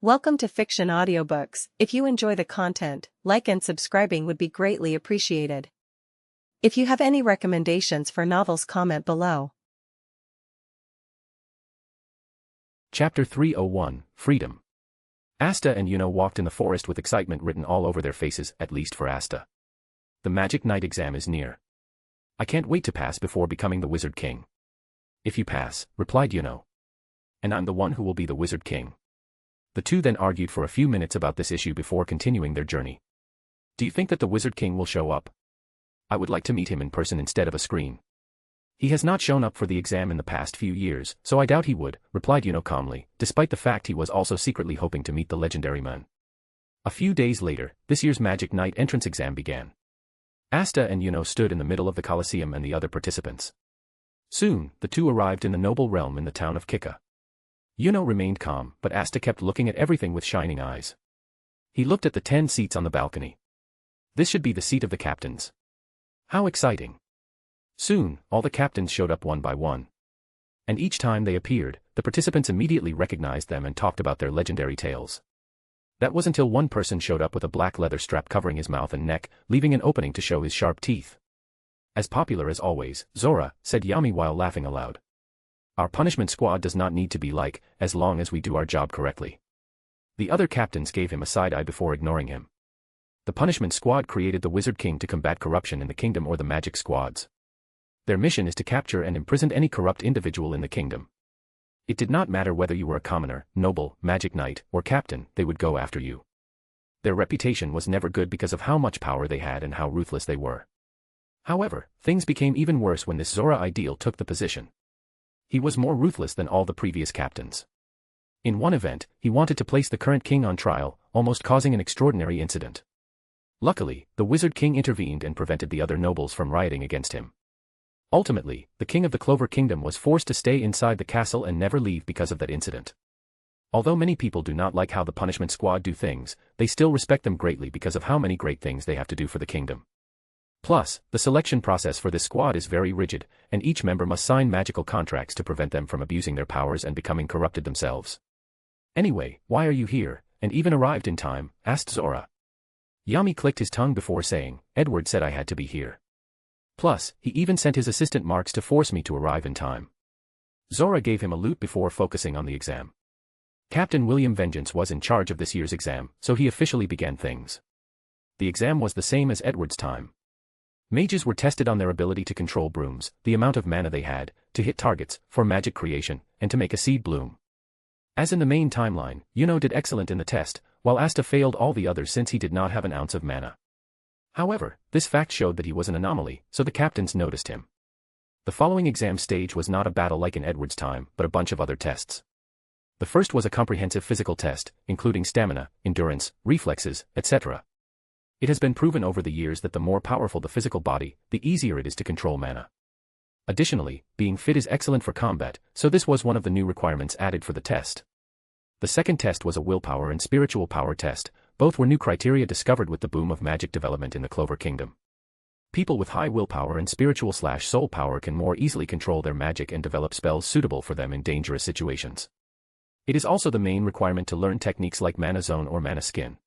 Welcome to Fiction Audiobooks. If you enjoy the content, like and subscribing would be greatly appreciated. If you have any recommendations for novels, comment below. Chapter 301, Freedom. Asta and Yuno walked in the forest with excitement written all over their faces, at least for Asta. The Magic Knight exam is near. I can't wait to pass before becoming the Wizard King. If you pass, replied Yuno. And I'm the one who will be the Wizard King. The two then argued for a few minutes about this issue before continuing their journey. Do you think that the Wizard King will show up? I would like to meet him in person instead of a screen. He has not shown up for the exam in the past few years, so I doubt he would, replied Yuno calmly, despite the fact he was also secretly hoping to meet the legendary man. A few days later, this year's Magic Knight entrance exam began. Asta and Yuno stood in the middle of the Colosseum and the other participants. Soon, the two arrived in the noble realm in the town of Kika. Yuno remained calm, but Asta kept looking at everything with shining eyes. He looked at the 10 seats on the balcony. This should be the seat of the captains. How exciting! Soon, all the captains showed up one by one. And each time they appeared, the participants immediately recognized them and talked about their legendary tales. That was until one person showed up with a black leather strap covering his mouth and neck, leaving an opening to show his sharp teeth. As popular as always, Zora, said Yami while laughing aloud. Our punishment squad does not need to be like, as long as we do our job correctly. The other captains gave him a side-eye before ignoring him. The punishment squad created the Wizard King to combat corruption in the kingdom or the magic squads. Their mission is to capture and imprison any corrupt individual in the kingdom. It did not matter whether you were a commoner, noble, magic knight, or captain, they would go after you. Their reputation was never good because of how much power they had and how ruthless they were. However, things became even worse when this Zora ideal took the position. He was more ruthless than all the previous captains. In one event, he wanted to place the current king on trial, almost causing an extraordinary incident. Luckily, the Wizard King intervened and prevented the other nobles from rioting against him. Ultimately, the king of the Clover Kingdom was forced to stay inside the castle and never leave because of that incident. Although many people do not like how the punishment squad do things, they still respect them greatly because of how many great things they have to do for the kingdom. Plus, the selection process for this squad is very rigid, and each member must sign magical contracts to prevent them from abusing their powers and becoming corrupted themselves. Anyway, why are you here, and even arrived in time? Asked Zora. Yami clicked his tongue before saying, Edward said I had to be here. Plus, he even sent his assistant Marks to force me to arrive in time. Zora gave him a loot before focusing on the exam. Captain William Vengeance was in charge of this year's exam, so he officially began things. The exam was the same as Edward's time. Mages were tested on their ability to control brooms, the amount of mana they had, to hit targets, for magic creation, and to make a seed bloom. As in the main timeline, Yuno did excellent in the test, while Asta failed all the others since he did not have an ounce of mana. However, this fact showed that he was an anomaly, so the captains noticed him. The following exam stage was not a battle like in Edward's time, but a bunch of other tests. The first was a comprehensive physical test, including stamina, endurance, reflexes, etc. It has been proven over the years that the more powerful the physical body, the easier it is to control mana. Additionally, being fit is excellent for combat, so this was one of the new requirements added for the test. The second test was a willpower and spiritual power test. Both were new criteria discovered with the boom of magic development in the Clover Kingdom. People with high willpower and spiritual/soul power can more easily control their magic and develop spells suitable for them in dangerous situations. It is also the main requirement to learn techniques like Mana Zone or Mana Skin.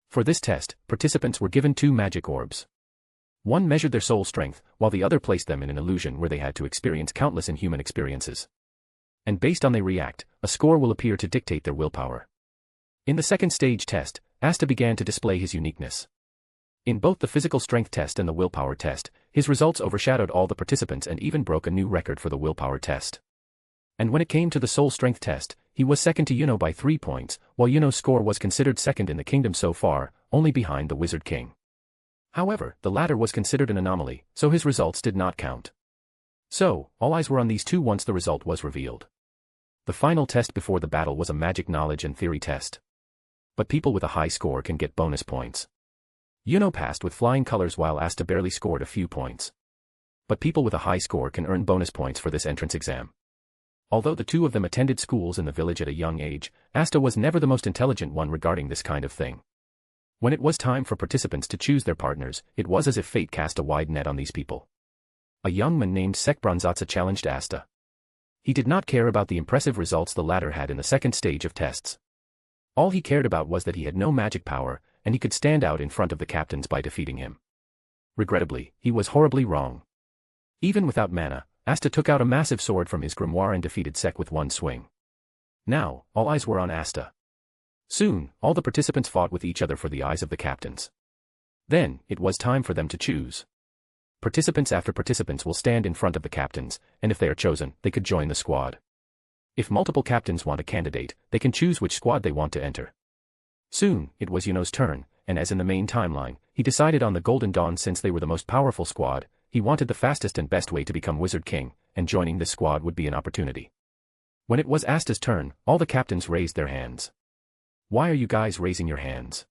For this test, participants were given 2 magic orbs. One measured their soul strength, while the other placed them in an illusion where they had to experience countless inhuman experiences. And based on they react, a score will appear to dictate their willpower. In the second stage test, Asta began to display his uniqueness. In both the physical strength test and the willpower test, his results overshadowed all the participants and even broke a new record for the willpower test. And when it came to the soul strength test, he was second to Yuno by 3 points, while Yuno's score was considered second in the kingdom so far, only behind the Wizard King. However, the latter was considered an anomaly, so his results did not count. So, all eyes were on these two once the result was revealed. The final test before the battle was a magic knowledge and theory test. But people with a high score can get bonus points. Yuno passed with flying colors while Asta barely scored a few points. But people with a high score can earn bonus points for this entrance exam. Although the two of them attended schools in the village at a young age, Asta was never the most intelligent one regarding this kind of thing. When it was time for participants to choose their partners, it was as if fate cast a wide net on these people. A young man named Sekbronzatsa challenged Asta. He did not care about the impressive results the latter had in the second stage of tests. All he cared about was that he had no magic power, and he could stand out in front of the captains by defeating him. Regrettably, he was horribly wrong. Even without mana, Asta took out a massive sword from his grimoire and defeated Sek with one swing. Now, all eyes were on Asta. Soon, all the participants fought with each other for the eyes of the captains. Then, it was time for them to choose. Participants after participants will stand in front of the captains, and if they are chosen, they could join the squad. If multiple captains want a candidate, they can choose which squad they want to enter. Soon, it was Yuno's turn, and as in the main timeline, he decided on the Golden Dawn since they were the most powerful squad. He wanted the fastest and best way to become Wizard King, and joining this squad would be an opportunity. When it was Asta's turn, all the captains raised their hands. Why are you guys raising your hands?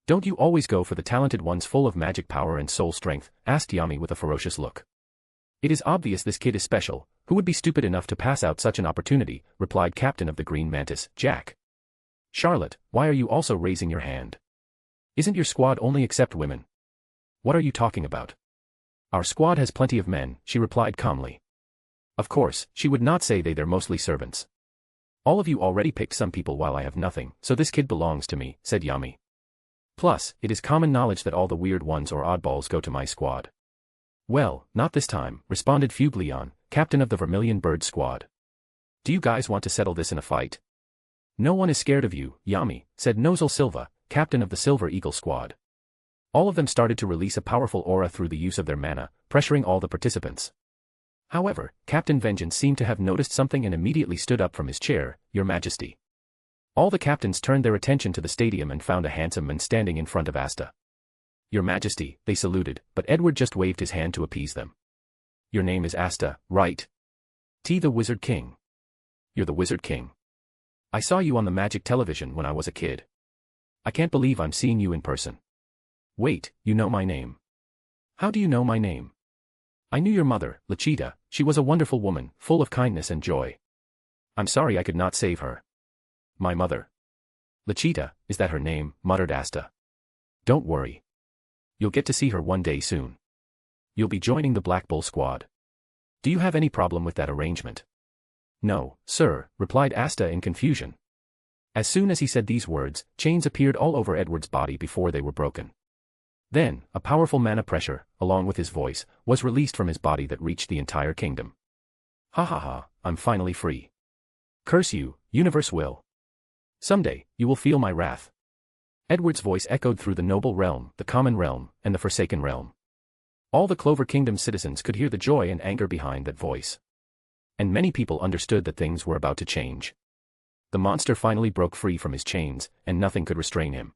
Don't you always go for the talented ones full of magic power and soul strength? Asked Yami with a ferocious look. It is obvious this kid is special. Who would be stupid enough to pass out such an opportunity? Replied Captain of the Green Mantis, Jack. Charlotte, why are you also raising your hand? Isn't your squad only accept women? What are you talking about? Our squad has plenty of men, she replied calmly. Of course, she would not say they're mostly servants. All of you already picked some people while I have nothing, so this kid belongs to me, said Yami. Plus, it is common knowledge that all the weird ones or oddballs go to my squad. Well, not this time, responded Fueglion, captain of the Vermilion Bird squad. Do you guys want to settle this in a fight? No one is scared of you, Yami, said Nozel Silva, captain of the Silver Eagle squad. All of them started to release a powerful aura through the use of their mana, pressuring all the participants. However, Captain Vengeance seemed to have noticed something and immediately stood up from his chair. Your Majesty. All the captains turned their attention to the stadium and found a handsome man standing in front of Asta. Your Majesty, they saluted, but Edward just waved his hand to appease them. Your name is Asta, right? The Wizard King. You're the Wizard King. I saw you on the magic television when I was a kid. I can't believe I'm seeing you in person. Wait, you know my name. How do you know my name? I knew your mother, Lachita. She was a wonderful woman, full of kindness and joy. I'm sorry I could not save her. My mother. Lachita, is that her name? Muttered Asta. Don't worry. You'll get to see her one day soon. You'll be joining the Black Bull squad. Do you have any problem with that arrangement? No, sir, replied Asta in confusion. As soon as he said these words, chains appeared all over Edward's body before they were broken. Then, a powerful mana pressure, along with his voice, was released from his body that reached the entire kingdom. Ha ha ha, I'm finally free. Curse you, Universe will. Someday, you will feel my wrath. Edward's voice echoed through the noble realm, the common realm, and the forsaken realm. All the Clover Kingdom's citizens could hear the joy and anger behind that voice. And many people understood that things were about to change. The monster finally broke free from his chains, and nothing could restrain him.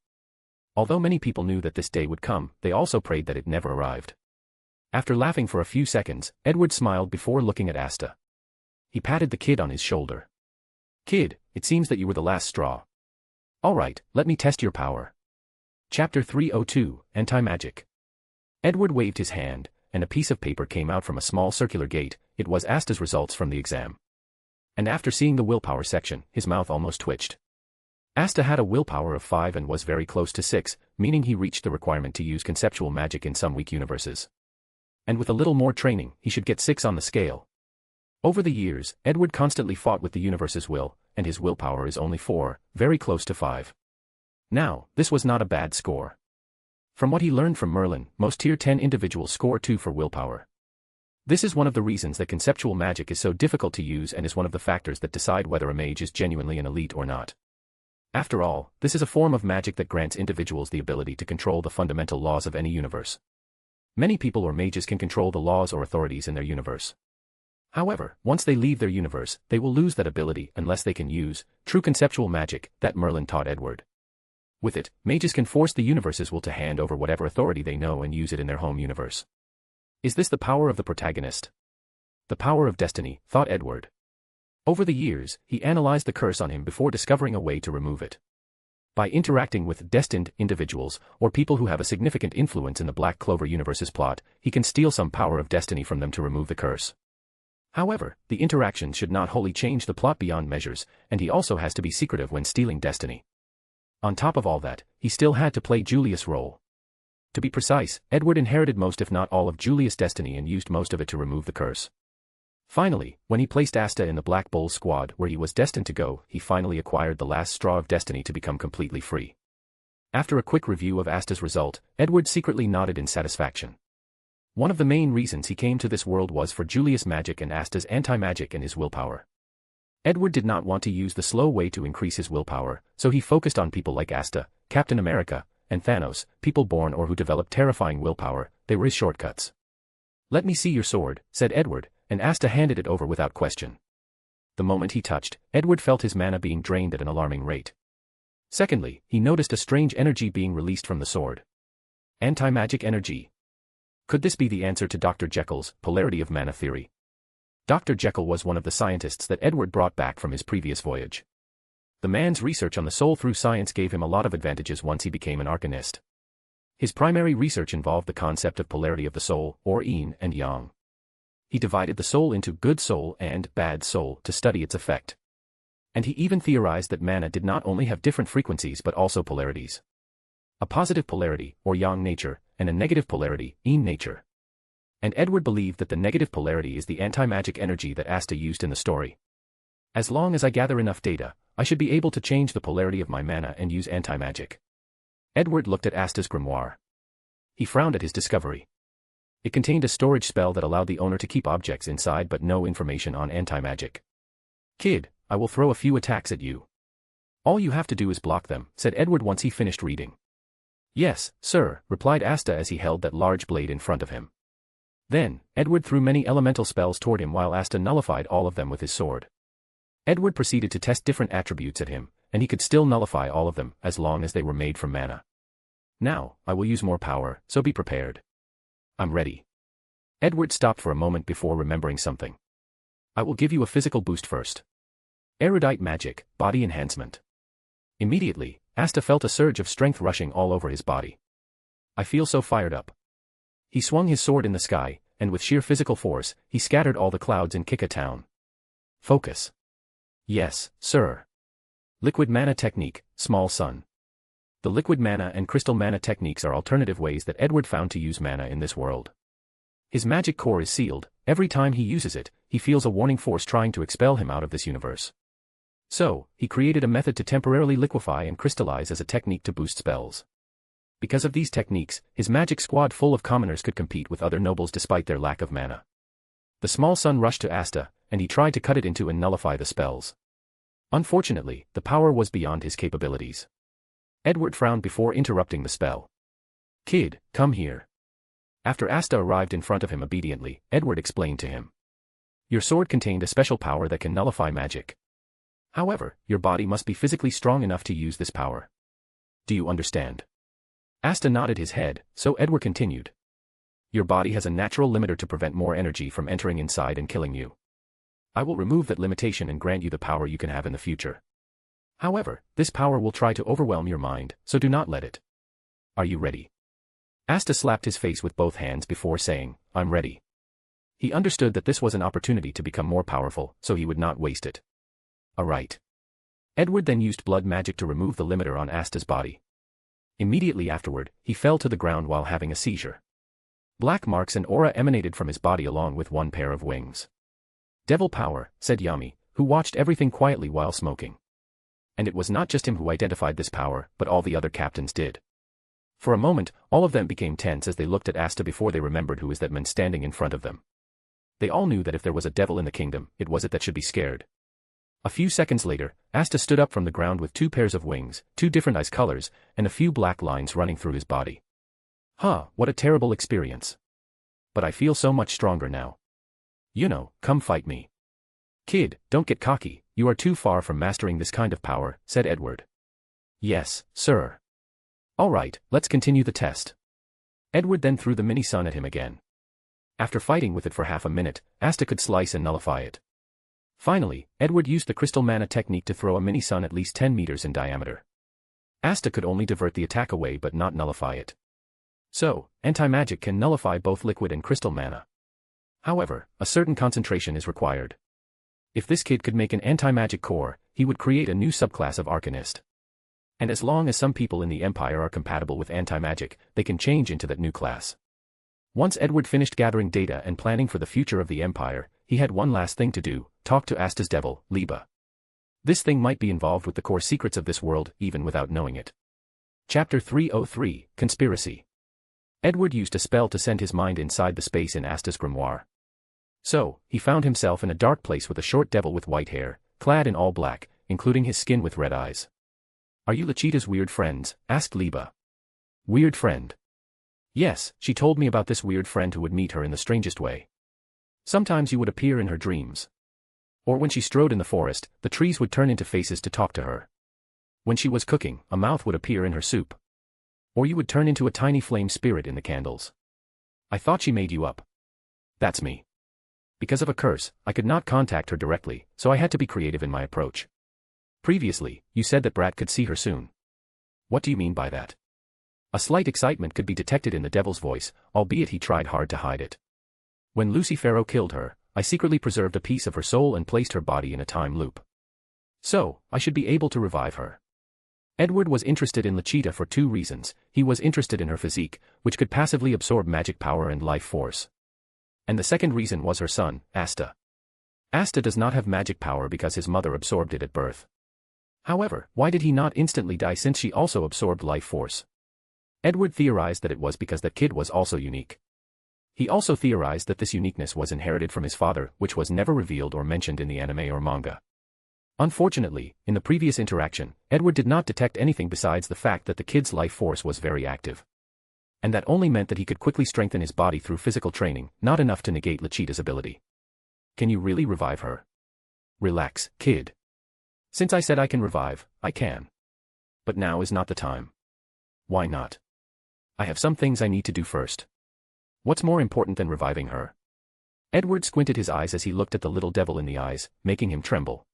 Although many people knew that this day would come, they also prayed that it never arrived. After laughing for a few seconds, Edward smiled before looking at Asta. He patted the kid on his shoulder. Kid, it seems that you were the last straw. All right, let me test your power. Chapter 302, Anti-Magic. Edward waved his hand, and a piece of paper came out from a small circular gate. It was Asta's results from the exam. And after seeing the willpower section, his mouth almost twitched. Asta had a willpower of 5 and was very close to 6, meaning he reached the requirement to use conceptual magic in some weak universes. And with a little more training, he should get 6 on the scale. Over the years, Edward constantly fought with the universe's will, and his willpower is only 4, very close to 5. Now, this was not a bad score. From what he learned from Merlin, most tier 10 individuals score 2 for willpower. This is one of the reasons that conceptual magic is so difficult to use and is one of the factors that decide whether a mage is genuinely an elite or not. After all, this is a form of magic that grants individuals the ability to control the fundamental laws of any universe. Many people or mages can control the laws or authorities in their universe. However, once they leave their universe, they will lose that ability unless they can use true conceptual magic that Merlin taught Edward. With it, mages can force the universe's will to hand over whatever authority they know and use it in their home universe. Is this the power of the protagonist? The power of destiny, thought Edward. Over the years, he analyzed the curse on him before discovering a way to remove it. By interacting with destined individuals, or people who have a significant influence in the Black Clover universe's plot, he can steal some power of destiny from them to remove the curse. However, the interaction should not wholly change the plot beyond measures, and he also has to be secretive when stealing destiny. On top of all that, he still had to play Julius' role. To be precise, Edward inherited most if not all of Julius' destiny and used most of it to remove the curse. Finally, when he placed Asta in the Black Bull squad where he was destined to go, he finally acquired the last straw of destiny to become completely free. After a quick review of Asta's result, Edward secretly nodded in satisfaction. One of the main reasons he came to this world was for Julius' magic and Asta's anti-magic and his willpower. Edward did not want to use the slow way to increase his willpower, so he focused on people like Asta, Captain America, and Thanos, people born or who developed terrifying willpower. They were his shortcuts. "Let me see your sword," said Edward, and Asta handed it over without question. The moment he touched, Edward felt his mana being drained at an alarming rate. Secondly, he noticed a strange energy being released from the sword. Anti-magic energy. Could this be the answer to Dr. Jekyll's polarity of mana theory? Dr. Jekyll was one of the scientists that Edward brought back from his previous voyage. The man's research on the soul through science gave him a lot of advantages once he became an arcanist. His primary research involved the concept of polarity of the soul, or yin and yang. He divided the soul into good soul and bad soul to study its effect. And he even theorized that mana did not only have different frequencies but also polarities. A positive polarity, or yang nature, and a negative polarity, yin nature. And Edward believed that the negative polarity is the anti-magic energy that Asta used in the story. As long as I gather enough data, I should be able to change the polarity of my mana and use anti-magic. Edward looked at Asta's grimoire. He frowned at his discovery. It contained a storage spell that allowed the owner to keep objects inside but no information on anti-magic. "Kid, I will throw a few attacks at you. All you have to do is block them," said Edward once he finished reading. "Yes, sir," replied Asta as he held that large blade in front of him. Then, Edward threw many elemental spells toward him while Asta nullified all of them with his sword. Edward proceeded to test different attributes at him, and he could still nullify all of them as long as they were made from mana. "Now, I will use more power, so be prepared." "I'm ready." Edward stopped for a moment before remembering something. "I will give you a physical boost first. Erudite magic, body enhancement." Immediately, Asta felt a surge of strength rushing all over his body. "I feel so fired up." He swung his sword in the sky, and with sheer physical force, he scattered all the clouds in Kika Town. "Focus." "Yes, sir." Liquid mana technique, small sun. The liquid mana and crystal mana techniques are alternative ways that Edward found to use mana in this world. His magic core is sealed. Every time he uses it, he feels a warning force trying to expel him out of this universe. So, he created a method to temporarily liquefy and crystallize as a technique to boost spells. Because of these techniques, his magic squad full of commoners could compete with other nobles despite their lack of mana. The small sun rushed to Asta, and he tried to cut it into and nullify the spells. Unfortunately, the power was beyond his capabilities. Edward frowned before interrupting the spell. "Kid, come here." After Asta arrived in front of him obediently, Edward explained to him. "Your sword contained a special power that can nullify magic. However, your body must be physically strong enough to use this power. Do you understand?" Asta nodded his head, so Edward continued. "Your body has a natural limiter to prevent more energy from entering inside and killing you. I will remove that limitation and grant you the power you can have in the future. However, this power will try to overwhelm your mind, so do not let it. Are you ready?" Asta slapped his face with both hands before saying, "I'm ready." He understood that this was an opportunity to become more powerful, so he would not waste it. "Alright." Edward then used blood magic to remove the limiter on Asta's body. Immediately afterward, he fell to the ground while having a seizure. Black marks and aura emanated from his body along with one pair of wings. "Devil power," said Yami, who watched everything quietly while smoking. And it was not just him who identified this power, but all the other captains did. For a moment, all of them became tense as they looked at Asta before they remembered who was that man standing in front of them. They all knew that if there was a devil in the kingdom, it was it that should be scared. A few seconds later, Asta stood up from the ground with 2 pairs of wings, 2 different ice colors, and a few black lines running through his body. "Huh, what a terrible experience. But I feel so much stronger now. Come fight me." "Kid, don't get cocky, you are too far from mastering this kind of power," said Edward. "Yes, sir." "Alright, let's continue the test." Edward then threw the mini-sun at him again. After fighting with it for half a minute, Asta could slice and nullify it. Finally, Edward used the crystal mana technique to throw a mini-sun at least 10 meters in diameter. Asta could only divert the attack away but not nullify it. So, anti-magic can nullify both liquid and crystal mana. However, a certain concentration is required. If this kid could make an anti-magic core, he would create a new subclass of arcanist. And as long as some people in the Empire are compatible with anti-magic, they can change into that new class. Once Edward finished gathering data and planning for the future of the Empire, he had one last thing to do, talk to Asta's devil, Liba. This thing might be involved with the core secrets of this world, even without knowing it. Chapter 303, Conspiracy. Edward used a spell to send his mind inside the space in Asta's grimoire. So, he found himself in a dark place with a short devil with white hair, clad in all black, including his skin with red eyes. "Are you Lechita's weird friends?" asked Liba. "Weird friend?" "Yes, she told me about this weird friend who would meet her in the strangest way. Sometimes you would appear in her dreams. Or when she strode in the forest, the trees would turn into faces to talk to her. When she was cooking, a mouth would appear in her soup. Or you would turn into a tiny flame spirit in the candles. I thought she made you up. That's me. Because of a curse, I could not contact her directly, so I had to be creative in my approach. Previously, you said that Brat could see her soon. What do you mean by that?" A slight excitement could be detected in the devil's voice, albeit he tried hard to hide it. "When Lucifero killed her, I secretly preserved a piece of her soul and placed her body in a time loop. So, I should be able to revive her." Edward was interested in Lechita for two reasons. He was interested in her physique, which could passively absorb magic power and life force. And the second reason was her son, Asta. Asta does not have magic power because his mother absorbed it at birth. However, why did he not instantly die since she also absorbed life force? Edward theorized that it was because that kid was also unique. He also theorized that this uniqueness was inherited from his father, which was never revealed or mentioned in the anime or manga. Unfortunately, in the previous interaction, Edward did not detect anything besides the fact that the kid's life force was very active. And that only meant that he could quickly strengthen his body through physical training, not enough to negate Lechita's ability. "Can you really revive her?" "Relax, kid. Since I said I can revive, I can. But now is not the time." "Why not?" "I have some things I need to do first." "What's more important than reviving her?" Edward squinted his eyes as he looked at the little devil in the eyes, making him tremble.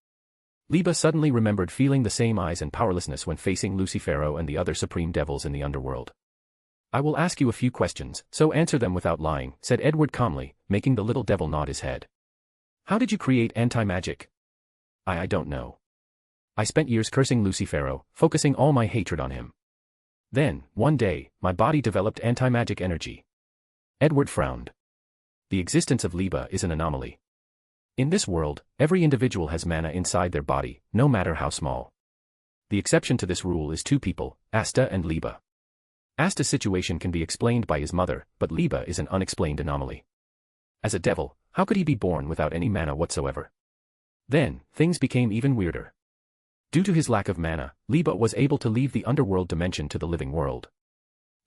Liba suddenly remembered feeling the same eyes and powerlessness when facing Lucifero and the other supreme devils in the underworld. "I will ask you a few questions, so answer them without lying," said Edward calmly, making the little devil nod his head. "How did you create anti-magic?" I don't know. I spent years cursing Lucifero, focusing all my hatred on him. Then, one day, my body developed anti-magic energy." Edward frowned. The existence of Liba is an anomaly. In this world, every individual has mana inside their body, no matter how small. The exception to this rule is two people, Asta and Liba. Asta's situation can be explained by his mother, but Liba is an unexplained anomaly. As a devil, how could he be born without any mana whatsoever? Then, things became even weirder. Due to his lack of mana, Liba was able to leave the underworld dimension to the living world.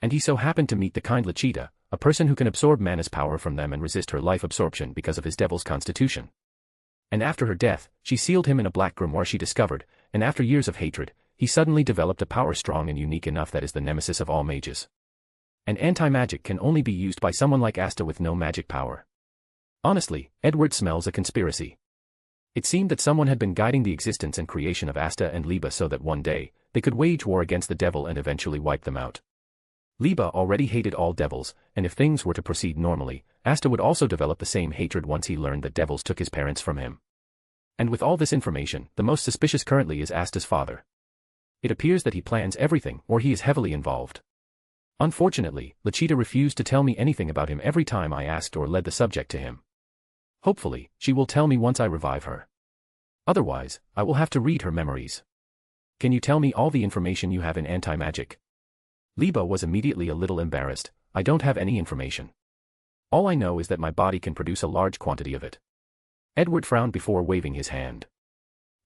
And he so happened to meet the kind Lechita, a person who can absorb mana's power from them and resist her life absorption because of his devil's constitution. And after her death, she sealed him in a black grimoire she discovered, and after years of hatred, he suddenly developed a power strong and unique enough that is the nemesis of all mages. And anti-magic can only be used by someone like Asta with no magic power. Honestly, Edward smells a conspiracy. It seemed that someone had been guiding the existence and creation of Asta and Liba so that one day, they could wage war against the devil and eventually wipe them out. Liba already hated all devils, and if things were to proceed normally, Asta would also develop the same hatred once he learned that devils took his parents from him. And with all this information, the most suspicious currently is Asta's father. It appears that he plans everything, or he is heavily involved. Unfortunately, Lechita refused to tell me anything about him every time I asked or led the subject to him. Hopefully, she will tell me once I revive her. Otherwise, I will have to read her memories. Can you tell me all the information you have in anti-magic? Liba was immediately a little embarrassed. I don't have any information. All I know is that my body can produce a large quantity of it. Edward frowned before waving his hand.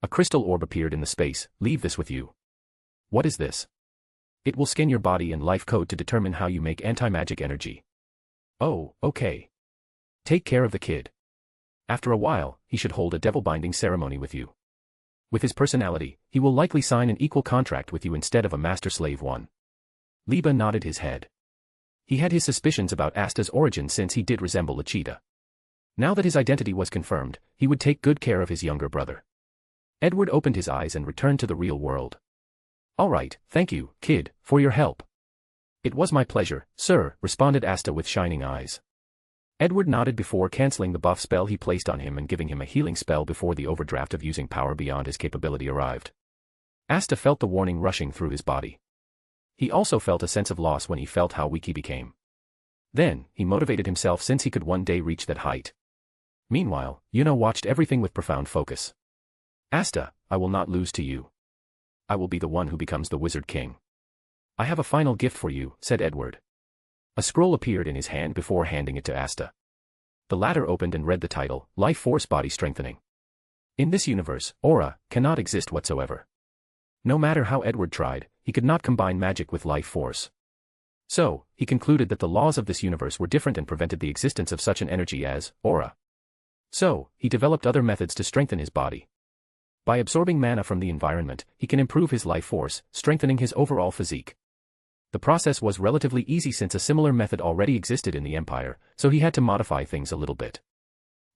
A crystal orb appeared in the space. Leave this with you. What is this? It will scan your body and life code to determine how you make anti-magic energy. Oh, okay. Take care of the kid. After a while, he should hold a devil binding ceremony with you. With his personality, he will likely sign an equal contract with you instead of a master-slave one. Liba nodded his head. He had his suspicions about Asta's origin since he did resemble Lechita. Now that his identity was confirmed, he would take good care of his younger brother. Edward opened his eyes and returned to the real world. All right, thank you, kid, for your help. It was my pleasure, sir, responded Asta with shining eyes. Edward nodded before cancelling the buff spell he placed on him and giving him a healing spell before the overdraft of using power beyond his capability arrived. Asta felt the warning rushing through his body. He also felt a sense of loss when he felt how weak he became. Then, he motivated himself since he could one day reach that height. Meanwhile, Yuna watched everything with profound focus. Asta, I will not lose to you. I will be the one who becomes the Wizard King. I have a final gift for you, said Edward. A scroll appeared in his hand before handing it to Asta. The latter opened and read the title, Life Force Body Strengthening. In this universe, aura cannot exist whatsoever. No matter how Edward tried, he could not combine magic with life force. So, he concluded that the laws of this universe were different and prevented the existence of such an energy as aura. So, he developed other methods to strengthen his body. By absorbing mana from the environment, he can improve his life force, strengthening his overall physique. The process was relatively easy since a similar method already existed in the Empire, so he had to modify things a little bit.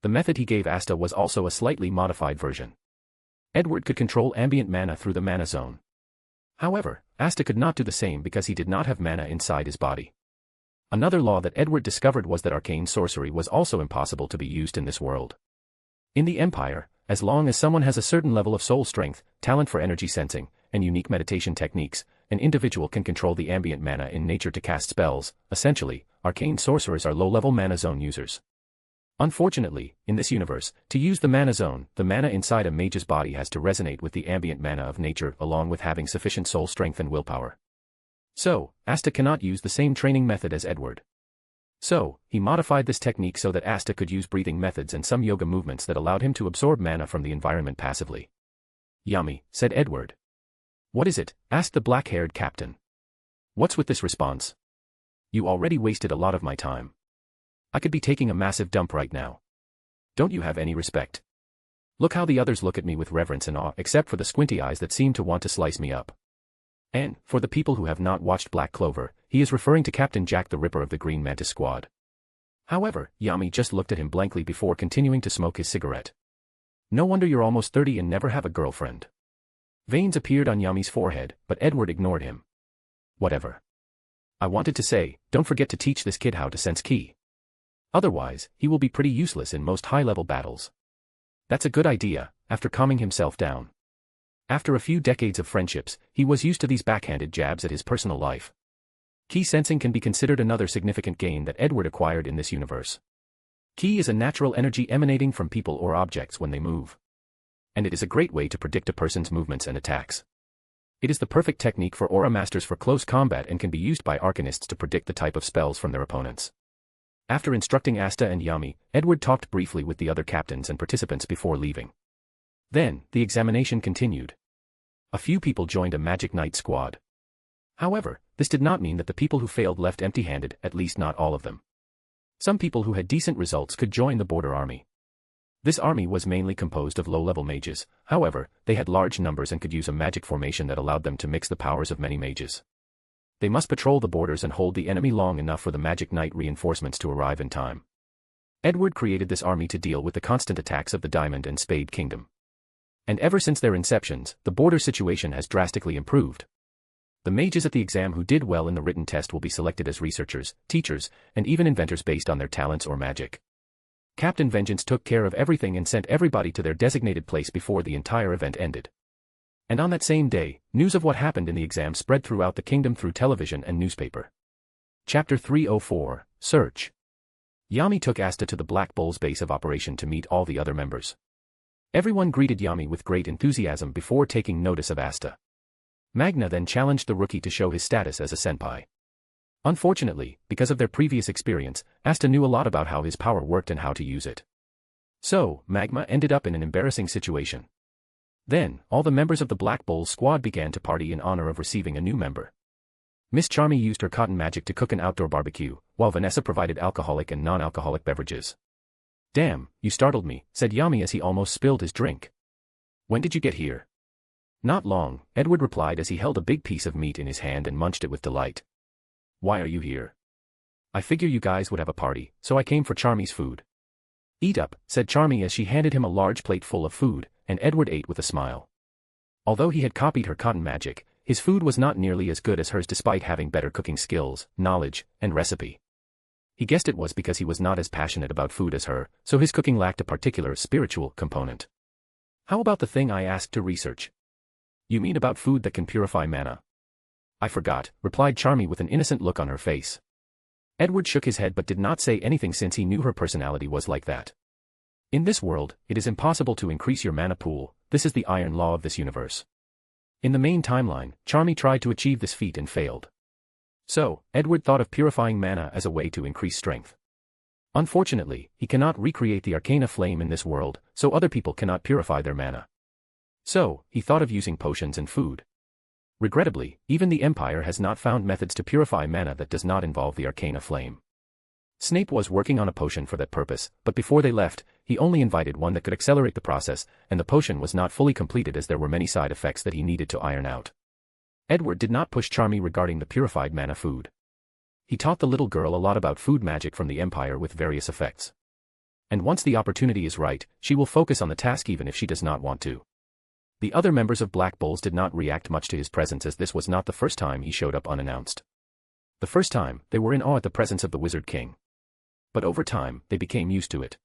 The method he gave Asta was also a slightly modified version. Edward could control ambient mana through the mana zone. However, Asta could not do the same because he did not have mana inside his body. Another law that Edward discovered was that arcane sorcery was also impossible to be used in this world. In the Empire, as long as someone has a certain level of soul strength, talent for energy sensing, and unique meditation techniques, an individual can control the ambient mana in nature to cast spells. Essentially, arcane sorcerers are low-level mana zone users. Unfortunately, in this universe, to use the mana zone, the mana inside a mage's body has to resonate with the ambient mana of nature along with having sufficient soul strength and willpower. So, Asta cannot use the same training method as Edward. So, he modified this technique so that Asta could use breathing methods and some yoga movements that allowed him to absorb mana from the environment passively. Yummy, said Edward. What is it? Asked the black-haired captain. What's with this response? You already wasted a lot of my time. I could be taking a massive dump right now. Don't you have any respect? Look how the others look at me with reverence and awe, except for the squinty eyes that seem to want to slice me up. And, for the people who have not watched Black Clover, he is referring to Captain Jack the Ripper of the Green Mantis Squad. However, Yami just looked at him blankly before continuing to smoke his cigarette. No wonder you're almost 30 and never have a girlfriend. Veins appeared on Yami's forehead, but Edward ignored him. Whatever. I wanted to say, don't forget to teach this kid how to sense ki. Otherwise, he will be pretty useless in most high-level battles. That's a good idea, after calming himself down. After a few decades of friendships, he was used to these backhanded jabs at his personal life. Ki sensing can be considered another significant gain that Edward acquired in this universe. Ki is a natural energy emanating from people or objects when they move. And it is a great way to predict a person's movements and attacks. It is the perfect technique for aura masters for close combat and can be used by arcanists to predict the type of spells from their opponents. After instructing Asta and Yami, Edward talked briefly with the other captains and participants before leaving. Then, the examination continued. A few people joined a Magic Knight squad. However, this did not mean that the people who failed left empty-handed, at least not all of them. Some people who had decent results could join the border army. This army was mainly composed of low-level mages, however, they had large numbers and could use a magic formation that allowed them to mix the powers of many mages. They must patrol the borders and hold the enemy long enough for the Magic Knight reinforcements to arrive in time. Edward created this army to deal with the constant attacks of the Diamond and Spade Kingdom. And ever since their inceptions, the border situation has drastically improved. The mages at the exam who did well in the written test will be selected as researchers, teachers, and even inventors based on their talents or magic. Captain Vengeance took care of everything and sent everybody to their designated place before the entire event ended. And on that same day, news of what happened in the exam spread throughout the kingdom through television and newspaper. Chapter 304, Search. Yami took Asta to the Black Bull's base of operation to meet all the other members. Everyone greeted Yami with great enthusiasm before taking notice of Asta. Magna then challenged the rookie to show his status as a senpai. Unfortunately, because of their previous experience, Asta knew a lot about how his power worked and how to use it. So, Magma ended up in an embarrassing situation. Then, all the members of the Black Bull squad began to party in honor of receiving a new member. Miss Charmy used her cotton magic to cook an outdoor barbecue, while Vanessa provided alcoholic and non-alcoholic beverages. Damn, you startled me, said Yami as he almost spilled his drink. When did you get here? Not long, Edward replied as he held a big piece of meat in his hand and munched it with delight. Why are you here? I figure you guys would have a party, so I came for Charmy's food. Eat up, said Charmy as she handed him a large plate full of food, and Edward ate with a smile. Although he had copied her cotton magic, his food was not nearly as good as hers despite having better cooking skills, knowledge, and recipe. He guessed it was because he was not as passionate about food as her, so his cooking lacked a particular spiritual component. How about the thing I asked to research? You mean about food that can purify mana? I forgot, replied Charmy with an innocent look on her face. Edward shook his head but did not say anything since he knew her personality was like that. In this world, it is impossible to increase your mana pool. This is the iron law of this universe. In the main timeline, Charmy tried to achieve this feat and failed. So, Edward thought of purifying mana as a way to increase strength. Unfortunately, he cannot recreate the arcana flame in this world, so other people cannot purify their mana. So, he thought of using potions and food. Regrettably, even the Empire has not found methods to purify mana that does not involve the arcana flame. Snape was working on a potion for that purpose, but before they left, he only invited one that could accelerate the process, and the potion was not fully completed as there were many side effects that he needed to iron out. Edward did not push Charmy regarding the purified mana food. He taught the little girl a lot about food magic from the Empire with various effects. And once the opportunity is right, she will focus on the task even if she does not want to. The other members of Black Bulls did not react much to his presence as this was not the first time he showed up unannounced. The first time, they were in awe at the presence of the Wizard King. But over time, they became used to it.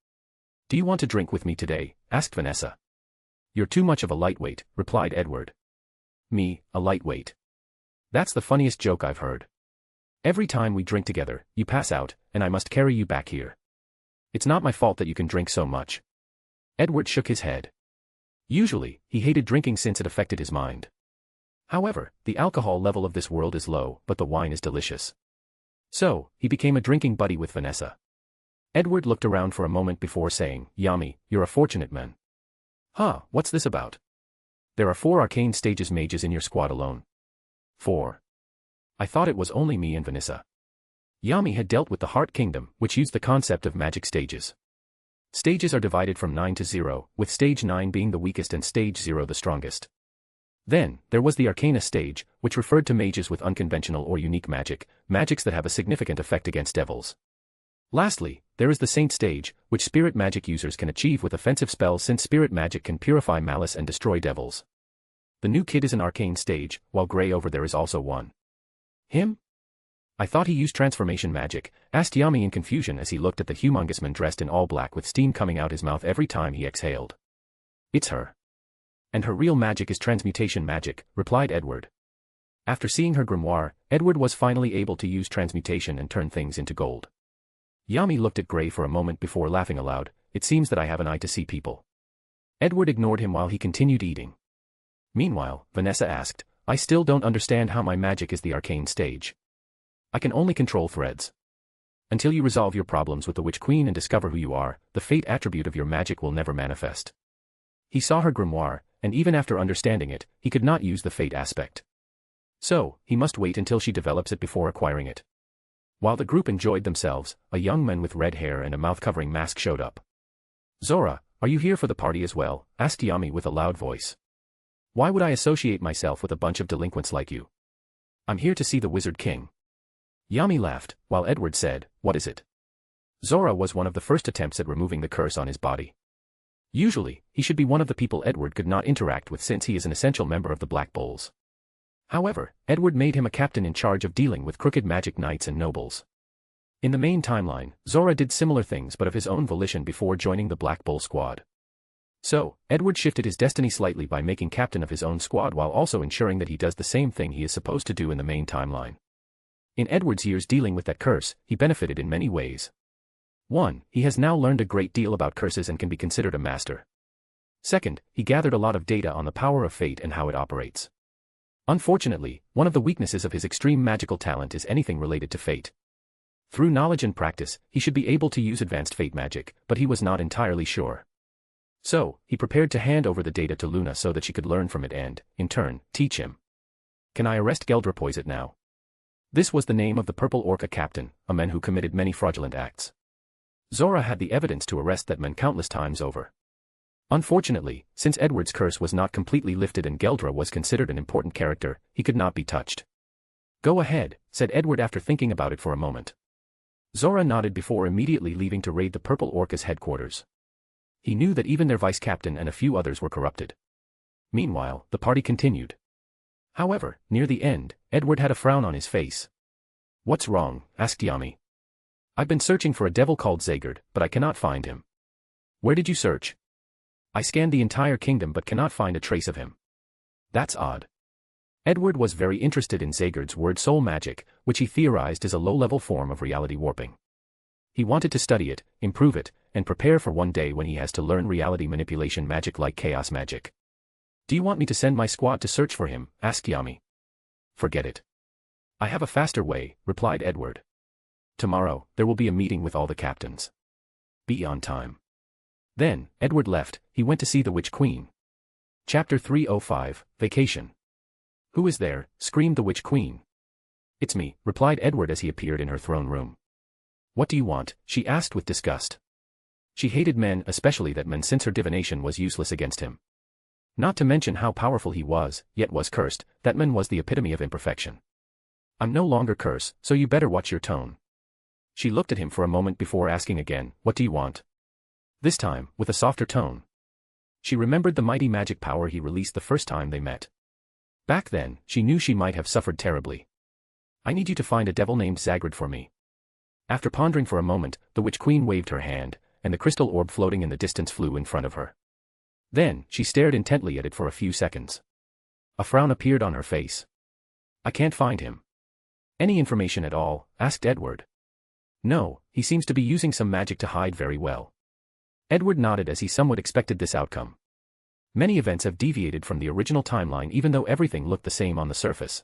"Do you want to drink with me today?" asked Vanessa. "You're too much of a lightweight," replied Edward. "Me, a lightweight? That's the funniest joke I've heard. Every time we drink together, you pass out, and I must carry you back here. It's not my fault that you can drink so much." Edward shook his head. Usually, he hated drinking since it affected his mind. However, the alcohol level of this world is low, but the wine is delicious. So, he became a drinking buddy with Vanessa. Edward looked around for a moment before saying, "Yami, you're a fortunate man." "Huh, what's this about?" "There are 4 arcane stages mages in your squad alone." 4. I thought it was only me and Vanessa. Yami had dealt with the Heart Kingdom, which used the concept of magic stages. Stages are divided from 9 to 0, with stage 9 being the weakest and stage 0 the strongest. Then, there was the Arcana stage, which referred to mages with unconventional or unique magic, magics that have a significant effect against devils. Lastly, there is the Saint stage, which spirit magic users can achieve with offensive spells since spirit magic can purify malice and destroy devils. The new kid is an arcane stage, while Grey over there is also one. "Him? I thought he used transformation magic," asked Yami in confusion as he looked at the humongous man dressed in all black with steam coming out his mouth every time he exhaled. "It's her. And her real magic is transmutation magic," replied Edward. After seeing her grimoire, Edward was finally able to use transmutation and turn things into gold. Yami looked at Grey for a moment before laughing aloud. "It seems that I have an eye to see people." Edward ignored him while he continued eating. Meanwhile, Vanessa asked, "I still don't understand how my magic is the arcane stage. I can only control threads. Until you resolve your problems with the Witch Queen and discover who you are, the fate attribute of your magic will never manifest." He saw her grimoire, and even after understanding it, he could not use the fate aspect. So, he must wait until she develops it before acquiring it. While the group enjoyed themselves, a young man with red hair and a mouth-covering mask showed up. "Zora, are you here for the party as well?" asked Yami with a loud voice. "Why would I associate myself with a bunch of delinquents like you? I'm here to see the Wizard King." Yami laughed, while Edward said, "What is it?" Zora was one of the first attempts at removing the curse on his body. Usually, he should be one of the people Edward could not interact with since he is an essential member of the Black Bulls. However, Edward made him a captain in charge of dealing with crooked magic knights and nobles. In the main timeline, Zora did similar things but of his own volition before joining the Black Bull squad. So, Edward shifted his destiny slightly by making captain of his own squad while also ensuring that he does the same thing he is supposed to do in the main timeline. In Edward's years dealing with that curse, he benefited in many ways. 1. He has now learned a great deal about curses and can be considered a master. 2. He gathered a lot of data on the power of fate and how it operates. Unfortunately, one of the weaknesses of his extreme magical talent is anything related to fate. Through knowledge and practice, he should be able to use advanced fate magic, but he was not entirely sure. So, he prepared to hand over the data to Luna so that she could learn from it and, in turn, teach him. "Can I arrest Geldra now?" This was the name of the Purple Orca captain, a man who committed many fraudulent acts. Zora had the evidence to arrest that man countless times over. Unfortunately, since Edward's curse was not completely lifted and Geldra was considered an important character, he could not be touched. "Go ahead," said Edward after thinking about it for a moment. Zora nodded before immediately leaving to raid the Purple Orca's headquarters. He knew that even their vice-captain and a few others were corrupted. Meanwhile, the party continued. However, near the end, Edward had a frown on his face. "What's wrong?" asked Yami. "I've been searching for a devil called Zagard, but I cannot find him." "Where did you search?" "I scanned the entire kingdom but cannot find a trace of him." "That's odd." Edward was very interested in Zagard's word soul magic, which he theorized is a low-level form of reality warping. He wanted to study it, improve it, and prepare for one day when he has to learn reality manipulation magic like chaos magic. Do you want me to send my squad to search for him? Asked Yami. Forget it. I have a faster way, replied Edward. Tomorrow, there will be a meeting with all the captains. Be on time. Then, Edward left. He went to see the Witch Queen. Chapter 305, Vacation. Who is there? Screamed the Witch Queen. It's me, replied Edward as he appeared in her throne room. What do you want? She asked with disgust. She hated men, especially that man, since her divination was useless against him. Not to mention how powerful he was, yet was cursed. That man was the epitome of imperfection. I'm no longer cursed, so you better watch your tone. She looked at him for a moment before asking again, what do you want? This time, with a softer tone. She remembered the mighty magic power he released the first time they met. Back then, she knew she might have suffered terribly. I need you to find a devil named Zagrid for me. After pondering for a moment, the Witch Queen waved her hand, and the crystal orb floating in the distance flew in front of her. Then, she stared intently at it for a few seconds. A frown appeared on her face. I can't find him. Any information at all? Asked Edward. No, he seems to be using some magic to hide very well. Edward nodded as he somewhat expected this outcome. Many events have deviated from the original timeline even though everything looked the same on the surface.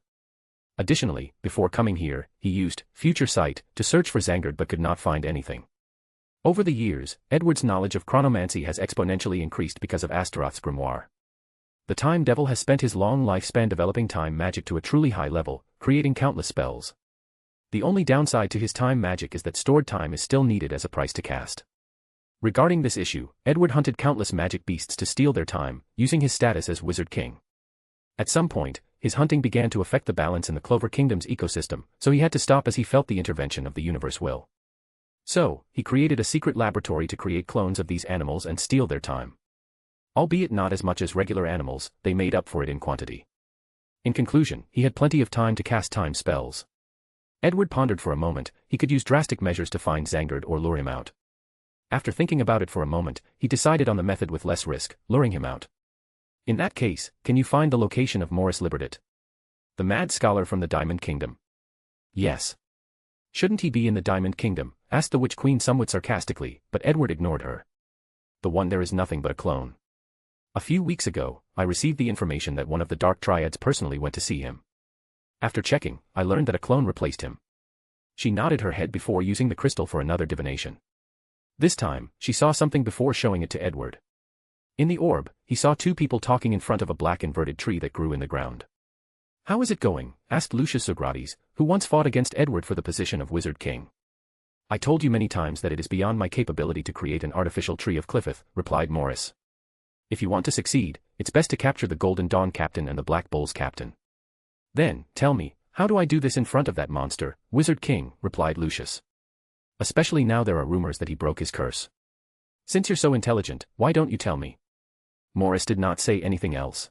Additionally, before coming here, he used future sight to search for Zagrid but could not find anything. Over the years, Edward's knowledge of chronomancy has exponentially increased because of Astaroth's grimoire. The Time Devil has spent his long lifespan developing time magic to a truly high level, creating countless spells. The only downside to his time magic is that stored time is still needed as a price to cast. Regarding this issue, Edward hunted countless magic beasts to steal their time, using his status as Wizard King. At some point, his hunting began to affect the balance in the Clover Kingdom's ecosystem, so he had to stop as he felt the intervention of the universe will. So, he created a secret laboratory to create clones of these animals and steal their time. Albeit not as much as regular animals, they made up for it in quantity. In conclusion, he had plenty of time to cast time spells. Edward pondered for a moment. He could use drastic measures to find Zagrid or lure him out. After thinking about it for a moment, he decided on the method with less risk, luring him out. In that case, can you find the location of Morris Libertit? The mad scholar from the Diamond Kingdom. Yes. Shouldn't he be in the Diamond Kingdom? Asked the Witch Queen somewhat sarcastically, but Edward ignored her. The one there is nothing but a clone. A few weeks ago, I received the information that one of the Dark Triads personally went to see him. After checking, I learned that a clone replaced him. She nodded her head before using the crystal for another divination. This time, she saw something before showing it to Edward. In the orb, he saw two people talking in front of a black inverted tree that grew in the ground. How is it going? Asked Lucius Socrates, who once fought against Edward for the position of Wizard King. I told you many times that it is beyond my capability to create an artificial tree of Cliffith, replied Morris. If you want to succeed, it's best to capture the Golden Dawn captain and the Black Bull's captain. Then, tell me, how do I do this in front of that monster, Wizard King, replied Lucius. Especially now there are rumors that he broke his curse. Since you're so intelligent, why don't you tell me? Morris did not say anything else.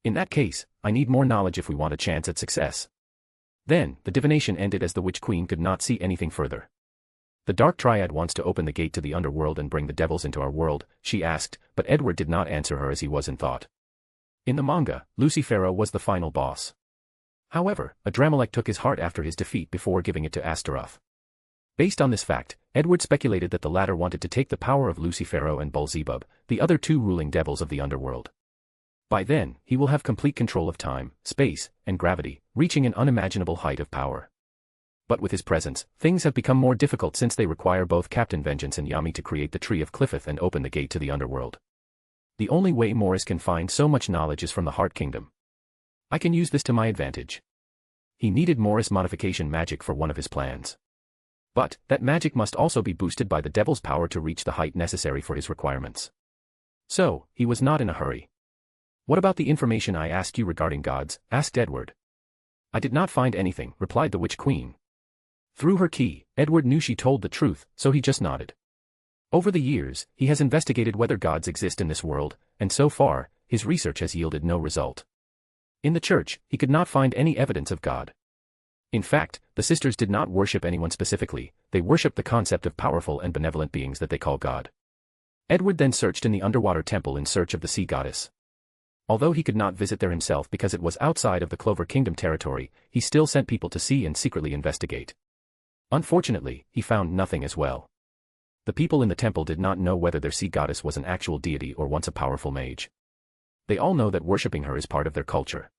In that case, I need more knowledge if we want a chance at success. Then, the divination ended as the Witch Queen could not see anything further. The Dark Triad wants to open the gate to the underworld and bring the devils into our world, she asked, but Edward did not answer her as he was in thought. In the manga, Lucifero was the final boss. However, Adramelech took his heart after his defeat before giving it to Astaroth. Based on this fact, Edward speculated that the latter wanted to take the power of Lucifero and Beelzebub, the other two ruling devils of the underworld. By then, he will have complete control of time, space, and gravity, reaching an unimaginable height of power. But with his presence, things have become more difficult since they require both Captain Vengeance and Yami to create the Tree of Cliffith and open the gate to the underworld. The only way Morris can find so much knowledge is from the Heart Kingdom. I can use this to my advantage. He needed Morris modification magic for one of his plans. But, that magic must also be boosted by the devil's power to reach the height necessary for his requirements. So, he was not in a hurry. What about the information I asked you regarding gods? Asked Edward. I did not find anything, replied the Witch Queen. Through her key, Edward knew she told the truth, so he just nodded. Over the years, he has investigated whether gods exist in this world, and so far, his research has yielded no result. In the church, he could not find any evidence of God. In fact, the sisters did not worship anyone specifically, they worshipped the concept of powerful and benevolent beings that they call God. Edward then searched in the underwater temple in search of the sea goddess. Although he could not visit there himself because it was outside of the Clover Kingdom territory, he still sent people to see and secretly investigate. Unfortunately, he found nothing as well. The people in the temple did not know whether their sea goddess was an actual deity or once a powerful mage. They all know that worshipping her is part of their culture.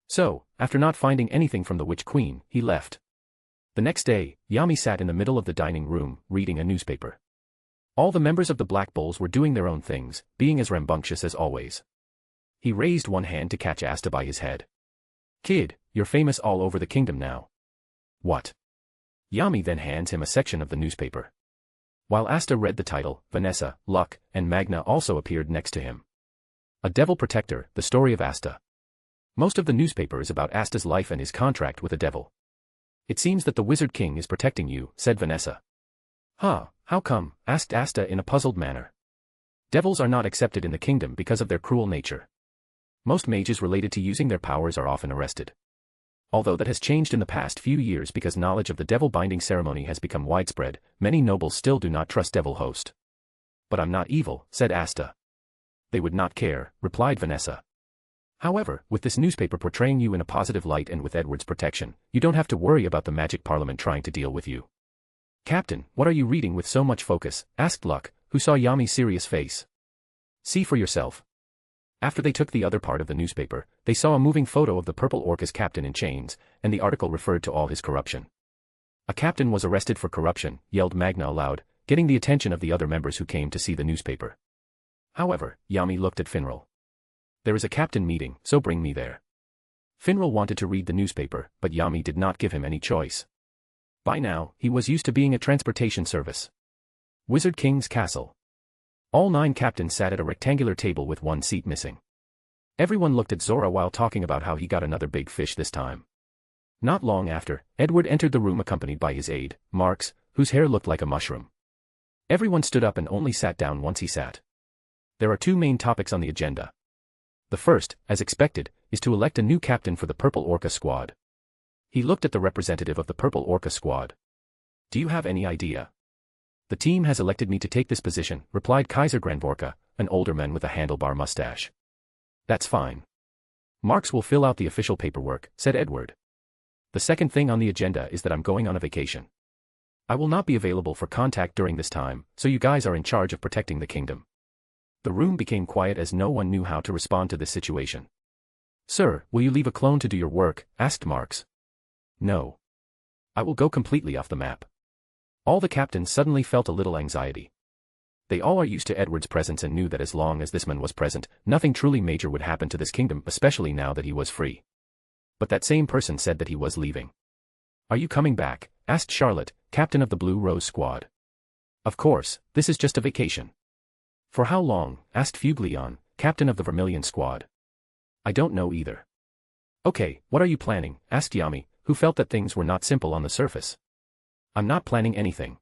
So, after not finding anything from the Witch Queen, he left. The next day, Yami sat in the middle of the dining room, reading a newspaper. All the members of the Black Bulls were doing their own things, being as rambunctious as always. He raised one hand to catch Asta by his head. "Kid, you're famous all over the kingdom now." "What?" Yami then hands him a section of the newspaper. While Asta read the title, Vanessa, Luck, and Magna also appeared next to him. A Devil Protector, the story of Asta. Most of the newspaper is about Asta's life and his contract with the devil. "It seems that the Wizard King is protecting you," said Vanessa. "Huh, how come?" asked Asta in a puzzled manner. "Devils are not accepted in the kingdom because of their cruel nature. Most mages related to using their powers are often arrested. Although that has changed in the past few years because knowledge of the devil binding ceremony has become widespread, many nobles still do not trust Devil Host." "But I'm not evil," said Asta. "They would not care," replied Vanessa. "However, with this newspaper portraying you in a positive light and with Edward's protection, you don't have to worry about the magic parliament trying to deal with you." "Captain, what are you reading with so much focus?" asked Luck, who saw Yami's serious face. "See for yourself." After they took the other part of the newspaper, they saw a moving photo of the Purple Orca's captain in chains, and the article referred to all his corruption. "A captain was arrested for corruption," yelled Magna aloud, getting the attention of the other members who came to see the newspaper. However, Yami looked at Finral. "There is a captain meeting, so bring me there." Finral wanted to read the newspaper, but Yami did not give him any choice. By now, he was used to being a transportation service. Wizard King's Castle. All 9 captains sat at a rectangular table with one seat missing. Everyone looked at Zora while talking about how he got another big fish this time. Not long after, Edward entered the room accompanied by his aide, Marks, whose hair looked like a mushroom. Everyone stood up and only sat down once he sat. There are 2 main topics on the agenda. The first, as expected, is to elect a new captain for the Purple Orca squad. He looked at the representative of the Purple Orca squad. "Do you have any idea?" "The team has elected me to take this position," replied Kaiser Grandvorka, an older man with a handlebar mustache. "That's fine. Marks will fill out the official paperwork," said Edward. "The second thing on the agenda is that I'm going on a vacation. I will not be available for contact during this time, so you guys are in charge of protecting the kingdom." The room became quiet as no one knew how to respond to this situation. "Sir, will you leave a clone to do your work?" asked Marks. "No. I will go completely off the map." All the captains suddenly felt a little anxiety. They all are used to Edward's presence and knew that as long as this man was present, nothing truly major would happen to this kingdom, especially now that he was free. But that same person said that he was leaving. "Are you coming back?" asked Charlotte, captain of the Blue Rose squad. "Of course, this is just a vacation." "For how long?" asked Fuglion, captain of the Vermilion squad. "I don't know either." "Okay, what are you planning?" asked Yami, who felt that things were not simple on the surface. "I'm not planning anything.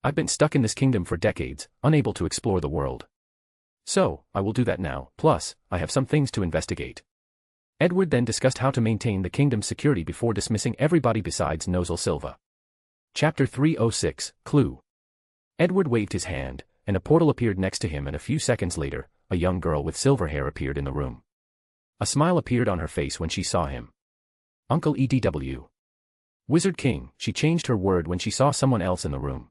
I've been stuck in this kingdom for decades, unable to explore the world. So, I will do that now, plus, I have some things to investigate." Edward then discussed how to maintain the kingdom's security before dismissing everybody besides Nozel Silva. Chapter 306, Clue. Edward waved his hand, and a portal appeared next to him, and a few seconds later, a young girl with silver hair appeared in the room. A smile appeared on her face when she saw him. "Uncle EDW. Wizard King," she changed her word when she saw someone else in the room.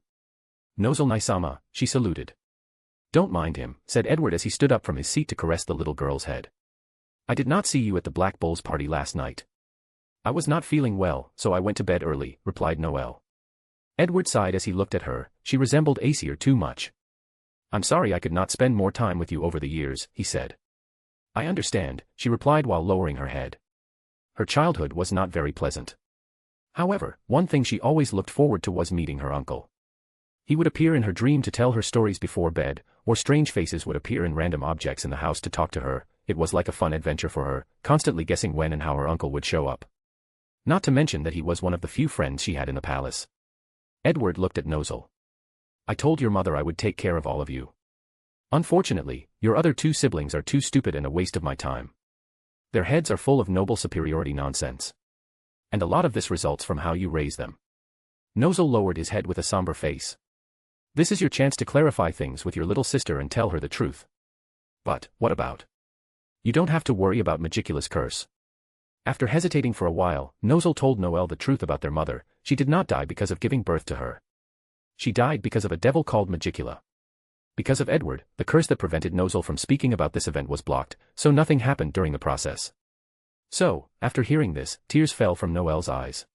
"Nozel Nisama," she saluted. "Don't mind him," said Edward as he stood up from his seat to caress the little girl's head. "I did not see you at the Black Bulls party last night." "I was not feeling well, so I went to bed early," replied Noelle. Edward sighed as he looked at her. She resembled Aesir too much. "I'm sorry I could not spend more time with you over the years," he said. "I understand," she replied while lowering her head. Her childhood was not very pleasant. However, one thing she always looked forward to was meeting her uncle. He would appear in her dream to tell her stories before bed, or strange faces would appear in random objects in the house to talk to her. It was like a fun adventure for her, constantly guessing when and how her uncle would show up. Not to mention that he was one of the few friends she had in the palace. Edward looked at Nozel. "I told your mother I would take care of all of you. Unfortunately, your other 2 siblings are too stupid and a waste of my time. Their heads are full of noble superiority nonsense. And a lot of this results from how you raise them." Nozel lowered his head with a somber face. "This is your chance to clarify things with your little sister and tell her the truth. But, what about? You don't have to worry about Magicula's curse. After hesitating for a while, Nozel told Noelle the truth about their mother. She did not die because of giving birth to her. She died because of a devil called Magicula. Because of Edward, the curse that prevented Nozel from speaking about this event was blocked, so nothing happened during the process. So, after hearing this, tears fell from Noelle's eyes.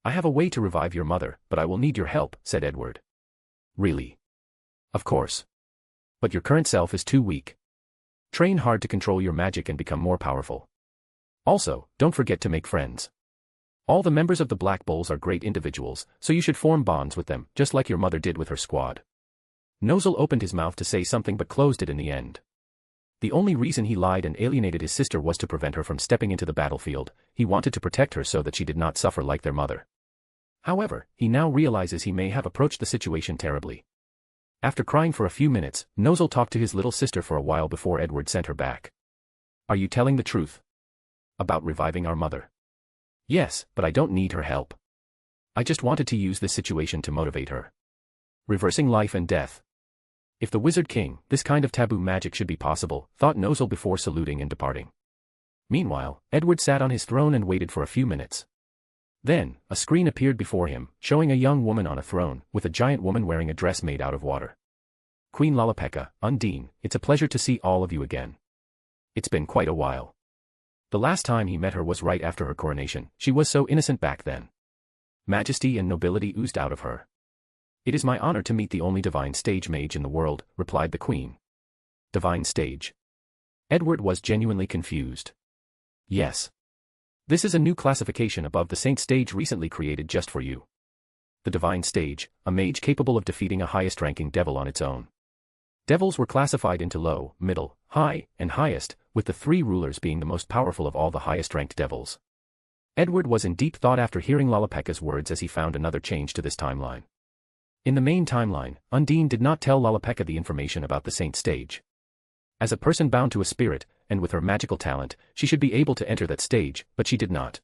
I have a way to revive your mother, but I will need your help, said Edward. Really? Of course. But your current self is too weak. Train hard to control your magic and become more powerful. Also, don't forget to make friends. All the members of the Black Bulls are great individuals, so you should form bonds with them, just like your mother did with her squad. Nozel opened his mouth to say something but closed it in the end. The only reason he lied and alienated his sister was to prevent her from stepping into the battlefield. He wanted to protect her so that she did not suffer like their mother. However, he now realizes he may have approached the situation terribly. After crying for a few minutes, Nozel talked to his little sister for a while before Edward sent her back. Are you telling the truth? About reviving our mother? Yes, but I don't need her help. I just wanted to use this situation to motivate her. Reversing life and death. If the Wizard King, this kind of taboo magic should be possible, thought Nozel before saluting and departing. Meanwhile, Edward sat on his throne and waited for a few minutes. Then, a screen appeared before him, showing a young woman on a throne, with a giant woman wearing a dress made out of water. Queen Lalapeka, Undine, it's a pleasure to see all of you again. It's been quite a while. The last time he met her was right after her coronation. She was so innocent back then. Majesty and nobility oozed out of her. It is my honor to meet the only divine stage mage in the world, replied the queen. Divine stage? Edward was genuinely confused. Yes. This is a new classification above the saint stage recently created just for you. The divine stage, a mage capable of defeating a highest-ranking devil on its own. Devils were classified into low, middle, high, and highest, with the three rulers being the most powerful of all the highest-ranked devils. Edward was in deep thought after hearing Lalapeka's words as he found another change to this timeline. In the main timeline, Undine did not tell Lalapeka the information about the saint stage. As a person bound to a spirit, and with her magical talent, she should be able to enter that stage, but she did not.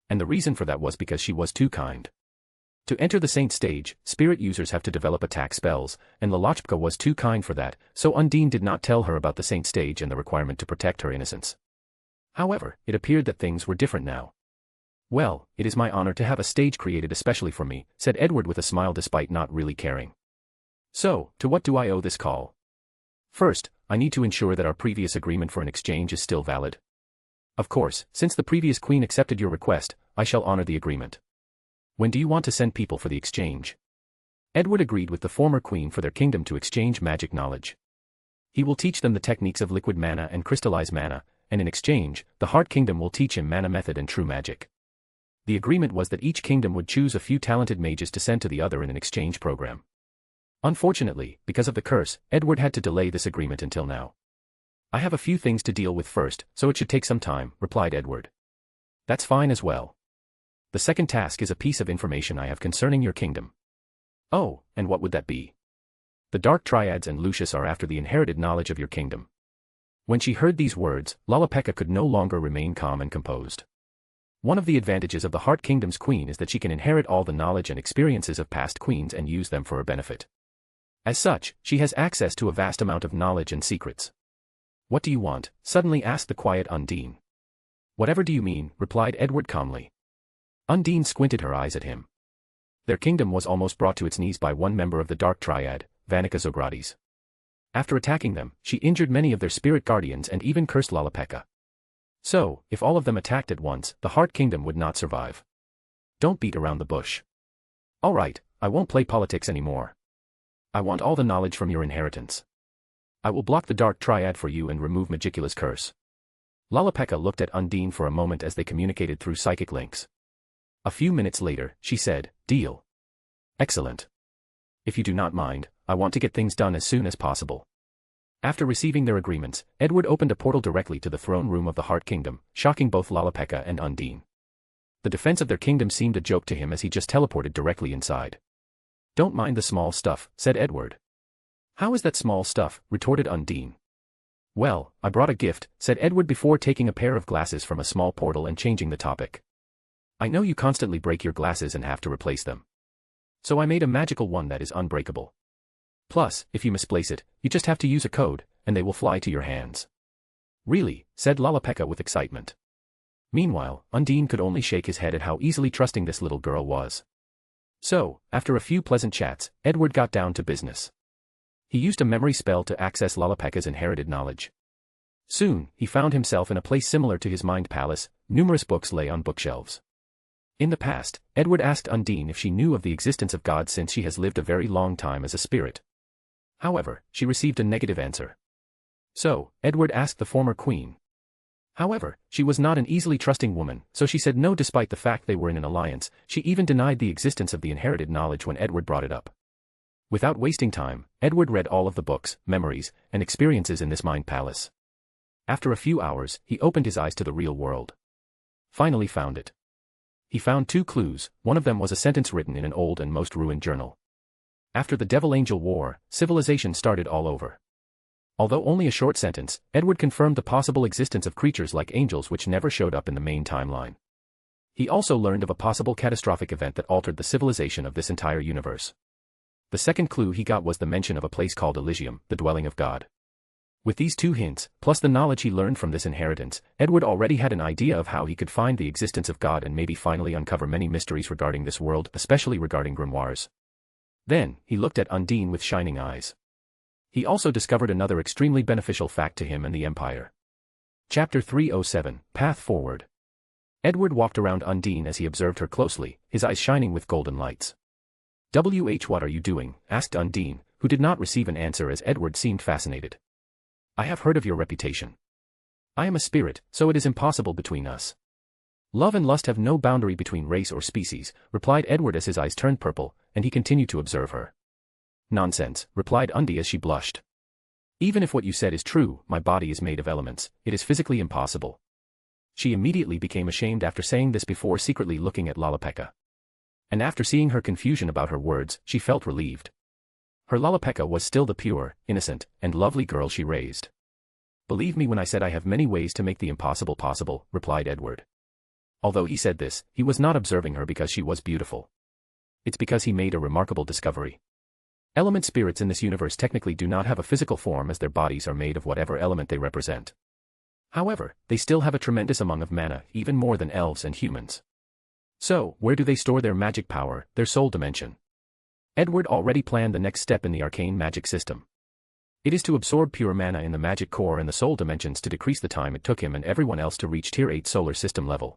And the reason for that was because she was too kind. To enter the saint stage, spirit users have to develop attack spells, and Lalapeka was too kind for that, so Undine did not tell her about the saint stage and the requirement to protect her innocence. However, it appeared that things were different now. Well, it is my honor to have a stage created especially for me, said Edward with a smile despite not really caring. So, to what do I owe this call? First, I need to ensure that our previous agreement for an exchange is still valid. Of course, since the previous queen accepted your request, I shall honor the agreement. When do you want to send people for the exchange? Edward agreed with the former queen for their kingdom to exchange magic knowledge. He will teach them the techniques of liquid mana and crystallized mana, and in exchange, the Heart Kingdom will teach him mana method and true magic. The agreement was that each kingdom would choose a few talented mages to send to the other in an exchange program. Unfortunately, because of the curse, Edward had to delay this agreement until now. I have a few things to deal with first, so it should take some time, replied Edward. That's fine as well. The second task is a piece of information I have concerning your kingdom. Oh, and what would that be? The Dark Triads and Lucius are after the inherited knowledge of your kingdom. When she heard these words, Lalapeka could no longer remain calm and composed. One of the advantages of the Heart Kingdom's queen is that she can inherit all the knowledge and experiences of past queens and use them for her benefit. As such, she has access to a vast amount of knowledge and secrets. What do you want? Suddenly asked the quiet Undine. Whatever do you mean? Replied Edward calmly. Undine squinted her eyes at him. Their kingdom was almost brought to its knees by one member of the Dark Triad, Vanica Zogrades. After attacking them, she injured many of their spirit guardians and even cursed Lalapeka. So, if all of them attacked at once, the Heart Kingdom would not survive. Don't beat around the bush. All right, I won't play politics anymore. I want all the knowledge from your inheritance. I will block the Dark Triad for you and remove Magicula's curse. Lalapeka looked at Undine for a moment as they communicated through psychic links. A few minutes later, she said, "Deal." Excellent. If you do not mind, I want to get things done as soon as possible. After receiving their agreements, Edward opened a portal directly to the throne room of the Heart Kingdom, shocking both Lalapeka and Undine. The defense of their kingdom seemed a joke to him as he just teleported directly inside. Don't mind the small stuff, said Edward. How is that small stuff? Retorted Undine. Well, I brought a gift, said Edward before taking a pair of glasses from a small portal and changing the topic. I know you constantly break your glasses and have to replace them. So I made a magical one that is unbreakable. Plus, if you misplace it, you just have to use a code, and they will fly to your hands. Really, said Lalapeka with excitement. Meanwhile, Undine could only shake his head at how easily trusting this little girl was. So, after a few pleasant chats, Edward got down to business. He used a memory spell to access Lalapeka's inherited knowledge. Soon, he found himself in a place similar to his mind palace. Numerous books lay on bookshelves. In the past, Edward asked Undine if she knew of the existence of God since she has lived a very long time as a spirit. However, she received a negative answer. So, Edward asked the former queen. However, she was not an easily trusting woman, so she said no despite the fact they were in an alliance. She even denied the existence of the inherited knowledge when Edward brought it up. Without wasting time, Edward read all of the books, memories, and experiences in this mind palace. After a few hours, he opened his eyes to the real world. Finally found it. He found 2 clues. One of them was a sentence written in an old and most ruined journal. After the Devil-Angel War, civilization started all over. Although only a short sentence, Edward confirmed the possible existence of creatures like angels which never showed up in the main timeline. He also learned of a possible catastrophic event that altered the civilization of this entire universe. The second clue he got was the mention of a place called Elysium, the dwelling of God. With these 2 hints, plus the knowledge he learned from this inheritance, Edward already had an idea of how he could find the existence of God and maybe finally uncover many mysteries regarding this world, especially regarding grimoires. Then, he looked at Undine with shining eyes. He also discovered another extremely beneficial fact to him and the Empire. Chapter 307, Path Forward. Edward walked around Undine as he observed her closely, his eyes shining with golden lights. What are you doing? Asked Undine, who did not receive an answer as Edward seemed fascinated. I have heard of your reputation. I am a spirit, so it is impossible between us. Love and lust have no boundary between race or species, replied Edward as his eyes turned purple, and he continued to observe her. Nonsense, replied Undine as she blushed. Even if what you said is true, my body is made of elements, it is physically impossible. She immediately became ashamed after saying this before secretly looking at Lalapeka. And after seeing her confusion about her words, she felt relieved. Her Lalapeka was still the pure, innocent, and lovely girl she raised. Believe me when I said I have many ways to make the impossible possible, replied Edward. Although he said this, he was not observing her because she was beautiful. It's because he made a remarkable discovery. Element spirits in this universe technically do not have a physical form as their bodies are made of whatever element they represent. However, they still have a tremendous amount of mana, even more than elves and humans. So, where do they store their magic power, their soul dimension? Edward already planned the next step in the arcane magic system. It is to absorb pure mana in the magic core and the soul dimensions to decrease the time it took him and everyone else to reach Tier 8 solar system level.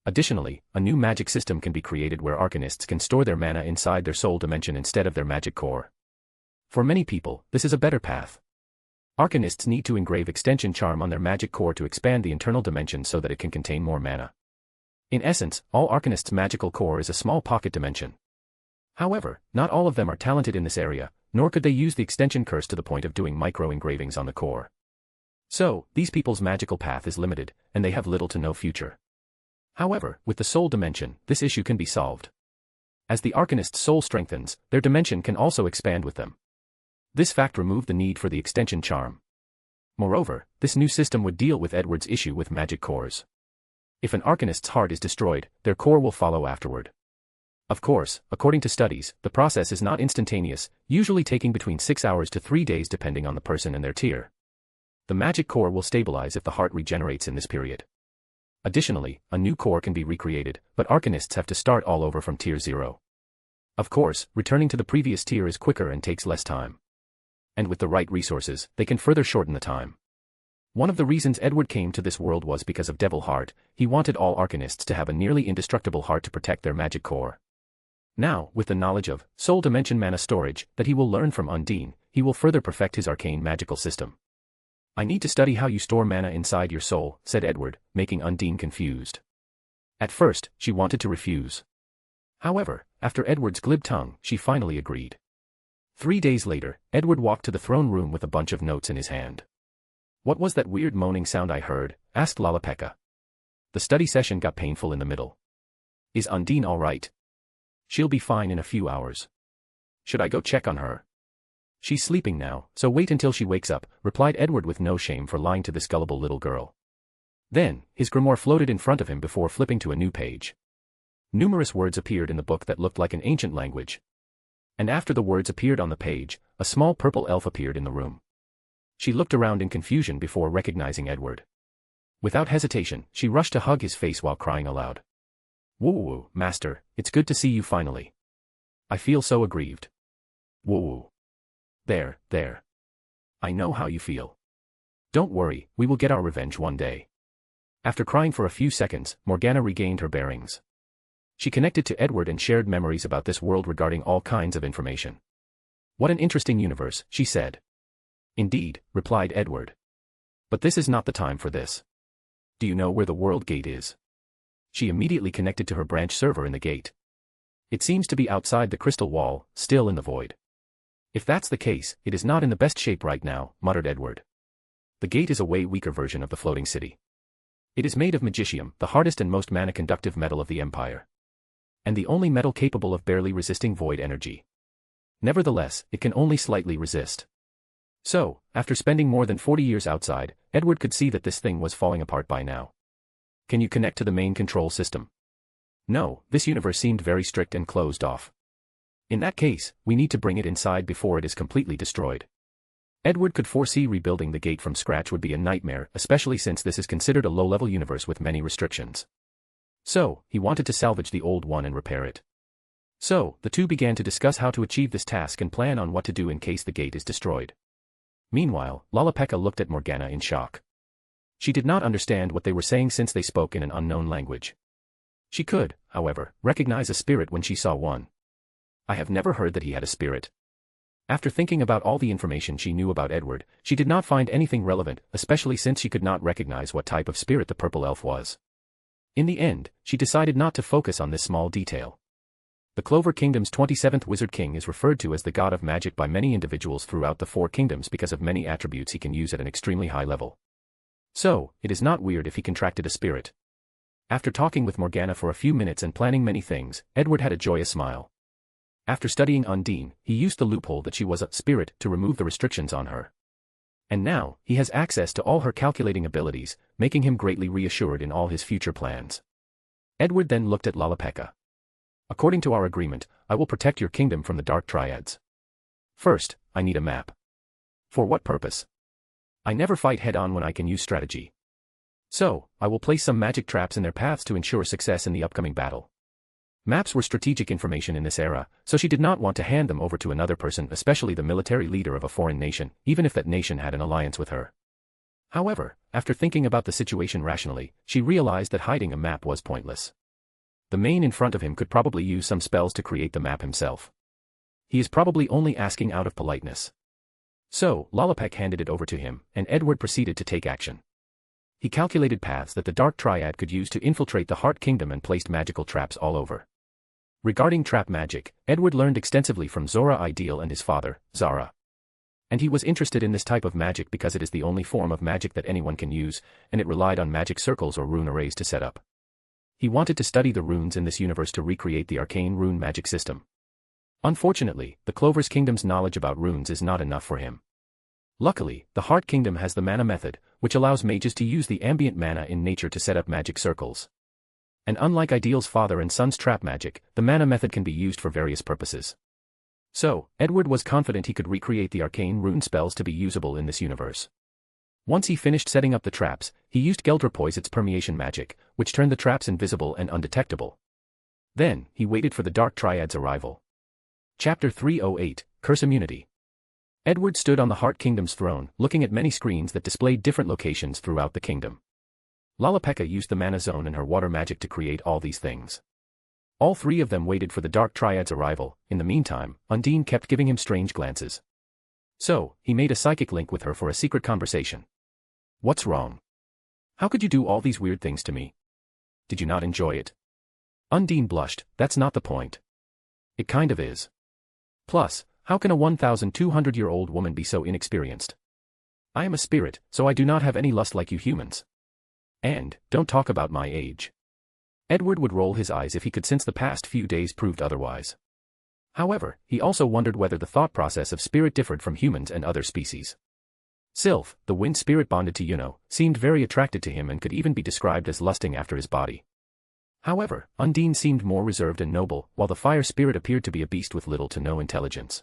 Additionally, a new magic system can be created where arcanists can store their mana inside their soul dimension instead of their magic core. For many people, this is a better path. Arcanists need to engrave extension charm on their magic core to expand the internal dimension so that it can contain more mana. In essence, all arcanists' magical core is a small pocket dimension. However, not all of them are talented in this area, nor could they use the extension curse to the point of doing micro-engravings on the core. So, these people's magical path is limited, and they have little to no future. However, with the soul dimension, this issue can be solved. As the arcanist's soul strengthens, their dimension can also expand with them. This fact removed the need for the extension charm. Moreover, this new system would deal with Edward's issue with magic cores. If an arcanist's heart is destroyed, their core will follow afterward. Of course, according to studies, the process is not instantaneous, usually taking between 6 hours to 3 days depending on the person and their tier. The magic core will stabilize if the heart regenerates in this period. Additionally, a new core can be recreated, but arcanists have to start all over from tier 0. Of course, returning to the previous tier is quicker and takes less time. And with the right resources, they can further shorten the time. One of the reasons Edward came to this world was because of Devil Heart. He wanted all arcanists to have a nearly indestructible heart to protect their magic core. Now, with the knowledge of soul dimension mana storage that he will learn from Undine, he will further perfect his arcane magical system. I need to study how you store mana inside your soul, said Edward, making Undine confused. At first, she wanted to refuse. However, after Edward's glib tongue, she finally agreed. 3 days later, Edward walked to the throne room with a bunch of notes in his hand. What was that weird moaning sound I heard? Asked Lalapeka. The study session got painful in the middle. Is Undine all right? She'll be fine in a few hours. Should I go check on her? She's sleeping now, so wait until she wakes up, replied Edward with no shame for lying to this gullible little girl. Then, his grimoire floated in front of him before flipping to a new page. Numerous words appeared in the book that looked like an ancient language. And after the words appeared on the page, a small purple elf appeared in the room. She looked around in confusion before recognizing Edward. Without hesitation, she rushed to hug his face while crying aloud. Woo, master, it's good to see you finally. I feel so aggrieved. Woo. There. I know how you feel. Don't worry, we will get our revenge one day. After crying for a few seconds, Morgana regained her bearings. She connected to Edward and shared memories about this world regarding all kinds of information. What an interesting universe, she said. Indeed, replied Edward. But this is not the time for this. Do you know where the world gate is? She immediately connected to her branch server in the gate. It seems to be outside the crystal wall, still in the void. If that's the case, it is not in the best shape right now, muttered Edward. The gate is a way weaker version of the floating city. It is made of magicium, the hardest and most mana-conductive metal of the Empire. And the only metal capable of barely resisting void energy. Nevertheless, it can only slightly resist. So, after spending more than 40 years outside, Edward could see that this thing was falling apart by now. Can you connect to the main control system? No, this universe seemed very strict and closed off. In that case, we need to bring it inside before it is completely destroyed. Edward could foresee rebuilding the gate from scratch would be a nightmare, especially since this is considered a low-level universe with many restrictions. So, he wanted to salvage the old one and repair it. So, the two began to discuss how to achieve this task and plan on what to do in case the gate is destroyed. Meanwhile, Lalapeka looked at Morgana in shock. She did not understand what they were saying since they spoke in an unknown language. She could, however, recognize a spirit when she saw one. I have never heard that he had a spirit. After thinking about all the information she knew about Edward, she did not find anything relevant, especially since she could not recognize what type of spirit the purple elf was. In the end, she decided not to focus on this small detail. The Clover Kingdom's 27th Wizard King is referred to as the god of magic by many individuals throughout the 4 kingdoms because of many attributes he can use at an extremely high level. So, it is not weird if he contracted a spirit. After talking with Morgana for a few minutes and planning many things, Edward had a joyous smile. After studying Undine, he used the loophole that she was a spirit to remove the restrictions on her. And now, he has access to all her calculating abilities, making him greatly reassured in all his future plans. Edward then looked at Lalapeka. According to our agreement, I will protect your kingdom from the Dark Triads. First, I need a map. For what purpose? I never fight head-on when I can use strategy. So, I will place some magic traps in their paths to ensure success in the upcoming battle. Maps were strategic information in this era, so she did not want to hand them over to another person, especially the military leader of a foreign nation, even if that nation had an alliance with her. However, after thinking about the situation rationally, she realized that hiding a map was pointless. The man in front of him could probably use some spells to create the map himself. He is probably only asking out of politeness. So, Lalapek handed it over to him, and Edward proceeded to take action. He calculated paths that the Dark Triad could use to infiltrate the Heart Kingdom and placed magical traps all over. Regarding trap magic, Edward learned extensively from Zora Ideal and his father, Zara. And he was interested in this type of magic because it is the only form of magic that anyone can use, and it relied on magic circles or rune arrays to set up. He wanted to study the runes in this universe to recreate the arcane rune magic system. Unfortunately, the Clover's Kingdom's knowledge about runes is not enough for him. Luckily, the Heart Kingdom has the mana method, which allows mages to use the ambient mana in nature to set up magic circles. And unlike Ideal's father and son's trap magic, the mana method can be used for various purposes. So, Edward was confident he could recreate the arcane rune spells to be usable in this universe. Once he finished setting up the traps, he used Geldrepoiset's permeation magic, which turned the traps invisible and undetectable. Then, he waited for the Dark Triad's arrival. Chapter 308, Curse Immunity. Edward stood on the Heart Kingdom's throne, looking at many screens that displayed different locations throughout the kingdom. Lalapeka used the mana zone and her water magic to create all these things. All 3 of them waited for the Dark Triad's arrival. In the meantime, Undine kept giving him strange glances. So, he made a psychic link with her for a secret conversation. What's wrong? How could you do all these weird things to me? Did you not enjoy it? Undine blushed. That's not the point. It kind of is. Plus, how can a 1,200-year-old woman be so inexperienced? I am a spirit, so I do not have any lust like you humans. And, don't talk about my age. Edward would roll his eyes if he could, since the past few days proved otherwise. However, he also wondered whether the thought process of spirit differed from humans and other species. Sylph, the wind spirit bonded to Yuno, seemed very attracted to him and could even be described as lusting after his body. However, Undine seemed more reserved and noble, while the fire spirit appeared to be a beast with little to no intelligence.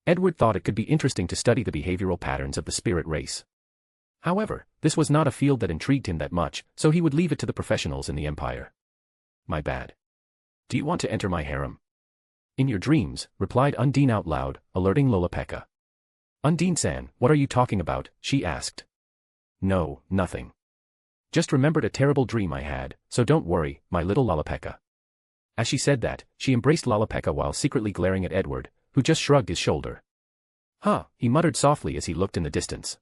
Edward thought it could be interesting to study the behavioral patterns of the spirit race. However, this was not a field that intrigued him that much, so he would leave it to the professionals in the Empire. My bad. Do you want to enter my harem? In your dreams, replied Undine out loud, alerting Lolopeka. Undine-san, what are you talking about? She asked. No, nothing. Just remembered a terrible dream I had, so don't worry, my little Lolopeka. As she said that, she embraced Lolopeka while secretly glaring at Edward, who just shrugged his shoulder. Huh, he muttered softly as he looked in the distance.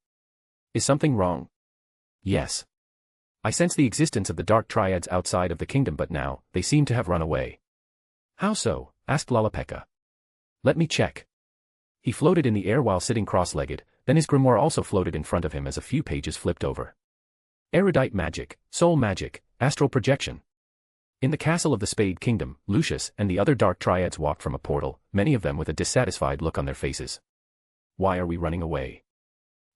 Is something wrong? Yes. I sense the existence of the dark triads outside of the kingdom, but now, they seem to have run away. How so? Asked Lolopeka. Let me check. He floated in the air while sitting cross-legged, then his grimoire also floated in front of him as a few pages flipped over. Erudite magic, soul magic, astral projection. In the castle of the Spade Kingdom, Lucius and the other dark triads walked from a portal, many of them with a dissatisfied look on their faces. Why are we running away?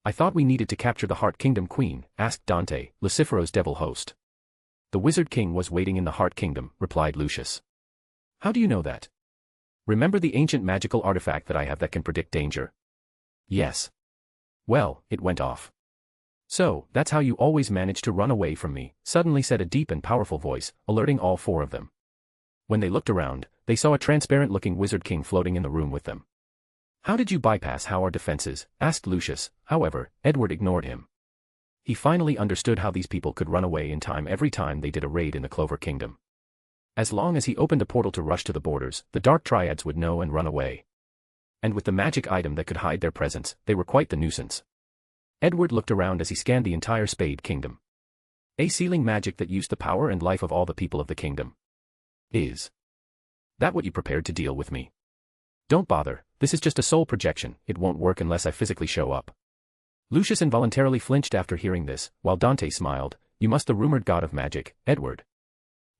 I thought we needed to capture the Heart Kingdom Queen, asked Dante, Lucifero's devil host. The Wizard King was waiting in the Heart Kingdom, replied Lucius. How do you know that? Remember the ancient magical artifact that I have that can predict danger? Yes. Well, it went off. So, that's how you always manage to run away from me, suddenly said a deep and powerful voice, alerting all four of them. When they looked around, they saw a transparent-looking Wizard King floating in the room with them. How did you bypass our defenses? Asked Lucius. However, Edward ignored him. He finally understood how these people could run away in time every time they did a raid in the Clover Kingdom. As long as he opened a portal to rush to the borders, the dark triads would know and run away. And with the magic item that could hide their presence, they were quite the nuisance. Edward looked around as he scanned the entire Spade Kingdom. A sealing magic that used the power and life of all the people of the kingdom. Is that what you prepared to deal with me? Don't bother, this is just a soul projection, it won't work unless I physically show up. Lucius involuntarily flinched after hearing this, while Dante smiled. You must the rumored god of magic, Edward.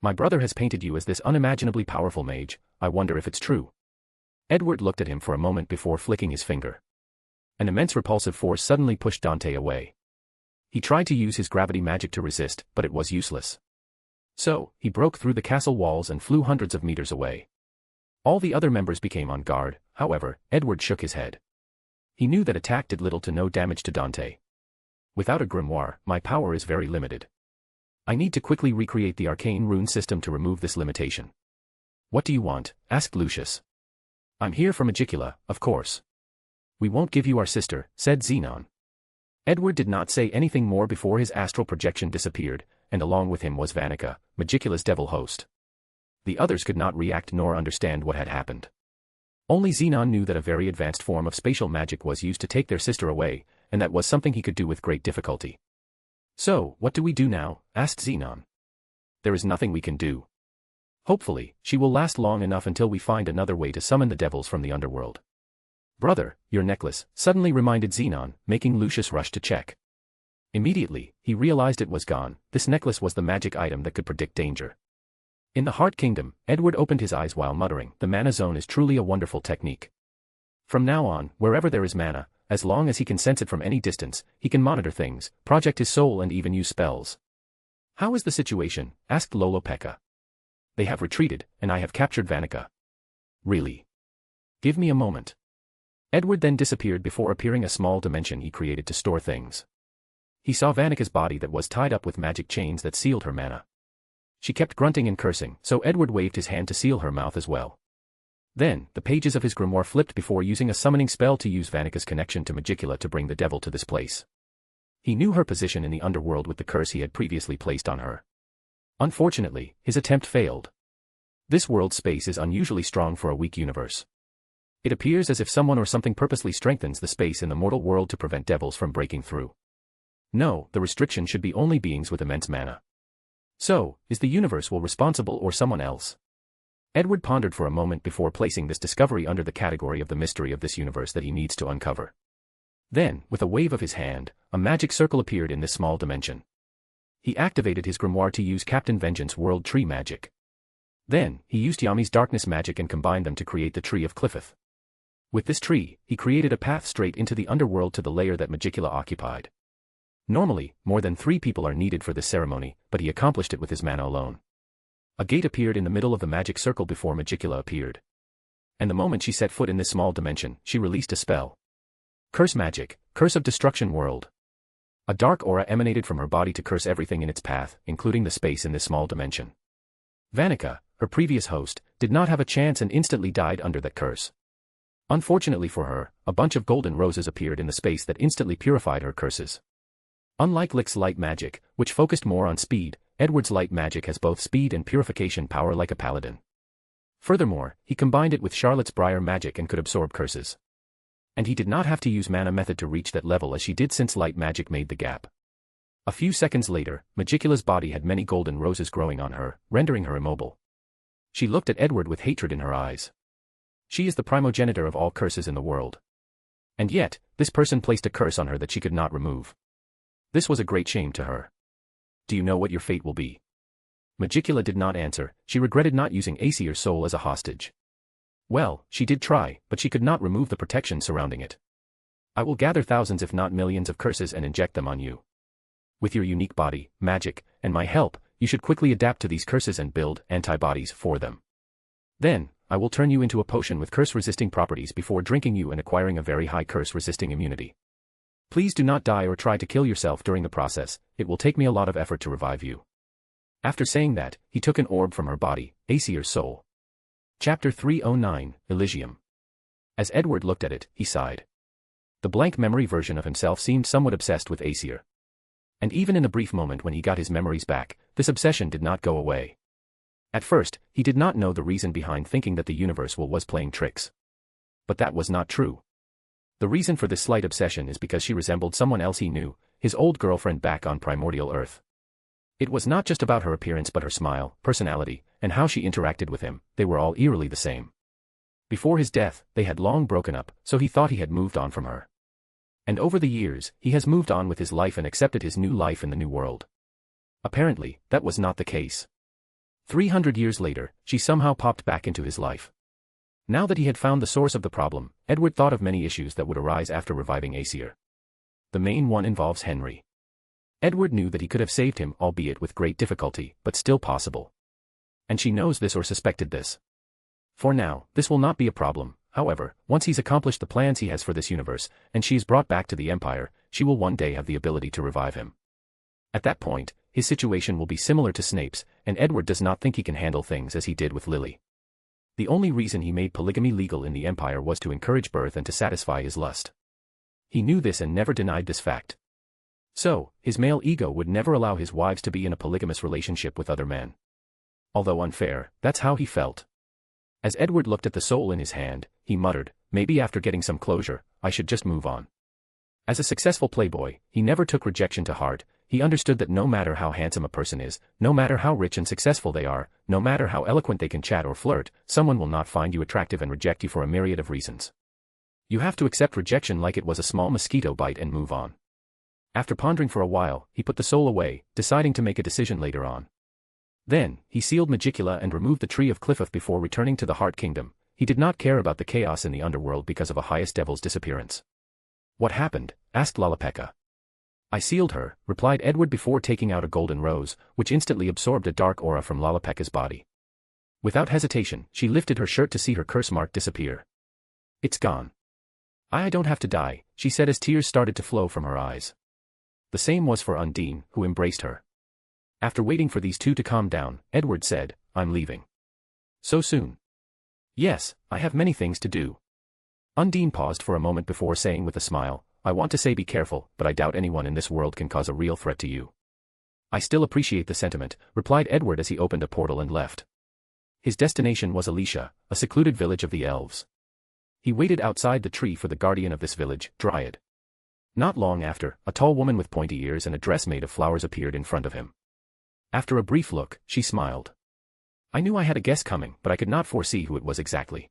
My brother has painted you as this unimaginably powerful mage, I wonder if it's true. Edward looked at him for a moment before flicking his finger. An immense repulsive force suddenly pushed Dante away. He tried to use his gravity magic to resist, but it was useless. So, he broke through the castle walls and flew hundreds of meters away. All the other members became on guard, however, Edward shook his head. He knew that attack did little to no damage to Dante. Without a grimoire, my power is very limited. I need to quickly recreate the arcane rune system to remove this limitation. What do you want? Asked Lucius. I'm here for Magicula, of course. We won't give you our sister, said Xenon. Edward did not say anything more before his astral projection disappeared, and along with him was Vanica, Magicula's devil host. The others could not react nor understand what had happened. Only Xenon knew that a very advanced form of spatial magic was used to take their sister away, and that was something he could do with great difficulty. So, what do we do now? Asked Xenon. There is nothing we can do. Hopefully, she will last long enough until we find another way to summon the devils from the underworld. Brother, your necklace, suddenly reminded Xenon, making Lucius rush to check. Immediately, he realized it was gone. This necklace was the magic item that could predict danger. In the Heart Kingdom, Edward opened his eyes while muttering, the mana zone is truly a wonderful technique. From now on, wherever there is mana, as long as he can sense it from any distance, he can monitor things, project his soul and even use spells. How is the situation? Asked Lolopeka. They have retreated, and I have captured Vanica. Really? Give me a moment. Edward then disappeared before appearing a small dimension he created to store things. He saw Vanica's body that was tied up with magic chains that sealed her mana. She kept grunting and cursing, so Edward waved his hand to seal her mouth as well. Then, the pages of his grimoire flipped before using a summoning spell to use Vanica's connection to Magicula to bring the devil to this place. He knew her position in the underworld with the curse he had previously placed on her. Unfortunately, his attempt failed. This world space is unusually strong for a weak universe. It appears as if someone or something purposely strengthens the space in the mortal world to prevent devils from breaking through. No, the restriction should be only beings with immense mana. So, is the universe will responsible or someone else? Edward pondered for a moment before placing this discovery under the category of the mystery of this universe that he needs to uncover. Then, with a wave of his hand, a magic circle appeared in this small dimension. He activated his grimoire to use Captain Vengeance World Tree magic. Then, he used Yami's darkness magic and combined them to create the Tree of Cliffith. With this tree, he created a path straight into the underworld to the layer that Magicula occupied. Normally, more than 3 people are needed for this ceremony, but he accomplished it with his mana alone. A gate appeared in the middle of the magic circle before Magicula appeared. And the moment she set foot in this small dimension, she released a spell. Curse magic, Curse of Destruction World. A dark aura emanated from her body to curse everything in its path, including the space in this small dimension. Vanica, her previous host, did not have a chance and instantly died under that curse. Unfortunately for her, a bunch of golden roses appeared in the space that instantly purified her curses. Unlike Lick's light magic, which focused more on speed, Edward's light magic has both speed and purification power like a paladin. Furthermore, he combined it with Charlotte's Briar magic and could absorb curses. And he did not have to use mana method to reach that level as she did since light magic made the gap. A few seconds later, Magicula's body had many golden roses growing on her, rendering her immobile. She looked at Edward with hatred in her eyes. She is the primogenitor of all curses in the world. And yet, this person placed a curse on her that she could not remove. This was a great shame to her. Do you know what your fate will be? Magicula did not answer. She regretted not using Aesir's soul as a hostage. Well, she did try, but she could not remove the protection surrounding it. I will gather thousands if not millions of curses and inject them on you. With your unique body, magic, and my help, you should quickly adapt to these curses and build antibodies for them. Then, I will turn you into a potion with curse-resisting properties before drinking you and acquiring a very high curse-resisting immunity. Please do not die or try to kill yourself during the process, it will take me a lot of effort to revive you. After saying that, he took an orb from her body, Aesir's soul. Chapter 309, Elysium. As Edward looked at it, he sighed. The blank memory version of himself seemed somewhat obsessed with Aesir. And even in the brief moment when he got his memories back, this obsession did not go away. At first, he did not know the reason behind thinking that the universe was playing tricks. But that was not true. The reason for this slight obsession is because she resembled someone else he knew, his old girlfriend back on primordial Earth. It was not just about her appearance but her smile, personality, and how she interacted with him, they were all eerily the same. Before his death, they had long broken up, so he thought he had moved on from her. And over the years, he has moved on with his life and accepted his new life in the new world. Apparently, that was not the case. 300 years later, she somehow popped back into his life. Now that he had found the source of the problem, Edward thought of many issues that would arise after reviving Aesir. The main one involves Henry. Edward knew that he could have saved him, albeit with great difficulty, but still possible. And she knows this or suspected this. For now, this will not be a problem, however, once he's accomplished the plans he has for this universe, and she is brought back to the Empire, she will one day have the ability to revive him. At that point, his situation will be similar to Snape's, and Edward does not think he can handle things as he did with Lily. The only reason he made polygamy legal in the Empire was to encourage birth and to satisfy his lust. He knew this and never denied this fact. So, his male ego would never allow his wives to be in a polygamous relationship with other men. Although unfair, that's how he felt. As Edward looked at the soul in his hand, he muttered, maybe after getting some closure, I should just move on. As a successful playboy, he never took rejection to heart. He understood that no matter how handsome a person is, no matter how rich and successful they are, no matter how eloquent they can chat or flirt, someone will not find you attractive and reject you for a myriad of reasons. You have to accept rejection like it was a small mosquito bite and move on. After pondering for a while, he put the soul away, deciding to make a decision later on. Then, he sealed Magicula and removed the Tree of Clifford before returning to the Heart Kingdom. He did not care about the chaos in the underworld because of a highest devil's disappearance. What happened? Asked Lalapeka. I sealed her, replied Edward before taking out a golden rose, which instantly absorbed a dark aura from Lalapeka's body. Without hesitation, she lifted her shirt to see her curse mark disappear. It's gone. I don't have to die, she said as tears started to flow from her eyes. The same was for Undine, who embraced her. After waiting for these two to calm down, Edward said, I'm leaving. So soon? Yes, I have many things to do. Undine paused for a moment before saying with a smile, I want to say be careful, but I doubt anyone in this world can cause a real threat to you. I still appreciate the sentiment, replied Edward as he opened a portal and left. His destination was Alicia, a secluded village of the elves. He waited outside the tree for the guardian of this village, Dryad. Not long after, a tall woman with pointy ears and a dress made of flowers appeared in front of him. After a brief look, she smiled. I knew I had a guest coming, but I could not foresee who it was exactly.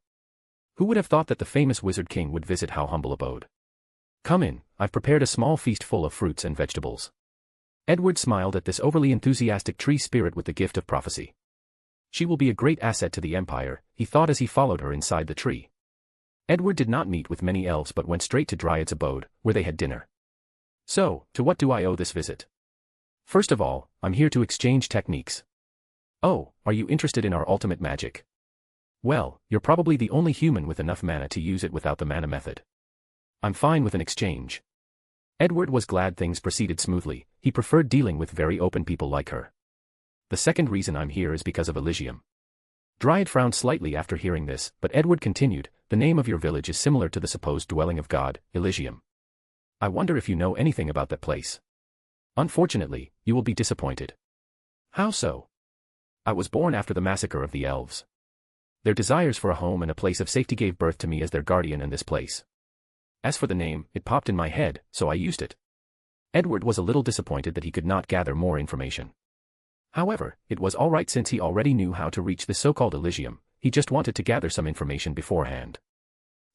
Who would have thought that the famous wizard king would visit our humble abode? Come in, I've prepared a small feast full of fruits and vegetables. Edward smiled at this overly enthusiastic tree spirit with the gift of prophecy. She will be a great asset to the Empire, he thought as he followed her inside the tree. Edward did not meet with many elves but went straight to Dryad's abode, where they had dinner. So, to what do I owe this visit? First of all, I'm here to exchange techniques. Oh, are you interested in our ultimate magic? Well, you're probably the only human with enough mana to use it without the mana method. I'm fine with an exchange. Edward was glad things proceeded smoothly. He preferred dealing with very open people like her. The second reason I'm here is because of Elysium. Dryad frowned slightly after hearing this, but Edward continued, the name of your village is similar to the supposed dwelling of God, Elysium. I wonder if you know anything about that place. Unfortunately, you will be disappointed. How so? I was born after the massacre of the elves. Their desires for a home and a place of safety gave birth to me as their guardian in this place. As for the name, it popped in my head, so I used it. Edward was a little disappointed that he could not gather more information. However, it was all right since he already knew how to reach the so-called Elysium. He just wanted to gather some information beforehand.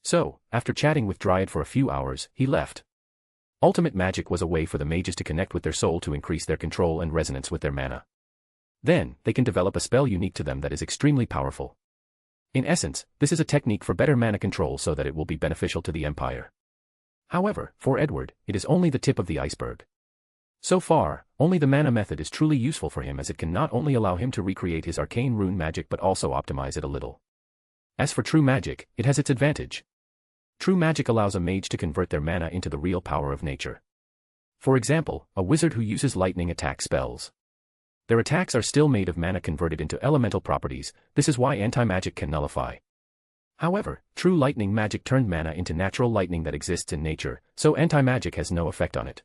So, after chatting with Dryad for a few hours, he left. Ultimate magic was a way for the mages to connect with their soul to increase their control and resonance with their mana. Then, they can develop a spell unique to them that is extremely powerful. In essence, this is a technique for better mana control so that it will be beneficial to the Empire. However, for Edward, it is only the tip of the iceberg. So far, only the mana method is truly useful for him as it can not only allow him to recreate his arcane rune magic but also optimize it a little. As for true magic, it has its advantage. True magic allows a mage to convert their mana into the real power of nature. For example, a wizard who uses lightning attack spells. Their attacks are still made of mana converted into elemental properties. This is why anti-magic can nullify. However, true lightning magic turned mana into natural lightning that exists in nature, so anti-magic has no effect on it.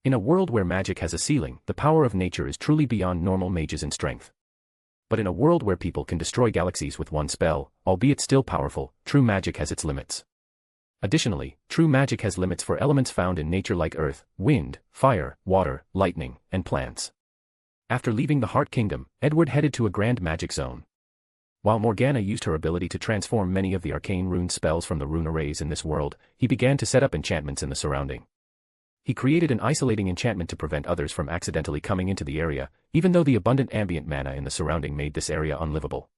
In a world where magic has a ceiling, the power of nature is truly beyond normal mages in strength. But in a world where people can destroy galaxies with one spell, albeit still powerful, true magic has its limits. Additionally, true magic has limits for elements found in nature like earth, wind, fire, water, lightning, and plants. After leaving the Heart Kingdom, Edward headed to a grand magic zone. While Morgana used her ability to transform many of the arcane rune spells from the rune arrays in this world, he began to set up enchantments in the surrounding. He created an isolating enchantment to prevent others from accidentally coming into the area, even though the abundant ambient mana in the surrounding made this area unlivable.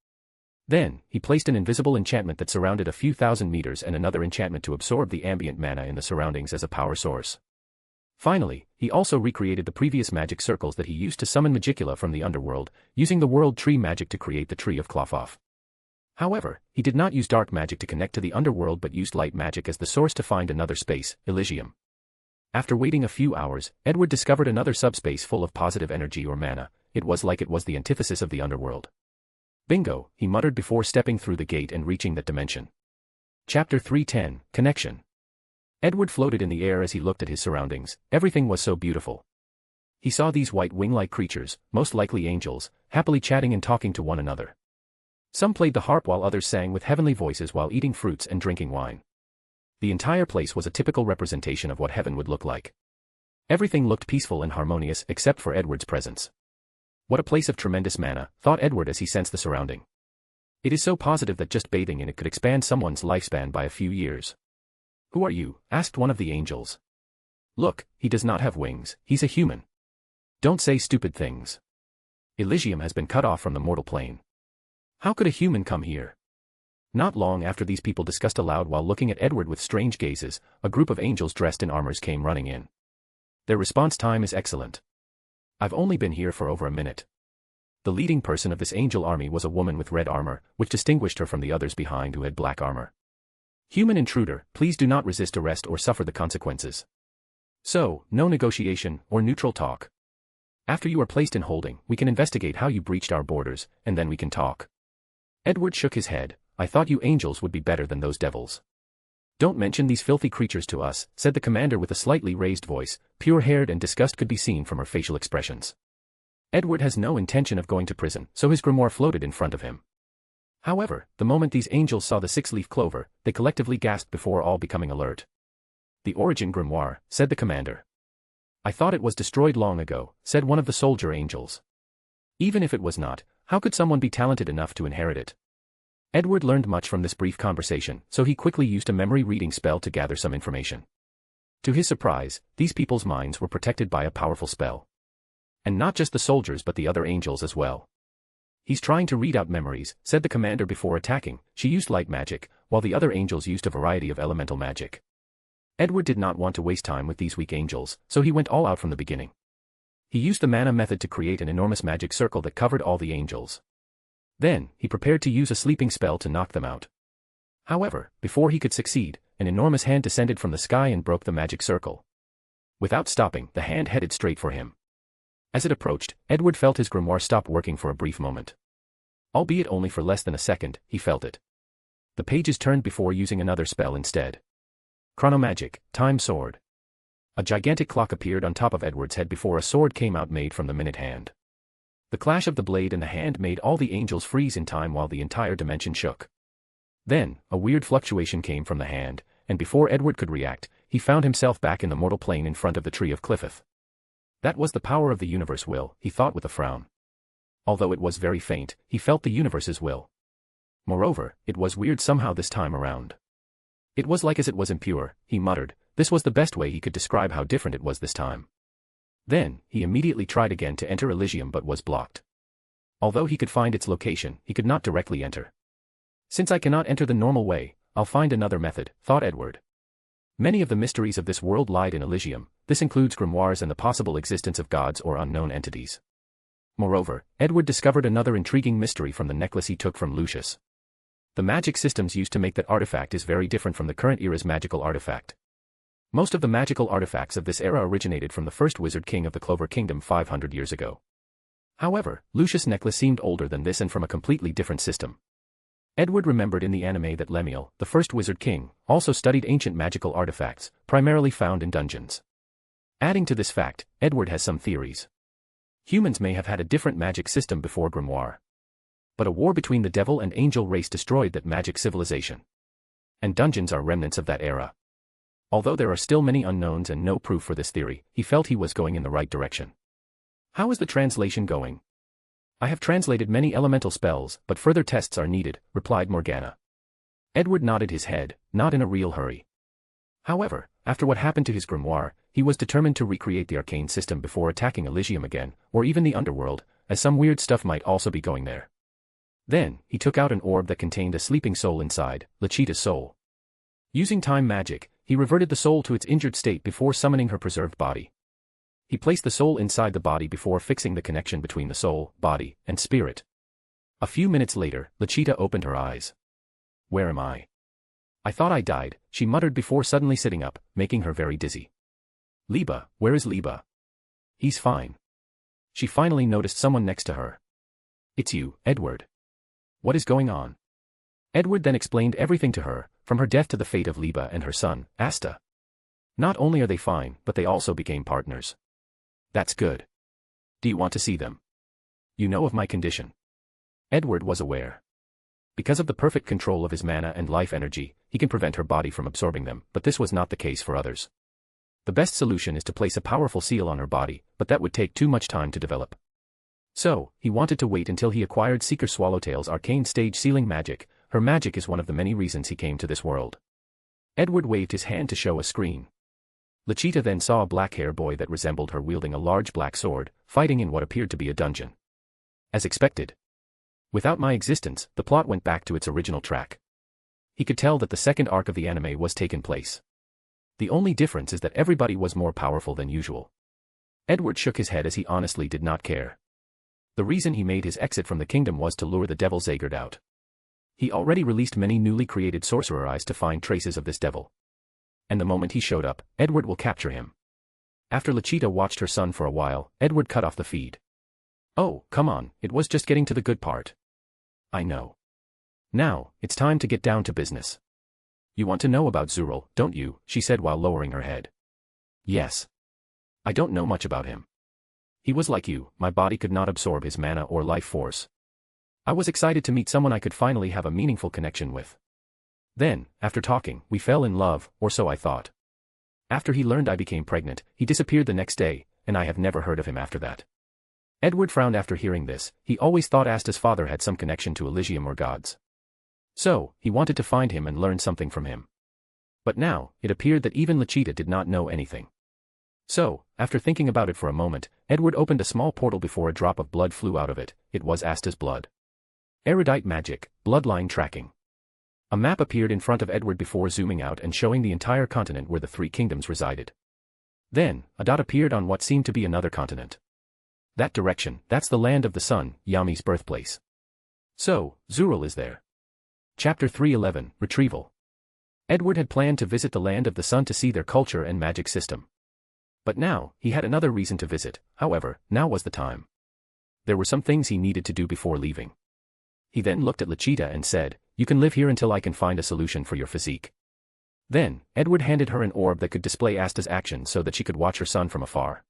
Then, he placed an invisible enchantment that surrounded a few thousand meters and another enchantment to absorb the ambient mana in the surroundings as a power source. Finally, he also recreated the previous magic circles that he used to summon Magicula from the underworld, using the world tree magic to create the Tree of Clothoth. However, he did not use dark magic to connect to the underworld but used light magic as the source to find another space, Elysium. After waiting a few hours, Edward discovered another subspace full of positive energy or mana. It was the antithesis of the underworld. Bingo, he muttered before stepping through the gate and reaching that dimension. Chapter 310, Connection. Edward floated in the air as he looked at his surroundings. Everything was so beautiful. He saw these white wing-like creatures, most likely angels, happily chatting and talking to one another. Some played the harp while others sang with heavenly voices while eating fruits and drinking wine. The entire place was a typical representation of what heaven would look like. Everything looked peaceful and harmonious except for Edward's presence. What a place of tremendous mana, thought Edward as he sensed the surrounding. It is so positive that just bathing in it could expand someone's lifespan by a few years. Who are you? Asked one of the angels. Look, he does not have wings, he's a human. Don't say stupid things. Elysium has been cut off from the mortal plane. How could a human come here? Not long after these people discussed aloud while looking at Edward with strange gazes, a group of angels dressed in armors came running in. Their response time is excellent. I've only been here for over a minute. The leading person of this angel army was a woman with red armor, which distinguished her from the others behind who had black armor. Human intruder, please do not resist arrest or suffer the consequences. So, no negotiation or neutral talk. After you are placed in holding, we can investigate how you breached our borders, and then we can talk. Edward shook his head. I thought you angels would be better than those devils. Don't mention these filthy creatures to us, said the commander with a slightly raised voice. Pure-haired and disgust could be seen from her facial expressions. Edward has no intention of going to prison, so his grimoire floated in front of him. However, the moment these angels saw the six-leaf clover, they collectively gasped before all becoming alert. The origin grimoire, said the commander. I thought it was destroyed long ago, said one of the soldier angels. Even if it was not, how could someone be talented enough to inherit it? Edward learned much from this brief conversation, so he quickly used a memory reading spell to gather some information. To his surprise, these people's minds were protected by a powerful spell. And not just the soldiers but the other angels as well. He's trying to read out memories, said the commander before attacking. She used light magic, while the other angels used a variety of elemental magic. Edward did not want to waste time with these weak angels, so he went all out from the beginning. He used the mana method to create an enormous magic circle that covered all the angels. Then, he prepared to use a sleeping spell to knock them out. However, before he could succeed, an enormous hand descended from the sky and broke the magic circle. Without stopping, the hand headed straight for him. As it approached, Edward felt his grimoire stop working for a brief moment. Albeit only for less than a second, he felt it. The pages turned before using another spell instead. Chronomagic, Time Sword. A gigantic clock appeared on top of Edward's head before a sword came out made from the minute hand. The clash of the blade and the hand made all the angels freeze in time while the entire dimension shook. Then, a weird fluctuation came from the hand, and before Edward could react, he found himself back in the mortal plane in front of the Tree of Cliffith. That was the power of the universe will, he thought with a frown. Although it was very faint, he felt the universe's will. Moreover, it was weird somehow this time around. It was like as it was impure, he muttered. This was the best way he could describe how different it was this time. Then, he immediately tried again to enter Elysium but was blocked. Although he could find its location, he could not directly enter. Since I cannot enter the normal way, I'll find another method, thought Edward. Many of the mysteries of this world lied in Elysium. This includes grimoires and the possible existence of gods or unknown entities. Moreover, Edward discovered another intriguing mystery from the necklace he took from Lucius. The magic systems used to make that artifact is very different from the current era's magical artifact. Most of the magical artifacts of this era originated from the first wizard king of the Clover Kingdom 500 years ago. However, Lucius' necklace seemed older than this and from a completely different system. Edward remembered in the anime that Lemuel, the first wizard king, also studied ancient magical artifacts, primarily found in dungeons. Adding to this fact, Edward has some theories. Humans may have had a different magic system before grimoire. But a war between the devil and angel race destroyed that magic civilization. And dungeons are remnants of that era. Although there are still many unknowns and no proof for this theory, he felt he was going in the right direction. How is the translation going? I have translated many elemental spells, but further tests are needed, replied Morgana. Edward nodded his head, not in a real hurry. However, after what happened to his grimoire, he was determined to recreate the arcane system before attacking Elysium again, or even the underworld, as some weird stuff might also be going there. Then, he took out an orb that contained a sleeping soul inside, Lachita's soul. Using time magic, he reverted the soul to its injured state before summoning her preserved body. He placed the soul inside the body before fixing the connection between the soul, body, and spirit. A few minutes later, Lachita opened her eyes. Where am I? I thought I died, she muttered before suddenly sitting up, making her very dizzy. Liba, where is Liba? He's fine. She finally noticed someone next to her. It's you, Edward. What is going on? Edward then explained everything to her, from her death to the fate of Liba and her son, Asta. Not only are they fine, but they also became partners. That's good. Do you want to see them? You know of my condition. Edward was aware. Because of the perfect control of his mana and life energy, he can prevent her body from absorbing them, but this was not the case for others. The best solution is to place a powerful seal on her body, but that would take too much time to develop. So, he wanted to wait until he acquired Seeker Swallowtail's arcane stage sealing magic. Her magic is one of the many reasons he came to this world. Edward waved his hand to show a screen. Lachita then saw a black-haired boy that resembled her wielding a large black sword, fighting in what appeared to be a dungeon. As expected. Without my existence, the plot went back to its original track. He could tell that the second arc of the anime was taken place. The only difference is that everybody was more powerful than usual. Edward shook his head as he honestly did not care. The reason he made his exit from the kingdom was to lure the devil Zagard out. He already released many newly created sorcerer eyes to find traces of this devil. And the moment he showed up, Edward will capture him. After Lachita watched her son for a while, Edward cut off the feed. Oh, come on, it was just getting to the good part. I know. Now, it's time to get down to business. You want to know about Zurul, don't you? She said while lowering her head. Yes. I don't know much about him. He was like you, my body could not absorb his mana or life force. I was excited to meet someone I could finally have a meaningful connection with. Then, after talking, we fell in love, or so I thought. After he learned I became pregnant, he disappeared the next day, and I have never heard of him after that. Edward frowned after hearing this. He always thought Asta's father had some connection to Elysium or gods. So, he wanted to find him and learn something from him. But now, it appeared that even Lachita did not know anything. So, after thinking about it for a moment, Edward opened a small portal before a drop of blood flew out of it. It was Asta's blood. Erudite magic, bloodline tracking. A map appeared in front of Edward before zooming out and showing the entire continent where the three kingdoms resided. Then, a dot appeared on what seemed to be another continent. That direction, that's the land of the sun, Yami's birthplace. So, Zurul is there. Chapter 311, Retrieval. Edward had planned to visit the land of the sun to see their culture and magic system. But now, he had another reason to visit, however, now was the time. There were some things he needed to do before leaving. He then looked at Lachita and said, "You can live here until I can find a solution for your physique." Then, Edward handed her an orb that could display Asta's actions so that she could watch her son from afar.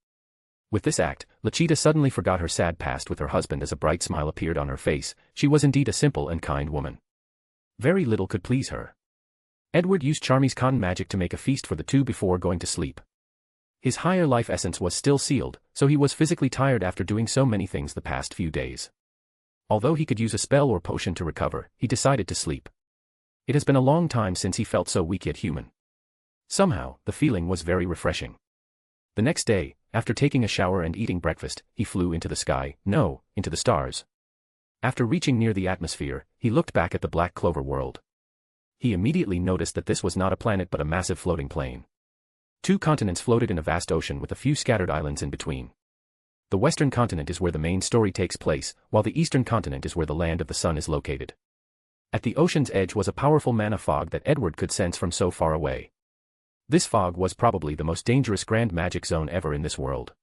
With this act, Lachita suddenly forgot her sad past with her husband as a bright smile appeared on her face. She was indeed a simple and kind woman. Very little could please her. Edward used Charmy's cotton magic to make a feast for the two before going to sleep. His higher life essence was still sealed, so he was physically tired after doing so many things the past few days. Although he could use a spell or potion to recover, he decided to sleep. It has been a long time since he felt so weak yet human. Somehow, the feeling was very refreshing. The next day, after taking a shower and eating breakfast, he flew into the sky, no, into the stars. After reaching near the atmosphere, he looked back at the black clover world. He immediately noticed that this was not a planet but a massive floating plain. 2 continents floated in a vast ocean with a few scattered islands in between. The western continent is where the main story takes place, while the eastern continent is where the land of the sun is located. At the ocean's edge was a powerful mana fog that Edward could sense from so far away. This fog was probably the most dangerous grand magic zone ever in this world.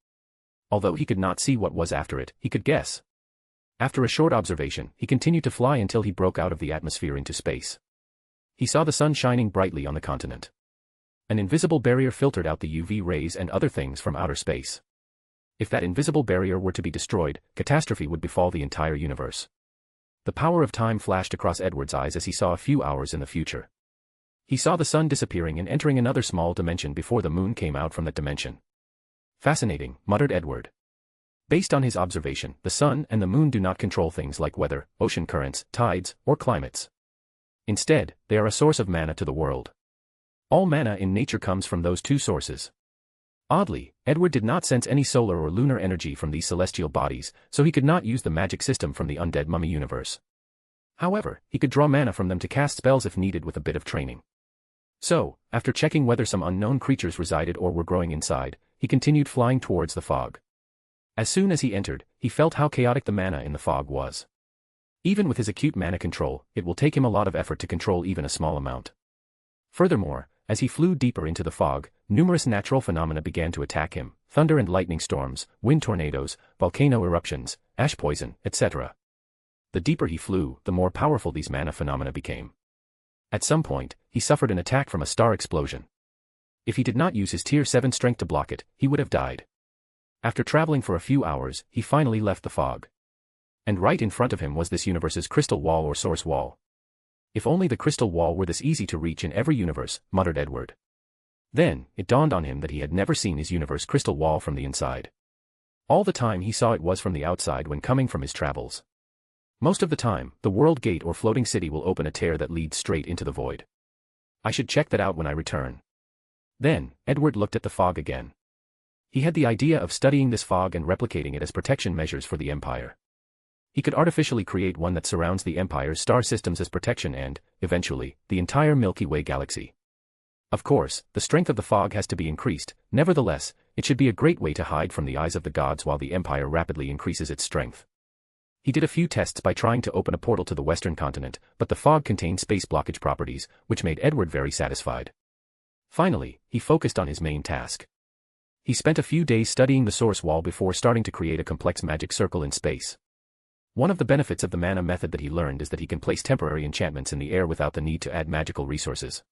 Although he could not see what was after it, he could guess. After a short observation, he continued to fly until he broke out of the atmosphere into space. He saw the sun shining brightly on the continent. An invisible barrier filtered out the UV rays and other things from outer space. If that invisible barrier were to be destroyed, catastrophe would befall the entire universe. The power of time flashed across Edward's eyes as he saw a few hours in the future. He saw the sun disappearing and entering another small dimension before the moon came out from that dimension. Fascinating, muttered Edward. Based on his observation, the sun and the moon do not control things like weather, ocean currents, tides, or climates. Instead, they are a source of mana to the world. All mana in nature comes from those 2 sources. Oddly, Edward did not sense any solar or lunar energy from these celestial bodies, so he could not use the magic system from the undead mummy universe. However, he could draw mana from them to cast spells if needed with a bit of training. So, after checking whether some unknown creatures resided or were growing inside, he continued flying towards the fog. As soon as he entered, he felt how chaotic the mana in the fog was. Even with his acute mana control, it will take him a lot of effort to control even a small amount. Furthermore, as he flew deeper into the fog, numerous natural phenomena began to attack him: thunder and lightning storms, wind tornadoes, volcano eruptions, ash poison, etc. The deeper he flew, the more powerful these mana phenomena became. At some point, he suffered an attack from a star explosion. If he did not use his tier 7 strength to block it, he would have died. After traveling for a few hours, he finally left the fog. And right in front of him was this universe's crystal wall or source wall. If only the crystal wall were this easy to reach in every universe, muttered Edward. Then, it dawned on him that he had never seen his universe crystal wall from the inside. All the time he saw it was from the outside when coming from his travels. Most of the time, the world gate or floating city will open a tear that leads straight into the void. I should check that out when I return. Then, Edward looked at the fog again. He had the idea of studying this fog and replicating it as protection measures for the Empire. He could artificially create one that surrounds the Empire's star systems as protection and, eventually, the entire Milky Way galaxy. Of course, the strength of the fog has to be increased. Nevertheless, it should be a great way to hide from the eyes of the gods while the Empire rapidly increases its strength. He did a few tests by trying to open a portal to the western continent, but the fog contained space blockage properties, which made Edward very satisfied. Finally, he focused on his main task. He spent a few days studying the source wall before starting to create a complex magic circle in space. One of the benefits of the mana method that he learned is that he can place temporary enchantments in the air without the need to add magical resources.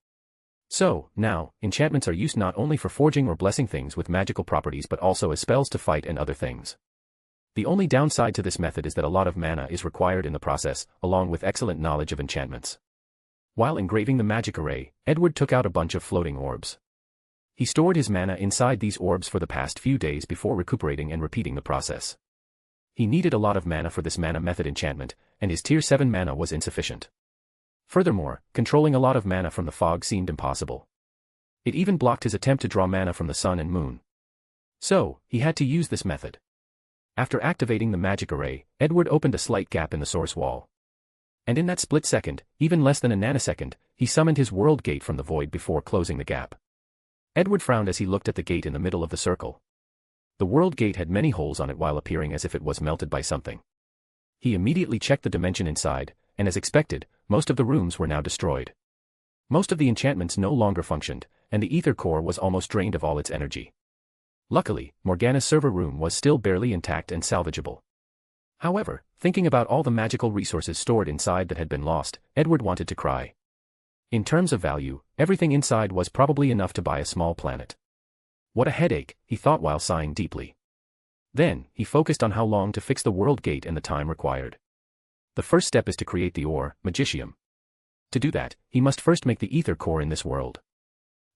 So, now, enchantments are used not only for forging or blessing things with magical properties but also as spells to fight and other things. The only downside to this method is that a lot of mana is required in the process, along with excellent knowledge of enchantments. While engraving the magic array, Edward took out a bunch of floating orbs. He stored his mana inside these orbs for the past few days before recuperating and repeating the process. He needed a lot of mana for this mana method enchantment, and his tier 7 mana was insufficient. Furthermore, controlling a lot of mana from the fog seemed impossible. It even blocked his attempt to draw mana from the sun and moon. So, he had to use this method. After activating the magic array, Edward opened a slight gap in the source wall. And in that split second, even less than a nanosecond, he summoned his world gate from the void before closing the gap. Edward frowned as he looked at the gate in the middle of the circle. The world gate had many holes on it while appearing as if it was melted by something. He immediately checked the dimension inside, and as expected, most of the rooms were now destroyed. Most of the enchantments no longer functioned, and the ether core was almost drained of all its energy. Luckily, Morgana's server room was still barely intact and salvageable. However, thinking about all the magical resources stored inside that had been lost, Edward wanted to cry. In terms of value, everything inside was probably enough to buy a small planet. What a headache, he thought while sighing deeply. Then, he focused on how long to fix the world gate and the time required. The first step is to create the ore, magicium. To do that, he must first make the ether core in this world.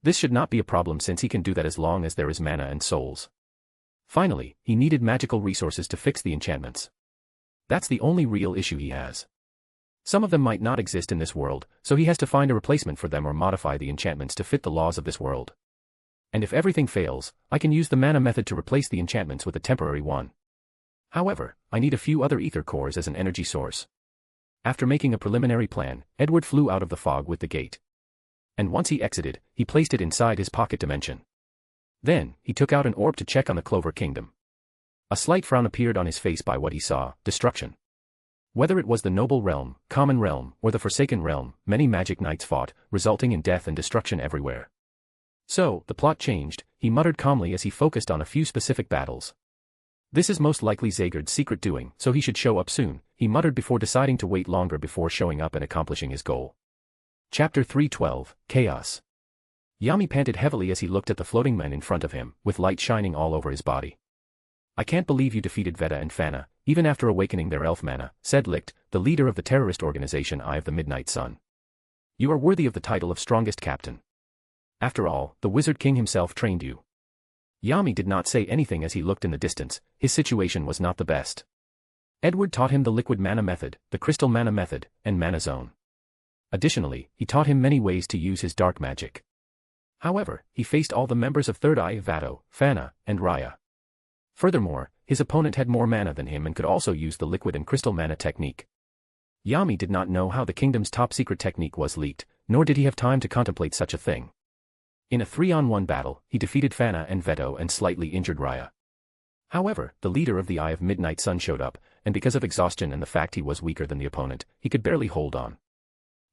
This should not be a problem since he can do that as long as there is mana and souls. Finally, he needed magical resources to fix the enchantments. That's the only real issue he has. Some of them might not exist in this world, so he has to find a replacement for them or modify the enchantments to fit the laws of this world. And if everything fails, I can use the mana method to replace the enchantments with a temporary one. However, I need a few other ether cores as an energy source. After making a preliminary plan, Edward flew out of the fog with the gate. And once he exited, he placed it inside his pocket dimension. Then, he took out an orb to check on the Clover Kingdom. A slight frown appeared on his face by what he saw: destruction. Whether it was the Noble Realm, Common Realm, or the Forsaken Realm, many magic knights fought, resulting in death and destruction everywhere. So, the plot changed, he muttered calmly as he focused on a few specific battles. This is most likely Zagard's secret doing, so he should show up soon, he muttered before deciding to wait longer before showing up and accomplishing his goal. Chapter 312, Chaos. Yami panted heavily as he looked at the floating men in front of him, with light shining all over his body. I can't believe you defeated Veta and Fana, even after awakening their elf mana, said Licht, the leader of the terrorist organization Eye of the Midnight Sun. You are worthy of the title of strongest captain. After all, the Wizard King himself trained you. Yami did not say anything as he looked in the distance, his situation was not the best. Edward taught him the liquid mana method, the crystal mana method, and mana zone. Additionally, he taught him many ways to use his dark magic. However, he faced all the members of Third Eye, Vato, Fana, and Raya. Furthermore, his opponent had more mana than him and could also use the liquid and crystal mana technique. Yami did not know how the kingdom's top-secret technique was leaked, nor did he have time to contemplate such a thing. In a 3-on-1 battle, he defeated Fana and Veto and slightly injured Raya. However, the leader of the Eye of Midnight Sun showed up, and because of exhaustion and the fact he was weaker than the opponent, he could barely hold on.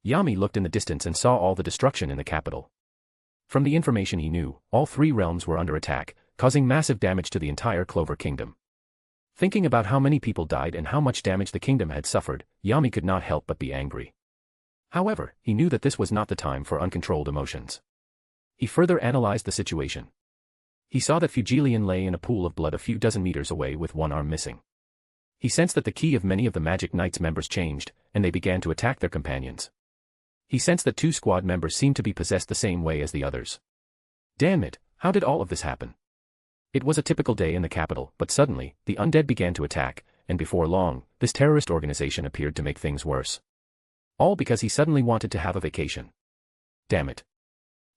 Yami looked in the distance and saw all the destruction in the capital. From the information he knew, all 3 realms were under attack, causing massive damage to the entire Clover Kingdom. Thinking about how many people died and how much damage the kingdom had suffered, Yami could not help but be angry. However, he knew that this was not the time for uncontrolled emotions. He further analyzed the situation. He saw that Fugilian lay in a pool of blood a few dozen meters away with one arm missing. He sensed that the key of many of the Magic Knights members changed, and they began to attack their companions. He sensed that 2 squad members seemed to be possessed the same way as the others. Damn it, how did all of this happen? It was a typical day in the capital, but suddenly, the undead began to attack, and before long, this terrorist organization appeared to make things worse. All because he suddenly wanted to have a vacation. Damn it.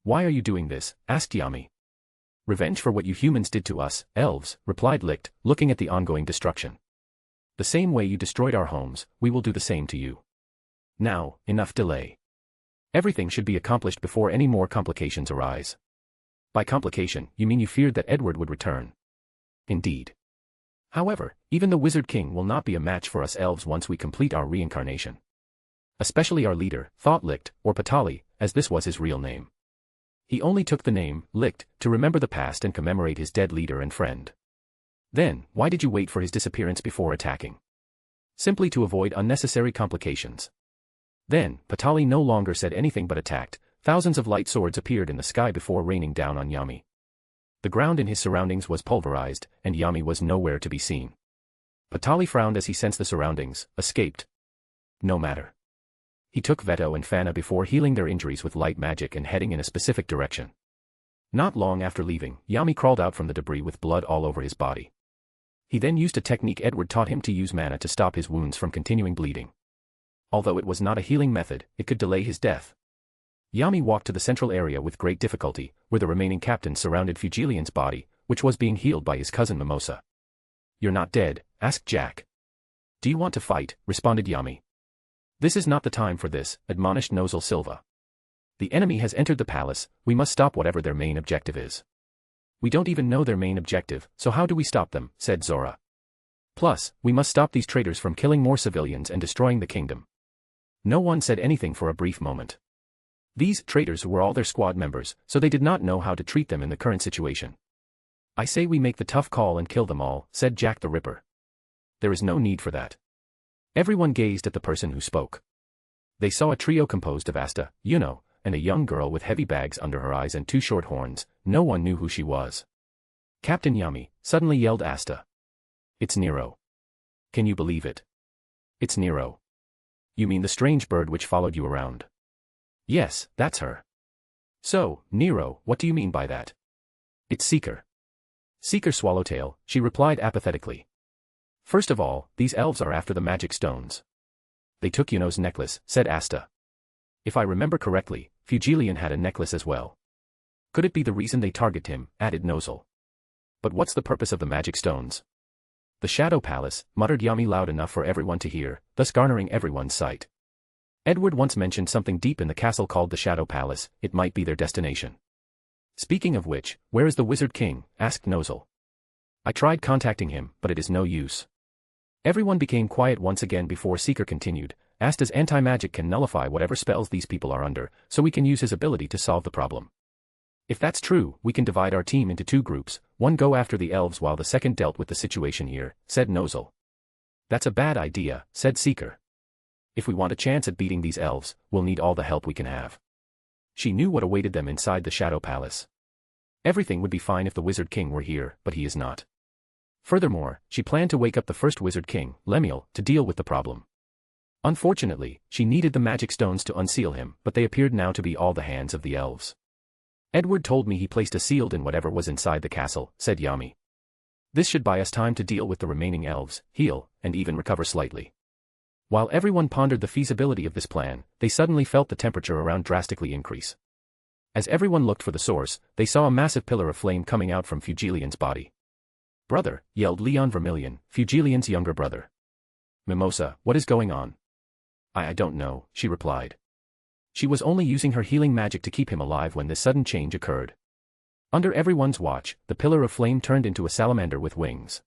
Why are you doing this? Asked Yami. Revenge for what you humans did to us, elves, replied Licht, looking at the ongoing destruction. The same way you destroyed our homes, we will do the same to you. Now, enough delay. Everything should be accomplished before any more complications arise. By complication, you mean you feared that Edward would return. Indeed. However, even the Wizard King will not be a match for us elves once we complete our reincarnation. Especially our leader, thought Licht, or Patali, as this was his real name. He only took the name, Licht, to remember the past and commemorate his dead leader and friend. Then, why did you wait for his disappearance before attacking? Simply to avoid unnecessary complications. Then, Patali no longer said anything but attacked. Thousands of light swords appeared in the sky before raining down on Yami. The ground in his surroundings was pulverized, and Yami was nowhere to be seen. Patali frowned as he sensed the surroundings, escaped. No matter. He took Veto and Fana before healing their injuries with light magic and heading in a specific direction. Not long after leaving, Yami crawled out from the debris with blood all over his body. He then used a technique Edward taught him to use mana to stop his wounds from continuing bleeding. Although it was not a healing method, it could delay his death. Yami walked to the central area with great difficulty, where the remaining captain surrounded Fugilian's body, which was being healed by his cousin Mimosa. You're not dead, asked Jack. Do you want to fight? Responded Yami. This is not the time for this, admonished Nozel Silva. The enemy has entered the palace, we must stop whatever their main objective is. We don't even know their main objective, so how do we stop them, said Zora. Plus, we must stop these traitors from killing more civilians and destroying the kingdom. No one said anything for a brief moment. These traitors were all their squad members, so they did not know how to treat them in the current situation. I say we make the tough call and kill them all, said Jack the Ripper. There is no need for that. Everyone gazed at the person who spoke. They saw a trio composed of Asta, Yuno, and a young girl with heavy bags under her eyes and 2 short horns. No one knew who she was. Captain Yami, suddenly yelled Asta. It's Nero. Can you believe it? It's Nero. You mean the strange bird which followed you around? Yes, that's her. So, Nero, what do you mean by that? It's Seeker. Seeker Swallowtail, she replied apathetically. First of all, these elves are after the magic stones. They took Yuno's necklace, said Asta. If I remember correctly, Fugilian had a necklace as well. Could it be the reason they target him, added Nozel. But what's the purpose of the magic stones? The Shadow Palace, muttered Yami loud enough for everyone to hear, thus garnering everyone's sight. Edward once mentioned something deep in the castle called the Shadow Palace. It might be their destination. Speaking of which, where is the Wizard King? Asked Nozel. I tried contacting him, but it is no use. Everyone became quiet once again before Seeker continued. Asta's anti-magic can nullify whatever spells these people are under, so we can use his ability to solve the problem. If that's true, we can divide our team into 2 groups, one go after the elves while the second dealt with the situation here, said Nozel. That's a bad idea, said Seeker. If we want a chance at beating these elves, we'll need all the help we can have. She knew what awaited them inside the Shadow Palace. Everything would be fine if the Wizard King were here, but he is not. Furthermore, she planned to wake up the first Wizard King, Lemuel, to deal with the problem. Unfortunately, she needed the magic stones to unseal him, but they appeared now to be all the hands of the elves. Edward told me he placed a sealed in whatever was inside the castle, said Yami. This should buy us time to deal with the remaining elves, heal, and even recover slightly. While everyone pondered the feasibility of this plan, they suddenly felt the temperature around drastically increase. As everyone looked for the source, they saw a massive pillar of flame coming out from Fugilian's body. Brother, yelled Leon Vermilion, Fugilian's younger brother. Mimosa, what is going on? I don't know, she replied. She was only using her healing magic to keep him alive when this sudden change occurred. Under everyone's watch, the pillar of flame turned into a salamander with wings.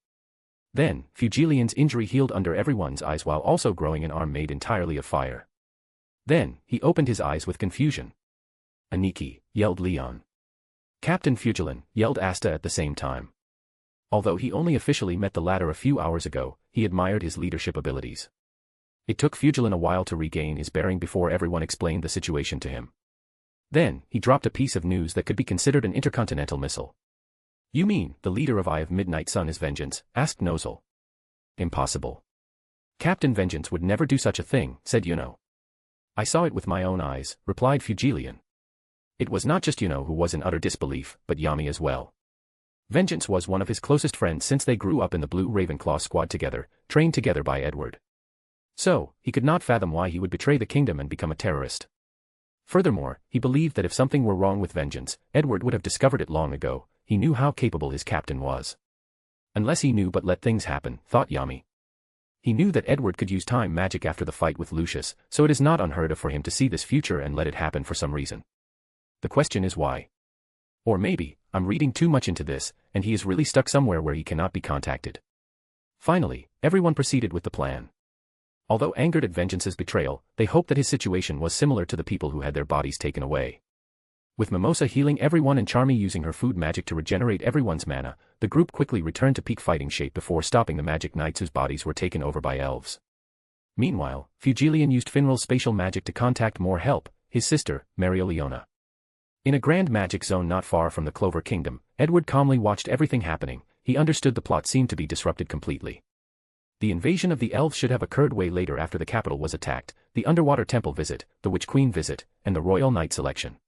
Then, Fugilian's injury healed under everyone's eyes while also growing an arm made entirely of fire. Then, he opened his eyes with confusion. Aniki, yelled Leon. Captain Fugilin, yelled Asta at the same time. Although he only officially met the latter a few hours ago, he admired his leadership abilities. It took Fugilin a while to regain his bearing before everyone explained the situation to him. Then, he dropped a piece of news that could be considered an intercontinental missile. You mean, the leader of Eye of Midnight Sun is Vengeance? Asked Nozel. Impossible. Captain Vengeance would never do such a thing, said Yuno. I saw it with my own eyes, replied Fugilian. It was not just Yuno who was in utter disbelief, but Yami as well. Vengeance was one of his closest friends since they grew up in the Blue Ravenclaw squad together, trained together by Edward. So, he could not fathom why he would betray the kingdom and become a terrorist. Furthermore, he believed that if something were wrong with Vengeance, Edward would have discovered it long ago. He knew how capable his captain was. Unless he knew but let things happen, thought Yami. He knew that Edward could use time magic after the fight with Lucius, so it is not unheard of for him to see this future and let it happen for some reason. The question is why. Or maybe, I'm reading too much into this, and he is really stuck somewhere where he cannot be contacted. Finally, everyone proceeded with the plan. Although angered at Vengeance's betrayal, they hoped that his situation was similar to the people who had their bodies taken away. With Mimosa healing everyone and Charmy using her food magic to regenerate everyone's mana, the group quickly returned to peak fighting shape before stopping the magic knights whose bodies were taken over by elves. Meanwhile, Fugilian used Finral's spatial magic to contact more help, his sister, Marioliona. In a grand magic zone not far from the Clover Kingdom, Edward calmly watched everything happening. He understood the plot seemed to be disrupted completely. The invasion of the elves should have occurred way later after the capital was attacked, the underwater temple visit, the Witch Queen visit, and the royal knight selection.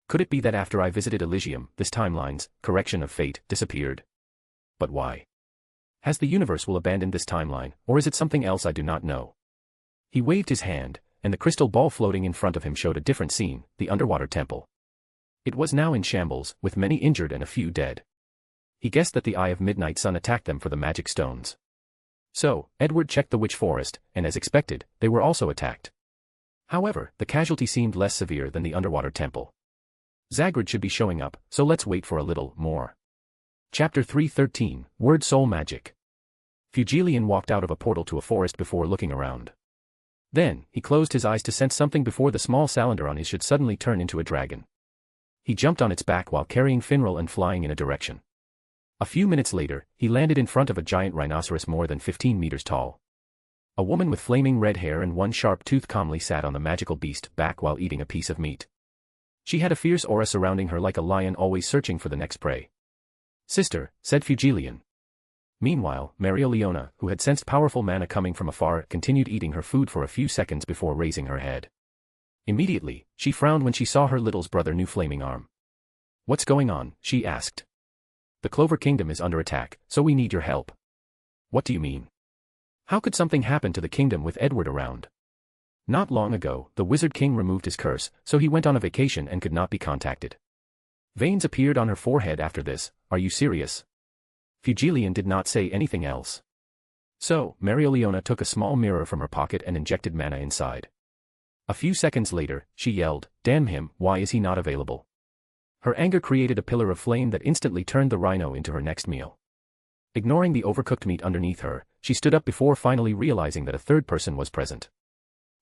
Could it be that after I visited Elysium, this timeline's correction of fate disappeared? But why? Has the universe will abandon this timeline, or is it something else I do not know? He waved his hand, and the crystal ball floating in front of him showed a different scene, the underwater temple. It was now in shambles, with many injured and a few dead. He guessed that the Eye of Midnight Sun attacked them for the magic stones. So, Edward checked the Witch Forest, and as expected, they were also attacked. However, the casualty seemed less severe than the underwater temple. Zagrid should be showing up, so let's wait for a little more. Chapter 313, Word Soul Magic. Fugilian walked out of a portal to a forest before looking around. Then, he closed his eyes to sense something before the small salamander on his should suddenly turn into a dragon. He jumped on its back while carrying Finral and flying in a direction. A few minutes later, he landed in front of a giant rhinoceros more than 15 meters tall. A woman with flaming red hair and one sharp tooth calmly sat on the magical beast back while eating a piece of meat. She had a fierce aura surrounding her like a lion always searching for the next prey. "Sister," said Fugilian. Meanwhile, Marioliona, who had sensed powerful mana coming from afar, continued eating her food for a few seconds before raising her head. Immediately, she frowned when she saw her little brother's new flaming arm. "What's going on?" she asked. "The Clover Kingdom is under attack, so we need your help." "What do you mean? How could something happen to the kingdom with Edward around?" "Not long ago, the Wizard King removed his curse, so he went on a vacation and could not be contacted." Veins appeared on her forehead after this. "Are you serious?" Fugilian did not say anything else. So, Marioliona took a small mirror from her pocket and injected mana inside. A few seconds later, she yelled, "Damn him, why is he not available?" Her anger created a pillar of flame that instantly turned the rhino into her next meal. Ignoring the overcooked meat underneath her, she stood up before finally realizing that a third person was present.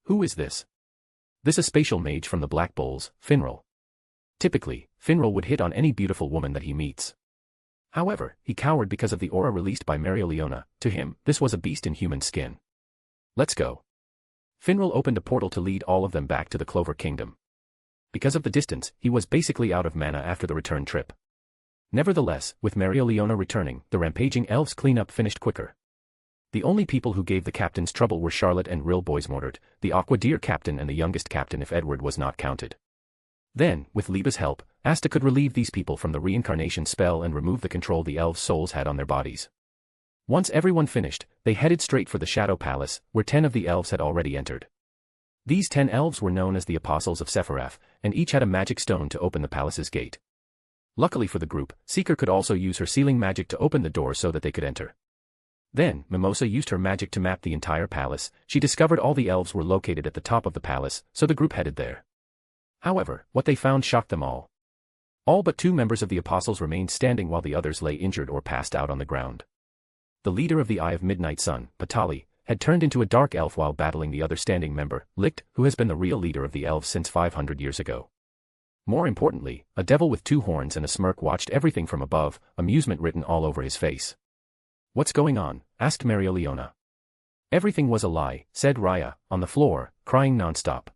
"Who is this?" "This a spatial mage from the Black Bulls, Finral." Typically, Finral would hit on any beautiful woman that he meets. However, he cowered because of the aura released by Marioliona. To him, this was a beast in human skin. "Let's go." Finral opened a portal to lead all of them back to the Clover Kingdom. Because of the distance, he was basically out of mana after the return trip. Nevertheless, with Marioliona returning, the rampaging elves' cleanup finished quicker. The only people who gave the captains trouble were Charlotte and Rill Boysmortard, the Aqua Deer captain and the youngest captain if Edward was not counted. Then, with Liba's help, Asta could relieve these people from the reincarnation spell and remove the control the elves' souls had on their bodies. Once everyone finished, they headed straight for the Shadow Palace, where 10 of the elves had already entered. These 10 elves were known as the Apostles of Sephiroth, and each had a magic stone to open the palace's gate. Luckily for the group, Seeker could also use her sealing magic to open the door so that they could enter. Then, Mimosa used her magic to map the entire palace. She discovered all the elves were located at the top of the palace, so the group headed there. However, what they found shocked them all. All but 2 members of the Apostles remained standing while the others lay injured or passed out on the ground. The leader of the Eye of Midnight Sun, Patali, had turned into a dark elf while battling the other standing member, Licht, who has been the real leader of the elves since 500 years ago. More importantly, a devil with 2 horns and a smirk watched everything from above, amusement written all over his face. "What's going on?" asked Marioliona. "Everything was a lie," said Raya, on the floor, crying non-stop.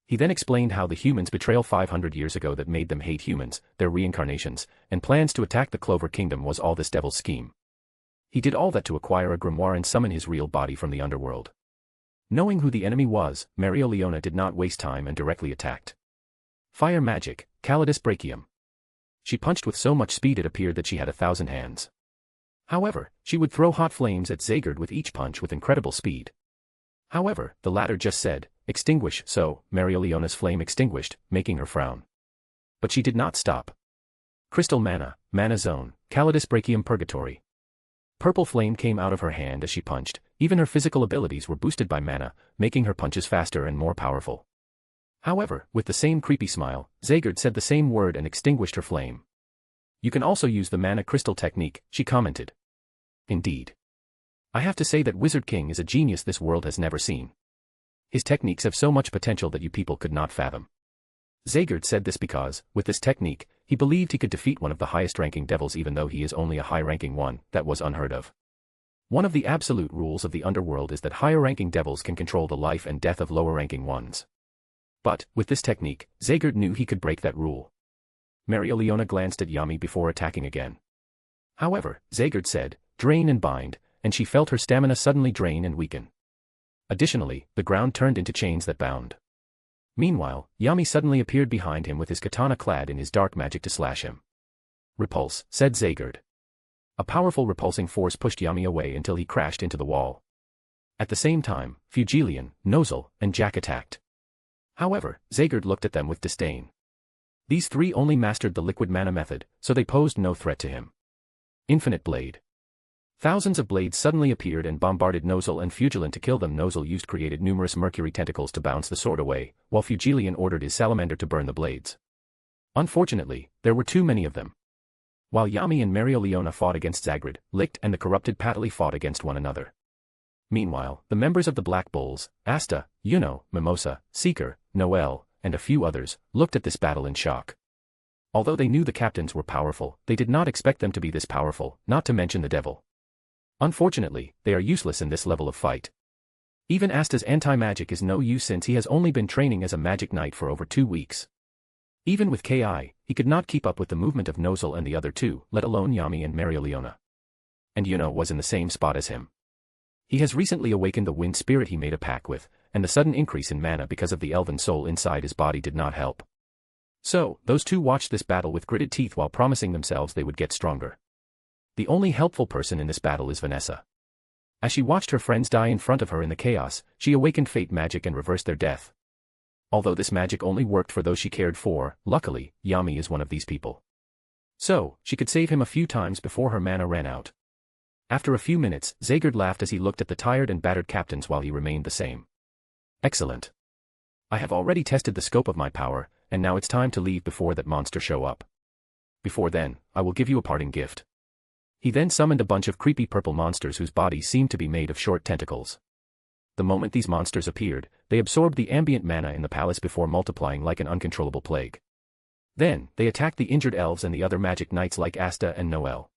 He then explained how the humans' betrayal 500 years ago that made them hate humans, their reincarnations, and plans to attack the Clover Kingdom was all this devil's scheme. He did all that to acquire a grimoire and summon his real body from the underworld. Knowing who the enemy was, Marioliona did not waste time and directly attacked. Fire magic, Calidus Brachium. She punched with so much speed it appeared that she had 1,000 hands. However, she would throw hot flames at Zagard with each punch with incredible speed. However, the latter just said, "Extinguish," so, Marioliona's flame extinguished, making her frown. But she did not stop. Crystal Mana, Mana Zone, Calidus Brachium Purgatory. Purple flame came out of her hand as she punched. Even her physical abilities were boosted by mana, making her punches faster and more powerful. However, with the same creepy smile, Zagard said the same word and extinguished her flame. "You can also use the mana crystal technique," she commented. "Indeed. I have to say that Wizard King is a genius this world has never seen. His techniques have so much potential that you people could not fathom." Zagard said this because, with this technique, he believed he could defeat one of the highest-ranking devils even though he is only a high-ranking one. That was unheard of. One of the absolute rules of the underworld is that higher-ranking devils can control the life and death of lower-ranking ones. But, with this technique, Zagard knew he could break that rule. Marioliona glanced at Yami before attacking again. However, Zagard said, "Drain and bind," and she felt her stamina suddenly drain and weaken. Additionally, the ground turned into chains that bound. Meanwhile, Yami suddenly appeared behind him with his katana clad in his dark magic to slash him. "Repulse," said Zagard. A powerful repulsing force pushed Yami away until he crashed into the wall. At the same time, Fugilian, Nozel, and Jack attacked. However, Zagard looked at them with disdain. These 3 only mastered the liquid mana method, so they posed no threat to him. Infinite Blade. Thousands of blades suddenly appeared and bombarded Nozel and Fugilian to kill them. Nozel created numerous mercury tentacles to bounce the sword away, while Fugilian ordered his salamander to burn the blades. Unfortunately, there were too many of them. While Yami and Marioliona fought against Zagard, Licht and the corrupted Patali fought against one another. Meanwhile, the members of the Black Bulls, Asta, Yuno, Mimosa, Seeker, Noel, and a few others, looked at this battle in shock. Although they knew the captains were powerful, they did not expect them to be this powerful, not to mention the devil. Unfortunately, they are useless in this level of fight. Even Asta's anti-magic is no use since he has only been training as a magic knight for over 2 weeks. Even with Ki, he could not keep up with the movement of Nozel and the other two, let alone Yami and Marioliona. And Yuno was in the same spot as him. He has recently awakened the wind spirit he made a pact with, and the sudden increase in mana because of the elven soul inside his body did not help. So, those two watched this battle with gritted teeth while promising themselves they would get stronger. The only helpful person in this battle is Vanessa. As she watched her friends die in front of her in the chaos, she awakened fate magic and reversed their death. Although this magic only worked for those she cared for, luckily, Yami is one of these people. So, she could save him a few times before her mana ran out. After a few minutes, Zagerd laughed as he looked at the tired and battered captains while he remained the same. Excellent. I have already tested the scope of my power, and now it's time to leave before that monster show up. Before then, I will give you a parting gift. He then summoned a bunch of creepy purple monsters whose bodies seemed to be made of short tentacles. The moment these monsters appeared, they absorbed the ambient mana in the palace before multiplying like an uncontrollable plague. Then, they attacked the injured elves and the other magic knights like Asta and Noel.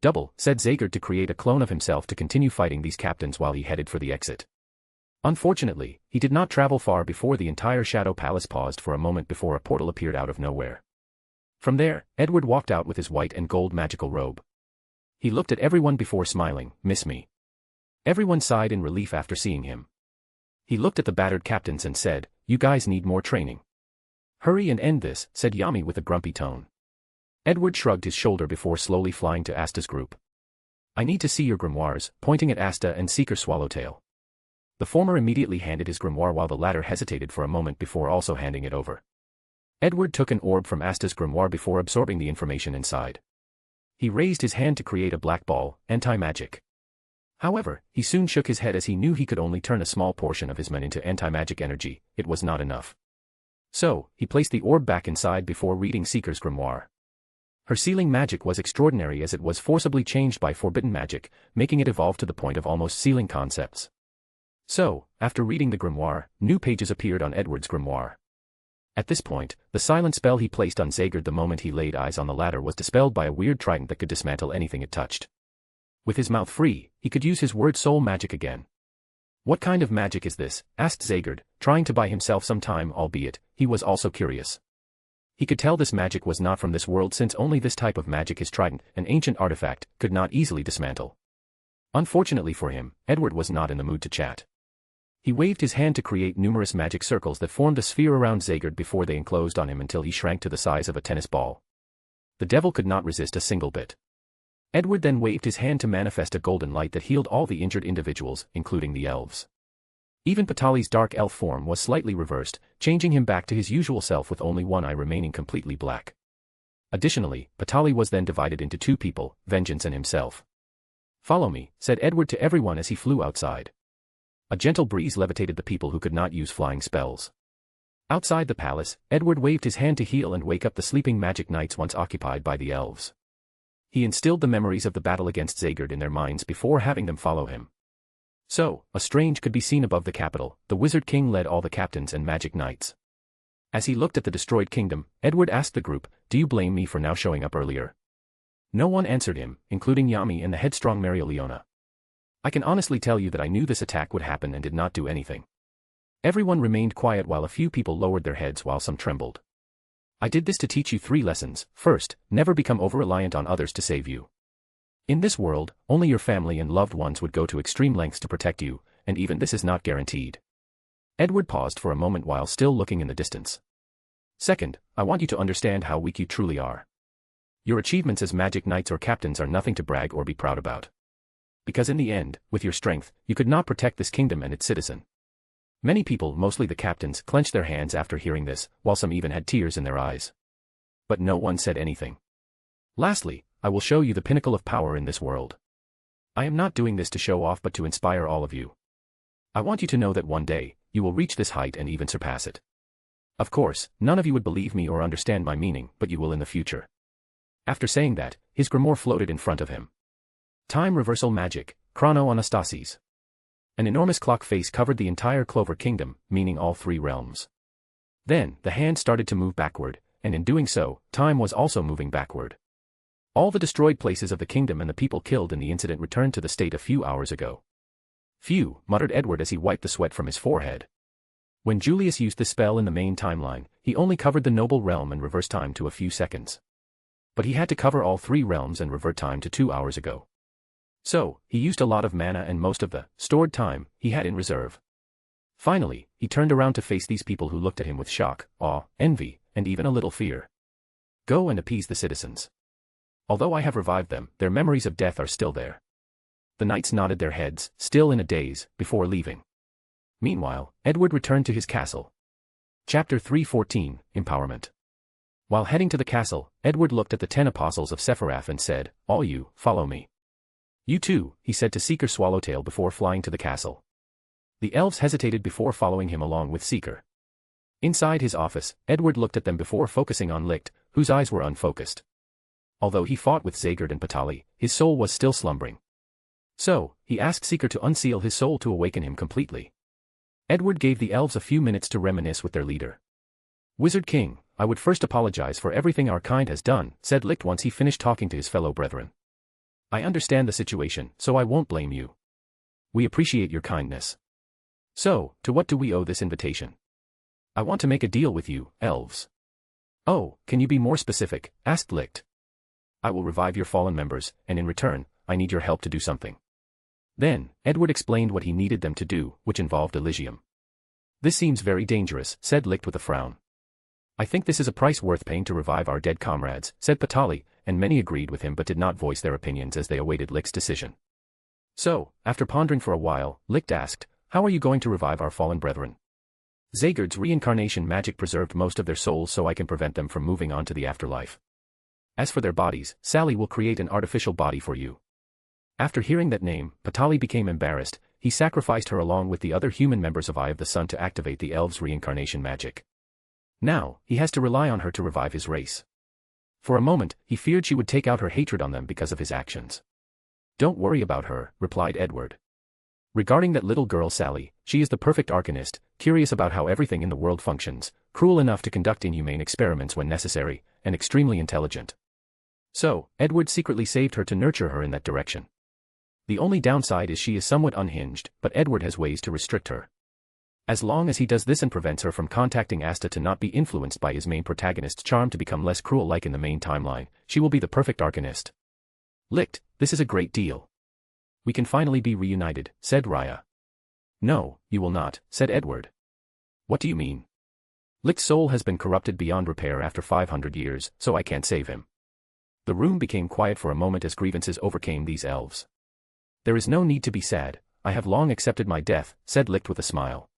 Double, said Zagerd to create a clone of himself to continue fighting these captains while he headed for the exit. Unfortunately, he did not travel far before the entire Shadow Palace paused for a moment before a portal appeared out of nowhere. From there, Edward walked out with his white and gold magical robe. He looked at everyone before smiling, "Miss me?" Everyone sighed in relief after seeing him. He looked at the battered captains and said, "You guys need more training." "Hurry and end this," said Yami with a grumpy tone. Edward shrugged his shoulder before slowly flying to Asta's group. "I need to see your grimoires," pointing at Asta and Seeker Swallowtail. The former immediately handed his grimoire while the latter hesitated for a moment before also handing it over. Edward took an orb from Asta's grimoire before absorbing the information inside. He raised his hand to create a black ball, anti-magic. However, he soon shook his head as he knew he could only turn a small portion of his mana into anti-magic energy. It was not enough. So, he placed the orb back inside before reading Seeker's grimoire. Her sealing magic was extraordinary as it was forcibly changed by forbidden magic, making it evolve to the point of almost sealing concepts. So, after reading the grimoire, new pages appeared on Edward's grimoire. At this point, the silent spell he placed on Zagerd the moment he laid eyes on the latter was dispelled by a weird trident that could dismantle anything it touched. With his mouth free, he could use his word soul magic again. "What kind of magic is this?" asked Zagerd, trying to buy himself some time, albeit, he was also curious. He could tell this magic was not from this world since only this type of magic his trident, an ancient artifact, could not easily dismantle. Unfortunately for him, Edward was not in the mood to chat. He waved his hand to create numerous magic circles that formed a sphere around Zagerd before they enclosed on him until he shrank to the size of a tennis ball. The devil could not resist a single bit. Edward then waved his hand to manifest a golden light that healed all the injured individuals, including the elves. Even Patali's dark elf form was slightly reversed, changing him back to his usual self with only one eye remaining completely black. Additionally, Patali was then divided into two people, Vengeance and himself. "Follow me," said Edward to everyone as he flew outside. A gentle breeze levitated the people who could not use flying spells. Outside the palace, Edward waved his hand to heal and wake up the sleeping magic knights once occupied by the elves. He instilled the memories of the battle against Zagerd in their minds before having them follow him. So, a strange could be seen above the capital. The Wizard King led all the captains and magic knights. As he looked at the destroyed kingdom, Edward asked the group, "Do you blame me for now showing up earlier?" No one answered him, including Yami and the headstrong Marioliona. "I can honestly tell you that I knew this attack would happen and did not do anything." Everyone remained quiet while a few people lowered their heads while some trembled. "I did this to teach you 3 lessons. First, never become over-reliant on others to save you. In this world, only your family and loved ones would go to extreme lengths to protect you, and even this is not guaranteed." Edward paused for a moment while still looking in the distance. "Second, I want you to understand how weak you truly are. Your achievements as magic knights or captains are nothing to brag or be proud about. Because in the end, with your strength, you could not protect this kingdom and its citizen." Many people, mostly the captains, clenched their hands after hearing this, while some even had tears in their eyes. But no one said anything. "Lastly, I will show you the pinnacle of power in this world. I am not doing this to show off but to inspire all of you. I want you to know that one day, you will reach this height and even surpass it. Of course, none of you would believe me or understand my meaning, but you will in the future." After saying that, his grimoire floated in front of him. Time reversal magic, Chrono Anastasis. An enormous clock face covered the entire Clover Kingdom, meaning all 3 realms. Then, the hand started to move backward, and in doing so, time was also moving backward. All the destroyed places of the kingdom and the people killed in the incident returned to the state a few hours ago. Phew, muttered Edward as he wiped the sweat from his forehead. When Julius used the spell in the main timeline, he only covered the noble realm and reversed time to a few seconds. But he had to cover all 3 realms and revert time to 2 hours ago. So, he used a lot of mana and most of the stored time he had in reserve. Finally, he turned around to face these people who looked at him with shock, awe, envy, and even a little fear. Go and appease the citizens. Although I have revived them, their memories of death are still there. The knights nodded their heads, still in a daze, before leaving. Meanwhile, Edward returned to his castle. Chapter 3:14, Empowerment. While heading to the castle, Edward looked at the 10 apostles of Sephiroth and said, "All you, follow me." "You too," he said to Seeker Swallowtail before flying to the castle. The elves hesitated before following him along with Seeker. Inside his office, Edward looked at them before focusing on Licht, whose eyes were unfocused. Although he fought with Zagerd and Patali, his soul was still slumbering. So, he asked Seeker to unseal his soul to awaken him completely. Edward gave the elves a few minutes to reminisce with their leader. "Wizard King, I would first apologize for everything our kind has done," said Licht once he finished talking to his fellow brethren. "I understand the situation, so I won't blame you. We appreciate your kindness. So, to what do we owe this invitation?" "I want to make a deal with you, elves." "Oh, can you be more specific?" asked Licht. "I will revive your fallen members, and in return, I need your help to do something." Then, Edward explained what he needed them to do, which involved Elysium. "This seems very dangerous," said Licht with a frown. "I think this is a price worth paying to revive our dead comrades," said Patali, and many agreed with him but did not voice their opinions as they awaited Licht's decision. So, after pondering for a while, Licht asked, "How are you going to revive our fallen brethren?" "Zagerd's reincarnation magic preserved most of their souls so I can prevent them from moving on to the afterlife. As for their bodies, Sally will create an artificial body for you." After hearing that name, Patali became embarrassed. He sacrificed her along with the other human members of Eye of the Sun to activate the elves' reincarnation magic. Now, he has to rely on her to revive his race. For a moment, he feared she would take out her hatred on them because of his actions. "Don't worry about her," replied Edward. "Regarding that little girl Sally, she is the perfect arcanist, curious about how everything in the world functions, cruel enough to conduct inhumane experiments when necessary, and extremely intelligent." So, Edward secretly saved her to nurture her in that direction. The only downside is she is somewhat unhinged, but Edward has ways to restrict her. As long as he does this and prevents her from contacting Asta to not be influenced by his main protagonist's charm to become less cruel like in the main timeline, she will be the perfect arcanist. "Licht, this is a great deal. We can finally be reunited," said Raya. "No, you will not," said Edward. "What do you mean?" "Licht's soul has been corrupted beyond repair after 500 years, so I can't save him." The room became quiet for a moment as grievances overcame these elves. "There is no need to be sad, I have long accepted my death," said Licht with a smile.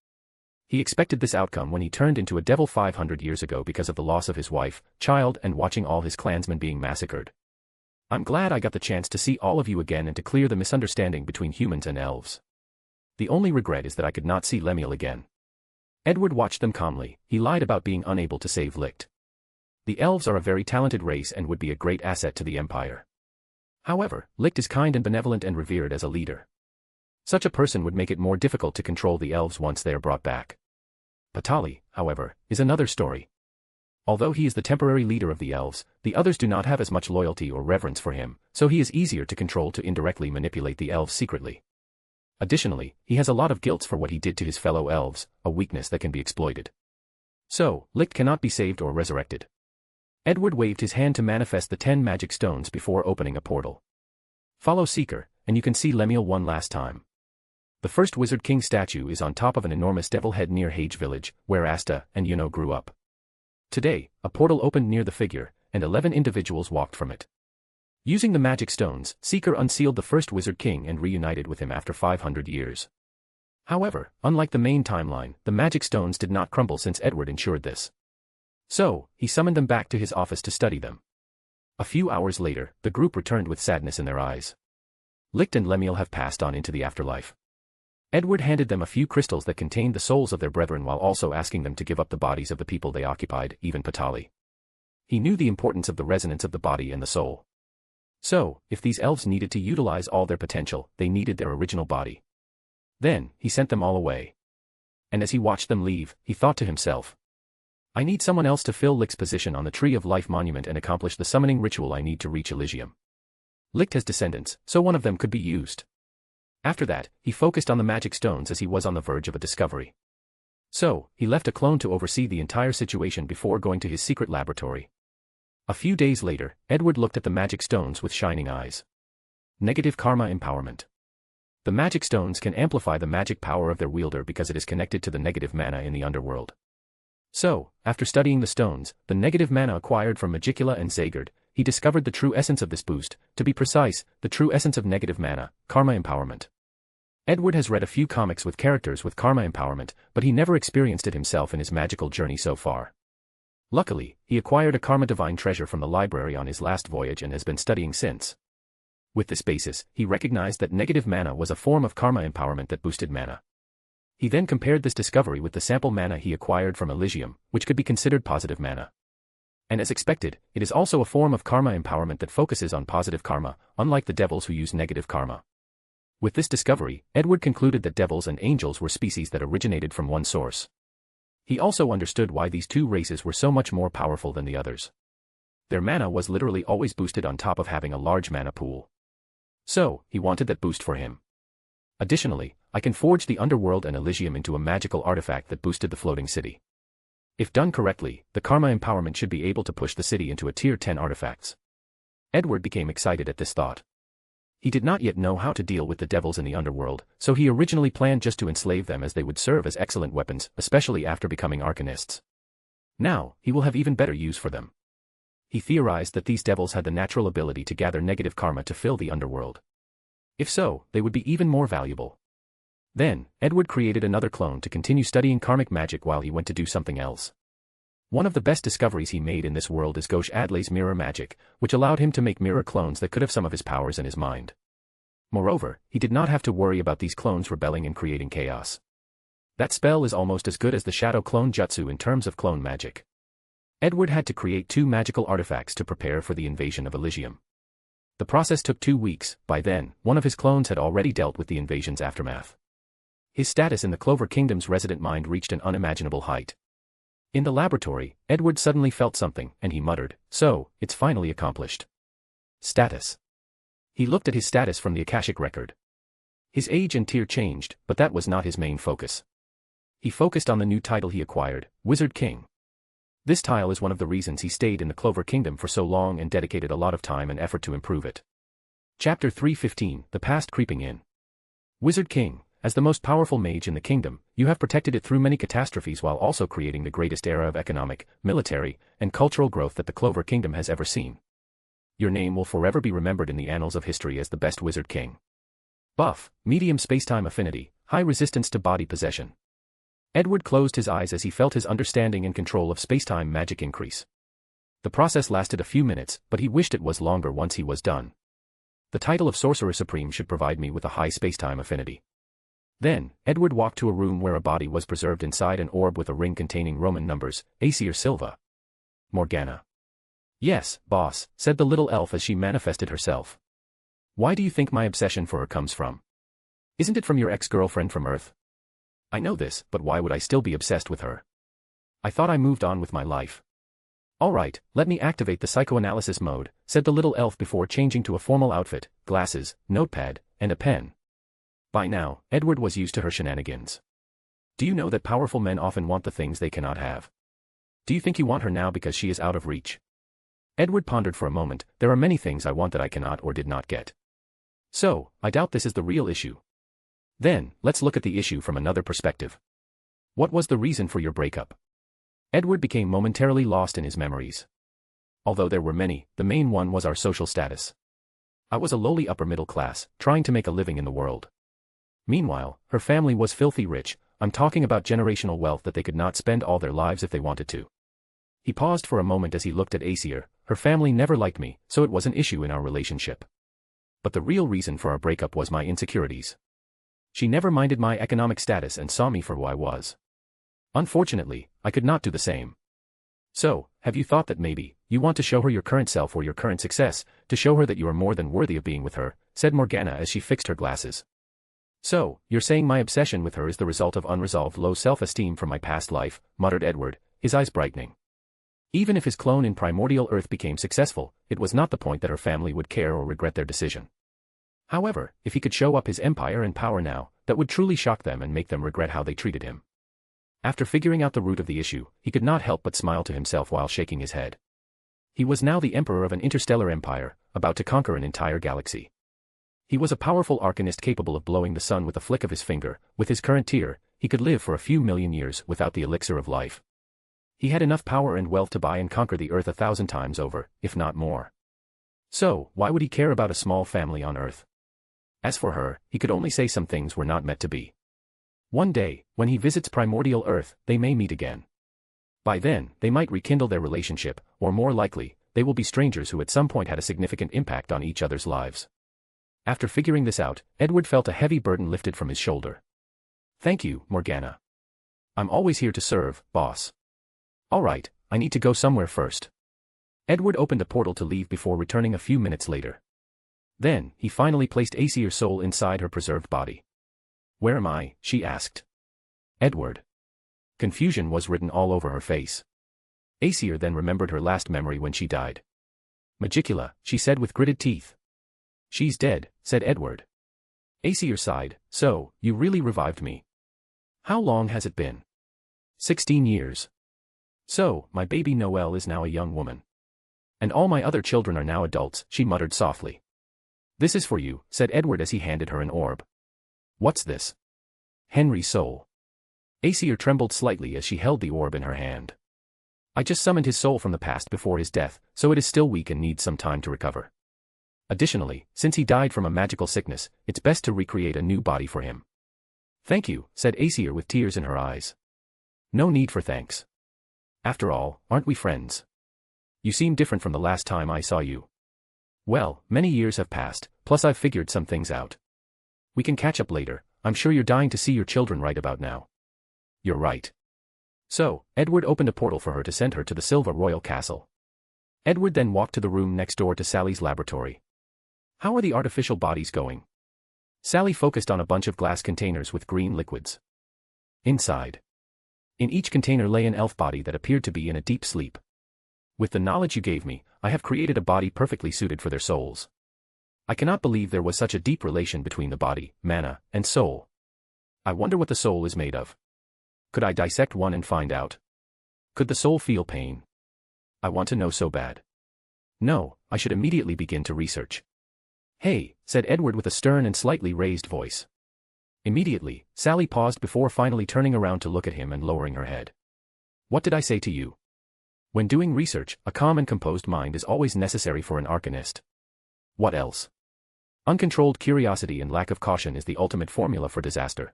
He expected this outcome when he turned into a devil 500 years ago because of the loss of his wife, child and watching all his clansmen being massacred. "I'm glad I got the chance to see all of you again and to clear the misunderstanding between humans and elves. The only regret is that I could not see Lemuel again." Edward watched them calmly. He lied about being unable to save Licht. The elves are a very talented race and would be a great asset to the Empire. However, Licht is kind and benevolent and revered as a leader. Such a person would make it more difficult to control the elves once they are brought back. Patali, however, is another story. Although he is the temporary leader of the elves, the others do not have as much loyalty or reverence for him, so he is easier to control to indirectly manipulate the elves secretly. Additionally, he has a lot of guilt for what he did to his fellow elves, a weakness that can be exploited. So, Licht cannot be saved or resurrected. Edward waved his hand to manifest the 10 magic stones before opening a portal. "Follow Seeker, and you can see Lemuel one last time." The first Wizard King statue is on top of an enormous devil head near Hage Village, where Asta and Yuno grew up. Today, a portal opened near the figure, and 11 individuals walked from it. Using the magic stones, Seeker unsealed the first Wizard King and reunited with him after 500 years. However, unlike the main timeline, the magic stones did not crumble since Edward ensured this. So, he summoned them back to his office to study them. A few hours later, the group returned with sadness in their eyes. Licht and Lemuel have passed on into the afterlife. Edward handed them a few crystals that contained the souls of their brethren while also asking them to give up the bodies of the people they occupied, even Patali. He knew the importance of the resonance of the body and the soul. So, if these elves needed to utilize all their potential, they needed their original body. Then, he sent them all away. And as he watched them leave, he thought to himself, I need someone else to fill Licht's position on the Tree of Life monument and accomplish the summoning ritual I need to reach Elysium. Licht has descendants, so one of them could be used. After that, he focused on the magic stones as he was on the verge of a discovery. So, he left a clone to oversee the entire situation before going to his secret laboratory. A few days later, Edward looked at the magic stones with shining eyes. Negative karma empowerment. The magic stones can amplify the magic power of their wielder because it is connected to the negative mana in the underworld. So, after studying the stones, the negative mana acquired from Magicula and Zagard, he discovered the true essence of this boost, to be precise, the true essence of negative mana, karma empowerment. Edward has read a few comics with characters with karma empowerment, but he never experienced it himself in his magical journey so far. Luckily, he acquired a karma divine treasure from the library on his last voyage and has been studying since. With this basis, he recognized that negative mana was a form of karma empowerment that boosted mana. He then compared this discovery with the sample mana he acquired from Elysium, which could be considered positive mana. And as expected, it is also a form of karma empowerment that focuses on positive karma, unlike the devils who use negative karma. With this discovery, Edward concluded that devils and angels were species that originated from one source. He also understood why these two races were so much more powerful than the others. Their mana was literally always boosted on top of having a large mana pool. So, he wanted that boost for him. Additionally, I can forge the underworld and Elysium into a magical artifact that boosted the floating city. If done correctly, the karma empowerment should be able to push the city into a tier 10 artifacts. Edward became excited at this thought. He did not yet know how to deal with the devils in the underworld, so he originally planned just to enslave them as they would serve as excellent weapons, especially after becoming arcanists. Now, he will have even better use for them. He theorized that these devils had the natural ability to gather negative karma to fill the underworld. If so, they would be even more valuable. Then, Edward created another clone to continue studying karmic magic while he went to do something else. One of the best discoveries he made in this world is Ghosh Adley's mirror magic, which allowed him to make mirror clones that could have some of his powers in his mind. Moreover, he did not have to worry about these clones rebelling and creating chaos. That spell is almost as good as the shadow clone jutsu in terms of clone magic. Edward had to create 2 magical artifacts to prepare for the invasion of Elysium. The process took 2 weeks. By then, one of his clones had already dealt with the invasion's aftermath. His status in the Clover Kingdom's resident mind reached an unimaginable height. In the laboratory, Edward suddenly felt something, and he muttered, "So, it's finally accomplished." Status. He looked at his status from the Akashic record. His age and tier changed, but that was not his main focus. He focused on the new title he acquired, Wizard King. This tile is one of the reasons he stayed in the Clover Kingdom for so long and dedicated a lot of time and effort to improve it. Chapter 315, The Past Creeping In. Wizard King, as the most powerful mage in the kingdom, you have protected it through many catastrophes while also creating the greatest era of economic, military, and cultural growth that the Clover Kingdom has ever seen. Your name will forever be remembered in the annals of history as the best Wizard King. Buff, medium spacetime affinity, high resistance to body possession. Edward closed his eyes as he felt his understanding and control of spacetime magic increase. The process lasted a few minutes, but he wished it was longer once he was done. The title of Sorcerer Supreme should provide me with a high spacetime affinity. Then, Edward walked to a room where a body was preserved inside an orb with a ring containing Roman numbers, Aesir Silva. Morgana. "Yes, boss," said the little elf as she manifested herself. "Why do you think my obsession for her comes from? Isn't it from your ex-girlfriend from Earth?" "I know this, but why would I still be obsessed with her? I thought I moved on with my life." "All right, let me activate the psychoanalysis mode," said the little elf before changing to a formal outfit, glasses, notepad, and a pen. By now, Edward was used to her shenanigans. "Do you know that powerful men often want the things they cannot have? Do you think you want her now because she is out of reach?" Edward pondered for a moment. "There are many things I want that I cannot or did not get. So, I doubt this is the real issue. Then, let's look at the issue from another perspective. What was the reason for your breakup?" Edward became momentarily lost in his memories. Although there were many, the main one was our social status. I was a lowly upper middle class, trying to make a living in the world. Meanwhile, her family was filthy rich. I'm talking about generational wealth that they could not spend all their lives if they wanted to. He paused for a moment as he looked at Aesir. Her family never liked me, so it was an issue in our relationship. But the real reason for our breakup was my insecurities. She never minded my economic status and saw me for who I was. Unfortunately, I could not do the same. So, have you thought that maybe you want to show her your current self or your current success, to show her that you are more than worthy of being with her, said Morgana as she fixed her glasses. So, you're saying my obsession with her is the result of unresolved low self-esteem from my past life, muttered Edward, his eyes brightening. Even if his clone in primordial Earth became successful, it was not the point that her family would care or regret their decision. However, if he could show up his empire and power now, that would truly shock them and make them regret how they treated him. After figuring out the root of the issue, he could not help but smile to himself while shaking his head. He was now the emperor of an interstellar empire, about to conquer an entire galaxy. He was a powerful arcanist capable of blowing the sun with a flick of his finger. With his current tier, he could live for a few million years without the elixir of life. He had enough power and wealth to buy and conquer the Earth 1,000 times over, if not more. So, why would he care about a small family on Earth? As for her, he could only say some things were not meant to be. One day, when he visits primordial Earth, they may meet again. By then, they might rekindle their relationship, or more likely, they will be strangers who at some point had a significant impact on each other's lives. After figuring this out, Edward felt a heavy burden lifted from his shoulder. Thank you, Morgana. I'm always here to serve, boss. All right, I need to go somewhere first. Edward opened a portal to leave before returning a few minutes later. Then, he finally placed Aesir's soul inside her preserved body. Where am I? She asked. Edward. Confusion was written all over her face. Aesir then remembered her last memory when she died. Magicula, she said with gritted teeth. She's dead, said Edward. Aesir sighed, so, you really revived me. How long has it been? 16 years. So, my baby Noelle is now a young woman. And all my other children are now adults, she muttered softly. This is for you, said Edward as he handed her an orb. What's this? Henry's soul. Aesir trembled slightly as she held the orb in her hand. I just summoned his soul from the past before his death, so it is still weak and needs some time to recover. Additionally, since he died from a magical sickness, it's best to recreate a new body for him. Thank you, said Aesir with tears in her eyes. No need for thanks. After all, aren't we friends? You seem different from the last time I saw you. Well, many years have passed, plus I've figured some things out. We can catch up later, I'm sure you're dying to see your children right about now. You're right. So, Edward opened a portal for her to send her to the Silva Royal Castle. Edward then walked to the room next door to Sally's laboratory. How are the artificial bodies going? Sally focused on a bunch of glass containers with green liquids. Inside. In each container lay an elf body that appeared to be in a deep sleep. With the knowledge you gave me, I have created a body perfectly suited for their souls. I cannot believe there was such a deep relation between the body, mana, and soul. I wonder what the soul is made of. Could I dissect one and find out? Could the soul feel pain? I want to know so bad. No, I should immediately begin to research. Hey, said Edward with a stern and slightly raised voice. Immediately, Sally paused before finally turning around to look at him and lowering her head. What did I say to you? When doing research, a calm and composed mind is always necessary for an arcanist. What else? Uncontrolled curiosity and lack of caution is the ultimate formula for disaster.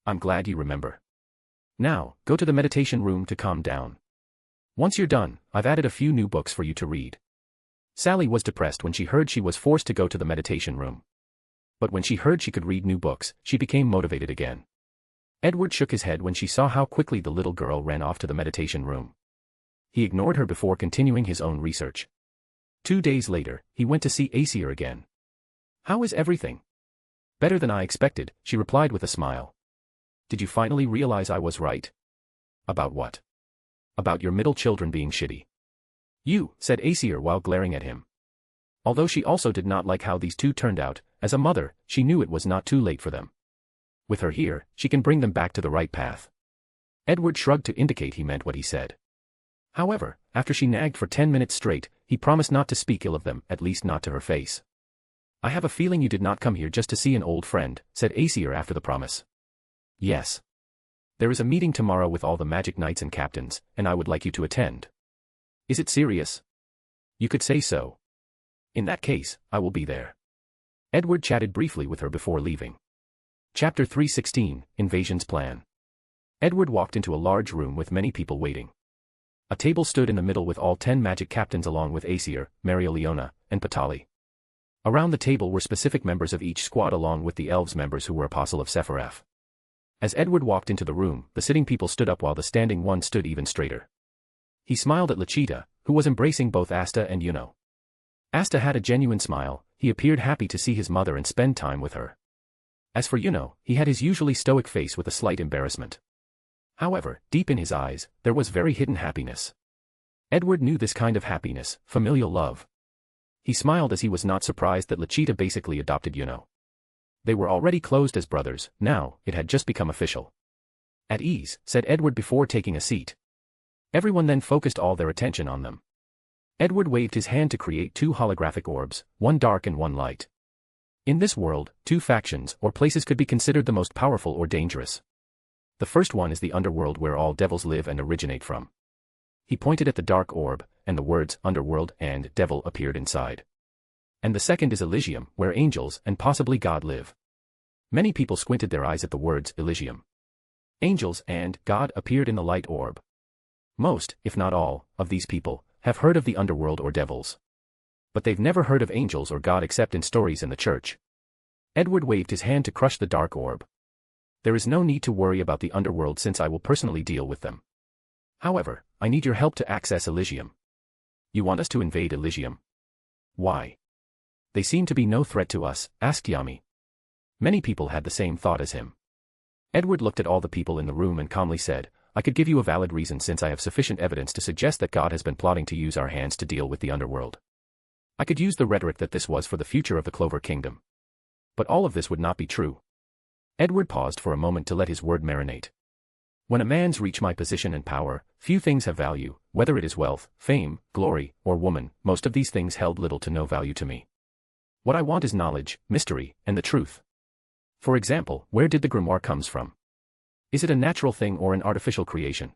I'm glad you remember. Now, go to the meditation room to calm down. Once you're done, I've added a few new books for you to read. Sally was depressed when she heard she was forced to go to the meditation room. But when she heard she could read new books, she became motivated again. Edward shook his head when she saw how quickly the little girl ran off to the meditation room. He ignored her before continuing his own research. 2 days later, he went to see Aesir again. How is everything? Better than I expected, she replied with a smile. Did you finally realize I was right? About what? About your middle children being shitty. You, said Aesir while glaring at him. Although she also did not like how these two turned out, as a mother, she knew it was not too late for them. With her here, she can bring them back to the right path. Edward shrugged to indicate he meant what he said. However, after she nagged for 10 minutes straight, he promised not to speak ill of them, at least not to her face. I have a feeling you did not come here just to see an old friend, said Aesir after the promise. Yes. There is a meeting tomorrow with all the magic knights and captains, and I would like you to attend. Is it serious? You could say so. In that case, I will be there. Edward chatted briefly with her before leaving. Chapter 316, Invasion's Plan. Edward walked into a large room with many people waiting. A table stood in the middle with all 10 magic captains along with Aesir, Marialeona, and Patali. Around the table were specific members of each squad along with the elves members who were Apostle of Sephiroth. As Edward walked into the room, the sitting people stood up while the standing one stood even straighter. He smiled at Lachita, who was embracing both Asta and Yuno. Asta had a genuine smile, he appeared happy to see his mother and spend time with her. As for Yuno, he had his usually stoic face with a slight embarrassment. However, deep in his eyes, there was very hidden happiness. Edward knew this kind of happiness, familial love. He smiled as he was not surprised that Lachita basically adopted Yuno. They were already closed as brothers, now, it had just become official. At ease, said Edward before taking a seat. Everyone then focused all their attention on them. Edward waved his hand to create two holographic orbs, one dark and one light. In this world, two factions or places could be considered the most powerful or dangerous. The first one is the underworld where all devils live and originate from. He pointed at the dark orb, and the words underworld and devil appeared inside. And the second is Elysium, where angels and possibly God live. Many people squinted their eyes at the words Elysium. Angels and God appeared in the light orb. Most, if not all, of these people have heard of the underworld or devils. But they've never heard of angels or God except in stories in the church. Edward waved his hand to crush the dark orb. There is no need to worry about the underworld since I will personally deal with them. However, I need your help to access Elysium. You want us to invade Elysium? Why? They seem to be no threat to us, asked Yami. Many people had the same thought as him. Edward looked at all the people in the room and calmly said, I could give you a valid reason since I have sufficient evidence to suggest that God has been plotting to use our hands to deal with the underworld. I could use the rhetoric that this was for the future of the Clover Kingdom. But all of this would not be true. Edward paused for a moment to let his word marinate. When a man's reach my position and power, few things have value, whether it is wealth, fame, glory, or woman, most of these things held little to no value to me. What I want is knowledge, mystery, and the truth. For example, where did the grimoire comes from? Is it a natural thing or an artificial creation?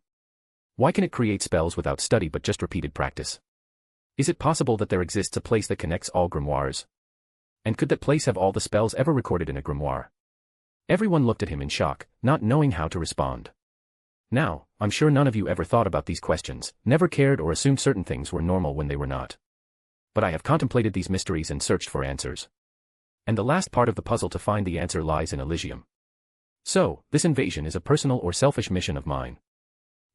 Why can it create spells without study but just repeated practice? Is it possible that there exists a place that connects all grimoires? And could that place have all the spells ever recorded in a grimoire? Everyone looked at him in shock, not knowing how to respond. Now, I'm sure none of you ever thought about these questions, never cared or assumed certain things were normal when they were not. But I have contemplated these mysteries and searched for answers. And the last part of the puzzle to find the answer lies in Elysium. So, this invasion is a personal or selfish mission of mine.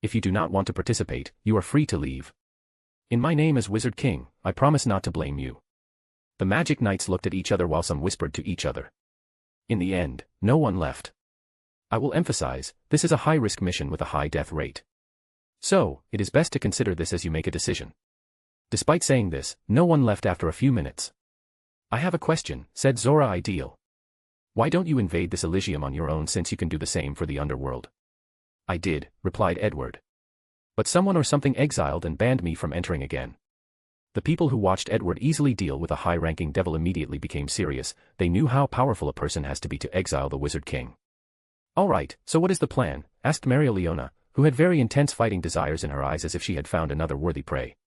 If you do not want to participate, you are free to leave. In my name as Wizard King, I promise not to blame you. The Magic Knights looked at each other while some whispered to each other. In the end, no one left. I will emphasize, this is a high-risk mission with a high death rate. So, it is best to consider this as you make a decision. Despite saying this, no one left after a few minutes. I have a question, said Zora Ideal. Why don't you invade this Elysium on your own since you can do the same for the underworld? I did, replied Edward. But someone or something exiled and banned me from entering again. The people who watched Edward easily deal with a high-ranking devil immediately became serious. They knew how powerful a person has to be to exile the Wizard King. All right, so what is the plan? Asked Maria Leona, who had very intense fighting desires in her eyes as if she had found another worthy prey.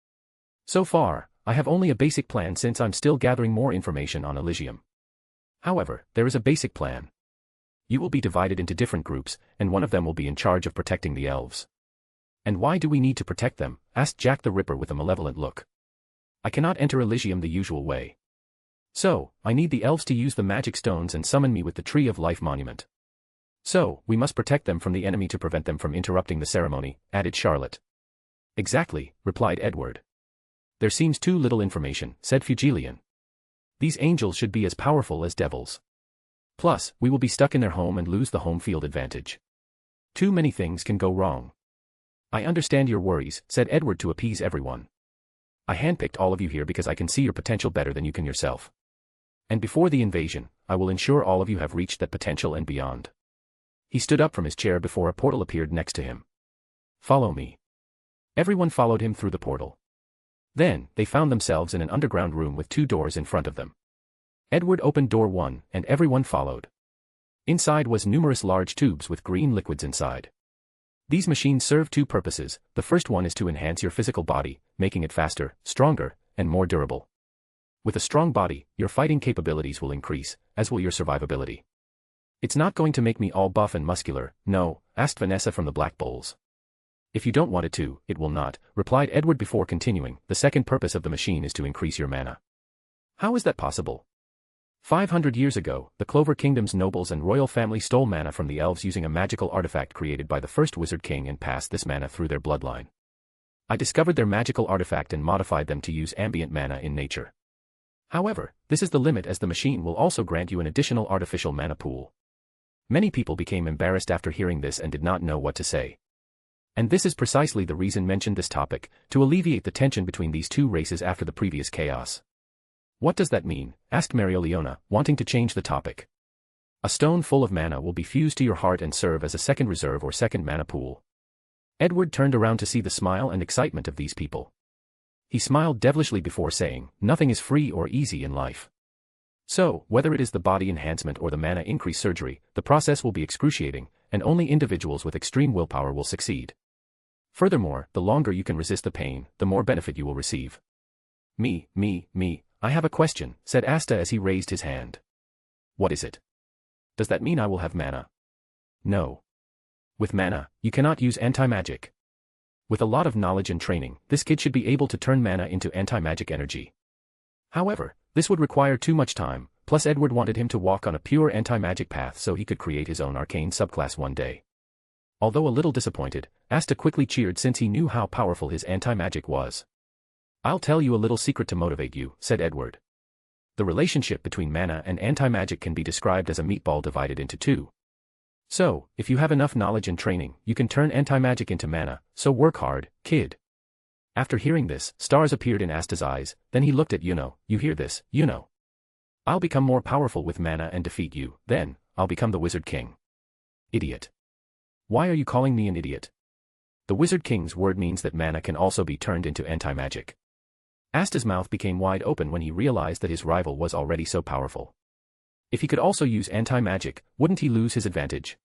So far, I have only a basic plan since I'm still gathering more information on Elysium. However, there is a basic plan. You will be divided into different groups, and one of them will be in charge of protecting the elves. And why do we need to protect them? Asked Jack the Ripper with a malevolent look. I cannot enter Elysium the usual way. So, I need the elves to use the magic stones and summon me with the Tree of Life monument. So, we must protect them from the enemy to prevent them from interrupting the ceremony, added Charlotte. Exactly, replied Edward. There seems too little information, said Fugilian. These angels should be as powerful as devils. Plus, we will be stuck in their home and lose the home field advantage. Too many things can go wrong. I understand your worries, said Edward to appease everyone. I handpicked all of you here because I can see your potential better than you can yourself. And before the invasion, I will ensure all of you have reached that potential and beyond. He stood up from his chair before a portal appeared next to him. Follow me. Everyone followed him through the portal. Then, they found themselves in an underground room with two doors in front of them. Edward opened door 1, and everyone followed. Inside was numerous large tubes with green liquids inside. These machines serve two purposes. The first one is to enhance your physical body, making it faster, stronger, and more durable. With a strong body, your fighting capabilities will increase, as will your survivability. It's not going to make me all buff and muscular, no, asked Vanessa from the Black Bowls. If you don't want it to, it will not, replied Edward before continuing. The second purpose of the machine is to increase your mana. How is that possible? 500 years ago, the Clover Kingdom's nobles and royal family stole mana from the elves using a magical artifact created by the first Wizard King and passed this mana through their bloodline. I discovered their magical artifact and modified them to use ambient mana in nature. However, this is the limit as the machine will also grant you an additional artificial mana pool. Many people became embarrassed after hearing this and did not know what to say. And this is precisely the reason mentioned this topic, to alleviate the tension between these two races after the previous chaos. What does that mean? Asked Marioliona, wanting to change the topic. A stone full of mana will be fused to your heart and serve as a second reserve or second mana pool. Edward turned around to see the smile and excitement of these people. He smiled devilishly before saying, nothing is free or easy in life. So, whether it is the body enhancement or the mana increase surgery, the process will be excruciating, and only individuals with extreme willpower will succeed. Furthermore, the longer you can resist the pain, the more benefit you will receive. Me, I have a question, said Asta as he raised his hand. What is it? Does that mean I will have mana? No. With mana, you cannot use anti-magic. With a lot of knowledge and training, this kid should be able to turn mana into anti-magic energy. However, this would require too much time, plus Edward wanted him to walk on a pure anti-magic path so he could create his own arcane subclass one day. Although a little disappointed, Asta quickly cheered since he knew how powerful his anti-magic was. I'll tell you a little secret to motivate you, said Edward. The relationship between mana and anti-magic can be described as a meatball divided into two. So, if you have enough knowledge and training, you can turn anti-magic into mana, so work hard, kid. After hearing this, stars appeared in Asta's eyes, then he looked at Yuno. You hear this, Yuno? I'll become more powerful with mana and defeat you, then, I'll become the Wizard King. Idiot. Why are you calling me an idiot? The Wizard King's word means that mana can also be turned into anti-magic. Asta's mouth became wide open when he realized that his rival was already so powerful. If he could also use anti-magic, wouldn't he lose his advantage?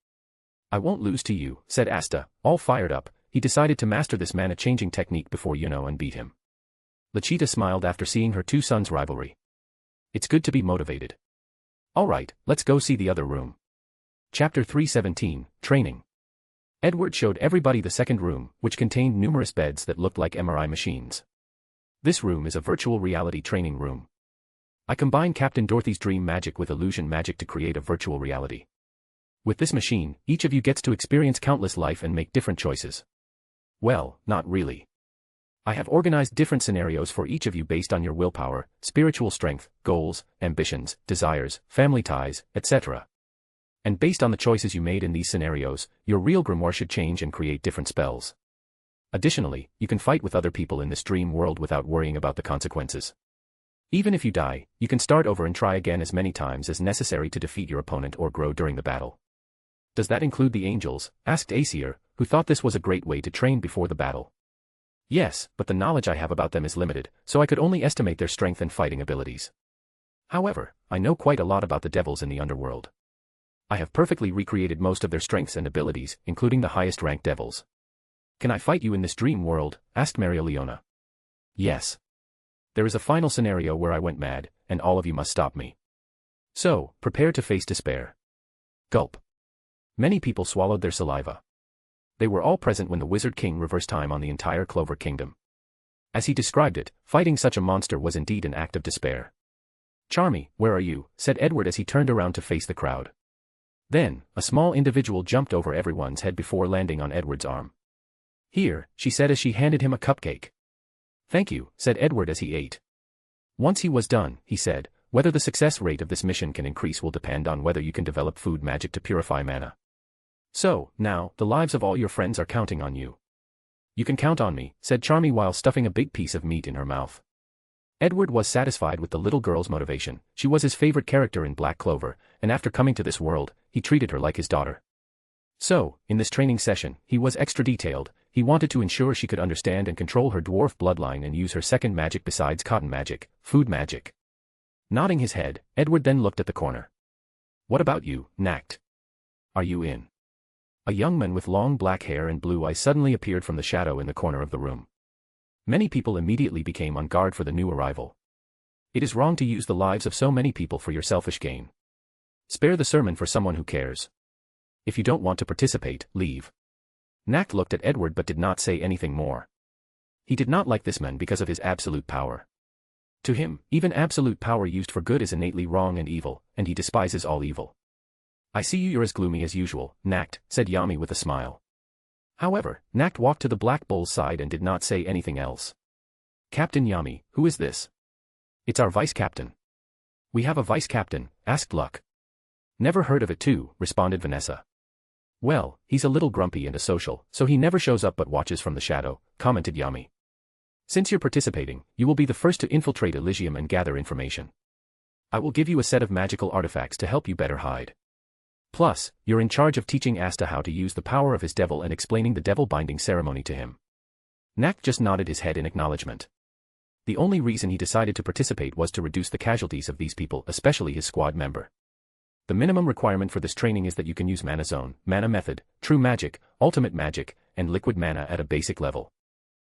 I won't lose to you, said Asta, all fired up. He decided to master this mana-changing technique before Yuno and beat him. Lachita smiled after seeing her two sons' rivalry. It's good to be motivated. Alright, let's go see the other room. Chapter 317, Training. Edward showed everybody the second room, which contained numerous beds that looked like MRI machines. This room is a virtual reality training room. I combine Captain Dorothy's dream magic with illusion magic to create a virtual reality. With this machine, each of you gets to experience countless life and make different choices. Well, not really. I have organized different scenarios for each of you based on your willpower, spiritual strength, goals, ambitions, desires, family ties, etc. And based on the choices you made in these scenarios, your real grimoire should change and create different spells. Additionally, you can fight with other people in this dream world without worrying about the consequences. Even if you die, you can start over and try again as many times as necessary to defeat your opponent or grow during the battle. Does that include the angels? Asked Aesir, who thought this was a great way to train before the battle. Yes, but the knowledge I have about them is limited, so I could only estimate their strength and fighting abilities. However, I know quite a lot about the devils in the underworld. I have perfectly recreated most of their strengths and abilities, including the highest-ranked devils. Can I fight you in this dream world? Asked Marioliona. Yes. There is a final scenario where I went mad, and all of you must stop me. So, prepare to face despair. Gulp. Many people swallowed their saliva. They were all present when the Wizard King reversed time on the entire Clover Kingdom. As he described it, fighting such a monster was indeed an act of despair. Charmy, where are you? Said Edward as he turned around to face the crowd. Then, a small individual jumped over everyone's head before landing on Edward's arm. Here, she said as she handed him a cupcake. Thank you, said Edward as he ate. Once he was done, he said, whether the success rate of this mission can increase will depend on whether you can develop food magic to purify mana. So, now, the lives of all your friends are counting on you. You can count on me, said Charmy while stuffing a big piece of meat in her mouth. Edward was satisfied with the little girl's motivation. She was his favorite character in Black Clover, and after coming to this world, he treated her like his daughter. So, in this training session, he was extra detailed. He wanted to ensure she could understand and control her dwarf bloodline and use her second magic besides cotton magic, food magic. Nodding his head, Edward then looked at the corner. What about you, Nacht? Are you in? A young man with long black hair and blue eyes suddenly appeared from the shadow in the corner of the room. Many people immediately became on guard for the new arrival. It is wrong to use the lives of so many people for your selfish gain. Spare the sermon for someone who cares. If you don't want to participate, leave. Nacht looked at Edward but did not say anything more. He did not like this man because of his absolute power. To him, even absolute power used for good is innately wrong and evil, and he despises all evil. I see you're as gloomy as usual, Nacht, said Yami with a smile. However, Nacht walked to the Black Bull's side and did not say anything else. Captain Yami, who is this? It's our vice-captain. We have a vice-captain, asked Luck. Never heard of it too, responded Vanessa. Well, he's a little grumpy and asocial, so he never shows up but watches from the shadow, commented Yami. Since you're participating, you will be the first to infiltrate Elysium and gather information. I will give you a set of magical artifacts to help you better hide. Plus, you're in charge of teaching Asta how to use the power of his devil and explaining the devil binding ceremony to him. Nak just nodded his head in acknowledgement. The only reason he decided to participate was to reduce the casualties of these people, especially his squad member. The minimum requirement for this training is that you can use Mana Zone, Mana Method, True Magic, Ultimate Magic, and Liquid Mana at a basic level.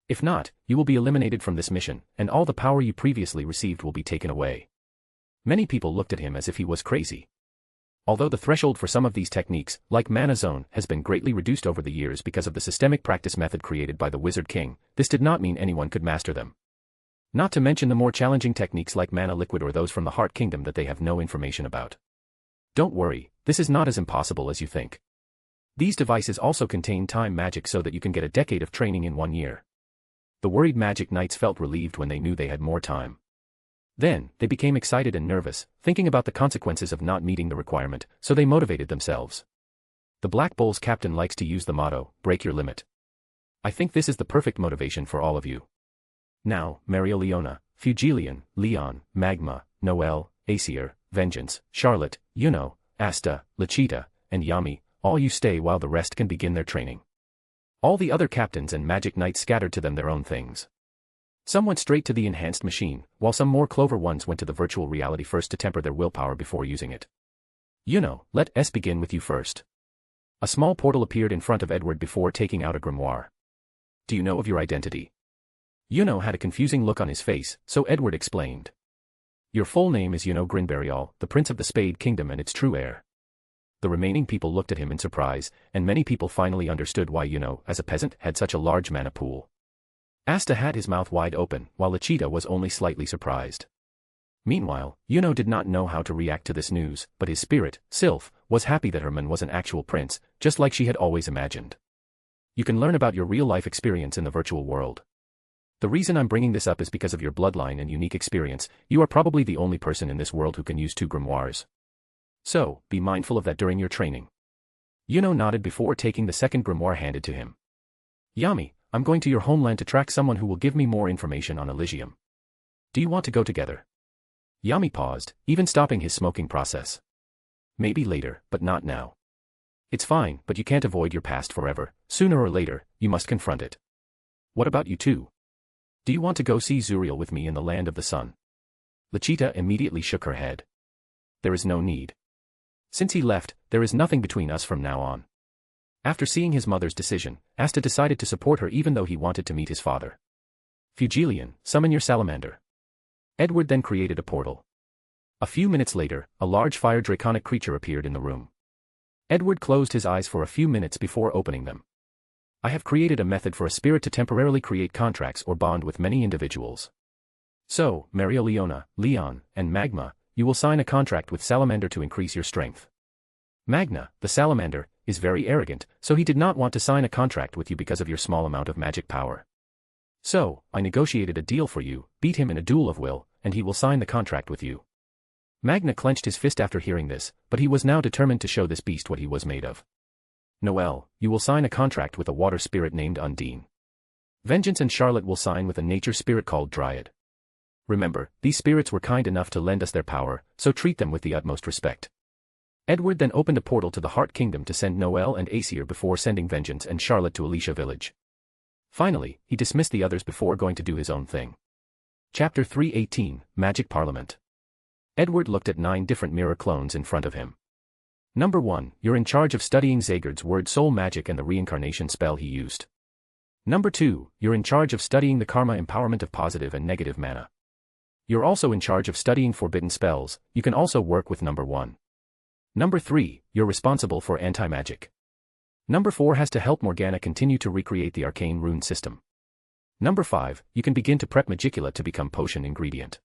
If not, you will be eliminated from this mission, and all the power you previously received will be taken away. Many people looked at him as if he was crazy. Although the threshold for some of these techniques, like Mana Zone, has been greatly reduced over the years because of the systemic practice method created by the Wizard King, this did not mean anyone could master them. Not to mention the more challenging techniques like Mana Liquid or those from the Heart Kingdom that they have no information about. Don't worry, this is not as impossible as you think. These devices also contain time magic so that you can get a decade of training in 1 year. The worried magic knights felt relieved when they knew they had more time. Then, they became excited and nervous, thinking about the consequences of not meeting the requirement, so they motivated themselves. The Black Bull's captain likes to use the motto, break your limit. I think this is the perfect motivation for all of you. Now, Marioliona, Fugilian, Leon, Magma, Noelle, Aesir, Vengeance, Charlotte, Yuno, Asta, Lachita, and Yami, all you stay while the rest can begin their training. All the other captains and magic knights scattered to them their own things. Some went straight to the enhanced machine, while some more clever ones went to the virtual reality first to temper their willpower before using it. Yuno, let us begin with you first. A small portal appeared in front of Edward before taking out a grimoire. Do you know of your identity? Yuno had a confusing look on his face, so Edward explained. Your full name is Yuno Grinberial, the Prince of the Spade Kingdom and its true heir. The remaining people looked at him in surprise, and many people finally understood why Yuno, as a peasant, had such a large mana pool. Asta had his mouth wide open, while Lachita was only slightly surprised. Meanwhile, Yuno did not know how to react to this news, but his spirit, Sylph, was happy that Herman was an actual prince, just like she had always imagined. You can learn about your real-life experience in the virtual world. The reason I'm bringing this up is because of your bloodline and unique experience. You are probably the only person in this world who can use 2 grimoires. So, be mindful of that during your training. Yuno nodded before taking the second grimoire handed to him. Yami, I'm going to your homeland to track someone who will give me more information on Elysium. Do you want to go together? Yami paused, even stopping his smoking process. Maybe later, but not now. It's fine, but you can't avoid your past forever. Sooner or later, you must confront it. What about you two? Do you want to go see Zuriel with me in the land of the sun? Lachita immediately shook her head. There is no need. Since he left, there is nothing between us from now on. After seeing his mother's decision, Asta decided to support her even though he wanted to meet his father. Fugilian, summon your salamander. Edward then created a portal. A few minutes later, a large fire draconic creature appeared in the room. Edward closed his eyes for a few minutes before opening them. I have created a method for a spirit to temporarily create contracts or bond with many individuals. So, Marioliona, Leon, and Magma, you will sign a contract with Salamander to increase your strength. Magna, the salamander, is very arrogant, so he did not want to sign a contract with you because of your small amount of magic power. So, I negotiated a deal for you, beat him in a duel of will, and he will sign the contract with you. Magna clenched his fist after hearing this, but he was now determined to show this beast what he was made of. Noelle, you will sign a contract with a water spirit named Undine. Vengeance and Charlotte will sign with a nature spirit called Dryad. Remember, these spirits were kind enough to lend us their power, so treat them with the utmost respect. Edward then opened a portal to the Heart Kingdom to send Noelle and Aesir before sending Vengeance and Charlotte to Alicia Village. Finally, he dismissed the others before going to do his own thing. Chapter 318, Magic Parliament. Edward looked at 9 different mirror clones in front of him. Number 1, you're in charge of studying Zagard's word soul magic and the reincarnation spell he used. Number 2, you're in charge of studying the karma empowerment of positive and negative mana. You're also in charge of studying forbidden spells. You can also work with number 1. Number 3, you're responsible for anti-magic. Number 4 has to help Morgana continue to recreate the arcane rune system. Number 5, you can begin to prep Magicula to become potion ingredient.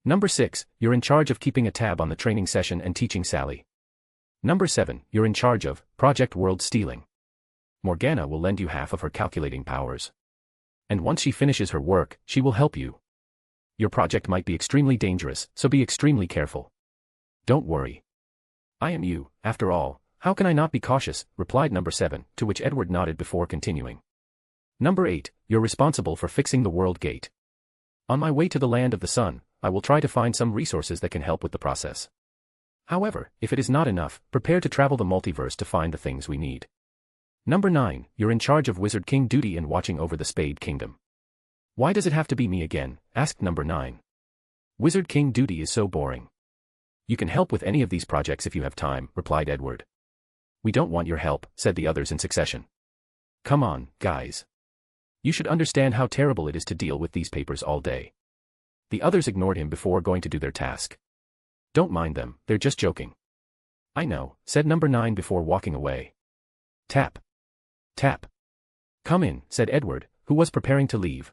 Number 6, you're in charge of keeping a tab on the training session and teaching Sally. Number 7, you're in charge of Project World Stealing. Morgana will lend you half of her calculating powers. And once she finishes her work, she will help you. Your project might be extremely dangerous, so be extremely careful. Don't worry. I am you, after all. How can I not be cautious, replied number 7, to which Edward nodded before continuing. Number 8, you're responsible for fixing the world gate. On my way to the land of the sun, I will try to find some resources that can help with the process. However, if it is not enough, prepare to travel the multiverse to find the things we need. Number 9, you're in charge of Wizard King duty and watching over the Spade Kingdom. Why does it have to be me again? Asked number 9. Wizard King duty is so boring. You can help with any of these projects if you have time, replied Edward. We don't want your help, said the others in succession. Come on, guys. You should understand how terrible it is to deal with these papers all day. The others ignored him before going to do their task. Don't mind them, they're just joking. I know, said number 9 before walking away. Tap. Tap. Come in, said Edward, who was preparing to leave.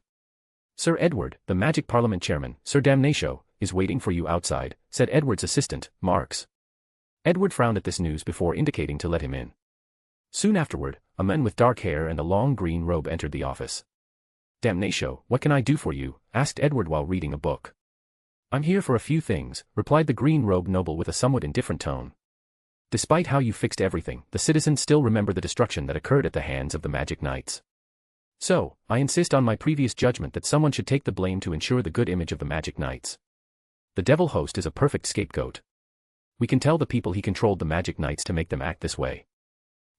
Sir Edward, the Magic Parliament Chairman, Sir Damnatio, is waiting for you outside, said Edward's assistant, Marks. Edward frowned at this news before indicating to let him in. Soon afterward, a man with dark hair and a long green robe entered the office. Damnatio, what can I do for you? Asked Edward while reading a book. I'm here for a few things, replied the green-robed noble with a somewhat indifferent tone. Despite how you fixed everything, the citizens still remember the destruction that occurred at the hands of the Magic Knights. So, I insist on my previous judgment that someone should take the blame to ensure the good image of the Magic Knights. The Devil Host is a perfect scapegoat. We can tell the people he controlled the Magic Knights to make them act this way.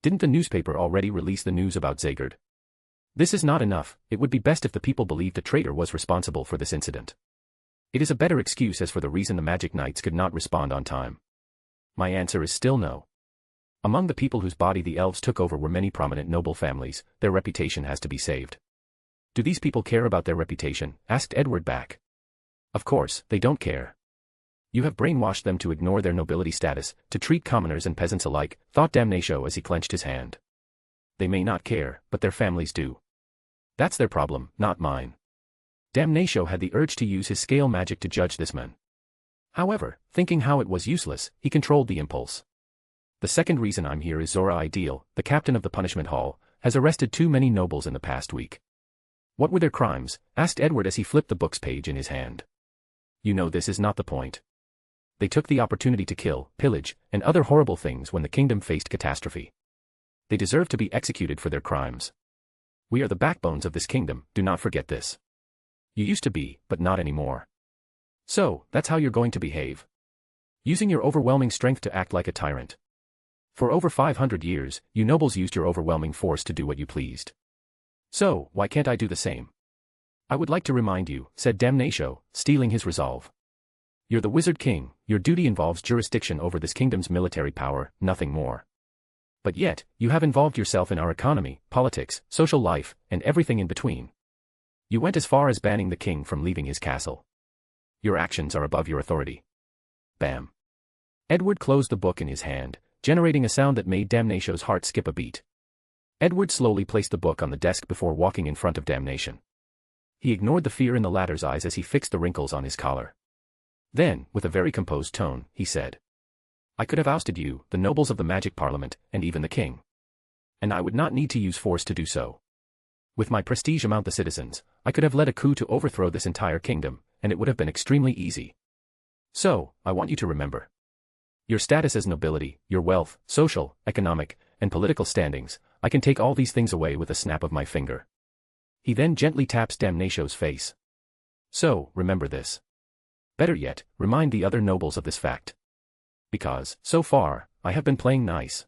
Didn't the newspaper already release the news about Zagard? This is not enough, it would be best if the people believed a traitor was responsible for this incident. It is a better excuse as for the reason the Magic Knights could not respond on time. My answer is still no. Among the people whose body the elves took over were many prominent noble families, their reputation has to be saved. Do these people care about their reputation? Asked Edward back. Of course, they don't care. You have brainwashed them to ignore their nobility status, to treat commoners and peasants alike, thought Damnatio as he clenched his hand. They may not care, but their families do. That's their problem, not mine. Damnatio had the urge to use his scale magic to judge this man. However, thinking how it was useless, he controlled the impulse. The second reason I'm here is Zora Ideal, the captain of the punishment hall, has arrested too many nobles in the past week. What were their crimes? Asked Edward as he flipped the book's page in his hand. You know this is not the point. They took the opportunity to kill, pillage, and other horrible things when the kingdom faced catastrophe. They deserve to be executed for their crimes. We are the backbones of this kingdom, do not forget this. You used to be, but not anymore. So, that's how you're going to behave. Using your overwhelming strength to act like a tyrant. For over 500 years, you nobles used your overwhelming force to do what you pleased. So, why can't I do the same? I would like to remind you, said Damnatio, stealing his resolve. You're the Wizard King, your duty involves jurisdiction over this kingdom's military power, nothing more. But yet, you have involved yourself in our economy, politics, social life, and everything in between. You went as far as banning the king from leaving his castle. Your actions are above your authority. Bam. Edward closed the book in his hand, generating a sound that made Damnatio's heart skip a beat. Edward slowly placed the book on the desk before walking in front of Damnation. He ignored the fear in the latter's eyes as he fixed the wrinkles on his collar. Then, with a very composed tone, he said, I could have ousted you, the nobles of the Magic Parliament, and even the king. And I would not need to use force to do so. With my prestige among the citizens, I could have led a coup to overthrow this entire kingdom, and it would have been extremely easy. So, I want you to remember. Your status as nobility, your wealth, social, economic, and political standings, I can take all these things away with a snap of my finger. He then gently taps Damnatio's face. So, remember this. Better yet, remind the other nobles of this fact. Because, so far, I have been playing nice.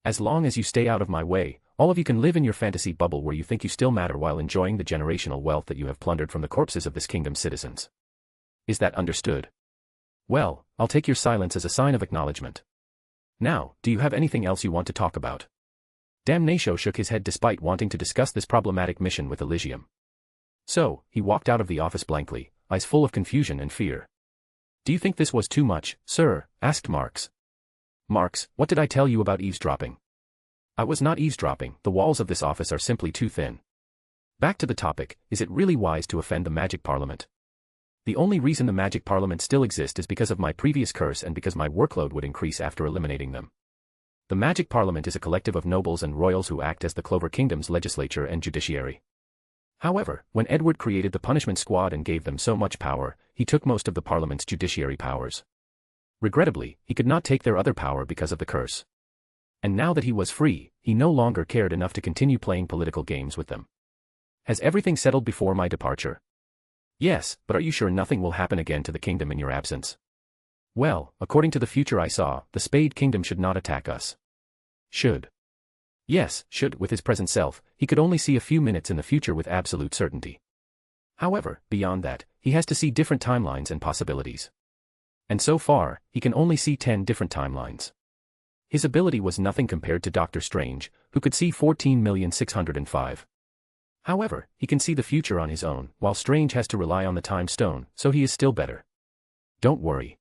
As long as you stay out of my way, all of you can live in your fantasy bubble where you think you still matter while enjoying the generational wealth that you have plundered from the corpses of this kingdom's citizens. Is that understood? Well, I'll take your silence as a sign of acknowledgement. Now, do you have anything else you want to talk about? Damnatio shook his head despite wanting to discuss this problematic mission with Elysium. So, he walked out of the office blankly, eyes full of confusion and fear. Do you think this was too much, sir? Asked Marks. Marks, what did I tell you about eavesdropping? I was not eavesdropping, the walls of this office are simply too thin. Back to the topic, is it really wise to offend the Magic Parliament? The only reason the Magic Parliament still exists is because of my previous curse and because my workload would increase after eliminating them. The Magic Parliament is a collective of nobles and royals who act as the Clover Kingdom's legislature and judiciary. However, when Edward created the Punishment Squad and gave them so much power, he took most of the Parliament's judiciary powers. Regrettably, he could not take their other power because of the curse. And now that he was free, he no longer cared enough to continue playing political games with them. Has everything settled before my departure? Yes, but are you sure nothing will happen again to the kingdom in your absence? Well, according to the future I saw, the Spade Kingdom should not attack us. Should. Yes, should. With his present self, he could only see a few minutes in the future with absolute certainty. However, beyond that, he has to see different timelines and possibilities. And so far, he can only see 10 different timelines. His ability was nothing compared to Doctor Strange, who could see 14,605. However, he can see the future on his own, while Strange has to rely on the Time Stone, so he is still better. Don't worry.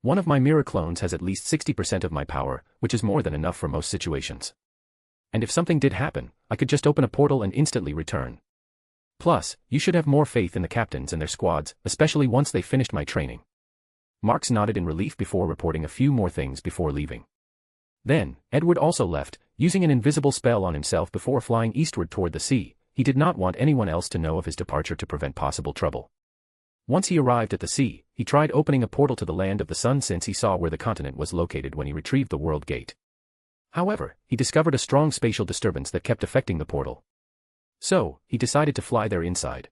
One of my mirror clones has at least 60% of my power, which is more than enough for most situations. And if something did happen, I could just open a portal and instantly return. Plus, you should have more faith in the captains and their squads, especially once they finished my training. Marks nodded in relief before reporting a few more things before leaving. Then, Edward also left, using an invisible spell on himself before flying eastward toward the sea. He did not want anyone else to know of his departure to prevent possible trouble. Once he arrived at the sea, he tried opening a portal to the land of the sun since he saw where the continent was located when he retrieved the world gate. However, he discovered a strong spatial disturbance that kept affecting the portal. So, he decided to fly there inside.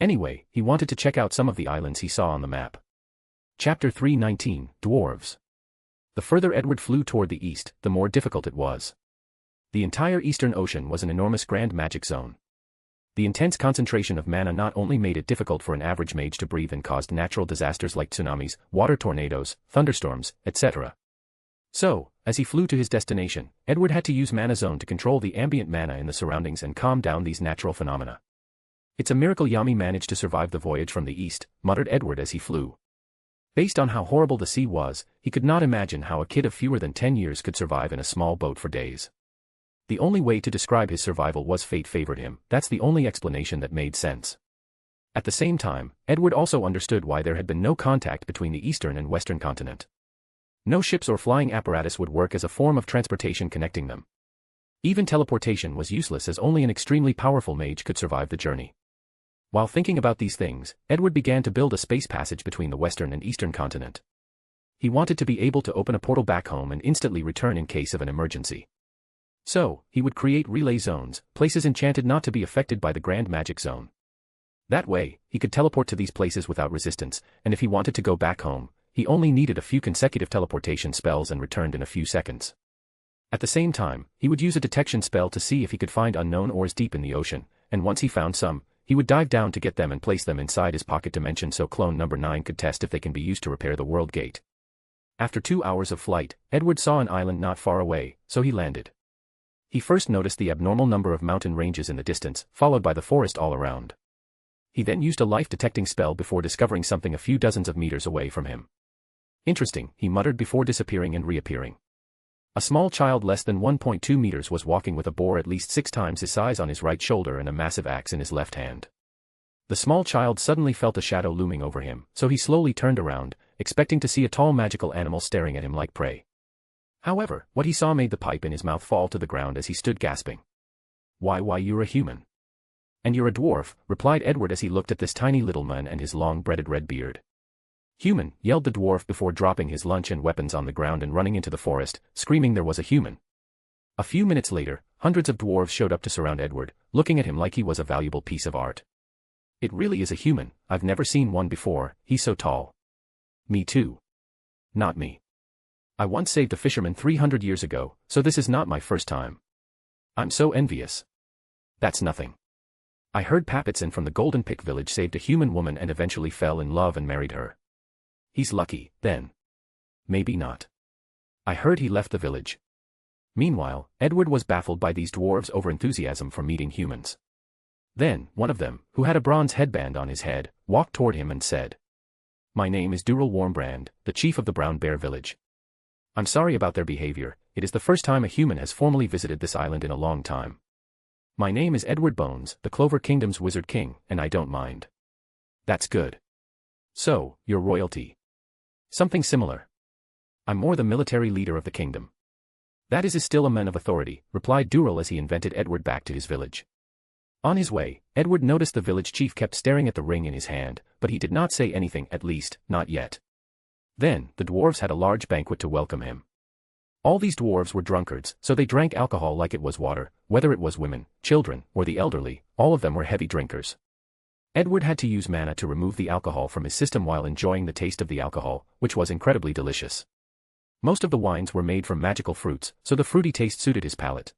Anyway, he wanted to check out some of the islands he saw on the map. Chapter 319, Dwarves. The further Edward flew toward the east, the more difficult it was. The entire Eastern Ocean was an enormous grand magic zone. The intense concentration of mana not only made it difficult for an average mage to breathe and caused natural disasters like tsunamis, water tornadoes, thunderstorms, etc. So, as he flew to his destination, Edward had to use Mana Zone to control the ambient mana in the surroundings and calm down these natural phenomena. It's a miracle Yami managed to survive the voyage from the east, muttered Edward as he flew. Based on how horrible the sea was, he could not imagine how a kid of fewer than 10 years could survive in a small boat for days. The only way to describe his survival was fate favored him. That's the only explanation that made sense. At the same time, Edward also understood why there had been no contact between the eastern and western continent. No ships or flying apparatus would work as a form of transportation connecting them. Even teleportation was useless as only an extremely powerful mage could survive the journey. While thinking about these things, Edward began to build a space passage between the western and eastern continent. He wanted to be able to open a portal back home and instantly return in case of an emergency. So, he would create relay zones, places enchanted not to be affected by the Grand Magic Zone. That way, he could teleport to these places without resistance, and if he wanted to go back home, he only needed a few consecutive teleportation spells and returned in a few seconds. At the same time, he would use a detection spell to see if he could find unknown ores deep in the ocean, and once he found some, he would dive down to get them and place them inside his pocket dimension so clone number 9 could test if they can be used to repair the world gate. After 2 hours of flight, Edward saw an island not far away, so he landed. He first noticed the abnormal number of mountain ranges in the distance, followed by the forest all around. He then used a life-detecting spell before discovering something a few dozens of meters away from him. Interesting, he muttered before disappearing and reappearing. A small child less than 1.2 meters was walking with a boar at least 6 times his size on his right shoulder and a massive axe in his left hand. The small child suddenly felt a shadow looming over him, so he slowly turned around, expecting to see a tall magical animal staring at him like prey. However, what he saw made the pipe in his mouth fall to the ground as he stood gasping. Why, you're a human. And you're a dwarf, replied Edward as he looked at this tiny little man and his long braided red beard. Human, yelled the dwarf before dropping his lunch and weapons on the ground and running into the forest, screaming there was a human. A few minutes later, hundreds of dwarves showed up to surround Edward, looking at him like he was a valuable piece of art. It really is a human, I've never seen one before, he's so tall. Me too. Not me. I once saved a fisherman 300 years ago, so this is not my first time. I'm so envious. That's nothing. I heard Papitson from the Golden Pick village saved a human woman and eventually fell in love and married her. He's lucky, then. Maybe not. I heard he left the village. Meanwhile, Edward was baffled by these dwarves' overenthusiasm for meeting humans. Then, one of them, who had a bronze headband on his head, walked toward him and said, "My name is Dural Warmbrand, the chief of the Brown Bear village. I'm sorry about their behavior, it is the first time a human has formally visited this island in a long time. My name is Edward Bones, the Clover Kingdom's Wizard King, and I don't mind." That's good. So, you're royalty. Something similar. I'm more the military leader of the kingdom. That is still a man of authority, replied Dural as he invited Edward back to his village. On his way, Edward noticed the village chief kept staring at the ring in his hand, but he did not say anything, at least, not yet. Then, the dwarves had a large banquet to welcome him. All these dwarves were drunkards, so they drank alcohol like it was water, whether it was women, children, or the elderly, all of them were heavy drinkers. Edward had to use mana to remove the alcohol from his system while enjoying the taste of the alcohol, which was incredibly delicious. Most of the wines were made from magical fruits, so the fruity taste suited his palate.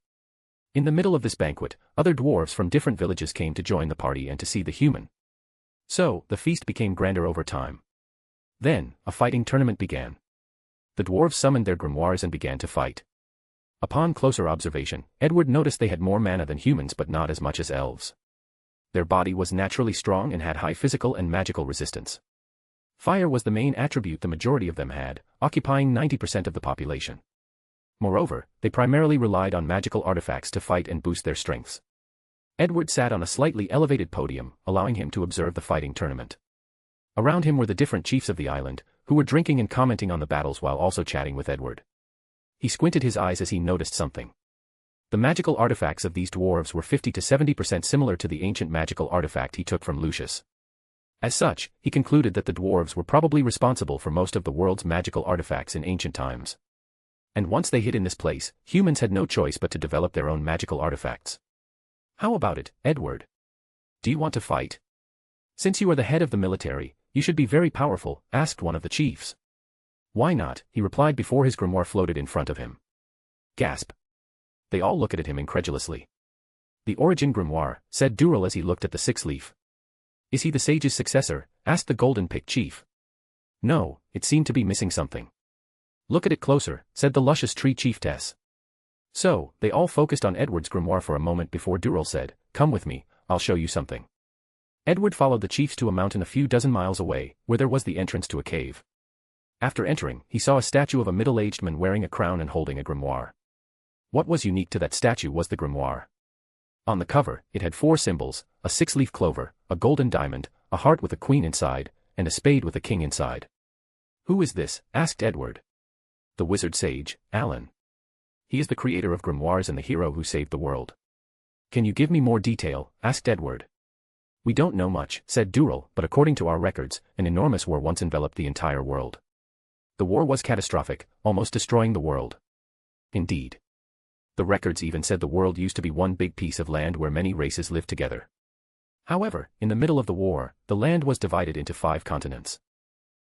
In the middle of this banquet, other dwarves from different villages came to join the party and to see the human. So, the feast became grander over time. Then, a fighting tournament began. The dwarves summoned their grimoires and began to fight. Upon closer observation, Edward noticed they had more mana than humans but not as much as elves. Their body was naturally strong and had high physical and magical resistance. Fire was the main attribute the majority of them had, occupying 90% of the population. Moreover, they primarily relied on magical artifacts to fight and boost their strengths. Edward sat on a slightly elevated podium, allowing him to observe the fighting tournament. Around him were the different chiefs of the island, who were drinking and commenting on the battles while also chatting with Edward. He squinted his eyes as he noticed something. The magical artifacts of these dwarves were 50 to 70% similar to the ancient magical artifact he took from Lucius. As such, he concluded that the dwarves were probably responsible for most of the world's magical artifacts in ancient times. And once they hid in this place, humans had no choice but to develop their own magical artifacts. How about it, Edward? Do you want to fight? Since you are the head of the military, you should be very powerful, asked one of the chiefs. Why not, he replied before his grimoire floated in front of him. Gasp. They all looked at him incredulously. The origin grimoire, said Dural as he looked at the 6-leaf. Is he the sage's successor? Asked the golden pick chief. No, it seemed to be missing something. Look at it closer, said the luscious tree chiefess. So, they all focused on Edward's grimoire for a moment before Dural said, Come with me, I'll show you something. Edward followed the chiefs to a mountain a few dozen miles away, where there was the entrance to a cave. After entering, he saw a statue of a middle-aged man wearing a crown and holding a grimoire. What was unique to that statue was the grimoire. On the cover, it had 4 symbols, a 6-leaf clover, a golden diamond, a heart with a queen inside, and a spade with a king inside. Who is this? Asked Edward. The wizard sage, Alan. He is the creator of grimoires and the hero who saved the world. Can you give me more detail? Asked Edward. We don't know much, said Dural, but according to our records, an enormous war once enveloped the entire world. The war was catastrophic, almost destroying the world. Indeed. The records even said the world used to be one big piece of land where many races lived together. However, in the middle of the war, the land was divided into 5 continents.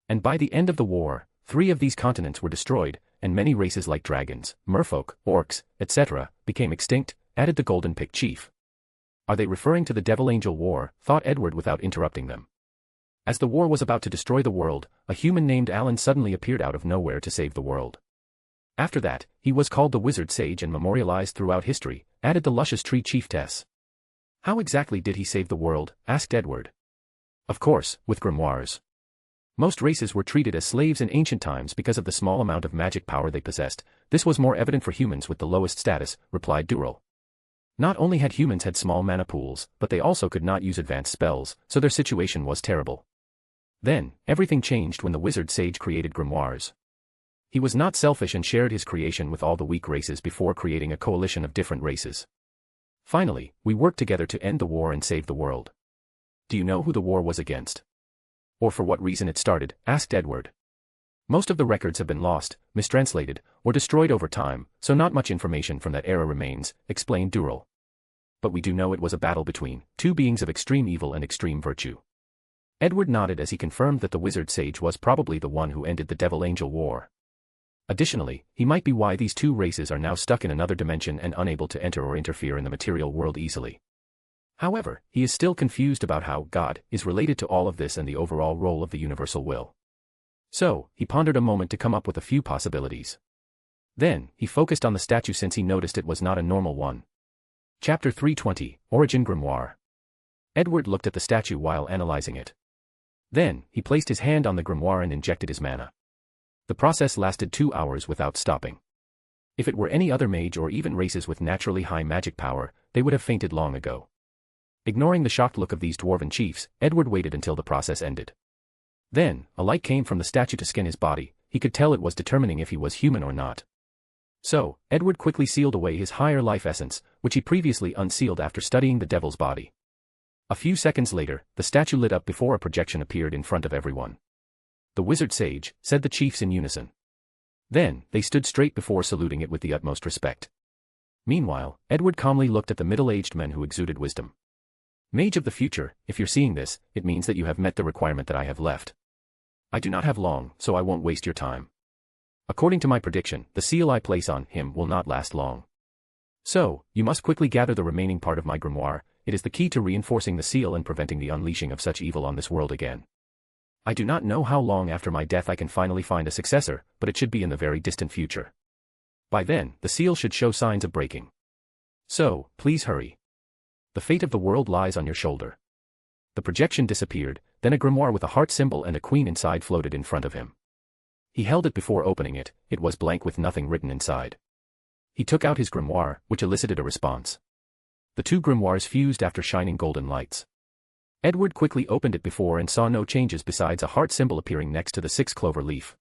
And by the end of the war, 3 of these continents were destroyed, and many races like dragons, merfolk, orcs, etc., became extinct, added the golden pick chief. Are they referring to the Devil-Angel War? Thought Edward without interrupting them. As the war was about to destroy the world, a human named Alan suddenly appeared out of nowhere to save the world. After that, he was called the Wizard Sage and memorialized throughout history, added the luscious tree chiefess. How exactly did he save the world? Asked Edward. Of course, with grimoires. Most races were treated as slaves in ancient times because of the small amount of magic power they possessed. This was more evident for humans with the lowest status, replied Dural. Not only had humans had small mana pools, but they also could not use advanced spells, so their situation was terrible. Then, everything changed when the wizard sage created grimoires. He was not selfish and shared his creation with all the weak races before creating a coalition of different races. Finally, we worked together to end the war and save the world. Do you know who the war was against? Or for what reason it started? Asked Edward. Most of the records have been lost, mistranslated, or destroyed over time, so not much information from that era remains, explained Dural. But we do know it was a battle between 2 beings of extreme evil and extreme virtue. Edward nodded as he confirmed that the wizard sage was probably the one who ended the Devil-Angel War. Additionally, he might be why these 2 races are now stuck in another dimension and unable to enter or interfere in the material world easily. However, he is still confused about how God is related to all of this and the overall role of the universal will. So, he pondered a moment to come up with a few possibilities. Then, he focused on the statue since he noticed it was not a normal one. Chapter 320, Origin Grimoire. Edward looked at the statue while analyzing it. Then, he placed his hand on the grimoire and injected his mana. The process lasted 2 hours without stopping. If it were any other mage or even races with naturally high magic power, they would have fainted long ago. Ignoring the shocked look of these dwarven chiefs, Edward waited until the process ended. Then, a light came from the statue to skin his body. He could tell it was determining if he was human or not. So, Edward quickly sealed away his higher life essence, which he previously unsealed after studying the devil's body. A few seconds later, the statue lit up before a projection appeared in front of everyone. The wizard sage, said the chiefs in unison. Then, they stood straight before saluting it with the utmost respect. Meanwhile, Edward calmly looked at the middle-aged men who exuded wisdom. Mage of the future, if you're seeing this, it means that you have met the requirement that I have left. I do not have long, so I won't waste your time. According to my prediction, the seal I place on him will not last long. So, you must quickly gather the remaining part of my grimoire. It is the key to reinforcing the seal and preventing the unleashing of such evil on this world again. I do not know how long after my death I can finally find a successor, but it should be in the very distant future. By then, the seal should show signs of breaking. So, please hurry. The fate of the world lies on your shoulder. The projection disappeared, then a grimoire with a heart symbol and a queen inside floated in front of him. He held it before opening it. It was blank with nothing written inside. He took out his grimoire, which elicited a response. The two grimoires fused after shining golden lights. Edward quickly opened it before and saw no changes besides a heart symbol appearing next to the 6-clover leaf.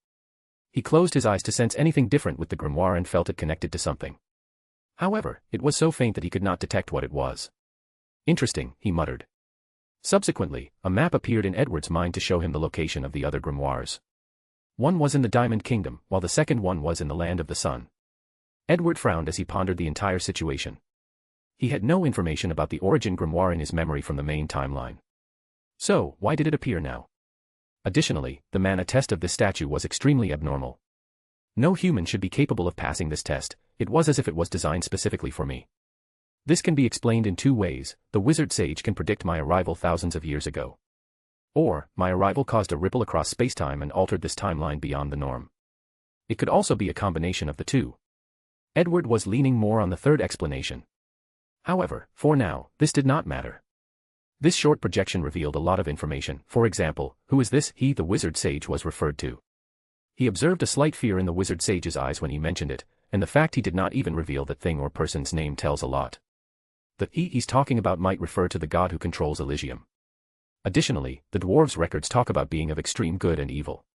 He closed his eyes to sense anything different with the grimoire and felt it connected to something. However, it was so faint that he could not detect what it was. Interesting, he muttered. Subsequently, a map appeared in Edward's mind to show him the location of the other grimoires. One was in the Diamond Kingdom, while the second one was in the Land of the Sun. Edward frowned as he pondered the entire situation. He had no information about the origin grimoire in his memory from the main timeline. So, why did it appear now? Additionally, the mana test of this statue was extremely abnormal. No human should be capable of passing this test. It was as if it was designed specifically for me. This can be explained in two ways. The wizard sage can predict my arrival thousands of years ago. Or, my arrival caused a ripple across spacetime and altered this timeline beyond the norm. It could also be a combination of the two. Edward was leaning more on the third explanation. However, for now, this did not matter. This short projection revealed a lot of information. For example, who is this he the wizard sage was referred to? He observed a slight fear in the wizard sage's eyes when he mentioned it, and the fact he did not even reveal that thing or person's name tells a lot. The he's talking about might refer to the god who controls Elysium. Additionally, the dwarves' records talk about being of extreme good and evil.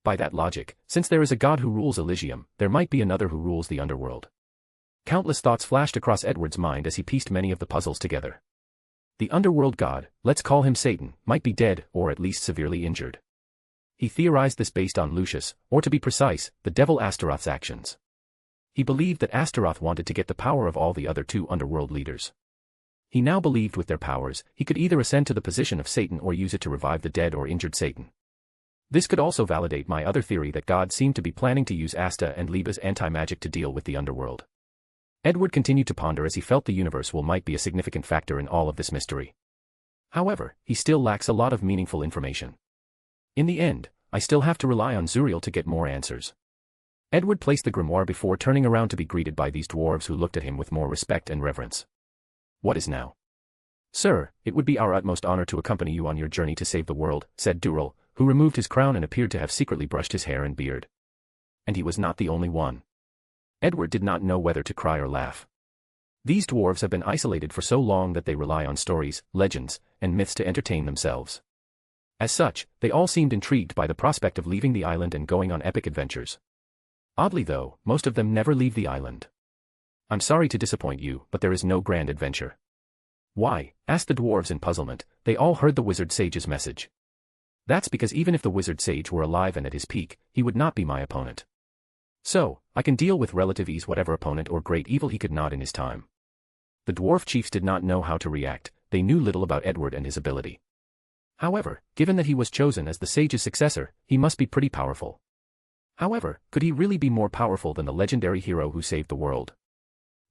By that logic, since there is a god who rules Elysium, there might be another who rules the underworld. Countless thoughts flashed across Edward's mind as he pieced many of the puzzles together. The underworld god, let's call him Satan, might be dead, or at least severely injured. He theorized this based on Lucius, or to be precise, the devil Astaroth's actions. He believed that Astaroth wanted to get the power of all the other two underworld leaders. He now believed with their powers, he could either ascend to the position of Satan or use it to revive the dead or injured Satan. This could also validate my other theory that God seemed to be planning to use Asta and Liba's anti-magic to deal with the underworld. Edward continued to ponder as he felt the universe might be a significant factor in all of this mystery. However, he still lacks a lot of meaningful information. In the end, I still have to rely on Zuriel to get more answers. Edward placed the grimoire before turning around to be greeted by these dwarves who looked at him with more respect and reverence. What is now? Sir, it would be our utmost honor to accompany you on your journey to save the world, said Durrell, who removed his crown and appeared to have secretly brushed his hair and beard. And he was not the only one. Edward did not know whether to cry or laugh. These dwarves have been isolated for so long that they rely on stories, legends, and myths to entertain themselves. As such, they all seemed intrigued by the prospect of leaving the island and going on epic adventures. Oddly though, most of them never leave the island. I'm sorry to disappoint you, but there is no grand adventure. Why? Asked the dwarves in puzzlement. They all heard the wizard sage's message. That's because even if the wizard sage were alive and at his peak, he would not be my opponent. So, I can deal with relative ease whatever opponent or great evil he could not in his time. The dwarf chiefs did not know how to react. They knew little about Edward and his ability. However, given that he was chosen as the sage's successor, he must be pretty powerful. However, could he really be more powerful than the legendary hero who saved the world?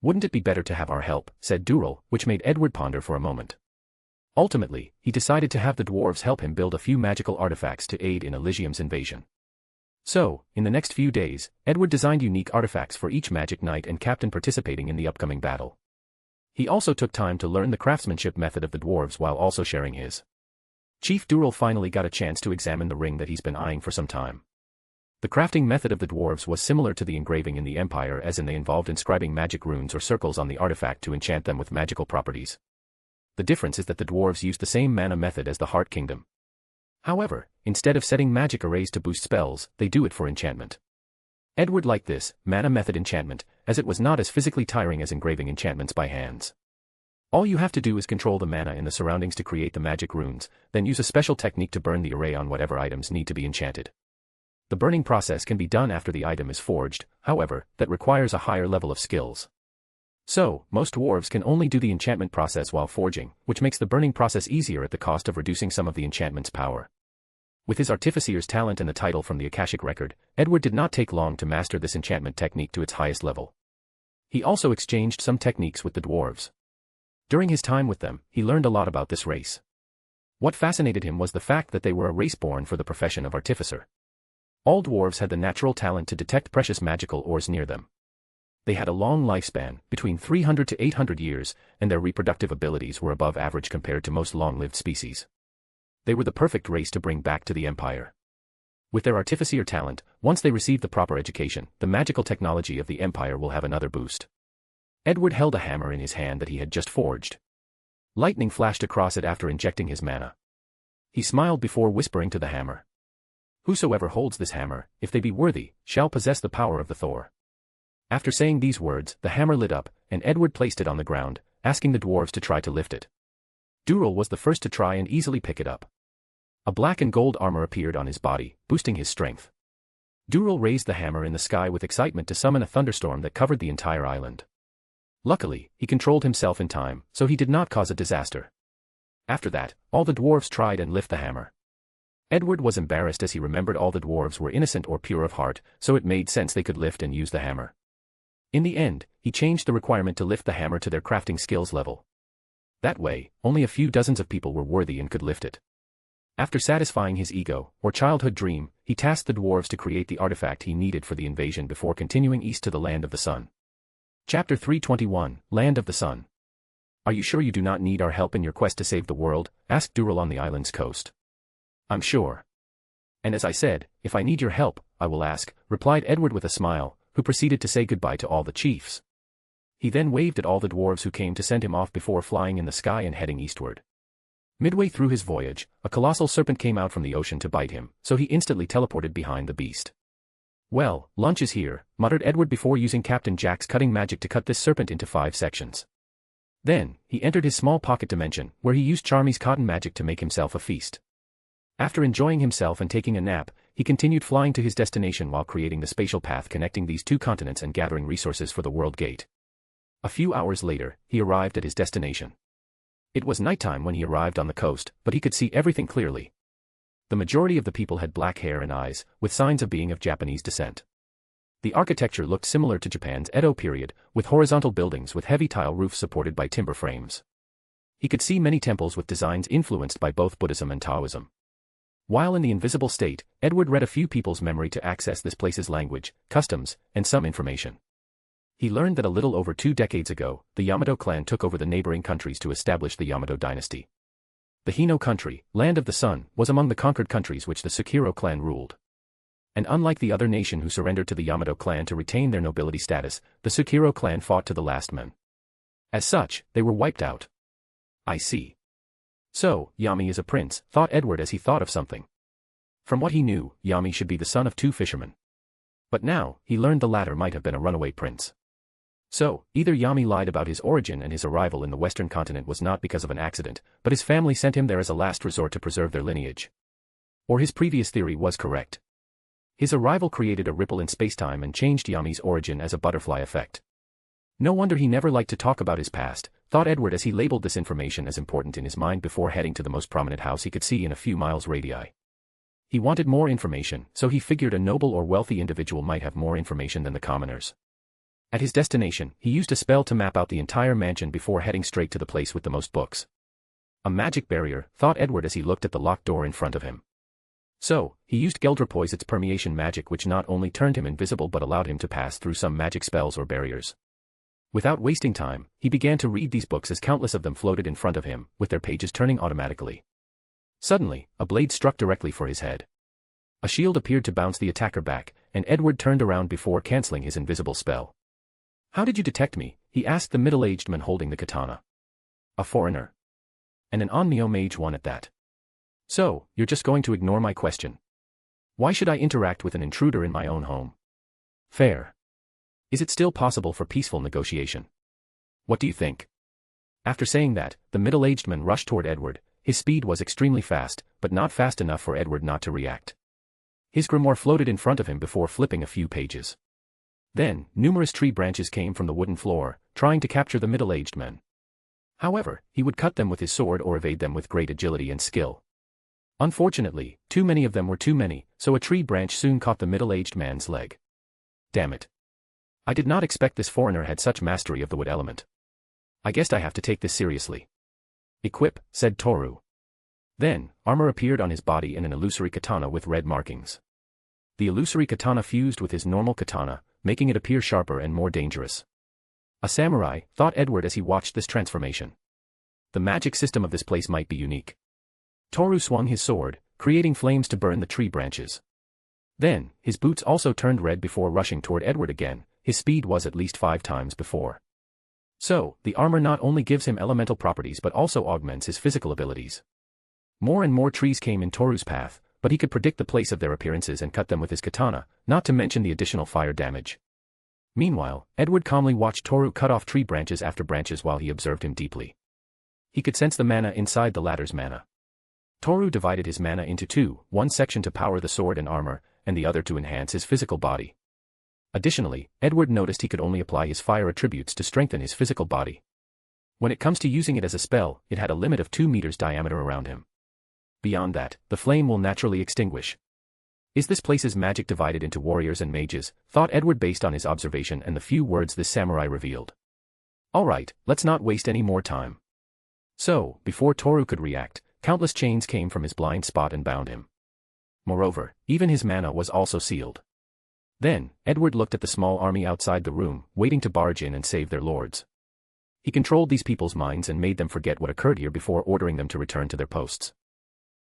Wouldn't it be better to have our help, said Durrell, which made Edward ponder for a moment. Ultimately, he decided to have the dwarves help him build a few magical artifacts to aid in Elysium's invasion. So, in the next few days, Edward designed unique artifacts for each magic knight and captain participating in the upcoming battle. He also took time to learn the craftsmanship method of the dwarves while also sharing his. Chief Durrell finally got a chance to examine the ring that he's been eyeing for some time. The crafting method of the dwarves was similar to the engraving in the Empire, as in they involved inscribing magic runes or circles on the artifact to enchant them with magical properties. The difference is that the dwarves used the same mana method as the Heart Kingdom. However, instead of setting magic arrays to boost spells, they do it for enchantment. Edward liked this mana method enchantment, as it was not as physically tiring as engraving enchantments by hands. All you have to do is control the mana in the surroundings to create the magic runes, then use a special technique to burn the array on whatever items need to be enchanted. The burning process can be done after the item is forged, however, that requires a higher level of skills. So, most dwarves can only do the enchantment process while forging, which makes the burning process easier at the cost of reducing some of the enchantment's power. With his artificer's talent and the title from the Akashic record, Edward did not take long to master this enchantment technique to its highest level. He also exchanged some techniques with the dwarves. During his time with them, he learned a lot about this race. What fascinated him was the fact that they were a race born for the profession of artificer. All dwarves had the natural talent to detect precious magical ores near them. They had a long lifespan, between 300 to 800 years, and their reproductive abilities were above average compared to most long-lived species. They were the perfect race to bring back to the Empire. With their artificer talent, once they receive the proper education, the magical technology of the Empire will have another boost. Edward held a hammer in his hand that he had just forged. Lightning flashed across it after injecting his mana. He smiled before whispering to the hammer. "Whosoever holds this hammer, if they be worthy, shall possess the power of the Thor." After saying these words, the hammer lit up, and Edward placed it on the ground, asking the dwarves to try to lift it. Dural was the first to try and easily pick it up. A black and gold armor appeared on his body, boosting his strength. Dural raised the hammer in the sky with excitement to summon a thunderstorm that covered the entire island. Luckily, he controlled himself in time, so he did not cause a disaster. After that, all the dwarves tried and lift the hammer. Edward was embarrassed as he remembered all the dwarves were innocent or pure of heart, so it made sense they could lift and use the hammer. In the end, he changed the requirement to lift the hammer to their crafting skills level. That way, only a few dozens of people were worthy and could lift it. After satisfying his ego, or childhood dream, he tasked the dwarves to create the artifact he needed for the invasion before continuing east to the Land of the Sun. Chapter 321, Land of the Sun. "Are you sure you do not need our help in your quest to save the world?" asked Dural on the island's coast. "I'm sure. And as I said, if I need your help, I will ask," replied Edward with a smile, who proceeded to say goodbye to all the chiefs. He then waved at all the dwarves who came to send him off before flying in the sky and heading eastward. Midway through his voyage, a colossal serpent came out from the ocean to bite him, so he instantly teleported behind the beast. "Well, lunch is here," muttered Edward before using Captain Jack's cutting magic to cut this serpent into 5 sections. Then, he entered his small pocket dimension, where he used Charmy's cotton magic to make himself a feast. After enjoying himself and taking a nap, he continued flying to his destination while creating the spatial path connecting these 2 continents and gathering resources for the World Gate. A few hours later, he arrived at his destination. It was nighttime when he arrived on the coast, but he could see everything clearly. The majority of the people had black hair and eyes, with signs of being of Japanese descent. The architecture looked similar to Japan's Edo period, with horizontal buildings with heavy tile roofs supported by timber frames. He could see many temples with designs influenced by both Buddhism and Taoism. While in the invisible state, Edward read a few people's memory to access this place's language, customs, and some information. He learned that a little over 2 decades ago, the Yamato clan took over the neighboring countries to establish the Yamato dynasty. The Hino country, Land of the Sun, was among the conquered countries which the Sukiro clan ruled. And unlike the other nation who surrendered to the Yamato clan to retain their nobility status, the Sukiro clan fought to the last man. As such, they were wiped out. "I see. So, Yami is a prince," thought Edward as he thought of something. From what he knew, Yami should be the son of 2 fishermen. But now, he learned the latter might have been a runaway prince. So, either Yami lied about his origin and his arrival in the western continent was not because of an accident, but his family sent him there as a last resort to preserve their lineage. Or his previous theory was correct. His arrival created a ripple in spacetime and changed Yami's origin as a butterfly effect. No wonder he never liked to talk about his past, thought Edward as he labeled this information as important in his mind before heading to the most prominent house he could see in a few miles radii. He wanted more information, so he figured a noble or wealthy individual might have more information than the commoners. At his destination, he used a spell to map out the entire mansion before heading straight to the place with the most books. A magic barrier, thought Edward as he looked at the locked door in front of him. So, he used Geldrepoiset's permeation magic which not only turned him invisible but allowed him to pass through some magic spells or barriers. Without wasting time, he began to read these books as countless of them floated in front of him, with their pages turning automatically. Suddenly, a blade struck directly for his head. A shield appeared to bounce the attacker back, and Edward turned around before cancelling his invisible spell. "How did you detect me?" he asked the middle-aged man holding the katana. "A foreigner. And an Onmyo mage one at that. So, you're just going to ignore my question? Why should I interact with an intruder in my own home? Fair. Is it still possible for peaceful negotiation? What do you think?" After saying that, the middle-aged man rushed toward Edward. His speed was extremely fast, but not fast enough for Edward not to react. His grimoire floated in front of him before flipping a few pages. Then, numerous tree branches came from the wooden floor, trying to capture the middle-aged men. However, he would cut them with his sword or evade them with great agility and skill. Unfortunately, too many of them were too many, so a tree branch soon caught the middle-aged man's leg. Damn it. I did not expect this foreigner had such mastery of the wood element. I guess I have to take this seriously. Equip, said Toru. Then, armor appeared on his body and an illusory katana with red markings. The illusory katana fused with his normal katana, making it appear sharper and more dangerous. A samurai, thought Edward as he watched this transformation. The magic system of this place might be unique. Toru swung his sword, creating flames to burn the tree branches. Then, his boots also turned red before rushing toward Edward again. His speed was at least 5 times before. So, the armor not only gives him elemental properties but also augments his physical abilities. More and more trees came in Toru's path, but he could predict the place of their appearances and cut them with his katana, not to mention the additional fire damage. Meanwhile, Edward calmly watched Toru cut off tree branches after branches while he observed him deeply. He could sense the mana inside the latter's mana. Toru divided his mana into 2, one section to power the sword and armor, and the other to enhance his physical body. Additionally, Edward noticed he could only apply his fire attributes to strengthen his physical body. When it comes to using it as a spell, it had a limit of 2 meters diameter around him. Beyond that, the flame will naturally extinguish. Is this place's magic divided into warriors and mages, thought Edward based on his observation and the few words this samurai revealed. Alright, let's not waste any more time. So, before Toru could react, countless chains came from his blind spot and bound him. Moreover, even his mana was also sealed. Then, Edward looked at the small army outside the room, waiting to barge in and save their lords. He controlled these people's minds and made them forget what occurred here before ordering them to return to their posts.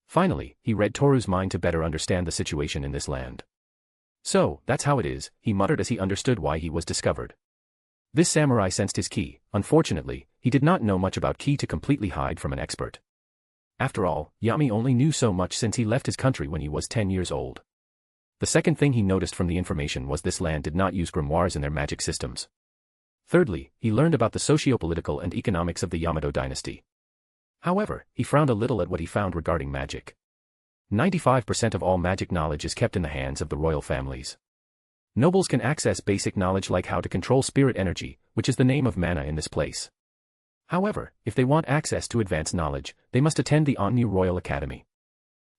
Finally, he read Toru's mind to better understand the situation in this land. So, that's how it is, he muttered as he understood why he was discovered. This samurai sensed his ki. Unfortunately, he did not know much about ki to completely hide from an expert. After all, Yami only knew so much since he left his country when he was 10 years old. The second thing he noticed from the information was this land did not use grimoires in their magic systems. Thirdly, he learned about the socio-political and economics of the Yamato dynasty. However, he frowned a little at what he found regarding magic. 95% of all magic knowledge is kept in the hands of the royal families. Nobles can access basic knowledge like how to control spirit energy, which is the name of mana in this place. However, if they want access to advanced knowledge, they must attend the Onyu Royal Academy.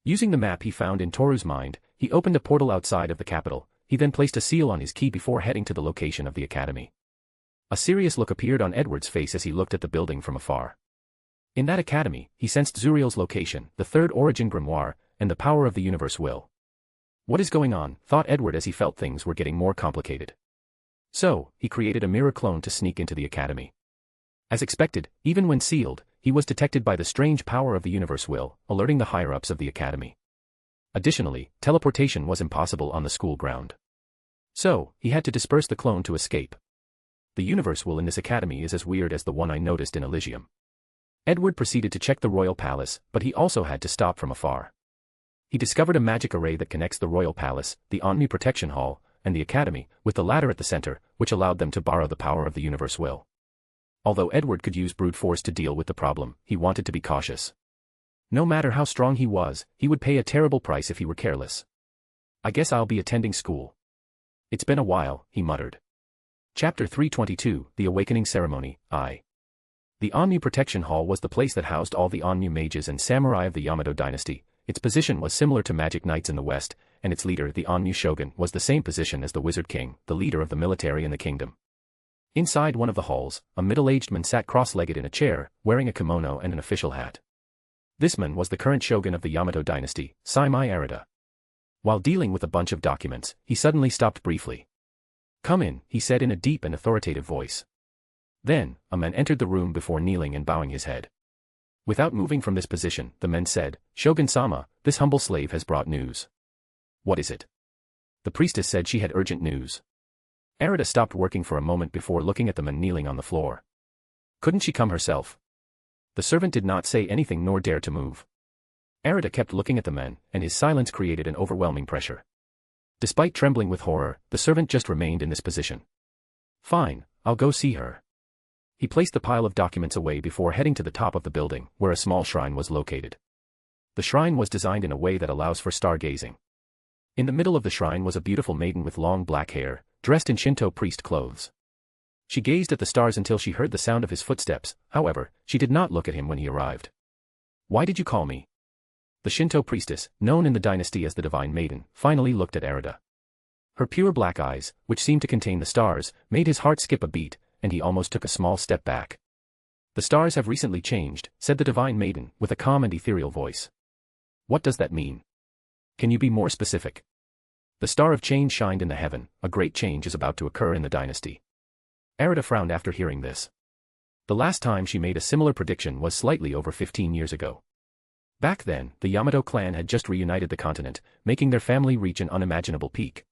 Using the map he found in Toru's mind, he opened a portal outside of the capital. He then placed a seal on his ki before heading to the location of the academy. A serious look appeared on Edward's face as he looked at the building from afar. In that academy, he sensed Zuriel's location, the third origin grimoire, and the power of the universe will. What is going on, thought Edward as he felt things were getting more complicated. So, he created a mirror clone to sneak into the academy. As expected, even when sealed, he was detected by the strange power of the universe will, alerting the higher-ups of the academy. Additionally, teleportation was impossible on the school ground. So, he had to disperse the clone to escape. The universe will in this academy is as weird as the one I noticed in Elysium. Edward proceeded to check the royal palace, but he also had to stop from afar. He discovered a magic array that connects the royal palace, the Onmi Protection Hall, and the academy, with the ladder at the center, which allowed them to borrow the power of the universe will. Although Edward could use brute force to deal with the problem, he wanted to be cautious. No matter how strong he was, he would pay a terrible price if he were careless. I guess I'll be attending school. It's been a while, he muttered. Chapter 322, The Awakening Ceremony, I. The Onmu Protection Hall was the place that housed all the Onmu mages and samurai of the Yamato dynasty. Its position was similar to magic knights in the West, and its leader, the Onmu shogun, was the same position as the wizard king, the leader of the military in the kingdom. Inside one of the halls, a middle-aged man sat cross-legged in a chair, wearing a kimono and an official hat. This man was the current shogun of the Yamato dynasty, Saimai Arita. While dealing with a bunch of documents, he suddenly stopped briefly. "Come in," he said in a deep and authoritative voice. Then, a man entered the room before kneeling and bowing his head. Without moving from this position, the man said, "Shogun-sama, this humble slave has brought news." "What is it?" The priestess said she had urgent news. Arita stopped working for a moment before looking at the man kneeling on the floor. Couldn't she come herself? The servant did not say anything nor dare to move. Arita kept looking at the man, and his silence created an overwhelming pressure. Despite trembling with horror, the servant just remained in this position. "Fine, I'll go see her." He placed the pile of documents away before heading to the top of the building, where a small shrine was located. The shrine was designed in a way that allows for stargazing. In the middle of the shrine was a beautiful maiden with long black hair, dressed in Shinto priest clothes. She gazed at the stars until she heard the sound of his footsteps. However, she did not look at him when he arrived. "Why did you call me?" The Shinto priestess, known in the dynasty as the Divine Maiden, finally looked at Arata. Her pure black eyes, which seemed to contain the stars, made his heart skip a beat, and he almost took a small step back. "The stars have recently changed," said the Divine Maiden, with a calm and ethereal voice. "What does that mean? Can you be more specific?" The star of change shined in the heaven. A great change is about to occur in the dynasty. Arata frowned after hearing this. The last time she made a similar prediction was slightly over 15 years ago. Back then, the Yamato clan had just reunited the continent, making their family reach an unimaginable peak.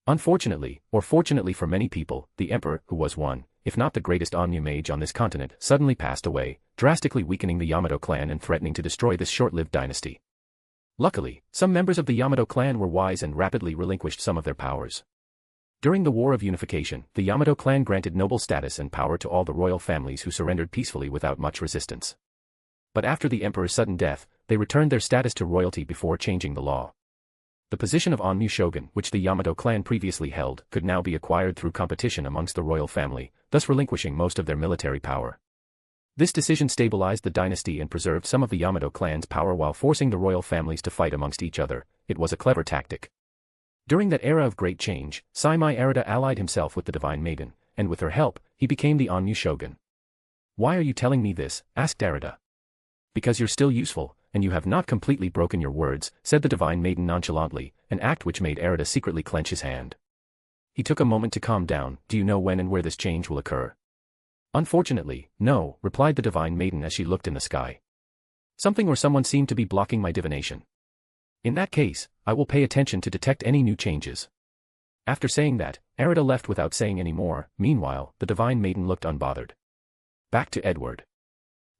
Unfortunately, or fortunately for many people, the emperor, who was one, if not the greatest Onryu mage on this continent, suddenly passed away, drastically weakening the Yamato clan and threatening to destroy this short-lived dynasty. Luckily, some members of the Yamato clan were wise and rapidly relinquished some of their powers. During the War of Unification, the Yamato clan granted noble status and power to all the royal families who surrendered peacefully without much resistance. But after the emperor's sudden death, they returned their status to royalty before changing the law. The position of Onryu shogun, which the Yamato clan previously held, could now be acquired through competition amongst the royal family, thus relinquishing most of their military power. This decision stabilized the dynasty and preserved some of the Yamato clan's power while forcing the royal families to fight amongst each other. It was a clever tactic. During that era of great change, Saimai Arata allied himself with the Divine Maiden, and with her help, he became the Onryu shogun. "Why are you telling me this?" asked Arata. "Because you're still useful, and you have not completely broken your words," said the Divine Maiden nonchalantly, an act which made Arata secretly clench his hand. He took a moment to calm down. "Do you know when and where this change will occur?" "Unfortunately, no," replied the Divine Maiden as she looked in the sky. "Something or someone seemed to be blocking my divination. In that case, I will pay attention to detect any new changes." After saying that, Arata left without saying any more. Meanwhile, the Divine Maiden looked unbothered. Back to Edward.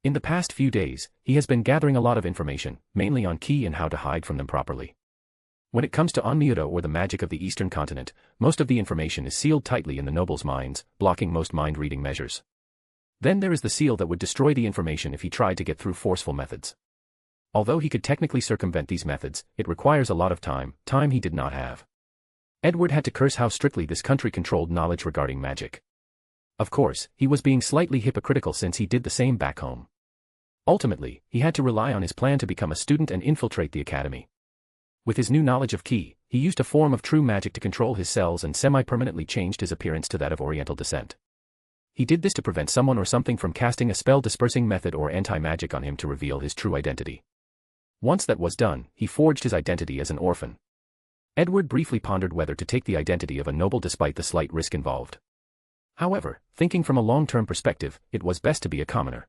In the past few days, he has been gathering a lot of information, mainly on Ki and how to hide from them properly. When it comes to Onmyoto or the magic of the eastern continent, most of the information is sealed tightly in the nobles' minds, blocking most mind-reading measures. Then there is the seal that would destroy the information if he tried to get through forceful methods. Although he could technically circumvent these methods, it requires a lot of time he did not have. Edward had to curse how strictly this country controlled knowledge regarding magic. Of course, he was being slightly hypocritical since he did the same back home. Ultimately, he had to rely on his plan to become a student and infiltrate the academy. With his new knowledge of Ki, he used a form of true magic to control his cells and semi-permanently changed his appearance to that of Oriental descent. He did this to prevent someone or something from casting a spell-dispersing method or anti-magic on him to reveal his true identity. Once that was done, he forged his identity as an orphan. Edward briefly pondered whether to take the identity of a noble despite the slight risk involved. However, thinking from a long-term perspective, it was best to be a commoner.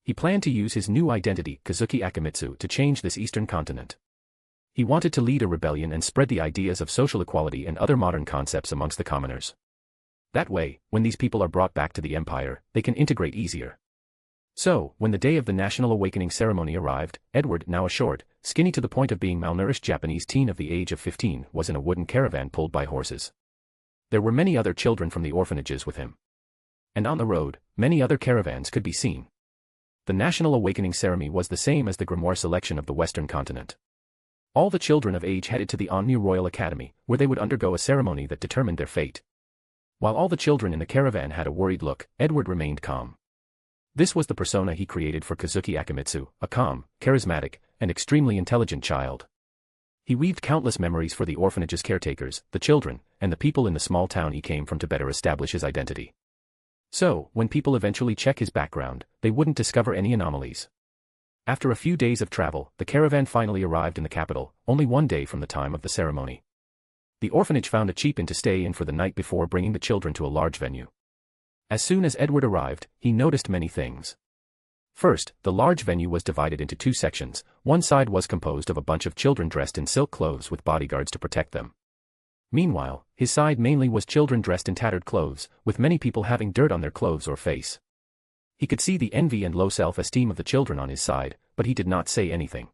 He planned to use his new identity, Kazuki Akimitsu, to change this eastern continent. He wanted to lead a rebellion and spread the ideas of social equality and other modern concepts amongst the commoners. That way, when these people are brought back to the empire, they can integrate easier. So, when the day of the National Awakening ceremony arrived, Edward, now a short, skinny to the point of being malnourished Japanese teen of the age of 15, was in a wooden caravan pulled by horses. There were many other children from the orphanages with him. And on the road, many other caravans could be seen. The National Awakening ceremony was the same as the grimoire selection of the Western continent. All the children of age headed to the Onryu Royal Academy, where they would undergo a ceremony that determined their fate. While all the children in the caravan had a worried look, Edward remained calm. This was the persona he created for Kazuki Akimitsu, a calm, charismatic, and extremely intelligent child. He weaved countless memories for the orphanage's caretakers, the children, and the people in the small town he came from to better establish his identity. So, when people eventually check his background, they wouldn't discover any anomalies. After a few days of travel, the caravan finally arrived in the capital, only one day from the time of the ceremony. The orphanage found a cheap inn to stay in for the night before bringing the children to a large venue. As soon as Edward arrived, he noticed many things. First, the large venue was divided into two sections. One side was composed of a bunch of children dressed in silk clothes with bodyguards to protect them. Meanwhile, his side mainly was children dressed in tattered clothes, with many people having dirt on their clothes or face. He could see the envy and low self-esteem of the children on his side, but he did not say anything.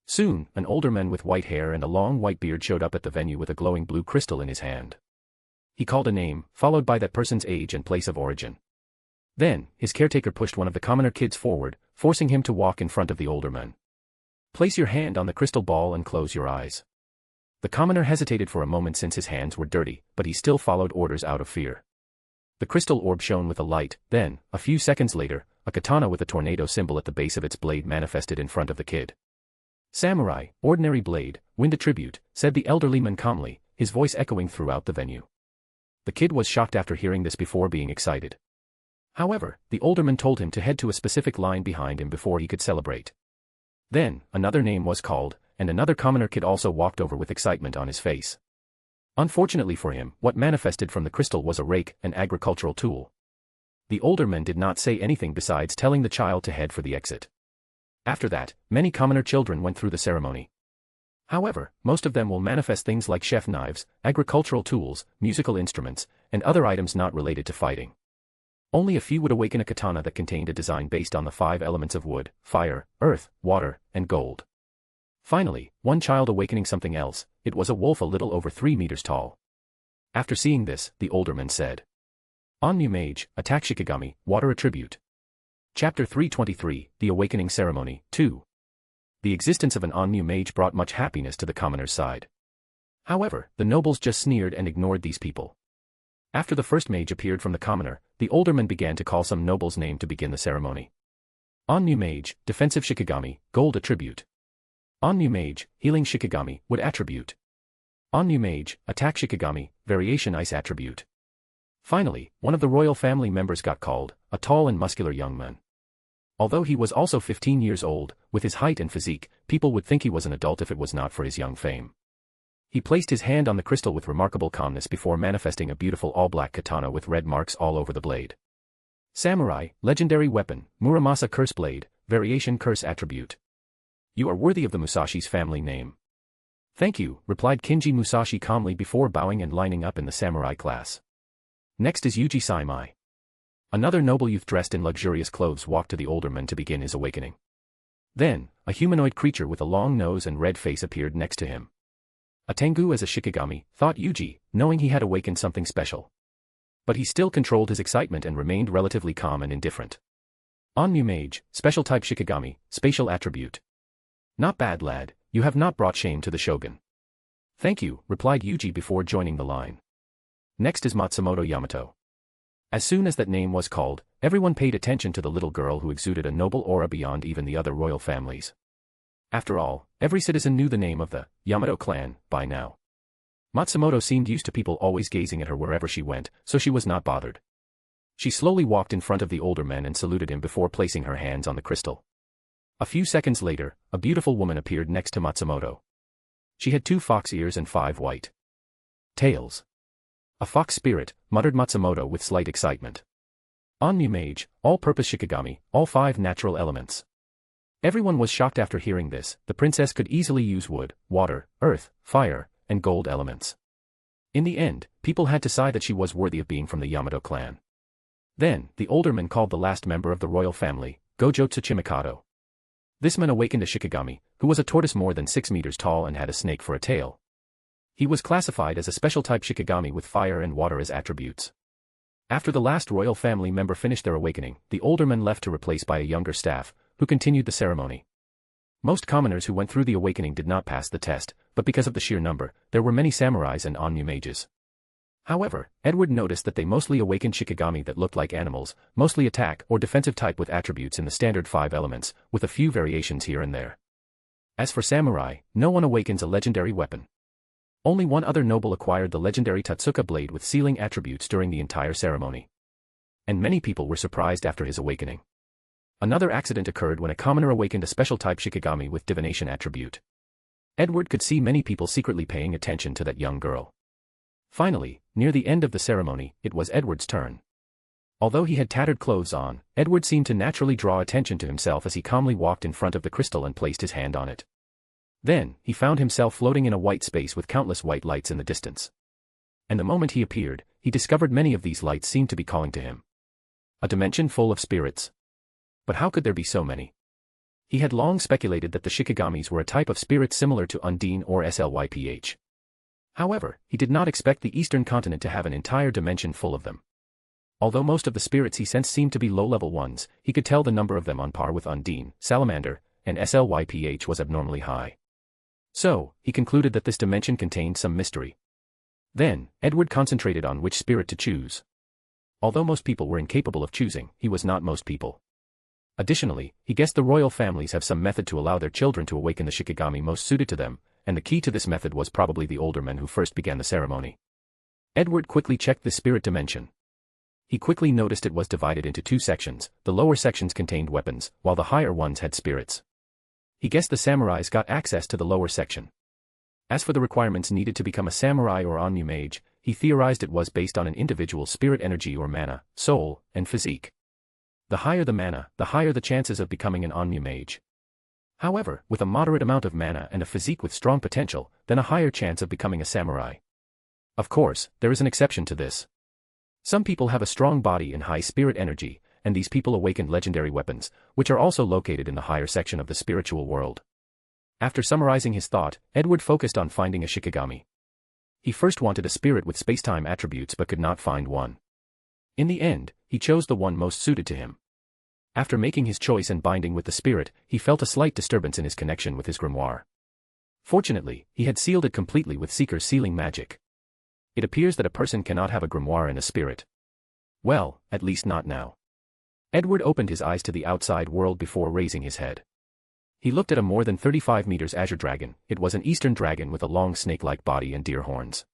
Soon, an older man with white hair and a long white beard showed up at the venue with a glowing blue crystal in his hand. He called a name, followed by that person's age and place of origin. Then, his caretaker pushed one of the commoner kids forward, forcing him to walk in front of the older man. "Place your hand on the crystal ball and close your eyes." The commoner hesitated for a moment since his hands were dirty, but he still followed orders out of fear. The crystal orb shone with a light, then, a few seconds later, a katana with a tornado symbol at the base of its blade manifested in front of the kid. "Samurai, ordinary blade, wind attribute," said the elderly man calmly, his voice echoing throughout the venue. The kid was shocked after hearing this before being excited. However, the older man told him to head to a specific line behind him before he could celebrate. Then, another name was called, and another commoner kid also walked over with excitement on his face. Unfortunately for him, what manifested from the crystal was a rake, an agricultural tool. The older man did not say anything besides telling the child to head for the exit. After that, many commoner children went through the ceremony. However, most of them will manifest things like chef knives, agricultural tools, musical instruments, and other items not related to fighting. Only a few would awaken a katana that contained a design based on the 5 elements of wood, fire, earth, water, and gold. Finally, one child awakening something else. It was a wolf a little over 3 meters tall. After seeing this, the older man said, "On new mage, attack Shikigami, water attribute." Chapter 323, The Awakening Ceremony, 2. The existence of an on-new mage brought much happiness to the commoner's side. However, the nobles just sneered and ignored these people. After the first mage appeared from the commoner, the older man began to call some noble's name to begin the ceremony. On-new mage, defensive Shikigami, gold attribute. On-new mage, healing Shikigami, wood attribute. On-new mage, attack Shikigami, variation ice attribute. Finally, one of the royal family members got called, a tall and muscular young man. Although he was also 15 years old, with his height and physique, people would think he was an adult if it was not for his young fame. He placed his hand on the crystal with remarkable calmness before manifesting a beautiful all-black katana with red marks all over the blade. Samurai, legendary weapon, Muramasa curse blade, variation curse attribute. You are worthy of the Musashi's family name. Thank you, replied Kinji Musashi calmly before bowing and lining up in the samurai class. Next is Yuji Saimai. Another noble youth dressed in luxurious clothes walked to the older man to begin his awakening. Then, a humanoid creature with a long nose and red face appeared next to him. A Tengu as a Shikigami, thought Yuji, knowing he had awakened something special. But he still controlled his excitement and remained relatively calm and indifferent. On-new mage, special type Shikigami, spatial attribute. Not bad lad, you have not brought shame to the shogun. Thank you, replied Yuji before joining the line. Next is Matsumoto Yamato. As soon as that name was called, everyone paid attention to the little girl who exuded a noble aura beyond even the other royal families. After all, every citizen knew the name of the Yamato clan by now. Matsumoto seemed used to people always gazing at her wherever she went, so she was not bothered. She slowly walked in front of the older man and saluted him before placing her hands on the crystal. A few seconds later, a beautiful woman appeared next to Matsumoto. She had 2 fox ears and 5 white tails. A fox spirit, muttered Matsumoto with slight excitement. On-new mage, all-purpose Shikigami, all 5 natural elements. Everyone was shocked after hearing this. The princess could easily use wood, water, earth, fire, and gold elements. In the end, people had to sigh that she was worthy of being from the Yamato clan. Then, the older man called the last member of the royal family, Gojo Tsuchimikado. This man awakened a Shikigami, who was a tortoise more than 6 meters tall and had a snake for a tail. He was classified as a special type Shikigami with fire and water as attributes. After the last royal family member finished their awakening, the older man left to replace by a younger staff, who continued the ceremony. Most commoners who went through the awakening did not pass the test, but because of the sheer number, there were many samurais and on-new mages. However, Edward noticed that they mostly awakened Shikigami that looked like animals, mostly attack or defensive type with attributes in the standard 5 elements, with a few variations here and there. As for samurai, no one awakens a legendary weapon. Only one other noble acquired the legendary Tatsuka blade with sealing attributes during the entire ceremony. And many people were surprised after his awakening. Another accident occurred when a commoner awakened a special type Shikigami with divination attribute. Edward could see many people secretly paying attention to that young girl. Finally, near the end of the ceremony, it was Edward's turn. Although he had tattered clothes on, Edward seemed to naturally draw attention to himself as he calmly walked in front of the crystal and placed his hand on it. Then, he found himself floating in a white space with countless white lights in the distance. And the moment he appeared, he discovered many of these lights seemed to be calling to him. A dimension full of spirits. But how could there be so many? He had long speculated that the Shikigamis were a type of spirit similar to Undine or Slyph. However, he did not expect the eastern continent to have an entire dimension full of them. Although most of the spirits he sensed seemed to be low-level ones, he could tell the number of them on par with Undine, Salamander, and Slyph was abnormally high. So, he concluded that this dimension contained some mystery. Then, Edward concentrated on which spirit to choose. Although most people were incapable of choosing, he was not most people. Additionally, he guessed the royal families have some method to allow their children to awaken the Shikigami most suited to them, and the key to this method was probably the older men who first began the ceremony. Edward quickly checked the spirit dimension. He quickly noticed it was divided into two sections. The lower sections contained weapons, while the higher ones had spirits. He guessed the samurais got access to the lower section. As for the requirements needed to become a samurai or Onmyo mage, he theorized it was based on an individual's spirit energy or mana, soul, and physique. The higher the mana, the higher the chances of becoming an Onmyo mage. However, with a moderate amount of mana and a physique with strong potential, then a higher chance of becoming a samurai. Of course, there is an exception to this. Some people have a strong body and high spirit energy, and these people awaken legendary weapons, which are also located in the higher section of the spiritual world. After summarizing his thought, Edward focused on finding a Shikigami. He first wanted a spirit with space-time attributes but could not find one. In the end, he chose the one most suited to him. After making his choice and binding with the spirit, he felt a slight disturbance in his connection with his grimoire. Fortunately, he had sealed it completely with Seeker's sealing magic. It appears that a person cannot have a grimoire and a spirit. Well, at least not now. Edward opened his eyes to the outside world before raising his head. He looked at a more than 35 meters azure dragon. It was an eastern dragon with a long snake-like body and deer horns.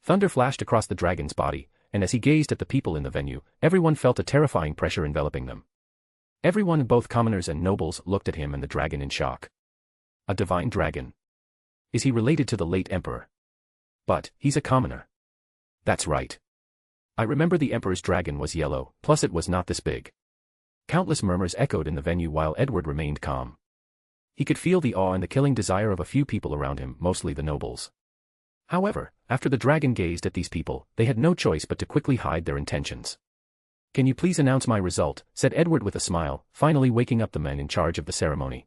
Thunder flashed across the dragon's body, and as he gazed at the people in the venue, everyone felt a terrifying pressure enveloping them. Everyone, both commoners and nobles, looked at him and the dragon in shock. A divine dragon. Is he related to the late emperor? But, he's a commoner. That's right. I remember the emperor's dragon was yellow, plus it was not this big. Countless murmurs echoed in the venue while Edward remained calm. He could feel the awe and the killing desire of a few people around him, mostly the nobles. However, after the dragon gazed at these people, they had no choice but to quickly hide their intentions. Can you please announce my result, said Edward with a smile, finally waking up the men in charge of the ceremony.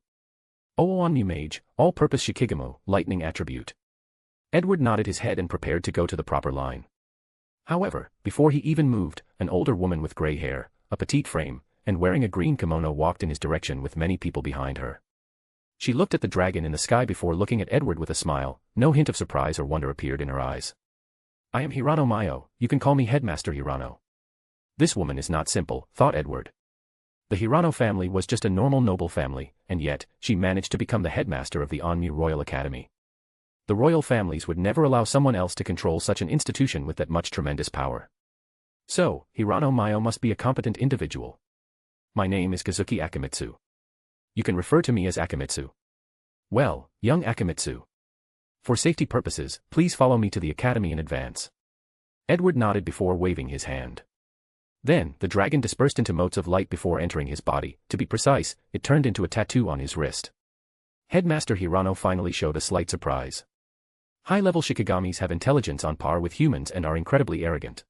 Onmyo mage, all-purpose Shikigami, lightning attribute. Edward nodded his head and prepared to go to the proper line. However, before he even moved, an older woman with gray hair, a petite frame, and wearing a green kimono walked in his direction with many people behind her. She looked at the dragon in the sky before looking at Edward with a smile. No hint of surprise or wonder appeared in her eyes. I am Hirano Mayo, you can call me Headmaster Hirano. This woman is not simple, thought Edward. The Hirano family was just a normal noble family, and yet, she managed to become the headmaster of the Onmyo Royal Academy. The royal families would never allow someone else to control such an institution with that much tremendous power. So, Hirano Mayo must be a competent individual. My name is Kazuki Akamitsu. You can refer to me as Akamitsu. Well, young Akamitsu. For safety purposes, please follow me to the academy in advance. Edward nodded before waving his hand. Then, the dragon dispersed into motes of light before entering his body. To be precise, it turned into a tattoo on his wrist. Headmaster Hirano finally showed a slight surprise. High-level Shikigamis have intelligence on par with humans and are incredibly arrogant.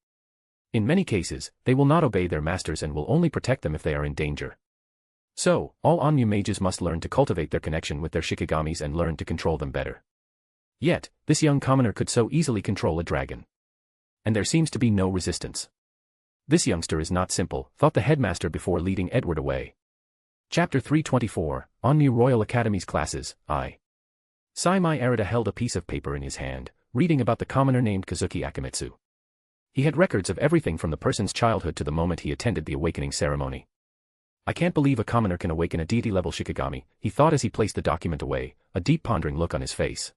In many cases, they will not obey their masters and will only protect them if they are in danger. So, all Onmyo mages must learn to cultivate their connection with their Shikigamis and learn to control them better. Yet, this young commoner could so easily control a dragon. And there seems to be no resistance. This youngster is not simple, thought the headmaster before leading Edward away. Chapter 324, Onmyo Royal Academy's Classes, I. Saimai Arita held a piece of paper in his hand, reading about the commoner named Kazuki Akamitsu. He had records of everything from the person's childhood to the moment he attended the awakening ceremony. I can't believe a commoner can awaken a deity-level Shikigami, he thought as he placed the document away, a deep pondering look on his face.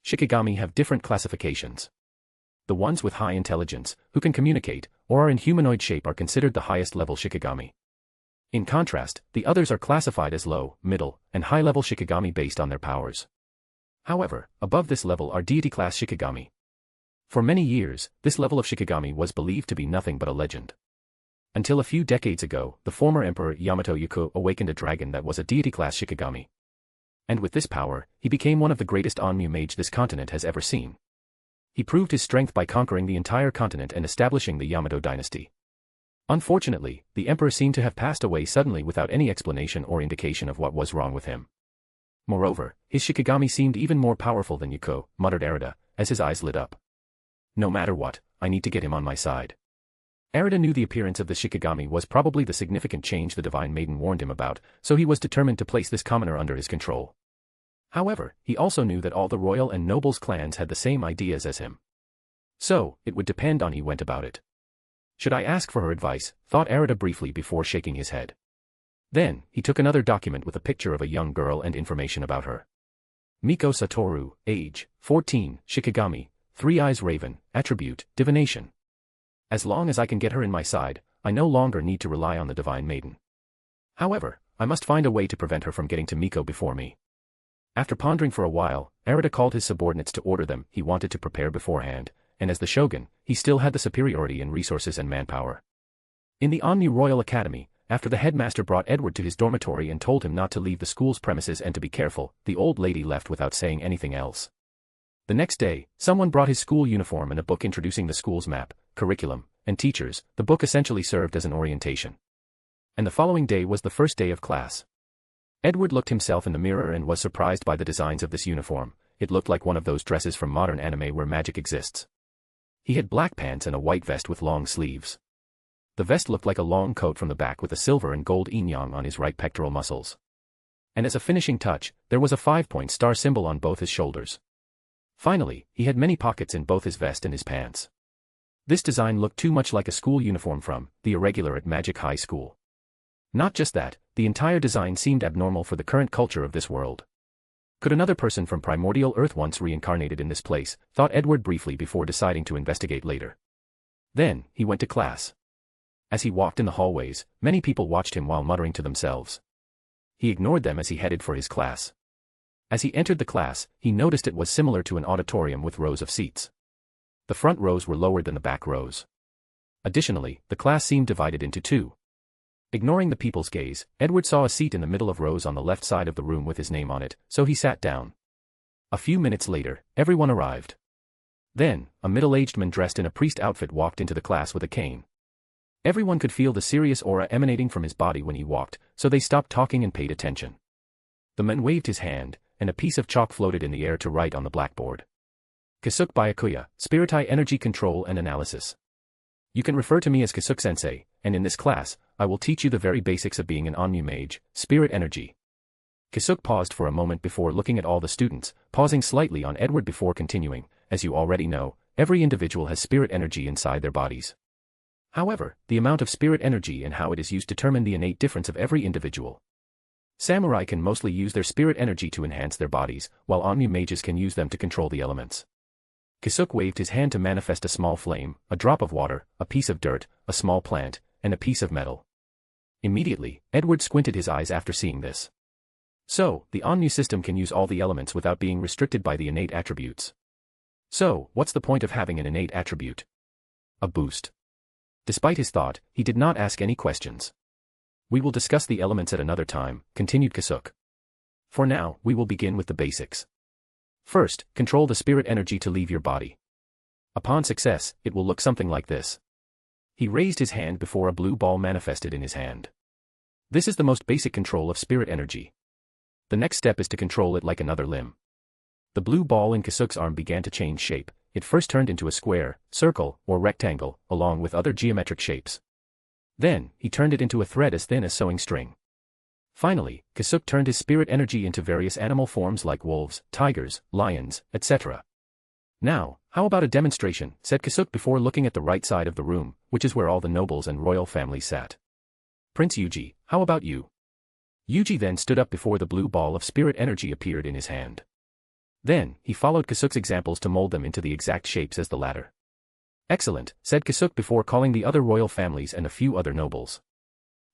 Shikigami have different classifications. The ones with high intelligence, who can communicate, or are in humanoid shape are considered the highest level Shikigami. In contrast, the others are classified as low, middle, and high-level Shikigami based on their powers. However, above this level are deity-class Shikigami. For many years, this level of Shikigami was believed to be nothing but a legend. Until a few decades ago, the former Emperor Yamato Yuko awakened a dragon that was a deity-class Shikigami. And with this power, he became one of the greatest Onmyo mage this continent has ever seen. He proved his strength by conquering the entire continent and establishing the Yamato dynasty. Unfortunately, the emperor seemed to have passed away suddenly without any explanation or indication of what was wrong with him. Moreover, his Shikigami seemed even more powerful than Yuko, muttered Arita, as his eyes lit up. No matter what, I need to get him on my side. Arita knew the appearance of the Shikigami was probably the significant change the Divine Maiden warned him about, so he was determined to place this commoner under his control. However, he also knew that all the royal and nobles clans had the same ideas as him. So, it would depend on how he went about it. Should I ask for her advice, thought Arata briefly before shaking his head. Then, he took another document with a picture of a young girl and information about her. Miko Satoru, age, 14, Shikigami, 3 eyes raven, attribute, divination. As long as I can get her in my side, I no longer need to rely on the divine maiden. However, I must find a way to prevent her from getting to Miko before me. After pondering for a while, Arata called his subordinates to order them he wanted to prepare beforehand, and as the shogun, he still had the superiority in resources and manpower. In the Omni Royal Academy, after the headmaster brought Edward to his dormitory and told him not to leave the school's premises and to be careful, the old lady left without saying anything else. The next day, someone brought his school uniform and a book introducing the school's map, curriculum, and teachers. The book essentially served as an orientation. And the following day was the first day of class. Edward looked himself in the mirror and was surprised by the designs of this uniform. It looked like one of those dresses from modern anime where magic exists. He had black pants and a white vest with long sleeves. The vest looked like a long coat from the back with a silver and gold yin-yang on his right pectoral muscles. And as a finishing touch, there was a 5-point star symbol on both his shoulders. Finally, he had many pockets in both his vest and his pants. This design looked too much like a school uniform from the irregular at Magic High School. Not just that, the entire design seemed abnormal for the current culture of this world. Could another person from primordial Earth once reincarnated in this place, thought Edward briefly before deciding to investigate later. Then, he went to class. As he walked in the hallways, many people watched him while muttering to themselves. He ignored them as he headed for his class. As he entered the class, he noticed it was similar to an auditorium with rows of seats. The front rows were lower than the back rows. Additionally, the class seemed divided into two. Ignoring the people's gaze, Edward saw a seat in the middle of rows on the left side of the room with his name on it, so he sat down. A few minutes later, everyone arrived. Then, a middle-aged man dressed in a priest outfit walked into the class with a cane. Everyone could feel the serious aura emanating from his body when he walked, so they stopped talking and paid attention. The man waved his hand, and a piece of chalk floated in the air to write on the blackboard. Kisuke Byakuya, Spiritai Energy Control and Analysis. You can refer to me as Kisuke-sensei, and in this class, I will teach you the very basics of being an Onmu mage, spirit energy. Kisuke paused for a moment before looking at all the students, pausing slightly on Edward before continuing. As you already know, every individual has spirit energy inside their bodies. However, the amount of spirit energy and how it is used determine the innate difference of every individual. Samurai can mostly use their spirit energy to enhance their bodies, while Onmu mages can use them to control the elements. Kisuke waved his hand to manifest a small flame, a drop of water, a piece of dirt, a small plant, and a piece of metal. Immediately, Edward squinted his eyes after seeing this. So, the Onmu system can use all the elements without being restricted by the innate attributes. So, what's the point of having an innate attribute? A boost. Despite his thought, he did not ask any questions. We will discuss the elements at another time, continued Kisuke. For now, we will begin with the basics. First, control the spirit energy to leave your body. Upon success, it will look something like this. He raised his hand before a blue ball manifested in his hand. This is the most basic control of spirit energy. The next step is to control it like another limb. The blue ball in Kisuke's arm began to change shape. It first turned into a square, circle, or rectangle, along with other geometric shapes. Then, he turned it into a thread as thin as sewing string. Finally, Kisuke turned his spirit energy into various animal forms like wolves, tigers, lions, etc. Now, how about a demonstration, said Kisuke before looking at the right side of the room, which is where all the nobles and royal families sat. Prince Yuji, how about you? Yuji then stood up before the blue ball of spirit energy appeared in his hand. Then, he followed Kisuke's examples to mold them into the exact shapes as the latter. Excellent, said Kisuke before calling the other royal families and a few other nobles.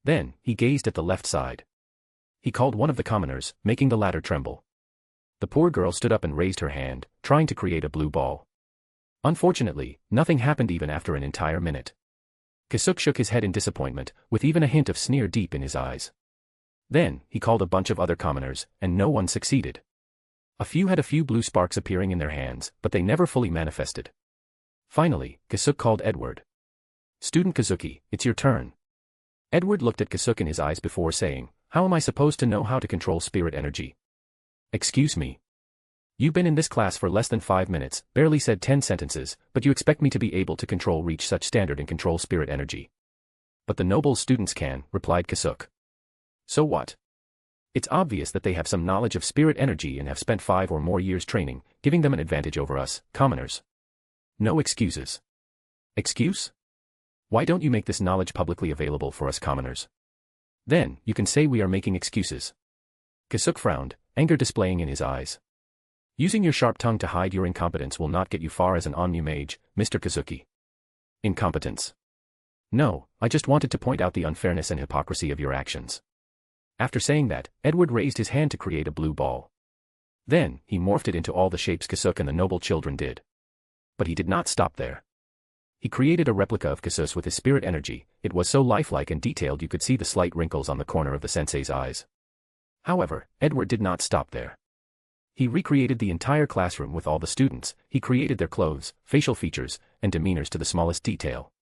Then, he gazed at the left side. He called one of the commoners, making the latter tremble. The poor girl stood up and raised her hand, trying to create a blue ball. Unfortunately, nothing happened even after an entire minute. Kisuke shook his head in disappointment, with even a hint of sneer deep in his eyes. Then, he called a bunch of other commoners, and no one succeeded. A few had a few blue sparks appearing in their hands, but they never fully manifested. Finally, Kisuke called Edward. Student Kazuki, it's your turn. Edward looked at Kisuke in his eyes before saying, how am I supposed to know how to control spirit energy? Excuse me. You've been in this class for less than 5 minutes, barely said 10 sentences, but you expect me to be able to reach such standard and control spirit energy. But the noble students can, replied Kisuke. So what? It's obvious that they have some knowledge of spirit energy and have spent 5 or more years training, giving them an advantage over us, commoners. No excuses. Excuse? Why don't you make this knowledge publicly available for us commoners? Then, you can say we are making excuses. Kasuk frowned, anger displaying in his eyes. Using your sharp tongue to hide your incompetence will not get you far as an Onmu mage, Mr. Kazuki. Incompetence. No, I just wanted to point out the unfairness and hypocrisy of your actions. After saying that, Edward raised his hand to create a blue ball. Then, he morphed it into all the shapes Kasuk and the noble children did. But he did not stop there. He created a replica of Kasus with his spirit energy. It was so lifelike and detailed you could see the slight wrinkles on the corner of the sensei's eyes. However, Edward did not stop there. He recreated the entire classroom with all the students. He created their clothes, facial features, and demeanors to the smallest detail.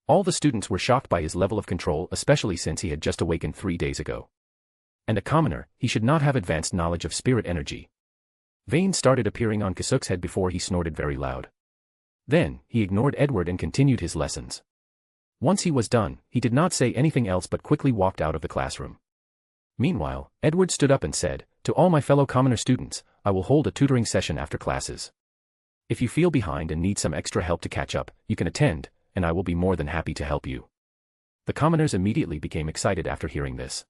All the students were shocked by his level of control, especially since he had just awakened 3 days ago. And a commoner, he should not have advanced knowledge of spirit energy. Veins started appearing on Kasuk's head before he snorted very loud. Then, he ignored Edward and continued his lessons. Once he was done, he did not say anything else but quickly walked out of the classroom. Meanwhile, Edward stood up and said, "To all my fellow commoner students, I will hold a tutoring session after classes. If you feel behind and need some extra help to catch up, you can attend, and I will be more than happy to help you." The commoners immediately became excited after hearing this.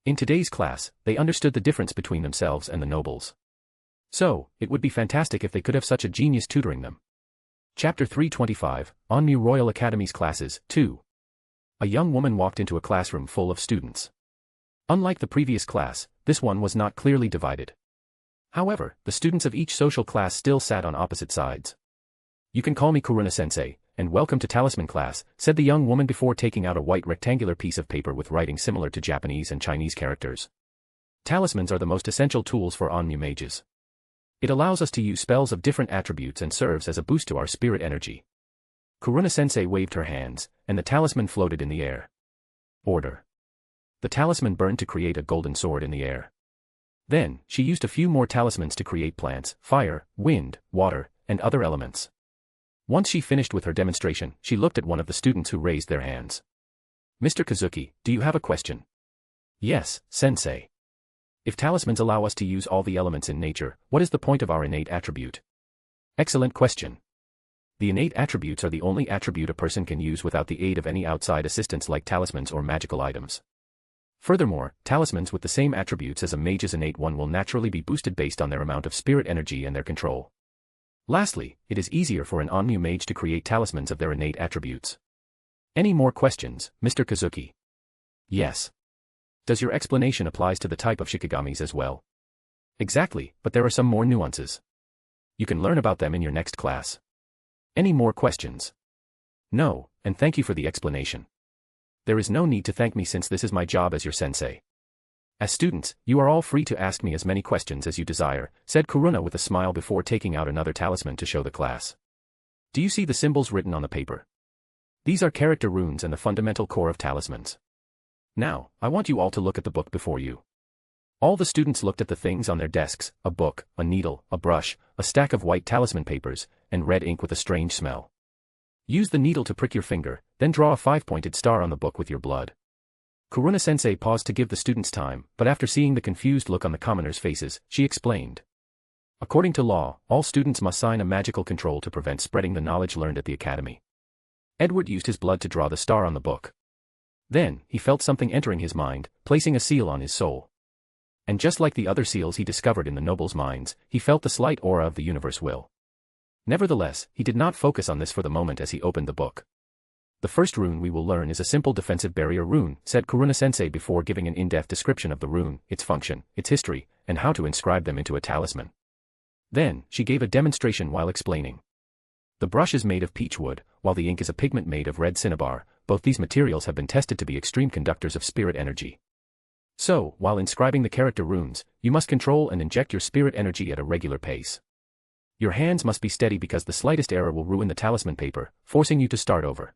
In today's class, they understood the difference between themselves and the nobles. So, it would be fantastic if they could have such a genius tutoring them. Chapter 325, Onmu Royal Academy's Classes, 2. A young woman walked into a classroom full of students. Unlike the previous class, this one was not clearly divided. However, the students of each social class still sat on opposite sides. "You can call me Kuruna-sensei, and welcome to Talisman class," said the young woman before taking out a white rectangular piece of paper with writing similar to Japanese and Chinese characters. Talismans are the most essential tools for Onmu mages. It allows us to use spells of different attributes and serves as a boost to our spirit energy. Kuruna-sensei waved her hands, and the talisman floated in the air. Order. The talisman burned to create a golden sword in the air. Then, she used a few more talismans to create plants, fire, wind, water, and other elements. Once she finished with her demonstration, she looked at one of the students who raised their hands. "Mr. Kazuki, do you have a question?" "Yes, sensei. If talismans allow us to use all the elements in nature, what is the point of our innate attribute?" "Excellent question. The innate attributes are the only attribute a person can use without the aid of any outside assistance like talismans or magical items. Furthermore, talismans with the same attributes as a mage's innate one will naturally be boosted based on their amount of spirit energy and their control. Lastly, it is easier for an Onmu mage to create talismans of their innate attributes. Any more questions, Mr. Kazuki?" "Yes. Does your explanation applies to the type of shikigami's as well?" "Exactly, but there are some more nuances. You can learn about them in your next class." "Any more questions?" "No, and thank you for the explanation. There is no need to thank me since this is my job as your sensei. As students, you are all free to ask me as many questions as you desire," said Kuruna with a smile before taking out another talisman to show the class. "Do you see the symbols written on the paper? These are character runes and the fundamental core of talismans. Now, I want you all to look at the book before you." All the students looked at the things on their desks, a book, a needle, a brush, a stack of white talisman papers, and red ink with a strange smell. "Use the needle to prick your finger, then draw a 5-pointed star on the book with your blood." Kuruna-sensei paused to give the students time, but after seeing the confused look on the commoners' faces, she explained. "According to law, all students must sign a magical control to prevent spreading the knowledge learned at the academy." Edward used his blood to draw the star on the book. Then, he felt something entering his mind, placing a seal on his soul. And just like the other seals he discovered in the nobles' minds, he felt the slight aura of the universe will. Nevertheless, he did not focus on this for the moment as he opened the book. "The first rune we will learn is a simple defensive barrier rune," said Kuruna-sensei before giving an in-depth description of the rune, its function, its history, and how to inscribe them into a talisman. Then, she gave a demonstration while explaining. "The brush is made of peach wood, while the ink is a pigment made of red cinnabar. Both these materials have been tested to be extreme conductors of spirit energy. So, while inscribing the character runes, you must control and inject your spirit energy at a regular pace. Your hands must be steady because the slightest error will ruin the talisman paper, forcing you to start over."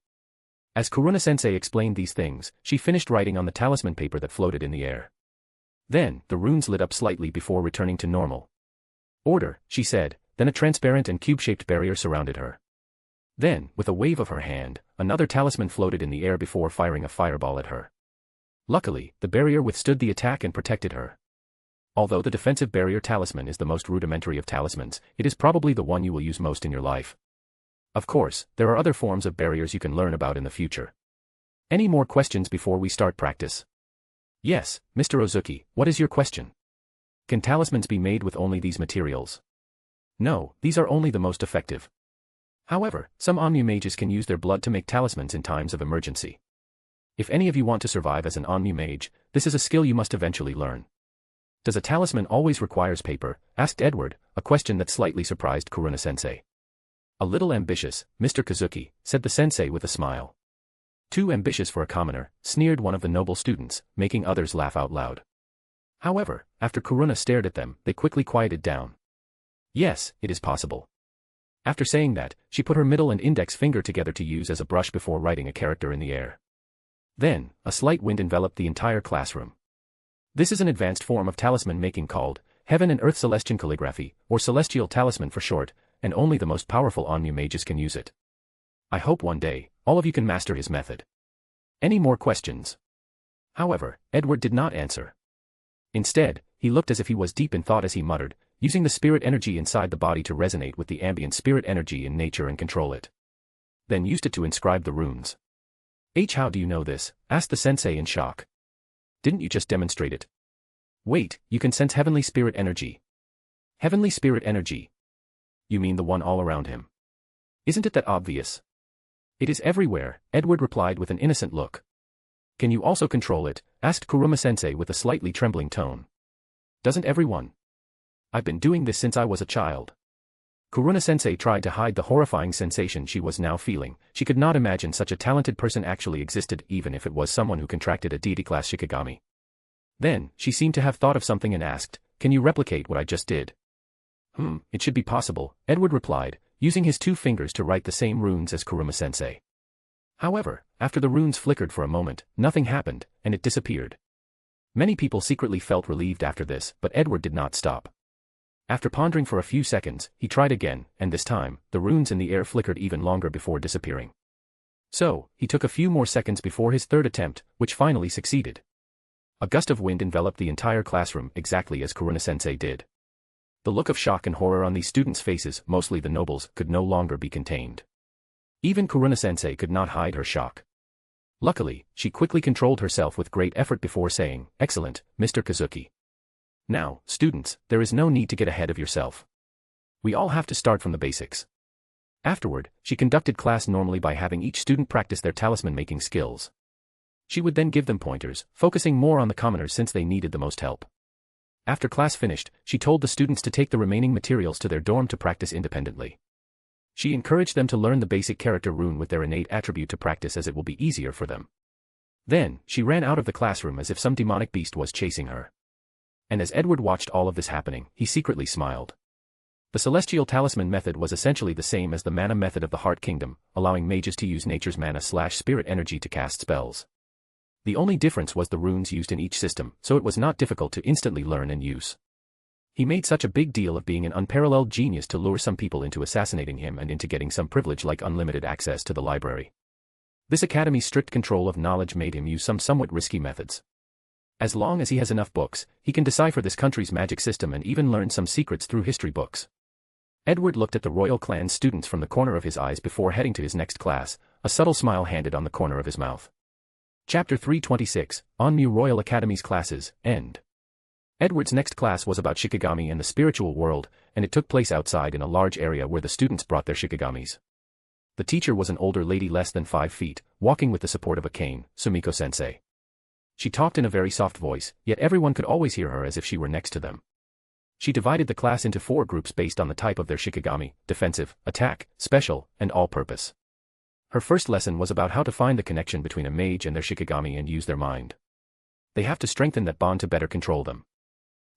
As Kuruna-sensei explained these things, she finished writing on the talisman paper that floated in the air. Then, the runes lit up slightly before returning to normal. "Order," she said, then a transparent and cube-shaped barrier surrounded her. Then, with a wave of her hand, another talisman floated in the air before firing a fireball at her. Luckily, the barrier withstood the attack and protected her. Although the defensive barrier talisman is the most rudimentary of talismans, it is probably the one you will use most in your life. Of course, there are other forms of barriers you can learn about in the future. Any more questions before we start practice? Yes, Mr. Ozuki, what is your question? Can talismans be made with only these materials? No, these are only the most effective. However, some Onmu mages can use their blood to make talismans in times of emergency. If any of you want to survive as an Onmu mage, this is a skill you must eventually learn. Does a talisman always requires paper? Asked Edward, a question that slightly surprised Kuruna-sensei. A little ambitious, Mr. Kazuki, said the sensei with a smile. Too ambitious for a commoner, sneered one of the noble students, making others laugh out loud. However, after Kuruna stared at them, they quickly quieted down. Yes, it is possible. After saying that, she put her middle and index finger together to use as a brush before writing a character in the air. Then, a slight wind enveloped the entire classroom. This is an advanced form of talisman making called Heaven and Earth Celestian Calligraphy, or Celestial Talisman for short, and only the most powerful Onmu mages can use it. I hope one day, all of you can master his method. Any more questions? However, Edward did not answer. Instead, he looked as if he was deep in thought as he muttered, using the spirit energy inside the body to resonate with the ambient spirit energy in nature and control it. Then used it to inscribe the runes. How do you know this? Asked the sensei in shock. Didn't you just demonstrate it? Wait, you can sense heavenly spirit energy. Heavenly spirit energy? You mean the one all around him? Isn't it that obvious? It is everywhere, Edward replied with an innocent look. Can you also control it? Asked Kuruma-sensei with a slightly trembling tone. Doesn't everyone? I've been doing this since I was a child. Kuruna-sensei tried to hide the horrifying sensation she was now feeling. She could not imagine such a talented person actually existed, even if it was someone who contracted a deity-class Shikigami. Then, she seemed to have thought of something and asked, can you replicate what I just did? It should be possible, Edward replied, using his 2 fingers to write the same runes as Kuruma-sensei. However, after the runes flickered for a moment, nothing happened, and it disappeared. Many people secretly felt relieved after this, but Edward did not stop. After pondering for a few seconds, he tried again, and this time, the runes in the air flickered even longer before disappearing. So, he took a few more seconds before his third attempt, which finally succeeded. A gust of wind enveloped the entire classroom exactly as Kuruna-sensei did. The look of shock and horror on these students' faces, mostly the nobles, could no longer be contained. Even Kuruna-sensei could not hide her shock. Luckily, she quickly controlled herself with great effort before saying, "Excellent, Mr. Kazuki. Now, students, there is no need to get ahead of yourself. We all have to start from the basics." Afterward, she conducted class normally by having each student practice their talisman-making skills. She would then give them pointers, focusing more on the commoners since they needed the most help. After class finished, she told the students to take the remaining materials to their dorm to practice independently. She encouraged them to learn the basic character rune with their innate attribute to practice as it will be easier for them. Then, she ran out of the classroom as if some demonic beast was chasing her. And as Edward watched all of this happening, he secretly smiled. The Celestial Talisman method was essentially the same as the mana method of the Heart Kingdom, allowing mages to use nature's mana/spirit energy to cast spells. The only difference was the runes used in each system, so it was not difficult to instantly learn and use. He made such a big deal of being an unparalleled genius to lure some people into assassinating him and into getting some privilege like unlimited access to the library. This academy's strict control of knowledge made him use some somewhat risky methods. As long as he has enough books, he can decipher this country's magic system and even learn some secrets through history books. Edward looked at the royal clan's students from the corner of his eyes before heading to his next class, a subtle smile handed on the corner of his mouth. Chapter 326, Onmu Royal Academy's Classes, End. Edward's next class was about Shikigami and the spiritual world, and it took place outside in a large area where the students brought their Shikigamis. The teacher was an older lady less than 5 feet, walking with the support of a cane, Sumiko-sensei. She talked in a very soft voice, yet everyone could always hear her as if she were next to them. She divided the class into 4 groups based on the type of their Shikigami: defensive, attack, special, and all-purpose. Her first lesson was about how to find the connection between a mage and their Shikigami and use their mind. They have to strengthen that bond to better control them.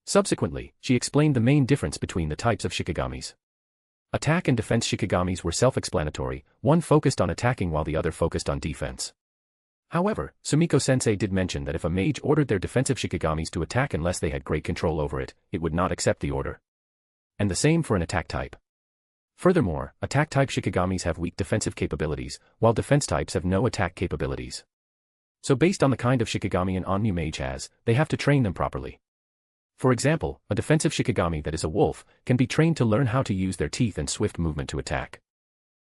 Subsequently, she explained the main difference between the types of Shikigamis. Attack and defense Shikigamis were self-explanatory, one focused on attacking while the other focused on defense. However, Sumiko-sensei did mention that if a mage ordered their defensive Shikigamis to attack unless they had great control over it, it would not accept the order. And the same for an attack type. Furthermore, attack-type Shikigamis have weak defensive capabilities, while defense types have no attack capabilities. So based on the kind of Shikigami an on-new mage has, they have to train them properly. For example, a defensive Shikigami that is a wolf can be trained to learn how to use their teeth and swift movement to attack.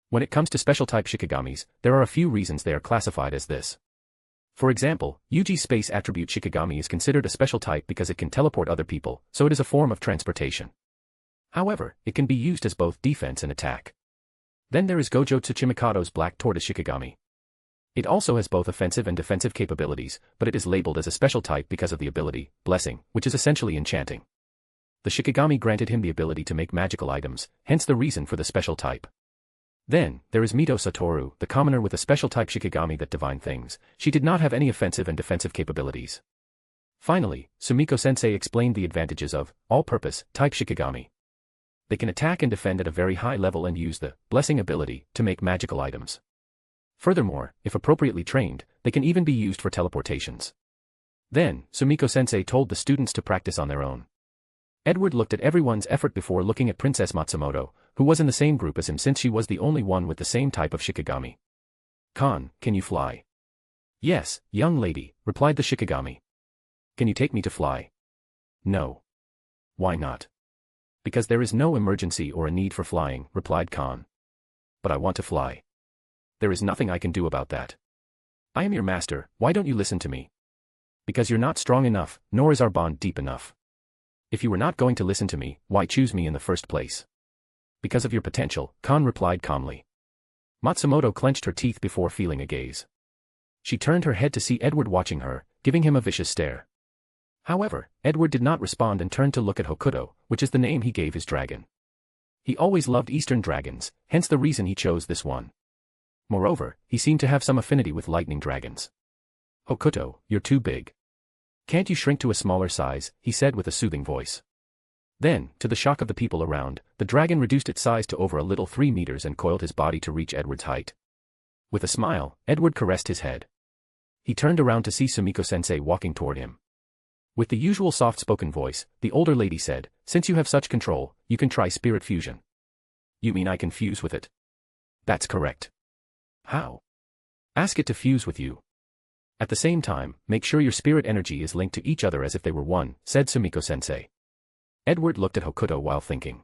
When it comes to special type Shikigamis, there are a few reasons they are classified as this. For example, Yuji's space attribute Shikigami is considered a special type because it can teleport other people, so it is a form of transportation. However, it can be used as both defense and attack. Then there is Gojo Tsuchimikado's Black Tortoise Shikigami. It also has both offensive and defensive capabilities, but it is labeled as a special type because of the ability, Blessing, which is essentially enchanting. The Shikigami granted him the ability to make magical items, hence the reason for the special type. Then, there is Mito Satoru, the commoner with a special type Shikigami that divine things. She did not have any offensive and defensive capabilities. Finally, Sumiko-sensei explained the advantages of all-purpose type Shikigami. They can attack and defend at a very high level and use the blessing ability to make magical items. Furthermore, if appropriately trained, they can even be used for teleportations. Then, Sumiko-sensei told the students to practice on their own. Edward looked at everyone's effort before looking at Princess Matsumoto, who was in the same group as him since she was the only one with the same type of Shikigami. "Kan, can you fly?" "Yes, young lady," replied the Shikigami. "Can you take me to fly?" "No." "Why not?" "Because there is no emergency or a need for flying," replied Kan. "But I want to fly." "There is nothing I can do about that. I am your master, why don't you listen to me?" "Because you're not strong enough, nor is our bond deep enough." "If you were not going to listen to me, why choose me in the first place?" "Because of your potential," Kan replied calmly. Matsumoto clenched her teeth before feeling a gaze. She turned her head to see Edward watching her, giving him a vicious stare. However, Edward did not respond and turned to look at Hokuto, which is the name he gave his dragon. He always loved Eastern dragons, hence the reason he chose this one. Moreover, he seemed to have some affinity with lightning dragons. "Hokuto, you're too big. Can't you shrink to a smaller size?" he said with a soothing voice. Then, to the shock of the people around, the dragon reduced its size to over a little 3 meters and coiled his body to reach Edward's height. With a smile, Edward caressed his head. He turned around to see Sumiko-sensei walking toward him. With the usual soft-spoken voice, the older lady said, "Since you have such control, you can try spirit fusion." "You mean I can fuse with it?" "That's correct." "How?" "Ask it to fuse with you. At the same time, make sure your spirit energy is linked to each other as if they were one," said Sumiko-sensei. Edward looked at Hokuto while thinking.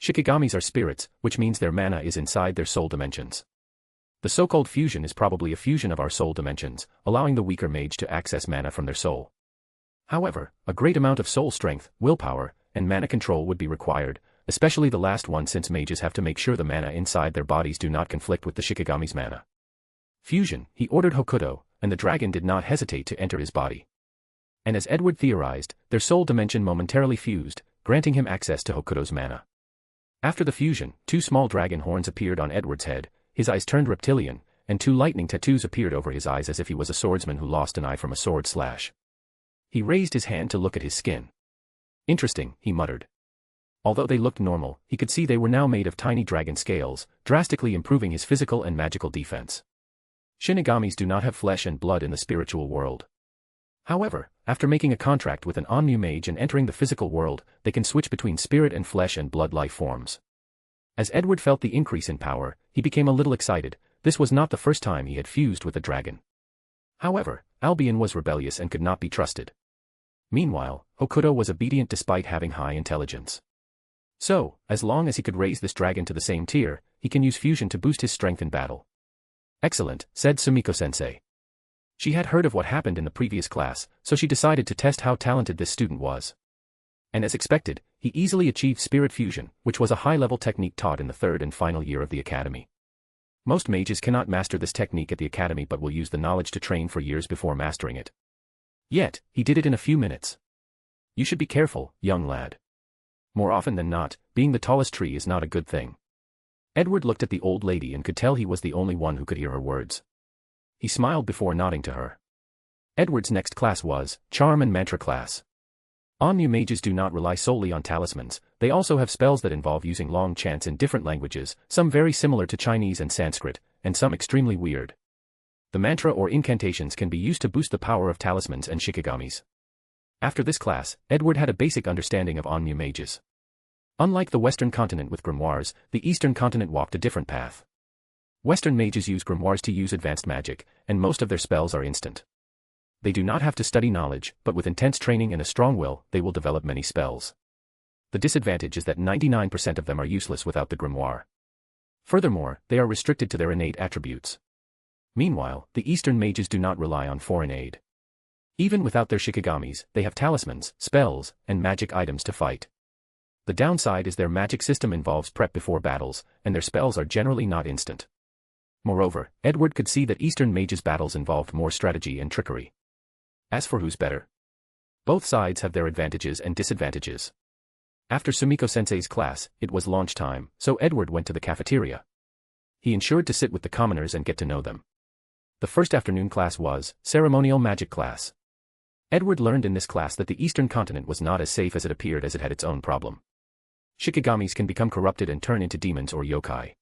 Shikigamis are spirits, which means their mana is inside their soul dimensions. The so-called fusion is probably a fusion of our soul dimensions, allowing the weaker mage to access mana from their soul. However, a great amount of soul strength, willpower, and mana control would be required, especially the last one since mages have to make sure the mana inside their bodies do not conflict with the Shikigami's mana. "Fusion," he ordered Hokuto, and the dragon did not hesitate to enter his body. And as Edward theorized, their soul dimension momentarily fused, granting him access to Hokuto's mana. After the fusion, 2 small dragon horns appeared on Edward's head, his eyes turned reptilian, and 2 lightning tattoos appeared over his eyes as if he was a swordsman who lost an eye from a sword slash. He raised his hand to look at his skin. "Interesting," he muttered. Although they looked normal, he could see they were now made of tiny dragon scales, drastically improving his physical and magical defense. Shinigamis do not have flesh and blood in the spiritual world. However, after making a contract with an on-new mage and entering the physical world, they can switch between spirit and flesh and blood life forms. As Edward felt the increase in power, he became a little excited. This was not the first time he had fused with a dragon. However, Albion was rebellious and could not be trusted. Meanwhile, Hokuto was obedient despite having high intelligence. So, as long as he could raise this dragon to the same tier, he can use fusion to boost his strength in battle. "Excellent," said Sumiko-sensei. She had heard of what happened in the previous class, so she decided to test how talented this student was. And as expected, he easily achieved spirit fusion, which was a high-level technique taught in the 3rd and final year of the academy. Most mages cannot master this technique at the academy but will use the knowledge to train for years before mastering it. Yet, he did it in a few minutes. You should be careful, young lad. More often than not, being the tallest tree is not a good thing. Edward looked at the old lady and could tell he was the only one who could hear her words. He smiled before nodding to her. Edward's next class was Charm and Mantra class. On-new mages do not rely solely on talismans, they also have spells that involve using long chants in different languages, some very similar to Chinese and Sanskrit, and some extremely weird. The mantra or incantations can be used to boost the power of talismans and shikigamis. After this class, Edward had a basic understanding of on-new mages. Unlike the Western continent with grimoires, the Eastern continent walked a different path. Western mages use grimoires to use advanced magic, and most of their spells are instant. They do not have to study knowledge, but with intense training and a strong will, they will develop many spells. The disadvantage is that 99% of them are useless without the grimoire. Furthermore, they are restricted to their innate attributes. Meanwhile, the Eastern mages do not rely on foreign aid. Even without their shikigamis, they have talismans, spells, and magic items to fight. The downside is their magic system involves prep before battles, and their spells are generally not instant. Moreover, Edward could see that Eastern mages' battles involved more strategy and trickery. As for who's better? Both sides have their advantages and disadvantages. After Sumiko-sensei's class, it was lunch time, so Edward went to the cafeteria. He ensured to sit with the commoners and get to know them. The first afternoon class was ceremonial magic class. Edward learned in this class that the Eastern continent was not as safe as it appeared, as it had its own problem. Shikigamis can become corrupted and turn into demons or yokai.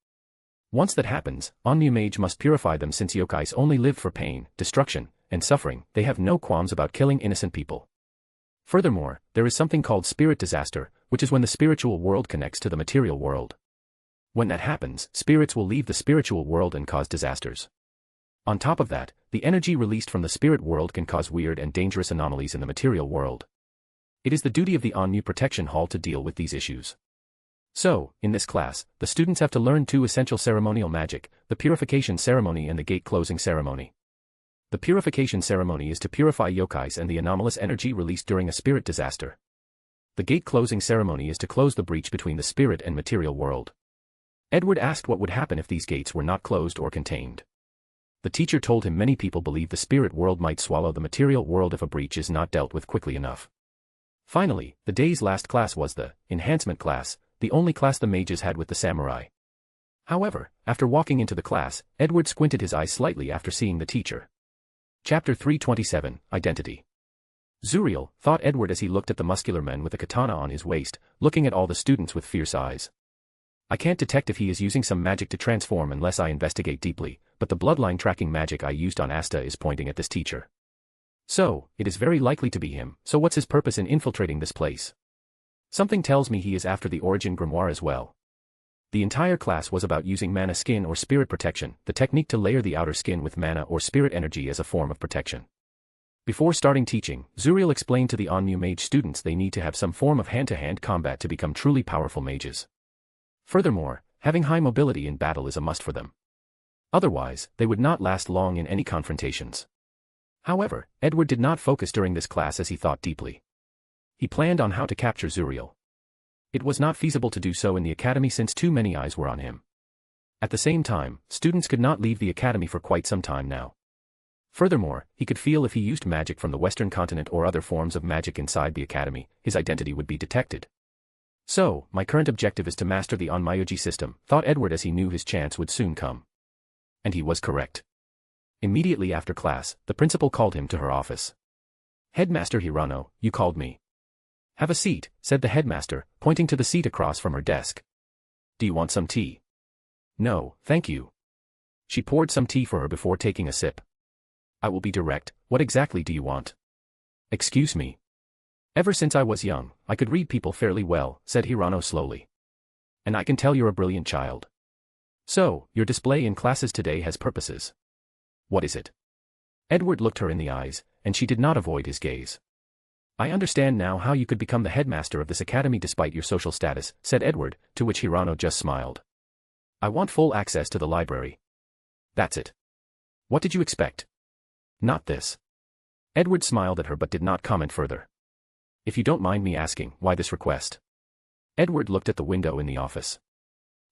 Once that happens, a new mage must purify them, since yokais only live for pain, destruction, and suffering. They have no qualms about killing innocent people. Furthermore, there is something called spirit disaster, which is when the spiritual world connects to the material world. When that happens, spirits will leave the spiritual world and cause disasters. On top of that, the energy released from the spirit world can cause weird and dangerous anomalies in the material world. It is the duty of the Onmu Protection Hall to deal with these issues. So, in this class, the students have to learn two essential ceremonial magic, the purification ceremony and the gate closing ceremony. The purification ceremony is to purify yokais and the anomalous energy released during a spirit disaster. The gate closing ceremony is to close the breach between the spirit and material world. Edward asked what would happen if these gates were not closed or contained. The teacher told him many people believe the spirit world might swallow the material world if a breach is not dealt with quickly enough. Finally, the day's last class was the enhancement class, the only class the mages had with the samurai. However, after walking into the class, Edward squinted his eyes slightly after seeing the teacher. Chapter 327, Identity. Zuriel, thought Edward as he looked at the muscular man with a katana on his waist, looking at all the students with fierce eyes. I can't detect if he is using some magic to transform unless I investigate deeply, but the bloodline tracking magic I used on Asta is pointing at this teacher. So, it is very likely to be him, so what's his purpose in infiltrating this place? Something tells me he is after the origin grimoire as well. The entire class was about using mana skin or spirit protection, the technique to layer the outer skin with mana or spirit energy as a form of protection. Before starting teaching, Zuriel explained to the Onmu mage students they need to have some form of hand-to-hand combat to become truly powerful mages. Furthermore, having high mobility in battle is a must for them. Otherwise, they would not last long in any confrontations. However, Edward did not focus during this class as he thought deeply. He planned on how to capture Zuriel. It was not feasible to do so in the academy since too many eyes were on him. At the same time, students could not leave the academy for quite some time now. Furthermore, he could feel if he used magic from the Western continent or other forms of magic inside the academy, his identity would be detected. So, my current objective is to master the Onmyoji system, thought Edward as he knew his chance would soon come. And he was correct. Immediately after class, the principal called him to her office. Headmaster Hirano, you called me. Have a seat, said the headmaster, pointing to the seat across from her desk. Do you want some tea? No, thank you. She poured some tea for her before taking a sip. I will be direct, what exactly do you want? Excuse me. Ever since I was young, I could read people fairly well, said Hirano slowly. And I can tell you're a brilliant child. So, your display in classes today has purposes. What is it? Edward looked her in the eyes, and she did not avoid his gaze. I understand now how you could become the headmaster of this academy despite your social status, said Edward, to which Hirano just smiled. I want full access to the library. That's it. What did you expect? Not this. Edward smiled at her but did not comment further. If you don't mind me asking, why this request? Edward looked at the window in the office.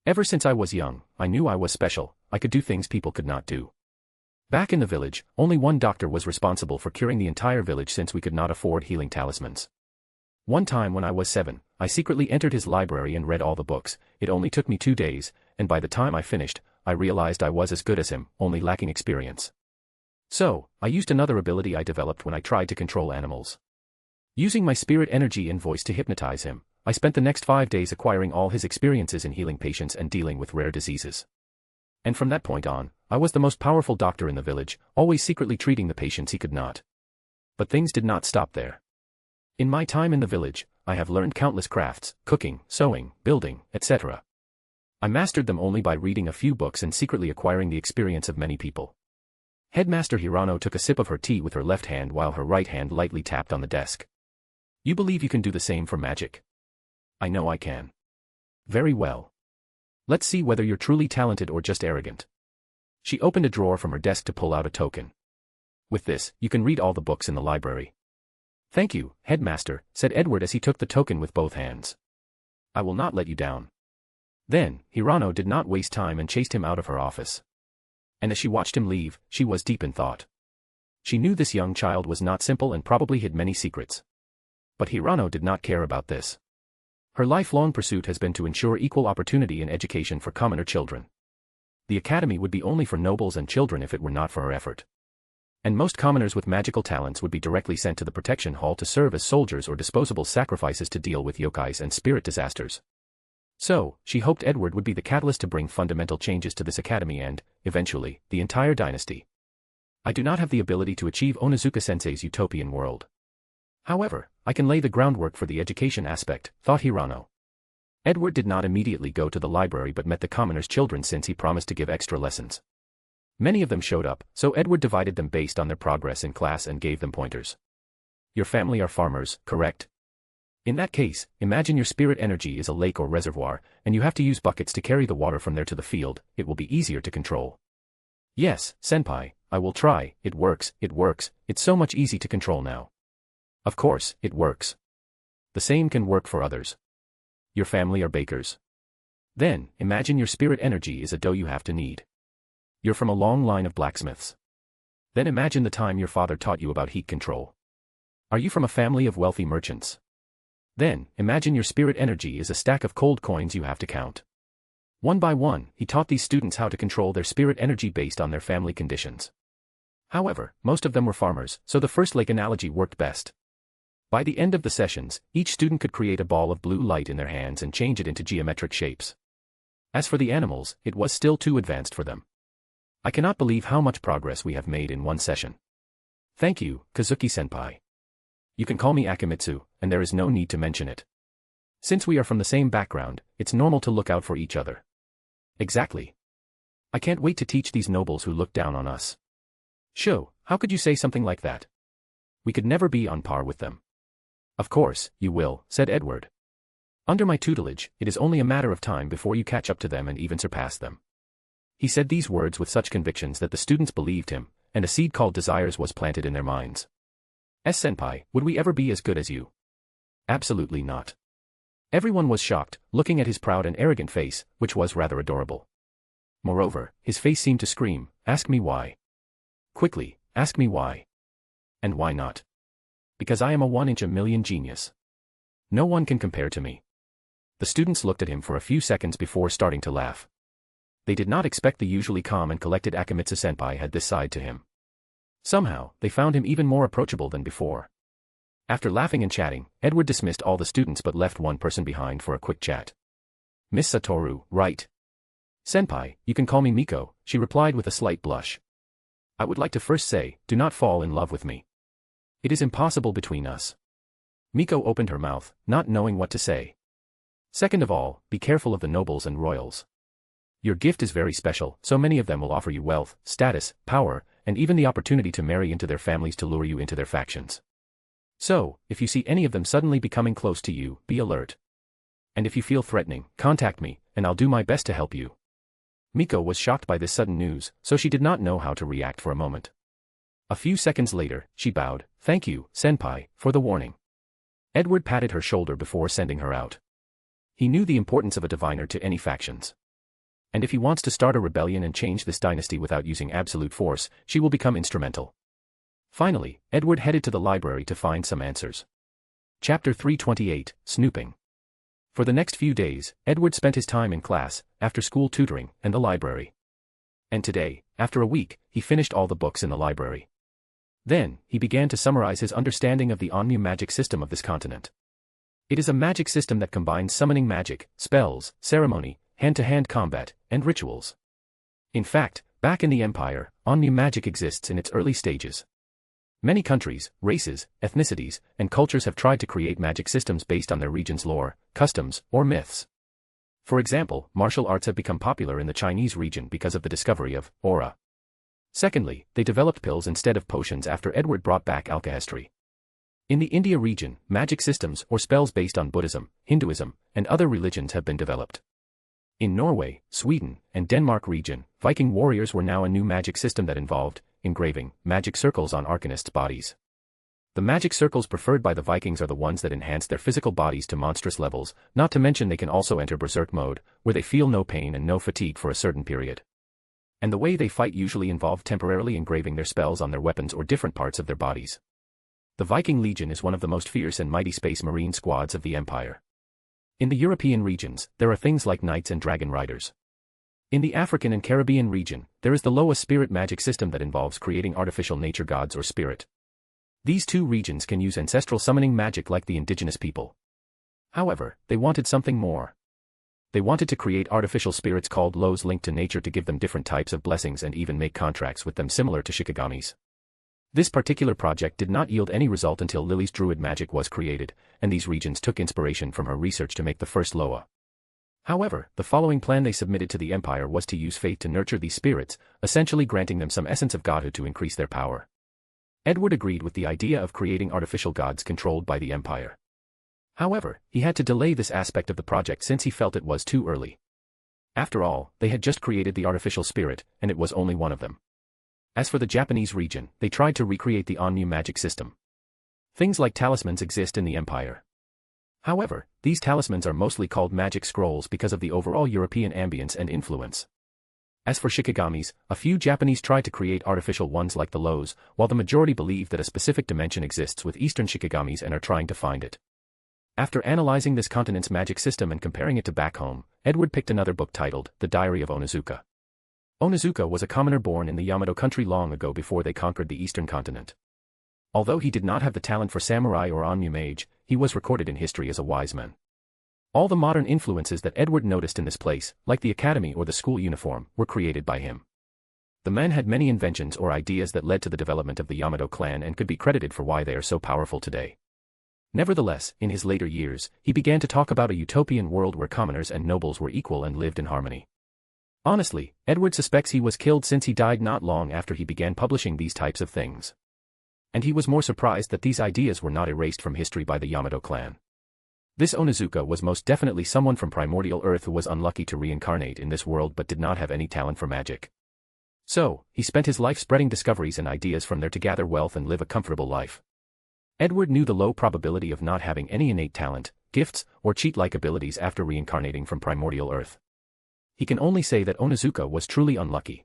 Ever since I was young, I knew I was special, I could do things people could not do. Back in the village, only one doctor was responsible for curing the entire village since we could not afford healing talismans. One time when I was 7, I secretly entered his library and read all the books. It only took me 2 days, and by the time I finished, I realized I was as good as him, only lacking experience. So, I used another ability I developed when I tried to control animals. Using my spirit energy and voice to hypnotize him, I spent the next 5 days acquiring all his experiences in healing patients and dealing with rare diseases. And from that point on, I was the most powerful doctor in the village, always secretly treating the patients he could not. But things did not stop there. In my time in the village, I have learned countless crafts, cooking, sewing, building, etc. I mastered them only by reading a few books and secretly acquiring the experience of many people. Headmaster Hirano took a sip of her tea with her left hand while her right hand lightly tapped on the desk. You believe you can do the same for magic? I know I can. Very well. Let's see whether you're truly talented or just arrogant. She opened a drawer from her desk to pull out a token. With this, you can read all the books in the library. Thank you, Headmaster, said Edward as he took the token with both hands. I will not let you down. Then, Hirano did not waste time and chased him out of her office. And as she watched him leave, she was deep in thought. She knew this young child was not simple and probably hid many secrets. But Hirano did not care about this. Her lifelong pursuit has been to ensure equal opportunity in education for commoner children. The academy would be only for nobles and children if it were not for her effort. And most commoners with magical talents would be directly sent to the protection hall to serve as soldiers or disposable sacrifices to deal with yokais and spirit disasters. So, she hoped Edward would be the catalyst to bring fundamental changes to this academy and, eventually, the entire dynasty. I do not have the ability to achieve Onizuka-sensei's utopian world. However, I can lay the groundwork for the education aspect, thought Hirano. Edward did not immediately go to the library but met the commoners' children since he promised to give extra lessons. Many of them showed up, so Edward divided them based on their progress in class and gave them pointers. Your family are farmers, correct? In that case, imagine your spirit energy is a lake or reservoir, and you have to use buckets to carry the water from there to the field. It will be easier to control. Yes, Senpai, I will try. It works, it's so much easy to control now. Of course, it works. The same can work for others. Your family are bakers. Then, imagine your spirit energy is a dough you have to knead. You're from a long line of blacksmiths. Then imagine the time your father taught you about heat control. Are you from a family of wealthy merchants? Then, imagine your spirit energy is a stack of cold coins you have to count. One by one, he taught these students how to control their spirit energy based on their family conditions. However, most of them were farmers, so the first lake analogy worked best. By the end of the sessions, each student could create a ball of blue light in their hands and change it into geometric shapes. As for the animals, it was still too advanced for them. I cannot believe how much progress we have made in one session. Thank you, Kazuki-senpai. You can call me Akimitsu, and there is no need to mention it. Since we are from the same background, it's normal to look out for each other. Exactly. I can't wait to teach these nobles who look down on us. Sho, how could you say something like that? We could never be on par with them. Of course, you will, said Edward. Under my tutelage, it is only a matter of time before you catch up to them and even surpass them. He said these words with such convictions that the students believed him, and a seed called desires was planted in their minds. Senpai, would we ever be as good as you? Absolutely not. Everyone was shocked, looking at his proud and arrogant face, which was rather adorable. Moreover, his face seemed to scream, ask me why. Quickly, ask me why. And why not? Because I am a 1 in a million genius. No one can compare to me. The students looked at him for a few seconds before starting to laugh. They did not expect the usually calm and collected Akimitsu-senpai had this side to him. Somehow, they found him even more approachable than before. After laughing and chatting, Edward dismissed all the students but left one person behind for a quick chat. Miss Satoru, right? Senpai, you can call me Miko, she replied with a slight blush. I would like to first say, do not fall in love with me. It is impossible between us. Miko opened her mouth, not knowing what to say. Second of all, be careful of the nobles and royals. Your gift is very special, so many of them will offer you wealth, status, power, and even the opportunity to marry into their families to lure you into their factions. So, if you see any of them suddenly becoming close to you, be alert. And if you feel threatening, contact me, and I'll do my best to help you. Miko was shocked by this sudden news, so she did not know how to react for a moment. A few seconds later, she bowed, thank you, senpai, for the warning. Edward patted her shoulder before sending her out. He knew the importance of a diviner to any factions. And if he wants to start a rebellion and change this dynasty without using absolute force, she will become instrumental. Finally, Edward headed to the library to find some answers. Chapter 328, Snooping. For the next few days, Edward spent his time in class, after-school tutoring, and the library. And today, after a week, he finished all the books in the library. Then, he began to summarize his understanding of the Onmu magic system of this continent. It is a magic system that combines summoning magic, spells, ceremony, hand-to-hand combat, and rituals. In fact, back in the Empire, Onmu magic exists in its early stages. Many countries, races, ethnicities, and cultures have tried to create magic systems based on their region's lore, customs, or myths. For example, martial arts have become popular in the Chinese region because of the discovery of aura. Secondly, they developed pills instead of potions after Edward brought back alchemy. In the India region, magic systems or spells based on Buddhism, Hinduism, and other religions have been developed. In Norway, Sweden, and Denmark region, Viking warriors were now a new magic system that involved engraving magic circles on arcanists' bodies. The magic circles preferred by the Vikings are the ones that enhance their physical bodies to monstrous levels, not to mention they can also enter berserk mode, where they feel no pain and no fatigue for a certain period. And the way they fight usually involved temporarily engraving their spells on their weapons or different parts of their bodies. The Viking Legion is one of the most fierce and mighty space marine squads of the Empire. In the European regions, there are things like knights and dragon riders. In the African and Caribbean region, there is the Loa spirit magic system that involves creating artificial nature gods or spirit. These two regions can use ancestral summoning magic like the indigenous people. However, they wanted something more. They wanted to create artificial spirits called Loas linked to nature to give them different types of blessings and even make contracts with them similar to shikigami's. This particular project did not yield any result until Lily's druid magic was created, and these regions took inspiration from her research to make the first Loa. However, the following plan they submitted to the Empire was to use faith to nurture these spirits, essentially granting them some essence of godhood to increase their power. Edward agreed with the idea of creating artificial gods controlled by the Empire. However, he had to delay this aspect of the project since he felt it was too early. After all, they had just created the artificial spirit, and it was only one of them. As for the Japanese region, they tried to recreate the Onmu magic system. Things like talismans exist in the Empire. However, these talismans are mostly called magic scrolls because of the overall European ambience and influence. As for shikigami's, a few Japanese tried to create artificial ones like the Loas, while the majority believe that a specific dimension exists with Eastern shikigamis and are trying to find it. After analyzing this continent's magic system and comparing it to back home, Edward picked another book titled The Diary of Onizuka. Onizuka was a commoner born in the Yamato country long ago before they conquered the eastern continent. Although he did not have the talent for samurai or Onmu mage, he was recorded in history as a wise man. All the modern influences that Edward noticed in this place, like the academy or the school uniform, were created by him. The man had many inventions or ideas that led to the development of the Yamato clan and could be credited for why they are so powerful today. Nevertheless, in his later years, he began to talk about a utopian world where commoners and nobles were equal and lived in harmony. Honestly, Edward suspects he was killed since he died not long after he began publishing these types of things. And he was more surprised that these ideas were not erased from history by the Yamato clan. This Onizuka was most definitely someone from primordial Earth who was unlucky to reincarnate in this world but did not have any talent for magic. So, he spent his life spreading discoveries and ideas from there to gather wealth and live a comfortable life. Edward knew the low probability of not having any innate talent, gifts, or cheat-like abilities after reincarnating from primordial Earth. He can only say that Onizuka was truly unlucky.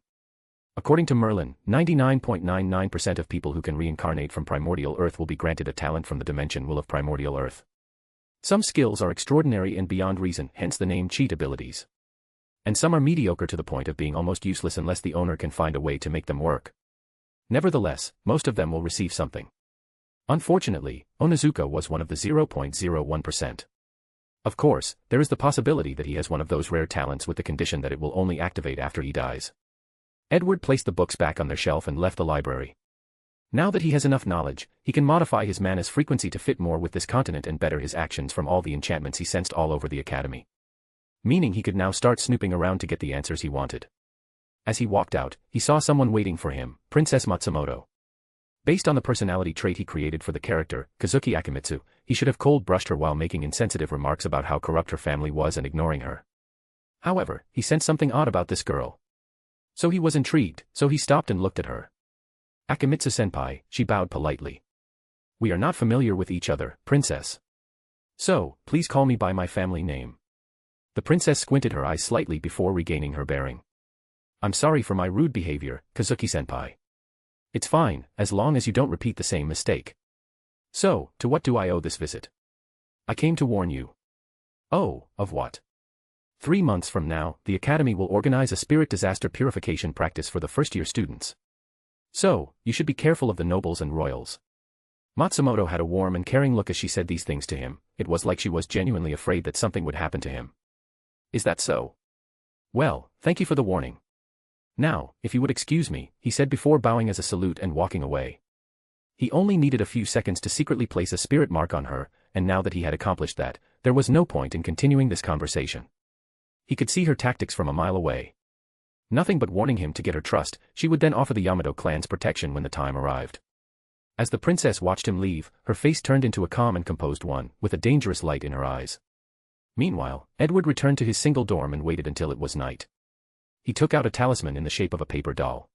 According to Merlin, 99.99% of people who can reincarnate from primordial Earth will be granted a talent from the dimension will of primordial Earth. Some skills are extraordinary and beyond reason, hence the name cheat abilities. And some are mediocre to the point of being almost useless unless the owner can find a way to make them work. Nevertheless, most of them will receive something. Unfortunately, Onizuka was one of the 0.01%. Of course, there is the possibility that he has one of those rare talents with the condition that it will only activate after he dies. Edward placed the books back on their shelf and left the library. Now that he has enough knowledge, he can modify his mana's frequency to fit more with this continent and better his actions from all the enchantments he sensed all over the academy. Meaning he could now start snooping around to get the answers he wanted. As he walked out, he saw someone waiting for him, Princess Matsumoto. Based on the personality trait he created for the character, Kazuki Akimitsu, he should have cold-brushed her while making insensitive remarks about how corrupt her family was and ignoring her. However, he sensed something odd about this girl. So he was intrigued, so he stopped and looked at her. Akimitsu-senpai, she bowed politely. We are not familiar with each other, princess. So, please call me by my family name. The princess squinted her eyes slightly before regaining her bearing. I'm sorry for my rude behavior, Kazuki-senpai. It's fine, as long as you don't repeat the same mistake. So, to what do I owe this visit? I came to warn you. Oh, of what? 3 months from now, the Academy will organize a spirit disaster purification practice for the first-year students. So, you should be careful of the nobles and royals. Matsumoto had a warm and caring look as she said these things to him. It was like she was genuinely afraid that something would happen to him. Is that so? Well, thank you for the warning. Now, if you would excuse me, he said before bowing as a salute and walking away. He only needed a few seconds to secretly place a spirit mark on her, and now that he had accomplished that, there was no point in continuing this conversation. He could see her tactics from a mile away. Nothing but warning him to get her trust, she would then offer the Yamato clan's protection when the time arrived. As the princess watched him leave, her face turned into a calm and composed one, with a dangerous light in her eyes. Meanwhile, Edward returned to his single dorm and waited until it was night. He took out a talisman in the shape of a paper doll.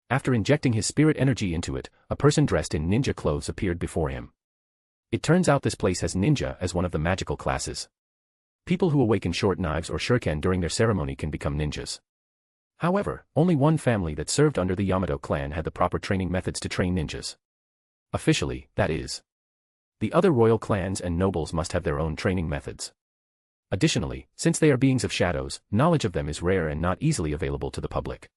After injecting his spirit energy into it, a person dressed in ninja clothes appeared before him. It turns out this place has ninja as one of the magical classes. People who awaken short knives or shuriken during their ceremony can become ninjas. However, only one family that served under the Yamato clan had the proper training methods to train ninjas. Officially, that is. The other royal clans and nobles must have their own training methods. Additionally, since they are beings of shadows, knowledge of them is rare and not easily available to the public.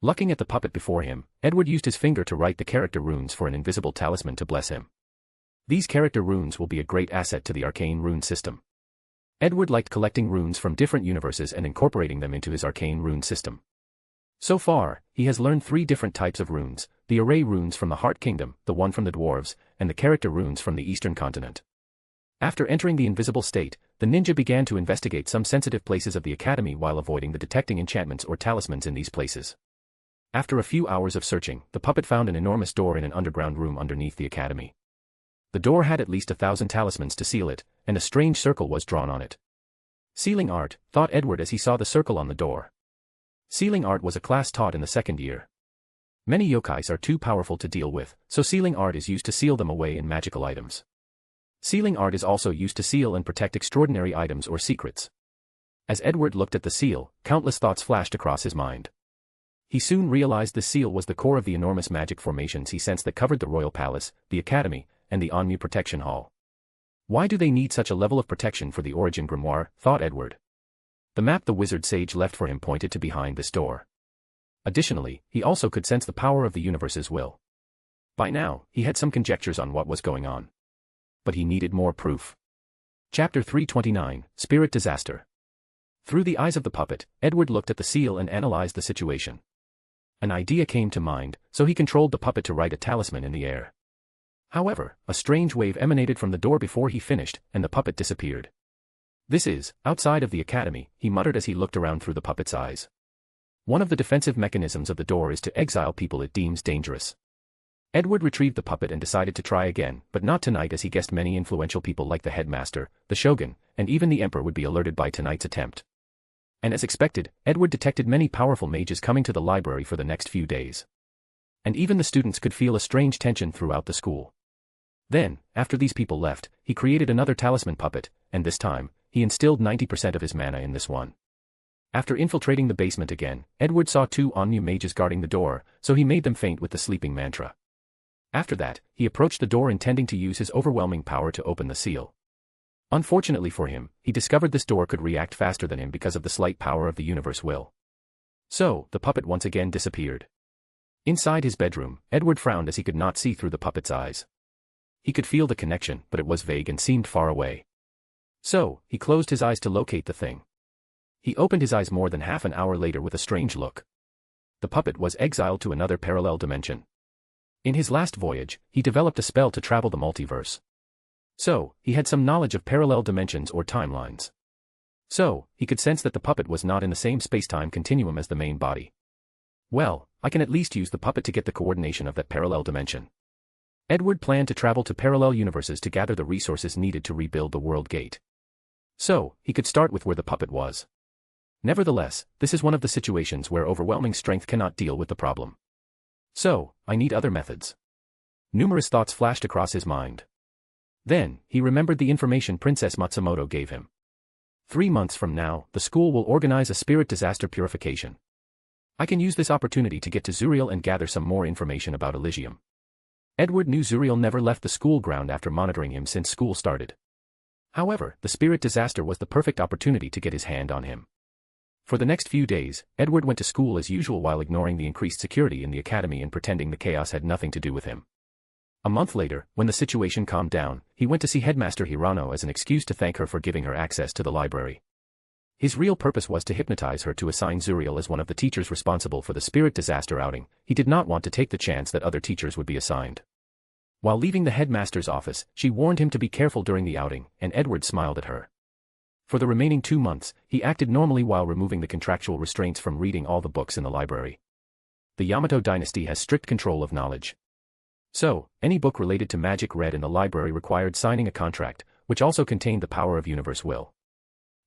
Looking at the puppet before him, Edward used his finger to write the character runes for an invisible talisman to bless him. These character runes will be a great asset to the arcane rune system. Edward liked collecting runes from different universes and incorporating them into his arcane rune system. So far, he has learned 3 different types of runes, the array runes from the Heart Kingdom, the one from the dwarves, and the character runes from the Eastern continent. After entering the invisible state, the ninja began to investigate some sensitive places of the academy while avoiding the detecting enchantments or talismans in these places. After a few hours of searching, the puppet found an enormous door in an underground room underneath the academy. The door had at least 1,000 talismans to seal it, and a strange circle was drawn on it. Sealing art, thought Edward as he saw the circle on the door. Sealing art was a class taught in the 2nd year. Many yokais are too powerful to deal with, so sealing art is used to seal them away in magical items. Sealing art is also used to seal and protect extraordinary items or secrets. As Edward looked at the seal, countless thoughts flashed across his mind. He soon realized the seal was the core of the enormous magic formations he sensed that covered the royal palace, the academy, and the Onmu Protection Hall. Why do they need such a level of protection for the origin grimoire, thought Edward. The map the wizard sage left for him pointed to behind this door. Additionally, he also could sense the power of the universe's will. By now, he had some conjectures on what was going on. But he needed more proof. Chapter 329, Spirit Disaster. Through the eyes of the puppet, Edward looked at the seal and analyzed the situation. An idea came to mind, so he controlled the puppet to write a talisman in the air. However, a strange wave emanated from the door before he finished, and the puppet disappeared. This is, outside of the academy, he muttered as he looked around through the puppet's eyes. One of the defensive mechanisms of the door is to exile people it deems dangerous. Edward retrieved the puppet and decided to try again, but not tonight as he guessed many influential people like the headmaster, the shogun, and even the emperor would be alerted by tonight's attempt. And as expected, Edward detected many powerful mages coming to the library for the next few days. And even the students could feel a strange tension throughout the school. Then, after these people left, he created another talisman puppet, and this time, he instilled 90% of his mana in this one. After infiltrating the basement again, Edward saw 2 Onmu mages guarding the door, so he made them faint with the sleeping mantra. After that, he approached the door intending to use his overwhelming power to open the seal. Unfortunately for him, he discovered this door could react faster than him because of the slight power of the universe will. So, the puppet once again disappeared. Inside his bedroom, Edward frowned as he could not see through the puppet's eyes. He could feel the connection, but it was vague and seemed far away. So, he closed his eyes to locate the thing. He opened his eyes more than half an hour later with a strange look. The puppet was exiled to another parallel dimension. In his last voyage, he developed a spell to travel the multiverse. So, he had some knowledge of parallel dimensions or timelines. So, he could sense that the puppet was not in the same space-time continuum as the main body. Well, I can at least use the puppet to get the coordination of that parallel dimension. Edward planned to travel to parallel universes to gather the resources needed to rebuild the World Gate. So, he could start with where the puppet was. Nevertheless, this is one of the situations where overwhelming strength cannot deal with the problem. So, I need other methods. Numerous thoughts flashed across his mind. Then, he remembered the information Princess Matsumoto gave him. 3 months from now, the school will organize a spirit disaster purification. I can use this opportunity to get to Zuriel and gather some more information about Elysium. Edward knew Zuriel never left the school ground after monitoring him since school started. However, the spirit disaster was the perfect opportunity to get his hand on him. For the next few days, Edward went to school as usual while ignoring the increased security in the academy and pretending the chaos had nothing to do with him. A month later, when the situation calmed down, he went to see Headmaster Hirano as an excuse to thank her for giving her access to the library. His real purpose was to hypnotize her to assign Zuriel as one of the teachers responsible for the spirit disaster outing. He did not want to take the chance that other teachers would be assigned. While leaving the headmaster's office, she warned him to be careful during the outing, and Edward smiled at her. For the remaining 2 months, he acted normally while removing the contractual restraints from reading all the books in the library. The Yamato dynasty has strict control of knowledge. So, any book related to magic read in the library required signing a contract, which also contained the power of universe will.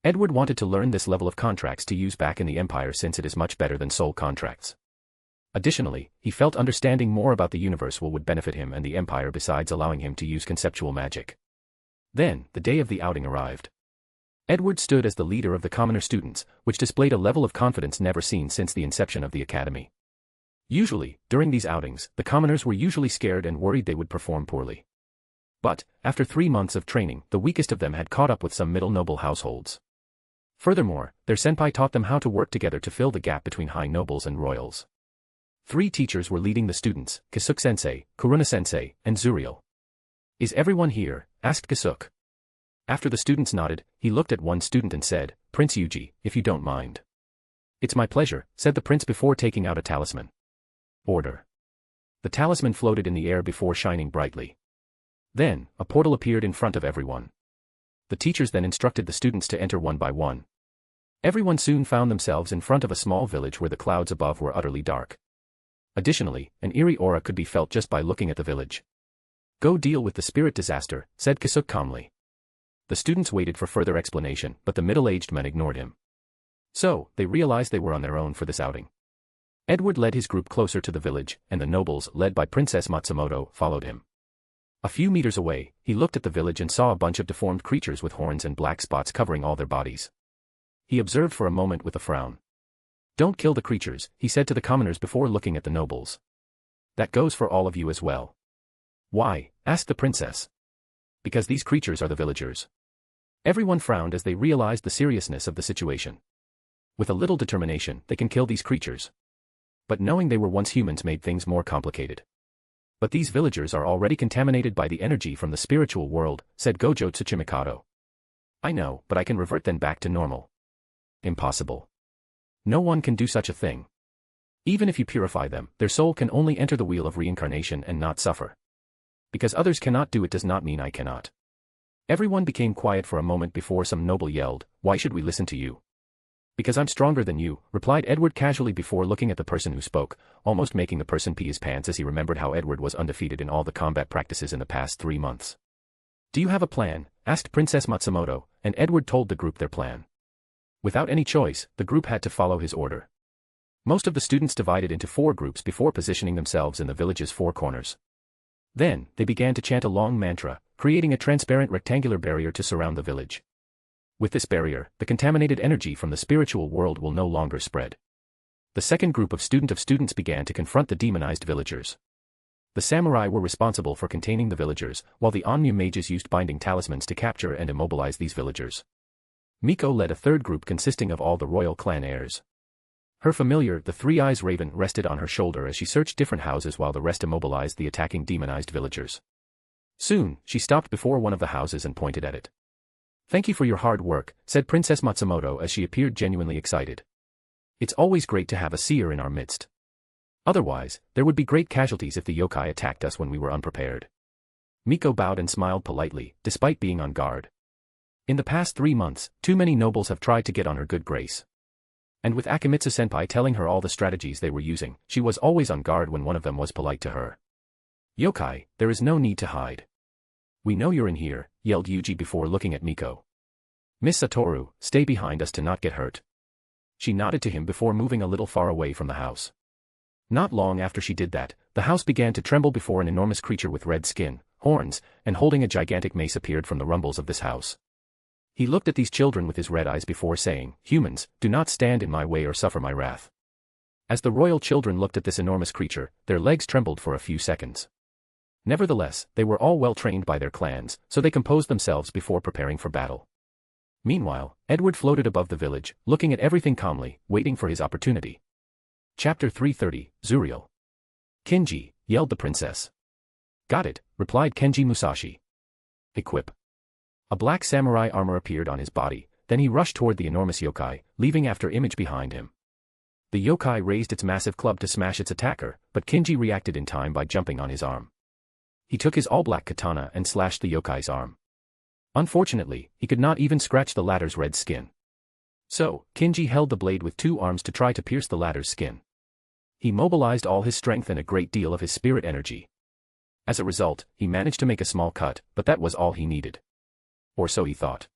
Edward wanted to learn this level of contracts to use back in the Empire since it is much better than soul contracts. Additionally, he felt understanding more about the universe would benefit him and the Empire besides allowing him to use conceptual magic. Then, the day of the outing arrived. Edward stood as the leader of the commoner students, which displayed a level of confidence never seen since the inception of the academy. Usually, during these outings, the commoners were usually scared and worried they would perform poorly. But, after 3 months of training, the weakest of them had caught up with some middle noble households. Furthermore, their senpai taught them how to work together to fill the gap between high nobles and royals. 3 teachers were leading the students, Kasuke-sensei, Kuruna-sensei, and Zuriel. "Is everyone here?" asked Kasuke. After the students nodded, he looked at one student and said, "Prince Yuji, if you don't mind." "It's my pleasure," said the prince before taking out a talisman. "Order." The talisman floated in the air before shining brightly. Then, a portal appeared in front of everyone. The teachers then instructed the students to enter one by one. Everyone soon found themselves in front of a small village where the clouds above were utterly dark. Additionally, an eerie aura could be felt just by looking at the village. "Go deal with the spirit disaster," said Kasuke calmly. The students waited for further explanation, but the middle-aged men ignored him. So, they realized they were on their own for this outing. Edward led his group closer to the village, and the nobles, led by Princess Matsumoto, followed him. A few meters away, he looked at the village and saw a bunch of deformed creatures with horns and black spots covering all their bodies. He observed for a moment with a frown. "Don't kill the creatures," he said to the commoners before looking at the nobles. "That goes for all of you as well." "Why?" asked the princess. "Because these creatures are the villagers." Everyone frowned as they realized the seriousness of the situation. With a little determination, they can kill these creatures. But knowing they were once humans made things more complicated. "But these villagers are already contaminated by the energy from the spiritual world," said Gojo Tsuchimikado. "I know, but I can revert them back to normal." "Impossible. No one can do such a thing. Even if you purify them, their soul can only enter the wheel of reincarnation and not suffer. Because others cannot do it does not mean I cannot." Everyone became quiet for a moment before some noble yelled, "Why should we listen to you?" "Because I'm stronger than you," replied Edward casually before looking at the person who spoke, almost making the person pee his pants as he remembered how Edward was undefeated in all the combat practices in the past 3 months. "Do you have a plan?" asked Princess Matsumoto, and Edward told the group their plan. Without any choice, the group had to follow his order. Most of the students divided into 4 groups before positioning themselves in the village's 4 corners. Then, they began to chant a long mantra, creating a transparent rectangular barrier to surround the village. With this barrier, the contaminated energy from the spiritual world will no longer spread. The second group of students began to confront the demonized villagers. The samurai were responsible for containing the villagers, while the Onmyu mages used binding talismans to capture and immobilize these villagers. Miko led a third group consisting of all the royal clan heirs. Her familiar, the Three Eyes Raven, rested on her shoulder as she searched different houses while the rest immobilized the attacking demonized villagers. Soon, she stopped before one of the houses and pointed at it. "Thank you for your hard work," said Princess Matsumoto as she appeared genuinely excited. "It's always great to have a seer in our midst. Otherwise, there would be great casualties if the yokai attacked us when we were unprepared." Miko bowed and smiled politely, despite being on guard. In the past 3 months, too many nobles have tried to get on her good grace. And with Akimitsu-senpai telling her all the strategies they were using, she was always on guard when one of them was polite to her. "Yokai, there is no need to hide. We know you're in here," yelled Yuji before looking at Miko. "Miss Satoru, stay behind us to not get hurt." She nodded to him before moving a little far away from the house. Not long after she did that, the house began to tremble before an enormous creature with red skin, horns, and holding a gigantic mace appeared from the rumbles of this house. He looked at these children with his red eyes before saying, "Humans, do not stand in my way or suffer my wrath." As the royal children looked at this enormous creature, their legs trembled for a few seconds. Nevertheless, they were all well trained by their clans, so they composed themselves before preparing for battle. Meanwhile, Edward floated above the village, looking at everything calmly, waiting for his opportunity. Chapter 330, Zuriel. "Kenji," yelled the princess. "Got it," replied Kenji Musashi. "Equip." A black samurai armor appeared on his body, then he rushed toward the enormous yokai, leaving after image behind him. The yokai raised its massive club to smash its attacker, but Kenji reacted in time by jumping on his arm. He took his all-black katana and slashed the yokai's arm. Unfortunately, he could not even scratch the latter's red skin. So, Kinji held the blade with 2 arms to try to pierce the latter's skin. He mobilized all his strength and a great deal of his spirit energy. As a result, he managed to make a small cut, but that was all he needed. Or so he thought.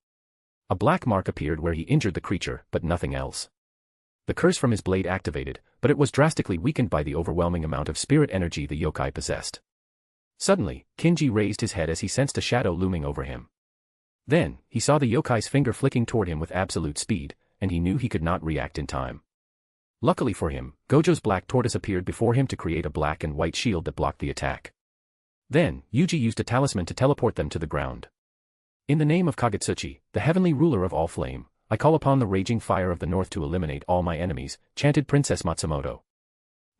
A black mark appeared where he injured the creature, but nothing else. The curse from his blade activated, but it was drastically weakened by the overwhelming amount of spirit energy the yokai possessed. Suddenly, Kinji raised his head as he sensed a shadow looming over him. Then, he saw the yokai's finger flicking toward him with absolute speed, and he knew he could not react in time. Luckily for him, Gojo's black tortoise appeared before him to create a black and white shield that blocked the attack. Then, Yuji used a talisman to teleport them to the ground. In the name of Kagutsuchi, the heavenly ruler of all flame, I call upon the raging fire of the north to eliminate all my enemies, chanted Princess Matsumoto.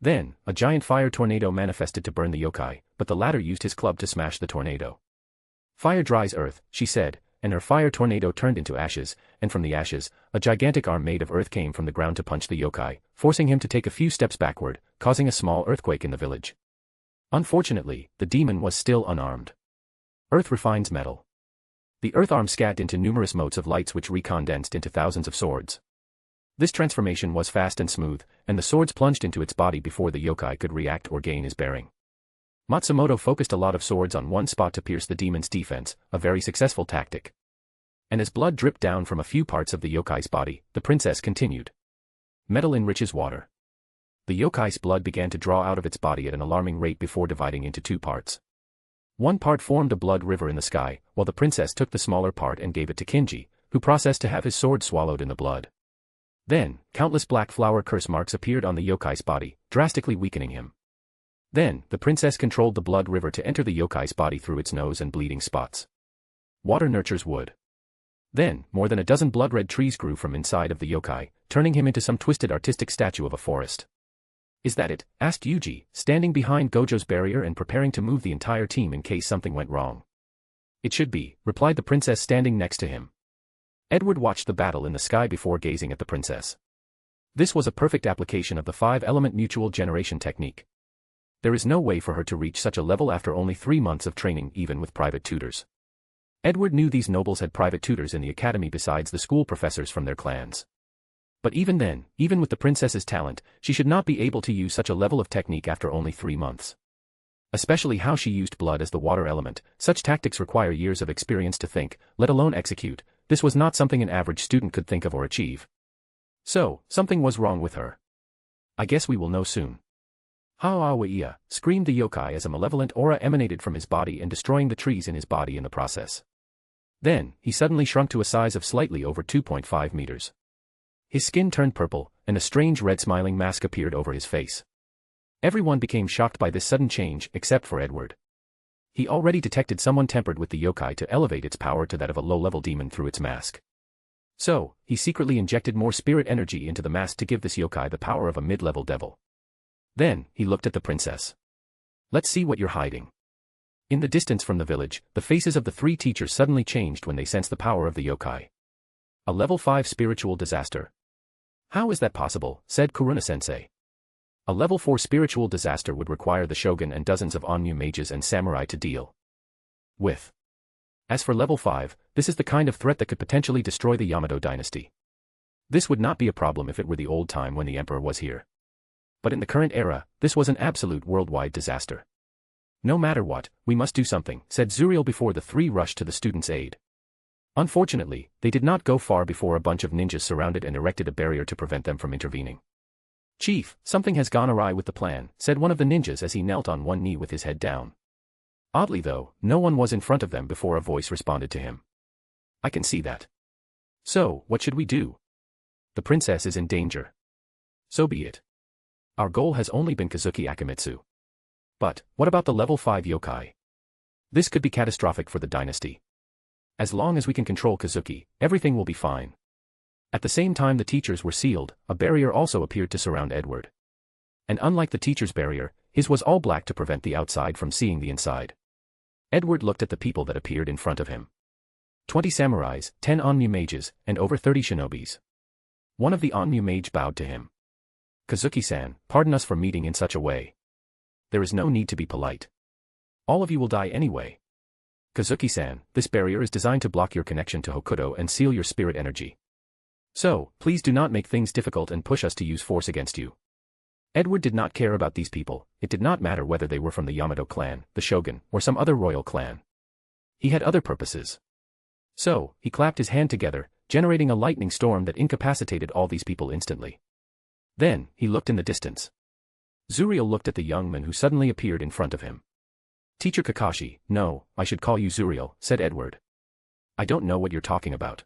Then, a giant fire tornado manifested to burn the yokai, but the latter used his club to smash the tornado. Fire dries earth, she said, and her fire tornado turned into ashes, and from the ashes, a gigantic arm made of earth came from the ground to punch the yokai, forcing him to take a few steps backward, causing a small earthquake in the village. Unfortunately, the demon was still unarmed. Earth refines metal. The earth arm scat into numerous motes of lights which recondensed into thousands of swords. This transformation was fast and smooth, and the swords plunged into its body before the yokai could react or gain his bearing. Matsumoto focused a lot of swords on one spot to pierce the demon's defense, a very successful tactic. And as blood dripped down from a few parts of the yokai's body, the princess continued. Metal enriches water. The yokai's blood began to draw out of its body at an alarming rate before dividing into 2 parts. One part formed a blood river in the sky, while the princess took the smaller part and gave it to Kinji, who processed to have his sword swallowed in the blood. Then, countless black flower curse marks appeared on the yokai's body, drastically weakening him. Then, the princess controlled the blood river to enter the yokai's body through its nose and bleeding spots. Water nurtures wood. Then, more than a dozen blood-red trees grew from inside of the yokai, turning him into some twisted artistic statue of a forest. Is that it? Asked Yuji, standing behind Gojo's barrier and preparing to move the entire team in case something went wrong. It should be, replied the princess standing next to him. Edward watched the battle in the sky before gazing at the princess. This was a perfect application of the 5-element mutual generation technique. There is no way for her to reach such a level after only 3 months of training even with private tutors. Edward knew these nobles had private tutors in the academy besides the school professors from their clans. But even then, even with the princess's talent, she should not be able to use such a level of technique after only 3 months. Especially how she used blood as the water element, such tactics require years of experience to think, let alone execute. This was not something an average student could think of or achieve. So, something was wrong with her. I guess we will know soon. Ha-ah-wa-ia, screamed the yokai as a malevolent aura emanated from his body and destroying the trees in his body in the process. Then, he suddenly shrunk to a size of slightly over 2.5 meters. His skin turned purple, and a strange red smiling mask appeared over his face. Everyone became shocked by this sudden change, except for Edward. He already detected someone tempered with the yokai to elevate its power to that of a low-level demon through its mask. So, he secretly injected more spirit energy into the mask to give this yokai the power of a mid-level devil. Then, he looked at the princess. Let's see what you're hiding. In the distance from the village, the faces of the 3 teachers suddenly changed when they sensed the power of the yokai. A level 5 spiritual disaster. How is that possible, said Kuruna-sensei. A level 4 spiritual disaster would require the shogun and dozens of Onmyu mages and samurai to deal with. As for level 5, this is the kind of threat that could potentially destroy the Yamato dynasty. This would not be a problem if it were the old time when the emperor was here. But in the current era, this was an absolute worldwide disaster. No matter what, we must do something, said Zuriel before the 3 rushed to the students' aid. Unfortunately, they did not go far before a bunch of ninjas surrounded and erected a barrier to prevent them from intervening. Chief, something has gone awry with the plan, said one of the ninjas as he knelt on one knee with his head down. Oddly though, no one was in front of them before a voice responded to him. I can see that. So, what should we do? The princess is in danger. So be it. Our goal has only been Kazuki Akimitsu. But, what about the level 5 yokai? This could be catastrophic for the dynasty. As long as we can control Kazuki, everything will be fine. At the same time the teachers were sealed, a barrier also appeared to surround Edward. And unlike the teacher's barrier, his was all black to prevent the outside from seeing the inside. Edward looked at the people that appeared in front of him. 20 samurais, 10 Onmyu mages, and over 30 shinobis. One of the Onmyu mage bowed to him. Kazuki-san, pardon us for meeting in such a way. There is no need to be polite. All of you will die anyway. Kazuki-san, this barrier is designed to block your connection to Hokuto and seal your spirit energy. So, please do not make things difficult and push us to use force against you. Edward did not care about these people. It did not matter whether they were from the Yamato clan, the shogun, or some other royal clan. He had other purposes. So, he clapped his hand together, generating a lightning storm that incapacitated all these people instantly. Then, he looked in the distance. Zuriel looked at the young man who suddenly appeared in front of him. Teacher Kakashi, no, I should call you Zuriel, said Edward. I don't know what you're talking about.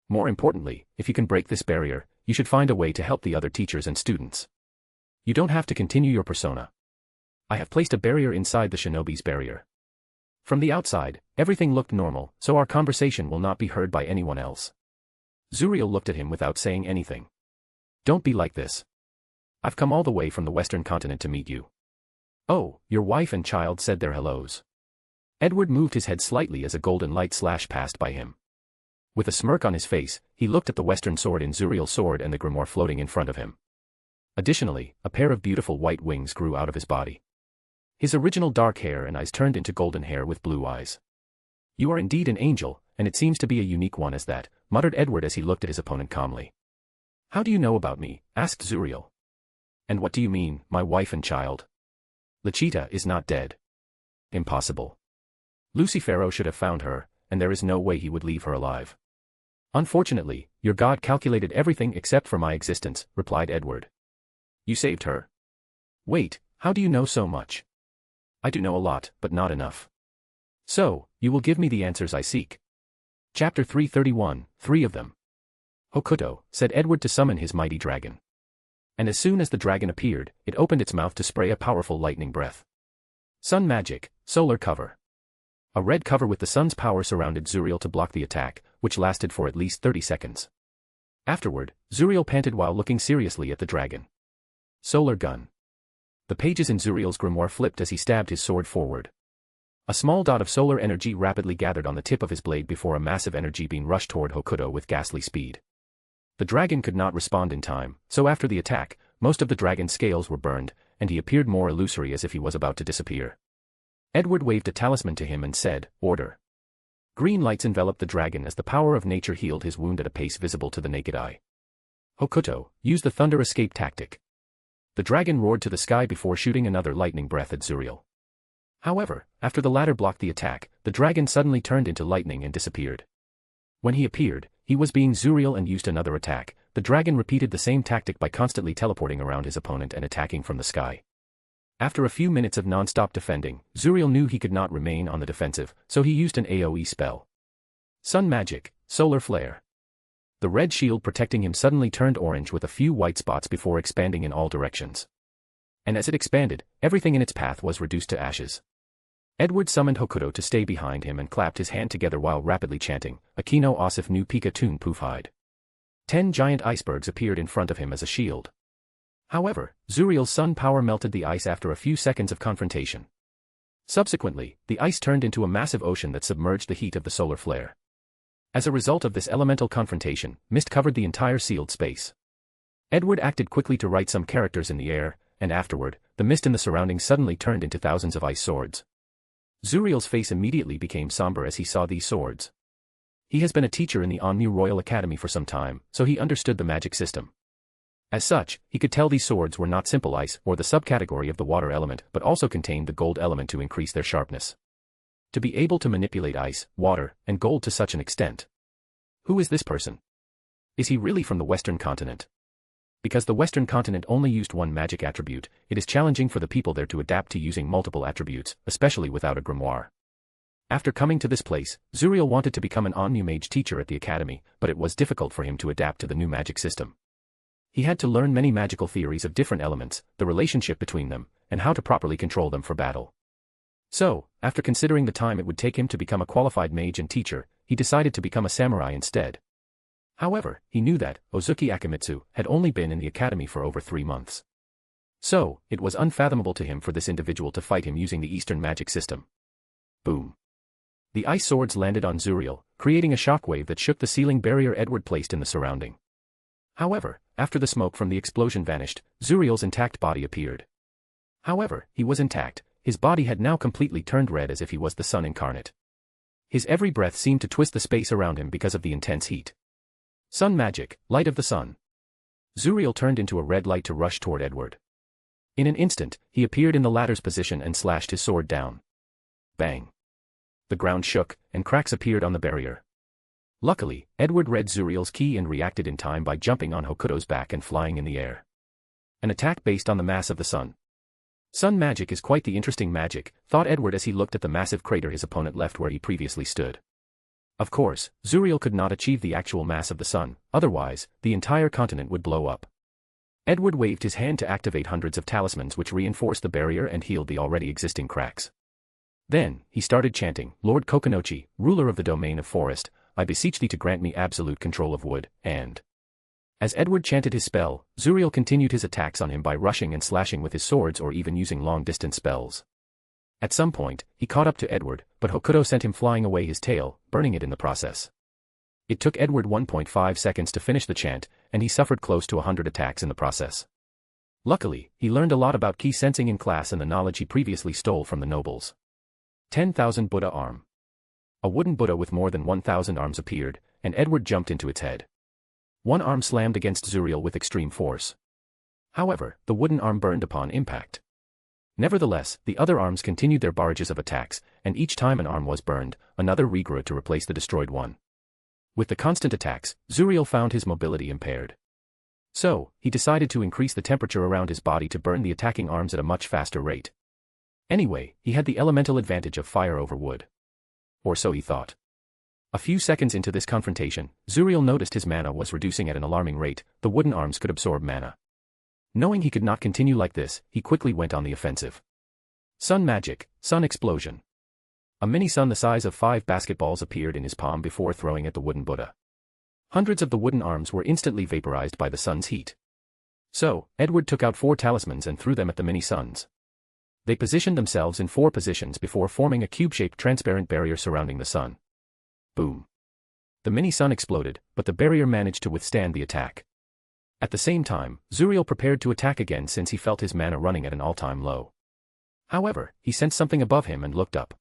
More importantly, if you can break this barrier, you should find a way to help the other teachers and students. You don't have to continue your persona. I have placed a barrier inside the shinobi's barrier. From the outside, everything looked normal, so our conversation will not be heard by anyone else. Zuriel looked at him without saying anything. Don't be like this. I've come all the way from the Western continent to meet you. Oh, your wife and child said their hellos. Edward moved his head slightly as a golden light slash passed by him. With a smirk on his face, he looked at the Western sword in Zuriel's sword and the grimoire floating in front of him. Additionally, a pair of beautiful white wings grew out of his body. His original dark hair and eyes turned into golden hair with blue eyes. You are indeed an angel, and it seems to be a unique one as that, muttered Edward as he looked at his opponent calmly. How do you know about me? Asked Zuriel. And what do you mean, my wife and child? Lachita is not dead. Impossible. Lucifero should have found her, and there is no way he would leave her alive. Unfortunately, your god calculated everything except for my existence, replied Edward. You saved her. Wait, how do you know so much? I do know a lot, but not enough. So, you will give me the answers I seek. Chapter 331, 3 of them. Hokuto, said Edward to summon his mighty dragon. And as soon as the dragon appeared, it opened its mouth to spray a powerful lightning breath. Sun magic, solar cover. A red cover with the sun's power surrounded Zuriel to block the attack, which lasted for at least 30 seconds. Afterward, Zuriel panted while looking seriously at the dragon. Solar gun. The pages in Zuriel's grimoire flipped as he stabbed his sword forward. A small dot of solar energy rapidly gathered on the tip of his blade before a massive energy beam rushed toward Hokuto with ghastly speed. The dragon could not respond in time, so after the attack, most of the dragon's scales were burned, and he appeared more illusory as if he was about to disappear. Edward waved a talisman to him and said, Order. Green lights enveloped the dragon as the power of nature healed his wound at a pace visible to the naked eye. Hokuto, use the thunder escape tactic. The dragon roared to the sky before shooting another lightning breath at Zuriel. However, after the latter blocked the attack, the dragon suddenly turned into lightning and disappeared. When he appeared, he was being Zuriel and used another attack. The dragon repeated the same tactic by constantly teleporting around his opponent and attacking from the sky. After a few minutes of non-stop defending, Zuriel knew he could not remain on the defensive, so he used an AoE spell. Sun magic, solar flare. The red shield protecting him suddenly turned orange with a few white spots before expanding in all directions. And as it expanded, everything in its path was reduced to ashes. Edward summoned Hokuto to stay behind him and clapped his hand together while rapidly chanting, Akino Asif nu Pika Tun Poof hide. 10 giant icebergs appeared in front of him as a shield. However, Zuriel's sun power melted the ice after a few seconds of confrontation. Subsequently, the ice turned into a massive ocean that submerged the heat of the solar flare. As a result of this elemental confrontation, mist covered the entire sealed space. Edward acted quickly to write some characters in the air, and afterward, the mist in the surroundings suddenly turned into thousands of ice swords. Zuriel's face immediately became somber as he saw these swords. He has been a teacher in the Onmu Royal Academy for some time, so he understood the magic system. As such, he could tell these swords were not simple ice or the subcategory of the water element but also contained the gold element to increase their sharpness. To be able to manipulate ice, water, and gold to such an extent. Who is this person? Is he really from the Western continent? Because the Western continent only used one magic attribute, it is challenging for the people there to adapt to using multiple attributes, especially without a grimoire. After coming to this place, Zuriel wanted to become an Onmu mage teacher at the academy, but it was difficult for him to adapt to the new magic system. He had to learn many magical theories of different elements, the relationship between them, and how to properly control them for battle. So, after considering the time it would take him to become a qualified mage and teacher, he decided to become a samurai instead. However, he knew that Ozuki Akimitsu had only been in the academy for over 3 months. So, it was unfathomable to him for this individual to fight him using the Eastern magic system. Boom. The ice swords landed on Zuriel, creating a shockwave that shook the ceiling barrier Edward placed in the surrounding. However, after the smoke from the explosion vanished, Zuriel's intact body appeared. However, he was intact, his body had now completely turned red as if he was the sun incarnate. His every breath seemed to twist the space around him because of the intense heat. Sun magic, light of the sun. Zuriel turned into a red light to rush toward Edward. In an instant, he appeared in the latter's position and slashed his sword down. Bang. The ground shook, and cracks appeared on the barrier. Luckily, Edward read Zuriel's ki and reacted in time by jumping on Hokuto's back and flying in the air. An attack based on the mass of the sun. Sun magic is quite the interesting magic, thought Edward as he looked at the massive crater his opponent left where he previously stood. Of course, Zuriel could not achieve the actual mass of the sun, otherwise, the entire continent would blow up. Edward waved his hand to activate hundreds of talismans which reinforced the barrier and healed the already existing cracks. Then, he started chanting, Lord Kokonochi, ruler of the domain of forest, I beseech thee to grant me absolute control of wood, and... As Edward chanted his spell, Zuriel continued his attacks on him by rushing and slashing with his swords or even using long-distance spells. At some point, he caught up to Edward, but Hokuto sent him flying away his tail, burning it in the process. It took Edward 1.5 seconds to finish the chant, and he suffered close to 100 attacks in the process. Luckily, he learned a lot about ki sensing in class and the knowledge he previously stole from the nobles. 10,000 Buddha arm. A wooden Buddha with more than 1,000 arms appeared, and Edward jumped into its head. One arm slammed against Zuriel with extreme force. However, the wooden arm burned upon impact. Nevertheless, the other arms continued their barrages of attacks, and each time an arm was burned, another regrew to replace the destroyed one. With the constant attacks, Zuriel found his mobility impaired. So, he decided to increase the temperature around his body to burn the attacking arms at a much faster rate. Anyway, he had the elemental advantage of fire over wood. Or so he thought. A few seconds into this confrontation, Zuriel noticed his mana was reducing at an alarming rate. The wooden arms could absorb mana. Knowing he could not continue like this, he quickly went on the offensive. Sun magic, sun explosion. A mini-sun the size of 5 basketballs appeared in his palm before throwing at the wooden Buddha. Hundreds of the wooden arms were instantly vaporized by the sun's heat. So, Edward took out 4 talismans and threw them at the mini-suns. They positioned themselves in 4 positions before forming a cube-shaped transparent barrier surrounding the sun. Boom. The mini-sun exploded, but the barrier managed to withstand the attack. At the same time, Zuriel prepared to attack again since he felt his mana running at an all-time low. However, he sensed something above him and looked up.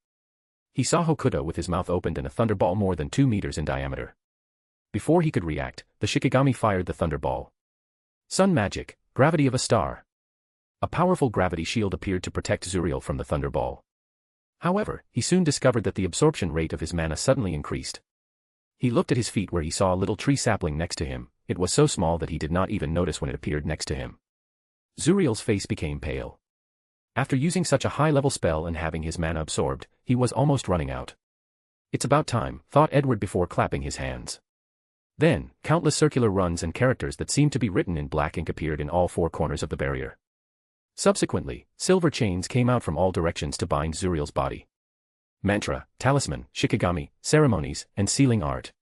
He saw Hokuto with his mouth opened and a thunderball more than 2 meters in diameter. Before he could react, the Shikigami fired the thunderball. Sun magic, gravity of a star. A powerful gravity shield appeared to protect Zuriel from the thunderball. However, he soon discovered that the absorption rate of his mana suddenly increased. He looked at his feet where he saw a little tree sapling next to him. It was so small that he did not even notice when it appeared next to him. Zuriel's face became pale. After using such a high-level spell and having his mana absorbed, he was almost running out. It's about time, thought Edward before clapping his hands. Then, countless circular runs and characters that seemed to be written in black ink appeared in all 4 corners of the barrier. Subsequently, silver chains came out from all directions to bind Zuriel's body. Mantra, talisman, shikigami, ceremonies, and sealing art.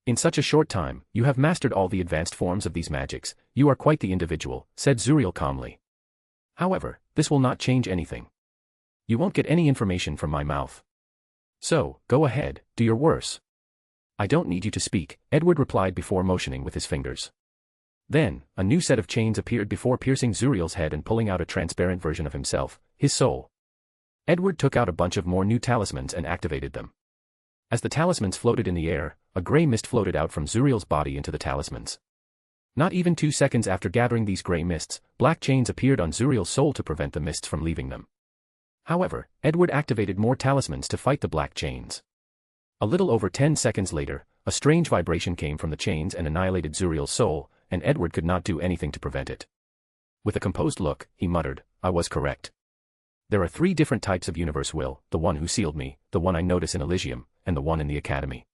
In such a short time, you have mastered all the advanced forms of these magics. You are quite the individual, said Zuriel calmly. However, this will not change anything. You won't get any information from my mouth. So, go ahead, do your worst. I don't need you to speak, Edward replied before motioning with his fingers. Then, a new set of chains appeared before piercing Zuriel's head and pulling out a transparent version of himself, his soul. Edward took out a bunch of more new talismans and activated them. As the talismans floated in the air, a gray mist floated out from Zuriel's body into the talismans. Not even 2 seconds after gathering these gray mists, black chains appeared on Zuriel's soul to prevent the mists from leaving them. However, Edward activated more talismans to fight the black chains. A little over 10 seconds later, a strange vibration came from the chains and annihilated Zuriel's soul, and Edward could not do anything to prevent it. With a composed look, he muttered, I was correct. There are 3 different types of universe will, the one who sealed me, the one I notice in Elysium, and the one in the Academy.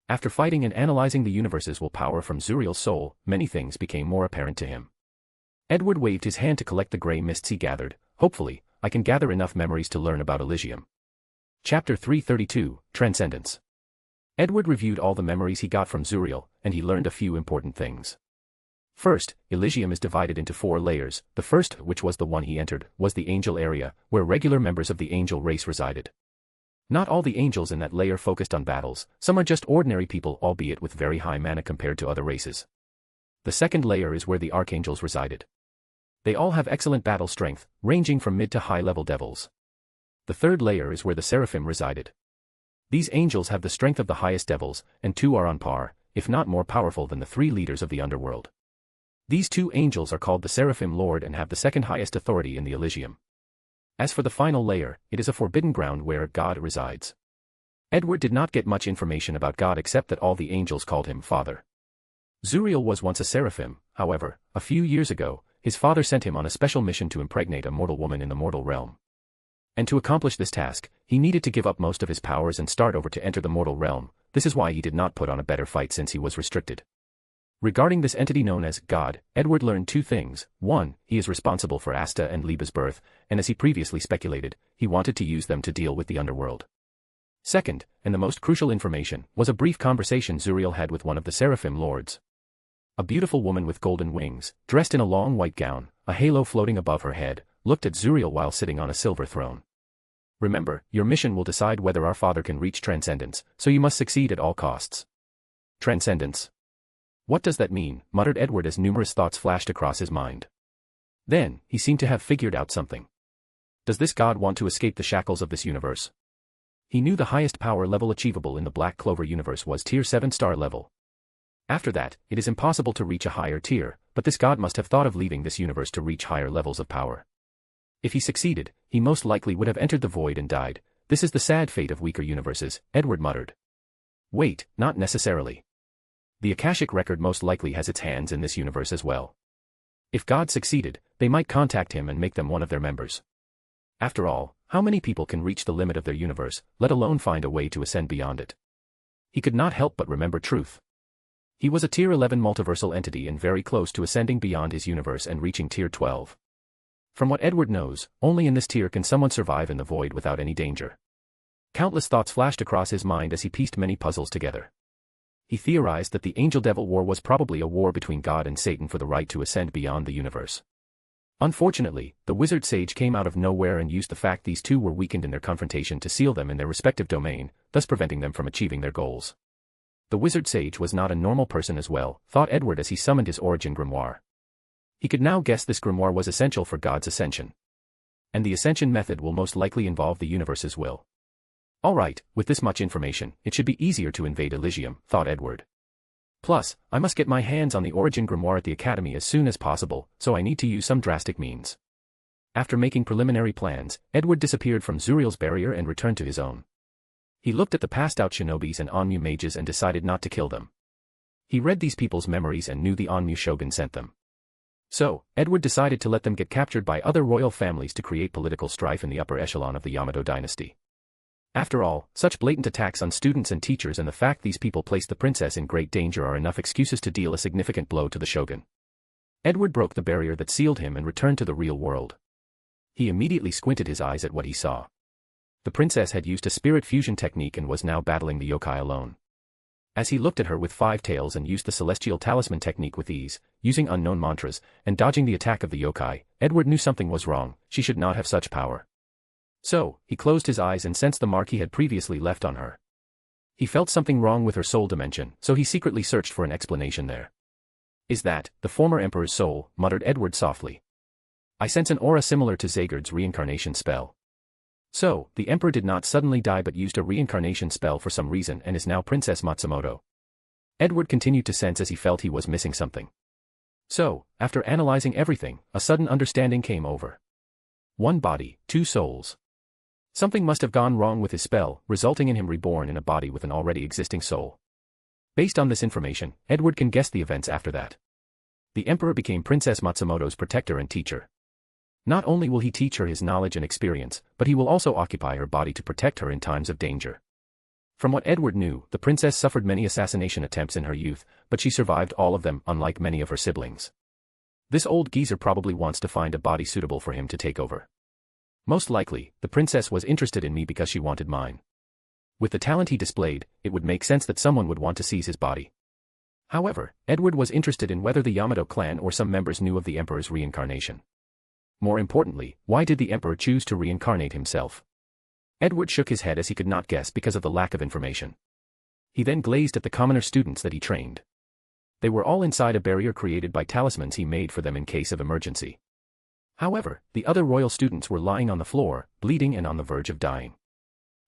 After fighting and analyzing the universe's will power from Zuriel's soul, many things became more apparent to him. Edward waved his hand to collect the gray mists he gathered. Hopefully, I can gather enough memories to learn about Elysium. Chapter 332, Transcendence. Edward reviewed all the memories he got from Zuriel, and he learned a few important things. First, Elysium is divided into 4 layers. The first, which was the one he entered, was the angel area, where regular members of the angel race resided. Not all the angels in that layer focused on battles, some are just ordinary people albeit with very high mana compared to other races. The second layer is where the archangels resided. They all have excellent battle strength, ranging from mid to high-level devils. The third layer is where the seraphim resided. These angels have the strength of the highest devils, and 2 are on par, if not more powerful than the 3 leaders of the underworld. These 2 angels are called the Seraphim Lord and have the second highest authority in the Elysium. As for the final layer, it is a forbidden ground where God resides. Edward did not get much information about God except that all the angels called him Father. Zuriel was once a seraphim, however, a few years ago, his father sent him on a special mission to impregnate a mortal woman in the mortal realm. And to accomplish this task, he needed to give up most of his powers and start over to enter the mortal realm. This is why he did not put on a better fight since he was restricted. Regarding this entity known as God, Edward learned 2 things. 1, he is responsible for Asta and Liba's birth, and as he previously speculated, he wanted to use them to deal with the underworld. Second, and the most crucial information, was a brief conversation Zuriel had with one of the Seraphim Lords. A beautiful woman with golden wings, dressed in a long white gown, a halo floating above her head, looked at Zuriel while sitting on a silver throne. Remember, your mission will decide whether our father can reach transcendence, so you must succeed at all costs. Transcendence. What does that mean? Muttered Edward as numerous thoughts flashed across his mind. Then, he seemed to have figured out something. Does this God want to escape the shackles of this universe? He knew the highest power level achievable in the Black Clover universe was tier 7 star level. After that, it is impossible to reach a higher tier, but this God must have thought of leaving this universe to reach higher levels of power. If he succeeded, he most likely would have entered the void and died. This is the sad fate of weaker universes, Edward muttered. Wait, not necessarily. The Akashic record most likely has its hands in this universe as well. If God succeeded, they might contact him and make them one of their members. After all, how many people can reach the limit of their universe, let alone find a way to ascend beyond it? He could not help but remember truth. He was a tier 11 multiversal entity and very close to ascending beyond his universe and reaching tier 12. From what Edward knows, only in this tier can someone survive in the void without any danger. Countless thoughts flashed across his mind as he pieced many puzzles together. He theorized that the Angel-Devil War was probably a war between God and Satan for the right to ascend beyond the universe. Unfortunately, the wizard sage came out of nowhere and used the fact these 2 were weakened in their confrontation to seal them in their respective domain, thus preventing them from achieving their goals. The wizard sage was not a normal person as well, thought Edward as he summoned his origin grimoire. He could now guess this grimoire was essential for God's ascension. And the ascension method will most likely involve the universe's will. Alright, with this much information, it should be easier to invade Elysium, thought Edward. Plus, I must get my hands on the origin grimoire at the academy as soon as possible, so I need to use some drastic means. After making preliminary plans, Edward disappeared from Zuriel's barrier and returned to his own. He looked at the passed-out shinobis and Onmu mages and decided not to kill them. He read these people's memories and knew the Onmu shogun sent them. So, Edward decided to let them get captured by other royal families to create political strife in the upper echelon of the Yamato dynasty. After all, such blatant attacks on students and teachers and the fact these people placed the princess in great danger are enough excuses to deal a significant blow to the shogun. Edward broke the barrier that sealed him and returned to the real world. He immediately squinted his eyes at what he saw. The princess had used a spirit fusion technique and was now battling the yokai alone. As he looked at her with 5 tails and used the celestial talisman technique with ease, using unknown mantras, and dodging the attack of the yokai, Edward knew something was wrong. She should not have such power. So, he closed his eyes and sensed the mark he had previously left on her. He felt something wrong with her soul dimension, so he secretly searched for an explanation there. Is that the former emperor's soul? Muttered Edward softly. I sense an aura similar to Zagard's reincarnation spell. So, the emperor did not suddenly die but used a reincarnation spell for some reason and is now Princess Matsumoto. Edward continued to sense as he felt he was missing something. So, after analyzing everything, a sudden understanding came over. 1 body, 2 souls. Something must have gone wrong with his spell, resulting in him reborn in a body with an already existing soul. Based on this information, Edward can guess the events after that. The emperor became Princess Matsumoto's protector and teacher. Not only will he teach her his knowledge and experience, but he will also occupy her body to protect her in times of danger. From what Edward knew, the princess suffered many assassination attempts in her youth, but she survived all of them, unlike many of her siblings. This old geezer probably wants to find a body suitable for him to take over. Most likely, the princess was interested in me because she wanted mine. With the talent he displayed, it would make sense that someone would want to seize his body. However, Edward was interested in whether the Yamato clan or some members knew of the emperor's reincarnation. More importantly, why did the emperor choose to reincarnate himself? Edward shook his head as he could not guess because of the lack of information. He then gazed at the commoner students that he trained. They were all inside a barrier created by talismans he made for them in case of emergency. However, the other royal students were lying on the floor, bleeding and on the verge of dying.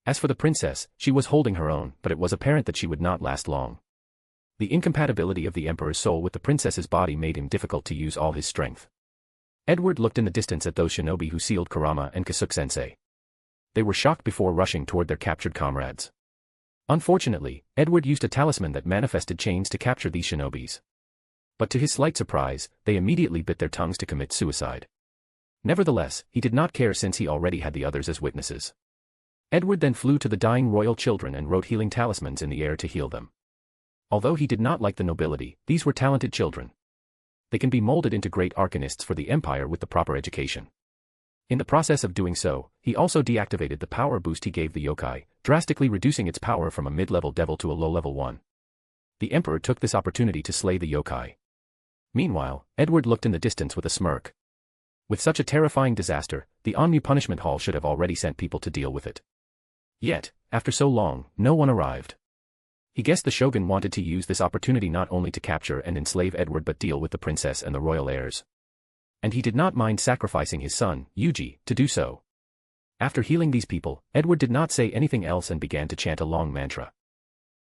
As for the princess, she was holding her own, but it was apparent that she would not last long. The incompatibility of the emperor's soul with the princess's body made him difficult to use all his strength. Edward looked in the distance at those shinobi who sealed Kurama and Kasuke-sensei. They were shocked before rushing toward their captured comrades. Unfortunately, Edward used a talisman that manifested chains to capture these shinobis. But to his slight surprise, they immediately bit their tongues to commit suicide. Nevertheless, he did not care since he already had the others as witnesses. Edward then flew to the dying royal children and wrote healing talismans in the air to heal them. Although he did not like the nobility, these were talented children. They can be molded into great arcanists for the empire with the proper education. In the process of doing so, he also deactivated the power boost he gave the yokai, drastically reducing its power from a mid-level devil to a low-level one. The emperor took this opportunity to slay the yokai. Meanwhile, Edward looked in the distance with a smirk. With such a terrifying disaster, the Onmu Punishment Hall should have already sent people to deal with it. Yet, after so long, no one arrived. He guessed the shogun wanted to use this opportunity not only to capture and enslave Edward but deal with the princess and the royal heirs. And he did not mind sacrificing his son, Yuji, to do so. After healing these people, Edward did not say anything else and began to chant a long mantra.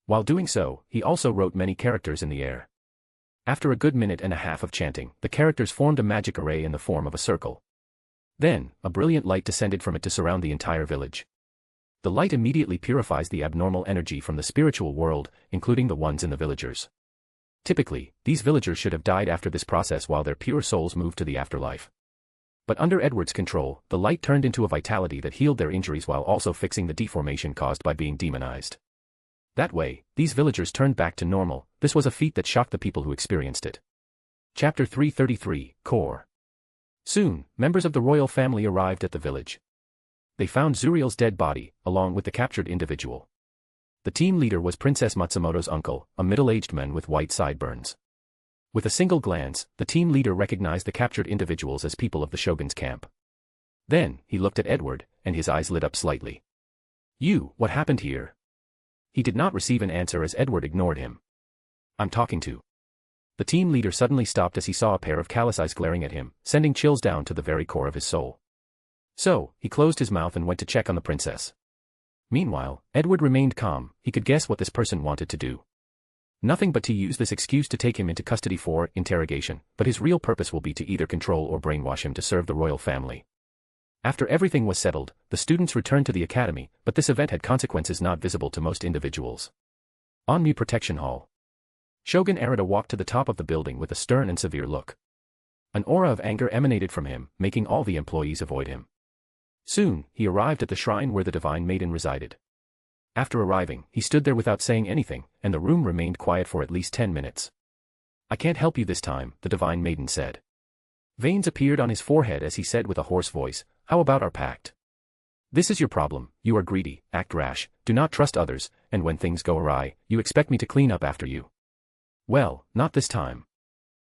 While doing so, he also wrote many characters in the air. After a good minute and a half of chanting, the characters formed a magic array in the form of a circle. Then, a brilliant light descended from it to surround the entire village. The light immediately purifies the abnormal energy from the spiritual world, including the ones in the villagers. Typically, these villagers should have died after this process while their pure souls moved to the afterlife. But under Edward's control, the light turned into a vitality that healed their injuries while also fixing the deformation caused by being demonized. That way, these villagers turned back to normal. This was a feat that shocked the people who experienced it. Chapter 333, Core. Soon, members of the royal family arrived at the village. They found Zuriel's dead body, along with the captured individual. The team leader was Princess Matsumoto's uncle, a middle-aged man with white sideburns. With a single glance, the team leader recognized the captured individuals as people of the shogun's camp. Then, he looked at Edward, and his eyes lit up slightly. What happened here? He did not receive an answer as Edward ignored him. I'm talking to. The team leader suddenly stopped as he saw a pair of callous eyes glaring at him, sending chills down to the very core of his soul. So, he closed his mouth and went to check on the princess. Meanwhile, Edward remained calm. He could guess what this person wanted to do. Nothing but to use this excuse to take him into custody for interrogation, but his real purpose will be to either control or brainwash him to serve the royal family. After everything was settled, the students returned to the academy, but this event had consequences not visible to most individuals. Onmu Protection Hall. Shogun Arata walked to the top of the building with a stern and severe look. An aura of anger emanated from him, making all the employees avoid him. Soon, he arrived at the shrine where the divine maiden resided. After arriving, he stood there without saying anything, and the room remained quiet for at least 10 minutes. I can't help you this time, the divine maiden said. Veins appeared on his forehead as he said with a hoarse voice, how about our pact? This is your problem, you are greedy, act rash, do not trust others, and when things go awry, you expect me to clean up after you. Well, not this time.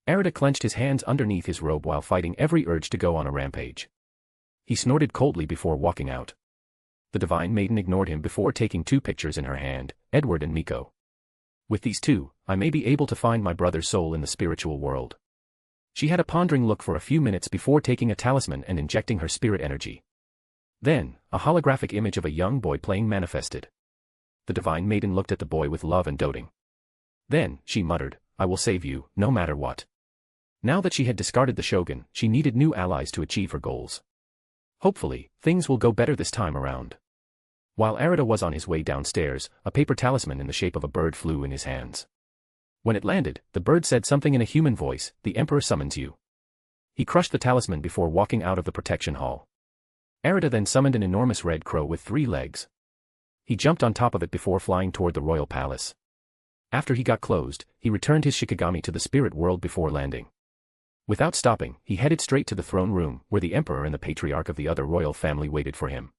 Arata clenched his hands underneath his robe while fighting every urge to go on a rampage. He snorted coldly before walking out. The divine maiden ignored him before taking 2 pictures in her hand, Edward and Miko. With these 2, I may be able to find my brother's soul in the spiritual world. She had a pondering look for a few minutes before taking a talisman and injecting her spirit energy. Then, a holographic image of a young boy playing manifested. The divine maiden looked at the boy with love and doting. Then, she muttered, I will save you, no matter what. Now that she had discarded the shogun, she needed new allies to achieve her goals. Hopefully, things will go better this time around. While Arata was on his way downstairs, a paper talisman in the shape of a bird flew in his hands. When it landed, the bird said something in a human voice, the Emperor summons you. He crushed the talisman before walking out of the protection hall. Arata then summoned an enormous red crow with 3 legs. He jumped on top of it before flying toward the royal palace. After he got closed, he returned his shikigami to the spirit world before landing. Without stopping, he headed straight to the throne room, where the emperor and the patriarch of the other royal family waited for him.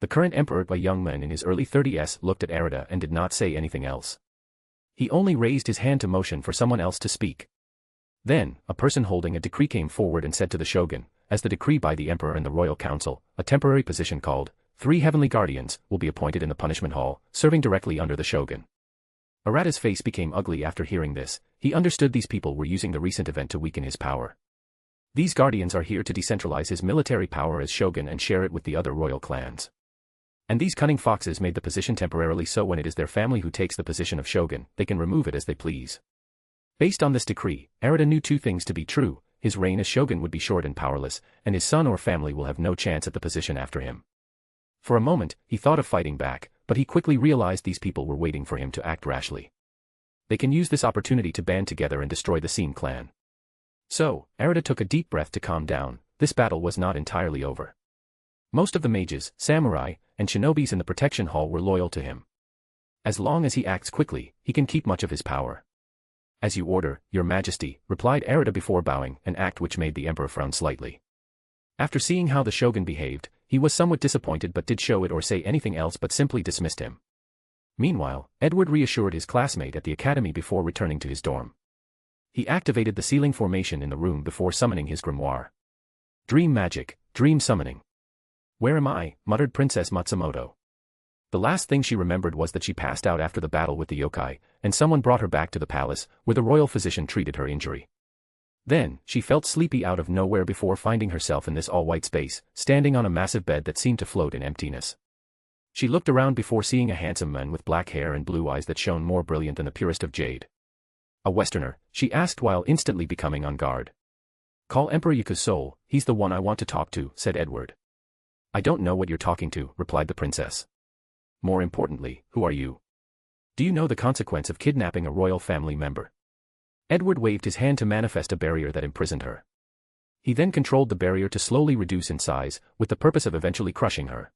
The current emperor, a young man in his early 30s, looked at Arata and did not say anything else. He only raised his hand to motion for someone else to speak. Then, a person holding a decree came forward and said to the shogun, as the decree by the emperor and the royal council, a temporary position called 3 heavenly guardians will be appointed in the punishment hall, serving directly under the shogun. Arata's face became ugly after hearing this. He understood these people were using the recent event to weaken his power. These guardians are here to decentralize his military power as shogun and share it with the other royal clans. And these cunning foxes made the position temporarily so when it is their family who takes the position of shogun, they can remove it as they please. Based on this decree, Arata knew two things to be true: his reign as shogun would be short and powerless, and his son or family will have no chance at the position after him. For a moment, he thought of fighting back, but he quickly realized these people were waiting for him to act rashly. They can use this opportunity to band together and destroy the Seam clan. So, Arata took a deep breath to calm down. This battle was not entirely over. Most of the mages, samurai, and shinobis in the protection hall were loyal to him. As long as he acts quickly, he can keep much of his power. "As you order, your majesty," replied Arata before bowing, an act which made the emperor frown slightly. After seeing how the shogun behaved, he was somewhat disappointed but did show it or say anything else but simply dismissed him. Meanwhile, Edward reassured his classmate at the academy before returning to his dorm. He activated the sealing formation in the room before summoning his grimoire. Dream magic, dream summoning. "Where am I?" muttered Princess Matsumoto. The last thing she remembered was that she passed out after the battle with the yokai, and someone brought her back to the palace, where the royal physician treated her injury. Then, she felt sleepy out of nowhere before finding herself in this all-white space, standing on a massive bed that seemed to float in emptiness. She looked around before seeing a handsome man with black hair and blue eyes that shone more brilliant than the purest of jade. "A Westerner?" she asked while instantly becoming on guard. "Call Emperor Yaku's soul, he's the one I want to talk to," said Edward. "I don't know what you're talking to," replied the princess. "More importantly, who are you? Do you know the consequence of kidnapping a royal family member?" Edward waved his hand to manifest a barrier that imprisoned her. He then controlled the barrier to slowly reduce in size, with the purpose of eventually crushing her.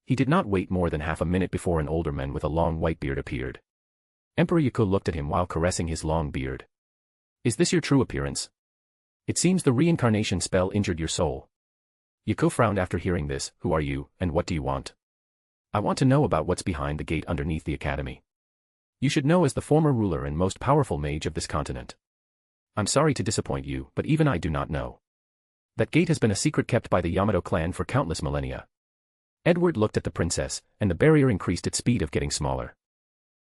He did not wait more than half a minute before an older man with a long white beard appeared. Emperor Yaku looked at him while caressing his long beard. "Is this your true appearance? It seems the reincarnation spell injured your soul." Yaku frowned after hearing this. "Who are you, and what do you want?" "I want to know about what's behind the gate underneath the academy. You should know as the former ruler and most powerful mage of this continent. I'm sorry to disappoint you, but even I do not know. That gate has been a secret kept by the Yamato clan for countless millennia." Edward looked at the princess, and the barrier increased its speed of getting smaller.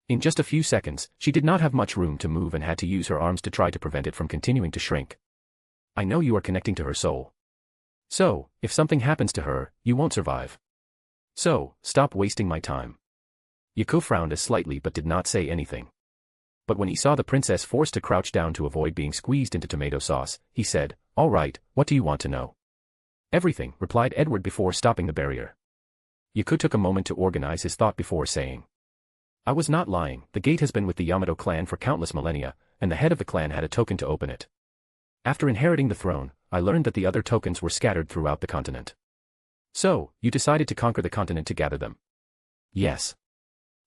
In just a few seconds, she did not have much room to move and had to use her arms to try to prevent it from continuing to shrink. "I know you are connecting to her soul. So, if something happens to her, you won't survive. So, stop wasting my time." Yaku frowned as slightly but did not say anything. But when he saw the princess forced to crouch down to avoid being squeezed into tomato sauce, he said, "All right, what do you want to know?" "Everything," replied Edward before stopping the barrier. Yaku took a moment to organize his thought before saying, "I was not lying. The gate has been with the Yamato clan for countless millennia, and the head of the clan had a token to open it. After inheriting the throne, I learned that the other tokens were scattered throughout the continent. So, you decided to conquer the continent to gather them?" "Yes.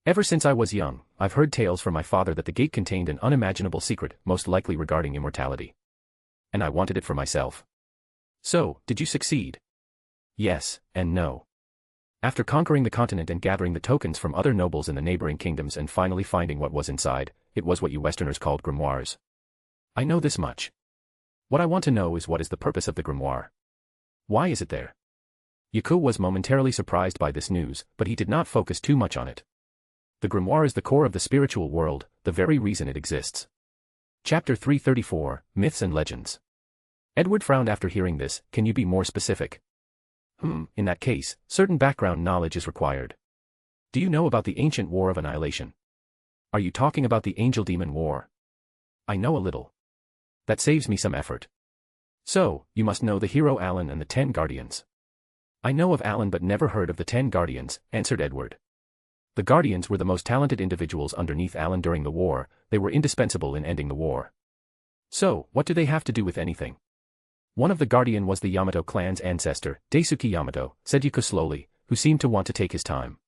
Ever since I was young, I've heard tales from my father that the gate contained an unimaginable secret, most likely regarding immortality. And I wanted it for myself." "So, did you succeed?" "Yes, and no. After conquering the continent and gathering the tokens from other nobles in the neighboring kingdoms and finally finding what was inside, it was what you Westerners called grimoires. I know this much. What I want to know is what is the purpose of the grimoire? Why is it there?" Yaku was momentarily surprised by this news, but he did not focus too much on it. The grimoire is the core of the spiritual world, the very reason it exists. Chapter 334, Myths and Legends. Edward frowned after hearing this. "Can you be more specific?" In that case, certain background knowledge is required. Do you know about the ancient war of annihilation? Are you talking about the angel-demon war? I know a little. That saves me some effort. So, you must know the hero Alan and the 10 Guardians. I know of Alan but never heard of the 10 Guardians, answered Edward. The Guardians were the most talented individuals underneath Alan during the war. They were indispensable in ending the war. So, what do they have to do with anything? One of the Guardian was the Yamato clan's ancestor, Daisuke Yamato, said Yaku slowly, who seemed to want to take his time.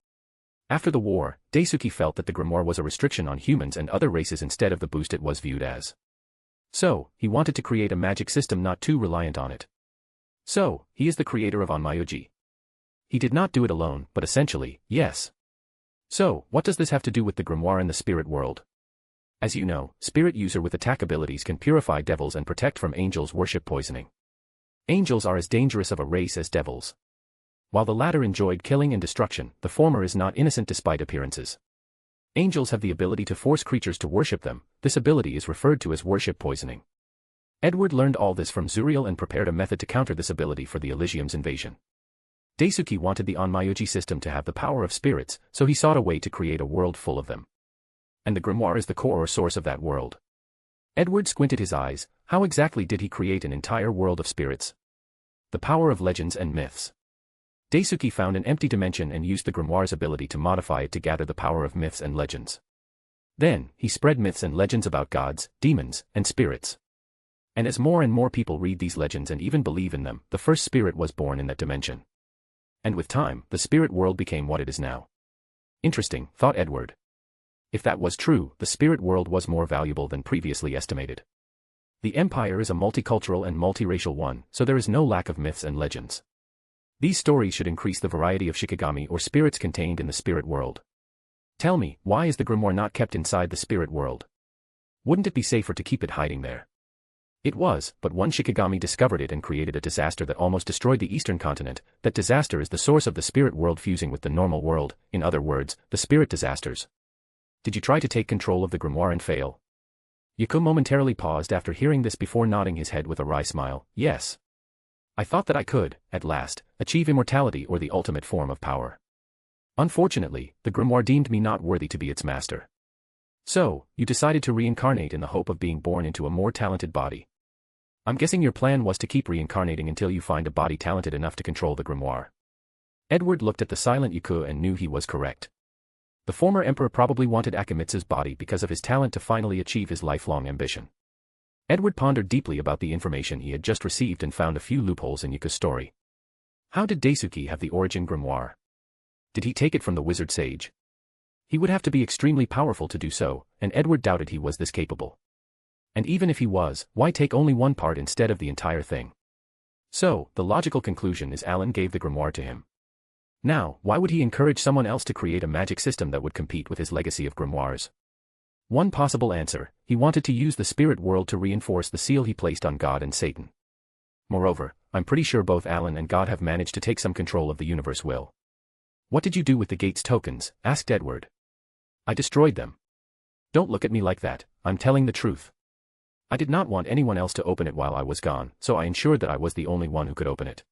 After the war, Daisuke felt that the grimoire was a restriction on humans and other races instead of the boost it was viewed as. So, he wanted to create a magic system not too reliant on it. So, he is the creator of Onmyoji. He did not do it alone, but essentially, yes. So, what does this have to do with the grimoire and the spirit world? As you know, spirit user with attack abilities can purify devils and protect from angels worship poisoning. Angels are as dangerous of a race as devils. While the latter enjoyed killing and destruction, the former is not innocent despite appearances. Angels have the ability to force creatures to worship them. This ability is referred to as worship poisoning. Edward learned all this from Zuriel and prepared a method to counter this ability for the Elysium's invasion. Daisuke wanted the Onmyoji system to have the power of spirits, so he sought a way to create a world full of them. And the grimoire is the core or source of that world. Edward squinted his eyes. How exactly did he create an entire world of spirits? The power of legends and myths. Daisuke found an empty dimension and used the grimoire's ability to modify it to gather the power of myths and legends. Then, he spread myths and legends about gods, demons, and spirits. And as more and more people read these legends and even believe in them, the first spirit was born in that dimension. And with time, the spirit world became what it is now. Interesting, thought Edward. If that was true, the spirit world was more valuable than previously estimated. The empire is a multicultural and multiracial one, so there is no lack of myths and legends. These stories should increase the variety of shikigami or spirits contained in the spirit world. Tell me, why is the grimoire not kept inside the spirit world? Wouldn't it be safer to keep it hiding there? It was, but one shikigami discovered it and created a disaster that almost destroyed the eastern continent. That disaster is the source of the spirit world fusing with the normal world, in other words, the spirit disasters. Did you try to take control of the grimoire and fail? Yuko momentarily paused after hearing this before nodding his head with a wry smile. Yes. I thought that I could, at last, achieve immortality or the ultimate form of power. Unfortunately, the grimoire deemed me not worthy to be its master. So, you decided to reincarnate in the hope of being born into a more talented body. I'm guessing your plan was to keep reincarnating until you find a body talented enough to control the grimoire. Edward looked at the silent Yuko and knew he was correct. The former emperor probably wanted Akimitsu's body because of his talent to finally achieve his lifelong ambition. Edward pondered deeply about the information he had just received and found a few loopholes in Yuko's story. How did Daisuke have the origin grimoire? Did he take it from the wizard sage? He would have to be extremely powerful to do so, and Edward doubted he was this capable. And even if he was, why take only one part instead of the entire thing? So, the logical conclusion is Alan gave the grimoire to him. Now, why would he encourage someone else to create a magic system that would compete with his legacy of grimoires? One possible answer, he wanted to use the spirit world to reinforce the seal he placed on God and Satan. Moreover, I'm pretty sure both Alan and God have managed to take some control of the universe will. What did you do with the gate's tokens? Asked Edward. I destroyed them. Don't look at me like that, I'm telling the truth. I did not want anyone else to open it while I was gone, so I ensured that I was the only one who could open it.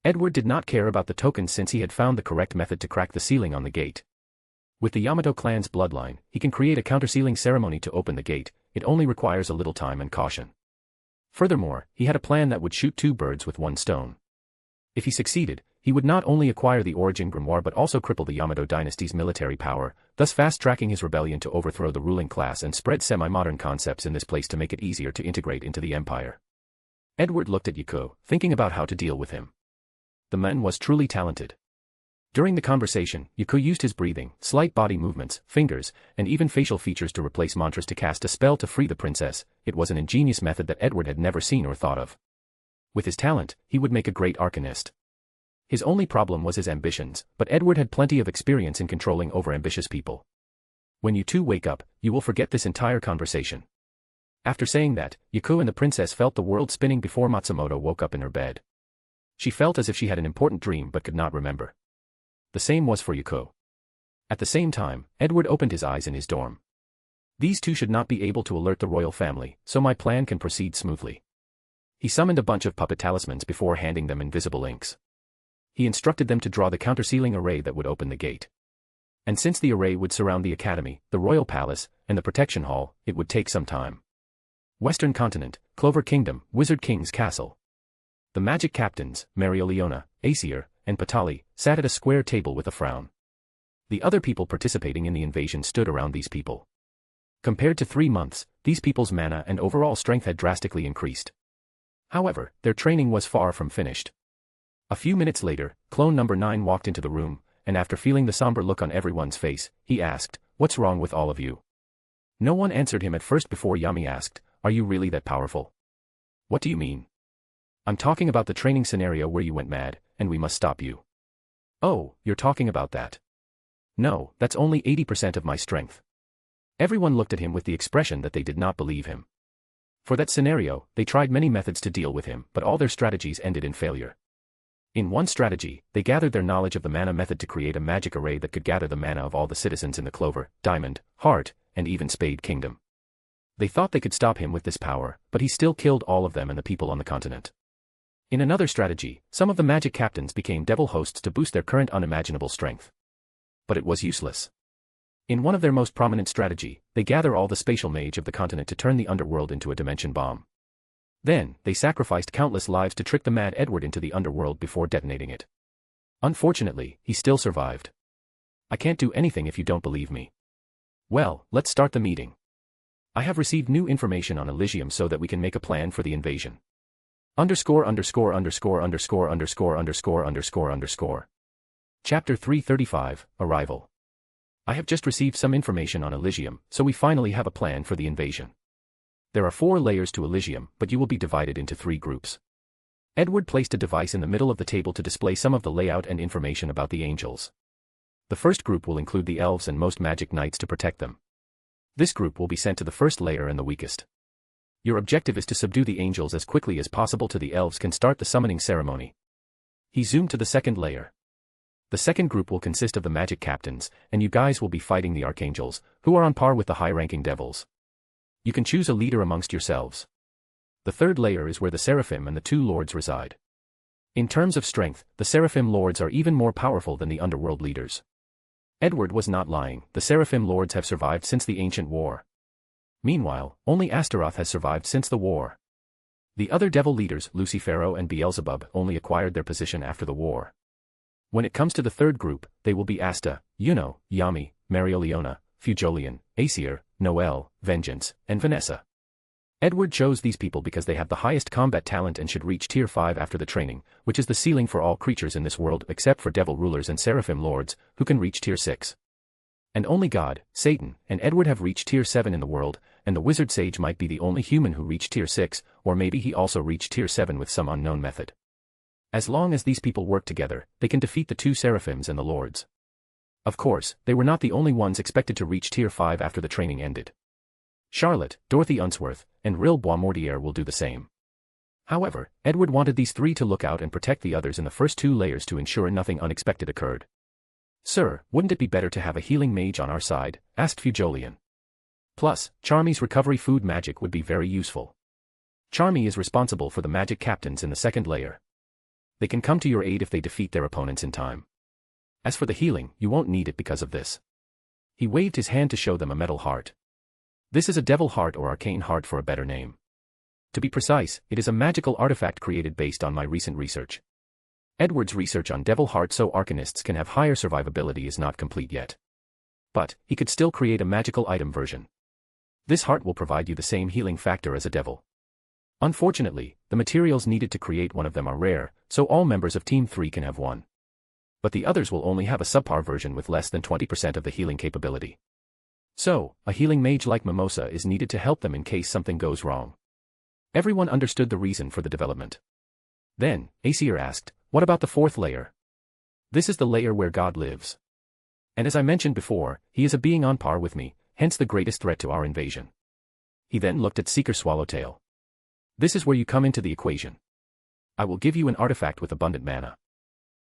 Edward did not care about the tokens since he had found the correct method to crack the sealing on the gate. With the Yamato clan's bloodline, he can create a counter-sealing ceremony to open the gate. It only requires a little time and caution. Furthermore, he had a plan that would shoot two birds with one stone. If he succeeded, he would not only acquire the origin grimoire but also cripple the Yamato dynasty's military power, thus fast-tracking his rebellion to overthrow the ruling class and spread semi-modern concepts in this place to make it easier to integrate into the empire. Edward looked at Yuko, thinking about how to deal with him. The man was truly talented. During the conversation, Yuko used his breathing, slight body movements, fingers, and even facial features to replace mantras to cast a spell to free the princess. It was an ingenious method that Edward had never seen or thought of. With his talent, he would make a great arcanist. His only problem was his ambitions, but Edward had plenty of experience in controlling overambitious people. When you two wake up, you will forget this entire conversation. After saying that, Yuko and the princess felt the world spinning before Matsumoto woke up in her bed. She felt as if she had an important dream but could not remember. The same was for Yuko. At the same time, Edward opened his eyes in his dorm. These two should not be able to alert the royal family, so my plan can proceed smoothly. He summoned a bunch of puppet talismans before handing them invisible inks. He instructed them to draw the counter-sealing array that would open the gate. And since the array would surround the academy, the royal palace, and the protection hall, it would take some time. Western Continent, Clover Kingdom, Wizard King's Castle. The magic captains, Marioliona, Aesir, and Patali, sat at a square table with a frown. The other people participating in the invasion stood around these people. Compared to 3 months, these people's mana and overall strength had drastically increased. However, their training was far from finished. A few minutes later, clone number 9 walked into the room, and after feeling the somber look on everyone's face, he asked, "What's wrong with all of you?" No one answered him at first before Yami asked, "Are you really that powerful?" "What do you mean?" "I'm talking about the training scenario where you went mad, and we must stop you." "Oh, you're talking about that." "No, that's only 80% of my strength." Everyone looked at him with the expression that they did not believe him. For that scenario, they tried many methods to deal with him, but all their strategies ended in failure. In one strategy, they gathered their knowledge of the mana method to create a magic array that could gather the mana of all the citizens in the Clover, Diamond, Heart, and even Spade Kingdom. They thought they could stop him with this power, but he still killed all of them and the people on the continent. In another strategy, some of the magic captains became devil hosts to boost their current unimaginable strength. But it was useless. In one of their most prominent strategy, they gather all the spatial mage of the continent to turn the underworld into a dimension bomb. Then, they sacrificed countless lives to trick the mad Edward into the underworld before detonating it. Unfortunately, he still survived. I can't do anything if you don't believe me. Well, let's start the meeting. I have received new information on Elysium so that we can make a plan for the invasion. Underscore. Chapter 335, Arrival. I have just received some information on Elysium, so we finally have a plan for the invasion. There are 4 layers to Elysium, but you will be divided into 3 groups. Edward placed a device in the middle of the table to display some of the layout and information about the angels. The first group will include the elves and most magic knights to protect them. This group will be sent to the first layer and the weakest. Your objective is to subdue the angels as quickly as possible till the elves can start the summoning ceremony. He zoomed to the second layer. The second group will consist of the magic captains, and you guys will be fighting the archangels, who are on par with the high-ranking devils. You can choose a leader amongst yourselves. The third layer is where the seraphim and the 2 lords reside. In terms of strength, the seraphim lords are even more powerful than the underworld leaders. Edward was not lying, the seraphim lords have survived since the ancient war. Meanwhile, only Astaroth has survived since the war. The other devil leaders, Lucifero and Beelzebub, only acquired their position after the war. When it comes to the third group, they will be Asta, Juno, Yami, Marioliona, Fugolian, Aesir, Noel, Vengeance, and Vanessa. Edward chose these people because they have the highest combat talent and should reach Tier 5 after the training, which is the ceiling for all creatures in this world except for devil rulers and seraphim lords, who can reach Tier 6. And only God, Satan, and Edward have reached Tier 7 in the world, and the wizard sage might be the only human who reached Tier 6, or maybe he also reached Tier 7 with some unknown method. As long as these people work together, they can defeat the 2 seraphims and the lords. Of course, they were not the only ones expected to reach Tier 5 after the training ended. Charlotte, Dorothy Unsworth, and Ril Boismortier will do the same. However, Edward wanted these 3 to look out and protect the others in the first 2 layers to ensure nothing unexpected occurred. Sir, wouldn't it be better to have a healing mage on our side? Asked Fugolian. Plus, Charmy's recovery food magic would be very useful. Charmy is responsible for the magic captains in the second layer. They can come to your aid if they defeat their opponents in time. As for the healing, you won't need it because of this. He waved his hand to show them a metal heart. This is a devil heart or arcane heart for a better name. To be precise, it is a magical artifact created based on my recent research. Edward's research on devil heart so arcanists can have higher survivability is not complete yet. But, he could still create a magical item version. This heart will provide you the same healing factor as a devil. Unfortunately, the materials needed to create one of them are rare, so all members of Team 3 can have one. But the others will only have a subpar version with less than 20% of the healing capability. So, a healing mage like Mimosa is needed to help them in case something goes wrong. Everyone understood the reason for the development. Then, Aesir asked, what about the 4th layer? This is the layer where God lives. And as I mentioned before, he is a being on par with me, hence the greatest threat to our invasion. He then looked at Seeker Swallowtail. This is where you come into the equation. I will give you an artifact with abundant mana.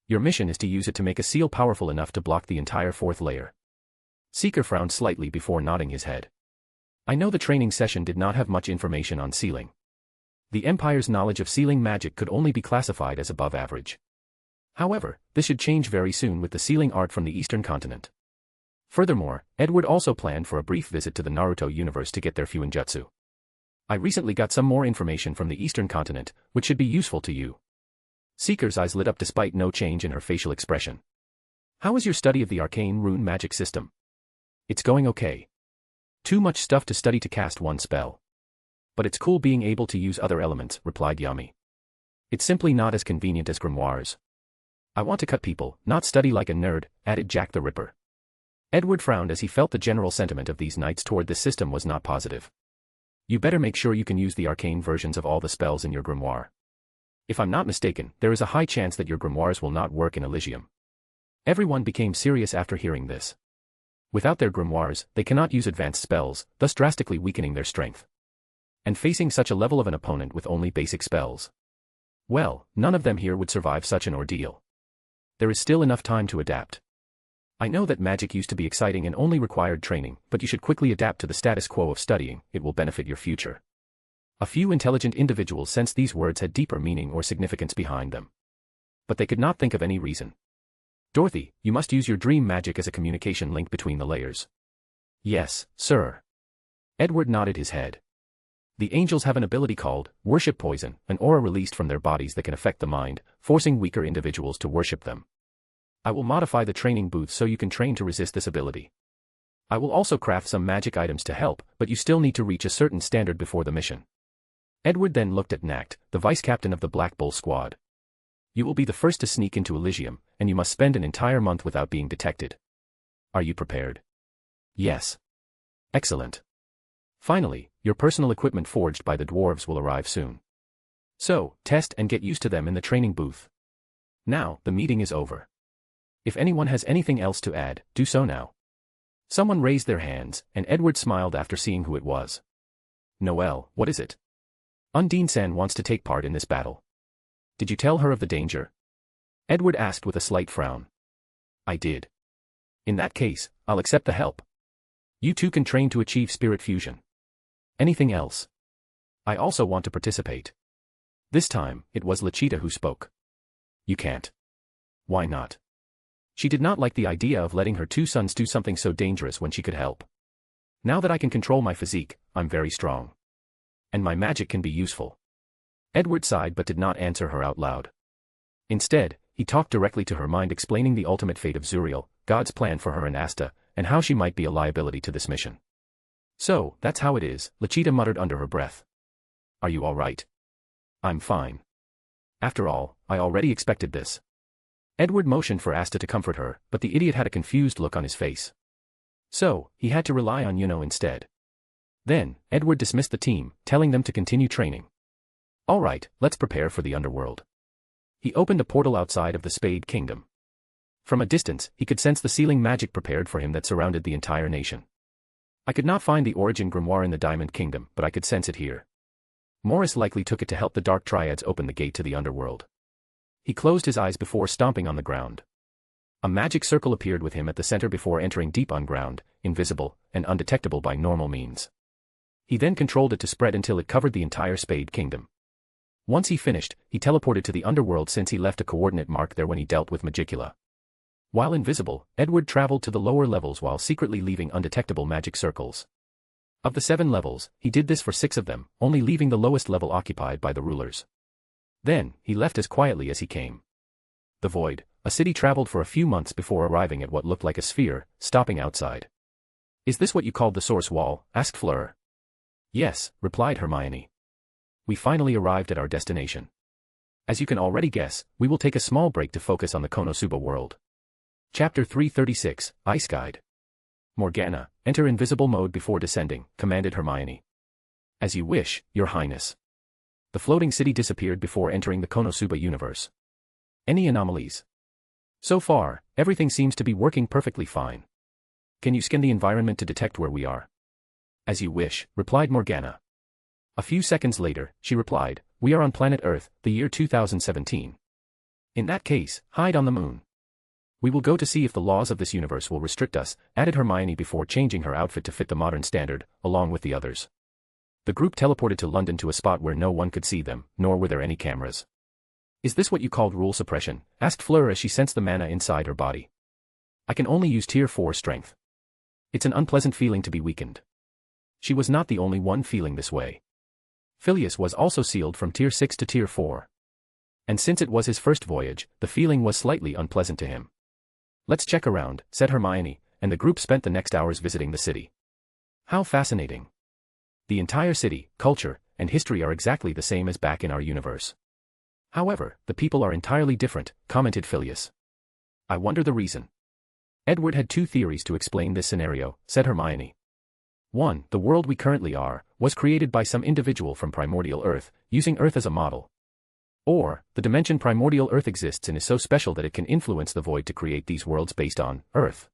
Your mission is to use it to make a seal powerful enough to block the entire 4th layer. Seeker frowned slightly before nodding his head. I know the training session did not have much information on sealing. The Empire's knowledge of sealing magic could only be classified as above average. However, this should change very soon with the sealing art from the Eastern continent. Furthermore, Edward also planned for a brief visit to the Naruto universe to get their Fuinjutsu. I recently got some more information from the Eastern continent, which should be useful to you. Seeker's eyes lit up despite no change in her facial expression. How is your study of the arcane rune magic system? It's going okay. Too much stuff to study to cast one spell. But it's cool being able to use other elements, replied Yami. It's simply not as convenient as grimoires. I want to cut people, not study like a nerd, added Jack the Ripper. Edward frowned as he felt the general sentiment of these knights toward this system was not positive. You better make sure you can use the arcane versions of all the spells in your grimoire. If I'm not mistaken, there is a high chance that your grimoires will not work in Elysium. Everyone became serious after hearing this. Without their grimoires, they cannot use advanced spells, thus drastically weakening their strength. And facing such a level of an opponent with only basic spells. Well, none of them here would survive such an ordeal. There is still enough time to adapt. I know that magic used to be exciting and only required training, but you should quickly adapt to the status quo of studying, it will benefit your future. A few intelligent individuals sensed these words had deeper meaning or significance behind them. But they could not think of any reason. Dorothy, you must use your dream magic as a communication link between the layers. Yes, sir. Edward nodded his head. The angels have an ability called worship poison, an aura released from their bodies that can affect the mind, forcing weaker individuals to worship them. I will modify the training booth so you can train to resist this ability. I will also craft some magic items to help, but you still need to reach a certain standard before the mission. Edward then looked at Nact, the vice-captain of the Black Bull squad. You will be the first to sneak into Elysium, and you must spend an entire month without being detected. Are you prepared? Yes. Excellent. Finally, your personal equipment forged by the dwarves will arrive soon. So, test and get used to them in the training booth. Now, the meeting is over. If anyone has anything else to add, do so now. Someone raised their hands, and Edward smiled after seeing who it was. Noelle, what is it? Undine-san wants to take part in this battle. Did you tell her of the danger? Edward asked with a slight frown. I did. In that case, I'll accept the help. You two can train to achieve spirit fusion. Anything else? I also want to participate. This time, it was Lachita who spoke. You can't. Why not? She did not like the idea of letting her two sons do something so dangerous when she could help. Now that I can control my physique, I'm very strong. And my magic can be useful. Edward sighed but did not answer her out loud. Instead, he talked directly to her mind, explaining the ultimate fate of Zuriel, God's plan for her and Asta, and how she might be a liability to this mission. So, that's how it is, Lachita muttered under her breath. Are you all right? I'm fine. After all, I already expected this. Edward motioned for Asta to comfort her, but the idiot had a confused look on his face. So, he had to rely on Yuno instead. Then, Edward dismissed the team, telling them to continue training. All right, let's prepare for the underworld. He opened a portal outside of the Spade Kingdom. From a distance, he could sense the sealing magic prepared for him that surrounded the entire nation. I could not find the origin grimoire in the Diamond Kingdom, but I could sense it here. Morris likely took it to help the Dark Triads open the gate to the underworld. He closed his eyes before stomping on the ground. A magic circle appeared with him at the center before entering deep underground, invisible, and undetectable by normal means. He then controlled it to spread until it covered the entire Spade Kingdom. Once he finished, he teleported to the underworld since he left a coordinate mark there when he dealt with Magicula. While invisible, Edward traveled to the lower levels while secretly leaving undetectable magic circles. Of the 7 levels, he did this for 6 of them, only leaving the lowest level occupied by the rulers. Then, he left as quietly as he came. The Void, a city traveled for a few months before arriving at what looked like a sphere, stopping outside. Is this what you called the Source Wall? Asked Fleur. Yes, replied Hermione. We finally arrived at our destination. As you can already guess, we will take a small break to focus on the Konosuba world. Chapter 336, Ice Guide. Morgana, enter invisible mode before descending, commanded Hermione. As you wish, Your Highness. The floating city disappeared before entering the Konosuba universe. Any anomalies? So far, everything seems to be working perfectly fine. Can you scan the environment to detect where we are? As you wish, replied Morgana. A few seconds later, she replied, we are on planet Earth, the year 2017. In that case, hide on the moon. We will go to see if the laws of this universe will restrict us, added Hermione before changing her outfit to fit the modern standard, along with the others. The group teleported to London to a spot where no one could see them, nor were there any cameras. Is this what you called rule suppression? Asked Fleur as she sensed the mana inside her body. I can only use tier 4 strength. It's an unpleasant feeling to be weakened. She was not the only one feeling this way. Phileas was also sealed from tier 6 to tier 4. And since it was his first voyage, the feeling was slightly unpleasant to him. Let's check around, said Hermione, and the group spent the next hours visiting the city. How fascinating. The entire city, culture, and history are exactly the same as back in our universe. However, the people are entirely different, commented Phileas. I wonder the reason. Edward had 2 theories to explain this scenario, said Hermione. 1. The world we currently are, was created by some individual from primordial Earth, using Earth as a model. Or, the dimension primordial Earth exists and is so special that it can influence the void to create these worlds based on Earth.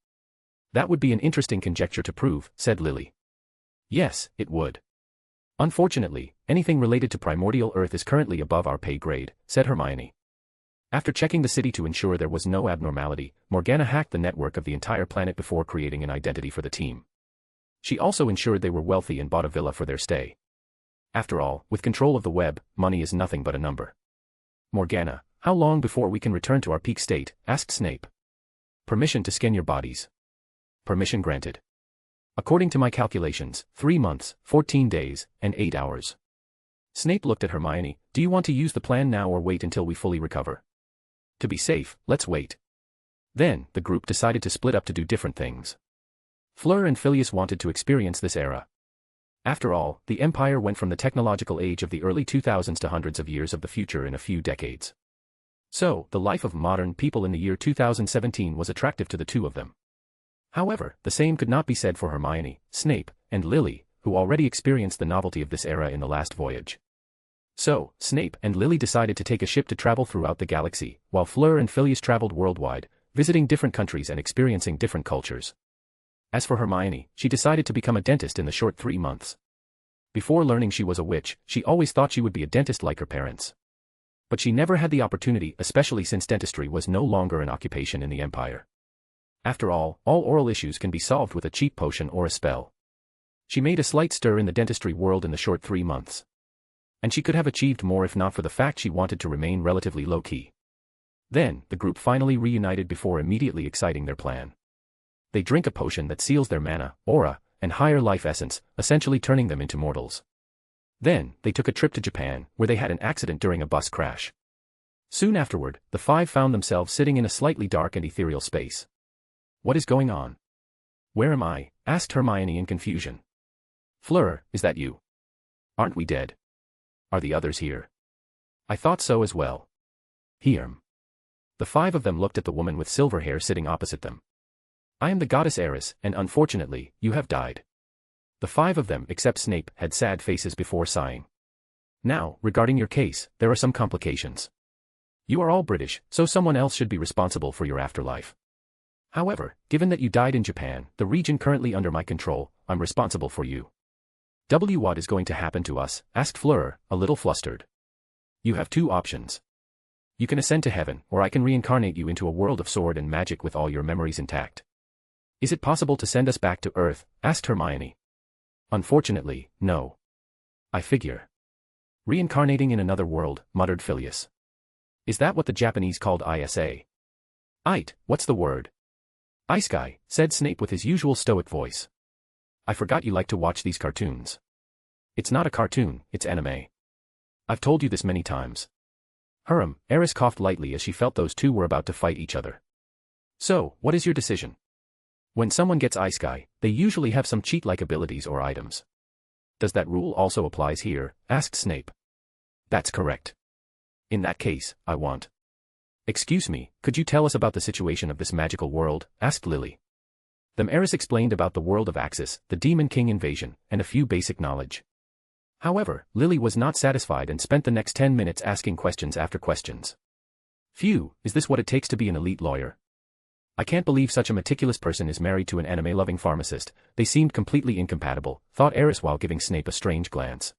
That would be an interesting conjecture to prove, said Lily. Yes, it would. Unfortunately, anything related to primordial Earth is currently above our pay grade, said Hermione. After checking the city to ensure there was no abnormality, Morgana hacked the network of the entire planet before creating an identity for the team. She also ensured they were wealthy and bought a villa for their stay. After all, with control of the web, money is nothing but a number. Morgana, how long before we can return to our peak state? Asked Snape. Permission to scan your bodies. Permission granted. According to my calculations, 3 months, 14 days, and 8 hours. Snape looked at Hermione. Do you want to use the plan now or wait until we fully recover? To be safe, let's wait. Then, the group decided to split up to do different things. Fleur and Phileas wanted to experience this era. After all, the Empire went from the technological age of the early 2000s to hundreds of years of the future in a few decades. So, the life of modern people in the year 2017 was attractive to the two of them. However, the same could not be said for Hermione, Snape, and Lily, who already experienced the novelty of this era in the last voyage. So, Snape and Lily decided to take a ship to travel throughout the galaxy, while Fleur and Phileas traveled worldwide, visiting different countries and experiencing different cultures. As for Hermione, she decided to become a dentist in the short 3 months. Before learning she was a witch, she always thought she would be a dentist like her parents. But she never had the opportunity, especially since dentistry was no longer an occupation in the Empire. After all oral issues can be solved with a cheap potion or a spell. She made a slight stir in the dentistry world in the short 3 months. And she could have achieved more if not for the fact she wanted to remain relatively low-key. Then, the group finally reunited before immediately exciting their plan. They drink a potion that seals their mana, aura, and higher life essence, essentially turning them into mortals. Then, they took a trip to Japan, where they had an accident during a bus crash. Soon afterward, the 5 found themselves sitting in a slightly dark and ethereal space. What is going on? Where am I? Asked Hermione in confusion. Fleur, is that you? Aren't we dead? Are the others here? I thought so as well. Here. The 5 of them looked at the woman with silver hair sitting opposite them. I am the goddess Eris, and unfortunately, you have died. The 5 of them, except Snape, had sad faces before sighing. Now, regarding your case, there are some complications. You are all British, so someone else should be responsible for your afterlife. However, given that you died in Japan, the region currently under my control, I'm responsible for you. What is going to happen to us? Asked Fleur, a little flustered. You have 2 options. You can ascend to heaven, or I can reincarnate you into a world of sword and magic with all your memories intact. Is it possible to send us back to Earth? Asked Hermione. Unfortunately, no. I figure. Reincarnating in another world, muttered Phileas. Is that what the Japanese called ISA? What's the word? Isekai, said Snape with his usual stoic voice. I forgot you like to watch these cartoons. It's not a cartoon, it's anime. I've told you this many times. Eris coughed lightly as she felt those two were about to fight each other. So, what is your decision? When someone gets Isekai, they usually have some cheat-like abilities or items. Does that rule also applies here? Asked Snape. That's correct. In that case, I want. Excuse me, could you tell us about the situation of this magical world? Asked Lily. Eris explained about the world of Axis, the Demon King invasion, and a few basic knowledge. However, Lily was not satisfied and spent the next 10 minutes asking questions after questions. Phew, is this what it takes to be an elite lawyer? I can't believe such a meticulous person is married to an anime-loving pharmacist. They seemed completely incompatible, thought Eris while giving Snape a strange glance.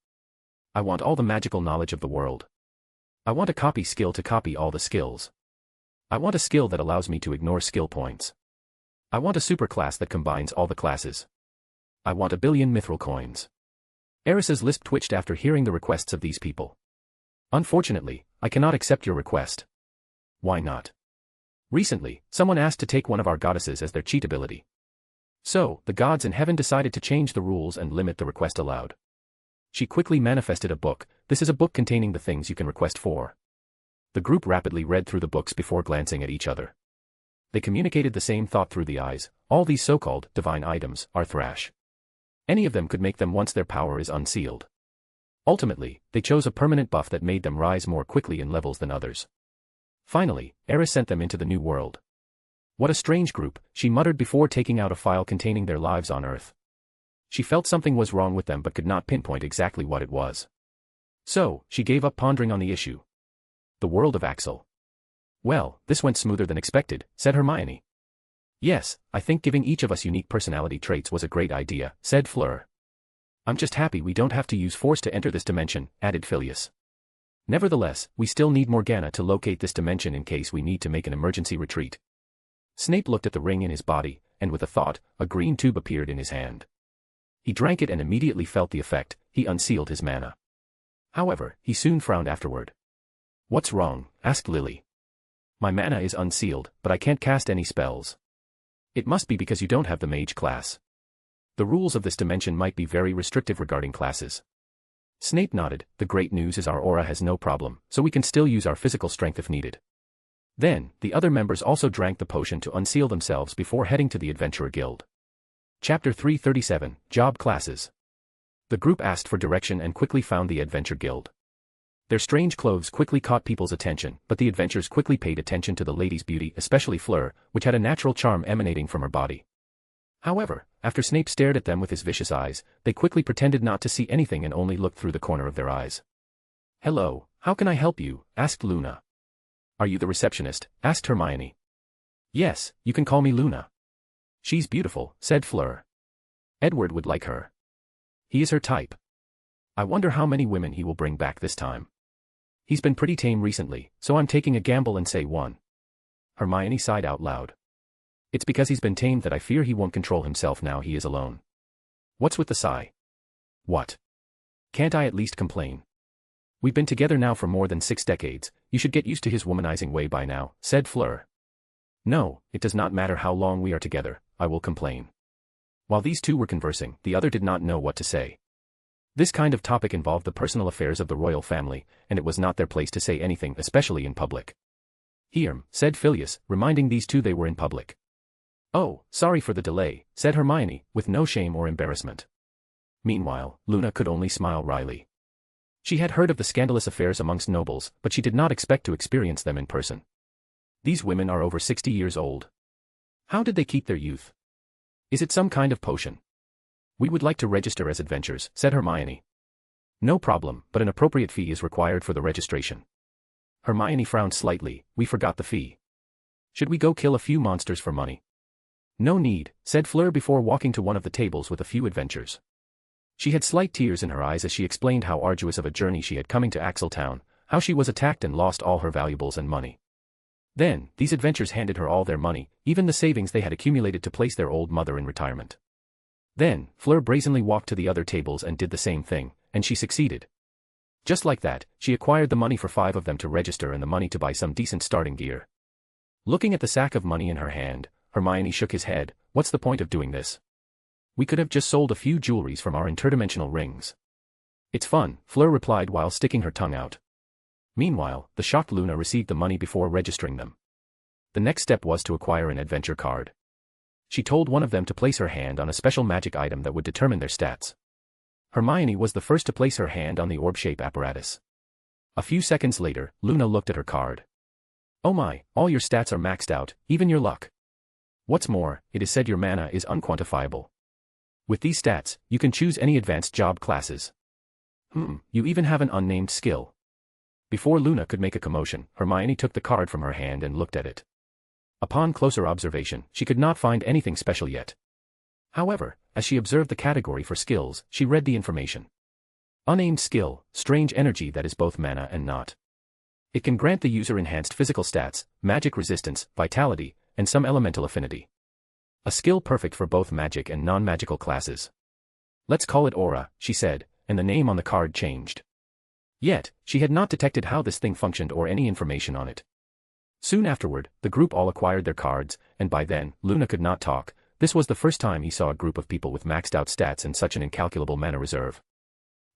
I want all the magical knowledge of the world. I want a copy skill to copy all the skills. I want a skill that allows me to ignore skill points. I want a superclass that combines all the classes. I want 1 billion mithril coins. Eris's lisp twitched after hearing the requests of these people. Unfortunately, I cannot accept your request. Why not? Recently, someone asked to take one of our goddesses as their cheat ability. So, the gods in heaven decided to change the rules and limit the request allowed. She quickly manifested a book. This is a book containing the things you can request for. The group rapidly read through the books before glancing at each other. They communicated the same thought through the eyes. All these so-called divine items are thrash. Any of them could make them once their power is unsealed. Ultimately, they chose a permanent buff that made them rise more quickly in levels than others. Finally, Eris sent them into the new world. What a strange group, she muttered before taking out a file containing their lives on Earth. She felt something was wrong with them but could not pinpoint exactly what it was. So, she gave up pondering on the issue. The world of Axel. Well, this went smoother than expected, said Hermione. Yes, I think giving each of us unique personality traits was a great idea, said Fleur. I'm just happy we don't have to use force to enter this dimension, added Phileas. Nevertheless, we still need Morgana to locate this dimension in case we need to make an emergency retreat. Snape looked at the ring in his body, and with a thought, a green tube appeared in his hand. He drank it and immediately felt the effect. He unsealed his mana. However, he soon frowned afterward. What's wrong? Asked Lily. My mana is unsealed, but I can't cast any spells. It must be because you don't have the mage class. The rules of this dimension might be very restrictive regarding classes. Snape nodded. The great news is our aura has no problem, so we can still use our physical strength if needed. Then, the other members also drank the potion to unseal themselves before heading to the Adventurer Guild. Chapter 337, Job Classes. The group asked for direction and quickly found the Adventure Guild. Their strange clothes quickly caught people's attention, but the adventurers quickly paid attention to the lady's beauty, especially Fleur, which had a natural charm emanating from her body. However, after Snape stared at them with his vicious eyes, they quickly pretended not to see anything and only looked through the corner of their eyes. Hello, how can I help you? Asked Luna. Are you the receptionist? Asked Hermione. Yes, you can call me Luna. She's beautiful, said Fleur. Edward would like her. He is her type. I wonder how many women he will bring back this time. He's been pretty tame recently, so I'm taking a gamble and say one. Hermione sighed out loud. It's because he's been tamed that I fear he won't control himself now he is alone. What's with the sigh? What? Can't I at least complain? We've been together now for more than 6 decades, you should get used to his womanizing way by now, said Fleur. No, it does not matter how long we are together, I will complain. While these two were conversing, the other did not know what to say. This kind of topic involved the personal affairs of the royal family, and it was not their place to say anything, especially in public. Here, said Phileas, reminding these two they were in public. Oh, sorry for the delay, said Hermione, with no shame or embarrassment. Meanwhile, Luna could only smile wryly. She had heard of the scandalous affairs amongst nobles, but she did not expect to experience them in person. These women are over 60 years old. How did they keep their youth? Is it some kind of potion? We would like to register as adventurers, said Hermione. No problem, but an appropriate fee is required for the registration. Hermione frowned slightly. We forgot the fee. Should we go kill a few monsters for money? No need, said Fleur before walking to one of the tables with a few adventures. She had slight tears in her eyes as she explained how arduous of a journey she had coming to Axeltown, how she was attacked and lost all her valuables and money. Then, these adventures handed her all their money, even the savings they had accumulated to place their old mother in retirement. Then, Fleur brazenly walked to the other tables and did the same thing, and she succeeded. Just like that, she acquired the money for 5 of them to register and the money to buy some decent starting gear. Looking at the sack of money in her hand, Hermione shook his head. What's the point of doing this? We could have just sold a few jewelries from our interdimensional rings. It's fun, Fleur replied while sticking her tongue out. Meanwhile, the shocked Luna received the money before registering them. The next step was to acquire an adventure card. She told one of them to place her hand on a special magic item that would determine their stats. Hermione was the first to place her hand on the orb-shape apparatus. A few seconds later, Luna looked at her card. Oh my, all your stats are maxed out, even your luck. What's more, it is said your mana is unquantifiable. With these stats, you can choose any advanced job classes. You even have an unnamed skill. Before Luna could make a commotion, Hermione took the card from her hand and looked at it. Upon closer observation, she could not find anything special yet. However, as she observed the category for skills, she read the information. Unnamed skill, strange energy that is both mana and not. It can grant the user enhanced physical stats, magic resistance, vitality, and some elemental affinity. A skill perfect for both magic and non-magical classes. Let's call it Aura, she said, and the name on the card changed. Yet, she had not detected how this thing functioned or any information on it. Soon afterward, the group all acquired their cards, and by then, Luna could not talk. This was the first time he saw a group of people with maxed out stats and such an incalculable mana reserve.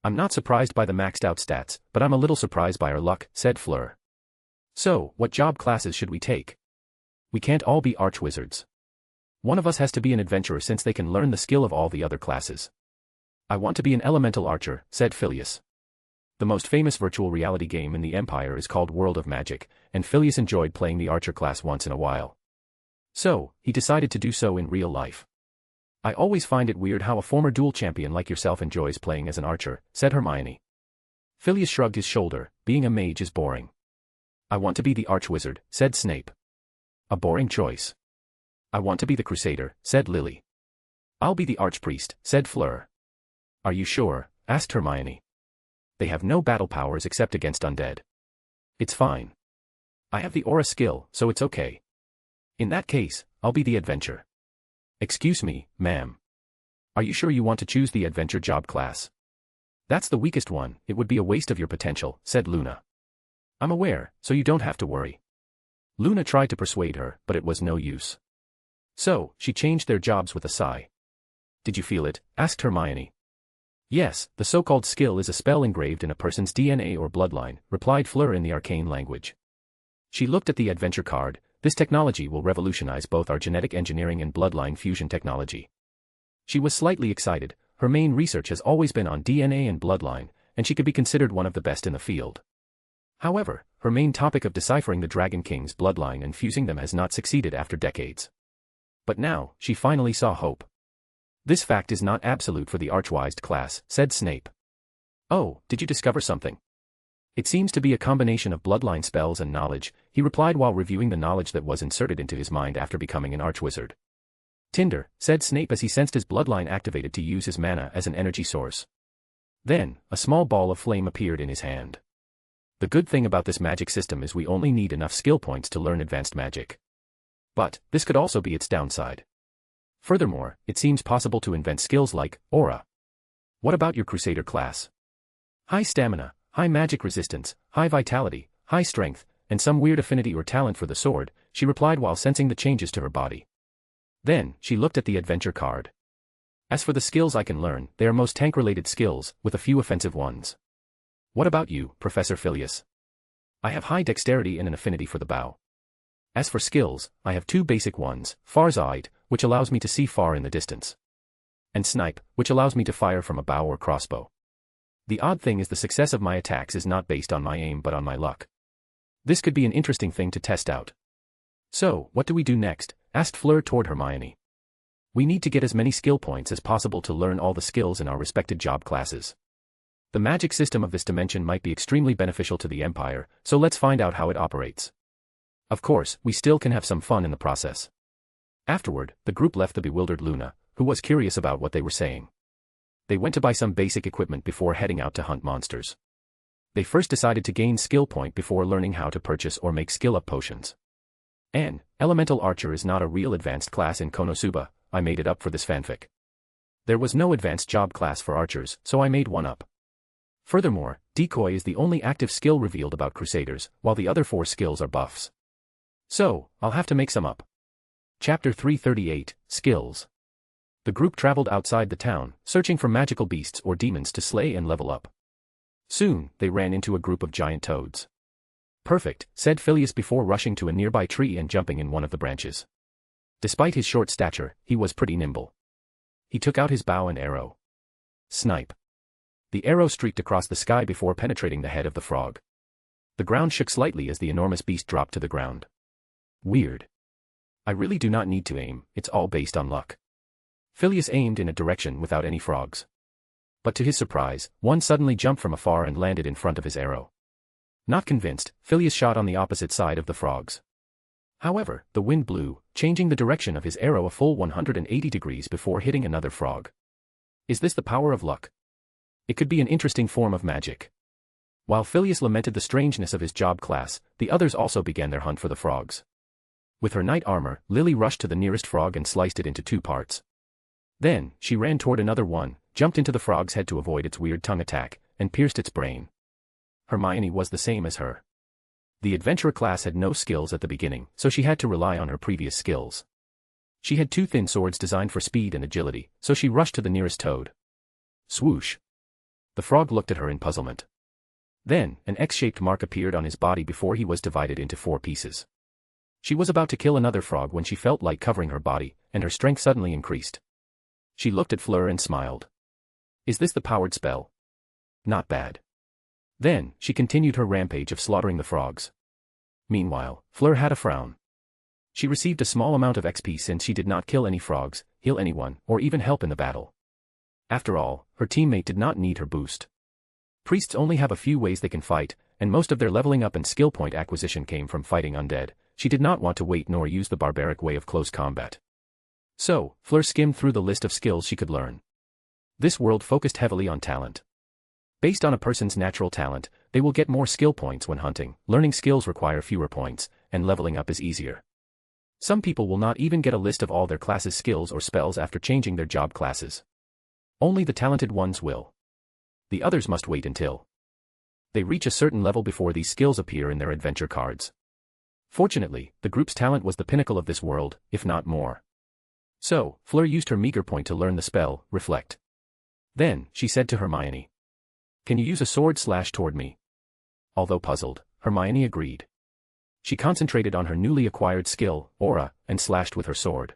I'm not surprised by the maxed out stats, but I'm a little surprised by our luck, said Fleur. So, what job classes should we take? We can't all be archwizards. One of us has to be an adventurer since they can learn the skill of all the other classes. I want to be an elemental archer, said Phileas. The most famous virtual reality game in the Empire is called World of Magic, and Phileas enjoyed playing the archer class once in a while. So, he decided to do so in real life. I always find it weird how a former duel champion like yourself enjoys playing as an archer, said Hermione. Phileas shrugged his shoulder. Being a mage is boring. I want to be the archwizard, said Snape. A boring choice. I want to be the crusader, said Lily. I'll be the archpriest, said Fleur. Are you sure? Asked Hermione. They have no battle powers except against undead. It's fine. I have the aura skill, so it's okay. In that case, I'll be the adventure. Excuse me, ma'am. Are you sure you want to choose the adventure job class? That's the weakest one, it would be a waste of your potential, said Luna. I'm aware, so you don't have to worry. Luna tried to persuade her, but it was no use. So, she changed their jobs with a sigh. Did you feel it? Asked Hermione. Yes, the so-called skill is a spell engraved in a person's DNA or bloodline, replied Fleur in the arcane language. She looked at the adventure card. This technology will revolutionize both our genetic engineering and bloodline fusion technology. She was slightly excited. Her main research has always been on DNA and bloodline, and she could be considered one of the best in the field. However, her main topic of deciphering the Dragon King's bloodline and fusing them has not succeeded after decades. But now, she finally saw hope. This fact is not absolute for the archwise class, said Snape. Oh, did you discover something? It seems to be a combination of bloodline spells and knowledge, he replied while reviewing the knowledge that was inserted into his mind after becoming an archwizard. Tinder, said Snape as he sensed his bloodline activated to use his mana as an energy source. Then, a small ball of flame appeared in his hand. The good thing about this magic system is we only need enough skill points to learn advanced magic. But, this could also be its downside. Furthermore, it seems possible to invent skills like aura. What about your Crusader class? High stamina, high magic resistance, high vitality, high strength, and some weird affinity or talent for the sword, she replied while sensing the changes to her body. Then, she looked at the adventure card. As for the skills I can learn, they are most tank-related skills, with a few offensive ones. What about you, Professor Phileas? I have high dexterity and an affinity for the bow. As for skills, I have two basic ones, Farsight, which allows me to see far in the distance, and Snipe, which allows me to fire from a bow or crossbow. The odd thing is the success of my attacks is not based on my aim but on my luck. This could be an interesting thing to test out. So, what do we do next? Asked Fleur toward Hermione. We need to get as many skill points as possible to learn all the skills in our respected job classes. The magic system of this dimension might be extremely beneficial to the Empire, so let's find out how it operates. Of course, we still can have some fun in the process. Afterward, the group left the bewildered Luna, who was curious about what they were saying. They went to buy some basic equipment before heading out to hunt monsters. They first decided to gain skill point before learning how to purchase or make skill-up potions. An elemental archer is not a real advanced class in Konosuba, I made it up for this fanfic. There was no advanced job class for archers, so I made one up. Furthermore, decoy is the only active skill revealed about Crusaders, while the other 4 skills are buffs. So, I'll have to make some up. Chapter 338, Skills. The group traveled outside the town, searching for magical beasts or demons to slay and level up. Soon, they ran into a group of giant toads. Perfect, said Phileas before rushing to a nearby tree and jumping in one of the branches. Despite his short stature, he was pretty nimble. He took out his bow and arrow. Snipe. The arrow streaked across the sky before penetrating the head of the frog. The ground shook slightly as the enormous beast dropped to the ground. Weird. I really do not need to aim, it's all based on luck. Phileas aimed in a direction without any frogs. But to his surprise, one suddenly jumped from afar and landed in front of his arrow. Not convinced, Phileas shot on the opposite side of the frogs. However, the wind blew, changing the direction of his arrow a full 180 degrees before hitting another frog. Is this the power of luck? It could be an interesting form of magic. While Phileas lamented the strangeness of his job class, the others also began their hunt for the frogs. With her knight armor, Lily rushed to the nearest frog and sliced it into 2 parts. Then, she ran toward another one, jumped into the frog's head to avoid its weird tongue attack, and pierced its brain. Hermione was the same as her. The adventurer class had no skills at the beginning, so she had to rely on her previous skills. She had 2 thin swords designed for speed and agility, so she rushed to the nearest toad. Swoosh. The frog looked at her in puzzlement. Then, an X-shaped mark appeared on his body before he was divided into 4 pieces. She was about to kill another frog when she felt light covering her body, and her strength suddenly increased. She looked at Fleur and smiled. Is this the powered spell? Not bad. Then, she continued her rampage of slaughtering the frogs. Meanwhile, Fleur had a frown. She received a small amount of XP since she did not kill any frogs, heal anyone, or even help in the battle. After all, her teammate did not need her boost. Priests only have a few ways they can fight, and most of their leveling up and skill point acquisition came from fighting undead. She did not want to wait nor use the barbaric way of close combat. So, Fleur skimmed through the list of skills she could learn. This world focused heavily on talent. Based on a person's natural talent, they will get more skill points when hunting, learning skills require fewer points, and leveling up is easier. Some people will not even get a list of all their class's skills or spells after changing their job classes. Only the talented ones will. the others must wait until they reach a certain level before these skills appear in their adventure cards. Fortunately, the group's talent was the pinnacle of this world, if not more. So, Fleur used her meager point to learn the spell, Reflect. Then, she said to Hermione, "Can you use a sword slash toward me?" Although puzzled, Hermione agreed. She concentrated on her newly acquired skill, Aura, and slashed with her sword.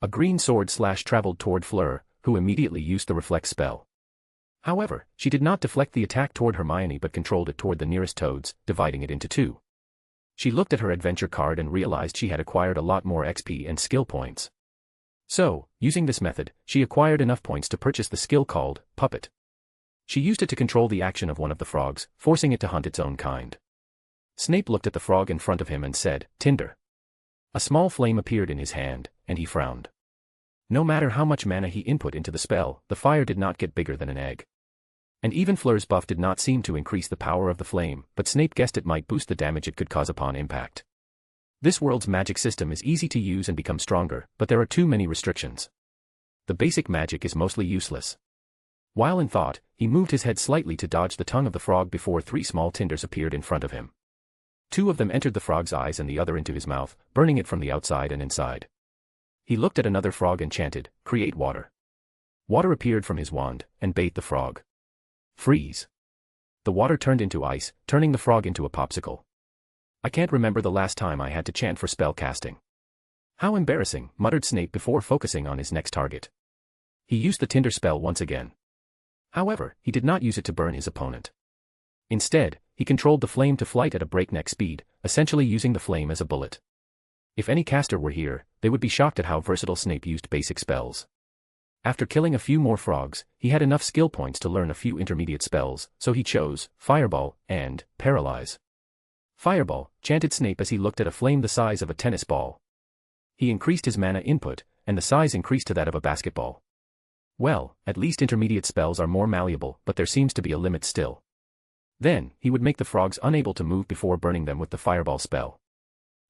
A green sword slash traveled toward Fleur, who immediately used the Reflect spell. However, she did not deflect the attack toward Hermione but controlled it toward the nearest toads, dividing it into two. She looked at her adventure card and realized she had acquired a lot more XP and skill points. So, using this method, she acquired enough points to purchase the skill called Puppet. She used it to control the action of one of the frogs, forcing it to hunt its own kind. Snape looked at the frog in front of him and said, "Tinder." A small flame appeared in his hand, and he frowned. No matter how much mana he input into the spell, the fire did not get bigger than an egg. And even Fleur's buff did not seem to increase the power of the flame, but Snape guessed it might boost the damage it could cause upon impact. This world's magic system is easy to use and become stronger, but there are too many restrictions. The basic magic is mostly useless. While in thought, he moved his head slightly to dodge the tongue of the frog before 3 small tinders appeared in front of him. 2 of them entered the frog's eyes and the other into his mouth, burning it from the outside and inside. He looked at another frog and chanted, "Create water." Water appeared from his wand, and bathed the frog. Freeze. The water turned into ice, turning the frog into a popsicle. "I can't remember the last time I had to chant for spell casting. How embarrassing," muttered Snape before focusing on his next target. He used the Tinder spell once again. However, he did not use it to burn his opponent. Instead, he controlled the flame to flight at a breakneck speed, essentially using the flame as a bullet. If any caster were here, they would be shocked at how versatile Snape used basic spells. After killing a few more frogs, he had enough skill points to learn a few intermediate spells, so he chose Fireball and Paralyze. Fireball, chanted Snape as he looked at a flame the size of a tennis ball. He increased his mana input, and the size increased to that of a basketball. Well, at least intermediate spells are more malleable, but there seems to be a limit still. Then, he would make the frogs unable to move before burning them with the Fireball spell.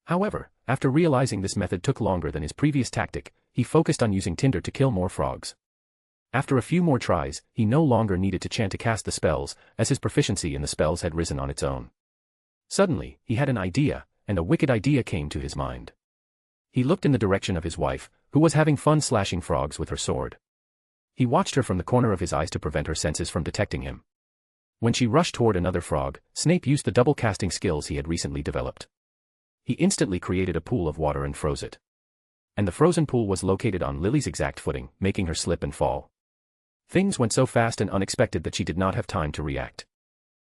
However, after realizing this method took longer than his previous tactic, he focused on using Tinder to kill more frogs. After a few more tries, he no longer needed to chant to cast the spells, as his proficiency in the spells had risen on its own. Suddenly, he had an idea, and a wicked idea came to his mind. He looked in the direction of his wife, who was having fun slashing frogs with her sword. He watched her from the corner of his eyes to prevent her senses from detecting him. When she rushed toward another frog, Snape used the double casting skills he had recently developed. He instantly created a pool of water and froze it. And the frozen pool was located on Lily's exact footing, making her slip and fall. Things went so fast and unexpected that she did not have time to react.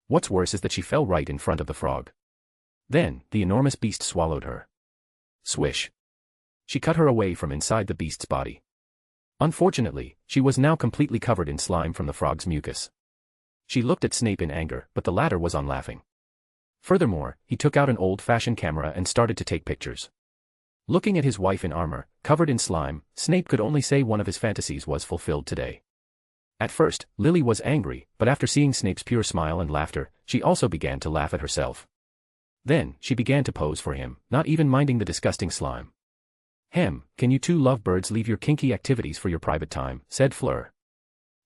What's worse is that she fell right in front of the frog. Then, the enormous beast swallowed her. Swish. She cut her away from inside the beast's body. Unfortunately, she was now completely covered in slime from the frog's mucus. She looked at Snape in anger, but the latter was on laughing. Furthermore, he took out an old-fashioned camera and started to take pictures. Looking at his wife in armor, covered in slime, Snape could only say one of his fantasies was fulfilled today. At first, Lily was angry, but after seeing Snape's pure smile and laughter, she also began to laugh at herself. Then, she began to pose for him, not even minding the disgusting slime. Can you two lovebirds leave your kinky activities for your private time," said Fleur.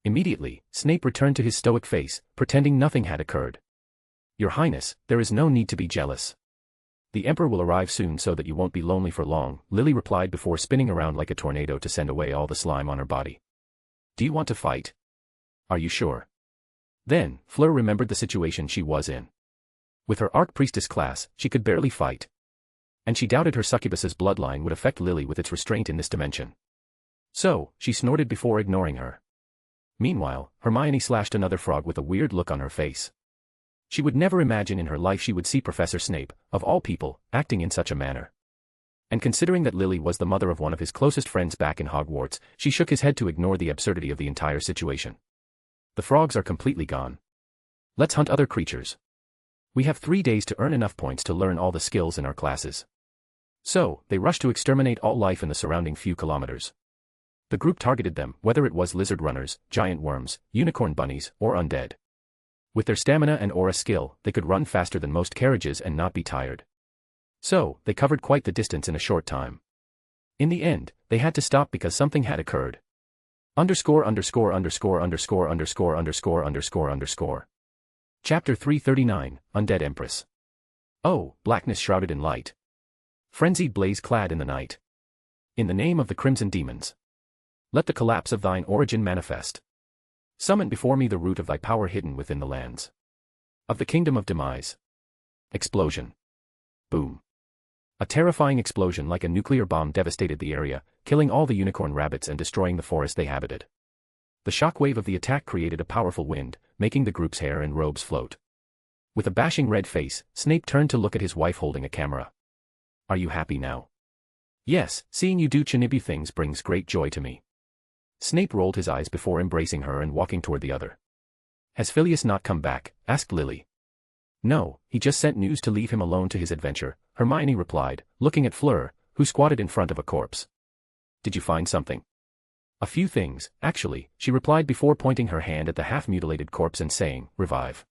Immediately, Snape returned to his stoic face, pretending nothing had occurred. "Your Highness, there is no need to be jealous. The Emperor will arrive soon so that you won't be lonely for long," Lily replied before spinning around like a tornado to send away all the slime on her body. "Do you want to fight? Are you sure?" Then, Fleur remembered the situation she was in. With her Archpriestess class, she could barely fight. And she doubted her succubus's bloodline would affect Lily with its restraint in this dimension. So, she snorted before ignoring her. Meanwhile, Hermione slashed another frog with a weird look on her face. She would never imagine in her life she would see Professor Snape, of all people, acting in such a manner. And considering that Lily was the mother of one of his closest friends back in Hogwarts, she shook his head to ignore the absurdity of the entire situation. "The frogs are completely gone. Let's hunt other creatures. We have 3 days to earn enough points to learn all the skills in our classes." So, they rushed to exterminate all life in the surrounding few kilometers. The group targeted them, whether it was lizard runners, giant worms, unicorn bunnies, or undead. With their stamina and aura skill, they could run faster than most carriages and not be tired. So, they covered quite the distance in a short time. In the end, they had to stop because something had occurred. Underscore underscore underscore underscore underscore underscore underscore underscore. Chapter 339, Undead Empress. Oh, blackness shrouded in light. Frenzied blaze clad in the night. In the name of the crimson demons. Let the collapse of thine origin manifest. Summon before me the root of thy power hidden within the lands. Of the kingdom of demise. Explosion. Boom. A terrifying explosion like a nuclear bomb devastated the area, killing all the unicorn rabbits and destroying the forest they habited. The shockwave of the attack created a powerful wind, making the group's hair and robes float. With a bashing red face, Snape turned to look at his wife holding a camera. Are you happy now? Yes, seeing you do Chinibi things brings great joy to me. Snape rolled his eyes before embracing her and walking toward the other. Has Phileas not come back? Asked Lily. No, he just sent news to leave him alone to his adventure, Hermione replied, looking at Fleur, who squatted in front of a corpse. Did you find something? A few things, actually, she replied before pointing her hand at the half-mutilated corpse and saying, revive.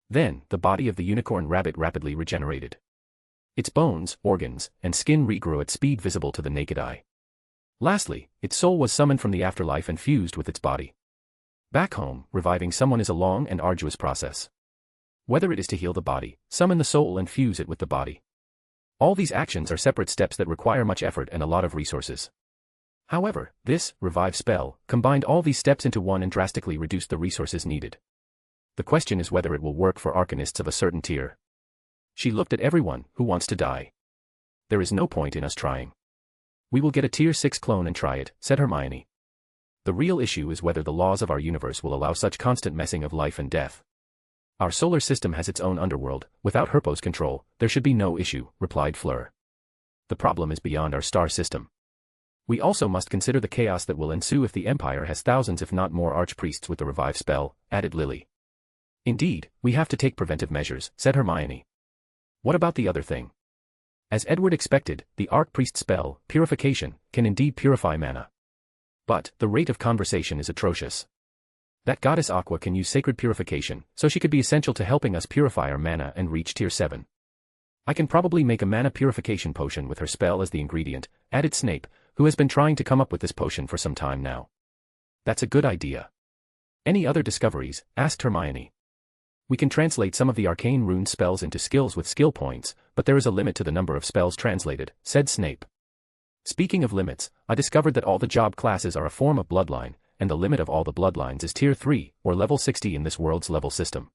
Then, the body of the unicorn rabbit rapidly regenerated. Its bones, organs, and skin regrew at speed visible to the naked eye. Lastly, its soul was summoned from the afterlife and fused with its body. Back home, reviving someone is a long and arduous process. Whether it is to heal the body, summon the soul and fuse it with the body. All these actions are separate steps that require much effort and a lot of resources. However, this revive spell combined all these steps into one and drastically reduced the resources needed. The question is whether it will work for arcanists of a certain tier. She looked at everyone who wants to die. There is no point in us trying. We will get a tier 6 clone and try it, said Hermione. The real issue is whether the laws of our universe will allow such constant messing of life and death. Our solar system has its own underworld, without Herpo's control, there should be no issue, replied Fleur. The problem is beyond our star system. We also must consider the chaos that will ensue if the Empire has thousands if not more archpriests with the revive spell, added Lily. Indeed, we have to take preventive measures, said Hermione. What about the other thing? As Edward expected, the Archpriest spell, Purification, can indeed purify mana. But, the rate of conversation is atrocious. That goddess Aqua can use sacred purification, so she could be essential to helping us purify our mana and reach tier 7. I can probably make a mana purification potion with her spell as the ingredient, added Snape, who has been trying to come up with this potion for some time now. That's a good idea. Any other discoveries? Asked Hermione. We can translate some of the arcane rune spells into skills with skill points, but there is a limit to the number of spells translated, said Snape. Speaking of limits, I discovered that all the job classes are a form of bloodline, and the limit of all the bloodlines is tier 3, or level 60 in this world's level system.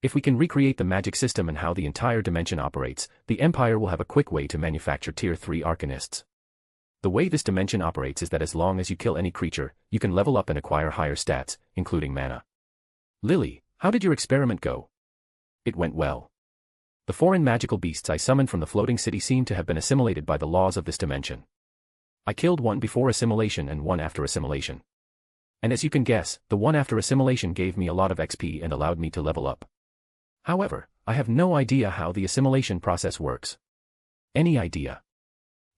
If we can recreate the magic system and how the entire dimension operates, the Empire will have a quick way to manufacture tier 3 arcanists. The way this dimension operates is that as long as you kill any creature, you can level up and acquire higher stats, including mana. Lily, how did your experiment go? It went well. The foreign magical beasts I summoned from the floating city seem to have been assimilated by the laws of this dimension. I killed one before assimilation and one after assimilation. And as you can guess, the one after assimilation gave me a lot of XP and allowed me to level up. However, I have no idea how the assimilation process works. Any idea?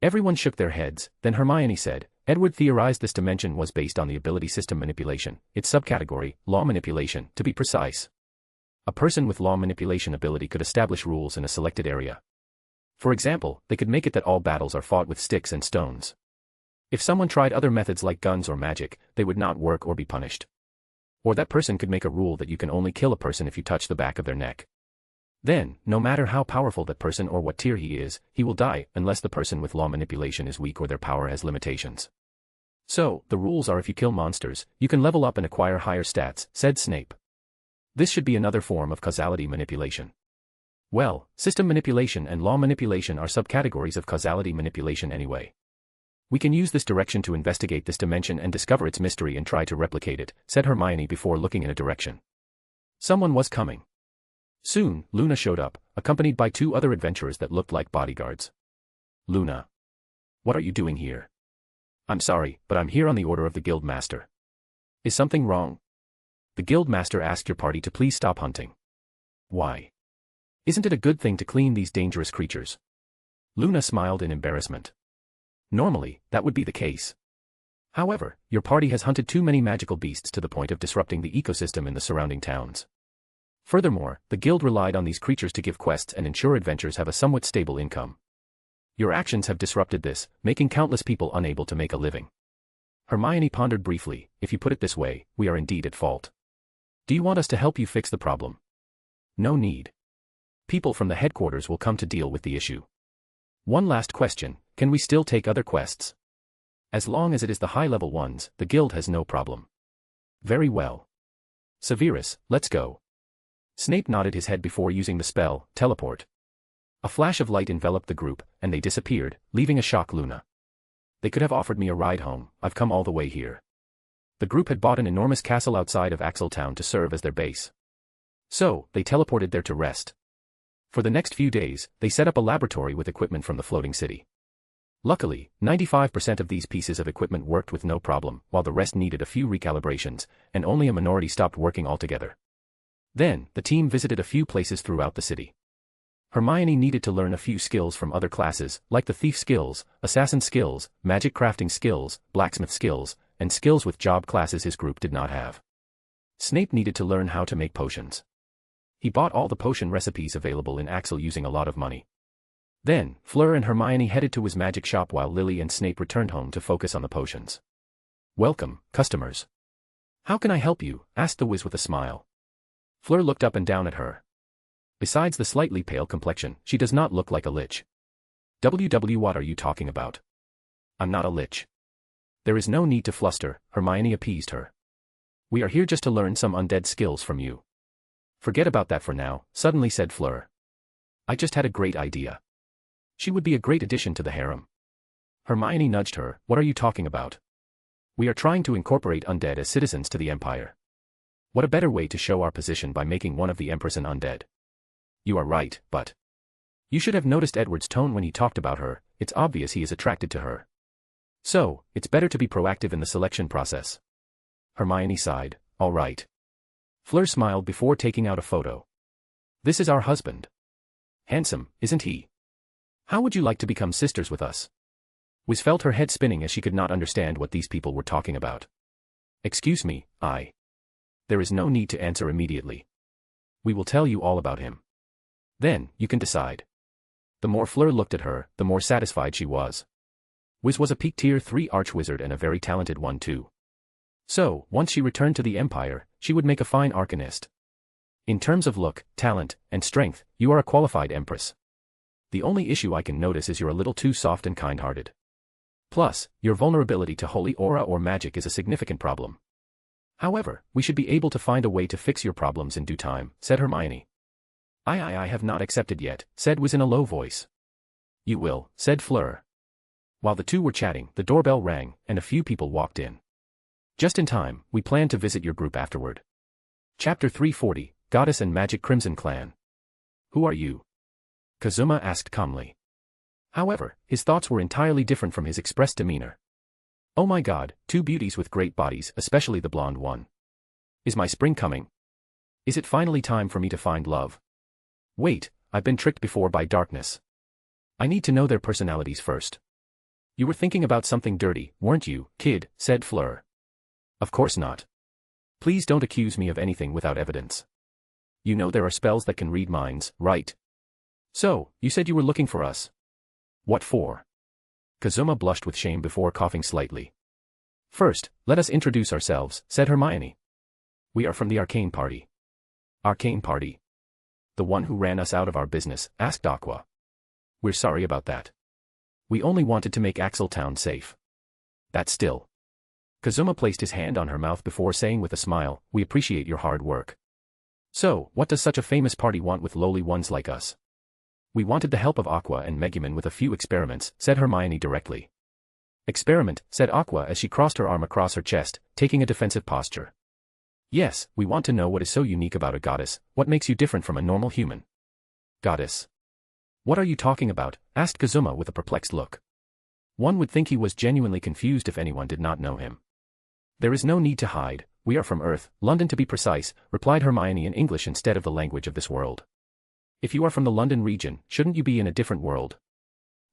Everyone shook their heads, then Hermione said, Edward theorized this dimension was based on the ability system manipulation, its subcategory, law manipulation, to be precise. A person with law manipulation ability could establish rules in a selected area. For example, they could make it that all battles are fought with sticks and stones. If someone tried other methods like guns or magic, they would not work or be punished. Or that person could make a rule that you can only kill a person if you touch the back of their neck. Then, no matter how powerful that person or what tier he is, he will die unless the person with law manipulation is weak or their power has limitations. So, the rules are if you kill monsters, you can level up and acquire higher stats, said Snape. This should be another form of causality manipulation. Well, system manipulation and law manipulation are subcategories of causality manipulation anyway. We can use this direction to investigate this dimension and discover its mystery and try to replicate it, said Hermione before looking in a direction. Someone was coming. Soon, Luna showed up, accompanied by 2 other adventurers that looked like bodyguards. Luna. What are you doing here? I'm sorry, but I'm here on the order of the guild master. Is something wrong? The guild master asked your party to please stop hunting. Why? Isn't it a good thing to clean these dangerous creatures? Luna smiled in embarrassment. Normally, that would be the case. However, your party has hunted too many magical beasts to the point of disrupting the ecosystem in the surrounding towns. Furthermore, the guild relied on these creatures to give quests and ensure adventurers have a somewhat stable income. Your actions have disrupted this, making countless people unable to make a living. Hermione pondered briefly. If you put it this way, we are indeed at fault. Do you want us to help you fix the problem? No need. People from the headquarters will come to deal with the issue. One last question, can we still take other quests? As long as it is the high-level ones, the guild has no problem. Very well. Severus, let's go. Snape nodded his head before using the spell, teleport. A flash of light enveloped the group, and they disappeared, leaving a shocked Luna. They could have offered me a ride home, I've come all the way here. The group had bought an enormous castle outside of Axeltown to serve as their base. So, they teleported there to rest. For the next few days, they set up a laboratory with equipment from the floating city. Luckily, 95% of these pieces of equipment worked with no problem, while the rest needed a few recalibrations, and only a minority stopped working altogether. Then, the team visited a few places throughout the city. Hermione needed to learn a few skills from other classes, like the thief skills, assassin skills, magic crafting skills, blacksmith skills, and skills with job classes his group did not have. Snape needed to learn how to make potions. He bought all the potion recipes available in Axel using a lot of money. Then, Fleur and Hermione headed to his magic shop while Lily and Snape returned home to focus on the potions. Welcome, customers. How can I help you? Asked the Wiz with a smile. Fleur looked up and down at her. Besides the slightly pale complexion, she does not look like a lich. What are you talking about? I'm not a lich. There is no need to fluster, Hermione appeased her. We are here just to learn some undead skills from you. Forget about that for now, suddenly said Fleur. I just had a great idea. She would be a great addition to the harem. Hermione nudged her, what are you talking about? We are trying to incorporate undead as citizens to the Empire. What a better way to show our position by making one of the Empress an undead. You are right, but... You should have noticed Edward's tone when he talked about her, it's obvious he is attracted to her. So, it's better to be proactive in the selection process. Hermione sighed, all right. Fleur smiled before taking out a photo. This is our husband. Handsome, isn't he? How would you like to become sisters with us? Wiz felt her head spinning as she could not understand what these people were talking about. Excuse me, There is no need to answer immediately. We will tell you all about him. Then, you can decide. The more Fleur looked at her, the more satisfied she was. Wiz was a peak tier 3 archwizard and a very talented one too. So, once she returned to the Empire, she would make a fine arcanist. In terms of look, talent, and strength, you are a qualified empress. The only issue I can notice is you're a little too soft and kind-hearted. Plus, your vulnerability to holy aura or magic is a significant problem. However, we should be able to find a way to fix your problems in due time, said Hermione. I have not accepted yet, said Wiz in a low voice. You will, said Fleur. While the two were chatting, the doorbell rang, and a few people walked in. Just in time, we plan to visit your group afterward. Chapter 340, Goddess and Magic Crimson Clan. Who are you? Kazuma asked calmly. However, his thoughts were entirely different from his expressed demeanor. Oh my god, two beauties with great bodies, especially the blonde one. Is my spring coming? Is it finally time for me to find love? Wait, I've been tricked before by darkness. I need to know their personalities first. You were thinking about something dirty, weren't you, kid, said Fleur. Of course not. Please don't accuse me of anything without evidence. You know there are spells that can read minds, right? So, you said you were looking for us. What for? Kazuma blushed with shame before coughing slightly. First, let us introduce ourselves, said Hermione. We are from the Arcane Party. Arcane Party? The one who ran us out of our business, asked Aqua. We're sorry about that. We only wanted to make Axeltown safe. That still. Kazuma placed his hand on her mouth before saying with a smile, we appreciate your hard work. So, what does such a famous party want with lowly ones like us? We wanted the help of Aqua and Megumin with a few experiments, said Hermione directly. Experiment, said Aqua as she crossed her arm across her chest, taking a defensive posture. Yes, we want to know what is so unique about a goddess, what makes you different from a normal human. Goddess? What are you talking about? Asked Kazuma with a perplexed look. One would think he was genuinely confused if anyone did not know him. There is no need to hide, we are from Earth, London to be precise, replied Hermione in English instead of the language of this world. If you are from the London region, shouldn't you be in a different world?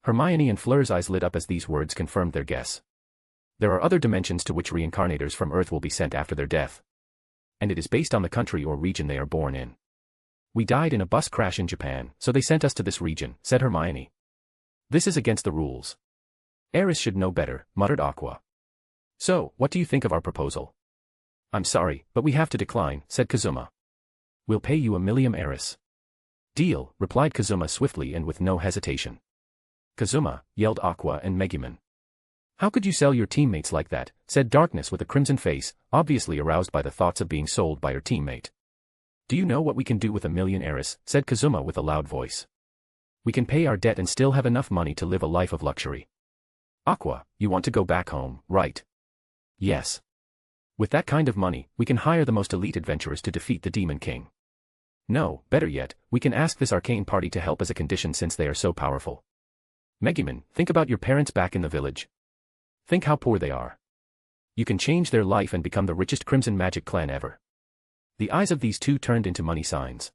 Hermione and Fleur's eyes lit up as these words confirmed their guess. There are other dimensions to which reincarnators from Earth will be sent after their death. And it is based on the country or region they are born in. We died in a bus crash in Japan, so they sent us to this region, said Hermione. This is against the rules. Eris should know better, muttered Aqua. So, what do you think of our proposal? I'm sorry, but we have to decline, said Kazuma. We'll pay you 1,000,000 eris. Deal, replied Kazuma swiftly and with no hesitation. Kazuma, yelled Aqua and Megumin. How could you sell your teammates like that, said Darkness with a crimson face, obviously aroused by the thoughts of being sold by her teammate. Do you know what we can do with 1,000,000 eris, said Kazuma with a loud voice. We can pay our debt and still have enough money to live a life of luxury. Aqua, you want to go back home, right? Yes. With that kind of money, we can hire the most elite adventurers to defeat the Demon King. No, better yet, we can ask this arcane party to help as a condition since they are so powerful. Megumin, think about your parents back in the village. Think how poor they are. You can change their life and become the richest Crimson Magic clan ever. The eyes of these two turned into money signs.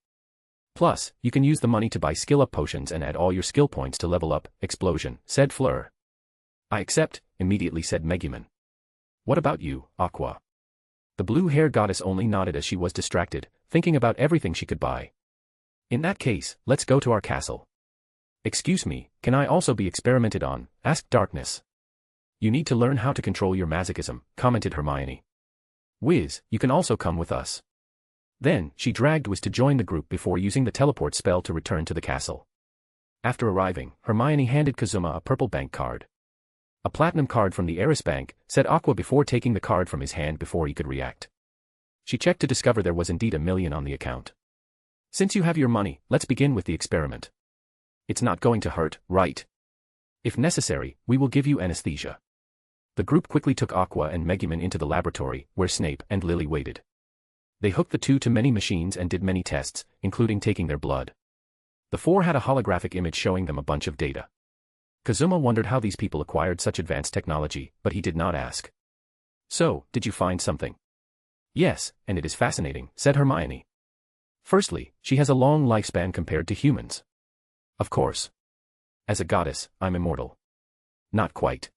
Plus, you can use the money to buy skill-up potions and add all your skill points to level up, explosion, said Fleur. I accept, immediately said Megumin. What about you, Aqua? The blue-hair goddess only nodded as she was distracted, thinking about everything she could buy. In that case, let's go to our castle. Excuse me, can I also be experimented on? Asked Darkness. You need to learn how to control your masochism, commented Hermione. Wiz, you can also come with us. Then, she dragged Wiz to join the group before using the teleport spell to return to the castle. After arriving, Hermione handed Kazuma a purple bank card. A platinum card from the Eris Bank, said Aqua before taking the card from his hand before he could react. She checked to discover there was indeed 1,000,000 on the account. Since you have your money, let's begin with the experiment. It's not going to hurt, right? If necessary, we will give you anesthesia. The group quickly took Aqua and Megumin into the laboratory, where Snape and Lily waited. They hooked the two to many machines and did many tests, including taking their blood. The four had a holographic image showing them a bunch of data. Kazuma wondered how these people acquired such advanced technology, but he did not ask. So, did you find something? Yes, and it is fascinating, said Hermione. Firstly, she has a long lifespan compared to humans. Of course. As a goddess, I'm immortal. Not quite.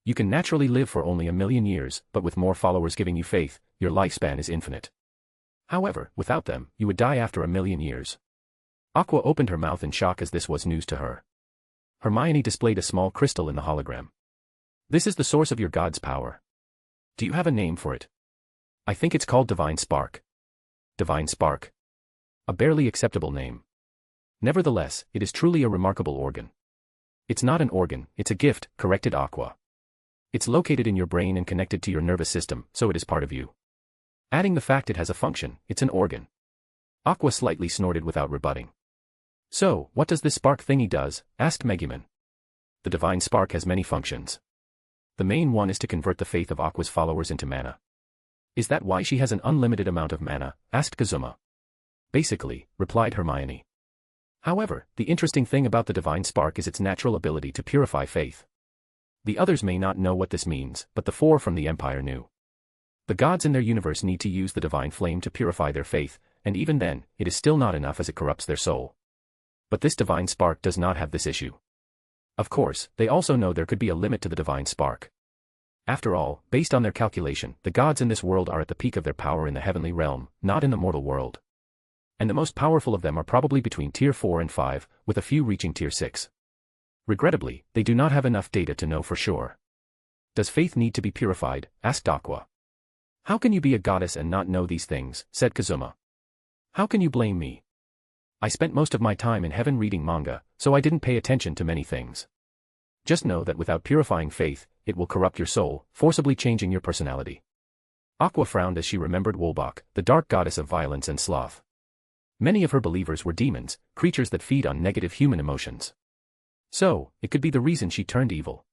You can naturally live for only 1,000,000 years, but with more followers giving you faith, your lifespan is infinite. However, without them, you would die after 1,000,000 years. Aqua opened her mouth in shock as this was news to her. Hermione displayed a small crystal in the hologram. This is the source of your god's power. Do you have a name for it? I think it's called Divine Spark. Divine Spark. A barely acceptable name. Nevertheless, it is truly a remarkable organ. It's not an organ, it's a gift, corrected Aqua. It's located in your brain and connected to your nervous system, so it is part of you. Adding the fact it has a function, it's an organ. Aqua slightly snorted without rebutting. So, what does this spark thingy does? Asked Megumin. The Divine Spark has many functions. The main one is to convert the faith of Aqua's followers into mana. Is that why she has an unlimited amount of mana? Asked Kazuma. Basically, replied Hermione. However, the interesting thing about the Divine Spark is its natural ability to purify faith. The others may not know what this means, but the four from the Empire knew. The gods in their universe need to use the Divine Flame to purify their faith, and even then, it is still not enough as it corrupts their soul. But this Divine Spark does not have this issue. Of course, they also know there could be a limit to the Divine Spark. After all, based on their calculation, the gods in this world are at the peak of their power in the heavenly realm, not in the mortal world. And the most powerful of them are probably between tier 4 and 5, with a few reaching tier 6. Regrettably, they do not have enough data to know for sure. Does faith need to be purified? Asked Aqua. How can you be a goddess and not know these things? Said Kazuma. How can you blame me? I spent most of my time in heaven reading manga, so I didn't pay attention to many things. Just know that without purifying faith, it will corrupt your soul, forcibly changing your personality. Aqua frowned as she remembered Wolbach, the dark goddess of violence and sloth. Many of her believers were demons, creatures that feed on negative human emotions. So, it could be the reason she turned evil.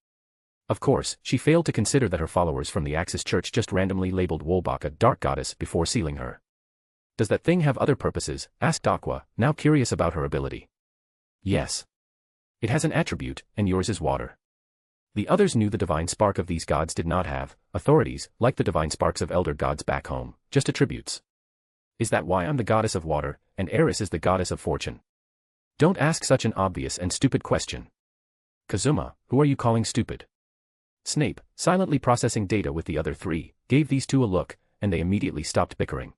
Of course, she failed to consider that her followers from the Axis Church just randomly labeled Wolbach a dark goddess before sealing her. Does that thing have other purposes? Asked Aqua, now curious about her ability. Yes. It has an attribute, and yours is water. The others knew the Divine Spark of these gods did not have authorities, like the Divine Sparks of elder gods back home, just attributes. Is that why I'm the goddess of water, and Eris is the goddess of fortune? Don't ask such an obvious and stupid question. Kazuma, who are you calling stupid? Snape, silently processing data with the other three, gave these two a look, and they immediately stopped bickering.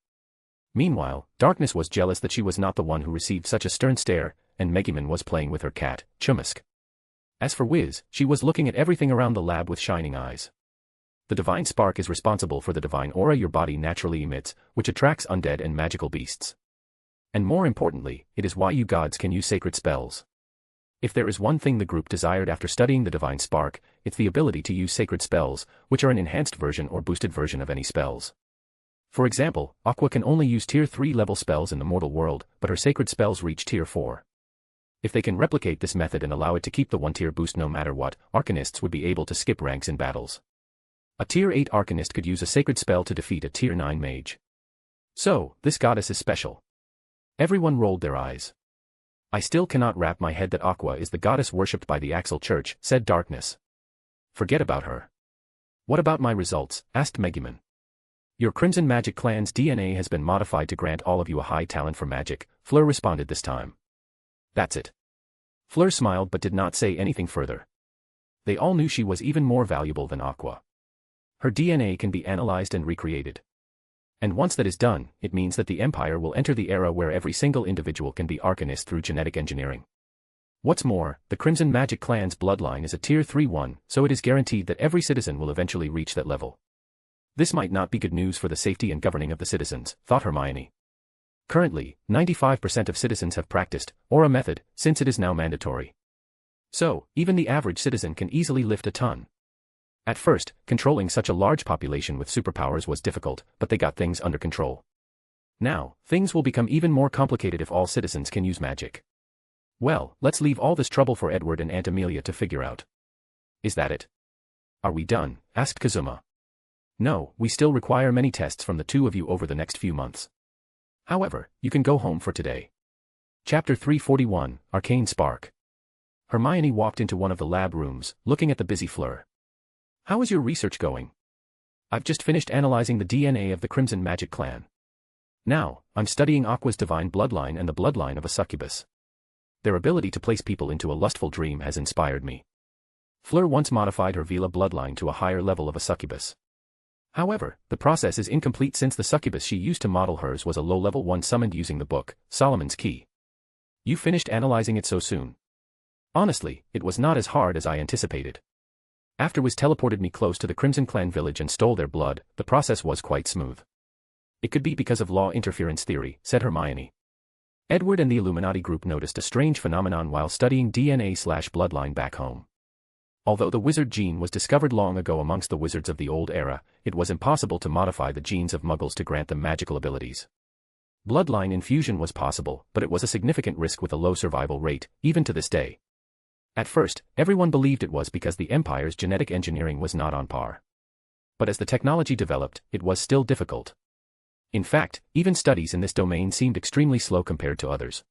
Meanwhile, Darkness was jealous that she was not the one who received such a stern stare, and Megumin was playing with her cat, Chumisk. As for Wiz, she was looking at everything around the lab with shining eyes. The divine spark is responsible for the divine aura your body naturally emits, which attracts undead and magical beasts. And more importantly, it is why you gods can use sacred spells. If there is one thing the group desired after studying the divine spark, it's the ability to use sacred spells, which are an enhanced version or boosted version of any spells. For example, Aqua can only use tier 3 level spells in the mortal world, but her sacred spells reach tier 4. If they can replicate this method and allow it to keep the 1-tier boost no matter what, Arcanists would be able to skip ranks in battles. A tier 8 Arcanist could use a sacred spell to defeat a tier 9 mage. So, this goddess is special. Everyone rolled their eyes. I still cannot wrap my head that Aqua is the goddess worshipped by the Axel Church, said Darkness. Forget about her. What about my results? Asked Megumin. Your Crimson Magic clan's DNA has been modified to grant all of you a high talent for magic, Fleur responded this time. That's it. Fleur smiled but did not say anything further. They all knew she was even more valuable than Aqua. Her DNA can be analyzed and recreated. And once that is done, it means that the Empire will enter the era where every single individual can be Arcanist through genetic engineering. What's more, the Crimson Magic clan's bloodline is a tier 3 one, so it is guaranteed that every citizen will eventually reach that level. This might not be good news for the safety and governing of the citizens, thought Hermione. Currently, 95% of citizens have practiced Aura method, since it is now mandatory. So, even the average citizen can easily lift a ton. At first, controlling such a large population with superpowers was difficult, but they got things under control. Now, things will become even more complicated if all citizens can use magic. Well, let's leave all this trouble for Edward and Aunt Amelia to figure out. Is that it? Are we done? Asked Kazuma. No, we still require many tests from the two of you over the next few months. However, you can go home for today. Chapter 341, Arcane Spark. Hermione walked into one of the lab rooms, looking at the busy Fleur. How is your research going? I've just finished analyzing the DNA of the Crimson Magic clan. Now, I'm studying Aqua's divine bloodline and the bloodline of a succubus. Their ability to place people into a lustful dream has inspired me. Fleur once modified her Vela bloodline to a higher level of a succubus. However, the process is incomplete since the succubus she used to model hers was a low-level one summoned using the book, Solomon's Key. You finished analyzing it so soon? Honestly, it was not as hard as I anticipated. After Wiz teleported me close to the Crimson Clan village and stole their blood, the process was quite smooth. It could be because of law interference theory, said Hermione. Edward and the Illuminati group noticed a strange phenomenon while studying DNA/bloodline back home. Although the wizard gene was discovered long ago amongst the wizards of the old era, it was impossible to modify the genes of muggles to grant them magical abilities. Bloodline infusion was possible, but it was a significant risk with a low survival rate, even to this day. At first, everyone believed it was because the Empire's genetic engineering was not on par. But as the technology developed, it was still difficult. In fact, even studies in this domain seemed extremely slow compared to others.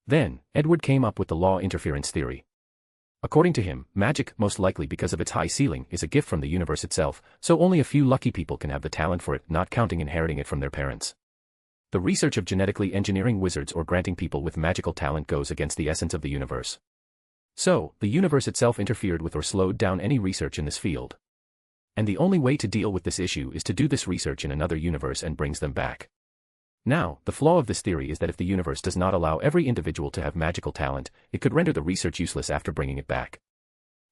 Then, Edward came up with the law interference theory. According to him, magic, most likely because of its high ceiling, is a gift from the universe itself, so only a few lucky people can have the talent for it, not counting inheriting it from their parents. The research of genetically engineering wizards or granting people with magical talent goes against the essence of the universe. So, the universe itself interfered with or slowed down any research in this field. And the only way to deal with this issue is to do this research in another universe and brings them back. Now, the flaw of this theory is that if the universe does not allow every individual to have magical talent, it could render the research useless after bringing it back.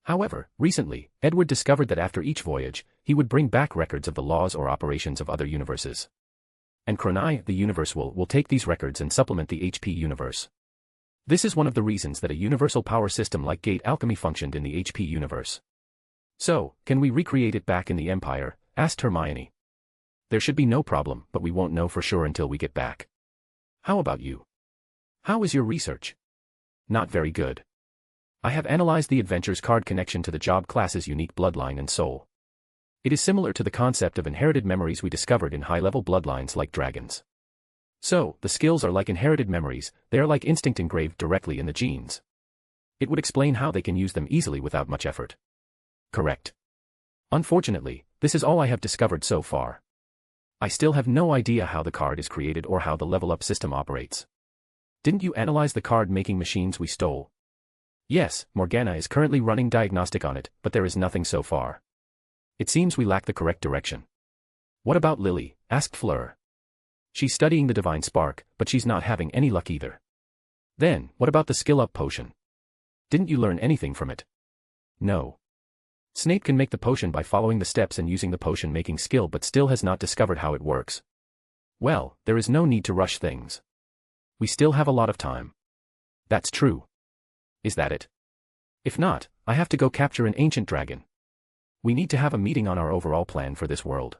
However, recently, Edward discovered that after each voyage, he would bring back records of the laws or operations of other universes. And Chronai, the universe will take these records and supplement the HP universe. This is one of the reasons that a universal power system like gate alchemy functioned in the HP universe. So, can we recreate it back in the Empire? Asked Hermione. There should be no problem, but we won't know for sure until we get back. How about you? How is your research? Not very good. I have analyzed the adventure's card connection to the job class's unique bloodline and soul. It is similar to the concept of inherited memories we discovered in high-level bloodlines like dragons. So, the skills are like inherited memories, they are like instinct engraved directly in the genes. It would explain how they can use them easily without much effort. Correct. Unfortunately, this is all I have discovered so far. I still have no idea how the card is created or how the level-up system operates. Didn't you analyze the card-making machines we stole? Yes, Morgana is currently running diagnostic on it, but there is nothing so far. It seems we lack the correct direction. What about Lily? Asked Fleur. She's studying the divine spark, but she's not having any luck either. Then, what about the skill-up potion? Didn't you learn anything from it? No. Snape can make the potion by following the steps and using the potion-making skill but still has not discovered how it works. Well, there is no need to rush things. We still have a lot of time. That's true. Is that it? If not, I have to go capture an ancient dragon. We need to have a meeting on our overall plan for this world.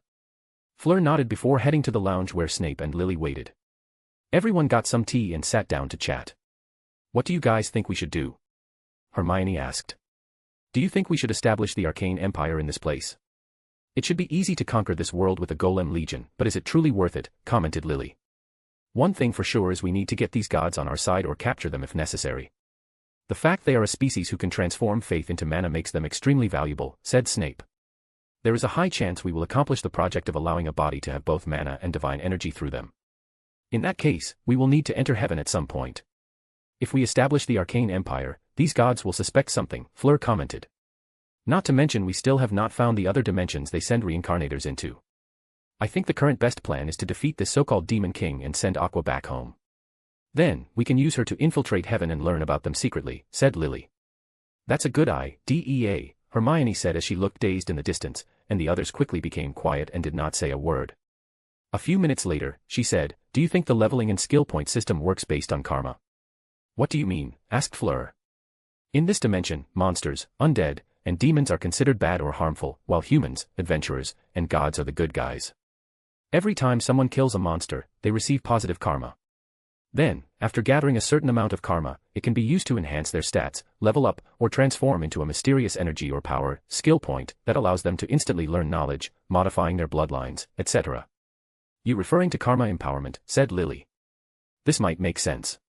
Fleur nodded before heading to the lounge where Snape and Lily waited. Everyone got some tea and sat down to chat. What do you guys think we should do? Hermione asked. Do you think we should establish the Arcane Empire in this place? It should be easy to conquer this world with a Golem Legion, but is it truly worth it? Commented Lily. One thing for sure is we need to get these gods on our side or capture them if necessary. The fact they are a species who can transform faith into mana makes them extremely valuable, said Snape. There is a high chance we will accomplish the project of allowing a body to have both mana and divine energy through them. In that case, we will need to enter heaven at some point. If we establish the Arcane Empire, these gods will suspect something, Fleur commented. Not to mention we still have not found the other dimensions they send reincarnators into. I think the current best plan is to defeat this so-called Demon King and send Aqua back home. Then, we can use her to infiltrate heaven and learn about them secretly, said Lily. That's a good idea, Hermione said as she looked dazed in the distance, and the others quickly became quiet and did not say a word. A few minutes later, she said, do you think the leveling and skill point system works based on karma? What do you mean? Asked Fleur. In this dimension, monsters, undead, and demons are considered bad or harmful, while humans, adventurers, and gods are the good guys. Every time someone kills a monster, they receive positive karma. Then, after gathering a certain amount of karma, it can be used to enhance their stats, level up, or transform into a mysterious energy or power, skill point, that allows them to instantly learn knowledge, modifying their bloodlines, etc. You referring to karma empowerment, said Lily. This might make sense.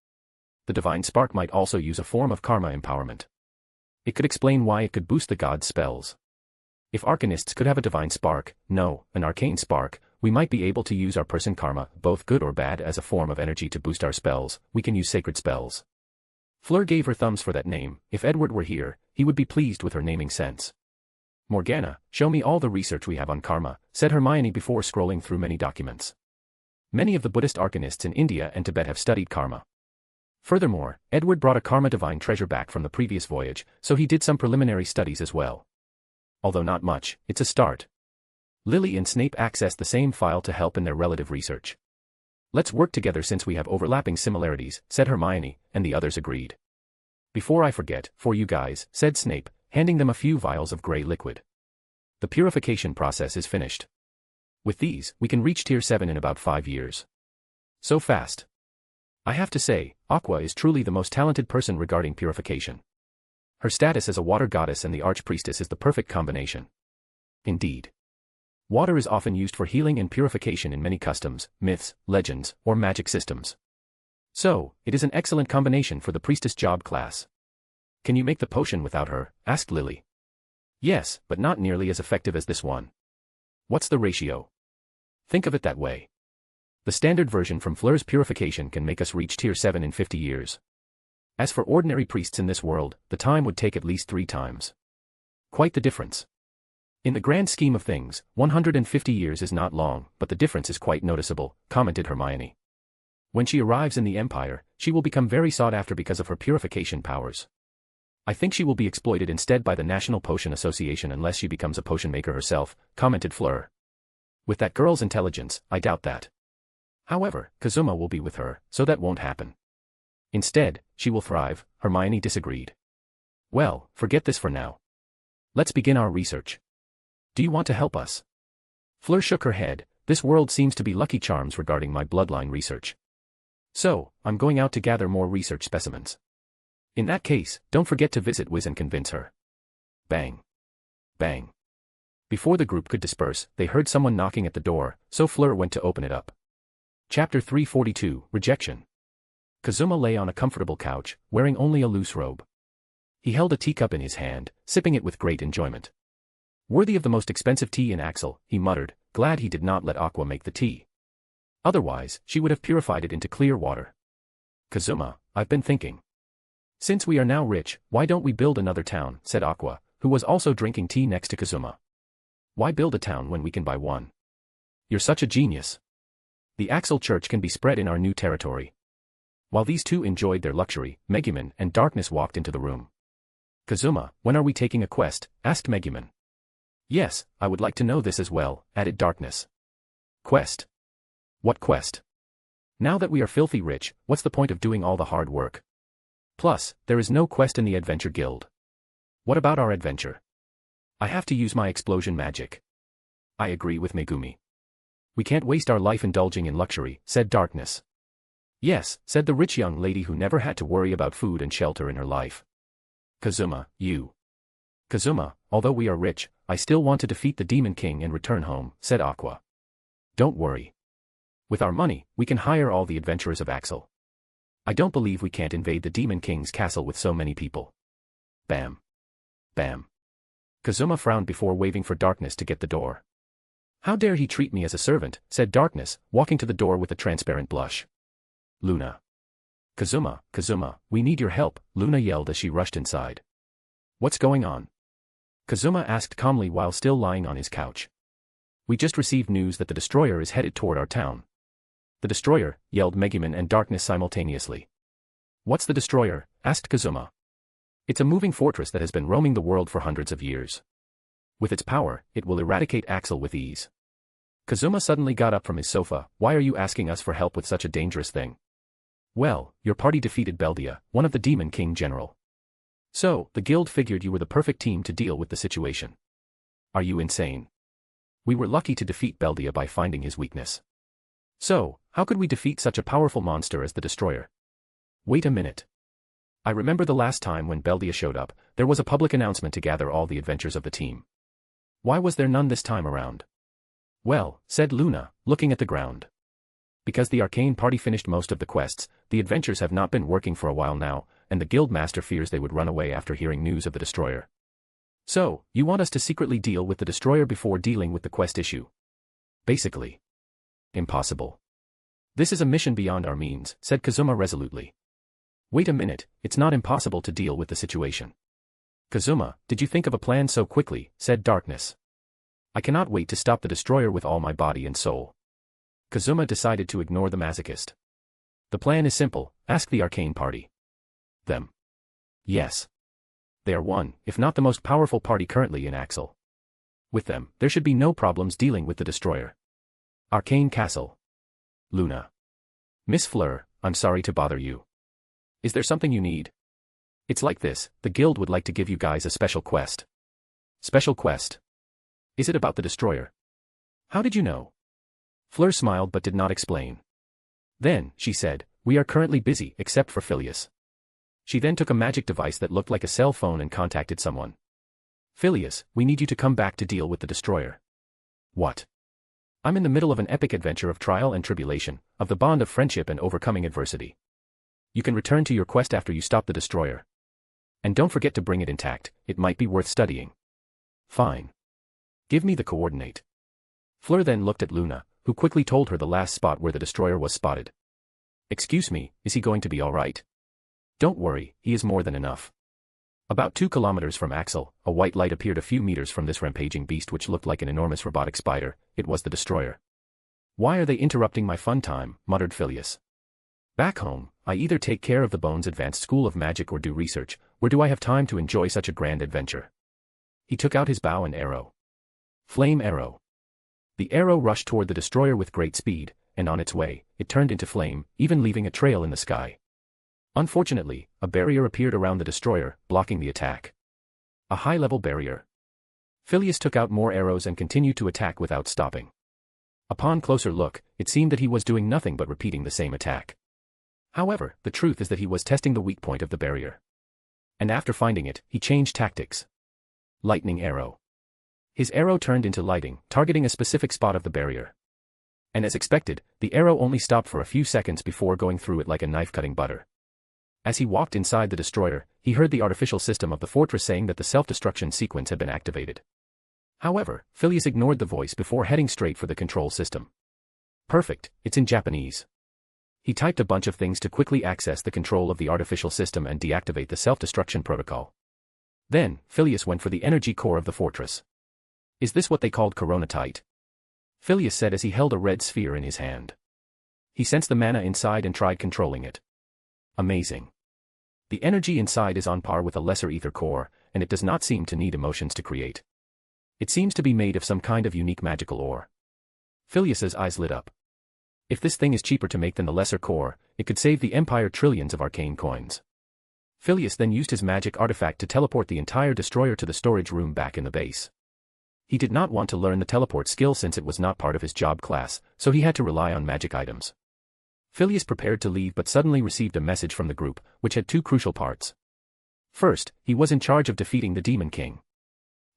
The divine spark might also use a form of karma empowerment. It could explain why it could boost the god's spells. If arcanists could have a divine spark, no, an arcane spark, we might be able to use our person karma, both good or bad, as a form of energy to boost our spells. We can use sacred spells. Fleur gave her thumbs for that name. If Edward were here, he would be pleased with her naming sense. Morgana, show me all the research we have on karma, said Hermione before scrolling through many documents. Many of the Buddhist arcanists in India and Tibet have studied karma. Furthermore, Edward brought a karma divine treasure back from the previous voyage, so he did some preliminary studies as well. Although not much, it's a start. Lily and Snape accessed the same file to help in their relative research. Let's work together since we have overlapping similarities, said Hermione, and the others agreed. Before I forget, for you guys, said Snape, handing them a few vials of grey liquid. The purification process is finished. With these, we can reach Tier 7 in about 5 years. So fast. I have to say, Aqua is truly the most talented person regarding purification. Her status as a water goddess and the archpriestess is the perfect combination. Indeed. Water is often used for healing and purification in many customs, myths, legends, or magic systems. So, it is an excellent combination for the priestess job class. Can you make the potion without her? Asked Lily. Yes, but not nearly as effective as this one. What's the ratio? Think of it that way. The standard version from Fleur's purification can make us reach Tier 7 in 50 years. As for ordinary priests in this world, the time would take at least 3 times. Quite the difference. In the grand scheme of things, 150 years is not long, but the difference is quite noticeable, commented Hermione. When she arrives in the Empire, she will become very sought after because of her purification powers. I think she will be exploited instead by the National Potion Association unless she becomes a potion maker herself, commented Fleur. With that girl's intelligence, I doubt that. However, Kazuma will be with her, so that won't happen. Instead, she will thrive, Hermione disagreed. Well, forget this for now. Let's begin our research. Do you want to help us? Fleur shook her head. This world seems to be Lucky Charms regarding my bloodline research. So, I'm going out to gather more research specimens. In that case, don't forget to visit Wiz and convince her. Bang. Bang. Before the group could disperse, they heard someone knocking at the door, so Fleur went to open it up. Chapter 342, Rejection. Kazuma lay on a comfortable couch, wearing only a loose robe. He held a teacup in his hand, sipping it with great enjoyment. Worthy of the most expensive tea in Axel, he muttered, glad he did not let Aqua make the tea. Otherwise, she would have purified it into clear water. Kazuma, I've been thinking. Since we are now rich, why don't we build another town, said Aqua, who was also drinking tea next to Kazuma. Why build a town when we can buy one? You're such a genius. The Axel Church can be spread in our new territory. While these two enjoyed their luxury, Megumin and Darkness walked into the room. Kazuma, when are we taking a quest? Asked Megumin. Yes, I would like to know this as well, added Darkness. Quest. What quest? Now that we are filthy rich, what's the point of doing all the hard work? Plus, there is no quest in the Adventure Guild. What about our adventure? I have to use my explosion magic. I agree with Megumi. We can't waste our life indulging in luxury, said Darkness. Yes, said the rich young lady who never had to worry about food and shelter in her life. Kazuma, you. Kazuma, although we are rich, I still want to defeat the Demon King and return home, said Aqua. Don't worry. With our money, we can hire all the adventurers of Axel. I don't believe we can't invade the Demon King's castle with so many people. Bam. Bam. Kazuma frowned before waving for Darkness to get the door. How dare he treat me as a servant, said Darkness, walking to the door with a transparent blush. Luna. Kazuma, Kazuma, we need your help, Luna yelled as she rushed inside. What's going on? Kazuma asked calmly while still lying on his couch. We just received news that the destroyer is headed toward our town. The destroyer, yelled Megumin and Darkness simultaneously. What's the destroyer? Asked Kazuma. It's a moving fortress that has been roaming the world for hundreds of years. With its power, it will eradicate Axel with ease. Kazuma suddenly got up from his sofa. Why are you asking us for help with such a dangerous thing? Well, your party defeated Beldia, one of the Demon King general. So, the guild figured you were the perfect team to deal with the situation. Are you insane? We were lucky to defeat Beldia by finding his weakness. So, how could we defeat such a powerful monster as the Destroyer? Wait a minute. I remember the last time when Beldia showed up, there was a public announcement to gather all the adventures of the team. Why was there none this time around? Well, said Luna, looking at the ground. Because the Arcane Party finished most of the quests, the adventures have not been working for a while now, and the guild master fears they would run away after hearing news of the Destroyer. So, you want us to secretly deal with the Destroyer before dealing with the quest issue? Basically. Impossible. This is a mission beyond our means, said Kazuma resolutely. Wait a minute, it's not impossible to deal with the situation. Kazuma, did you think of a plan so quickly, said Darkness. I cannot wait to stop the Destroyer with all my body and soul. Kazuma decided to ignore the masochist. The plan is simple, ask the Arcane Party. Them. Yes. They are one, if not the most powerful party currently in Axel. With them, there should be no problems dealing with the Destroyer. Arcane Castle. Luna. Miss Fleur, I'm sorry to bother you. Is there something you need? It's like this, the guild would like to give you guys a special quest. Special quest? Is it about the Destroyer? How did you know? Fleur smiled but did not explain. Then, she said, we are currently busy except for Phileas. She then took a magic device that looked like a cell phone and contacted someone. Phileas, we need you to come back to deal with the Destroyer. What? I'm in the middle of an epic adventure of trial and tribulation, of the bond of friendship and overcoming adversity. You can return to your quest after you stop the Destroyer. And don't forget to bring it intact, it might be worth studying. Fine. Give me the coordinate. Fleur then looked at Luna, who quickly told her the last spot where the Destroyer was spotted. Excuse me, is he going to be alright? Don't worry, he is more than enough. About 2 kilometers from Axel, a white light appeared a few meters from this rampaging beast which looked like an enormous robotic spider. It was the Destroyer. Why are they interrupting my fun time, muttered Phileas. Back home, I either take care of the Bones Advanced School of Magic or do research, where do I have time to enjoy such a grand adventure? He took out his bow and arrow. Flame arrow. The arrow rushed toward the Destroyer with great speed, and on its way, it turned into flame, even leaving a trail in the sky. Unfortunately, a barrier appeared around the Destroyer, blocking the attack. A high-level barrier. Phileas took out more arrows and continued to attack without stopping. Upon closer look, it seemed that he was doing nothing but repeating the same attack. However, the truth is that he was testing the weak point of the barrier. And after finding it, he changed tactics. Lightning arrow. His arrow turned into lighting, targeting a specific spot of the barrier. And as expected, the arrow only stopped for a few seconds before going through it like a knife cutting butter. As he walked inside the Destroyer, he heard the artificial system of the fortress saying that the self-destruction sequence had been activated. However, Phileas ignored the voice before heading straight for the control system. Perfect, it's in Japanese. He typed a bunch of things to quickly access the control of the artificial system and deactivate the self-destruction protocol. Then, Phileas went for the energy core of the fortress. Is this what they called coronatite? Phileas said as he held a red sphere in his hand. He sensed the mana inside and tried controlling it. Amazing. The energy inside is on par with a lesser ether core, and it does not seem to need emotions to create. It seems to be made of some kind of unique magical ore. Phileas's eyes lit up. If this thing is cheaper to make than the lesser core, it could save the Empire trillions of arcane coins. Phileas then used his magic artifact to teleport the entire destroyer to the storage room back in the base. He did not want to learn the teleport skill since it was not part of his job class, so he had to rely on magic items. Phileas prepared to leave but suddenly received a message from the group, which had two crucial parts. First, he was in charge of defeating the Demon King.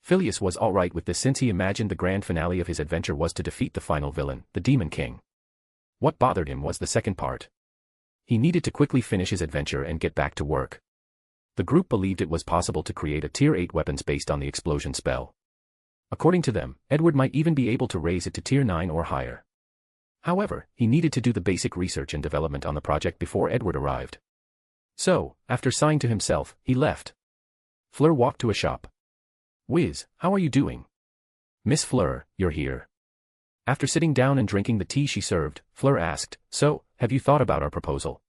Phileas was alright with this since he imagined the grand finale of his adventure was to defeat the final villain, the Demon King. What bothered him was the second part. He needed to quickly finish his adventure and get back to work. The group believed it was possible to create a Tier 8 weapons based on the explosion spell. According to them, Edward might even be able to raise it to Tier 9 or higher. However, he needed to do the basic research and development on the project before Edward arrived. So, after sighing to himself, he left. Fleur walked to a shop. "Wiz, how are you doing?" "Miss Fleur, you're here." After sitting down and drinking the tea she served, Fleur asked, "So, have you thought about our proposal?"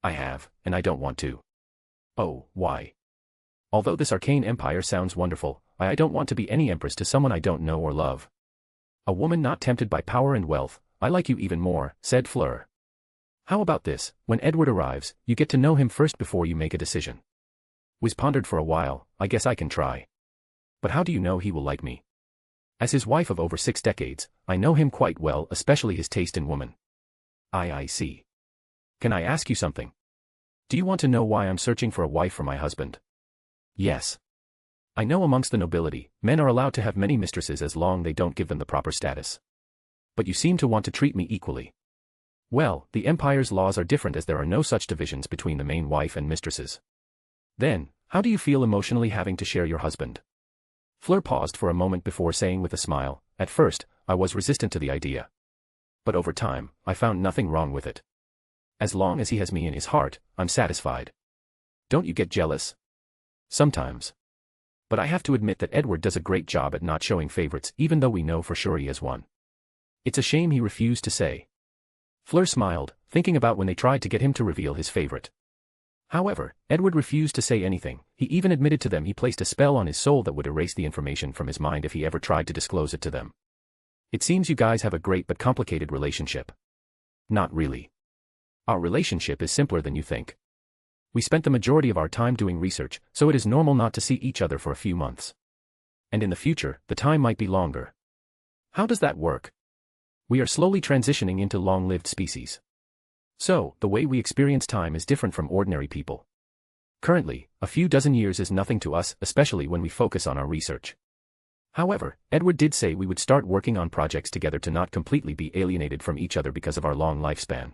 "I have, and I don't want to." "Oh, why?" "Although this arcane empire sounds wonderful, I don't want to be any empress to someone I don't know or love. A woman not tempted by power and wealth, I like you even more," said Fleur. "How about this, when Edward arrives, you get to know him first before you make a decision." Wiz pondered for a while. "I guess I can try. But how do you know he will like me? As his wife of over 6 decades, I know him quite well, especially his taste in women." I see. "Can I ask you something? Do you want to know why I'm searching for a wife for my husband?" "Yes. I know amongst the nobility, men are allowed to have many mistresses as long they don't give them the proper status. But you seem to want to treat me equally." "Well, the Empire's laws are different as there are no such divisions between the main wife and mistresses." "Then, how do you feel emotionally having to share your husband?" Fleur paused for a moment before saying with a smile, "At first, I was resistant to the idea. But over time, I found nothing wrong with it. As long as he has me in his heart, I'm satisfied." "Don't you get jealous?" "Sometimes. But I have to admit that Edward does a great job at not showing favorites even though we know for sure he has one. It's a shame he refused to say." Fleur smiled, thinking about when they tried to get him to reveal his favorite. However, Edward refused to say anything. He even admitted to them he placed a spell on his soul that would erase the information from his mind if he ever tried to disclose it to them. "It seems you guys have a great but complicated relationship." "Not really. Our relationship is simpler than you think. We spent the majority of our time doing research, so it is normal not to see each other for a few months. And in the future, the time might be longer." "How does that work?" "We are slowly transitioning into long-lived species. So, the way we experience time is different from ordinary people. Currently, a few dozen years is nothing to us, especially when we focus on our research. However, Edward did say we would start working on projects together to not completely be alienated from each other because of our long lifespan."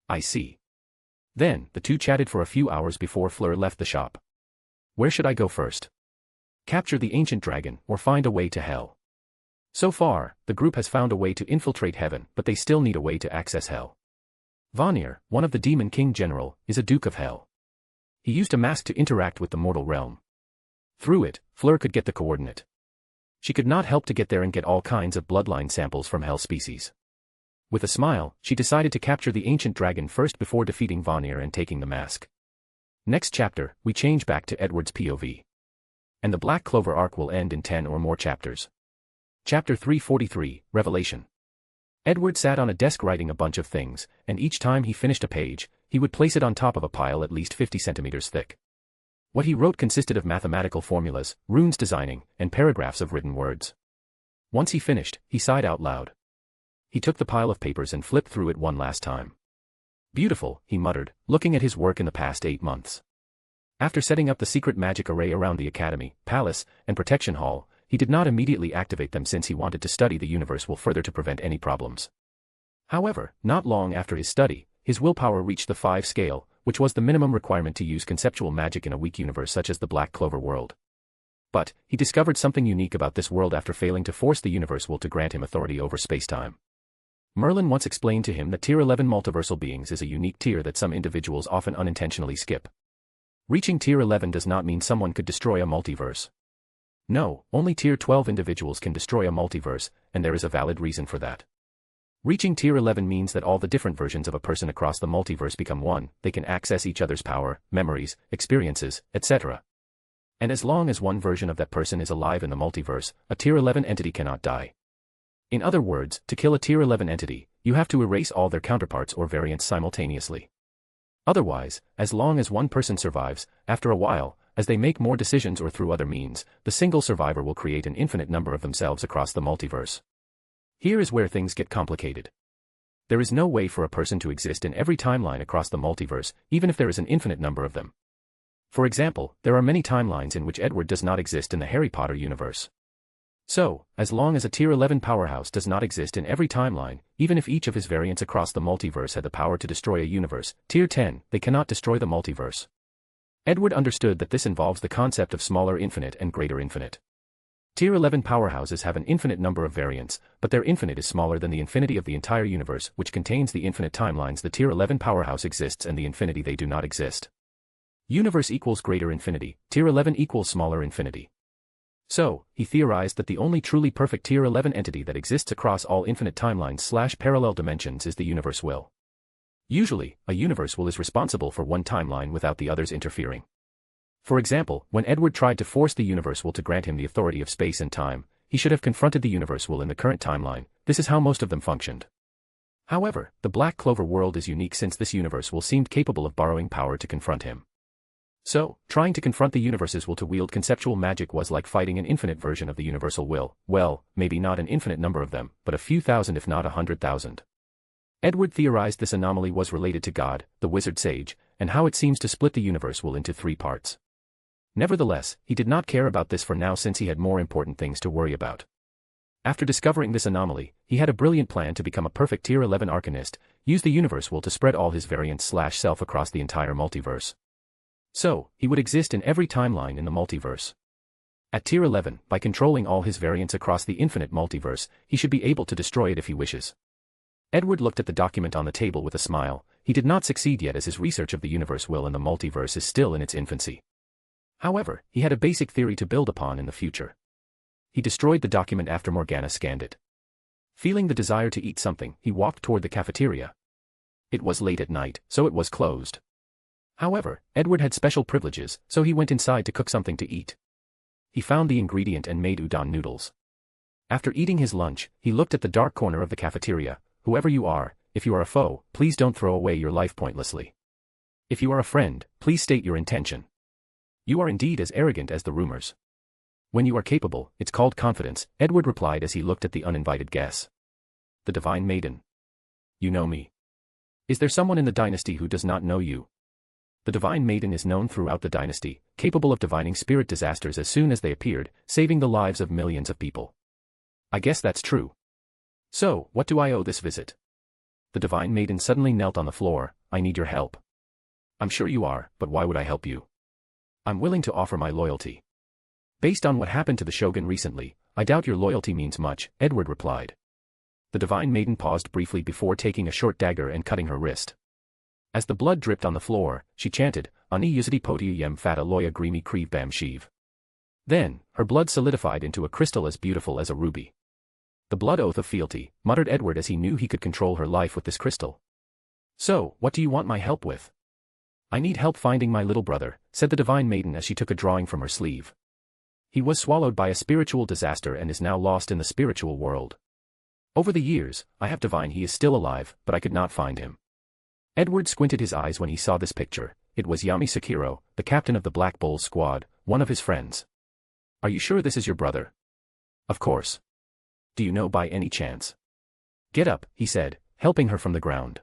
"I see." Then, the two chatted for a few hours before Fleur left the shop. "Where should I go first? Capture the ancient dragon, or find a way to hell?" So far, the group has found a way to infiltrate heaven, but they still need a way to access hell. Vanir, one of the Demon King General, is a Duke of Hell. He used a mask to interact with the mortal realm. Through it, Fleur could get the coordinate. She could not help to get there and get all kinds of bloodline samples from hell species. With a smile, she decided to capture the ancient dragon first before defeating Vanir and taking the mask. Next chapter, we change back to Edward's POV. And the Black Clover arc will end in 10 or more chapters. Chapter 343, Revelation. Edward sat on a desk writing a bunch of things, and each time he finished a page, he would place it on top of a pile at least 50 centimeters thick. What he wrote consisted of mathematical formulas, runes designing, and paragraphs of written words. Once he finished, he sighed out loud. He took the pile of papers and flipped through it one last time. "Beautiful," he muttered, looking at his work in the past 8 months. After setting up the secret magic array around the academy, palace, and protection hall, he did not immediately activate them since he wanted to study the universe will further to prevent any problems. However, not long after his study, his willpower reached the 5 scale, which was the minimum requirement to use conceptual magic in a weak universe such as the Black Clover world. But, he discovered something unique about this world after failing to force the universe will to grant him authority over space-time. Merlin once explained to him that Tier 11 multiversal beings is a unique tier that some individuals often unintentionally skip. Reaching Tier 11 does not mean someone could destroy a multiverse. No, only Tier 12 individuals can destroy a multiverse, and there is a valid reason for that. Reaching Tier 11 means that all the different versions of a person across the multiverse become one, they can access each other's power, memories, experiences, etc. And as long as one version of that person is alive in the multiverse, a Tier 11 entity cannot die. In other words, to kill a Tier 11 entity, you have to erase all their counterparts or variants simultaneously. Otherwise, as long as one person survives, after a while, as they make more decisions or through other means, the single survivor will create an infinite number of themselves across the multiverse. Here is where things get complicated. There is no way for a person to exist in every timeline across the multiverse, even if there is an infinite number of them. For example, there are many timelines in which Edward does not exist in the Harry Potter universe. So, as long as a Tier 11 powerhouse does not exist in every timeline, even if each of his variants across the multiverse had the power to destroy a universe, Tier 10, they cannot destroy the multiverse. Edward understood that this involves the concept of smaller infinite and greater infinite. Tier 11 powerhouses have an infinite number of variants, but their infinite is smaller than the infinity of the entire universe, which contains the infinite timelines the Tier 11 powerhouse exists and the infinity they do not exist. Universe equals greater infinity, Tier 11 equals smaller infinity. So, he theorized that the only truly perfect Tier 11 entity that exists across all infinite timelines/parallel dimensions is the universe will. Usually, a universe will is responsible for one timeline without the others interfering. For example, when Edward tried to force the universe will to grant him the authority of space and time, he should have confronted the universe will in the current timeline. This is how most of them functioned. However, the Black Clover world is unique since this universe will seemed capable of borrowing power to confront him. So, trying to confront the universe's will to wield conceptual magic was like fighting an infinite version of the universal will, well, maybe not an infinite number of them, but a few thousand if not 100,000. Edward theorized this anomaly was related to God, the wizard sage, and how it seems to split the universe will into 3 parts. Nevertheless, he did not care about this for now since he had more important things to worry about. After discovering this anomaly, he had a brilliant plan to become a perfect Tier 11 arcanist, use the universe will to spread all his variants/self across the entire multiverse. So, he would exist in every timeline in the multiverse. At Tier 11, by controlling all his variants across the infinite multiverse, he should be able to destroy it if he wishes. Edward looked at the document on the table with a smile. He did not succeed yet as his research of the universe will and the multiverse is still in its infancy. However, he had a basic theory to build upon in the future. He destroyed the document after Morgana scanned it. Feeling the desire to eat something, he walked toward the cafeteria. It was late at night, so it was closed. However, Edward had special privileges, so he went inside to cook something to eat. He found the ingredient and made udon noodles. After eating his lunch, he looked at the dark corner of the cafeteria. Whoever you are, if you are a foe, please don't throw away your life pointlessly. If you are a friend, please state your intention. You are indeed as arrogant as the rumors. When you are capable, it's called confidence, Edward replied as he looked at the uninvited guest. The Divine Maiden. You know me. Is there someone in the dynasty who does not know you? The Divine Maiden is known throughout the dynasty, capable of divining spirit disasters as soon as they appeared, saving the lives of millions of people. I guess that's true. So, what do I owe this visit? The Divine Maiden suddenly knelt on the floor. I need your help. I'm sure you are, but why would I help you? I'm willing to offer my loyalty. Based on what happened to the Shogun recently, I doubt your loyalty means much, Edward replied. The Divine Maiden paused briefly before taking a short dagger and cutting her wrist. As the blood dripped on the floor, she chanted, Ani Yuzadi Potia Yem Fata Loya Grimi Kriv Bam Shiv. Then, her blood solidified into a crystal as beautiful as a ruby. The blood oath of fealty, muttered Edward as he knew he could control her life with this crystal. So, what do you want my help with? I need help finding my little brother, said the Divine Maiden as she took a drawing from her sleeve. He was swallowed by a spiritual disaster and is now lost in the spiritual world. Over the years, I have divined he is still alive, but I could not find him. Edward squinted his eyes when he saw this picture. It was Yami Sakiro, the captain of the Black Bulls squad, one of his friends. Are you sure this is your brother? Of course. Do you know by any chance? Get up, he said, helping her from the ground.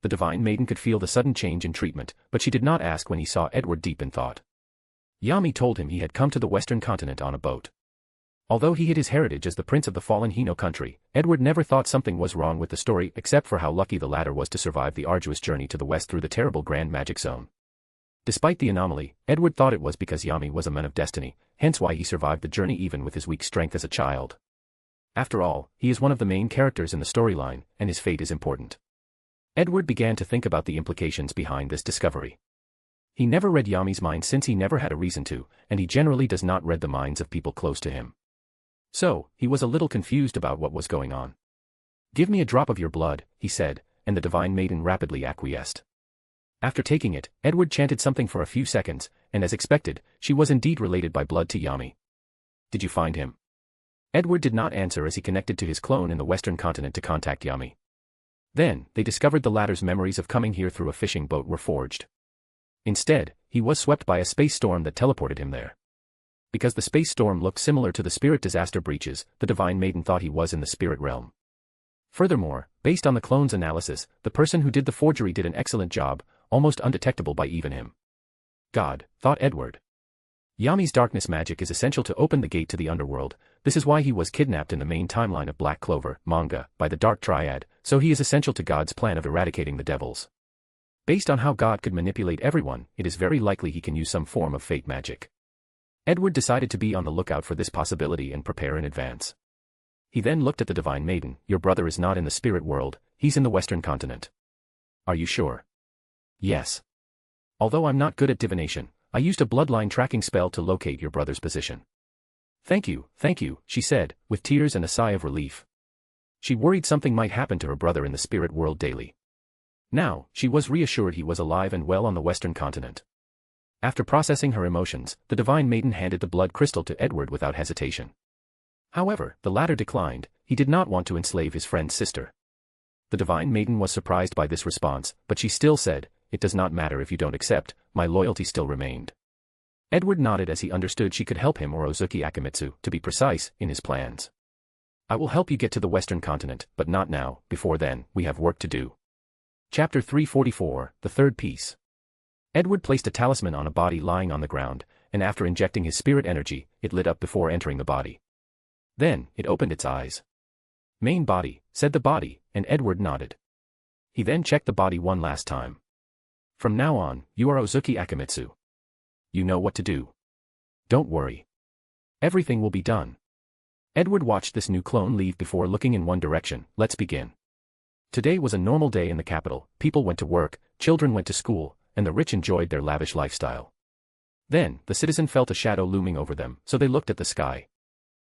The Divine Maiden could feel the sudden change in treatment, but she did not ask when he saw Edward deep in thought. Yami told him he had come to the western continent on a boat. Although he hid his heritage as the prince of the fallen Hino country, Edward never thought something was wrong with the story except for how lucky the latter was to survive the arduous journey to the west through the terrible Grand Magic Zone. Despite the anomaly, Edward thought it was because Yami was a man of destiny, hence why he survived the journey even with his weak strength as a child. After all, he is one of the main characters in the storyline, and his fate is important. Edward began to think about the implications behind this discovery. He never read Yami's mind since he never had a reason to, and he generally does not read the minds of people close to him. So, he was a little confused about what was going on. Give me a drop of your blood, he said, and the Divine Maiden rapidly acquiesced. After taking it, Edward chanted something for a few seconds, and as expected, she was indeed related by blood to Yami. Did you find him? Edward did not answer as he connected to his clone in the western continent to contact Yami. Then, they discovered the latter's memories of coming here through a fishing boat were forged. Instead, he was swept by a space storm that teleported him there. Because the space storm looked similar to the spirit disaster breaches, the Divine Maiden thought he was in the spirit realm. Furthermore, based on the clone's analysis, the person who did the forgery did an excellent job, almost undetectable by even him. God, thought Edward. Yami's darkness magic is essential to open the gate to the underworld. This is why he was kidnapped in the main timeline of Black Clover manga by the Dark Triad, so he is essential to God's plan of eradicating the devils. Based on how God could manipulate everyone, it is very likely he can use some form of fate magic. Edward decided to be on the lookout for this possibility and prepare in advance. He then looked at the Divine Maiden. Your brother is not in the spirit world, he's in the western continent. Are you sure? Yes. Although I'm not good at divination, I used a bloodline tracking spell to locate your brother's position. Thank you, she said, with tears and a sigh of relief. She worried something might happen to her brother in the spirit world daily. Now, she was reassured he was alive and well on the western continent. After processing her emotions, the Divine Maiden handed the blood crystal to Edward without hesitation. However, the latter declined. He did not want to enslave his friend's sister. The Divine Maiden was surprised by this response, but she still said, "It does not matter if you don't accept, my loyalty still remained." Edward nodded as he understood she could help him, or Ozuki Akimitsu, to be precise, in his plans. I will help you get to the western continent, but not now. Before then, we have work to do. Chapter 344, the third piece. Edward placed a talisman on a body lying on the ground, and after injecting his spirit energy, it lit up before entering the body. Then, it opened its eyes. Main body, said the body, and Edward nodded. He then checked the body one last time. From now on, you are Ozuki Akimitsu. You know what to do. Don't worry. Everything will be done. Edward watched this new clone leave before looking in one direction. Let's begin. Today was a normal day in the capital. People went to work, children went to school, and the rich enjoyed their lavish lifestyle. Then, the citizen felt a shadow looming over them, so they looked at the sky.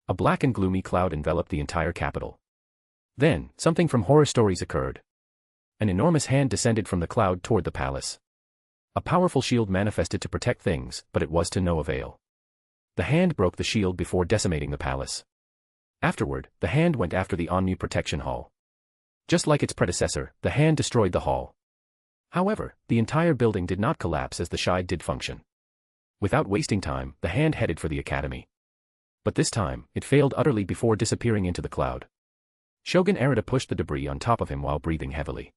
A black and gloomy cloud enveloped the entire capital. Then, something from horror stories occurred. An enormous hand descended from the cloud toward the palace. A powerful shield manifested to protect things, but it was to no avail. The hand broke the shield before decimating the palace. Afterward, the hand went after the Onmu Protection Hall. Just like its predecessor, the hand destroyed the hall. However, the entire building did not collapse as the shield did function. Without wasting time, the hand headed for the academy. But this time, it failed utterly before disappearing into the cloud. Shogun Arita pushed the debris on top of him while breathing heavily.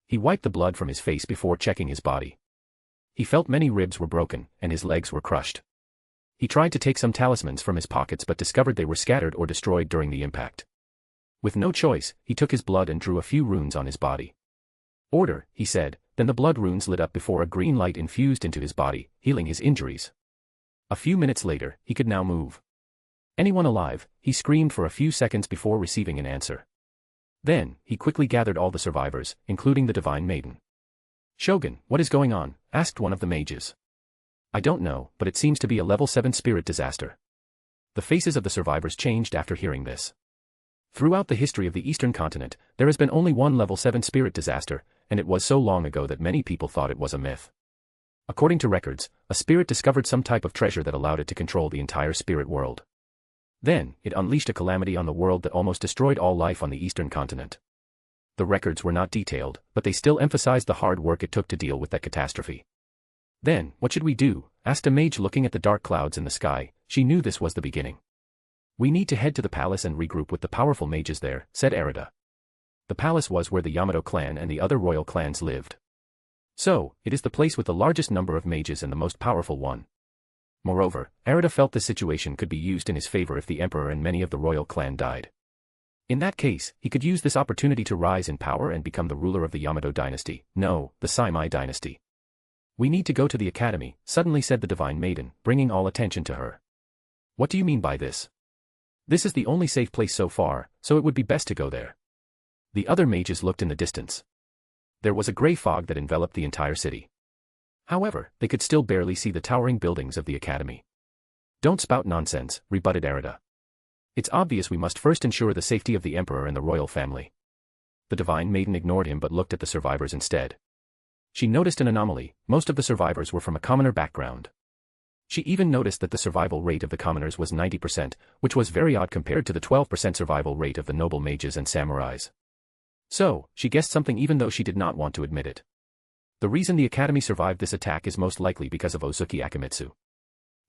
He wiped the blood from his face before checking his body. He felt many ribs were broken, and his legs were crushed. He tried to take some talismans from his pockets but discovered they were scattered or destroyed during the impact. With no choice, he took his blood and drew a few runes on his body. Order, he said, then the blood runes lit up before a green light infused into his body, healing his injuries. A few minutes later, he could now move. Anyone alive? He screamed for a few seconds before receiving an answer. Then, he quickly gathered all the survivors, including the Divine Maiden. Shogun, what is going on? Asked one of the mages. I don't know, but it seems to be a level 7 spirit disaster. The faces of the survivors changed after hearing this. Throughout the history of the Eastern continent, there has been only one level 7 spirit disaster, and it was so long ago that many people thought it was a myth. According to records, a spirit discovered some type of treasure that allowed it to control the entire spirit world. Then, it unleashed a calamity on the world that almost destroyed all life on the Eastern continent. The records were not detailed, but they still emphasized the hard work it took to deal with that catastrophe. Then, what should we do? Asked a mage looking at the dark clouds in the sky. She knew this was the beginning. We need to head to the palace and regroup with the powerful mages there, said Arita. The palace was where the Yamato clan and the other royal clans lived. So, it is the place with the largest number of mages and the most powerful one. Moreover, Arita felt the situation could be used in his favor if the emperor and many of the royal clan died. In that case, he could use this opportunity to rise in power and become the ruler of the Yamato dynasty, no, the Saimai dynasty. We need to go to the academy, suddenly said the Divine Maiden, bringing all attention to her. What do you mean by this? This is the only safe place so far, so it would be best to go there. The other mages looked in the distance. There was a gray fog that enveloped the entire city. However, they could still barely see the towering buildings of the academy. Don't spout nonsense, rebutted Arita. It's obvious we must first ensure the safety of the emperor and the royal family. The Divine Maiden ignored him but looked at the survivors instead. She noticed an anomaly: most of the survivors were from a commoner background. She even noticed that the survival rate of the commoners was 90%, which was very odd compared to the 12% survival rate of the noble mages and samurais. So, she guessed something even though she did not want to admit it. The reason the academy survived this attack is most likely because of Ozuki Akimitsu.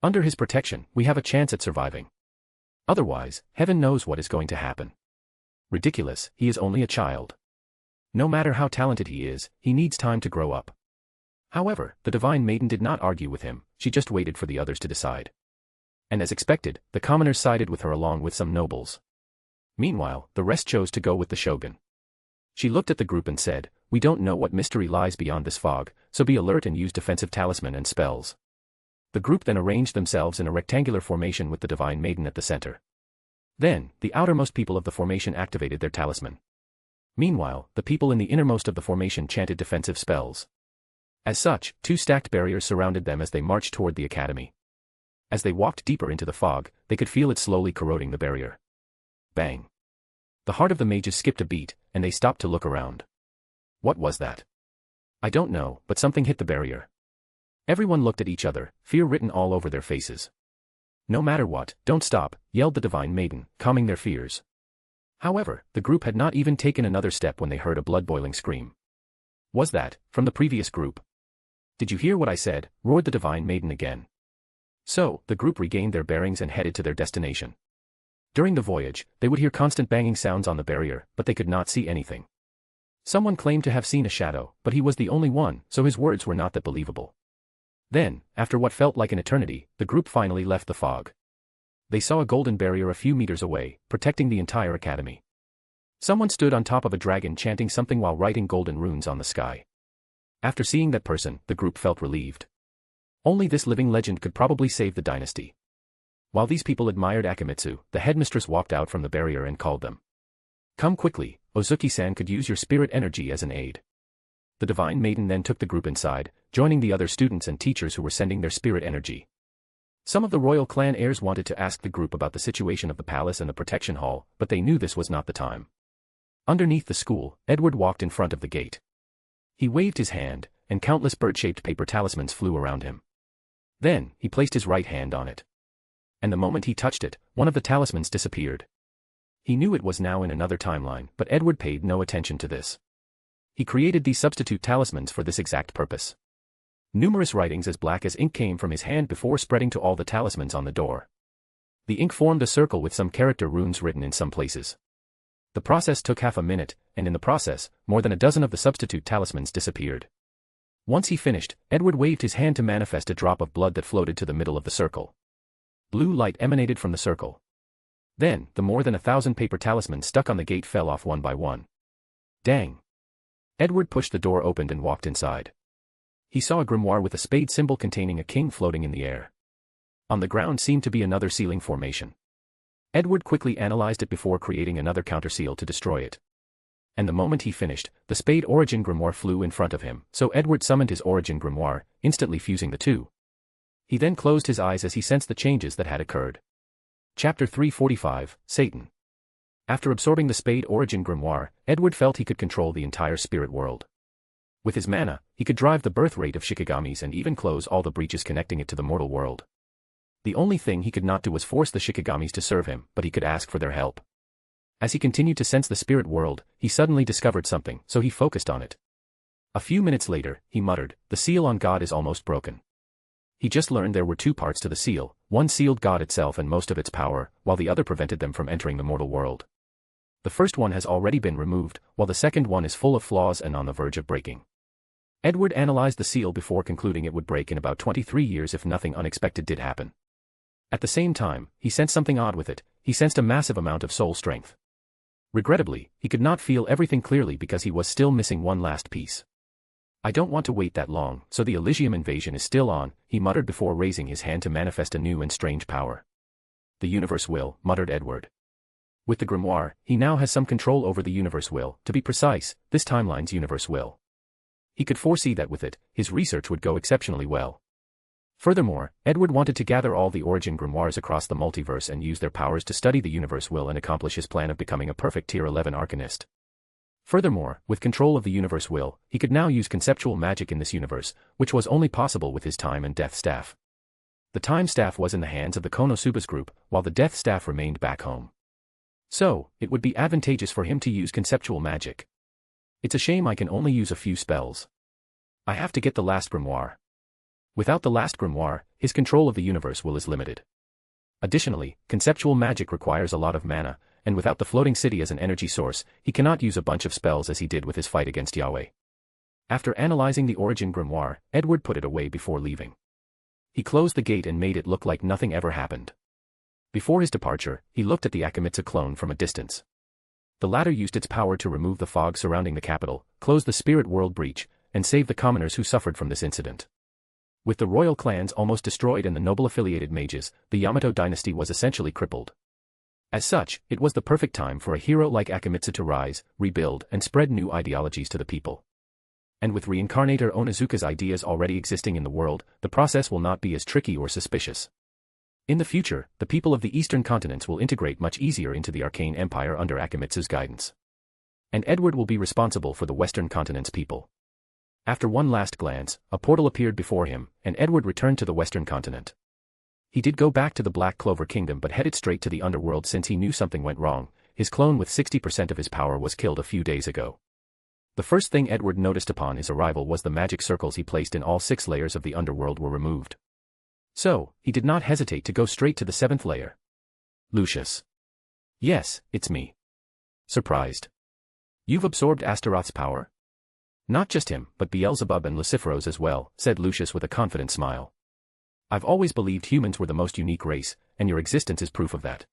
Under his protection, we have a chance at surviving. Otherwise, heaven knows what is going to happen. Ridiculous, he is only a child. No matter how talented he is, he needs time to grow up. However, the Divine Maiden did not argue with him, she just waited for the others to decide. And as expected, the commoners sided with her along with some nobles. Meanwhile, the rest chose to go with the shogun. She looked at the group and said, "We don't know what mystery lies beyond this fog, so be alert and use defensive talisman and spells." The group then arranged themselves in a rectangular formation with the Divine Maiden at the center. Then, the outermost people of the formation activated their talisman. Meanwhile, the people in the innermost of the formation chanted defensive spells. As such, 2 stacked barriers surrounded them as they marched toward the academy. As they walked deeper into the fog, they could feel it slowly corroding the barrier. Bang! The heart of the mages skipped a beat, and they stopped to look around. What was that? I don't know, but something hit the barrier. Everyone looked at each other, fear written all over their faces. "No matter what, don't stop," yelled the Divine Maiden, calming their fears. However, the group had not even taken another step when they heard a blood-boiling scream. Was that from the previous group? "Did you hear what I said?" roared the Divine Maiden again. So, the group regained their bearings and headed to their destination. During the voyage, they would hear constant banging sounds on the barrier, but they could not see anything. Someone claimed to have seen a shadow, but he was the only one, so his words were not that believable. Then, after what felt like an eternity, the group finally left the fog. They saw a golden barrier a few meters away, protecting the entire academy. Someone stood on top of a dragon chanting something while writing golden runes on the sky. After seeing that person, the group felt relieved. Only this living legend could probably save the dynasty. While these people admired Akimitsu, the headmistress walked out from the barrier and called them. "Come quickly, Ozuki-san could use your spirit energy as an aid." The Divine Maiden then took the group inside, joining the other students and teachers who were sending their spirit energy. Some of the royal clan heirs wanted to ask the group about the situation of the palace and the protection hall, but they knew this was not the time. Underneath the school, Edward walked in front of the gate. He waved his hand, and countless bird-shaped paper talismans flew around him. Then, he placed his right hand on it. And the moment he touched it, one of the talismans disappeared. He knew it was now in another timeline, but Edward paid no attention to this. He created these substitute talismans for this exact purpose. Numerous writings as black as ink came from his hand before spreading to all the talismans on the door. The ink formed a circle with some character runes written in some places. The process took half a minute, and in the process, more than a dozen of the substitute talismans disappeared. Once he finished, Edward waved his hand to manifest a drop of blood that floated to the middle of the circle. Blue light emanated from the circle. Then, the more than 1,000 paper talismans stuck on the gate fell off one by one. Dang! Edward pushed the door open and walked inside. He saw a grimoire with a spade symbol containing a king floating in the air. On the ground seemed to be another sealing formation. Edward quickly analyzed it before creating another counterseal to destroy it. And the moment he finished, the spade origin grimoire flew in front of him, so Edward summoned his origin grimoire, instantly fusing the two. He then closed his eyes as he sensed the changes that had occurred. Chapter 345, Satan. After absorbing the spade origin grimoire, Edward felt he could control the entire spirit world. With his mana, he could drive the birth rate of Shikigami's and even close all the breaches connecting it to the mortal world. The only thing he could not do was force the Shikigamis to serve him, but he could ask for their help. As he continued to sense the spirit world, he suddenly discovered something, so he focused on it. A few minutes later, he muttered, "The seal on God is almost broken." He just learned there were 2 parts to the seal, one sealed God itself and most of its power, while the other prevented them from entering the mortal world. The first one has already been removed, while the second one is full of flaws and on the verge of breaking. Edward analyzed the seal before concluding it would break in about 23 years if nothing unexpected did happen. At the same time, he sensed something odd with it. He sensed a massive amount of soul strength. Regrettably, he could not feel everything clearly because he was still missing one last piece. "I don't want to wait that long, so the Elysium invasion is still on," he muttered before raising his hand to manifest a new and strange power. "The universe will," muttered Edward. With the grimoire, he now has some control over the universe will, to be precise, this timeline's universe will. He could foresee that with it, his research would go exceptionally well. Furthermore, Edward wanted to gather all the origin grimoires across the multiverse and use their powers to study the universe will and accomplish his plan of becoming a perfect Tier 11 arcanist. Furthermore, with control of the universe will, he could now use conceptual magic in this universe, which was only possible with his time and death staff. The time staff was in the hands of the Konosubas group, while the death staff remained back home. So, it would be advantageous for him to use conceptual magic. It's a shame I can only use a few spells. I have to get the last grimoire. Without the last grimoire, his control of the universe will is limited. Additionally, conceptual magic requires a lot of mana, and without the floating city as an energy source, he cannot use a bunch of spells as he did with his fight against Yahweh. After analyzing the origin grimoire, Edward put it away before leaving. He closed the gate and made it look like nothing ever happened. Before his departure, he looked at the Akamitsu clone from a distance. The latter used its power to remove the fog surrounding the capital, close the spirit world breach, and save the commoners who suffered from this incident. With the royal clans almost destroyed and the noble affiliated mages, the Yamato dynasty was essentially crippled. As such, it was the perfect time for a hero like Akamitsu to rise, rebuild, and spread new ideologies to the people. And with reincarnator Onizuka's ideas already existing in the world, the process will not be as tricky or suspicious. In the future, the people of the eastern continents will integrate much easier into the arcane empire under Akamitsu's guidance. And Edward will be responsible for the western continent's people. After one last glance, a portal appeared before him, and Edward returned to the western continent. He did go back to the Black Clover Kingdom but headed straight to the underworld since he knew something went wrong. His clone with 60% of his power was killed a few days ago. The first thing Edward noticed upon his arrival was the magic circles he placed in all 6 layers of the underworld were removed. So, he did not hesitate to go straight to the 7th layer. Lucius. Yes, it's me. Surprised. You've absorbed Astaroth's power? Not just him, but Beelzebub and Luciferos as well, said Lucius with a confident smile. I've always believed humans were the most unique race, and your existence is proof of that.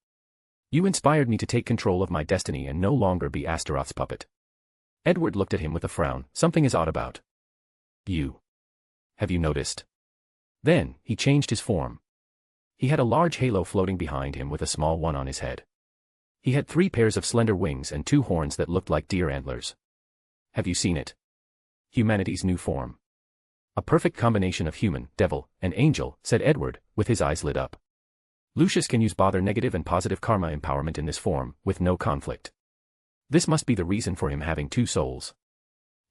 You inspired me to take control of my destiny and no longer be Astaroth's puppet. Edward looked at him with a frown. Something is odd about you. Have you noticed? Then, he changed his form. He had a large halo floating behind him with a small one on his head. He had 3 pairs of slender wings and 2 horns that looked like deer antlers. Have you seen it? Humanity's new form. A perfect combination of human, devil, and angel, said Edward, with his eyes lit up. Lucius can use bother negative and positive karma empowerment in this form, with no conflict. This must be the reason for him having 2 souls.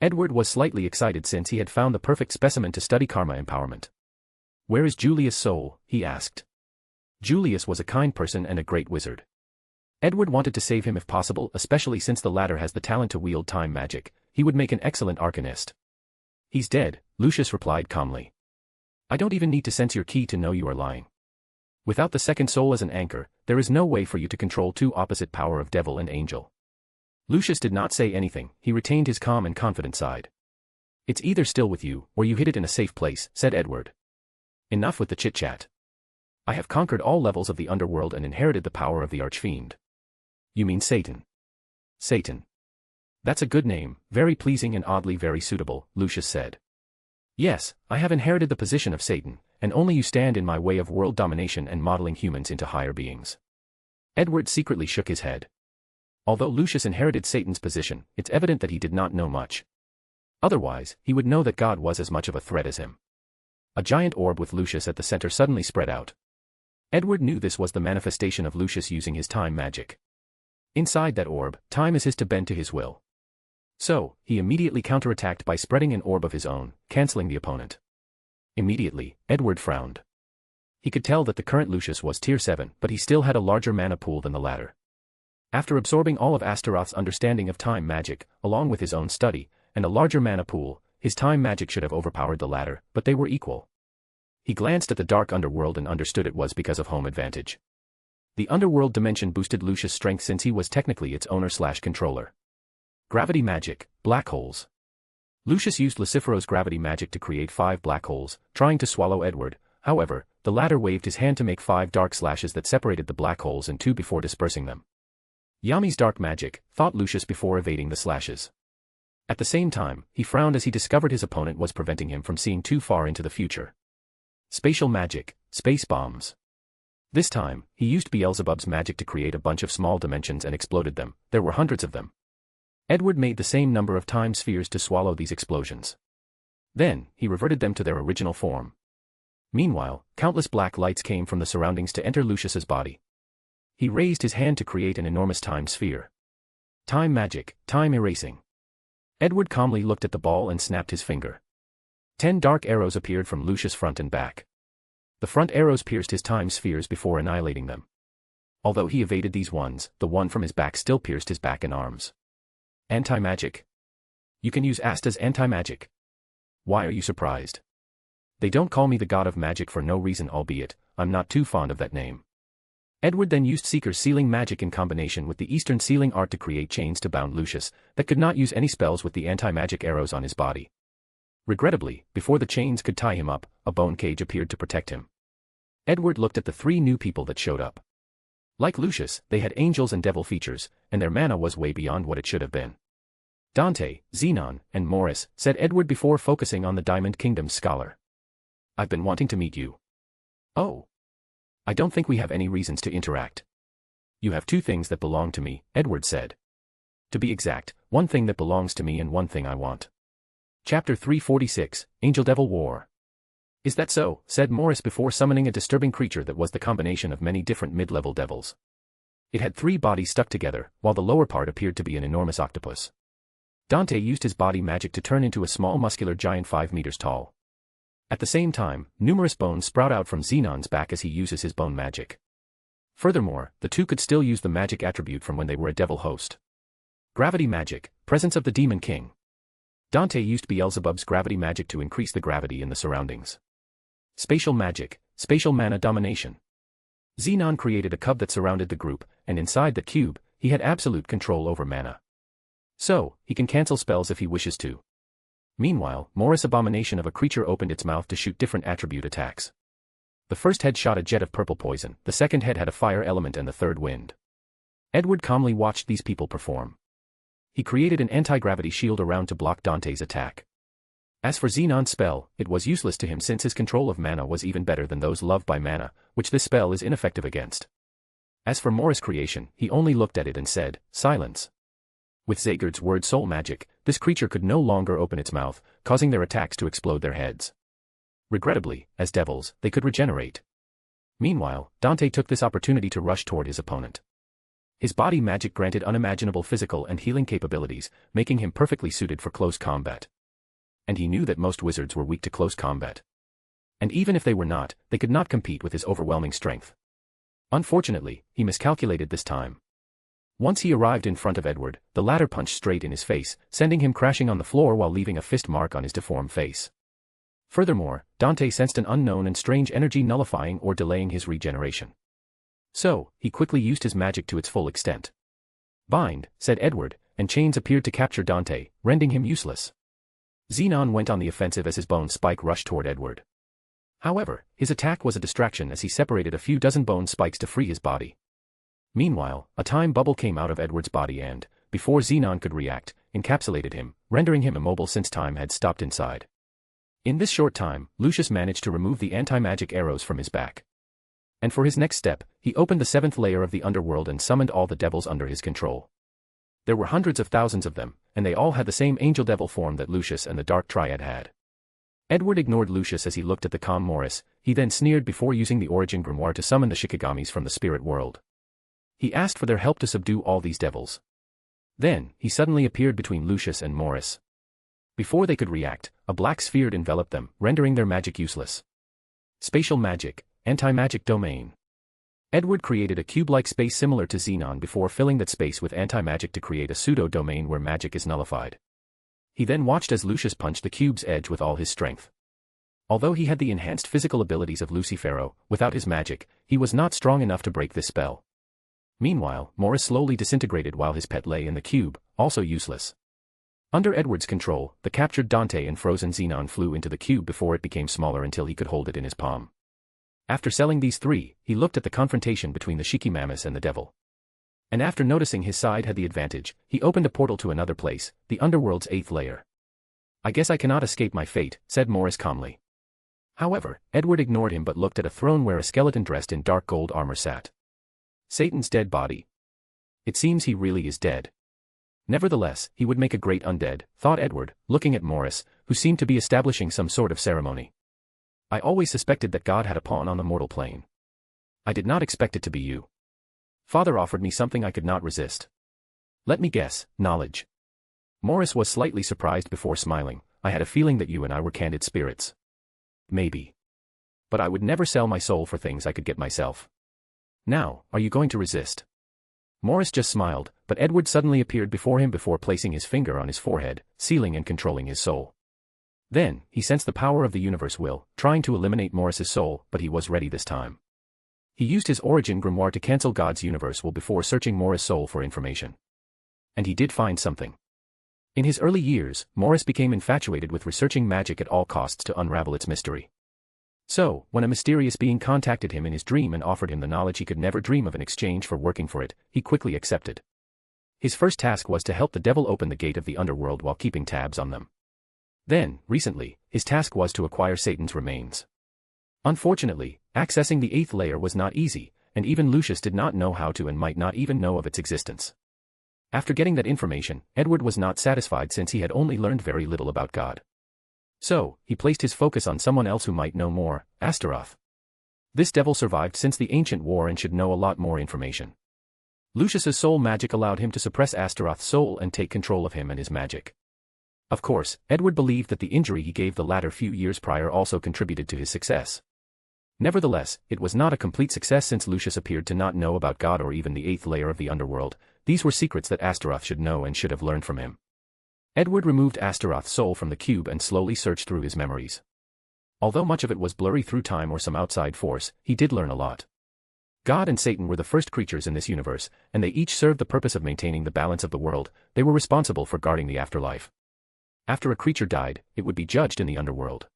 Edward was slightly excited since he had found the perfect specimen to study karma empowerment. Where is Julius' soul? He asked. Julius was a kind person and a great wizard. Edward wanted to save him if possible, especially since the latter has the talent to wield time magic. He would make an excellent arcanist. He's dead, Lucius replied calmly. I don't even need to sense your ki to know you are lying. Without the second soul as an anchor, there is no way for you to control 2 opposite power of devil and angel. Lucius did not say anything, he retained his calm and confident side. It's either still with you, or you hid it in a safe place, said Edward. Enough with the chit-chat. I have conquered all levels of the underworld and inherited the power of the Archfiend. You mean Satan? Satan. That's a good name, very pleasing and oddly very suitable, Lucius said. Yes, I have inherited the position of Satan, and only you stand in my way of world domination and modeling humans into higher beings. Edward secretly shook his head. Although Lucius inherited Satan's position, it's evident that he did not know much. Otherwise, he would know that God was as much of a threat as him. A giant orb with Lucius at the center suddenly spread out. Edward knew this was the manifestation of Lucius using his time magic. Inside that orb, time is his to bend to his will. So, he immediately counterattacked by spreading an orb of his own, cancelling the opponent. Immediately, Edward frowned. He could tell that the current Lucius was tier 7, but he still had a larger mana pool than the latter. After absorbing all of Astaroth's understanding of time magic, along with his own study, and a larger mana pool, his time magic should have overpowered the latter, but they were equal. He glanced at the dark underworld and understood it was because of home advantage. The underworld dimension boosted Lucius' strength since he was technically its owner/controller. Gravity magic, black holes. Lucius used Lucifero's gravity magic to create 5 black holes, trying to swallow Edward. However, the latter waved his hand to make 5 dark slashes that separated the black holes in 2 before dispersing them. Yami's dark magic, thought Lucius before evading the slashes. At the same time, he frowned as he discovered his opponent was preventing him from seeing too far into the future. Spatial magic, space bombs. This time, he used Beelzebub's magic to create a bunch of small dimensions and exploded them. There were hundreds of them. Edward made the same number of time spheres to swallow these explosions. Then, he reverted them to their original form. Meanwhile, countless black lights came from the surroundings to enter Lucius's body. He raised his hand to create an enormous time sphere. Time magic, time erasing. Edward calmly looked at the ball and snapped his finger. 10 dark arrows appeared from Lucius' front and back. The front arrows pierced his time spheres before annihilating them. Although he evaded these ones, the one from his back still pierced his back and arms. Anti-magic. You can use Asta's anti-magic. Why are you surprised? They don't call me the god of magic for no reason, albeit I'm not too fond of that name. Edward then used Seeker's sealing magic in combination with the Eastern sealing art to create chains to bound Lucius that could not use any spells with the anti-magic arrows on his body. Regrettably, before the chains could tie him up, a bone cage appeared to protect him. Edward looked at the 3 new people that showed up. Like Lucius, they had angels and devil features, and their mana was way beyond what it should have been. Dante, Xenon, and Morris, said Edward before focusing on the Diamond Kingdom's scholar. I've been wanting to meet you. Oh. I don't think we have any reasons to interact. You have 2 things that belong to me, Edward said. To be exact, 1 thing that belongs to me and 1 thing I want. Chapter 346, Angel-Devil War. Is that so? Said Morris before summoning a disturbing creature that was the combination of many different mid-level devils. It had 3 bodies stuck together, while the lower part appeared to be an enormous octopus. Dante used his body magic to turn into a small muscular giant 5 meters tall. At the same time, numerous bones sprout out from Xenon's back as he uses his bone magic. Furthermore, the 2 could still use the magic attribute from when they were a devil host. Gravity magic, presence of the Demon King. Dante used Beelzebub's gravity magic to increase the gravity in the surroundings. Spatial magic, spatial mana domination. Xenon created a cube that surrounded the group, and inside the cube, he had absolute control over mana. So, he can cancel spells if he wishes to. Meanwhile, Morris' abomination of a creature opened its mouth to shoot different attribute attacks. The first head shot a jet of purple poison, the second head had a fire element and the third wind. Edward calmly watched these people perform. He created an anti-gravity shield around to block Dante's attack. As for Xenon's spell, it was useless to him since his control of mana was even better than those loved by mana, which this spell is ineffective against. As for Morris' creation, he only looked at it and said, silence. With Zagard's word soul magic, this creature could no longer open its mouth, causing their attacks to explode their heads. Regrettably, as devils, they could regenerate. Meanwhile, Dante took this opportunity to rush toward his opponent. His body magic granted unimaginable physical and healing capabilities, making him perfectly suited for close combat. And he knew that most wizards were weak to close combat. And even if they were not, they could not compete with his overwhelming strength. Unfortunately, he miscalculated this time. Once he arrived in front of Edward, the latter punched straight in his face, sending him crashing on the floor while leaving a fist mark on his deformed face. Furthermore, Dante sensed an unknown and strange energy nullifying or delaying his regeneration. So, he quickly used his magic to its full extent. Bind, said Edward, and chains appeared to capture Dante, rendering him useless. Xenon went on the offensive as his bone spike rushed toward Edward. However, his attack was a distraction as he separated a few dozen bone spikes to free his body. Meanwhile, a time bubble came out of Edward's body and, before Xenon could react, encapsulated him, rendering him immobile since time had stopped inside. In this short time, Lucius managed to remove the anti-magic arrows from his back. And for his next step, he opened the 7th layer of the underworld and summoned all the devils under his control. There were hundreds of thousands of them, and they all had the same angel-devil form that Lucius and the Dark Triad had. Edward ignored Lucius as he looked at the calm Morris, he then sneered before using the Origin Grimoire to summon the Shikigamis from the spirit world. He asked for their help to subdue all these devils. Then, he suddenly appeared between Lucius and Morris. Before they could react, a black sphere enveloped them, rendering their magic useless. Spatial magic, anti-magic domain. Edward created a cube-like space similar to Xenon before filling that space with anti-magic to create a pseudo-domain where magic is nullified. He then watched as Lucius punched the cube's edge with all his strength. Although he had the enhanced physical abilities of Lucifero, without his magic, he was not strong enough to break this spell. Meanwhile, Morris slowly disintegrated while his pet lay in the cube, also useless. Under Edward's control, the captured Dante and frozen Xenon flew into the cube before it became smaller until he could hold it in his palm. After selling these 3, he looked at the confrontation between the Shikimamis and the devil. And after noticing his side had the advantage, he opened a portal to another place, the underworld's 8th layer. I guess I cannot escape my fate, said Morris calmly. However, Edward ignored him but looked at a throne where a skeleton dressed in dark gold armor sat. Satan's dead body. It seems he really is dead. Nevertheless, he would make a great undead, thought Edward, looking at Morris, who seemed to be establishing some sort of ceremony. I always suspected that God had a pawn on the mortal plane. I did not expect it to be you. Father offered me something I could not resist. Let me guess, knowledge. Morris was slightly surprised before smiling. I had a feeling that you and I were candid spirits. Maybe. But I would never sell my soul for things I could get myself. Now, are you going to resist? Morris just smiled, but Edward suddenly appeared before him before placing his finger on his forehead, sealing and controlling his soul. Then, he sensed the power of the universe will, trying to eliminate Morris's soul, but he was ready this time. He used his origin grimoire to cancel God's universe will before searching Morris' soul for information. And he did find something. In his early years, Morris became infatuated with researching magic at all costs to unravel its mystery. So, when a mysterious being contacted him in his dream and offered him the knowledge he could never dream of in exchange for working for it, he quickly accepted. His first task was to help the devil open the gate of the underworld while keeping tabs on them. Then, recently, his task was to acquire Satan's remains. Unfortunately, accessing the 8th layer was not easy, and even Lucius did not know how to and might not even know of its existence. After getting that information, Edward was not satisfied since he had only learned very little about God. So, he placed his focus on someone else who might know more, Astaroth. This devil survived since the ancient war and should know a lot more information. Lucius's soul magic allowed him to suppress Astaroth's soul and take control of him and his magic. Of course, Edward believed that the injury he gave the latter few years prior also contributed to his success. Nevertheless, it was not a complete success since Lucius appeared to not know about God or even the 8th layer of the underworld. These were secrets that Astaroth should know and should have learned from him. Edward removed Astaroth's soul from the cube and slowly searched through his memories. Although much of it was blurry through time or some outside force, he did learn a lot. God and Satan were the first creatures in this universe, and they each served the purpose of maintaining the balance of the world. They were responsible for guarding the afterlife. After a creature died, it would be judged in the underworld.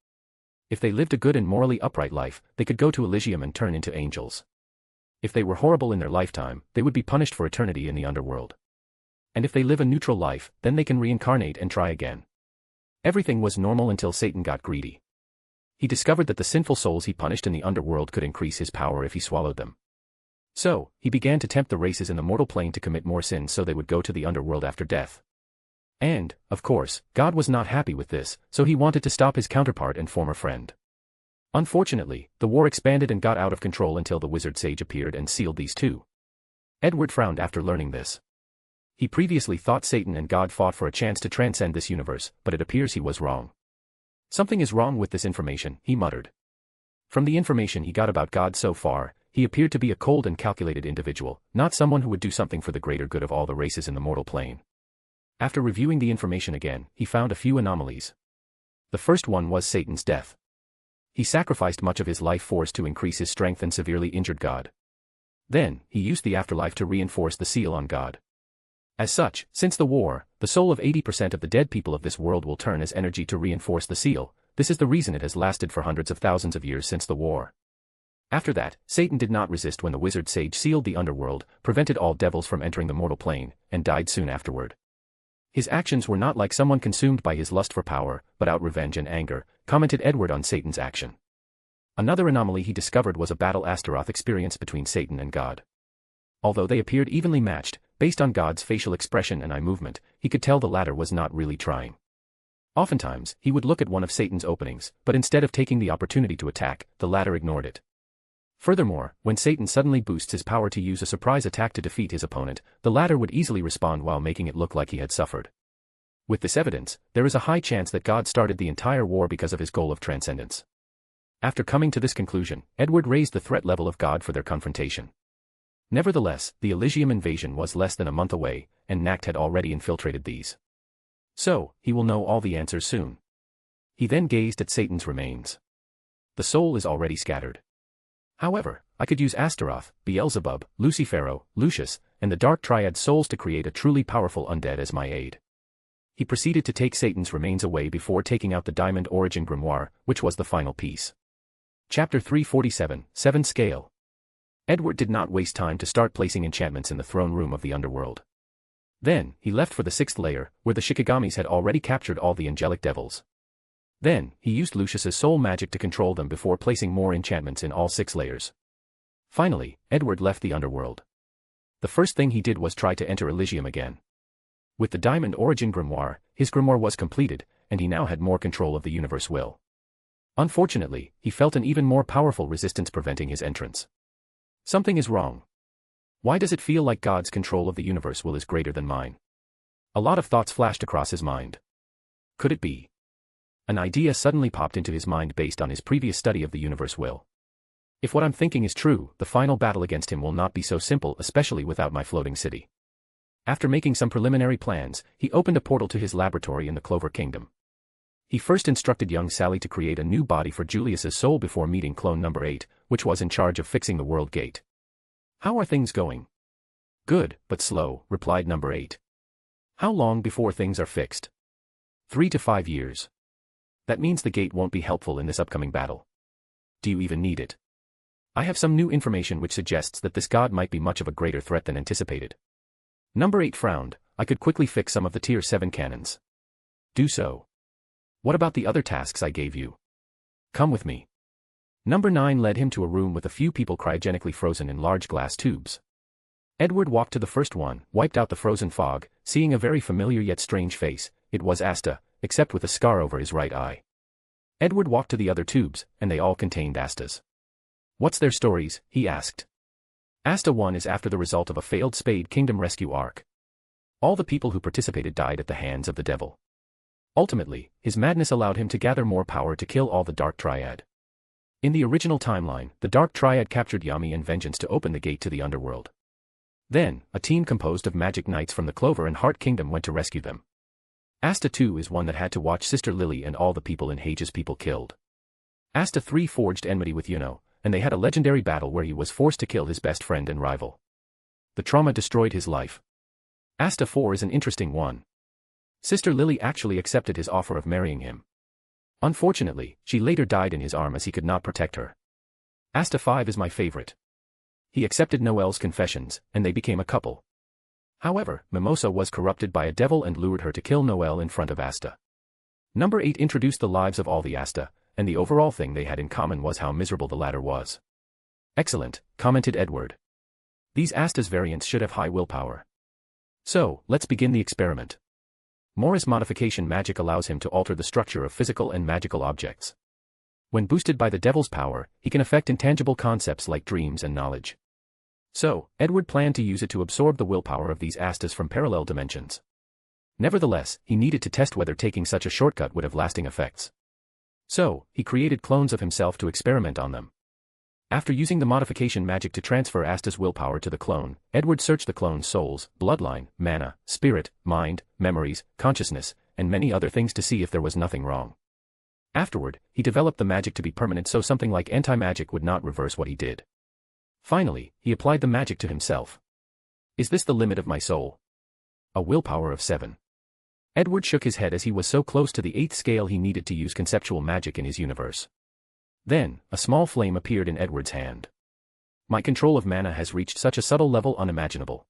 If they lived a good and morally upright life, they could go to Elysium and turn into angels. If they were horrible in their lifetime, they would be punished for eternity in the underworld. And if they live a neutral life, then they can reincarnate and try again. Everything was normal until Satan got greedy. He discovered that the sinful souls he punished in the underworld could increase his power if he swallowed them. So, he began to tempt the races in the mortal plane to commit more sins so they would go to the underworld after death. And, of course, God was not happy with this, so he wanted to stop his counterpart and former friend. Unfortunately, the war expanded and got out of control until the wizard sage appeared and sealed these two. Edward frowned after learning this. He previously thought Satan and God fought for a chance to transcend this universe, but it appears he was wrong. Something is wrong with this information, he muttered. From the information he got about God so far, he appeared to be a cold and calculated individual, not someone who would do something for the greater good of all the races in the mortal plane. After reviewing the information again, he found a few anomalies. The first one was Satan's death. He sacrificed much of his life force to increase his strength and severely injured God. Then, he used the afterlife to reinforce the seal on God. As such, since the war, the soul of 80% of the dead people of this world will turn as energy to reinforce the seal. This is the reason it has lasted for hundreds of thousands of years since the war. After that, Satan did not resist when the wizard sage sealed the underworld, prevented all devils from entering the mortal plane, and died soon afterward. His actions were not like someone consumed by his lust for power, but out revenge and anger, commented Edward on Satan's action. Another anomaly he discovered was a battle Astaroth experienced between Satan and God. Although they appeared evenly matched, based on God's facial expression and eye movement, he could tell the latter was not really trying. Oftentimes, he would look at one of Satan's openings, but instead of taking the opportunity to attack, the latter ignored it. Furthermore, when Satan suddenly boosts his power to use a surprise attack to defeat his opponent, the latter would easily respond while making it look like he had suffered. With this evidence, there is a high chance that God started the entire war because of his goal of transcendence. After coming to this conclusion, Edward raised the threat level of God for their confrontation. Nevertheless, the Elysium invasion was less than a month away, and Nacht had already infiltrated these. So, he will know all the answers soon. He then gazed at Satan's remains. The soul is already scattered. However, I could use Astaroth, Beelzebub, Lucifero, Lucius, and the Dark Triad souls to create a truly powerful undead as my aid. He proceeded to take Satan's remains away before taking out the Diamond Origin Grimoire, which was the final piece. Chapter 347, 7 Scale. Edward did not waste time to start placing enchantments in the throne room of the underworld. Then, he left for the 6th layer, where the Shikigamis had already captured all the angelic devils. Then, he used Lucius's soul magic to control them before placing more enchantments in all 6 layers. Finally, Edward left the underworld. The first thing he did was try to enter Elysium again. With the Diamond Origin Grimoire, his grimoire was completed, and he now had more control of the universe will. Unfortunately, he felt an even more powerful resistance preventing his entrance. Something is wrong. Why does it feel like God's control of the universe will is greater than mine? A lot of thoughts flashed across his mind. Could it be? An idea suddenly popped into his mind based on his previous study of the universe will. If what I'm thinking is true, the final battle against him will not be so simple, especially without my floating city. After making some preliminary plans, he opened a portal to his laboratory in the Clover Kingdom. He first instructed young Sally to create a new body for Julius's soul before meeting clone number 8, which was in charge of fixing the world gate. How are things going? Good, but slow, replied number 8. How long before things are fixed? 3 to 5 years. That means the gate won't be helpful in this upcoming battle. Do you even need it? I have some new information which suggests that this god might be much of a greater threat than anticipated. Number 8 frowned. I could quickly fix some of the tier 7 cannons. Do so. What about the other tasks I gave you? Come with me. Number 9 led him to a room with a few people cryogenically frozen in large glass tubes. Edward walked to the first one, wiped out the frozen fog, seeing a very familiar yet strange face. It was Asta, except with a scar over his right eye. Edward walked to the other tubes, and they all contained Asta's. What's their stories? He asked. Asta 1 is after the result of a failed Spade Kingdom rescue arc. All the people who participated died at the hands of the devil. Ultimately, his madness allowed him to gather more power to kill all the Dark Triad. In the original timeline, the Dark Triad captured Yami and Vengeance to open the gate to the underworld. Then, a team composed of magic knights from the Clover and Heart Kingdom went to rescue them. Asta 2 is one that had to watch Sister Lily and all the people in Hage's people killed. Asta 3 forged enmity with Yuno, and they had a legendary battle where he was forced to kill his best friend and rival. The trauma destroyed his life. Asta 4 is an interesting one. Sister Lily actually accepted his offer of marrying him. Unfortunately, she later died in his arms as he could not protect her. Asta 5 is my favorite. He accepted Noelle's confessions, and they became a couple. However, Mimosa was corrupted by a devil and lured her to kill Noelle in front of Asta. Number 8 introduced the lives of all the Asta, and the overall thing they had in common was how miserable the latter was. Excellent, commented Edward. These Asta's variants should have high willpower. So, let's begin the experiment. Morris modification magic allows him to alter the structure of physical and magical objects. When boosted by the devil's power, he can affect intangible concepts like dreams and knowledge. So, Edward planned to use it to absorb the willpower of these Astas from parallel dimensions. Nevertheless, he needed to test whether taking such a shortcut would have lasting effects. So, he created clones of himself to experiment on them. After using the modification magic to transfer Asta's willpower to the clone, Edward searched the clone's souls, bloodline, mana, spirit, mind, memories, consciousness, and many other things to see if there was nothing wrong. Afterward, he developed the magic to be permanent so something like anti-magic would not reverse what he did. Finally, he applied the magic to himself. Is this the limit of my soul? A willpower of 7. Edward shook his head as he was so close to the 8th scale he needed to use conceptual magic in his universe. Then, a small flame appeared in Edward's hand. My control of mana has reached such a subtle level unimaginable.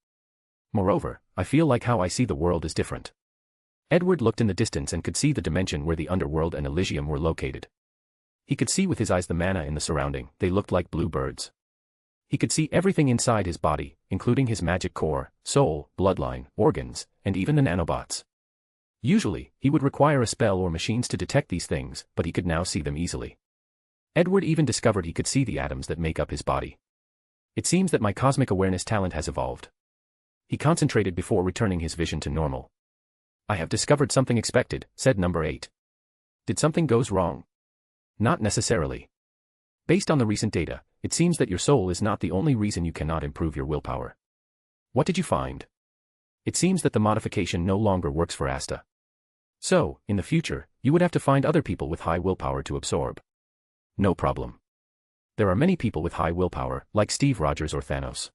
Moreover, I feel like how I see the world is different. Edward looked in the distance and could see the dimension where the underworld and Elysium were located. He could see with his eyes the mana in the surrounding, they looked like blue birds. He could see everything inside his body, including his magic core, soul, bloodline, organs, and even the nanobots. Usually, he would require a spell or machines to detect these things, but he could now see them easily. Edward even discovered he could see the atoms that make up his body. It seems that my cosmic awareness talent has evolved. He concentrated before returning his vision to normal. I have discovered something expected, said number 8. Did something goes wrong? Not necessarily. Based on the recent data, it seems that your soul is not the only reason you cannot improve your willpower. What did you find? It seems that the modification no longer works for Asta. So, in the future, you would have to find other people with high willpower to absorb. No problem. There are many people with high willpower, like Steve Rogers or Thanos.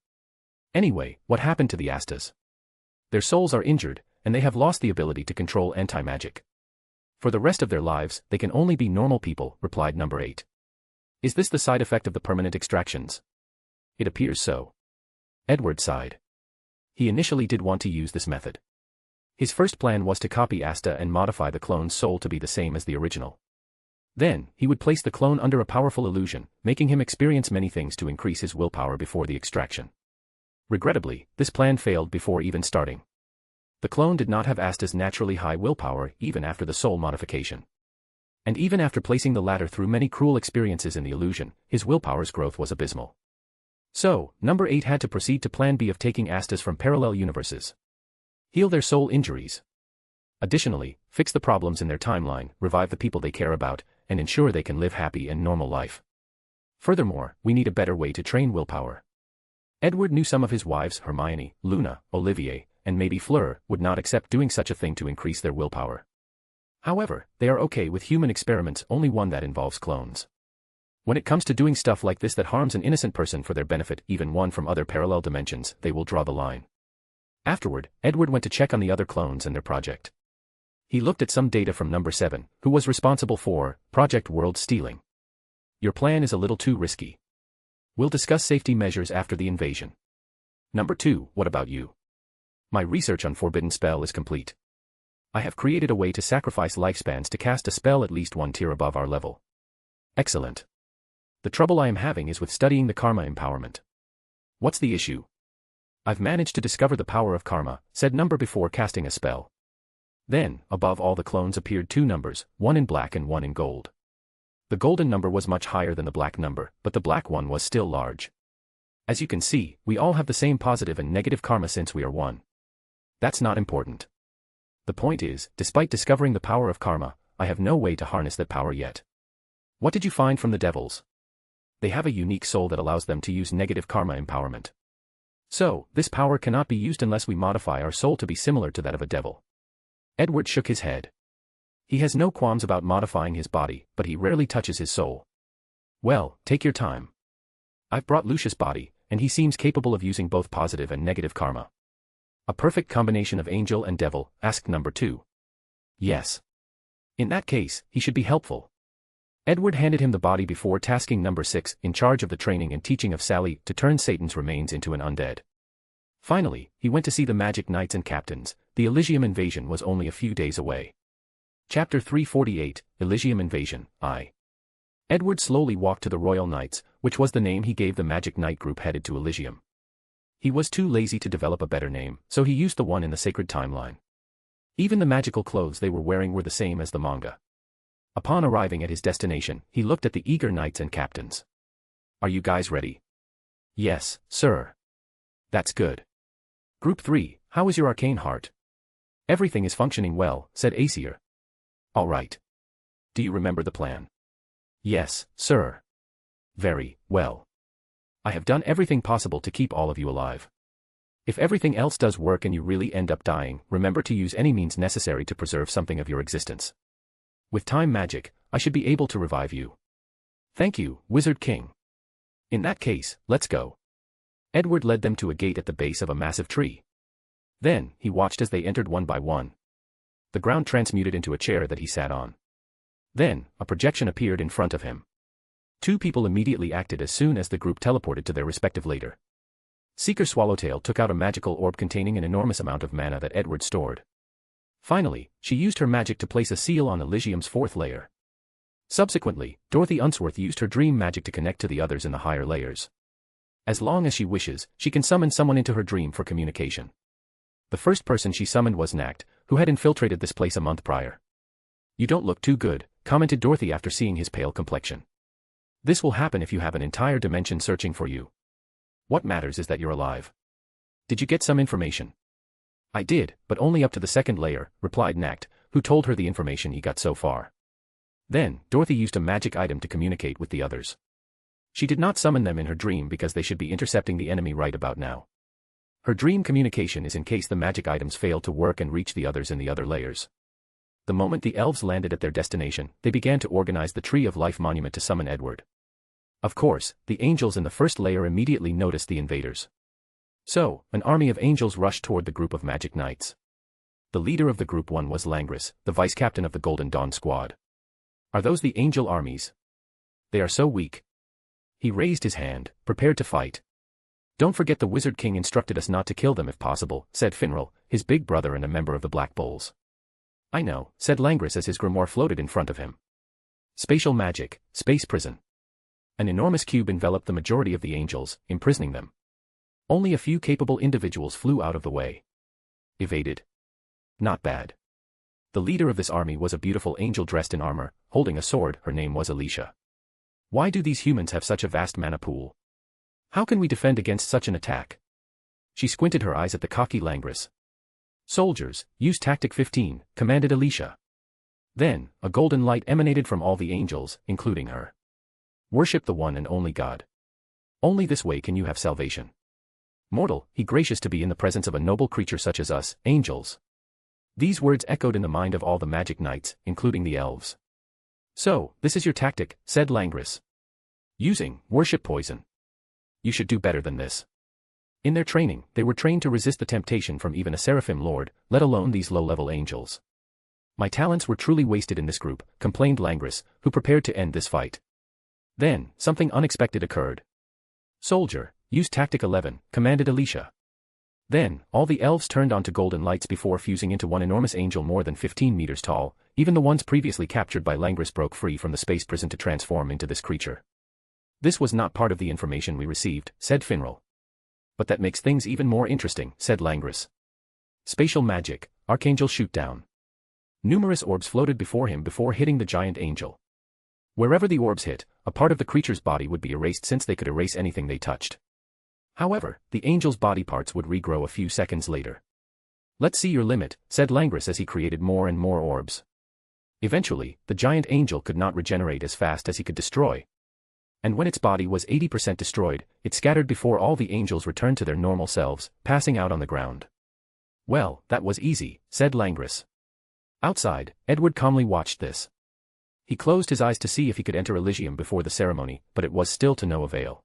Anyway, what happened to the Astas? Their souls are injured, and they have lost the ability to control anti-magic. For the rest of their lives, they can only be normal people, replied number 8. Is this the side effect of the permanent extractions? It appears so. Edward sighed. He initially did want to use this method. His first plan was to copy Asta and modify the clone's soul to be the same as the original. Then, he would place the clone under a powerful illusion, making him experience many things to increase his willpower before the extraction. Regrettably, this plan failed before even starting. The clone did not have Asta's naturally high willpower even after the soul modification. And even after placing the latter through many cruel experiences in the illusion, his willpower's growth was abysmal. So, number 8 had to proceed to plan B of taking Astas from parallel universes. Heal their soul injuries. Additionally, fix the problems in their timeline, revive the people they care about, and ensure they can live happy and normal life. Furthermore, we need a better way to train willpower. Edward knew some of his wives, Hermione, Luna, Olivier, and maybe Fleur, would not accept doing such a thing to increase their willpower. However, they are okay with human experiments, only one that involves clones. When it comes to doing stuff like this that harms an innocent person for their benefit, even one from other parallel dimensions, they will draw the line. Afterward, Edward went to check on the other clones and their project. He looked at some data from Number 7, who was responsible for Project World Stealing. Your plan is a little too risky. We'll discuss safety measures after the invasion. Number 2, what about you? My research on Forbidden Spell is complete. I have created a way to sacrifice lifespans to cast a spell at least one tier above our level. Excellent. The trouble I am having is with studying the karma empowerment. What's the issue? I've managed to discover the power of karma, said Number before casting a spell. Then, above all the clones appeared two numbers, one in black and one in gold. The golden number was much higher than the black number, but the black one was still large. As you can see, we all have the same positive and negative karma since we are one. That's not important. The point is, despite discovering the power of karma, I have no way to harness that power yet. What did you find from the devils? They have a unique soul that allows them to use negative karma empowerment. So, this power cannot be used unless we modify our soul to be similar to that of a devil. Edward shook his head. He has no qualms about modifying his body, but he rarely touches his soul. Well, take your time. I've brought Lucius' body, and he seems capable of using both positive and negative karma. A perfect combination of angel and devil, asked Number 2. Yes. In that case, he should be helpful. Edward handed him the body before tasking Number 6, in charge of the training and teaching of Sally, to turn Satan's remains into an undead. Finally, he went to see the magic knights and captains. The Elysium invasion was only a few days away. Chapter 348, Elysium Invasion, I. Edward slowly walked to the Royal Knights, which was the name he gave the magic knight group headed to Elysium. He was too lazy to develop a better name, so he used the one in the sacred timeline. Even the magical clothes they were wearing were the same as the manga. Upon arriving at his destination, he looked at the eager knights and captains. Are you guys ready? Yes, sir. That's good. Group 3, how is your arcane heart? Everything is functioning well, said Aesir. All right. Do you remember the plan? Yes, sir. Very well. I have done everything possible to keep all of you alive. If everything else does work and you really end up dying, remember to use any means necessary to preserve something of your existence. With time magic, I should be able to revive you. Thank you, Wizard King. In that case, let's go. Edward led them to a gate at the base of a massive tree. Then, he watched as they entered one by one. The ground transmuted into a chair that he sat on. Then, a projection appeared in front of him. Two people immediately acted as soon as the group teleported to their respective lair. Seeker Swallowtail took out a magical orb containing an enormous amount of mana that Edward stored. Finally, she used her magic to place a seal on Elysium's fourth layer. Subsequently, Dorothy Unsworth used her dream magic to connect to the others in the higher layers. As long as she wishes, she can summon someone into her dream for communication. The first person she summoned was Nact, who had infiltrated this place a month prior. You don't look too good, commented Dorothy after seeing his pale complexion. This will happen if you have an entire dimension searching for you. What matters is that you're alive. Did you get some information? I did, but only up to the second layer, replied Nact, who told her the information he got so far. Then, Dorothy used a magic item to communicate with the others. She did not summon them in her dream because they should be intercepting the enemy right about now. Her dream communication is in case the magic items fail to work and reach the others in the other layers. The moment the elves landed at their destination, they began to organize the Tree of Life monument to summon Edward. Of course, the angels in the first layer immediately noticed the invaders. So, an army of angels rushed toward the group of magic knights. The leader of the group 1 was Langris, the vice-captain of the Golden Dawn squad. Are those the angel armies? They are so weak. He raised his hand, prepared to fight. Don't forget the Wizard King instructed us not to kill them if possible, said Finral, his big brother and a member of the Black Bulls. I know, said Langris as his grimoire floated in front of him. Spatial magic, space prison. An enormous cube enveloped the majority of the angels, imprisoning them. Only a few capable individuals flew out of the way. Evaded. Not bad. The leader of this army was a beautiful angel dressed in armor, holding a sword. Her name was Alicia. Why do these humans have such a vast mana pool? How can we defend against such an attack? She squinted her eyes at the cocky Langris. Soldiers, use tactic 15, commanded Alicia. Then, a golden light emanated from all the angels, including her. Worship the one and only God. Only this way can you have salvation. Mortal, he gracious to be in the presence of a noble creature such as us, angels. These words echoed in the mind of all the magic knights, including the elves. So, this is your tactic, said Langris. Using, worship poison. You should do better than this. In their training, they were trained to resist the temptation from even a seraphim lord, let alone these low-level angels. My talents were truly wasted in this group, complained Langris, who prepared to end this fight. Then, something unexpected occurred. Soldier, use tactic 11, commanded Alicia. Then, all the elves turned onto golden lights before fusing into one enormous angel more than 15 meters tall. Even the ones previously captured by Langris broke free from the space prison to transform into this creature. This was not part of the information we received, said Finral. But that makes things even more interesting, said Langris. Spatial magic, Archangel shoot down. Numerous orbs floated before him before hitting the giant angel. Wherever the orbs hit, a part of the creature's body would be erased since they could erase anything they touched. However, the angel's body parts would regrow a few seconds later. Let's see your limit, said Langris as he created more and more orbs. Eventually, the giant angel could not regenerate as fast as he could destroy. And when its body was 80% destroyed, it scattered before all the angels returned to their normal selves, passing out on the ground. Well, that was easy, said Langris. Outside, Edward calmly watched this. He closed his eyes to see if he could enter Elysium before the ceremony, but it was still to no avail.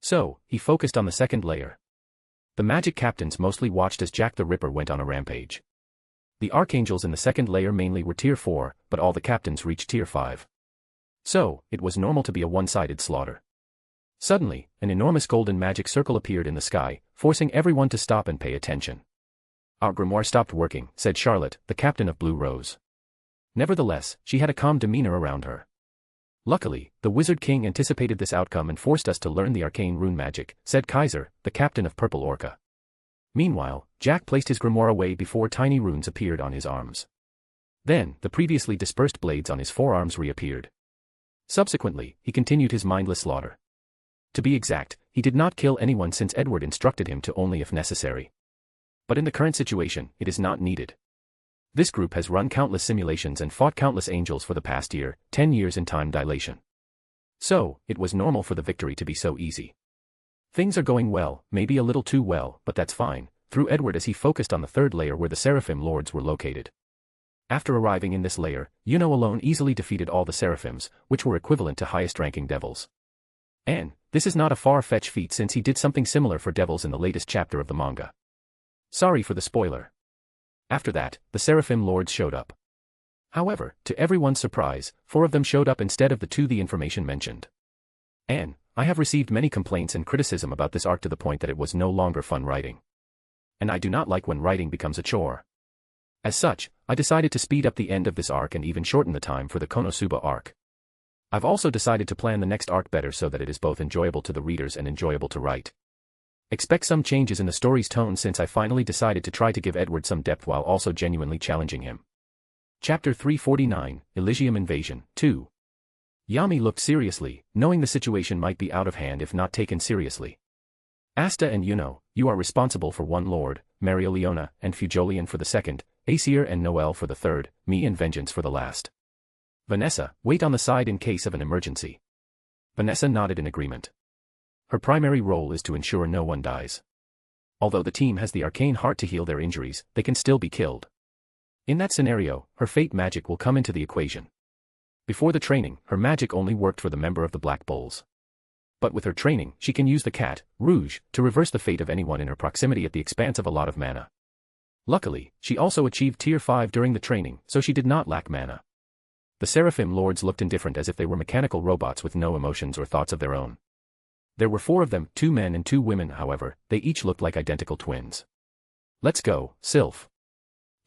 So, he focused on the second layer. The magic captains mostly watched as Jack the Ripper went on a rampage. The archangels in the second layer mainly were tier 4, but all the captains reached tier 5. So, it was normal to be a one-sided slaughter. Suddenly, an enormous golden magic circle appeared in the sky, forcing everyone to stop and pay attention. Our grimoire stopped working, said Charlotte, the captain of Blue Rose. Nevertheless, she had a calm demeanor around her. Luckily, the Wizard King anticipated this outcome and forced us to learn the arcane rune magic, said Kaiser, the captain of Purple Orca. Meanwhile, Jack placed his grimoire away before tiny runes appeared on his arms. Then, the previously dispersed blades on his forearms reappeared. Subsequently, he continued his mindless slaughter. To be exact, he did not kill anyone since Edward instructed him to only if necessary. But in the current situation, it is not needed. This group has run countless simulations and fought countless angels for the past year, 10 years in time dilation. So, it was normal for the victory to be so easy. Things are going well, maybe a little too well, but that's fine, through Edward as he focused on the third layer where the Seraphim Lords were located. After arriving in this layer, Yuno alone easily defeated all the Seraphims, which were equivalent to highest-ranking devils. And, this is not a far-fetched feat since he did something similar for devils in the latest chapter of the manga. Sorry for the spoiler. After that, the Seraphim Lords showed up. However, to everyone's surprise, 4 of them showed up instead of the 2 the information mentioned. And, I have received many complaints and criticism about this arc to the point that it was no longer fun writing. And I do not like when writing becomes a chore. As such, I decided to speed up the end of this arc and even shorten the time for the Konosuba arc. I've also decided to plan the next arc better so that it is both enjoyable to the readers and enjoyable to write. Expect some changes in the story's tone since I finally decided to try to give Edward some depth while also genuinely challenging him. Chapter 349, Elysium Invasion, 2. Yami looked seriously, knowing the situation might be out of hand if not taken seriously. Asta and Yuno, you are responsible for one lord, Marioliona and Fujolian for the second, Aesir and Noel for the third, me and Vengeance for the last. Vanessa, wait on the side in case of an emergency. Vanessa nodded in agreement. Her primary role is to ensure no one dies. Although the team has the arcane heart to heal their injuries, they can still be killed. In that scenario, her fate magic will come into the equation. Before the training, her magic only worked for the member of the Black Bulls. But with her training, she can use the cat, Rouge, to reverse the fate of anyone in her proximity at the expense of a lot of mana. Luckily, she also achieved tier 5 during the training, so she did not lack mana. The Seraphim Lords looked indifferent as if they were mechanical robots with no emotions or thoughts of their own. There were 4 of them, 2 men and 2 women however, they each looked like identical twins. Let's go, Sylph.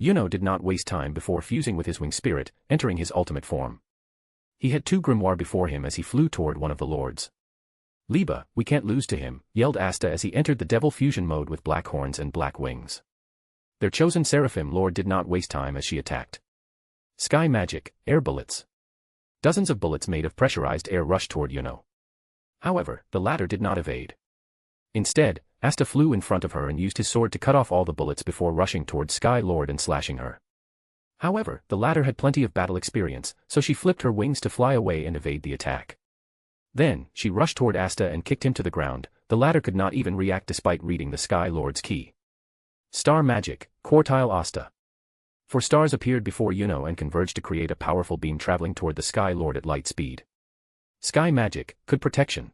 Yuno did not waste time before fusing with his wing spirit, entering his ultimate form. He had 2 grimoire before him as he flew toward one of the lords. Liba, we can't lose to him, yelled Asta as he entered the devil fusion mode with black horns and black wings. Their chosen Seraphim Lord did not waste time as she attacked. Sky magic, air bullets. Dozens of bullets made of pressurized air rushed toward Yuno. However, the latter did not evade. Instead, Asta flew in front of her and used his sword to cut off all the bullets before rushing toward Sky Lord and slashing her. However, the latter had plenty of battle experience, so she flipped her wings to fly away and evade the attack. Then, she rushed toward Asta and kicked him to the ground. The latter could not even react despite reading the Sky Lord's key. Star Magic, Quartile Asta. 4 stars appeared before Yuno and converged to create a powerful beam traveling toward the Sky Lord at light speed. Sky Magic, Could Protection.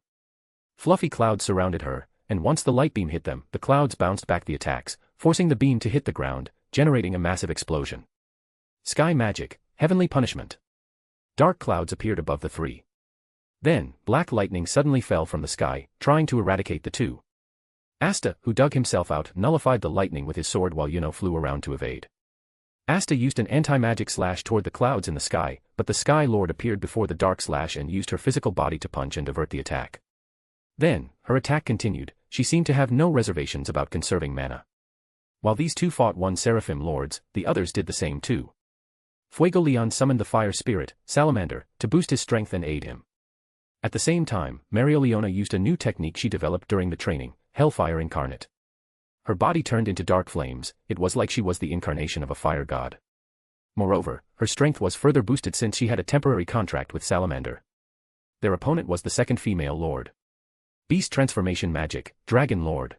Fluffy clouds surrounded her, and once the light beam hit them, the clouds bounced back the attacks, forcing the beam to hit the ground, generating a massive explosion. Sky Magic, Heavenly Punishment. Dark clouds appeared above the 3. Then, black lightning suddenly fell from the sky, trying to eradicate the 2. Asta, who dug himself out, nullified the lightning with his sword while Yuno flew around to evade. Asta used an anti-magic slash toward the clouds in the sky, but the Sky Lord appeared before the dark slash and used her physical body to punch and divert the attack. Then, her attack continued. She seemed to have no reservations about conserving mana. While these 2 fought 1 Seraphim Lords, the others did the same too. Fuego Leon summoned the fire spirit, Salamander, to boost his strength and aid him. At the same time, Marioliona used a new technique she developed during the training, Hellfire Incarnate. Her body turned into dark flames. It was like she was the incarnation of a fire god. Moreover, her strength was further boosted since she had a temporary contract with Salamander. Their opponent was the 2nd female lord. Beast Transformation Magic, Dragon Lord.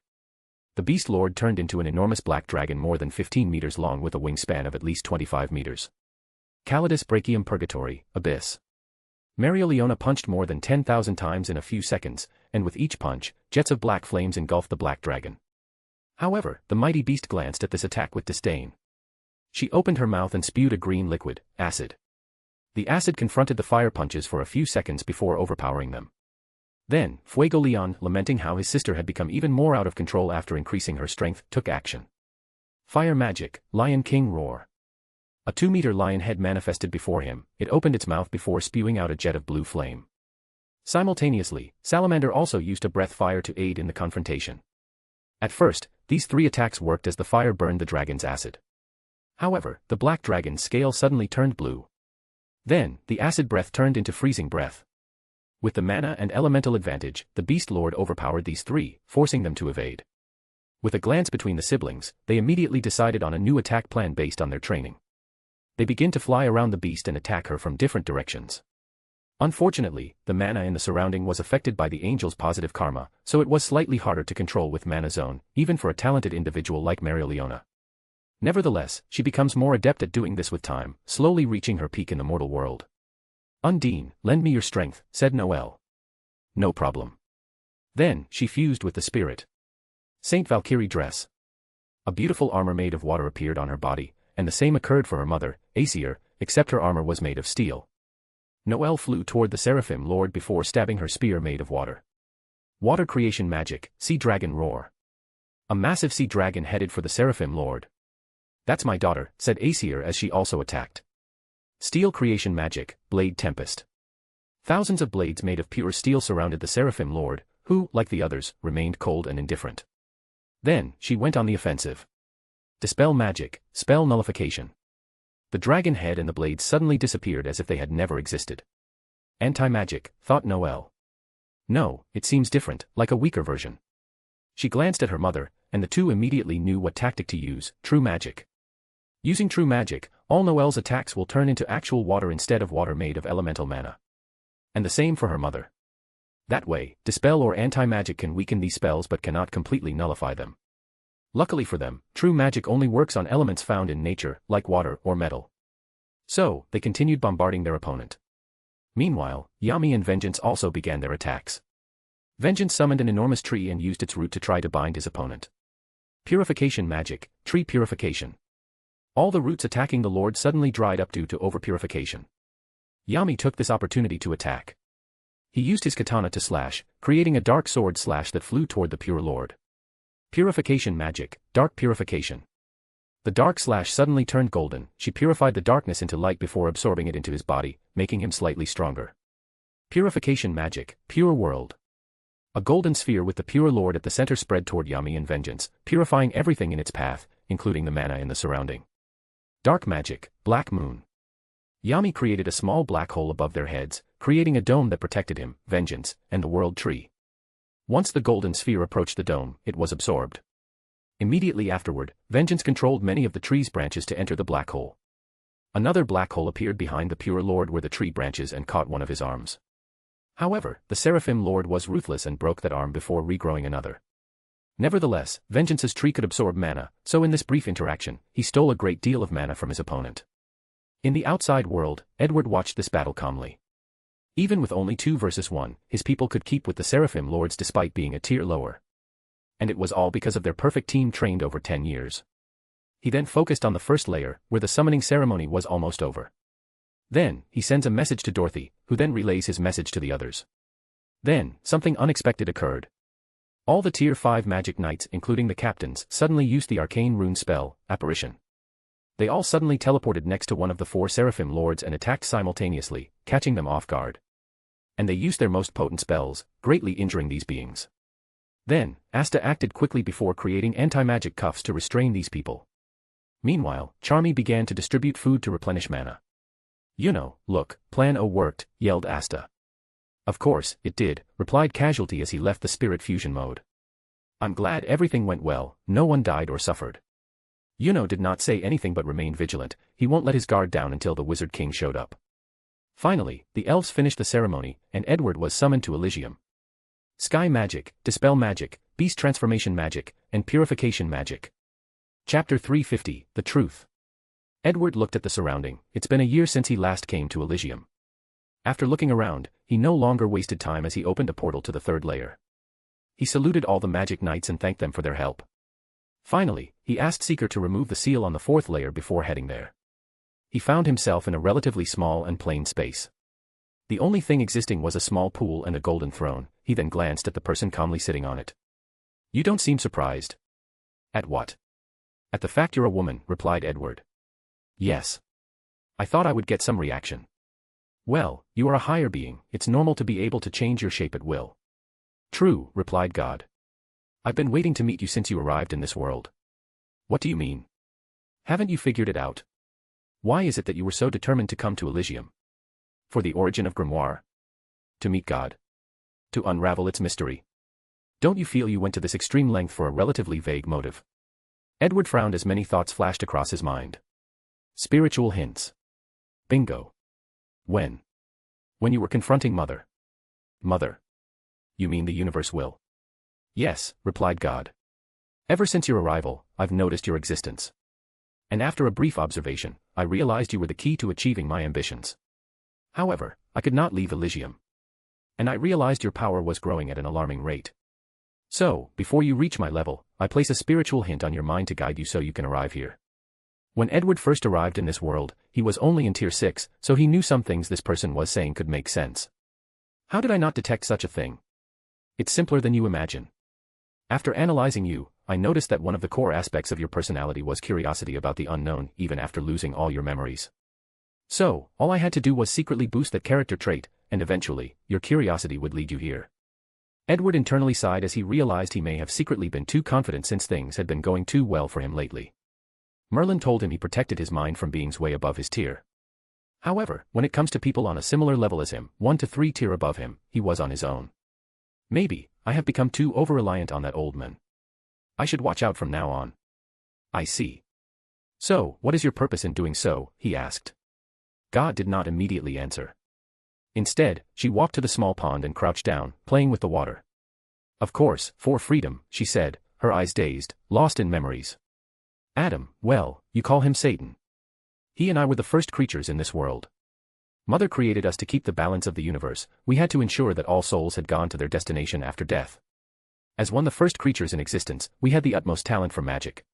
The Beast Lord turned into an enormous black dragon more than 15 meters long with a wingspan of at least 25 meters. Calidus Brachium Purgatory, Abyss. Marioliona punched more than 10,000 times in a few seconds, and with each punch, jets of black flames engulfed the black dragon. However, the mighty beast glanced at this attack with disdain. She opened her mouth and spewed a green liquid, acid. The acid confronted the fire punches for a few seconds before overpowering them. Then, Fuego Leon, lamenting how his sister had become even more out of control after increasing her strength, took action. Fire Magic, Lion King Roar. A 2-meter lion head manifested before him. It opened its mouth before spewing out a jet of blue flame. Simultaneously, Salamander also used a breath fire to aid in the confrontation. At first, these 3 attacks worked as the fire burned the dragon's acid. However, the black dragon's scale suddenly turned blue. Then, the acid breath turned into freezing breath. With the mana and elemental advantage, the Beast Lord overpowered these 3, forcing them to evade. With a glance between the siblings, they immediately decided on a new attack plan based on their training. They begin to fly around the beast and attack her from different directions. Unfortunately, the mana in the surrounding was affected by the angel's positive karma, so it was slightly harder to control with Mana Zone, even for a talented individual like Marioliona. Nevertheless, she becomes more adept at doing this with time, slowly reaching her peak in the mortal world. Undine, lend me your strength, said Noelle. No problem. Then, she fused with the spirit. Saint Valkyrie dress. A beautiful armor made of water appeared on her body, and the same occurred for her mother, Aesir, except her armor was made of steel. Noelle flew toward the Seraphim Lord before stabbing her spear made of water. Water Creation Magic, Sea Dragon Roar. A massive sea dragon headed for the Seraphim Lord. That's my daughter, said Aesir as she also attacked. Steel Creation Magic, Blade Tempest. Thousands of blades made of pure steel surrounded the Seraphim Lord, who, like the others, remained cold and indifferent. Then, she went on the offensive. Dispel Magic, Spell Nullification. The dragon head and the blades suddenly disappeared as if they had never existed. Anti-magic, thought Noelle. No, it seems different, like a weaker version. She glanced at her mother, and the 2 immediately knew what tactic to use, True Magic. Using True Magic, all Noelle's attacks will turn into actual water instead of water made of elemental mana. And the same for her mother. That way, Dispel or Anti-Magic can weaken these spells but cannot completely nullify them. Luckily for them, True Magic only works on elements found in nature, like water or metal. So, they continued bombarding their opponent. Meanwhile, Yami and Vengeance also began their attacks. Vengeance summoned an enormous tree and used its root to try to bind his opponent. Purification Magic, Tree Purification. All the roots attacking the Lord suddenly dried up due to overpurification. Yami took this opportunity to attack. He used his katana to slash, creating a dark sword slash that flew toward the pure Lord. Purification Magic, Dark Purification. The dark slash suddenly turned golden. She purified the darkness into light before absorbing it into his body, making him slightly stronger. Purification Magic, Pure World. A golden sphere with the pure Lord at the center spread toward Yami and Vengeance, purifying everything in its path, including the mana in the surrounding. Dark Magic, Black Moon. Yami created a small black hole above their heads, creating a dome that protected him, Vengeance, and the World Tree. Once the golden sphere approached the dome, it was absorbed. Immediately afterward, vengeance controlled many of the tree's branches to enter the black hole. Another black hole appeared behind the pure Lord where the tree branches and caught one of his arms. However, the Seraphim Lord was ruthless and broke that arm before regrowing another. Nevertheless, Vengeance's tree could absorb mana, so in this brief interaction, he stole a great deal of mana from his opponent. In the outside world, Edward watched this battle calmly. Even with only 2 versus 1, his people could keep with the Seraphim Lords despite being a tier lower. And it was all because of their perfect team trained over 10 years. He then focused on the first layer, where the summoning ceremony was almost over. Then, he sends a message to Dorothy, who then relays his message to the others. Then, something unexpected occurred. All the Tier 5 magic knights, including the captains, suddenly used the arcane rune spell, Apparition. They all suddenly teleported next to one of the 4 Seraphim Lords and attacked simultaneously, catching them off guard. And they used their most potent spells, greatly injuring these beings. Then, Asta acted quickly before creating anti-magic cuffs to restrain these people. Meanwhile, Charmy began to distribute food to replenish mana. Look, Plan O worked, yelled Asta. Of course, it did, replied Casualty as he left the spirit fusion mode. I'm glad everything went well, no one died or suffered. Did not say anything but remained vigilant, he won't let his guard down until the Wizard King showed up. Finally, the elves finished the ceremony, and Edward was summoned to Elysium. Sky magic, dispel magic, beast transformation magic, and purification magic. Chapter 350, The Truth. Edward looked at the surrounding. It's been a year since he last came to Elysium. After looking around, he no longer wasted time as he opened a portal to the 3rd layer. He saluted all the magic knights and thanked them for their help. Finally, he asked Seeker to remove the seal on the 4th layer before heading there. He found himself in a relatively small and plain space. The only thing existing was a small pool and a golden throne. He then glanced at the person calmly sitting on it. You don't seem surprised. At what? At the fact you're a woman, replied Edward. Yes. I thought I would get some reaction. Well, you are a higher being, it's normal to be able to change your shape at will. True, replied God. I've been waiting to meet you since you arrived in this world. What do you mean? Haven't you figured it out? Why is it that you were so determined to come to Elysium? For the origin of Grimoire? To meet God? To unravel its mystery? Don't you feel you went to this extreme length for a relatively vague motive? Edward frowned as many thoughts flashed across his mind. Spiritual hints. Bingo. When? When you were confronting Mother. Mother. You mean the universe will? Yes, replied God. Ever since your arrival, I've noticed your existence. And after a brief observation, I realized you were the key to achieving my ambitions. However, I could not leave Elysium. And I realized your power was growing at an alarming rate. So, before you reach my level, I place a spiritual hint on your mind to guide you so you can arrive here. When Edward first arrived in this world, he was only in Tier 6, so he knew some things this person was saying could make sense. How did I not detect such a thing? It's simpler than you imagine. After analyzing you, I noticed that one of the core aspects of your personality was curiosity about the unknown even after losing all your memories. So, all I had to do was secretly boost that character trait, and eventually, your curiosity would lead you here. Edward internally sighed as he realized he may have secretly been too confident since things had been going too well for him lately. Merlin told him he protected his mind from beings way above his tier. However, when it comes to people on a similar level as him, 1 to 3 tier above him, he was on his own. Maybe, I have become too over-reliant on that old man. I should watch out from now on. I see. So, what is your purpose in doing so? He asked. God did not immediately answer. Instead, she walked to the small pond and crouched down, playing with the water. Of course, for freedom, she said, her eyes dazed, lost in memories. Adam, well, you call him Satan. He and I were the first creatures in this world. Mother created us to keep the balance of the universe. We had to ensure that all souls had gone to their destination after death. As one of the first creatures in existence, we had the utmost talent for magic.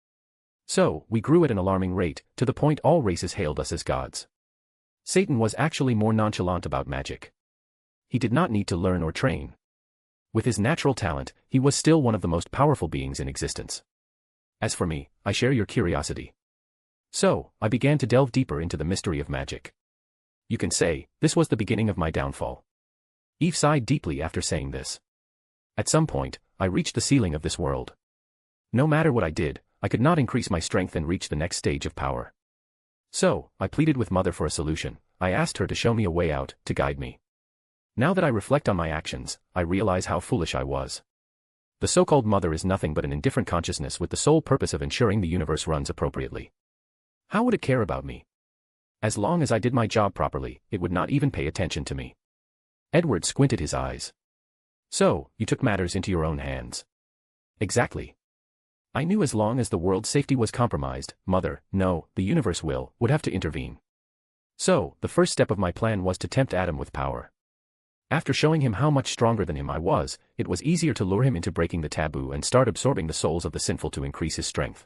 So, we grew at an alarming rate, to the point all races hailed us as gods. Satan was actually more nonchalant about magic. He did not need to learn or train. With his natural talent, he was still one of the most powerful beings in existence. As for me, I share your curiosity. So, I began to delve deeper into the mystery of magic. You can say, this was the beginning of my downfall. Eve sighed deeply after saying this. At some point, I reached the ceiling of this world. No matter what I did, I could not increase my strength and reach the next stage of power. So, I pleaded with Mother for a solution. I asked her to show me a way out, to guide me. Now that I reflect on my actions, I realize how foolish I was. The so-called mother is nothing but an indifferent consciousness with the sole purpose of ensuring the universe runs appropriately. How would it care about me? As long as I did my job properly, it would not even pay attention to me. Edward squinted his eyes. So, you took matters into your own hands. Exactly. I knew as long as the world's safety was compromised, Mother, no, the universe would have to intervene. So, the first step of my plan was to tempt Adam with power. After showing him how much stronger than him I was, it was easier to lure him into breaking the taboo and start absorbing the souls of the sinful to increase his strength.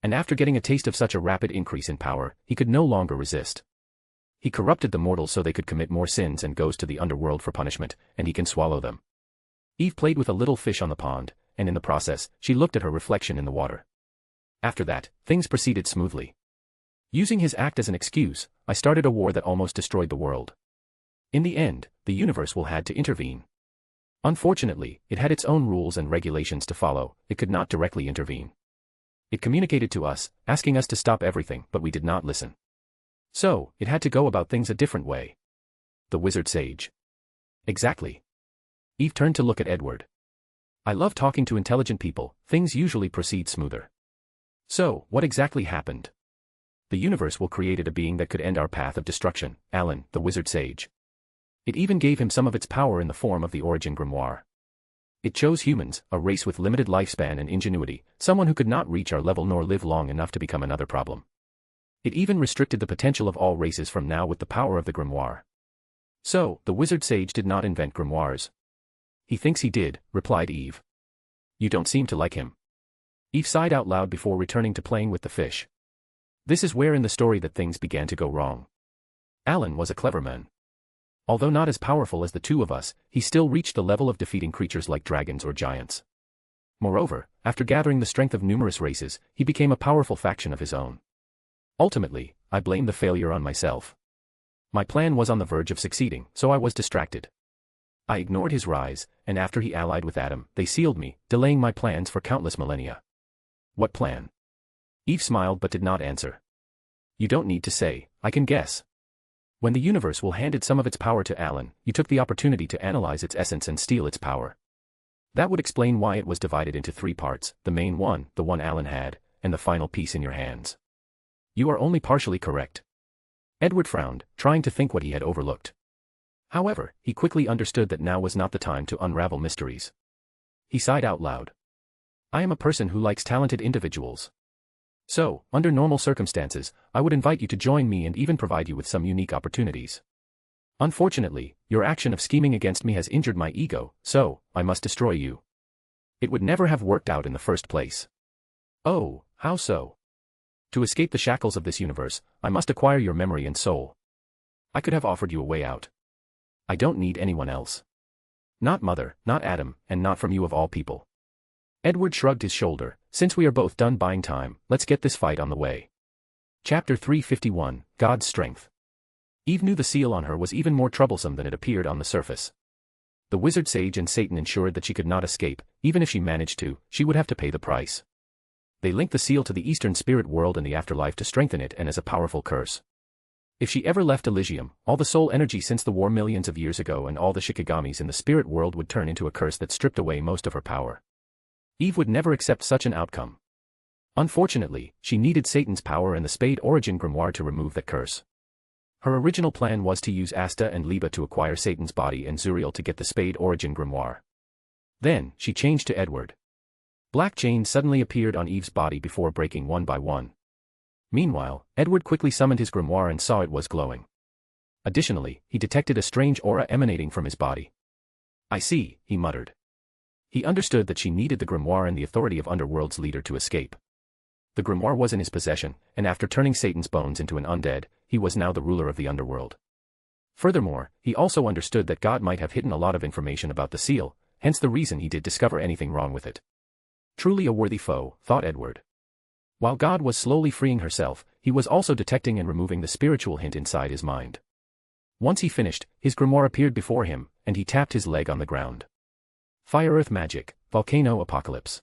And after getting a taste of such a rapid increase in power, he could no longer resist. He corrupted the mortals so they could commit more sins and goes to the underworld for punishment, and he can swallow them. Eve played with a little fish on the pond, and in the process, she looked at her reflection in the water. After that, things proceeded smoothly. Using his act as an excuse, I started a war that almost destroyed the world. In the end, the universe had to intervene. Unfortunately, it had its own rules and regulations to follow, it could not directly intervene. It communicated to us, asking us to stop everything, but we did not listen. So, it had to go about things a different way. The wizard sage. Exactly. Eve turned to look at Edward. I love talking to intelligent people, things usually proceed smoother. So, what exactly happened? The universe created a being that could end our path of destruction, Alan, the wizard sage. It even gave him some of its power in the form of the origin grimoire. It chose humans, a race with limited lifespan and ingenuity, someone who could not reach our level nor live long enough to become another problem. It even restricted the potential of all races from now with the power of the grimoire. So, the wizard sage did not invent grimoires. He thinks he did, replied Eve. You don't seem to like him. Eve sighed out loud before returning to playing with the fish. This is where in the story that things began to go wrong. Alan was a clever man. Although not as powerful as the two of us, he still reached the level of defeating creatures like dragons or giants. Moreover, after gathering the strength of numerous races, he became a powerful faction of his own. Ultimately, I blame the failure on myself. My plan was on the verge of succeeding, so I was distracted. I ignored his rise, and after he allied with Adam, they sealed me, delaying my plans for countless millennia. What plan? Eve smiled but did not answer. You don't need to say, I can guess. When the universe handed some of its power to Alan, you took the opportunity to analyze its essence and steal its power. That would explain why it was divided into three parts, the main one, the one Alan had, and the final piece in your hands. You are only partially correct. Edward frowned, trying to think what he had overlooked. However, he quickly understood that now was not the time to unravel mysteries. He sighed out loud. I am a person who likes talented individuals. So, under normal circumstances, I would invite you to join me and even provide you with some unique opportunities. Unfortunately, your action of scheming against me has injured my ego, so, I must destroy you. It would never have worked out in the first place. Oh, how so? To escape the shackles of this universe, I must acquire your memory and soul. I could have offered you a way out. I don't need anyone else. Not Mother, not Adam, and not from you of all people. Edward shrugged his shoulder. Since we are both done buying time, let's get this fight on the way. Chapter 351, God's Strength. Eve knew the seal on her was even more troublesome than it appeared on the surface. The wizard sage and Satan ensured that she could not escape, even if she managed to, she would have to pay the price. They linked the seal to the eastern spirit world and the afterlife to strengthen it and as a powerful curse. If she ever left Elysium, all the soul energy since the war millions of years ago and all the Shikigamis in the spirit world would turn into a curse that stripped away most of her power. Eve would never accept such an outcome. Unfortunately, she needed Satan's power and the Spade Origin Grimoire to remove that curse. Her original plan was to use Asta and Liba to acquire Satan's body and Zuriel to get the Spade Origin Grimoire. Then, she changed to Edward. Black chains suddenly appeared on Eve's body before breaking one by one. Meanwhile, Edward quickly summoned his grimoire and saw it was glowing. Additionally, he detected a strange aura emanating from his body. I see, he muttered. He understood that she needed the grimoire and the authority of Underworld's leader to escape. The grimoire was in his possession, and after turning Satan's bones into an undead, he was now the ruler of the Underworld. Furthermore, he also understood that God might have hidden a lot of information about the seal, hence the reason he did discover anything wrong with it. Truly a worthy foe, thought Edward. While God was slowly freeing herself, he was also detecting and removing the spiritual hint inside his mind. Once he finished, his grimoire appeared before him, and he tapped his leg on the ground. Fire Earth Magic, Volcano Apocalypse.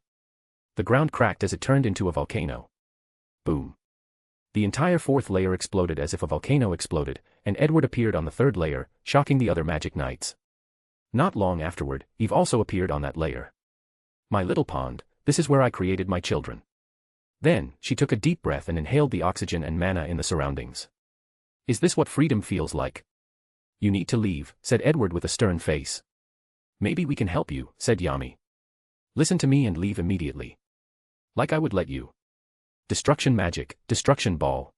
The ground cracked as it turned into a volcano. Boom. The entire fourth layer exploded as if a volcano exploded, and Edward appeared on the third layer, shocking the other magic knights. Not long afterward, Eve also appeared on that layer. My little pond, this is where I created my children. Then, she took a deep breath and inhaled the oxygen and mana in the surroundings. Is this what freedom feels like? You need to leave, said Edward with a stern face. Maybe we can help you, said Yami. Listen to me and leave immediately. Like I would let you. Destruction magic, destruction ball.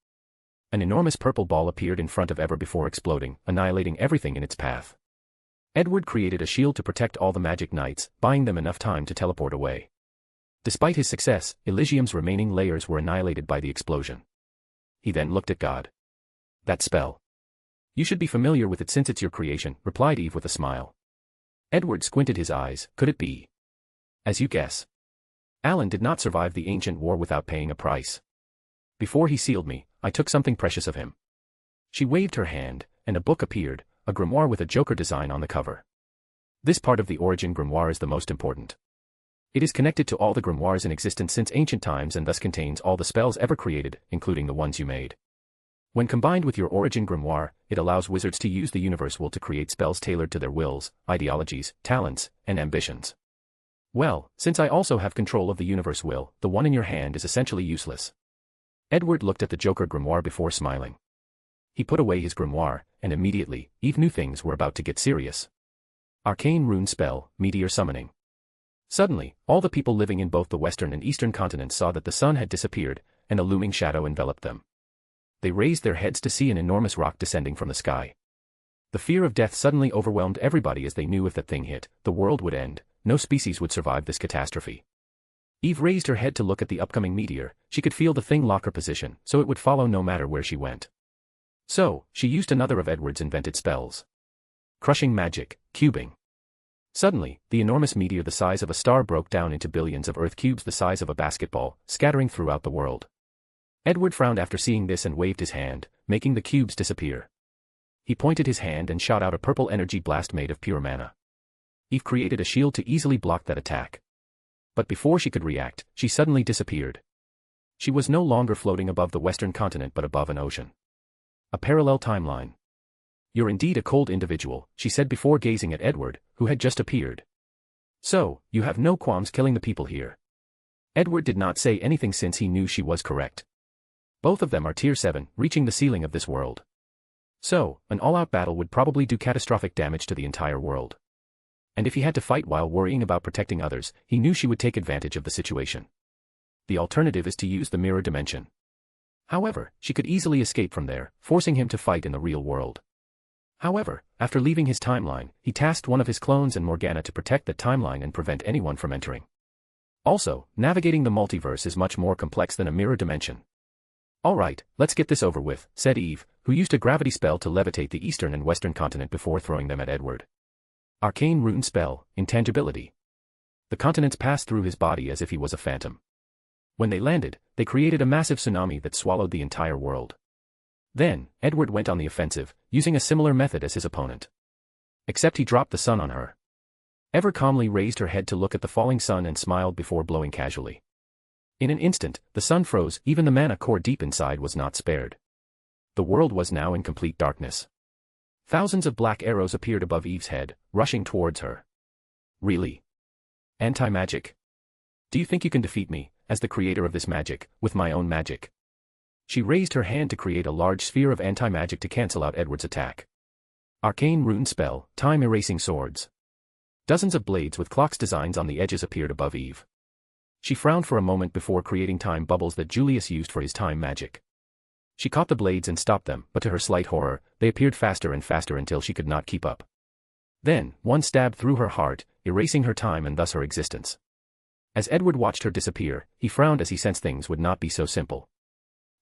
An enormous purple ball appeared in front of Ever before exploding, annihilating everything in its path. Edward created a shield to protect all the magic knights, buying them enough time to teleport away. Despite his success, Elysium's remaining layers were annihilated by the explosion. He then looked at God. That spell. You should be familiar with it since it's your creation, replied Eve with a smile. Edward squinted his eyes. Could it be? As you guess. Alan did not survive the ancient war without paying a price. Before he sealed me, I took something precious of him. She waved her hand, and a book appeared, a grimoire with a Joker design on the cover. This part of the origin grimoire is the most important. It is connected to all the grimoires in existence since ancient times and thus contains all the spells ever created, including the ones you made. When combined with your origin grimoire, it allows wizards to use the universe will to create spells tailored to their wills, ideologies, talents, and ambitions. Well, since I also have control of the universe will, the one in your hand is essentially useless. Edward looked at the Joker grimoire before smiling. He put away his grimoire, and immediately, Eve knew things were about to get serious. Arcane rune spell, meteor summoning. Suddenly, all the people living in both the western and eastern continents saw that the sun had disappeared, and a looming shadow enveloped them. They raised their heads to see an enormous rock descending from the sky. The fear of death suddenly overwhelmed everybody as they knew if that thing hit, the world would end, no species would survive this catastrophe. Eve raised her head to look at the upcoming meteor. She could feel the thing lock her position, so it would follow no matter where she went. So, she used another of Edward's invented spells. Crushing magic, cubing. Suddenly, the enormous meteor the size of a star broke down into billions of earth cubes the size of a basketball, scattering throughout the world. Edward frowned after seeing this and waved his hand, making the cubes disappear. He pointed his hand and shot out a purple energy blast made of pure mana. Eve created a shield to easily block that attack. But before she could react, she suddenly disappeared. She was no longer floating above the western continent but above an ocean. A parallel timeline. You're indeed a cold individual, she said before gazing at Edward, who had just appeared. So, you have no qualms killing the people here. Edward did not say anything since he knew she was correct. Both of them are tier 7, reaching the ceiling of this world. So, an all-out battle would probably do catastrophic damage to the entire world. And if he had to fight while worrying about protecting others, he knew she would take advantage of the situation. The alternative is to use the mirror dimension. However, she could easily escape from there, forcing him to fight in the real world. However, after leaving his timeline, he tasked one of his clones and Morgana to protect that timeline and prevent anyone from entering. Also, navigating the multiverse is much more complex than a mirror dimension. Alright, let's get this over with, said Eve, who used a gravity spell to levitate the eastern and western continent before throwing them at Edward. Arcane rune spell, intangibility. The continents passed through his body as if he was a phantom. When they landed, they created a massive tsunami that swallowed the entire world. Then, Edward went on the offensive, using a similar method as his opponent. Except he dropped the sun on her. Ever calmly raised her head to look at the falling sun and smiled before blowing casually. In an instant, the sun froze, even the mana core deep inside was not spared. The world was now in complete darkness. Thousands of black arrows appeared above Eve's head, rushing towards her. Really? Anti-magic? Do you think you can defeat me, as the creator of this magic, with my own magic? She raised her hand to create a large sphere of anti-magic to cancel out Edward's attack. Arcane rune spell, time-erasing swords. Dozens of blades with clocks designs on the edges appeared above Eve. She frowned for a moment before creating time bubbles that Julius used for his time magic. She caught the blades and stopped them, but to her slight horror, they appeared faster and faster until she could not keep up. Then, one stabbed through her heart, erasing her time and thus her existence. As Edward watched her disappear, he frowned as he sensed things would not be so simple.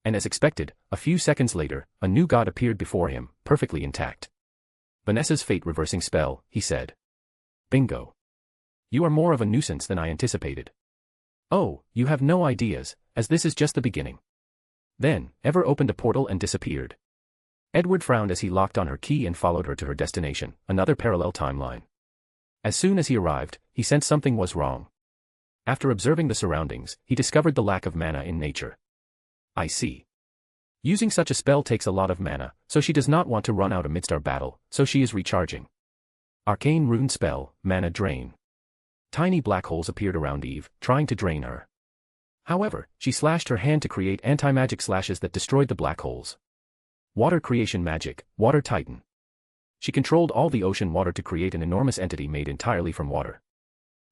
And as expected, a few seconds later, a new god appeared before him, perfectly intact. Vanessa's fate-reversing spell, he said. Bingo. You are more of a nuisance than I anticipated. Oh, you have no ideas, as this is just the beginning. Then, Ever opened a portal and disappeared. Edward frowned as he locked on her key and followed her to her destination, another parallel timeline. As soon as he arrived, he sensed something was wrong. After observing the surroundings, he discovered the lack of mana in nature. I see. Using such a spell takes a lot of mana, so she does not want to run out amidst our battle, so she is recharging. Arcane rune spell, mana drain. Tiny black holes appeared around Eve, trying to drain her. However, she slashed her hand to create anti-magic slashes that destroyed the black holes. Water creation magic, Water Titan. She controlled all the ocean water to create an enormous entity made entirely from water.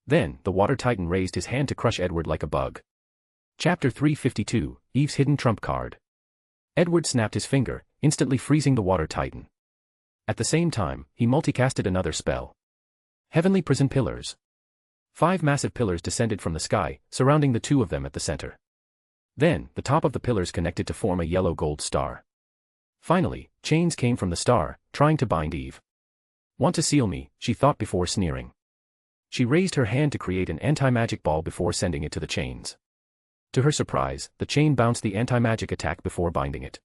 Then, the Water Titan raised his hand to crush Edward like a bug. Chapter 352, Eve's Hidden Trump Card. Edward snapped his finger, instantly freezing the Water Titan. At the same time, he multicasted another spell. Heavenly Prison Pillars. 5 massive pillars descended from the sky, surrounding the 2 of them at the center. Then, the top of the pillars connected to form a yellow-gold star. Finally, chains came from the star, trying to bind Eve. Want to seal me, she thought before sneering. She raised her hand to create an anti-magic ball before sending it to the chains. To her surprise, the chain bounced the anti-magic attack before binding it.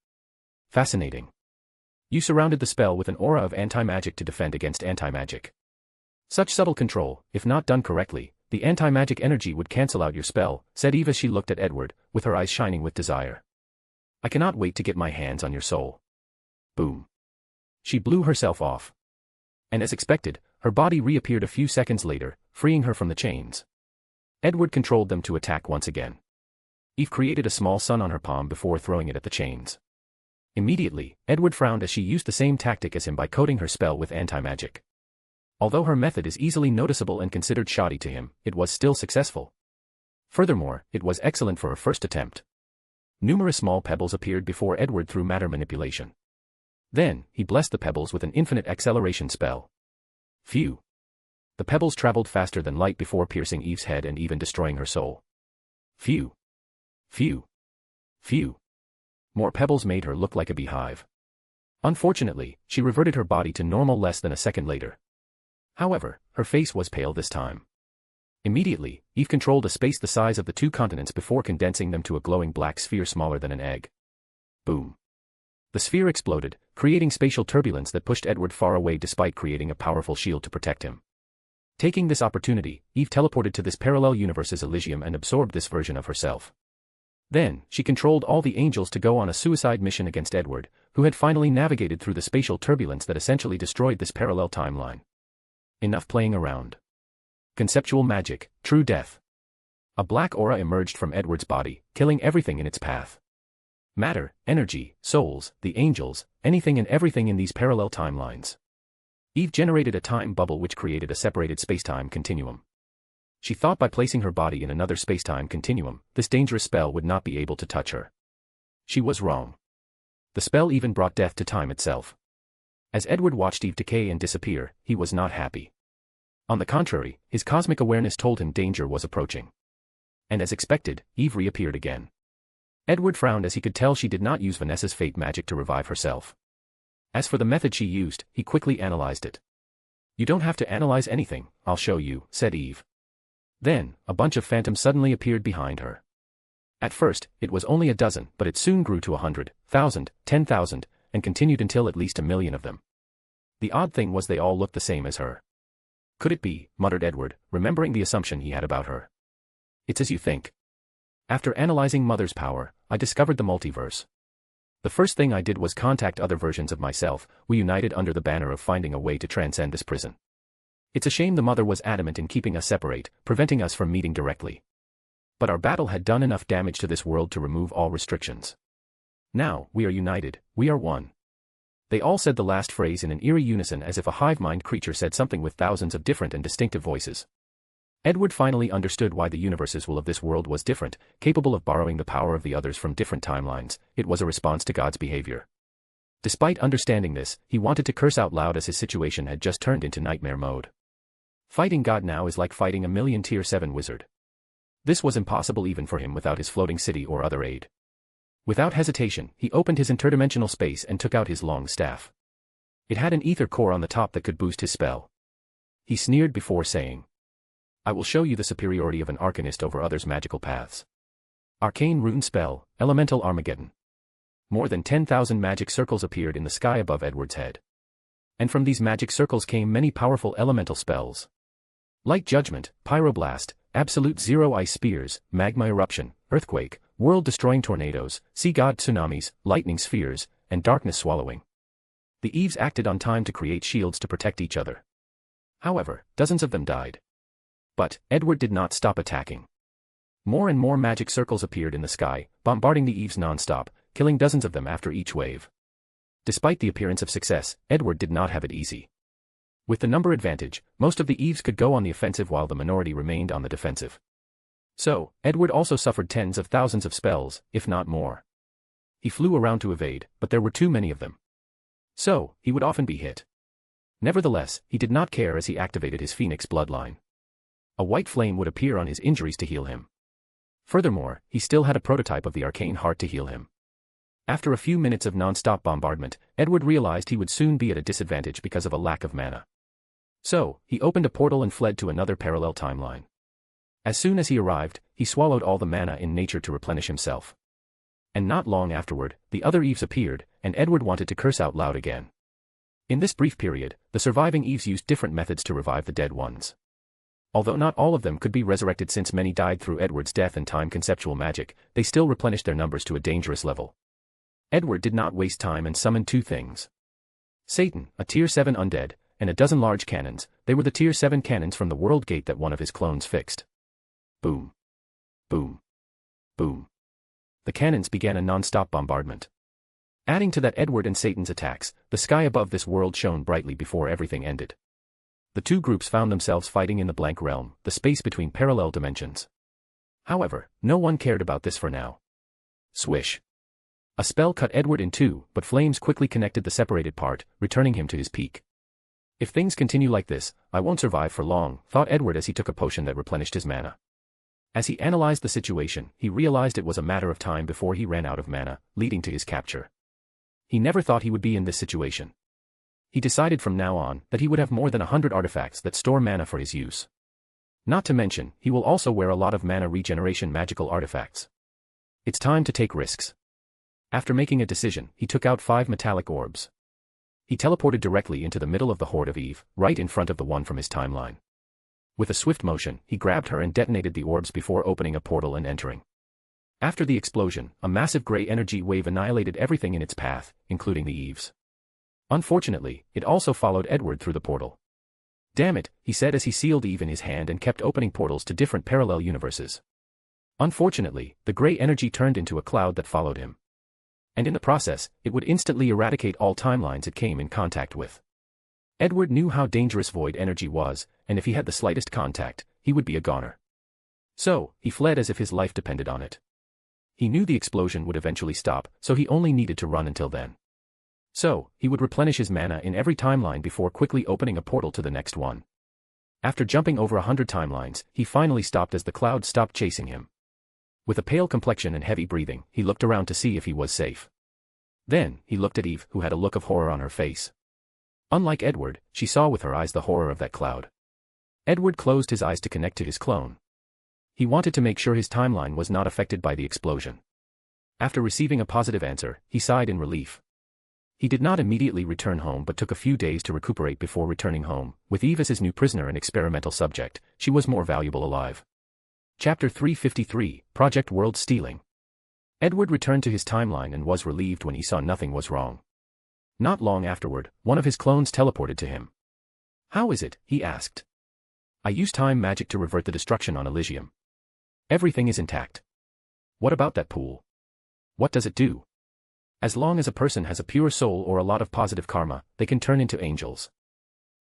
Fascinating. You surrounded the spell with an aura of anti-magic to defend against anti-magic. Such subtle control, if not done correctly, the anti-magic energy would cancel out your spell, said Eve as she looked at Edward, with her eyes shining with desire. I cannot wait to get my hands on your soul. Boom. She blew herself off. And as expected, her body reappeared a few seconds later, freeing her from the chains. Edward controlled them to attack once again. Eve created a small sun on her palm before throwing it at the chains. Immediately, Edward frowned as she used the same tactic as him by coating her spell with anti-magic. Although her method is easily noticeable and considered shoddy to him, it was still successful. Furthermore, it was excellent for her first attempt. Numerous small pebbles appeared before Edward through matter manipulation. Then, he blessed the pebbles with an infinite acceleration spell. Phew. The pebbles traveled faster than light before piercing Eve's head and even destroying her soul. Phew. Phew. Phew. More pebbles made her look like a beehive. Unfortunately, she reverted her body to normal less than a second later. However, her face was pale this time. Immediately, Eve controlled a space the size of the 2 continents before condensing them to a glowing black sphere smaller than an egg. Boom. The sphere exploded, creating spatial turbulence that pushed Edward far away despite creating a powerful shield to protect him. Taking this opportunity, Eve teleported to this parallel universe's Elysium and absorbed this version of herself. Then, she controlled all the angels to go on a suicide mission against Edward, who had finally navigated through the spatial turbulence that essentially destroyed this parallel timeline. Enough playing around. Conceptual magic, true death. A black aura emerged from Edward's body, killing everything in its path. Matter, energy, souls, the angels, anything and everything in these parallel timelines. Eve generated a time bubble which created a separated spacetime continuum. She thought by placing her body in another spacetime continuum, this dangerous spell would not be able to touch her. She was wrong. The spell even brought death to time itself. As Edward watched Eve decay and disappear, he was not happy. On the contrary, his cosmic awareness told him danger was approaching. And as expected, Eve reappeared again. Edward frowned as he could tell she did not use Vanessa's fate magic to revive herself. As for the method she used, he quickly analyzed it. You don't have to analyze anything, I'll show you, said Eve. Then, a bunch of phantoms suddenly appeared behind her. At first, it was only a dozen, but it soon grew to 100, 1,000, 10,000, and continued until at least 1,000,000 of them. The odd thing was they all looked the same as her. Could it be, muttered Edward, remembering the assumption he had about her. It's as you think. After analyzing Mother's power, I discovered the multiverse. The first thing I did was contact other versions of myself. We united under the banner of finding a way to transcend this prison. It's a shame the Mother was adamant in keeping us separate, preventing us from meeting directly. But our battle had done enough damage to this world to remove all restrictions. Now, we are united, we are one. They all said the last phrase in an eerie unison as if a hive-mind creature said something with thousands of different and distinctive voices. Edward finally understood why the universe's will of this world was different, capable of borrowing the power of the others from different timelines. It was a response to God's behavior. Despite understanding this, he wanted to curse out loud as his situation had just turned into nightmare mode. Fighting God now is like fighting a million Tier 7 wizard. This was impossible even for him without his floating city or other aid. Without hesitation, he opened his interdimensional space and took out his long staff. It had an ether core on the top that could boost his spell. He sneered before saying, I will show you the superiority of an arcanist over others' magical paths. Arcane rune spell, elemental Armageddon. More than 10,000 magic circles appeared in the sky above Edward's head. And from these magic circles came many powerful elemental spells. Light Judgment, Pyroblast, Absolute Zero Ice Spears, Magma Eruption, Earthquake, World-Destroying Tornadoes, Sea God Tsunamis, Lightning Spheres, and Darkness Swallowing. The Eves acted on time to create shields to protect each other. However, dozens of them died. But Edward did not stop attacking. More and more magic circles appeared in the sky, bombarding the eaves non-stop, killing dozens of them after each wave. Despite the appearance of success, Edward did not have it easy. With the number advantage, most of the eaves could go on the offensive while the minority remained on the defensive. So, Edward also suffered tens of thousands of spells, if not more. He flew around to evade, but there were too many of them. So, he would often be hit. Nevertheless, he did not care as he activated his Phoenix bloodline. A white flame would appear on his injuries to heal him. Furthermore, he still had a prototype of the arcane heart to heal him. After a few minutes of non-stop bombardment, Edward realized he would soon be at a disadvantage because of a lack of mana. So, he opened a portal and fled to another parallel timeline. As soon as he arrived, he swallowed all the mana in nature to replenish himself. And not long afterward, the other eaves appeared, and Edward wanted to curse out loud again. In this brief period, the surviving eaves used different methods to revive the dead ones. Although not all of them could be resurrected since many died through Edward's death and time conceptual magic, they still replenished their numbers to a dangerous level. Edward did not waste time and summoned two things. Satan, a tier 7 undead, and a dozen large cannons. They were the tier 7 cannons from the world gate that one of his clones fixed. Boom. Boom. Boom. The cannons began a non-stop bombardment. Adding to that Edward and Satan's attacks, the sky above this world shone brightly before everything ended. The two groups found themselves fighting in the blank realm, the space between parallel dimensions. However, no one cared about this for now. Swish. A spell cut Edward in two, but flames quickly connected the separated part, returning him to his peak. If things continue like this, I won't survive for long, thought Edward as he took a potion that replenished his mana. As he analyzed the situation, he realized it was a matter of time before he ran out of mana, leading to his capture. He never thought he would be in this situation. He decided from now on that he would have more than 100 artifacts that store mana for his use. Not to mention, he will also wear a lot of mana regeneration magical artifacts. It's time to take risks. After making a decision, he took out 5 metallic orbs. He teleported directly into the middle of the Horde of Eve, right in front of the one from his timeline. With a swift motion, he grabbed her and detonated the orbs before opening a portal and entering. After the explosion, a massive gray energy wave annihilated everything in its path, including the eaves. Unfortunately, it also followed Edward through the portal. Damn it, he said as he sealed Eve in his hand and kept opening portals to different parallel universes. Unfortunately, the gray energy turned into a cloud that followed him. And in the process, it would instantly eradicate all timelines it came in contact with. Edward knew how dangerous void energy was, and if he had the slightest contact, he would be a goner. So, he fled as if his life depended on it. He knew the explosion would eventually stop, so he only needed to run until then. So, he would replenish his mana in every timeline before quickly opening a portal to the next one. After jumping over 100 timelines, he finally stopped as the cloud stopped chasing him. With a pale complexion and heavy breathing, he looked around to see if he was safe. Then, he looked at Eve, who had a look of horror on her face. Unlike Edward, she saw with her eyes the horror of that cloud. Edward closed his eyes to connect to his clone. He wanted to make sure his timeline was not affected by the explosion. After receiving a positive answer, he sighed in relief. He did not immediately return home but took a few days to recuperate before returning home. With Eve as his new prisoner and experimental subject, she was more valuable alive. Chapter 353, Project World Stealing. Edward returned to his timeline and was relieved when he saw nothing was wrong. Not long afterward, one of his clones teleported to him. How is it? He asked. I use time magic to revert the destruction on Elysium. Everything is intact. What about that pool? What does it do? As long as a person has a pure soul or a lot of positive karma, they can turn into angels.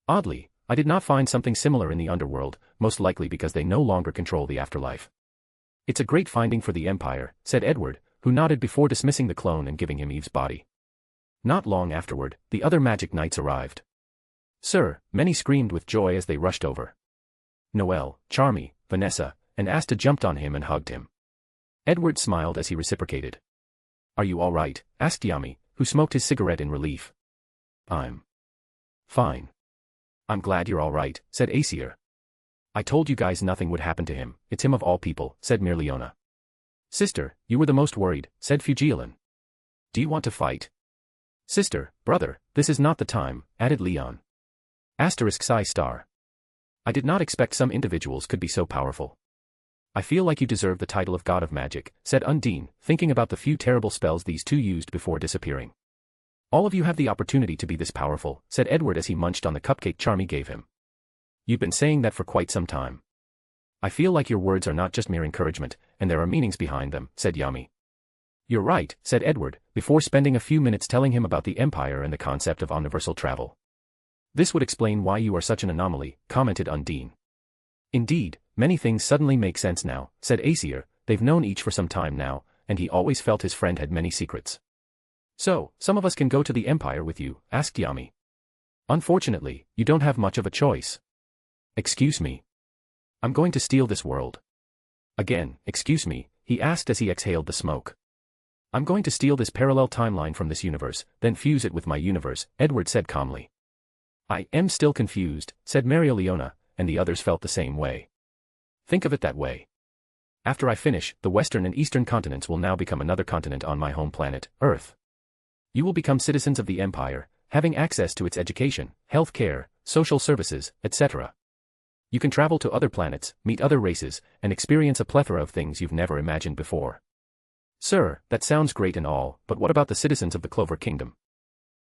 Oddly, I did not find something similar in the underworld, most likely because they no longer control the afterlife. It's a great finding for the Empire, said Edward, who nodded before dismissing the clone and giving him Eve's body. Not long afterward, the other magic knights arrived. Sir, many screamed with joy as they rushed over. Noelle, Charmy, Vanessa, and Asta jumped on him and hugged him. Edward smiled as he reciprocated. Are you all right? Asked Yami, who smoked his cigarette in relief. I'm fine. I'm glad you're all right, said Aesir. I told you guys nothing would happen to him, it's him of all people, said Mirleona. Sister, you were the most worried, said Fugielin. Do you want to fight? Sister, brother, this is not the time, added Leon. Asterisk Psi star. I did not expect some individuals could be so powerful. I feel like you deserve the title of God of Magic, said Undine, thinking about the few terrible spells these two used before disappearing. All of you have the opportunity to be this powerful, said Edward as he munched on the cupcake Charmy gave him. You've been saying that for quite some time. I feel like your words are not just mere encouragement, and there are meanings behind them, said Yami. You're right, said Edward, before spending a few minutes telling him about the Empire and the concept of omniversal travel. This would explain why you are such an anomaly, commented Undine. Indeed, many things suddenly make sense now, said Aesir. They've known each for some time now, and he always felt his friend had many secrets. So, some of us can go to the Empire with you, asked Yami. Unfortunately, you don't have much of a choice. Excuse me. I'm going to steal this world. Again, excuse me, he asked as he exhaled the smoke. I'm going to steal this parallel timeline from this universe, then fuse it with my universe, Edward said calmly. I am still confused, said Marioliona, and the others felt the same way. Think of it that way. After I finish, the western and eastern continents will now become another continent on my home planet, Earth. You will become citizens of the Empire, having access to its education, health care, social services, etc. You can travel to other planets, meet other races, and experience a plethora of things you've never imagined before. Sir, that sounds great and all, but what about the citizens of the Clover Kingdom?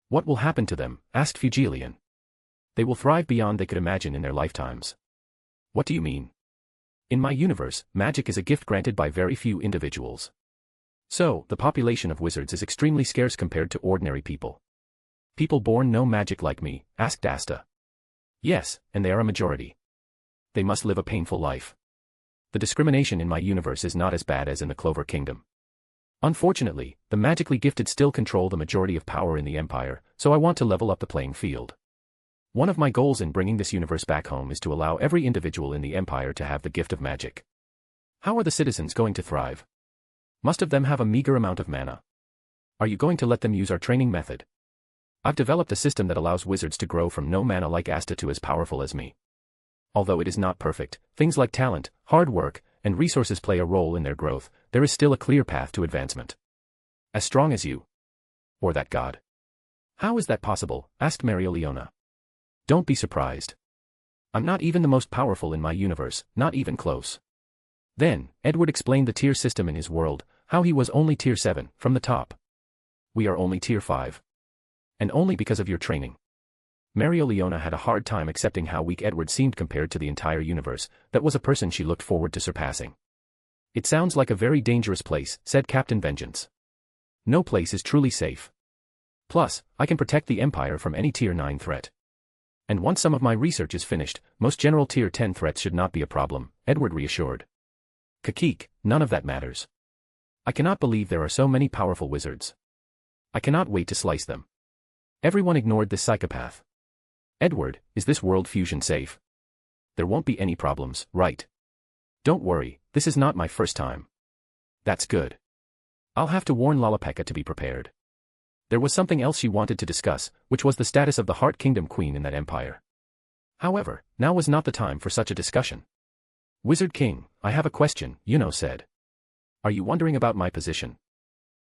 What will happen to them? Asked Fugelian. They will thrive beyond they could imagine in their lifetimes. What do you mean? In my universe, magic is a gift granted by very few individuals. So, the population of wizards is extremely scarce compared to ordinary people. People born no magic like me, asked Asta. Yes, and they are a majority. They must live a painful life. The discrimination in my universe is not as bad as in the Clover Kingdom. Unfortunately, the magically gifted still control the majority of power in the Empire, so I want to level up the playing field. One of my goals in bringing this universe back home is to allow every individual in the Empire to have the gift of magic. How are the citizens going to thrive? Most of them have a meager amount of mana. Are you going to let them use our training method? I've developed a system that allows wizards to grow from no mana like Asta to as powerful as me. Although it is not perfect, things like talent, hard work, and resources play a role in their growth. There is still a clear path to advancement. As strong as you. Or that god. How is that possible? Asked Marioliona. Don't be surprised. I'm not even the most powerful in my universe, not even close. Then, Edward explained the tier system in his world, how he was only tier 7, from the top. We are only tier 5. And only because of your training. Marioliona had a hard time accepting how weak Edward seemed compared to the entire universe. That was a person she looked forward to surpassing. It sounds like a very dangerous place, said Captain Vengeance. No place is truly safe. Plus, I can protect the Empire from any tier 9 threat. And once some of my research is finished, most general tier 10 threats should not be a problem, Edward reassured. Kakik, none of that matters. I cannot believe there are so many powerful wizards. I cannot wait to slice them. Everyone ignored this psychopath. Edward, is this world fusion safe? There won't be any problems, right? Don't worry, this is not my first time. That's good. I'll have to warn Lalapeka to be prepared. There was something else she wanted to discuss, which was the status of the Heart Kingdom Queen in that empire. However, now was not the time for such a discussion. Wizard King, I have a question, Yuno said. Are you wondering about my position?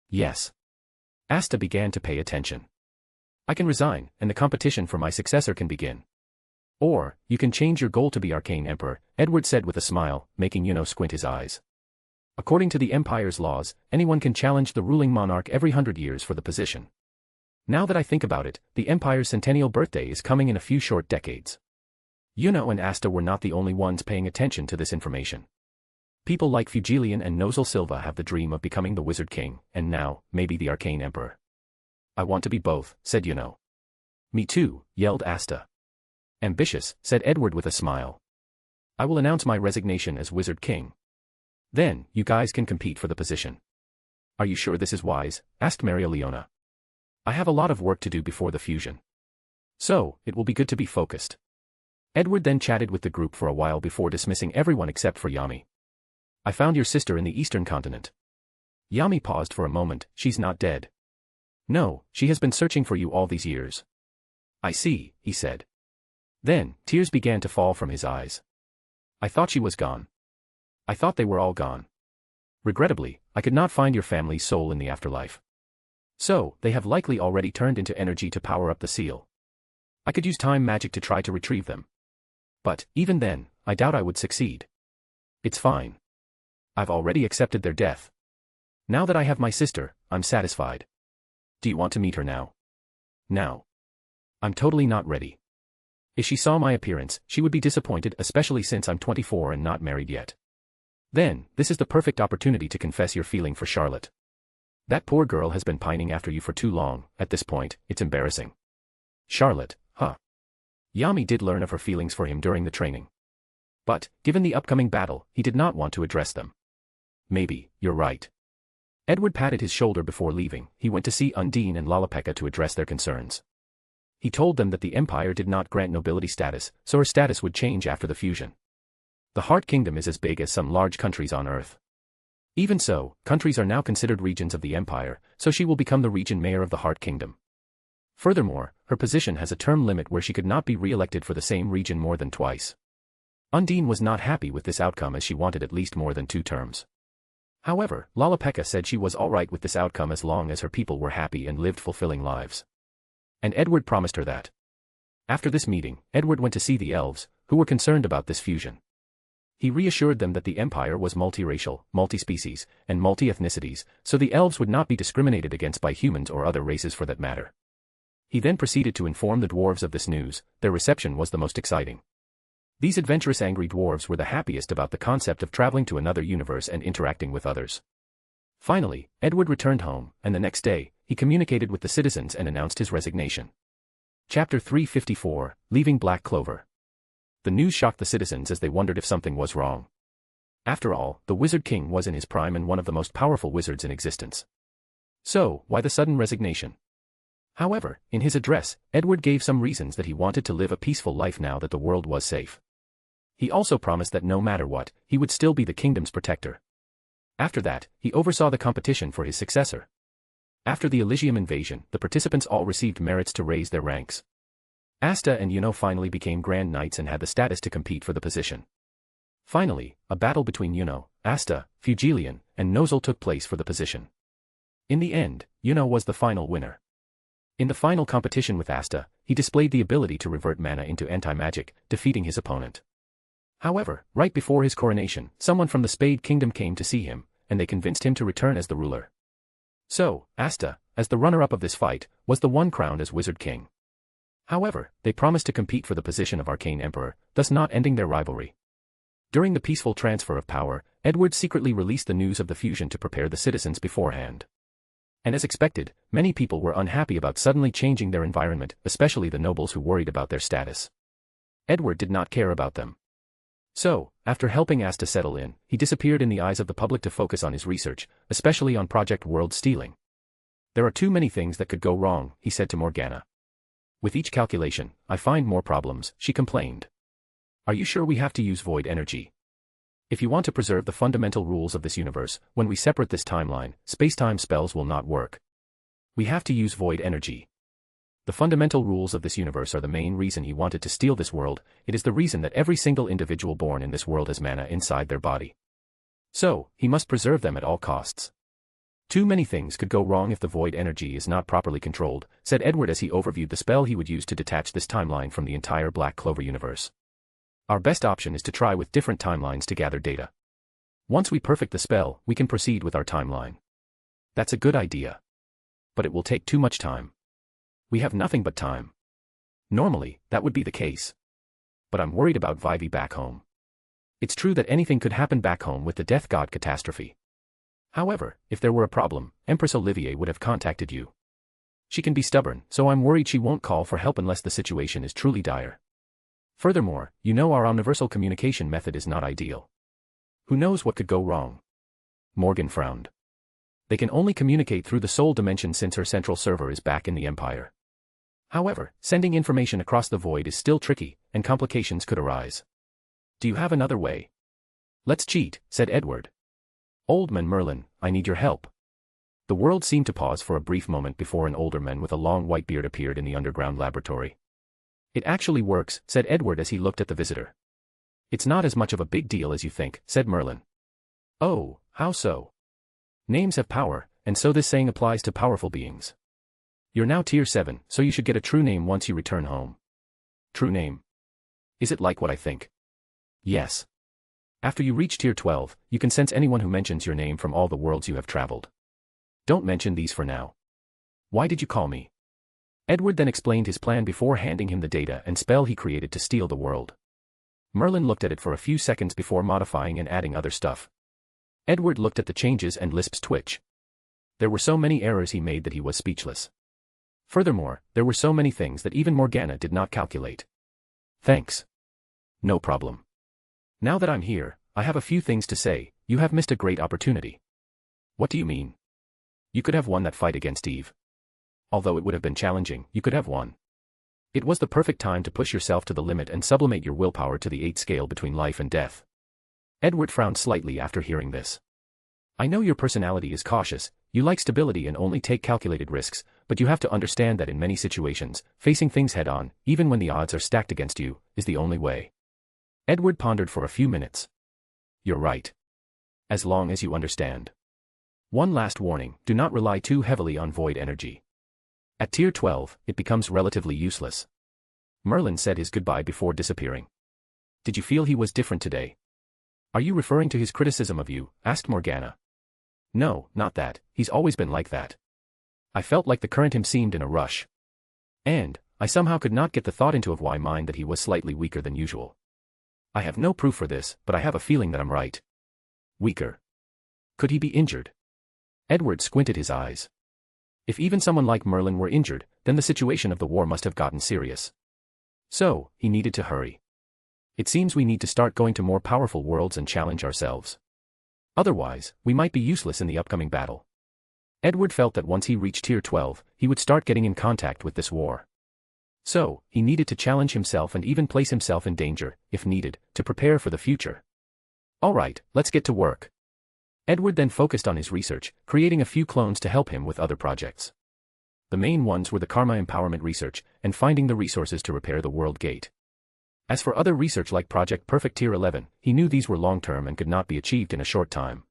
Yes. Asta began to pay attention. I can resign, and the competition for my successor can begin. Or, you can change your goal to be Arcane Emperor, Edward said with a smile, making Yuno squint his eyes. According to the Empire's laws, anyone can challenge the ruling monarch every 100 years for the position. Now that I think about it, the Empire's centennial birthday is coming in a few short decades. Yuno and Asta were not the only ones paying attention to this information. People like Fugelian and Nozel Silva have the dream of becoming the Wizard King, and now, maybe the Arcane Emperor. I want to be both, said Yuno. Me too, yelled Asta. Ambitious, said Edward with a smile. I will announce my resignation as Wizard King. Then, you guys can compete for the position. Are you sure this is wise? Asked Marioliona. I have a lot of work to do before the fusion. So, it will be good to be focused. Edward then chatted with the group for a while before dismissing everyone except for Yami. I found your sister in the eastern continent. Yami paused for a moment. She's not dead. No, she has been searching for you all these years. I see, he said. Then, tears began to fall from his eyes. I thought she was gone. I thought they were all gone. Regrettably, I could not find your family's soul in the afterlife. So, they have likely already turned into energy to power up the seal. I could use time magic to try to retrieve them. But, even then, I doubt I would succeed. It's fine. I've already accepted their death. Now that I have my sister, I'm satisfied. Do you want to meet her now? Now. I'm totally not ready. If she saw my appearance, she would be disappointed, especially since I'm 24 and not married yet. Then, this is the perfect opportunity to confess your feeling for Charlotte. That poor girl has been pining after you for too long. At this point, it's embarrassing. Charlotte, huh? Yami did learn of her feelings for him during the training. But, given the upcoming battle, he did not want to address them. Maybe, you're right. Edward patted his shoulder before leaving. He went to see Undine and Lalapeka to address their concerns. He told them that the Empire did not grant nobility status, so her status would change after the fusion. The Heart Kingdom is as big as some large countries on Earth. Even so, countries are now considered regions of the Empire, so she will become the region mayor of the Heart Kingdom. Furthermore, her position has a term limit where she could not be re-elected for the same region more than twice. Undine was not happy with this outcome as she wanted at least more than 2 terms. However, Lalapeka said she was alright with this outcome as long as her people were happy and lived fulfilling lives. And Edward promised her that. After this meeting, Edward went to see the elves, who were concerned about this fusion. He reassured them that the Empire was multiracial, multi-species, and multi-ethnicities, so the elves would not be discriminated against by humans or other races for that matter. He then proceeded to inform the dwarves of this news. Their reception was the most exciting. These adventurous angry dwarves were the happiest about the concept of traveling to another universe and interacting with others. Finally, Edward returned home, and the next day, he communicated with the citizens and announced his resignation. Chapter 354, Leaving Black Clover. The news shocked the citizens as they wondered if something was wrong. After all, the Wizard King was in his prime and one of the most powerful wizards in existence. So, why the sudden resignation? However, in his address, Edward gave some reasons that he wanted to live a peaceful life now that the world was safe. He also promised that no matter what, he would still be the kingdom's protector. After that, he oversaw the competition for his successor. After the Elysium invasion, the participants all received merits to raise their ranks. Asta and Yuno finally became Grand Knights and had the status to compete for the position. Finally, a battle between Yuno, Asta, Fugilian, and Nozel took place for the position. In the end, Yuno was the final winner. In the final competition with Asta, he displayed the ability to revert mana into anti-magic, defeating his opponent. However, right before his coronation, someone from the Spade Kingdom came to see him, and they convinced him to return as the ruler. So, Asta, as the runner-up of this fight, was the one crowned as Wizard King. However, they promised to compete for the position of Arcane Emperor, thus not ending their rivalry. During the peaceful transfer of power, Edward secretly released the news of the fusion to prepare the citizens beforehand. And as expected, many people were unhappy about suddenly changing their environment, especially the nobles who worried about their status. Edward did not care about them. So, after helping Asta settle in, he disappeared in the eyes of the public to focus on his research, especially on Project World Stealing. There are too many things that could go wrong, he said to Morgana. With each calculation, I find more problems, she complained. Are you sure we have to use void energy? If you want to preserve the fundamental rules of this universe, when we separate this timeline, space-time spells will not work. We have to use void energy. The fundamental rules of this universe are the main reason he wanted to steal this world. It is the reason that every single individual born in this world has mana inside their body. So, he must preserve them at all costs. Too many things could go wrong if the void energy is not properly controlled, said Edward as he overviewed the spell he would use to detach this timeline from the entire Black Clover universe. Our best option is to try with different timelines to gather data. Once we perfect the spell, we can proceed with our timeline. That's a good idea. But it will take too much time. We have nothing but time. Normally, that would be the case. But I'm worried about Vivi back home. It's true that anything could happen back home with the Death God catastrophe. However, if there were a problem, Empress Olivier would have contacted you. She can be stubborn, so I'm worried she won't call for help unless the situation is truly dire. Furthermore, you know our universal communication method is not ideal. Who knows what could go wrong? Morgan frowned. They can only communicate through the soul dimension since her central server is back in the Empire. However, sending information across the void is still tricky, and complications could arise. Do you have another way? Let's cheat, said Edward. Old man Merlin, I need your help. The world seemed to pause for a brief moment before an older man with a long white beard appeared in the underground laboratory. It actually works, said Edward as he looked at the visitor. It's not as much of a big deal as you think, said Merlin. Oh, how so? Names have power, and so this saying applies to powerful beings. You're now tier 7, so you should get a true name once you return home. True name? Is it like what I think? Yes. After you reach tier 12, you can sense anyone who mentions your name from all the worlds you have traveled. Don't mention these for now. Why did you call me? Edward then explained his plan before handing him the data and spell he created to steal the world. Merlin looked at it for a few seconds before modifying and adding other stuff. Edward looked at the changes and lips twitch. There were so many errors he made that he was speechless. Furthermore, there were so many things that even Morgana did not calculate. Thanks. No problem. Now that I'm here, I have a few things to say. You have missed a great opportunity. What do you mean? You could have won that fight against Eve. Although it would have been challenging, you could have won. It was the perfect time to push yourself to the limit and sublimate your willpower to the 8th scale between life and death. Edward frowned slightly after hearing this. I know your personality is cautious, you like stability and only take calculated risks, but you have to understand that in many situations, facing things head-on, even when the odds are stacked against you, is the only way. Edward pondered for a few minutes. You're right. As long as you understand. One last warning, do not rely too heavily on void energy. At tier 12, it becomes relatively useless. Merlin said his goodbye before disappearing. Did you feel he was different today? Are you referring to his criticism of you? Asked Morgana. No, not that, he's always been like that. I felt like the current him seemed in a rush. And, I somehow could not get the thought into of why mind that he was slightly weaker than usual. I have no proof for this, but I have a feeling that I'm right. Weaker. Could he be injured? Edward squinted his eyes. If even someone like Merlin were injured, then the situation of the war must have gotten serious. So, he needed to hurry. It seems we need to start going to more powerful worlds and challenge ourselves. Otherwise, we might be useless in the upcoming battle. Edward felt that once he reached tier 12, he would start getting in contact with this war. So, he needed to challenge himself and even place himself in danger, if needed, to prepare for the future. Alright, let's get to work. Edward then focused on his research, creating a few clones to help him with other projects. The main ones were the Karma Empowerment research, and finding the resources to repair the World Gate. As for other research like Project Perfect Tier 11, he knew these were long-term and could not be achieved in a short time.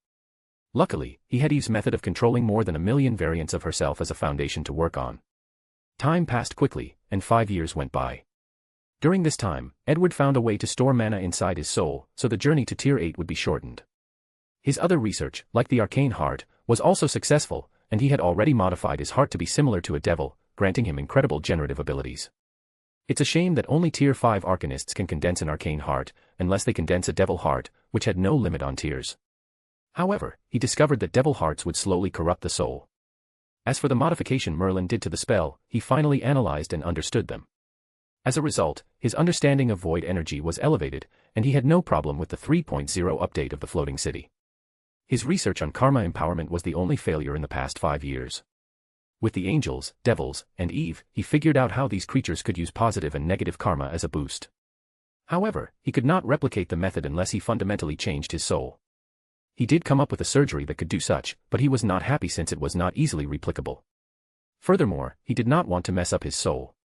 Luckily, he had Eve's method of controlling more than 1 million variants of herself as a foundation to work on. Time passed quickly, and 5 years went by. During this time, Edward found a way to store mana inside his soul, so the journey to Tier 8 would be shortened. His other research, like the Arcane Heart, was also successful, and he had already modified his heart to be similar to a devil, granting him incredible generative abilities. It's a shame that only Tier 5 Arcanists can condense an Arcane Heart, unless they condense a Devil Heart, which had no limit on tiers. However, he discovered that Devil Hearts would slowly corrupt the soul. As for the modification Merlin did to the spell, he finally analyzed and understood them. As a result, his understanding of void energy was elevated, and he had no problem with the 3.0 update of the floating city. His research on Karma Empowerment was the only failure in the past 5 years. With the angels, devils, and Eve, he figured out how these creatures could use positive and negative karma as a boost. However, he could not replicate the method unless he fundamentally changed his soul. He did come up with a surgery that could do such, but he was not happy since it was not easily replicable. Furthermore, he did not want to mess up his soul.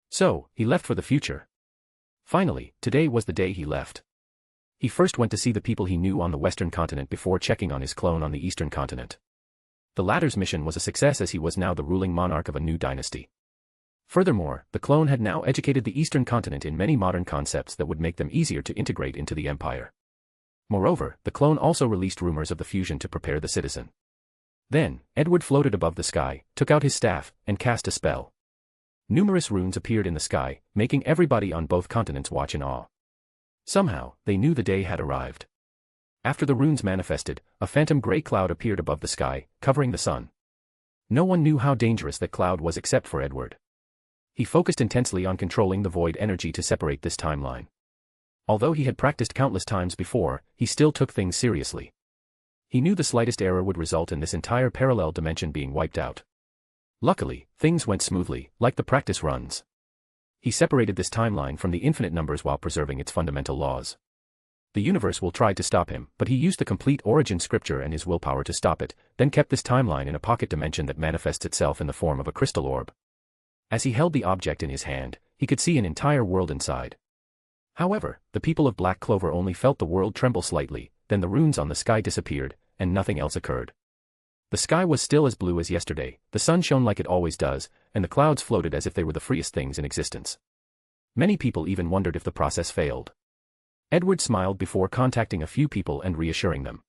So, he left for the future. Finally, today was the day he left. He first went to see the people he knew on the Western continent before checking on his clone on the Eastern continent. The latter's mission was a success as he was now the ruling monarch of a new dynasty. Furthermore, the clone had now educated the Eastern continent in many modern concepts that would make them easier to integrate into the empire. Moreover, the clone also released rumors of the fusion to prepare the citizen. Then, Edward floated above the sky, took out his staff, and cast a spell. Numerous runes appeared in the sky, making everybody on both continents watch in awe. Somehow, they knew the day had arrived. After the runes manifested, a phantom gray cloud appeared above the sky, covering the sun. No one knew how dangerous that cloud was except for Edward. He focused intensely on controlling the void energy to separate this timeline. Although he had practiced countless times before, he still took things seriously. He knew the slightest error would result in this entire parallel dimension being wiped out. Luckily, things went smoothly, like the practice runs. He separated this timeline from the infinite numbers while preserving its fundamental laws. The universe will try to stop him, but he used the complete origin scripture and his willpower to stop it, then kept this timeline in a pocket dimension that manifests itself in the form of a crystal orb. As he held the object in his hand, he could see an entire world inside. However, the people of Black Clover only felt the world tremble slightly, then the runes on the sky disappeared, and nothing else occurred. The sky was still as blue as yesterday, the sun shone like it always does, and the clouds floated as if they were the freest things in existence. Many people even wondered if the process failed. Edward smiled before contacting a few people and reassuring them.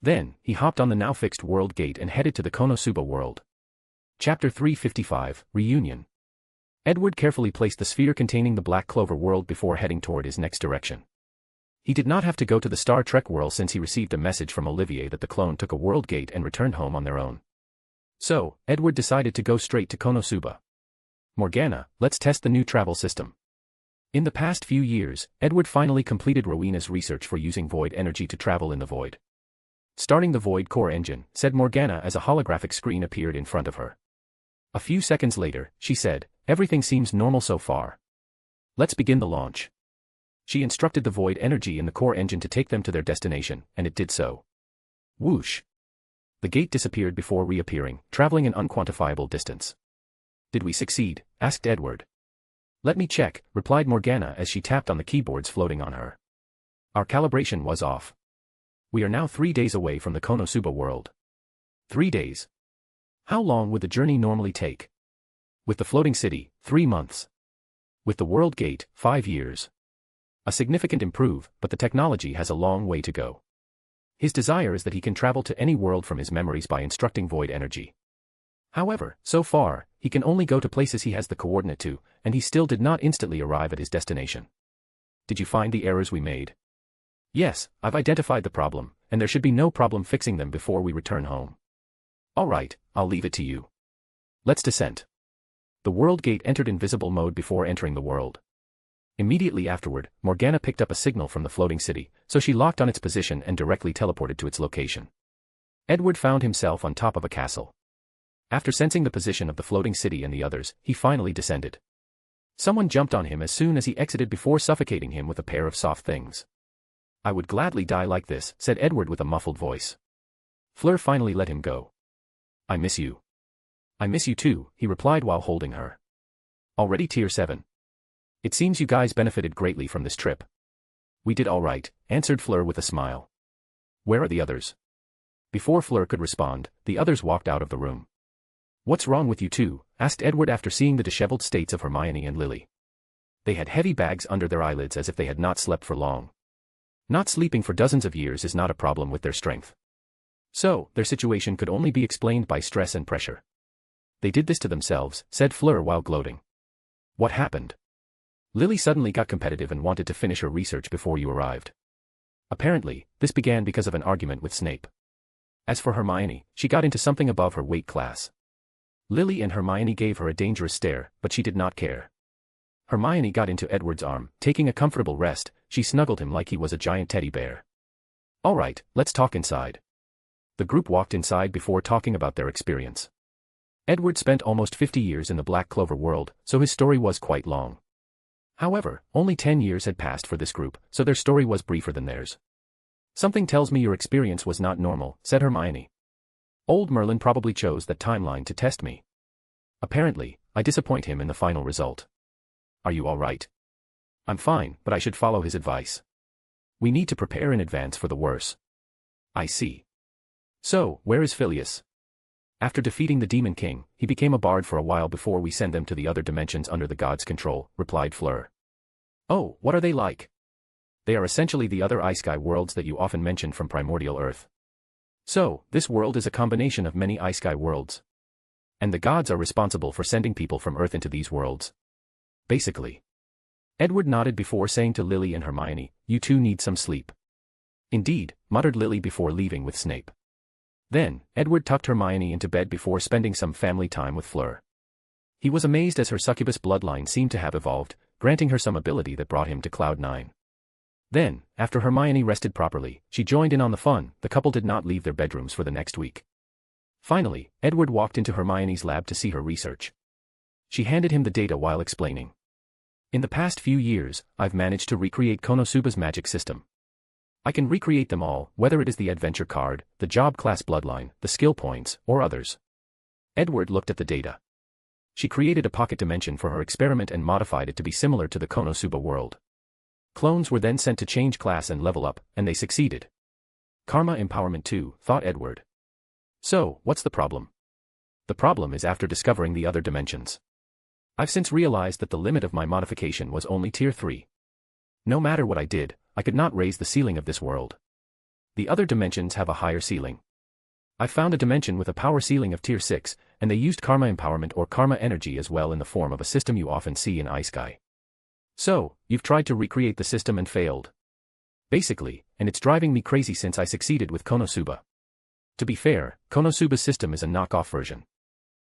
Then, he hopped on the now-fixed World Gate and headed to the Konosuba world. Chapter 355, Reunion. Edward carefully placed the sphere containing the Black Clover world before heading toward his next direction. He did not have to go to the Star Trek world since he received a message from Olivier that the clone took a world gate and returned home on their own. So, Edward decided to go straight to Konosuba. Morgana, let's test the new travel system. In the past few years, Edward finally completed Rowena's research for using void energy to travel in the void. Starting the void core engine, said Morgana as a holographic screen appeared in front of her. A few seconds later, she said, everything seems normal so far. Let's begin the launch. She instructed the void energy in the core engine to take them to their destination, and it did so. Whoosh! The gate disappeared before reappearing, traveling an unquantifiable distance. Did we succeed? Asked Edward. Let me check, replied Morgana as she tapped on the keyboards floating on her. Our calibration was off. We are now 3 days away from the Konosuba world. 3 days. How long would the journey normally take? With the floating city, 3 months. With the world gate, 5 years. A significant improve, but the technology has a long way to go. His desire is that he can travel to any world from his memories by instructing void energy. However, so far, he can only go to places he has the coordinate to, and he still did not instantly arrive at his destination. Did you find the errors we made? Yes, I've identified the problem, and there should be no problem fixing them before we return home. All right, I'll leave it to you. Let's descend. The world gate entered invisible mode before entering the world. Immediately afterward, Morgana picked up a signal from the floating city, so she locked on its position and directly teleported to its location. Edward found himself on top of a castle. After sensing the position of the floating city and the others, he finally descended. Someone jumped on him as soon as he exited before suffocating him with a pair of soft things. I would gladly die like this, said Edward with a muffled voice. Fleur finally let him go. I miss you. I miss you too, he replied while holding her. Already tier 7. It seems you guys benefited greatly from this trip. We did all right, answered Fleur with a smile. Where are the others? Before Fleur could respond, the others walked out of the room. What's wrong with you two? Asked Edward after seeing the disheveled states of Hermione and Lily. They had heavy bags under their eyelids as if they had not slept for long. Not sleeping for dozens of years is not a problem with their strength. So, their situation could only be explained by stress and pressure. They did this to themselves, said Fleur while gloating. What happened? Lily suddenly got competitive and wanted to finish her research before you arrived. Apparently, this began because of an argument with Snape. As for Hermione, she got into something above her weight class. Lily and Hermione gave her a dangerous stare, but she did not care. Hermione got into Edward's arm, taking a comfortable rest, she snuggled him like he was a giant teddy bear. All right, let's talk inside. The group walked inside before talking about their experience. Edward spent almost 50 years in the Black Clover world, so his story was quite long. However, only 10 years had passed for this group, so their story was briefer than theirs. Something tells me your experience was not normal, said Hermione. Old Merlin probably chose that timeline to test me. Apparently, I disappoint him in the final result. Are you all right? I'm fine, but I should follow his advice. We need to prepare in advance for the worse. I see. So, where is Phileas? After defeating the Demon King, he became a bard for a while before we send them to the other dimensions under the god's control, replied Fleur. Oh, what are they like? They are essentially the other ice-sky worlds that you often mention from primordial Earth. So, this world is a combination of many ice-sky worlds. And the gods are responsible for sending people from Earth into these worlds. Basically. Edward nodded before saying to Lily and Hermione, you two need some sleep. Indeed, muttered Lily before leaving with Snape. Then, Edward tucked Hermione into bed before spending some family time with Fleur. He was amazed as her succubus bloodline seemed to have evolved, granting her some ability that brought him to Cloud 9. Then, after Hermione rested properly, she joined in on the fun. The couple did not leave their bedrooms for the next week. Finally, Edward walked into Hermione's lab to see her research. She handed him the data while explaining. In the past few years, I've managed to recreate Konosuba's magic system. I can recreate them all, whether it is the adventure card, the job class bloodline, the skill points, or others. Edward looked at the data. She created a pocket dimension for her experiment and modified it to be similar to the Konosuba world. Clones were then sent to change class and level up, and they succeeded. Karma empowerment too, thought Edward. So, what's the problem? The problem is after discovering the other dimensions. I've since realized that the limit of my modification was only tier 3. No matter what I did, I could not raise the ceiling of this world. The other dimensions have a higher ceiling. I found a dimension with a power ceiling of tier 6, and they used karma empowerment or karma energy as well in the form of a system you often see in Isekai. So, you've tried to recreate the system and failed. Basically, and it's driving me crazy since I succeeded with Konosuba. To be fair, Konosuba's system is a knockoff version.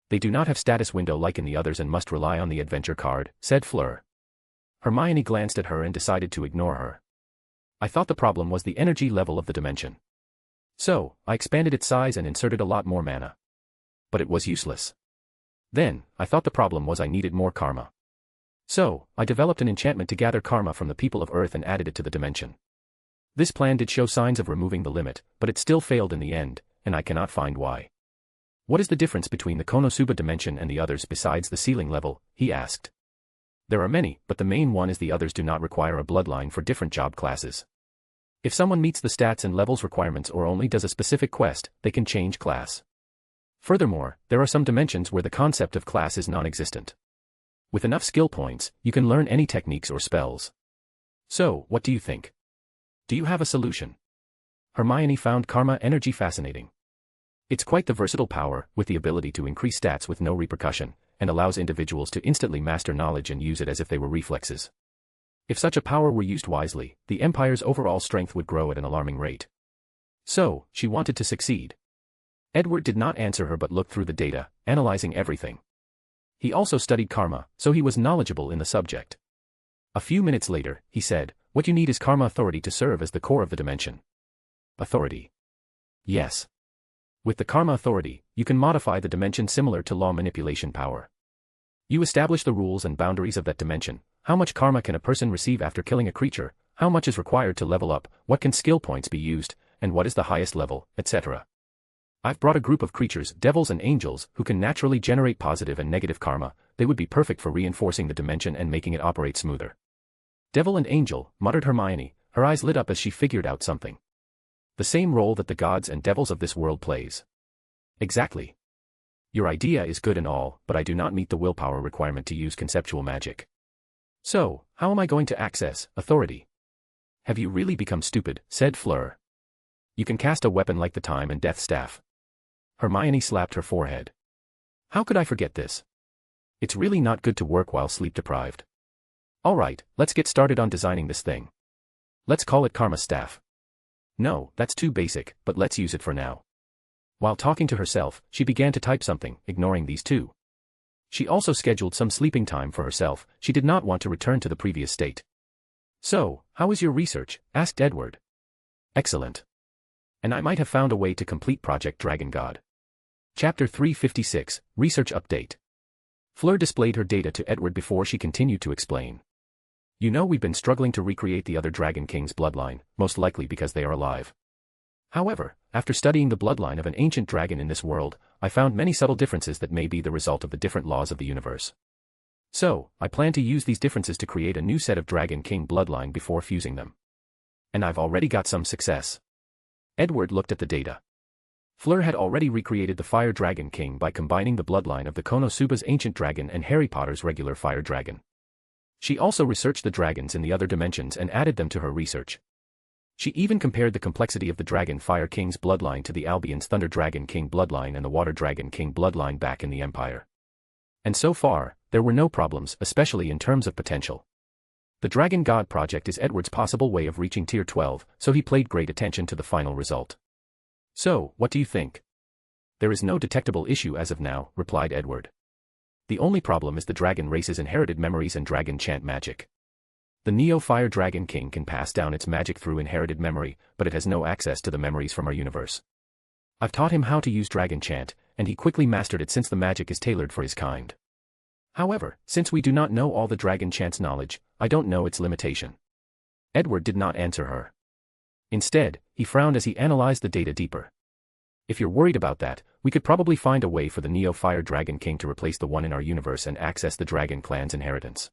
They do not have status window like in the others and must rely on the adventure card, said Fleur. Hermione glanced at her and decided to ignore her. I thought the problem was the energy level of the dimension. So, I expanded its size and inserted a lot more mana. But it was useless. Then, I thought the problem was I needed more karma. So, I developed an enchantment to gather karma from the people of Earth and added it to the dimension. This plan did show signs of removing the limit, but it still failed in the end, and I cannot find why. What is the difference between the Konosuba dimension and the others besides the ceiling level? He asked. There are many, but the main one is the others do not require a bloodline for different job classes. If someone meets the stats and levels requirements or only does a specific quest, they can change class. Furthermore, there are some dimensions where the concept of class is non-existent. With enough skill points, you can learn any techniques or spells. So, what do you think? Do you have a solution? Hermione found karma energy fascinating. It's quite the versatile power, with the ability to increase stats with no repercussion, and allows individuals to instantly master knowledge and use it as if they were reflexes. If such a power were used wisely, the Empire's overall strength would grow at an alarming rate. So, she wanted to succeed. Edward did not answer her but looked through the data, analyzing everything. He also studied karma, so he was knowledgeable in the subject. A few minutes later, he said, "What you need is karma authority to serve as the core of the dimension." Authority. Yes. With the karma authority, you can modify the dimension similar to law manipulation power. You establish the rules and boundaries of that dimension. How much karma can a person receive after killing a creature? How much is required to level up? What can skill points be used? And what is the highest level, etc. I've brought a group of creatures, devils and angels, who can naturally generate positive and negative karma. They would be perfect for reinforcing the dimension and making it operate smoother. Devil and angel, muttered Hermione, her eyes lit up as she figured out something. The same role that the gods and devils of this world plays. Exactly. Your idea is good and all, but I do not meet the willpower requirement to use conceptual magic. So, how am I going to access authority? Have you really become stupid? Said Fleur. You can cast a weapon like the Time and Death Staff. Hermione slapped her forehead. How could I forget this? It's really not good to work while sleep deprived. Alright, let's get started on designing this thing. Let's call it Karma Staff. No, that's too basic, but let's use it for now. While talking to herself, she began to type something, ignoring these two. She also scheduled some sleeping time for herself. She did not want to return to the previous state. So, how is your research? Asked Edward. Excellent. And I might have found a way to complete Project Dragon God. Chapter 356, Research Update. Fleur displayed her data to Edward before she continued to explain. You know, we've been struggling to recreate the other Dragon King's bloodline, most likely because they are alive. However, after studying the bloodline of an ancient dragon in this world, I found many subtle differences that may be the result of the different laws of the universe. So, I plan to use these differences to create a new set of Dragon King bloodline before fusing them. And I've already got some success. Edward looked at the data. Fleur had already recreated the Fire Dragon King by combining the bloodline of the Konosuba's ancient dragon and Harry Potter's regular fire dragon. She also researched the dragons in the other dimensions and added them to her research. She even compared the complexity of the Dragon Fire King's bloodline to the Albion's Thunder Dragon King bloodline and the Water Dragon King bloodline back in the Empire. And so far, there were no problems, especially in terms of potential. The Dragon God project is Edward's possible way of reaching Tier 12, so he paid great attention to the final result. So, what do you think? There is no detectable issue as of now, replied Edward. The only problem is the dragon race's inherited memories and dragon chant magic. The Neo-Fire Dragon King can pass down its magic through inherited memory, but it has no access to the memories from our universe. I've taught him how to use dragon chant, and he quickly mastered it since the magic is tailored for his kind. However, since we do not know all the dragon chant's knowledge, I don't know its limitation. Edward did not answer her. Instead, he frowned as he analyzed the data deeper. If you're worried about that, we could probably find a way for the Neo-Fire Dragon King to replace the one in our universe and access the Dragon Clan's inheritance.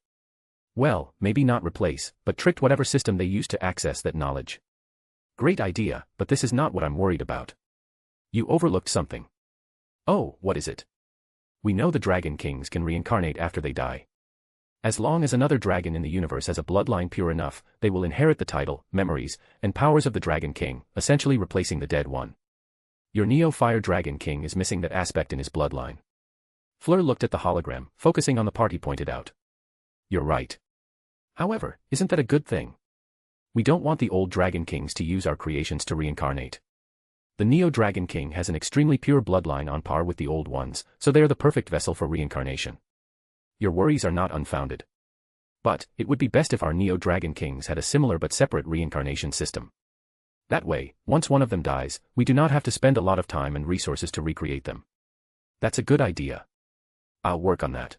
Well, maybe not replace, but trick whatever system they use to access that knowledge. Great idea, but this is not what I'm worried about. You overlooked something. Oh, what is it? We know the Dragon Kings can reincarnate after they die. As long as another dragon in the universe has a bloodline pure enough, they will inherit the title, memories, and powers of the Dragon King, essentially replacing the dead one. Your Neo-Fire Dragon King is missing that aspect in his bloodline. Fleur looked at the hologram, focusing on the part he pointed out. You're right. However, isn't that a good thing? We don't want the old Dragon Kings to use our creations to reincarnate. The Neo-Dragon King has an extremely pure bloodline on par with the old ones, so they are the perfect vessel for reincarnation. Your worries are not unfounded. But, it would be best if our Neo-Dragon Kings had a similar but separate reincarnation system. That way, once one of them dies, we do not have to spend a lot of time and resources to recreate them. That's a good idea. I'll work on that.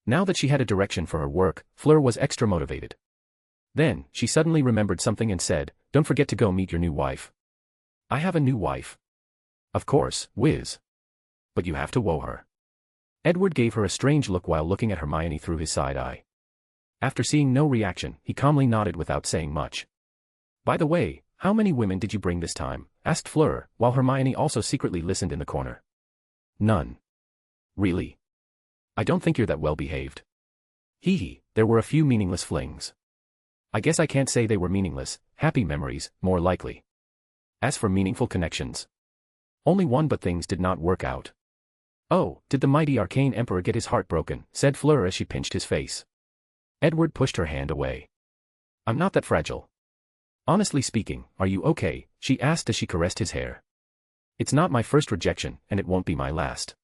Now that she had a direction for her work, Fleur was extra motivated. Then, she suddenly remembered something and said, "Don't forget to go meet your new wife." "I have a new wife." "Of course, Wiz. But you have to woo her." Edward gave her a strange look while looking at Hermione through his side eye. After seeing no reaction, he calmly nodded without saying much. "By the way, how many women did you bring this time?" asked Fleur, while Hermione also secretly listened in the corner. "None." "Really? I don't think you're that well behaved." "Hee hee, there were a few meaningless flings. I guess I can't say they were meaningless, happy memories, more likely. As for meaningful connections, only one, but things did not work out." "Oh, did the mighty arcane emperor get his heart broken?" said Fleur as she pinched his face. Edward pushed her hand away. "I'm not that fragile. Honestly speaking, are you okay?" she asked as she caressed his hair. "It's not my first rejection, and it won't be my last.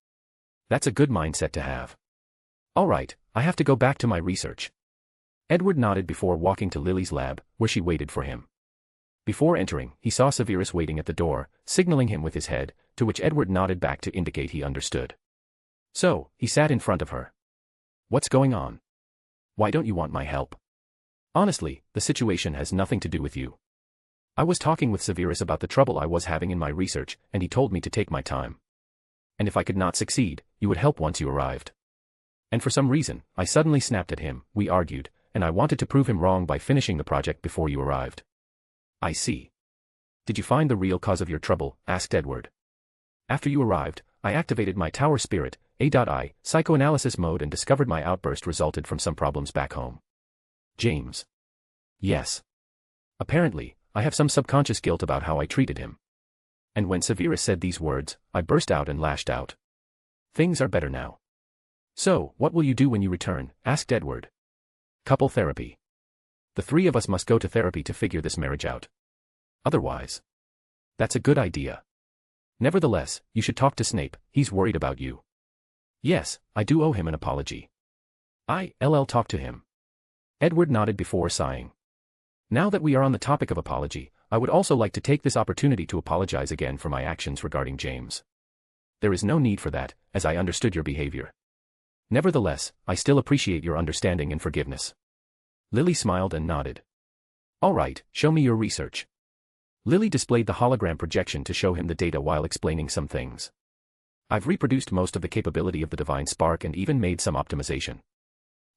That's a good mindset to have." "All right, I have to go back to my research." Edward nodded before walking to Lily's lab, where she waited for him. Before entering, he saw Severus waiting at the door, signaling him with his head, to which Edward nodded back to indicate he understood. So, he sat in front of her. "What's going on? Why don't you want my help?" "Honestly, the situation has nothing to do with you. I was talking with Severus about the trouble I was having in my research, and he told me to take my time. And if I could not succeed, you would help once you arrived. And for some reason, I suddenly snapped at him, we argued, and I wanted to prove him wrong by finishing the project before you arrived." "I see. Did you find the real cause of your trouble?" asked Edward. "After you arrived, I activated my tower spirit, A.I, psychoanalysis mode, and discovered my outburst resulted from some problems back home." "James." "Yes. Apparently, I have some subconscious guilt about how I treated him. And when Severus said these words, I burst out and lashed out. Things are better now." "So, what will you do when you return?" asked Edward. "Couple therapy. The three of us must go to therapy to figure this marriage out. Otherwise." "That's a good idea. Nevertheless, you should talk to Snape, he's worried about you." "Yes, I do owe him an apology. I'll talk to him." Edward nodded before sighing. "Now that we are on the topic of apology, I would also like to take this opportunity to apologize again for my actions regarding James. There is no need for that, as I understood your behavior. Nevertheless, I still appreciate your understanding and forgiveness." Lily smiled and nodded. "All right, show me your research." Lily displayed the hologram projection to show him the data while explaining some things. "I've reproduced most of the capability of the divine spark and even made some optimization."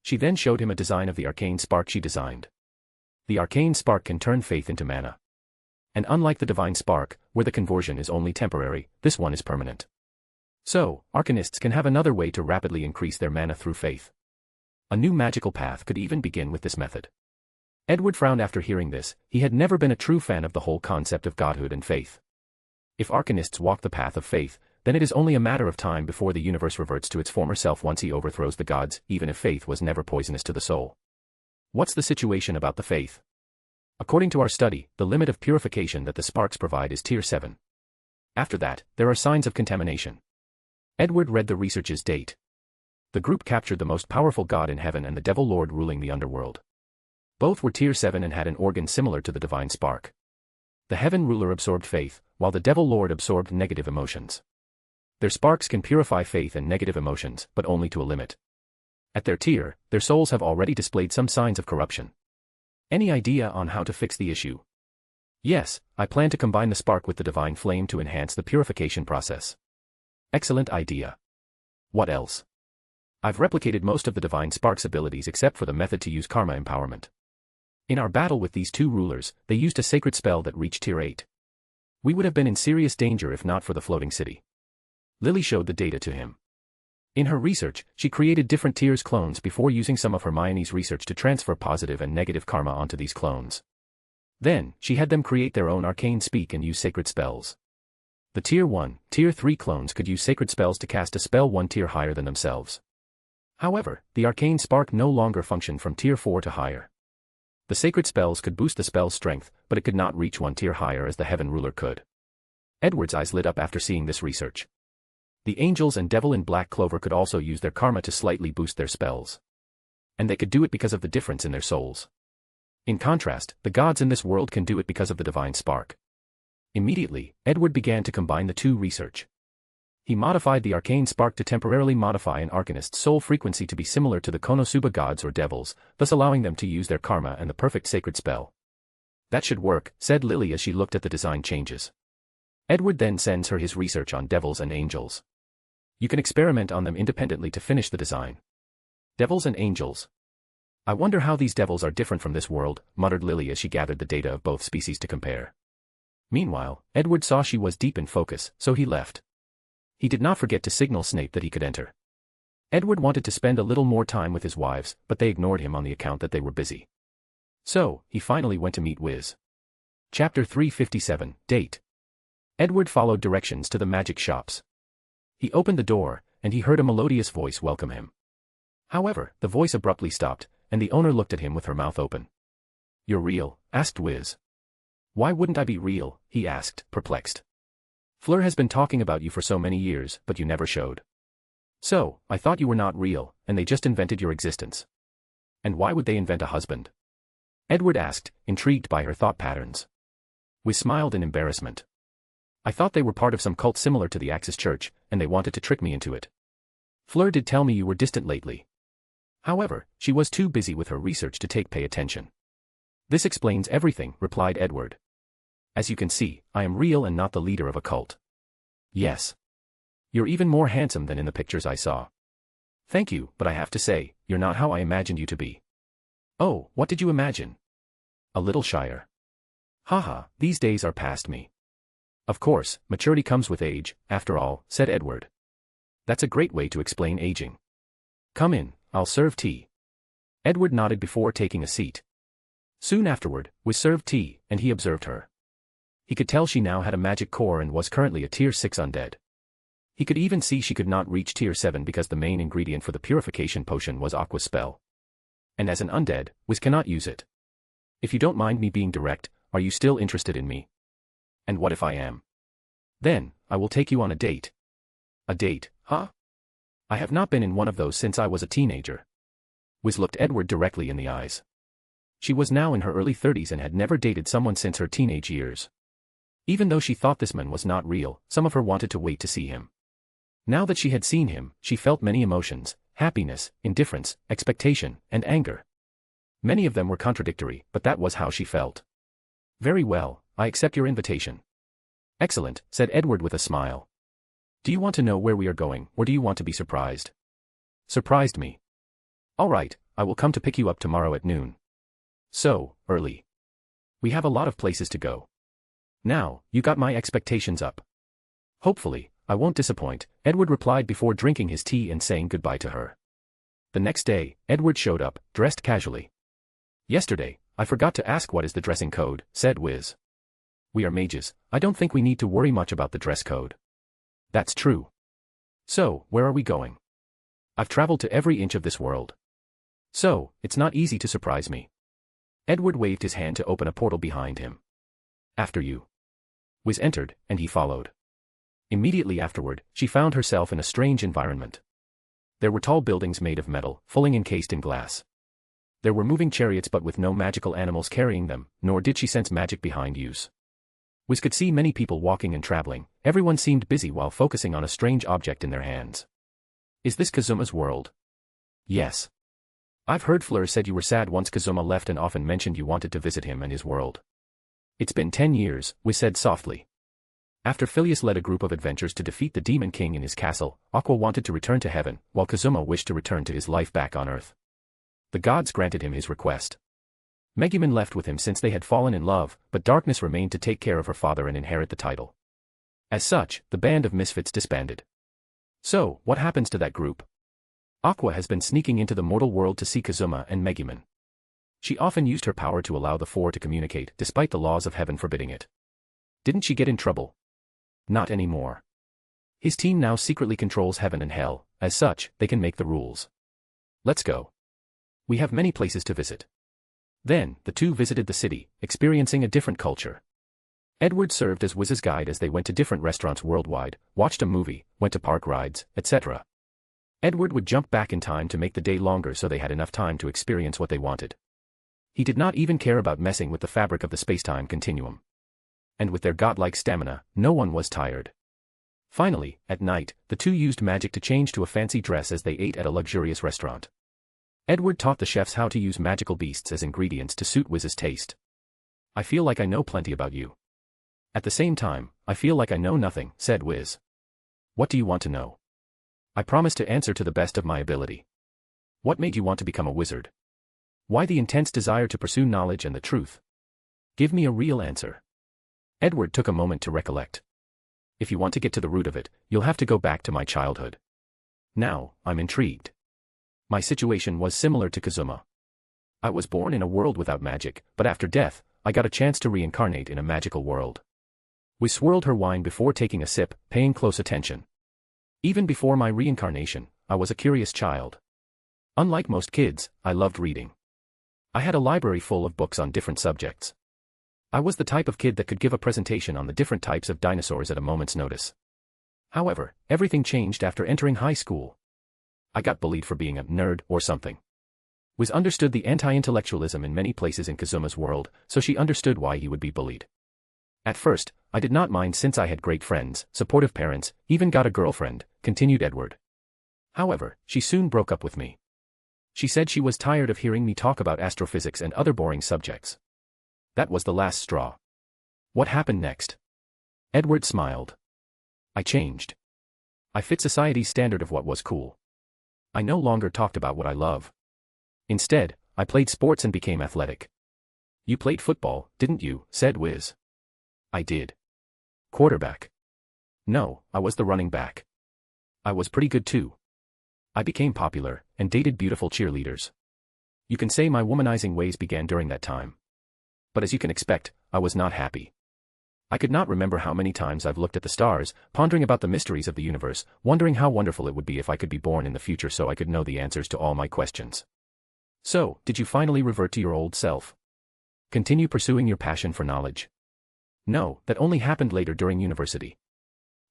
She then showed him a design of the arcane spark she designed. The arcane spark can turn faith into mana. And unlike the divine spark, where the conversion is only temporary, this one is permanent. So, arcanists can have another way to rapidly increase their mana through faith. A new magical path could even begin with this method. Edward frowned after hearing this. He had never been a true fan of the whole concept of godhood and faith. If arcanists walk the path of faith, then it is only a matter of time before the universe reverts to its former self once he overthrows the gods, even if faith was never poisonous to the soul. What's the situation about the faith? According to our study, the limit of purification that the sparks provide is tier 7. After that, there are signs of contamination. Edward read the research's date. The group captured the most powerful god in heaven and the devil lord ruling the underworld. Both were tier 7 and had an organ similar to the divine spark. The heaven ruler absorbed faith, while the devil lord absorbed negative emotions. Their sparks can purify faith and negative emotions, but only to a limit. At their tier, their souls have already displayed some signs of corruption. Any idea on how to fix the issue? Yes, I plan to combine the spark with the divine flame to enhance the purification process. Excellent idea. What else? I've replicated most of the divine spark's abilities except for the method to use karma empowerment. In our battle with these two rulers, they used a sacred spell that reached tier 8. We would have been in serious danger if not for the floating city. Lily showed the data to him. In her research, she created different tiers clones before using some of Hermione's research to transfer positive and negative karma onto these clones. Then, she had them create their own arcane speak and use sacred spells. The Tier 1, Tier 3 clones could use sacred spells to cast a spell one tier higher than themselves. However, the arcane spark no longer functioned from Tier 4 to higher. The sacred spells could boost the spell's strength, but it could not reach one tier higher as the Heaven Ruler could. Edward's eyes lit up after seeing this research. The angels and devil in black clover could also use their karma to slightly boost their spells. And they could do it because of the difference in their souls. In contrast, the gods in this world can do it because of the divine spark. Immediately, Edward began to combine the two research. He modified the arcane spark to temporarily modify an arcanist's soul frequency to be similar to the Konosuba gods or devils, thus allowing them to use their karma and the perfect sacred spell. That should work, said Lily as she looked at the design changes. Edward then sends her his research on devils and angels. You can experiment on them independently to finish the design. Devils and angels. I wonder how these devils are different from this world, muttered Lily as she gathered the data of both species to compare. Meanwhile, Edward saw she was deep in focus, so he left. He did not forget to signal Snape that he could enter. Edward wanted to spend a little more time with his wives, but they ignored him on the account that they were busy. So, he finally went to meet Wiz. Chapter 357, Date. Edward followed directions to the magic shops. He opened the door, and he heard a melodious voice welcome him. However, the voice abruptly stopped, and the owner looked at him with her mouth open. You're real? Asked Wiz. Why wouldn't I be real? He asked, perplexed. Fleur has been talking about you for so many years, but you never showed. So, I thought you were not real, and they just invented your existence. And why would they invent a husband? Edward asked, intrigued by her thought patterns. Wiz smiled in embarrassment. I thought they were part of some cult similar to the Axis Church, and they wanted to trick me into it. Fleur did tell me you were distant lately. However, she was too busy with her research to pay attention. This explains everything, replied Edward. As you can see, I am real and not the leader of a cult. Yes. You're even more handsome than in the pictures I saw. Thank you, but I have to say, you're not how I imagined you to be. Oh, what did you imagine? A little shyer. Haha, these days are past me. Of course, maturity comes with age, after all, said Edward. That's a great way to explain aging. Come in, I'll serve tea. Edward nodded before taking a seat. Soon afterward, Wiz served tea, and he observed her. He could tell she now had a magic core and was currently a Tier 6 undead. He could even see she could not reach Tier 7 because the main ingredient for the purification potion was Aqua's spell. And as an undead, Wiz cannot use it. If you don't mind me being direct, are you still interested in me? And what if I am? Then, I will take you on a date. A date, huh? I have not been in one of those since I was a teenager. Wiz looked Edward directly in the eyes. She was now in her early 30s and had never dated someone since her teenage years. Even though she thought this man was not real, some of her wanted to wait to see him. Now that she had seen him, she felt many emotions: happiness, indifference, expectation, and anger. Many of them were contradictory, but that was how she felt. Very well, I accept your invitation. Excellent, said Edward with a smile. Do you want to know where we are going, or do you want to be surprised? Surprised me. All right, I will come to pick you up tomorrow at noon. So, early. We have a lot of places to go. Now, you got my expectations up. Hopefully, I won't disappoint, Edward replied before drinking his tea and saying goodbye to her. The next day, Edward showed up, dressed casually. Yesterday, I forgot to ask what is the dressing code, said Wiz. We are mages, I don't think we need to worry much about the dress code. That's true. So, where are we going? I've traveled to every inch of this world. So, it's not easy to surprise me. Edward waved his hand to open a portal behind him. After you. Wiz entered, and he followed. Immediately afterward, she found herself in a strange environment. There were tall buildings made of metal, fully encased in glass. There were moving chariots but with no magical animals carrying them, nor did she sense magic behind use. Wiz could see many people walking and traveling, everyone seemed busy while focusing on a strange object in their hands. Is this Kazuma's world? Yes. I've heard Fleur said you were sad once Kazuma left and often mentioned you wanted to visit him and his world. It's been 10 years, Wiz said softly. After Phileas led a group of adventurers to defeat the Demon King in his castle, Aqua wanted to return to heaven, while Kazuma wished to return to his life back on Earth. The gods granted him his request. Megumin left with him since they had fallen in love, but Darkness remained to take care of her father and inherit the title. As such, the band of misfits disbanded. So, what happens to that group? Aqua has been sneaking into the mortal world to see Kazuma and Megumin. She often used her power to allow the four to communicate, despite the laws of heaven forbidding it. Didn't she get in trouble? Not anymore. His team now secretly controls heaven and hell, as such, they can make the rules. Let's go. We have many places to visit. Then, the two visited the city, experiencing a different culture. Edward served as Wiz's guide as they went to different restaurants worldwide, watched a movie, went to park rides, etc. Edward would jump back in time to make the day longer so they had enough time to experience what they wanted. He did not even care about messing with the fabric of the space-time continuum. And with their godlike stamina, no one was tired. Finally, at night, the two used magic to change to a fancy dress as they ate at a luxurious restaurant. Edward taught the chefs how to use magical beasts as ingredients to suit Wiz's taste. I feel like I know plenty about you. At the same time, I feel like I know nothing, said Wiz. What do you want to know? I promise to answer to the best of my ability. What made you want to become a wizard? Why the intense desire to pursue knowledge and the truth? Give me a real answer. Edward took a moment to recollect. If you want to get to the root of it, you'll have to go back to my childhood. Now, I'm intrigued. My situation was similar to Kazuma. I was born in a world without magic, but after death, I got a chance to reincarnate in a magical world. We swirled her wine before taking a sip, paying close attention. Even before my reincarnation, I was a curious child. Unlike most kids, I loved reading. I had a library full of books on different subjects. I was the type of kid that could give a presentation on the different types of dinosaurs at a moment's notice. However, everything changed after entering high school. I got bullied for being a nerd or something. Wiz understood the anti-intellectualism in many places in Kazuma's world, so she understood why he would be bullied. At first, I did not mind since I had great friends, supportive parents, even got a girlfriend, continued Edward. However, she soon broke up with me. She said she was tired of hearing me talk about astrophysics and other boring subjects. That was the last straw. What happened next? Edward smiled. I changed. I fit society's standard of what was cool. I no longer talked about what I love. Instead, I played sports and became athletic. You played football, didn't you? Said Wiz. I did. Quarterback. No, I was the running back. I was pretty good too. I became popular, and dated beautiful cheerleaders. You can say my womanizing ways began during that time. But as you can expect, I was not happy. I could not remember how many times I've looked at the stars, pondering about the mysteries of the universe, wondering how wonderful it would be if I could be born in the future so I could know the answers to all my questions. So, did you finally revert to your old self? Continue pursuing your passion for knowledge? No, that only happened later during university.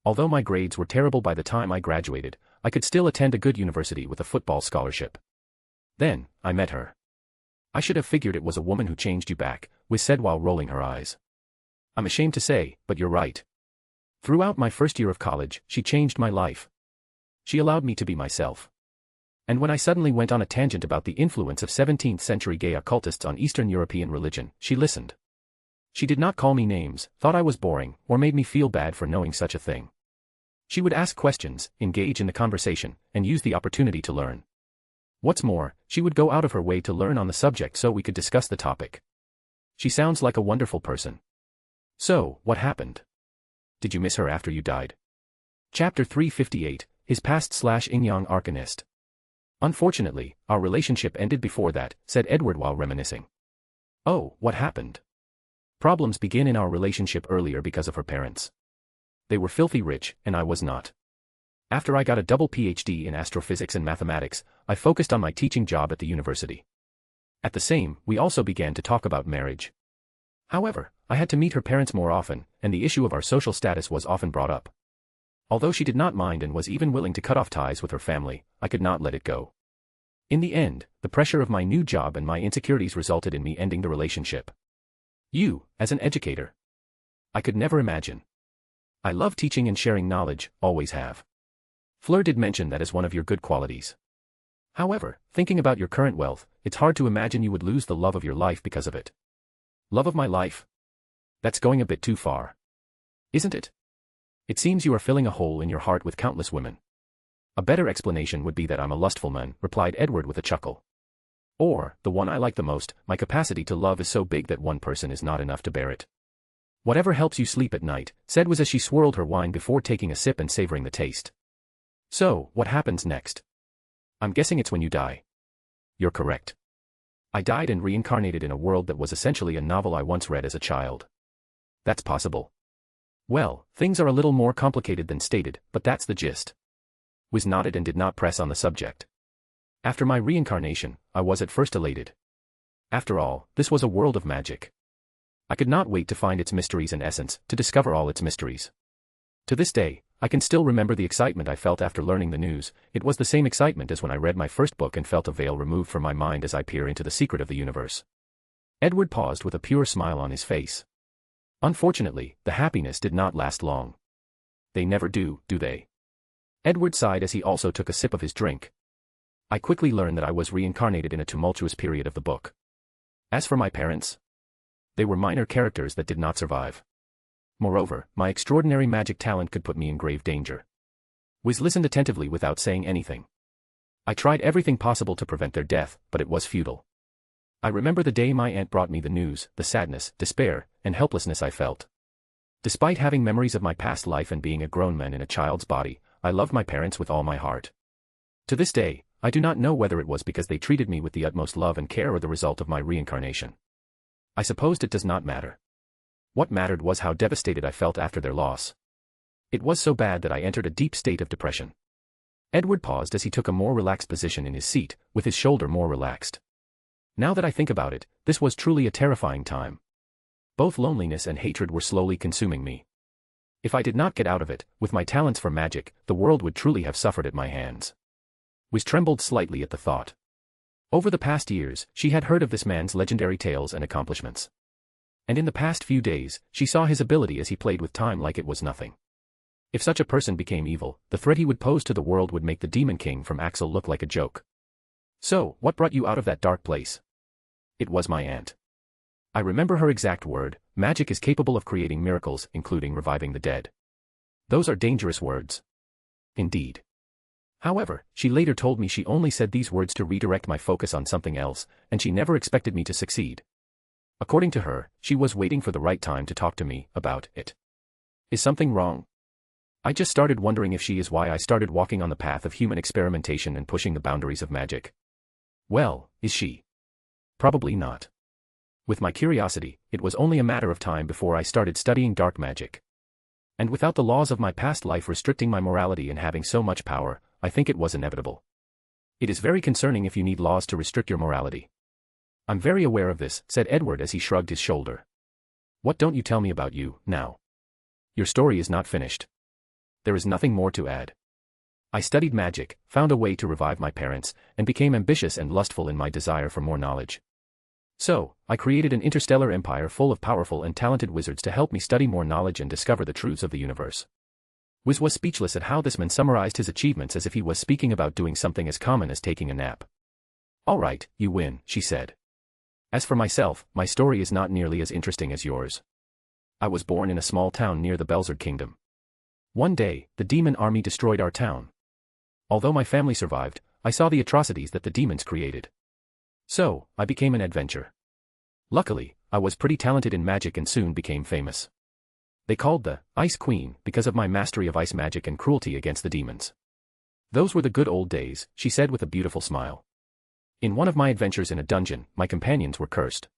Although my grades were terrible by the time I graduated, I could still attend a good university with a football scholarship. Then, I met her. I should have figured it was a woman who changed you back, Wiz said while rolling her eyes. I'm ashamed to say, but you're right. Throughout my first year of college, she changed my life. She allowed me to be myself. And when I suddenly went on a tangent about the influence of 17th century gay occultists on Eastern European religion, she listened. She did not call me names, thought I was boring, or made me feel bad for knowing such a thing. She would ask questions, engage in the conversation, and use the opportunity to learn. What's more, she would go out of her way to learn on the subject so we could discuss the topic. She sounds like a wonderful person. So, what happened? Did you miss her after you died? Chapter 358, His Past/Yin-Yang Arcanist. Unfortunately, our relationship ended before that, said Edward while reminiscing. Oh, what happened? Problems begin in our relationship earlier because of her parents. They were filthy rich, and I was not. After I got a double PhD in astrophysics and mathematics, I focused on my teaching job at the university. At the same, we also began to talk about marriage. However, I had to meet her parents more often, and the issue of our social status was often brought up. Although she did not mind and was even willing to cut off ties with her family, I could not let it go. In the end, the pressure of my new job and my insecurities resulted in me ending the relationship. You, as an educator. I could never imagine. I love teaching and sharing knowledge, always have. Fleur did mention that as one of your good qualities. However, thinking about your current wealth, it's hard to imagine you would lose the love of your life because of it. Love of my life? That's going a bit too far. Isn't it? It seems you are filling a hole in your heart with countless women. A better explanation would be that I'm a lustful man, replied Edward with a chuckle. Or, the one I like the most, my capacity to love is so big that one person is not enough to bear it. Whatever helps you sleep at night, said Wiz as she swirled her wine before taking a sip and savoring the taste. So, what happens next? I'm guessing it's when you die. You're correct. I died and reincarnated in a world that was essentially a novel I once read as a child. That's possible. Well, things are a little more complicated than stated, but that's the gist. Wiz nodded and did not press on the subject. After my reincarnation, I was at first elated. After all, this was a world of magic. I could not wait to find its mysteries and essence, to discover all its mysteries. To this day, I can still remember the excitement I felt after learning the news. It was the same excitement as when I read my first book and felt a veil removed from my mind as I peer into the secret of the universe. Edward paused with a pure smile on his face. Unfortunately, the happiness did not last long. They never do they? Edward sighed as he also took a sip of his drink. I quickly learned that I was reincarnated in a tumultuous period of the book. As for my parents, they were minor characters that did not survive. Moreover, my extraordinary magic talent could put me in grave danger. Wiz listened attentively without saying anything. I tried everything possible to prevent their death, but it was futile. I remember the day my aunt brought me the news, the sadness, despair, and helplessness I felt. Despite having memories of my past life and being a grown man in a child's body, I loved my parents with all my heart. To this day, I do not know whether it was because they treated me with the utmost love and care or the result of my reincarnation. I supposed it does not matter. What mattered was how devastated I felt after their loss. It was so bad that I entered a deep state of depression. Edward paused as he took a more relaxed position in his seat, with his shoulder more relaxed. Now that I think about it, this was truly a terrifying time. Both loneliness and hatred were slowly consuming me. If I did not get out of it, with my talents for magic, the world would truly have suffered at my hands. Wiz trembled slightly at the thought. Over the past years, she had heard of this man's legendary tales and accomplishments. And in the past few days, she saw his ability as he played with time like it was nothing. If such a person became evil, the threat he would pose to the world would make the Demon King from Axel look like a joke. So, what brought you out of that dark place? It was my aunt. I remember her exact word: magic is capable of creating miracles, including reviving the dead. Those are dangerous words. Indeed. However, she later told me she only said these words to redirect my focus on something else, and she never expected me to succeed. According to her, she was waiting for the right time to talk to me about it. Is something wrong? I just started wondering if she is why I started walking on the path of human experimentation and pushing the boundaries of magic. Well, is she? Probably not. With my curiosity, it was only a matter of time before I started studying dark magic. And without the laws of my past life restricting my morality and having so much power, I think it was inevitable. It is very concerning if you need laws to restrict your morality. I'm very aware of this, said Edward as he shrugged his shoulder. What don't you tell me about you, now? Your story is not finished. There is nothing more to add. I studied magic, found a way to revive my parents, and became ambitious and lustful in my desire for more knowledge. So, I created an interstellar empire full of powerful and talented wizards to help me study more knowledge and discover the truths of the universe. Wiz was speechless at how this man summarized his achievements as if he was speaking about doing something as common as taking a nap. All right, you win, she said. As for myself, my story is not nearly as interesting as yours. I was born in a small town near the Belzard Kingdom. One day, the demon army destroyed our town. Although my family survived, I saw the atrocities that the demons created. So, I became an adventurer. Luckily, I was pretty talented in magic and soon became famous. They called the Ice Queen because of my mastery of ice magic and cruelty against the demons. Those were the good old days, she said with a beautiful smile. In one of my adventures in a dungeon, my companions were cursed.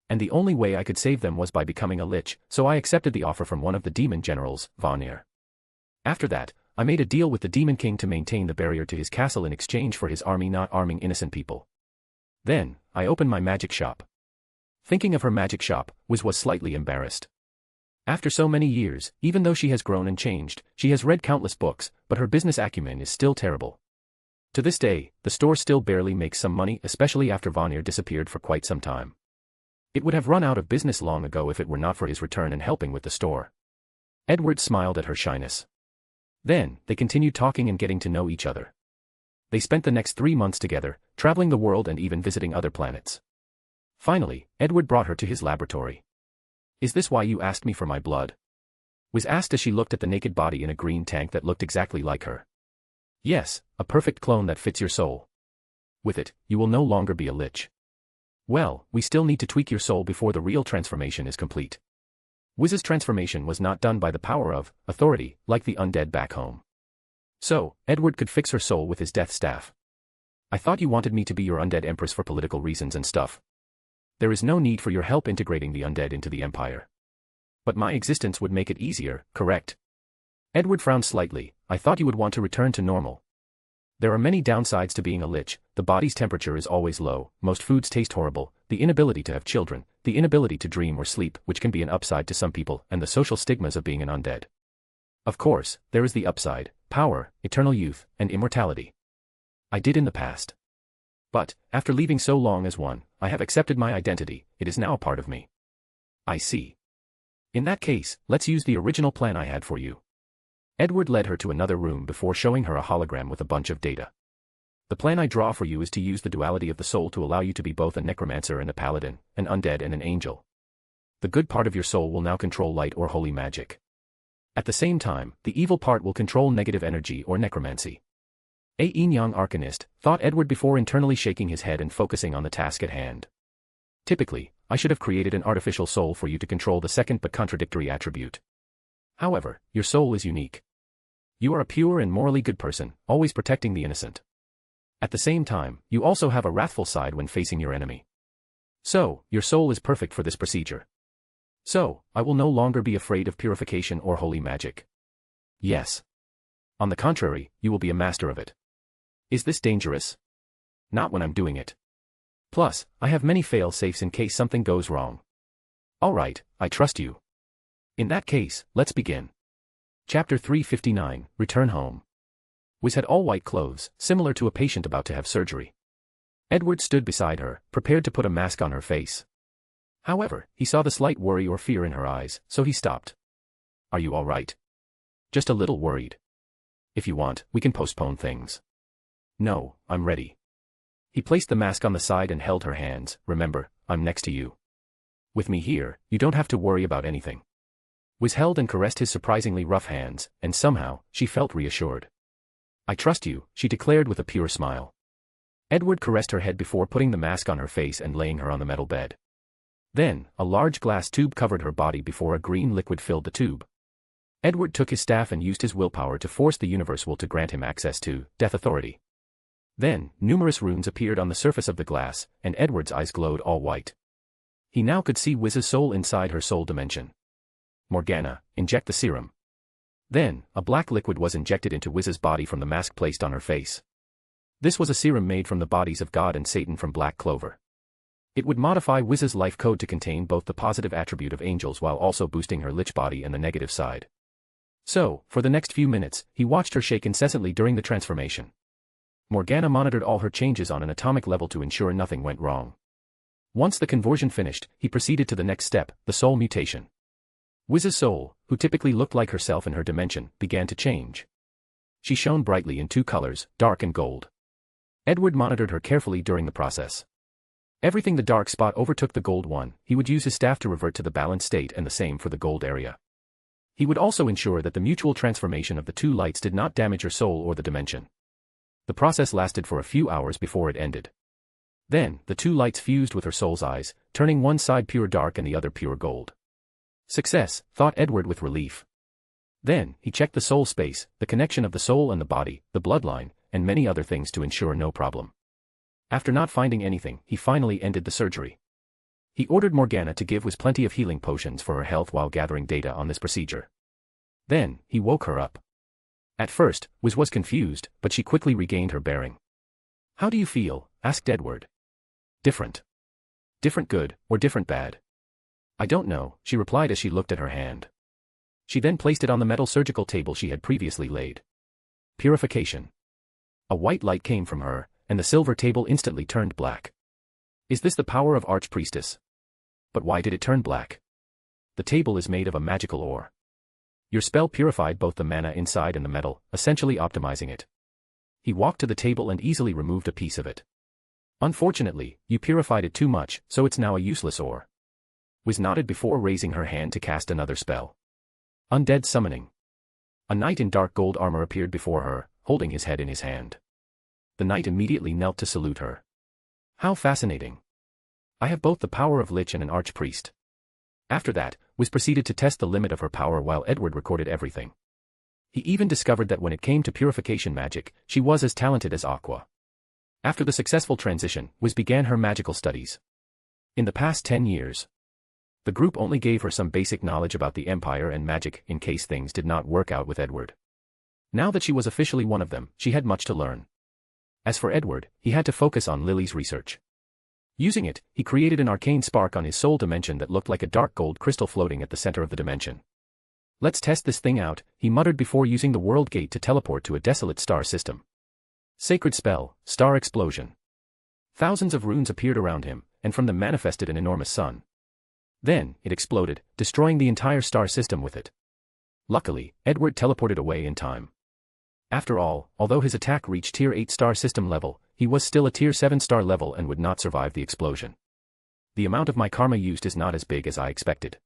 And the only way I could save them was by becoming a lich, so I accepted the offer from one of the demon generals, Vanir. After that, I made a deal with the Demon King to maintain the barrier to his castle in exchange for his army not arming innocent people. Then, I opened my magic shop. Thinking of her magic shop, Wiz was slightly embarrassed. After so many years, even though she has grown and changed, she has read countless books, but her business acumen is still terrible. To this day, the store still barely makes some money, especially after Vanir disappeared for quite some time. It would have run out of business long ago if it were not for his return and helping with the store. Edward smiled at her shyness. Then, they continued talking and getting to know each other. They spent the next 3 months together, traveling the world and even visiting other planets. Finally, Edward brought her to his laboratory. Is this why you asked me for my blood? Wiz asked as she looked at the naked body in a green tank that looked exactly like her. Yes, a perfect clone that fits your soul. With it, you will no longer be a lich. Well, we still need to tweak your soul before the real transformation is complete. Wiz's transformation was not done by the power of authority, like the undead back home. So, Edward could fix her soul with his death staff. I thought you wanted me to be your undead empress for political reasons and stuff. There is no need for your help integrating the undead into the empire. But my existence would make it easier, correct? Edward frowned slightly. I thought you would want to return to normal. There are many downsides to being a lich. The body's temperature is always low, most foods taste horrible, the inability to have children, the inability to dream or sleep, which can be an upside to some people, and the social stigmas of being an undead. Of course, there is the upside: power, eternal youth, and immortality. I did in the past. But, after leaving so long as one, I have accepted my identity. It is now a part of me. I see. In that case, let's use the original plan I had for you. Edward led her to another room before showing her a hologram with a bunch of data. The plan I draw for you is to use the duality of the soul to allow you to be both a necromancer and a paladin, an undead and an angel. The good part of your soul will now control light or holy magic. At the same time, the evil part will control negative energy or necromancy. A yin-yang arcanist, thought Edward before internally shaking his head and focusing on the task at hand. Typically, I should have created an artificial soul for you to control the second but contradictory attribute. However, your soul is unique. You are a pure and morally good person, always protecting the innocent. At the same time, you also have a wrathful side when facing your enemy. So, your soul is perfect for this procedure. So, I will no longer be afraid of purification or holy magic. Yes. On the contrary, you will be a master of it. Is this dangerous? Not when I'm doing it. Plus, I have many fail-safes in case something goes wrong. Alright, I trust you. In that case, let's begin. Chapter 359, Return Home. Wiz had all white clothes, similar to a patient about to have surgery. Edward stood beside her, prepared to put a mask on her face. However, he saw the slight worry or fear in her eyes, so he stopped. Are you all right? Just a little worried. If you want, we can postpone things. No, I'm ready. He placed the mask on the side and held her hands. Remember, I'm next to you. With me here, you don't have to worry about anything. Wiz held and caressed his surprisingly rough hands, and somehow, she felt reassured. I trust you, she declared with a pure smile. Edward caressed her head before putting the mask on her face and laying her on the metal bed. Then, a large glass tube covered her body before a green liquid filled the tube. Edward took his staff and used his willpower to force the universe will to grant him access to Death Authority. Then, numerous runes appeared on the surface of the glass, and Edward's eyes glowed all white. He now could see Wiz's soul inside her soul dimension. Morgana, inject the serum. Then, a black liquid was injected into Wiz's body from the mask placed on her face. This was a serum made from the bodies of God and Satan from black clover. It would modify Wiz's life code to contain both the positive attribute of angels while also boosting her lich body and the negative side. So, for the next few minutes, he watched her shake incessantly during the transformation. Morgana monitored all her changes on an atomic level to ensure nothing went wrong. Once the conversion finished, he proceeded to the next step, the soul mutation. Wiz's soul, who typically looked like herself in her dimension, began to change. She shone brightly in two colors, dark and gold. Edward monitored her carefully during the process. Everything the dark spot overtook the gold one, he would use his staff to revert to the balanced state and the same for the gold area. He would also ensure that the mutual transformation of the two lights did not damage her soul or the dimension. The process lasted for a few hours before it ended. Then, the two lights fused with her soul's eyes, turning one side pure dark and the other pure gold. Success, thought Edward with relief. Then, he checked the soul space, the connection of the soul and the body, the bloodline, and many other things to ensure no problem. After not finding anything, he finally ended the surgery. He ordered Morgana to give Wiz plenty of healing potions for her health while gathering data on this procedure. Then, he woke her up. At first, Wiz was confused, but she quickly regained her bearing. How do you feel? Asked Edward. Different. Different good, or different bad? I don't know, she replied as she looked at her hand. She then placed it on the metal surgical table she had previously laid. Purification. A white light came from her, and the silver table instantly turned black. Is this the power of Archpriestess? But why did it turn black? The table is made of a magical ore. Your spell purified both the mana inside and the metal, essentially optimizing it. He walked to the table and easily removed a piece of it. Unfortunately, you purified it too much, so it's now a useless ore. Wiz nodded before raising her hand to cast another spell. Undead Summoning. A knight in dark gold armor appeared before her, holding his head in his hand. The knight immediately knelt to salute her. How fascinating. I have both the power of Lich and an archpriest. After that, Wiz proceeded to test the limit of her power while Edward recorded everything. He even discovered that when it came to purification magic, she was as talented as Aqua. After the successful transition, Wiz began her magical studies. In the past 10 years. The group only gave her some basic knowledge about the Empire and magic in case things did not work out with Edward. Now that she was officially one of them, she had much to learn. As for Edward, he had to focus on Lily's research. Using it, he created an arcane spark on his soul dimension that looked like a dark gold crystal floating at the center of the dimension. Let's test this thing out, he muttered before using the world gate to teleport to a desolate star system. Sacred spell, star explosion. Thousands of runes appeared around him, and from them manifested an enormous sun. Then, it exploded, destroying the entire star system with it. Luckily, Edward teleported away in time. After all, although his attack reached Tier 8 star system level, he was still a Tier 7 star level and would not survive the explosion. The amount of my karma used is not as big as I expected.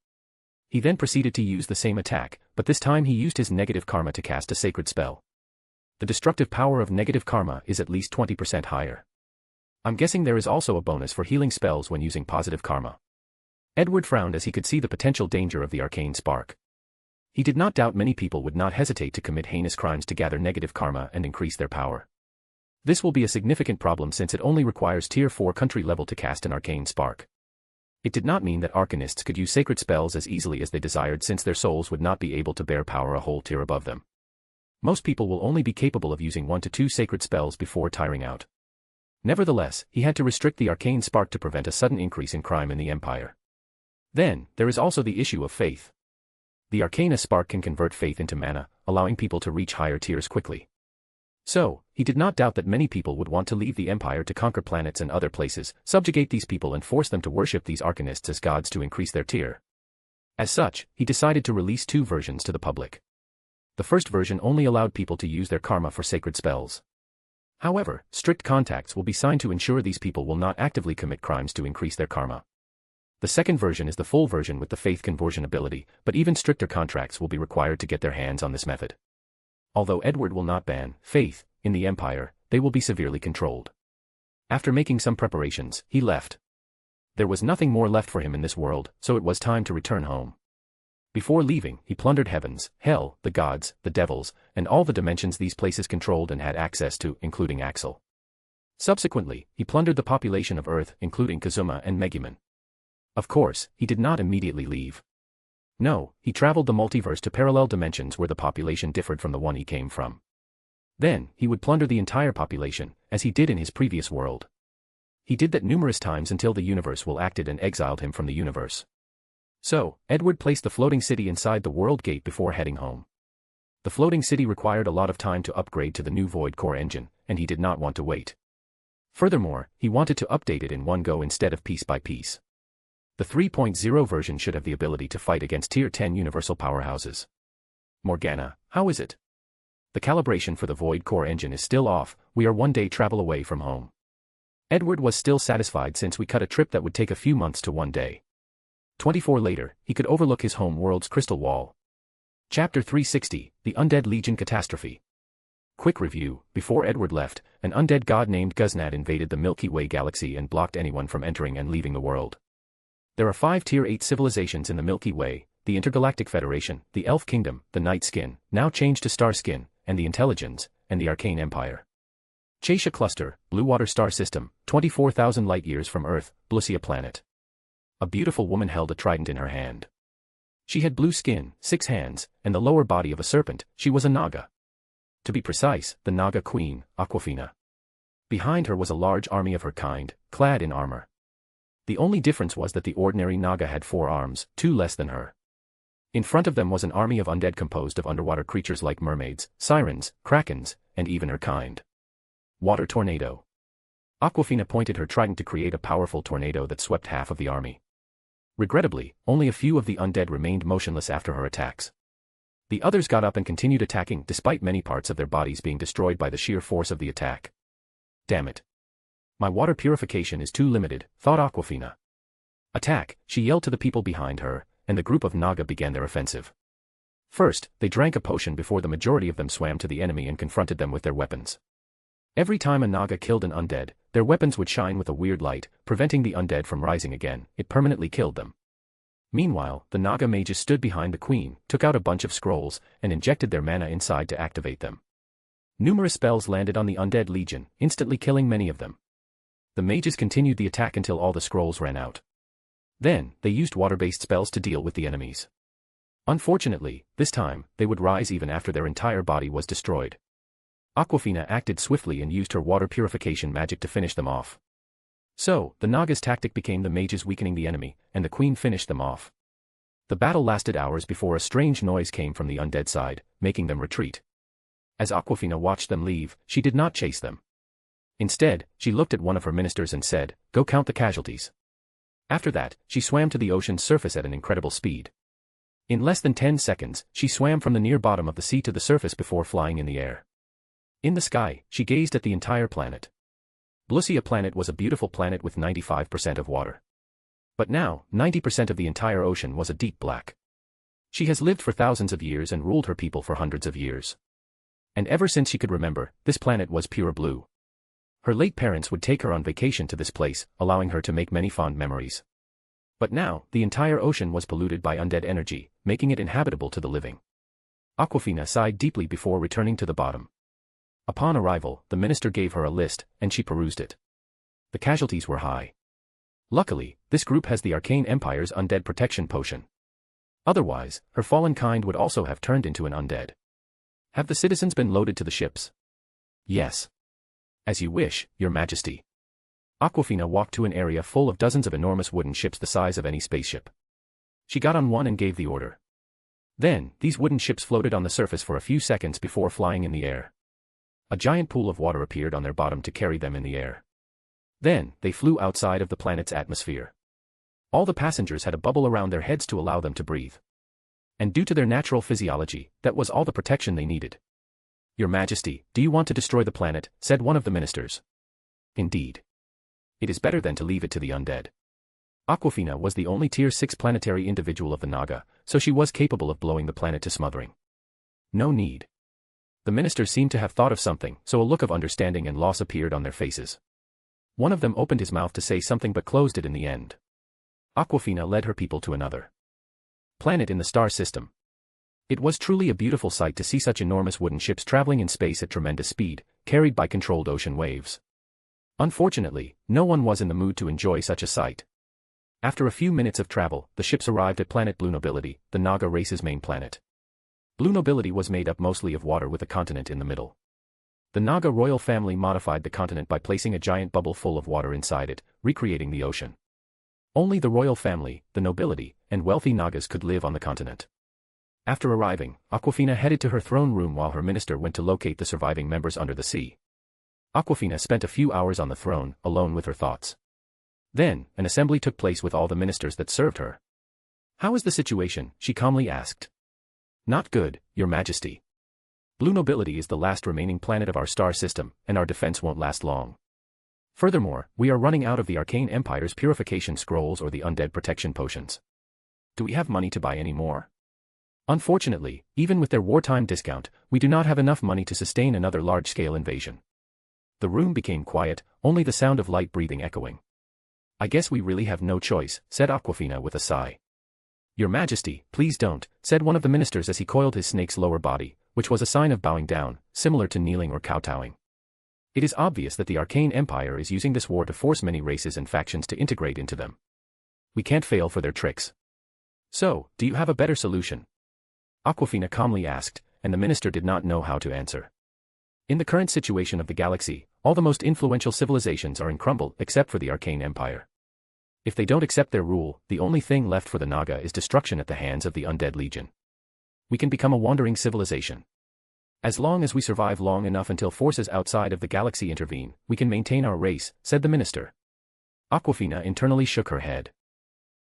He then proceeded to use the same attack, but this time he used his negative karma to cast a sacred spell. The destructive power of negative karma is at least 20% higher. I'm guessing there is also a bonus for healing spells when using positive karma. Edward frowned as he could see the potential danger of the arcane spark. He did not doubt many people would not hesitate to commit heinous crimes to gather negative karma and increase their power. This will be a significant problem since it only requires Tier 4 country level to cast an arcane spark. It did not mean that arcanists could use sacred spells as easily as they desired since their souls would not be able to bear power a whole tier above them. Most people will only be capable of using 1 to 2 sacred spells before tiring out. Nevertheless, he had to restrict the arcane spark to prevent a sudden increase in crime in the Empire. Then, there is also the issue of faith. The arcana spark can convert faith into mana, allowing people to reach higher tiers quickly. So, he did not doubt that many people would want to leave the Empire to conquer planets and other places, subjugate these people and force them to worship these arcanists as gods to increase their tier. As such, he decided to release 2 versions to the public. The first version only allowed people to use their karma for sacred spells. However, strict contacts will be signed to ensure these people will not actively commit crimes to increase their karma. The second version is the full version with the faith conversion ability, but even stricter contracts will be required to get their hands on this method. Although Edward will not ban faith in the Empire, they will be severely controlled. After making some preparations, he left. There was nothing more left for him in this world, so it was time to return home. Before leaving, he plundered heavens, hell, the gods, the devils, and all the dimensions these places controlled and had access to, including Axel. Subsequently, he plundered the population of Earth, including Kazuma and Megumin. Of course, he did not immediately leave. No, he traveled the multiverse to parallel dimensions where the population differed from the one he came from. Then, he would plunder the entire population, as he did in his previous world. He did that numerous times until the universe will acted and exiled him from the universe. So, Edward placed the floating city inside the world gate before heading home. The floating city required a lot of time to upgrade to the new Void Core engine, and he did not want to wait. Furthermore, he wanted to update it in one go instead of piece by piece. The 3.0 version should have the ability to fight against Tier 10 universal powerhouses. Morgana, how is it? The calibration for the Void Core engine is still off, we are 1 day travel away from home. Edward was still satisfied since we cut a trip that would take a few months to 1 day. 24 later, he could overlook his home world's crystal wall. Chapter 360, The Undead Legion Catastrophe. Quick review, before Edward left, an undead god named Guznad invaded the Milky Way galaxy and blocked anyone from entering and leaving the world. There are 5 Tier 8 civilizations in the Milky Way, the Intergalactic Federation, the Elf Kingdom, the Night Skin, now changed to Star Skin, and the Intelligence, and the Arcane Empire. Chasia Cluster, Blue Water Star System, 24,000 light-years from Earth, Blusia Planet. A beautiful woman held a trident in her hand. She had blue skin, 6 hands, and the lower body of a serpent. She was a Naga. To be precise, the Naga Queen, Aquafina. Behind her was a large army of her kind, clad in armor. The only difference was that the ordinary Naga had 4 arms, 2 less than her. In front of them was an army of undead composed of underwater creatures like mermaids, sirens, krakens, and even her kind. Water tornado. Aquafina pointed her trident to create a powerful tornado that swept half of the army. Regrettably, only a few of the undead remained motionless after her attacks. The others got up and continued attacking despite many parts of their bodies being destroyed by the sheer force of the attack. Damn it. My water purification is too limited, thought Aquafina. Attack, she yelled to the people behind her, and the group of Naga began their offensive. First, they drank a potion before the majority of them swam to the enemy and confronted them with their weapons. Every time a Naga killed an undead, their weapons would shine with a weird light, preventing the undead from rising again. It permanently killed them. Meanwhile, the Naga mages stood behind the queen, took out a bunch of scrolls, and injected their mana inside to activate them. Numerous spells landed on the undead legion, instantly killing many of them. The mages continued the attack until all the scrolls ran out. Then, they used water-based spells to deal with the enemies. Unfortunately, this time, they would rise even after their entire body was destroyed. Awkwafina acted swiftly and used her water purification magic to finish them off. So, the Naga's tactic became the mages weakening the enemy, and the queen finished them off. The battle lasted hours before a strange noise came from the undead side, making them retreat. As Awkwafina watched them leave, she did not chase them. Instead, she looked at one of her ministers and said, "Go count the casualties." After that, she swam to the ocean's surface at an incredible speed. In less than 10 seconds, she swam from the near bottom of the sea to the surface before flying in the air. In the sky, she gazed at the entire planet. Blusia planet was a beautiful planet with 95% of water. But now, 90% of the entire ocean was a deep black. She has lived for thousands of years and ruled her people for hundreds of years. And ever since she could remember, this planet was pure blue. Her late parents would take her on vacation to this place, allowing her to make many fond memories. But now, the entire ocean was polluted by undead energy, making it inhabitable to the living. Awkwafina sighed deeply before returning to the bottom. Upon arrival, the minister gave her a list, and she perused it. The casualties were high. Luckily, this group has the Arcane Empire's undead protection potion. Otherwise, her fallen kind would also have turned into an undead. Have the citizens been loaded to the ships? Yes. As you wish, Your Majesty. Awkwafina walked to an area full of dozens of enormous wooden ships the size of any spaceship. She got on one and gave the order. Then, these wooden ships floated on the surface for a few seconds before flying in the air. A giant pool of water appeared on their bottom to carry them in the air. Then, they flew outside of the planet's atmosphere. All the passengers had a bubble around their heads to allow them to breathe. And due to their natural physiology, that was all the protection they needed. Your Majesty, do you want to destroy the planet? Said one of the ministers. Indeed. It is better than to leave it to the undead. Awkwafina was the only Tier 6 planetary individual of the Naga, so she was capable of blowing the planet to smothering. No need. The ministers seemed to have thought of something, so a look of understanding and loss appeared on their faces. One of them opened his mouth to say something but closed it in the end. Awkwafina led her people to another planet in the star system. It was truly a beautiful sight to see such enormous wooden ships traveling in space at tremendous speed, carried by controlled ocean waves. Unfortunately, no one was in the mood to enjoy such a sight. After a few minutes of travel, the ships arrived at planet Blue Nobility, the Naga race's main planet. Blue Nobility was made up mostly of water with a continent in the middle. The Naga royal family modified the continent by placing a giant bubble full of water inside it, recreating the ocean. Only the royal family, the nobility, and wealthy Nagas could live on the continent. After arriving, Awkwafina headed to her throne room while her minister went to locate the surviving members under the sea. Awkwafina spent a few hours on the throne, alone with her thoughts. Then, an assembly took place with all the ministers that served her. "How is the situation?" she calmly asked. "Not good, Your Majesty. Blue Nobility is the last remaining planet of our star system, and our defense won't last long. Furthermore, we are running out of the Arcane Empire's purification scrolls or the undead protection potions. Do we have money to buy any more? Unfortunately, even with their wartime discount, we do not have enough money to sustain another large-scale invasion." The room became quiet, only the sound of light breathing echoing. "I guess we really have no choice," said Awkwafina with a sigh. "Your Majesty, please don't," said one of the ministers as he coiled his snake's lower body, which was a sign of bowing down, similar to kneeling or kowtowing. It is obvious that the Arcane Empire is using this war to force many races and factions to integrate into them. We can't fail for their tricks. So, do you have a better solution? Awkwafina calmly asked, and the minister did not know how to answer. In the current situation of the galaxy, all the most influential civilizations are in crumble except for the Arcane Empire. If they don't accept their rule, the only thing left for the Naga is destruction at the hands of the Undead Legion. We can become a wandering civilization. As long as we survive long enough until forces outside of the galaxy intervene, we can maintain our race, said the minister. Awkwafina internally shook her head.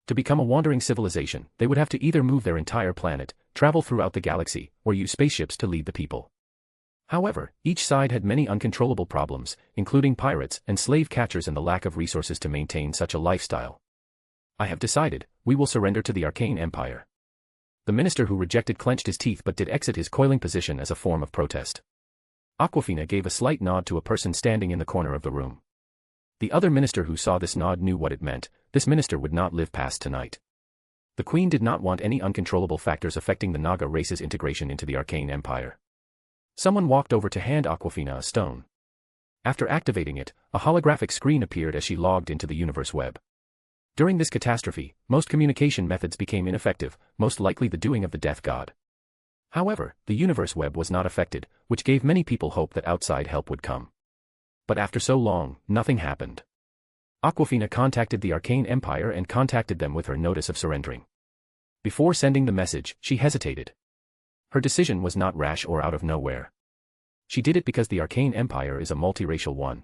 To become a wandering civilization, they would have to either move their entire planet, travel throughout the galaxy, or use spaceships to lead the people. However, each side had many uncontrollable problems, including pirates and slave catchers and the lack of resources to maintain such a lifestyle. I have decided, we will surrender to the Arcane Empire. The minister who rejected clenched his teeth but did exit his coiling position as a form of protest. Awkwafina gave a slight nod to a person standing in the corner of the room. The other minister who saw this nod knew what it meant. This minister would not live past tonight. The queen did not want any uncontrollable factors affecting the Naga race's integration into the Arcane Empire. Someone walked over to hand Awkwafina a stone. After activating it, a holographic screen appeared as she logged into the universe web. During this catastrophe, most communication methods became ineffective, most likely the doing of the death god. However, the universe web was not affected, which gave many people hope that outside help would come. But after so long, nothing happened. Awkwafina contacted the Arcane Empire and contacted them with her notice of surrendering. Before sending the message, she hesitated. Her decision was not rash or out of nowhere. She did it because the Arcane Empire is a multiracial one.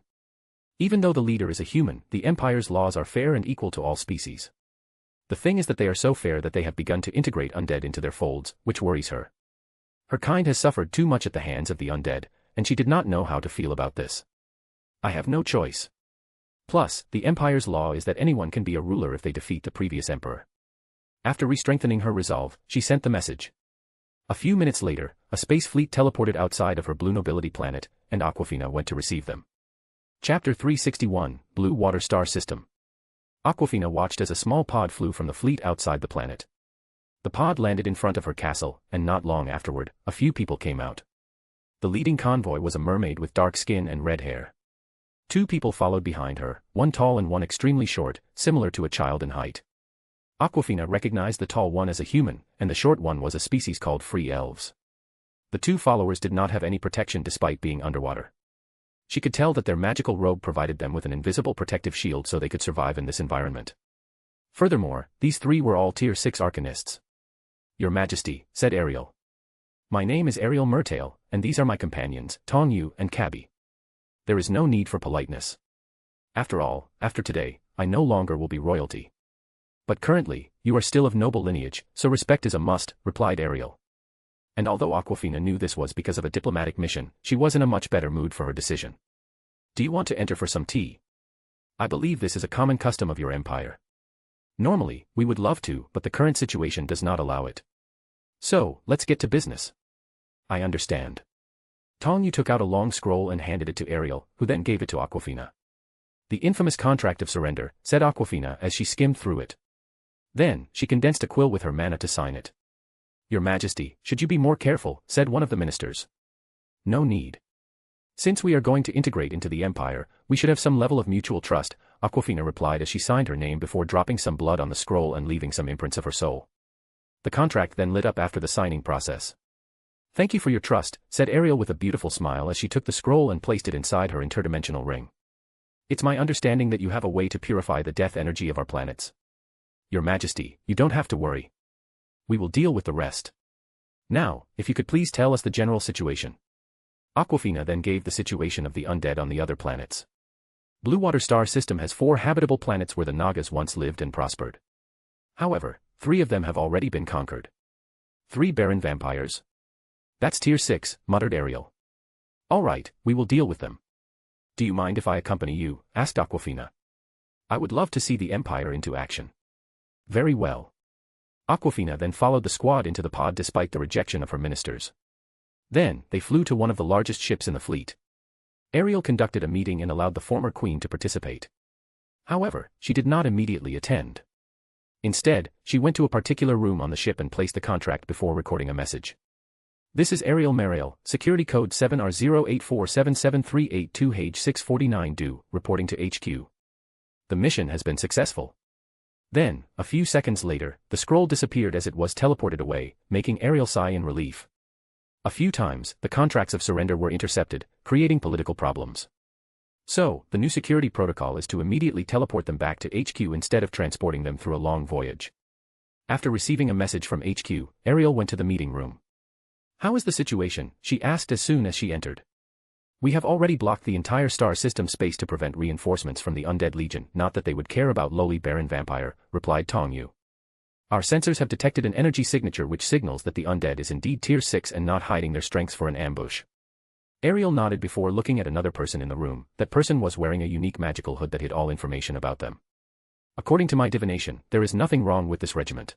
Even though the leader is a human, the Empire's laws are fair and equal to all species. The thing is that they are so fair that they have begun to integrate undead into their folds, which worries her. Her kind has suffered too much at the hands of the undead, and she did not know how to feel about this. I have no choice. Plus, the Empire's law is that anyone can be a ruler if they defeat the previous emperor. After re-strengthening her resolve, she sent the message. A few minutes later, a space fleet teleported outside of her blue nobility planet, and Awkwafina went to receive them. Chapter 361, Blue Water Star System. Awkwafina watched as a small pod flew from the fleet outside the planet. The pod landed in front of her castle, and not long afterward, a few people came out. The leading convoy was a mermaid with dark skin and red hair. 2 people followed behind her, one tall and one extremely short, similar to a child in height. Awkwafina recognized the tall one as a human, and the short one was a species called free elves. The 2 followers did not have any protection despite being underwater. She could tell that their magical robe provided them with an invisible protective shield so they could survive in this environment. Furthermore, these 3 were all Tier 6 Arcanists. Your Majesty, said Ariel. My name is Ariel Murtail, and these are my companions, Tong Yu and Cabby. There is no need for politeness. After all, after today, I no longer will be royalty. But currently, you are still of noble lineage, so respect is a must, replied Ariel. And although Awkwafina knew this was because of a diplomatic mission, she was in a much better mood for her decision. Do you want to enter for some tea? I believe this is a common custom of your empire. Normally, we would love to, but the current situation does not allow it. So, let's get to business. I understand. Tong Yu took out a long scroll and handed it to Ariel, who then gave it to Awkwafina. The infamous contract of surrender, said Awkwafina as she skimmed through it. Then, she condensed a quill with her mana to sign it. Your Majesty, should you be more careful, said one of the ministers. No need. Since we are going to integrate into the Empire, we should have some level of mutual trust, Awkwafina replied as she signed her name before dropping some blood on the scroll and leaving some imprints of her soul. The contract then lit up after the signing process. Thank you for your trust, said Ariel with a beautiful smile as she took the scroll and placed it inside her interdimensional ring. It's my understanding that you have a way to purify the death energy of our planets. Your Majesty, you don't have to worry. We will deal with the rest. Now, if you could please tell us the general situation. Awkwafina then gave the situation of the undead on the other planets. Blue Water Star System has 4 habitable planets where the Nagas once lived and prospered. However, 3 of them have already been conquered. 3 barren vampires. That's Tier 6, muttered Ariel. All right, we will deal with them. Do you mind if I accompany you? Asked Awkwafina. I would love to see the Empire into action. Very well. Awkwafina then followed the squad into the pod despite the rejection of her ministers. Then, they flew to one of the largest ships in the fleet. Ariel conducted a meeting and allowed the former queen to participate. However, she did not immediately attend. Instead, she went to a particular room on the ship and placed the contract before recording a message. This is Ariel Mariel, security code 7R08477382H649 due, reporting to HQ. The mission has been successful. Then, a few seconds later, the scroll disappeared as it was teleported away, making Ariel sigh in relief. A few times, the contracts of surrender were intercepted, creating political problems. So, the new security protocol is to immediately teleport them back to HQ instead of transporting them through a long voyage. After receiving a message from HQ, Ariel went to the meeting room. How is the situation? She asked as soon as she entered. We have already blocked the entire star system space to prevent reinforcements from the Undead Legion, not that they would care about lowly barren vampire, replied Tong Yu. Our sensors have detected an energy signature which signals that the undead is indeed Tier 6 and not hiding their strengths for an ambush. Ariel nodded before looking at another person in the room. That person was wearing a unique magical hood that hid all information about them. According to my divination, there is nothing wrong with this regiment.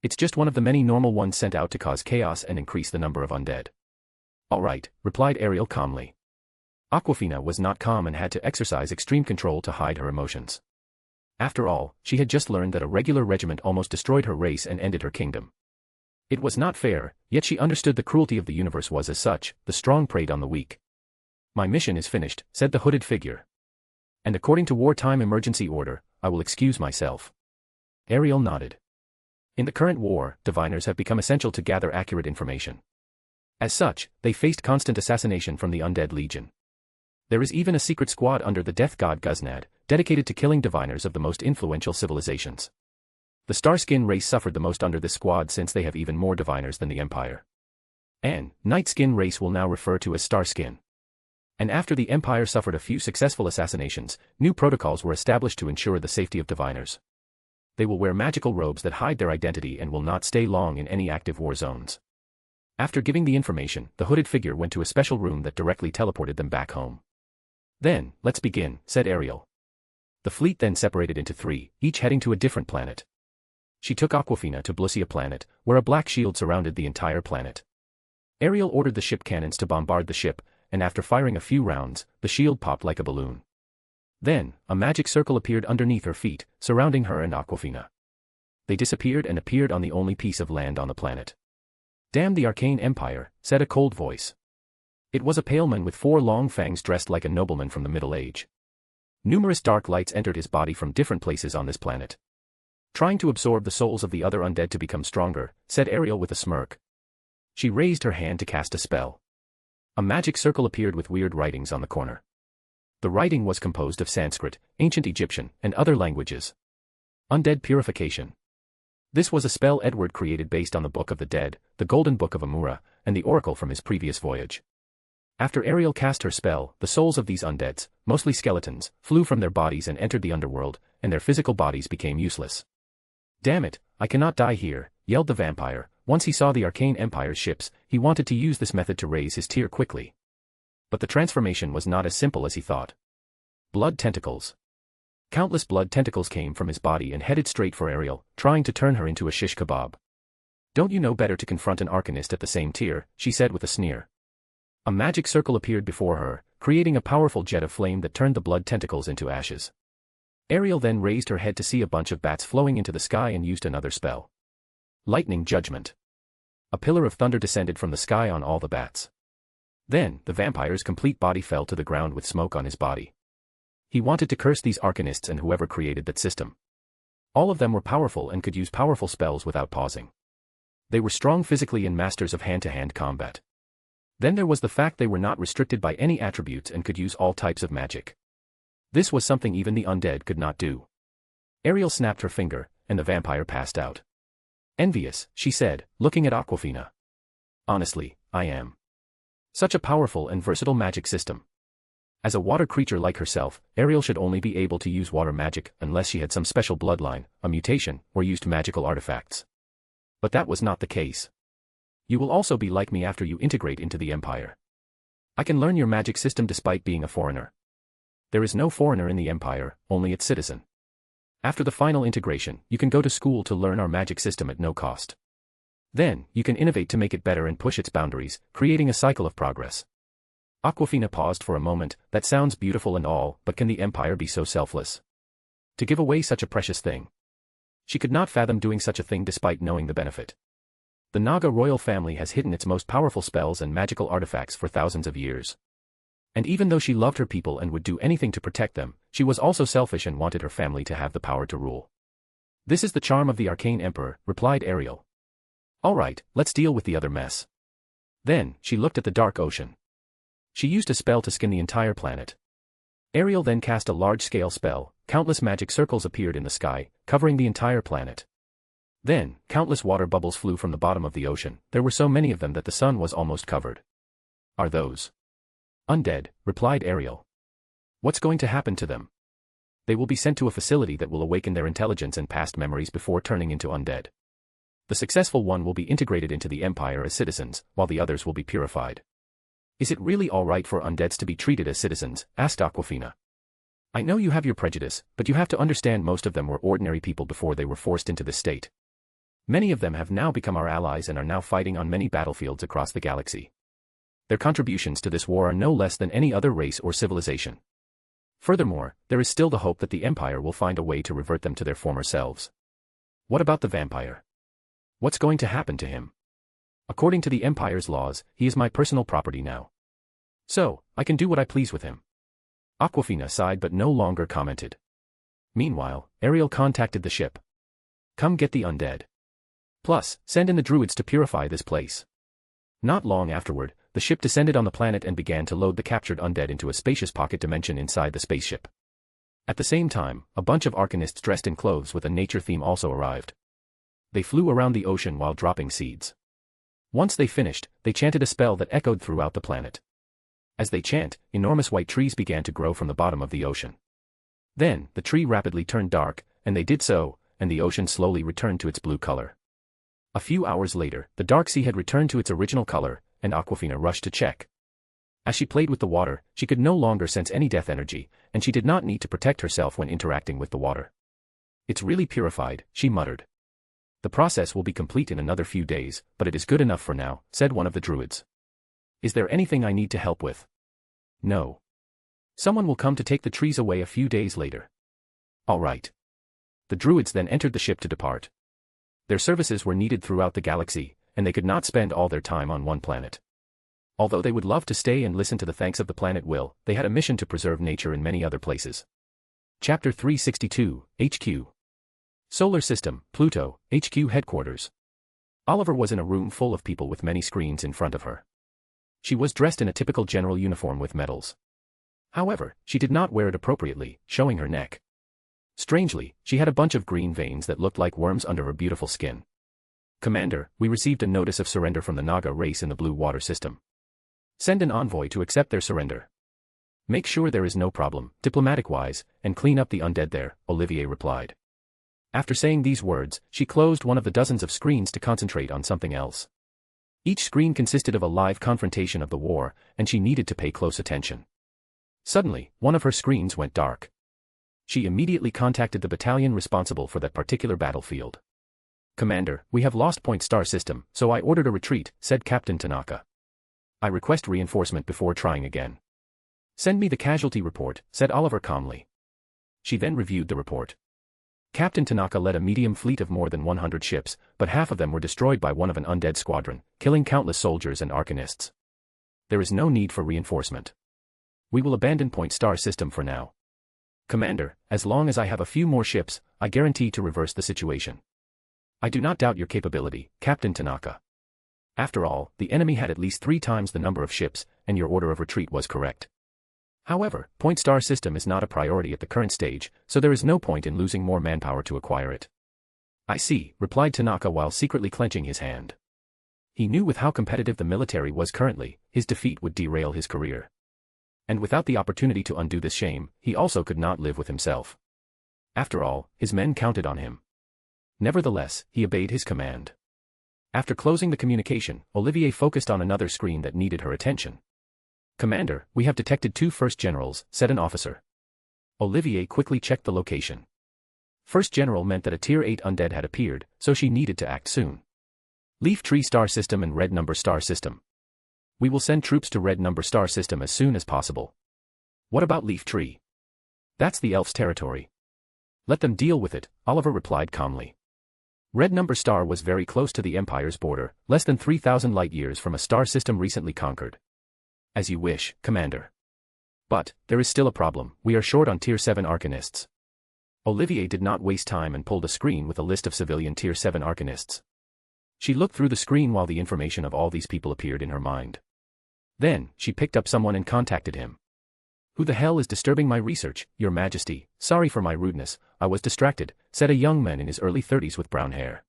It's just one of the many normal ones sent out to cause chaos and increase the number of undead. All right, replied Ariel calmly. Awkwafina was not calm and had to exercise extreme control to hide her emotions. After all, she had just learned that a regular regiment almost destroyed her race and ended her kingdom. It was not fair, yet she understood the cruelty of the universe was as such, the strong preyed on the weak. My mission is finished, said the hooded figure. And according to wartime emergency order, I will excuse myself. Ariel nodded. In the current war, diviners have become essential to gather accurate information. As such, they faced constant assassination from the Undead Legion. There is even a secret squad under the death god Guznad, dedicated to killing diviners of the most influential civilizations. The Starskin race suffered the most under this squad since they have even more diviners than the Empire. And Nightskin race will now refer to as Starskin. And after the Empire suffered a few successful assassinations, new protocols were established to ensure the safety of diviners. They will wear magical robes that hide their identity and will not stay long in any active war zones. After giving the information, the hooded figure went to a special room that directly teleported them back home. Then, let's begin, said Ariel. The fleet then separated into 3, each heading to a different planet. She took Aquafina to Blusia planet, where a black shield surrounded the entire planet. Ariel ordered the ship cannons to bombard the ship, and after firing a few rounds, the shield popped like a balloon. Then, a magic circle appeared underneath her feet, surrounding her and Aquafina. They disappeared and appeared on the only piece of land on the planet. Damn the Arcane Empire, said a cold voice. It was a pale man with 4 long fangs dressed like a nobleman from the Middle Age. Numerous dark lights entered his body from different places on this planet. Trying to absorb the souls of the other undead to become stronger, said Ariel with a smirk. She raised her hand to cast a spell. A magic circle appeared with weird writings on the corner. The writing was composed of Sanskrit, ancient Egyptian, and other languages. Undead Purification. This was a spell Edward created based on the Book of the Dead, the Golden Book of Amura, and the Oracle from his previous voyage. After Ariel cast her spell, the souls of these undeads, mostly skeletons, flew from their bodies and entered the underworld, and their physical bodies became useless. Damn it, I cannot die here, yelled the vampire. Once he saw the Arcane Empire's ships, he wanted to use this method to raise his tier quickly. But the transformation was not as simple as he thought. Blood tentacles. Countless blood tentacles came from his body and headed straight for Ariel, trying to turn her into a shish kebab. Don't you know better to confront an Arcanist at the same tier, she said with a sneer. A magic circle appeared before her, creating a powerful jet of flame that turned the blood tentacles into ashes. Ariel then raised her head to see a bunch of bats flowing into the sky and used another spell. Lightning Judgment. A pillar of thunder descended from the sky on all the bats. Then, the vampire's complete body fell to the ground with smoke on his body. He wanted to curse these Arcanists and whoever created that system. All of them were powerful and could use powerful spells without pausing. They were strong physically and masters of hand-to-hand combat. Then there was the fact they were not restricted by any attributes and could use all types of magic. This was something even the undead could not do. Ariel snapped her finger, and the vampire passed out. Envious, she said, looking at Aquafina. Honestly, I am. Such a powerful and versatile magic system. As a water creature like herself, Ariel should only be able to use water magic unless she had some special bloodline, a mutation, or used magical artifacts. But that was not the case. You will also be like me after you integrate into the Empire. I can learn your magic system despite being a foreigner. There is no foreigner in the Empire, only its citizen. After the final integration, you can go to school to learn our magic system at no cost. Then, you can innovate to make it better and push its boundaries, creating a cycle of progress. Aquafina paused for a moment. That sounds beautiful and all, but can the Empire be so selfless? To give away such a precious thing? She could not fathom doing such a thing despite knowing the benefit. The Naga royal family has hidden its most powerful spells and magical artifacts for thousands of years. And even though she loved her people and would do anything to protect them, she was also selfish and wanted her family to have the power to rule. This is the charm of the Arcane Emperor, replied Ariel. Alright, let's deal with the other mess. Then, she looked at the dark ocean. She used a spell to skin the entire planet. Ariel then cast a large-scale spell. Countless magic circles appeared in the sky, covering the entire planet. Then, countless water bubbles flew from the bottom of the ocean. There were so many of them that the sun was almost covered. Are those undead? Replied Ariel. What's going to happen to them? They will be sent to a facility that will awaken their intelligence and past memories before turning into undead. The successful one will be integrated into the Empire as citizens, while the others will be purified. Is it really all right for undeads to be treated as citizens? Asked Aquafina. I know you have your prejudice, but you have to understand most of them were ordinary people before they were forced into this state. Many of them have now become our allies and are now fighting on many battlefields across the galaxy. Their contributions to this war are no less than any other race or civilization. Furthermore, there is still the hope that the Empire will find a way to revert them to their former selves. What about the vampire? What's going to happen to him? According to the Empire's laws, he is my personal property now. So, I can do what I please with him. Aquafina sighed but no longer commented. Meanwhile, Ariel contacted the ship. Come get the undead. Plus, send in the druids to purify this place. Not long afterward, the ship descended on the planet and began to load the captured undead into a spacious pocket dimension inside the spaceship. At the same time, a bunch of arcanists dressed in clothes with a nature theme also arrived. They flew around the ocean while dropping seeds. Once they finished, they chanted a spell that echoed throughout the planet. As they chant, enormous white trees began to grow from the bottom of the ocean. Then, the tree rapidly turned dark, and they did so, and the ocean slowly returned to its blue color. A few hours later, the dark sea had returned to its original color, and Aquafina rushed to check. As she played with the water, she could no longer sense any death energy, and she did not need to protect herself when interacting with the water. It's really purified, she muttered. The process will be complete in another few days, but it is good enough for now, said one of the druids. Is there anything I need to help with? No. Someone will come to take the trees away a few days later. All right. The druids then entered the ship to depart. Their services were needed throughout the galaxy, and they could not spend all their time on one planet. Although they would love to stay and listen to the thanks of the planet Will, they had a mission to preserve nature in many other places. Chapter 362, HQ. Solar System, Pluto, HQ Headquarters. Oliver was in a room full of people with many screens in front of her. She was dressed in a typical general uniform with medals. However, she did not wear it appropriately, showing her neck. Strangely, she had a bunch of green veins that looked like worms under her beautiful skin. Commander, we received a notice of surrender from the Naga race in the Blue Water System. Send an envoy to accept their surrender. Make sure there is no problem, diplomatic-wise, and clean up the undead there, Olivier replied. After saying these words, she closed one of the dozens of screens to concentrate on something else. Each screen consisted of a live confrontation of the war, and she needed to pay close attention. Suddenly, one of her screens went dark. She immediately contacted the battalion responsible for that particular battlefield. Commander, we have lost Point Star System, so I ordered a retreat, said Captain Tanaka. I request reinforcement before trying again. Send me the casualty report, said Oliver calmly. She then reviewed the report. Captain Tanaka led a medium fleet of more than 100 ships, but half of them were destroyed by one of an undead squadron, killing countless soldiers and arcanists. There is no need for reinforcement. We will abandon Point Star System for now. Commander, as long as I have a few more ships, I guarantee to reverse the situation. I do not doubt your capability, Captain Tanaka. After all, the enemy had at least 3 times the number of ships, and your order of retreat was correct. However, Point Star System is not a priority at the current stage, so there is no point in losing more manpower to acquire it. I see, replied Tanaka while secretly clenching his hand. He knew with how competitive the military was currently, his defeat would derail his career. And without the opportunity to undo this shame, he also could not live with himself. After all, his men counted on him. Nevertheless, he obeyed his command. After closing the communication, Olivier focused on another screen that needed her attention. Commander, we have detected 2 first generals, said an officer. Olivier quickly checked the location. First general meant that a Tier 8 undead had appeared, so she needed to act soon. Leaf Tree Star System and Red Number Star System. We will send troops to Red Number Star System as soon as possible. What about Leaf Tree? That's the elf's territory. Let them deal with it, Oliver replied calmly. Red Number Star was very close to the Empire's border, less than 3,000 light-years from a star system recently conquered. As you wish, Commander. But, there is still a problem, we are short on Tier 7 Arcanists. Olivier did not waste time and pulled a screen with a list of civilian Tier 7 Arcanists. She looked through the screen while the information of all these people appeared in her mind. Then, she picked up someone and contacted him. Who the hell is disturbing my research, Your Majesty? Sorry for my rudeness, I was distracted, said a young man in his early 30s with brown hair.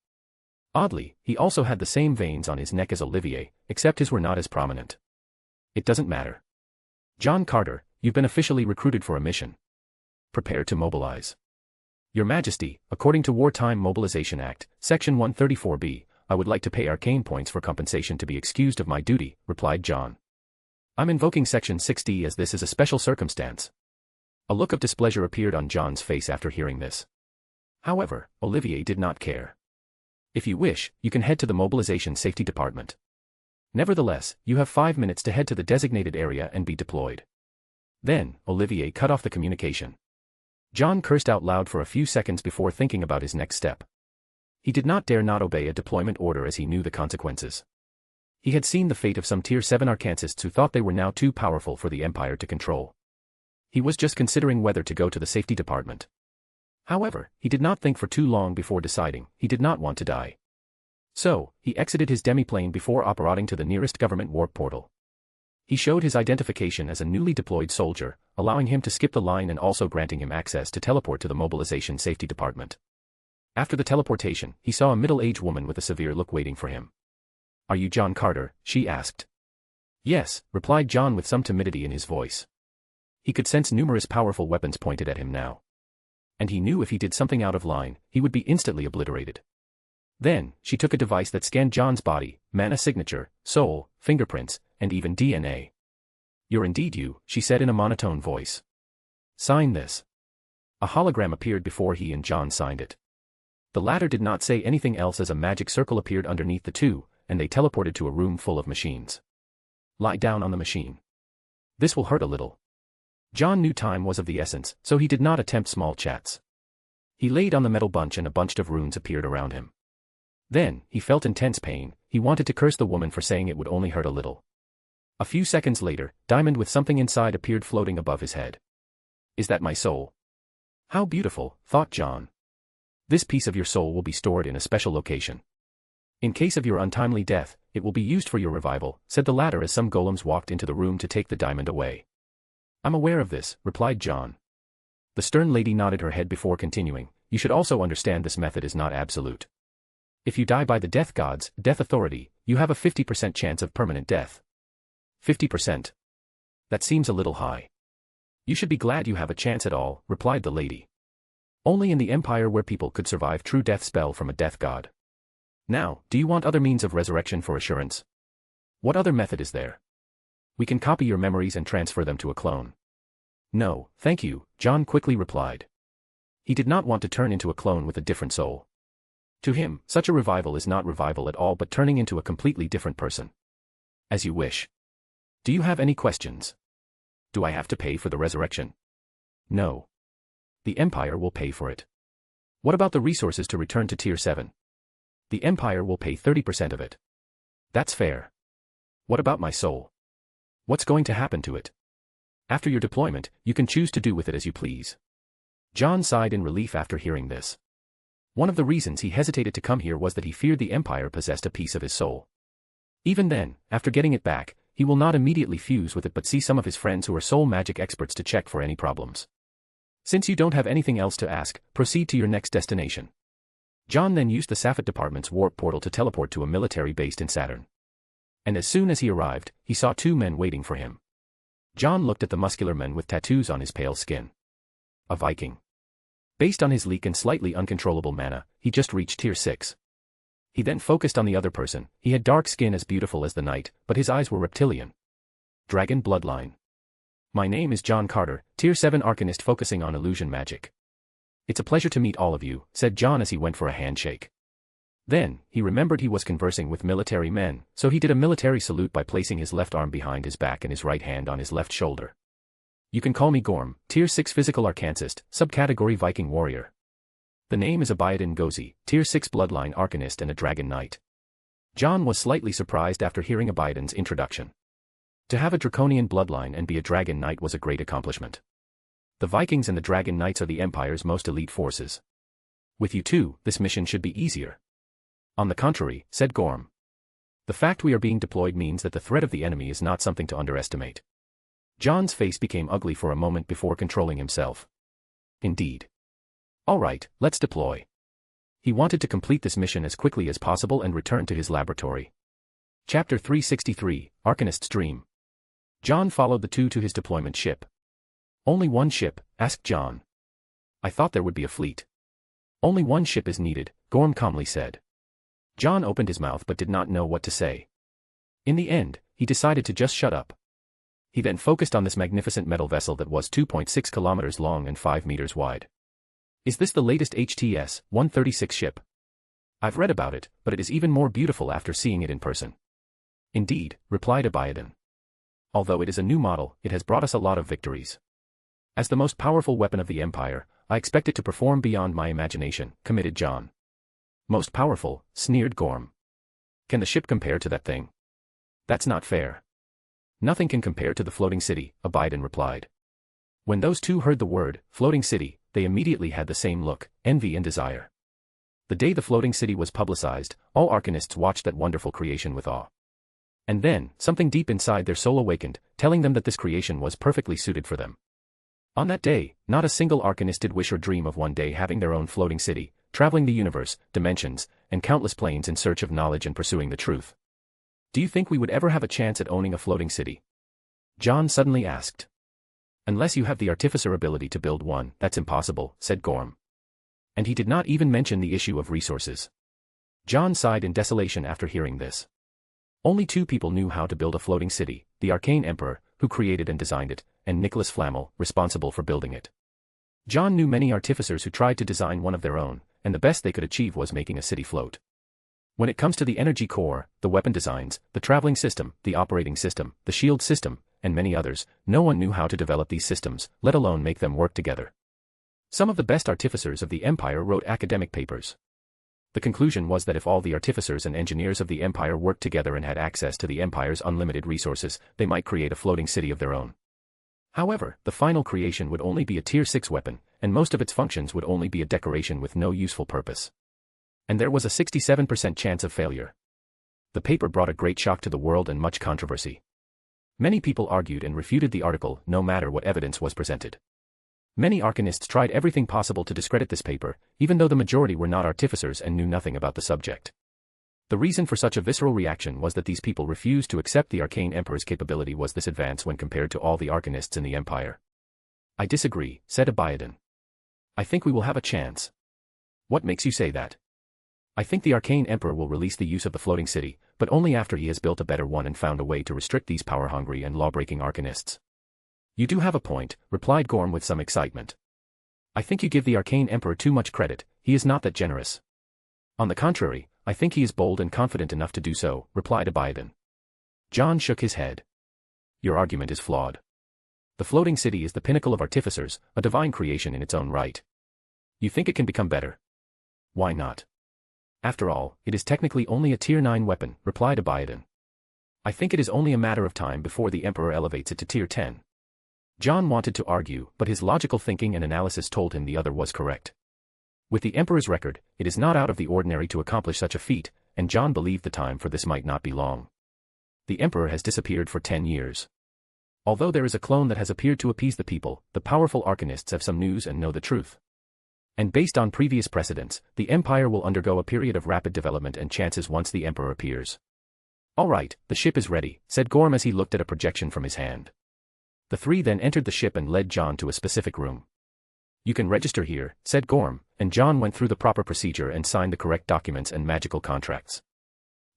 Oddly, he also had the same veins on his neck as Olivier, except his were not as prominent. It doesn't matter. John Carter, you've been officially recruited for a mission. Prepare to mobilize. Your Majesty, according to Wartime Mobilization Act, Section 134B, I would like to pay arcane points for compensation to be excused of my duty, replied John. I'm invoking Section 60 as this is a special circumstance. A look of displeasure appeared on John's face after hearing this. However, Olivier did not care. If you wish, you can head to the Mobilization Safety Department. Nevertheless, you have 5 minutes to head to the designated area and be deployed. Then, Olivier cut off the communication. John cursed out loud for a few seconds before thinking about his next step. He did not dare not obey a deployment order as he knew the consequences. He had seen the fate of some Tier 7 Arcanists who thought they were now too powerful for the Empire to control. He was just considering whether to go to the safety department. However, he did not think for too long before deciding he did not want to die. So, he exited his demiplane before operating to the nearest government warp portal. He showed his identification as a newly deployed soldier, allowing him to skip the line and also granting him access to teleport to the mobilization safety department. After the teleportation, he saw a middle-aged woman with a severe look waiting for him. "Are you John Carter?" she asked. "Yes," replied John with some timidity in his voice. He could sense numerous powerful weapons pointed at him now. And he knew if he did something out of line, he would be instantly obliterated. Then, she took a device that scanned John's body, mana signature, soul, fingerprints, and even DNA. "You're indeed you," she said in a monotone voice. "Sign this." A hologram appeared before he and John signed it. The latter did not say anything else as a magic circle appeared underneath the two, and they teleported to a room full of machines. "Lie down on the machine. This will hurt a little." John knew time was of the essence, so he did not attempt small chats. He laid on the metal bunch and a bunch of runes appeared around him. Then, he felt intense pain. He wanted to curse the woman for saying it would only hurt a little. A few seconds later, diamond with something inside appeared floating above his head. "Is that my soul?" "How beautiful," thought John. "This piece of your soul will be stored in a special location. In case of your untimely death, it will be used for your revival," said the latter as some golems walked into the room to take the diamond away. "I'm aware of this," replied John. The stern lady nodded her head before continuing. "You should also understand this method is not absolute. If you die by the death god's death authority, you have a 50% chance of permanent death." 50%? That seems a little high. "You should be glad you have a chance at all," replied the lady. "Only in the Empire where people could survive true death spell from a death god. Now, do you want other means of resurrection for assurance? What other method is there? We can copy your memories and transfer them to a clone." "No, thank you," John quickly replied. He did not want to turn into a clone with a different soul. To him, such a revival is not revival at all but turning into a completely different person. "As you wish. Do you have any questions? Do I have to pay for the resurrection?" "No. The Empire will pay for it." "What about the resources to return to Tier 7? "The Empire will pay 30% of it." "That's fair." "What about my soul? What's going to happen to it?" "After your deployment, you can choose to do with it as you please." John sighed in relief after hearing this. One of the reasons he hesitated to come here was that he feared the Empire possessed a piece of his soul. Even then, after getting it back, he will not immediately fuse with it but see some of his friends who are soul magic experts to check for any problems. "Since you don't have anything else to ask, proceed to your next destination." John then used the Safet Department's warp portal to teleport to a military base in Saturn. And as soon as he arrived, he saw two men waiting for him. John looked at the muscular man with tattoos on his pale skin. A Viking. Based on his leak and slightly uncontrollable mana, he just reached Tier 6. He then focused on the other person. He had dark skin as beautiful as the night, but his eyes were reptilian. Dragon bloodline. "My name is John Carter, Tier 7 Arcanist focusing on illusion magic. It's a pleasure to meet all of you," said John as he went for a handshake. Then, he remembered he was conversing with military men, so he did a military salute by placing his left arm behind his back and his right hand on his left shoulder. "You can call me Gorm, Tier 6 Physical Arcancist, subcategory Viking Warrior. The name is Abiadin Gozi, Tier 6 Bloodline Arcanist and a Dragon Knight." John was slightly surprised after hearing Abiadin's introduction. To have a draconian bloodline and be a Dragon Knight was a great accomplishment. The Vikings and the Dragon Knights are the Empire's most elite forces. "With you two, this mission should be easier." "On the contrary," said Gorm. "The fact we are being deployed means that the threat of the enemy is not something to underestimate." John's face became ugly for a moment before controlling himself. "Indeed. All right, let's deploy." He wanted to complete this mission as quickly as possible and return to his laboratory. Chapter 363, Arcanist's Dream. John followed the two to his deployment ship. "Only one ship?" asked John. "I thought there would be a fleet." "Only one ship is needed," Gorm calmly said. John opened his mouth but did not know what to say. In the end, he decided to just shut up. He then focused on this magnificent metal vessel that was 2.6 kilometers long and 5 meters wide. "Is this the latest HTS-136 ship?" "I've read about it, but it is even more beautiful after seeing it in person." "Indeed," replied Abiadin. "Although it is a new model, it has brought us a lot of victories. As the most powerful weapon of the Empire, I expect it to perform beyond my imagination," committed John. "Most powerful," sneered Gorm. "Can the ship compare to that thing?" "That's not fair." "Nothing can compare to the floating city," Abiadin replied. When those two heard the word, floating city, They immediately had the same look, envy and desire. The day the floating city was publicized, all arcanists watched that wonderful creation with awe. And then, something deep inside their soul awakened, telling them that this creation was perfectly suited for them. On that day, not a single arcanist did wish or dream of one day having their own floating city, traveling the universe, dimensions, and countless planes in search of knowledge and pursuing the truth. Do you think we would ever have a chance at owning a floating city? John suddenly asked. Unless you have the artificer ability to build one, that's impossible, said Gorm. And he did not even mention the issue of resources. John sighed in desolation after hearing this. Only two people knew how to build a floating city, the Arcane Emperor, who created and designed it, and Nicholas Flamel, responsible for building it. John knew many artificers who tried to design one of their own, and the best they could achieve was making a city float. When it comes to the energy core, the weapon designs, the traveling system, the operating system, the shield system, and many others, no one knew how to develop these systems, let alone make them work together. Some of the best artificers of the Empire wrote academic papers. The conclusion was that if all the artificers and engineers of the Empire worked together and had access to the Empire's unlimited resources, they might create a floating city of their own. However, the final creation would only be a Tier 6 weapon, and most of its functions would only be a decoration with no useful purpose. And there was a 67% chance of failure. The paper brought a great shock to the world and much controversy. Many people argued and refuted the article, no matter what evidence was presented. Many arcanists tried everything possible to discredit this paper, even though the majority were not artificers and knew nothing about the subject. The reason for such a visceral reaction was that these people refused to accept the Arcane Emperor's capability was this advance when compared to all the arcanists in the Empire. I disagree, said Abiadon. I think we will have a chance. What makes you say that? I think the Arcane Emperor will release the use of the floating city, but only after he has built a better one and found a way to restrict these power-hungry and law-breaking arcanists. You do have a point, replied Gorm with some excitement. I think you give the Arcane Emperor too much credit, he is not that generous. On the contrary, I think he is bold and confident enough to do so, replied Abiadon. John shook his head. Your argument is flawed. The floating city is the pinnacle of artificers, a divine creation in its own right. You think it can become better? Why not? After all, it is technically only a Tier 9 weapon, replied Abiadon. I think it is only a matter of time before the Emperor elevates it to Tier 10. John wanted to argue, but his logical thinking and analysis told him the other was correct. With the Emperor's record, it is not out of the ordinary to accomplish such a feat, and John believed the time for this might not be long. The Emperor has disappeared for 10 years. Although there is a clone that has appeared to appease the people, the powerful arcanists have some news and know the truth. And based on previous precedents, the Empire will undergo a period of rapid development and chances once the Emperor appears. All right, the ship is ready, said Gorm as he looked at a projection from his hand. The three then entered the ship and led John to a specific room. You can register here, said Gorm, and John went through the proper procedure and signed the correct documents and magical contracts.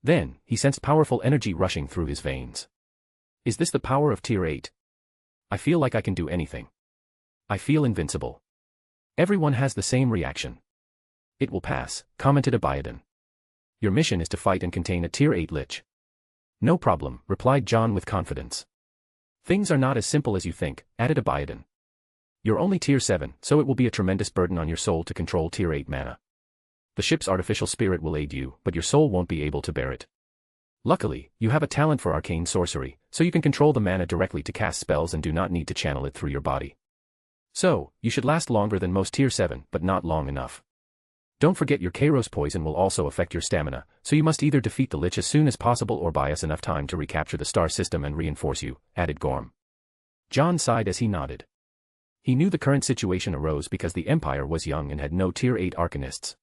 Then, he sensed powerful energy rushing through his veins. Is this the power of Tier 8? I feel like I can do anything. I feel invincible. Everyone has the same reaction. It will pass, commented Abiadon. Your mission is to fight and contain a Tier 8 lich. No problem, replied John with confidence. Things are not as simple as you think, added Abiadon. You're only Tier 7, so it will be a tremendous burden on your soul to control Tier 8 mana. The ship's artificial spirit will aid you, but your soul won't be able to bear it. Luckily, you have a talent for arcane sorcery, so you can control the mana directly to cast spells and do not need to channel it through your body. So, you should last longer than most Tier 7, but not long enough. Don't forget your Kairos poison will also affect your stamina, so you must either defeat the Lich as soon as possible or buy us enough time to recapture the star system and reinforce you, added Gorm. John sighed as he nodded. He knew the current situation arose because the Empire was young and had no Tier 8 arcanists.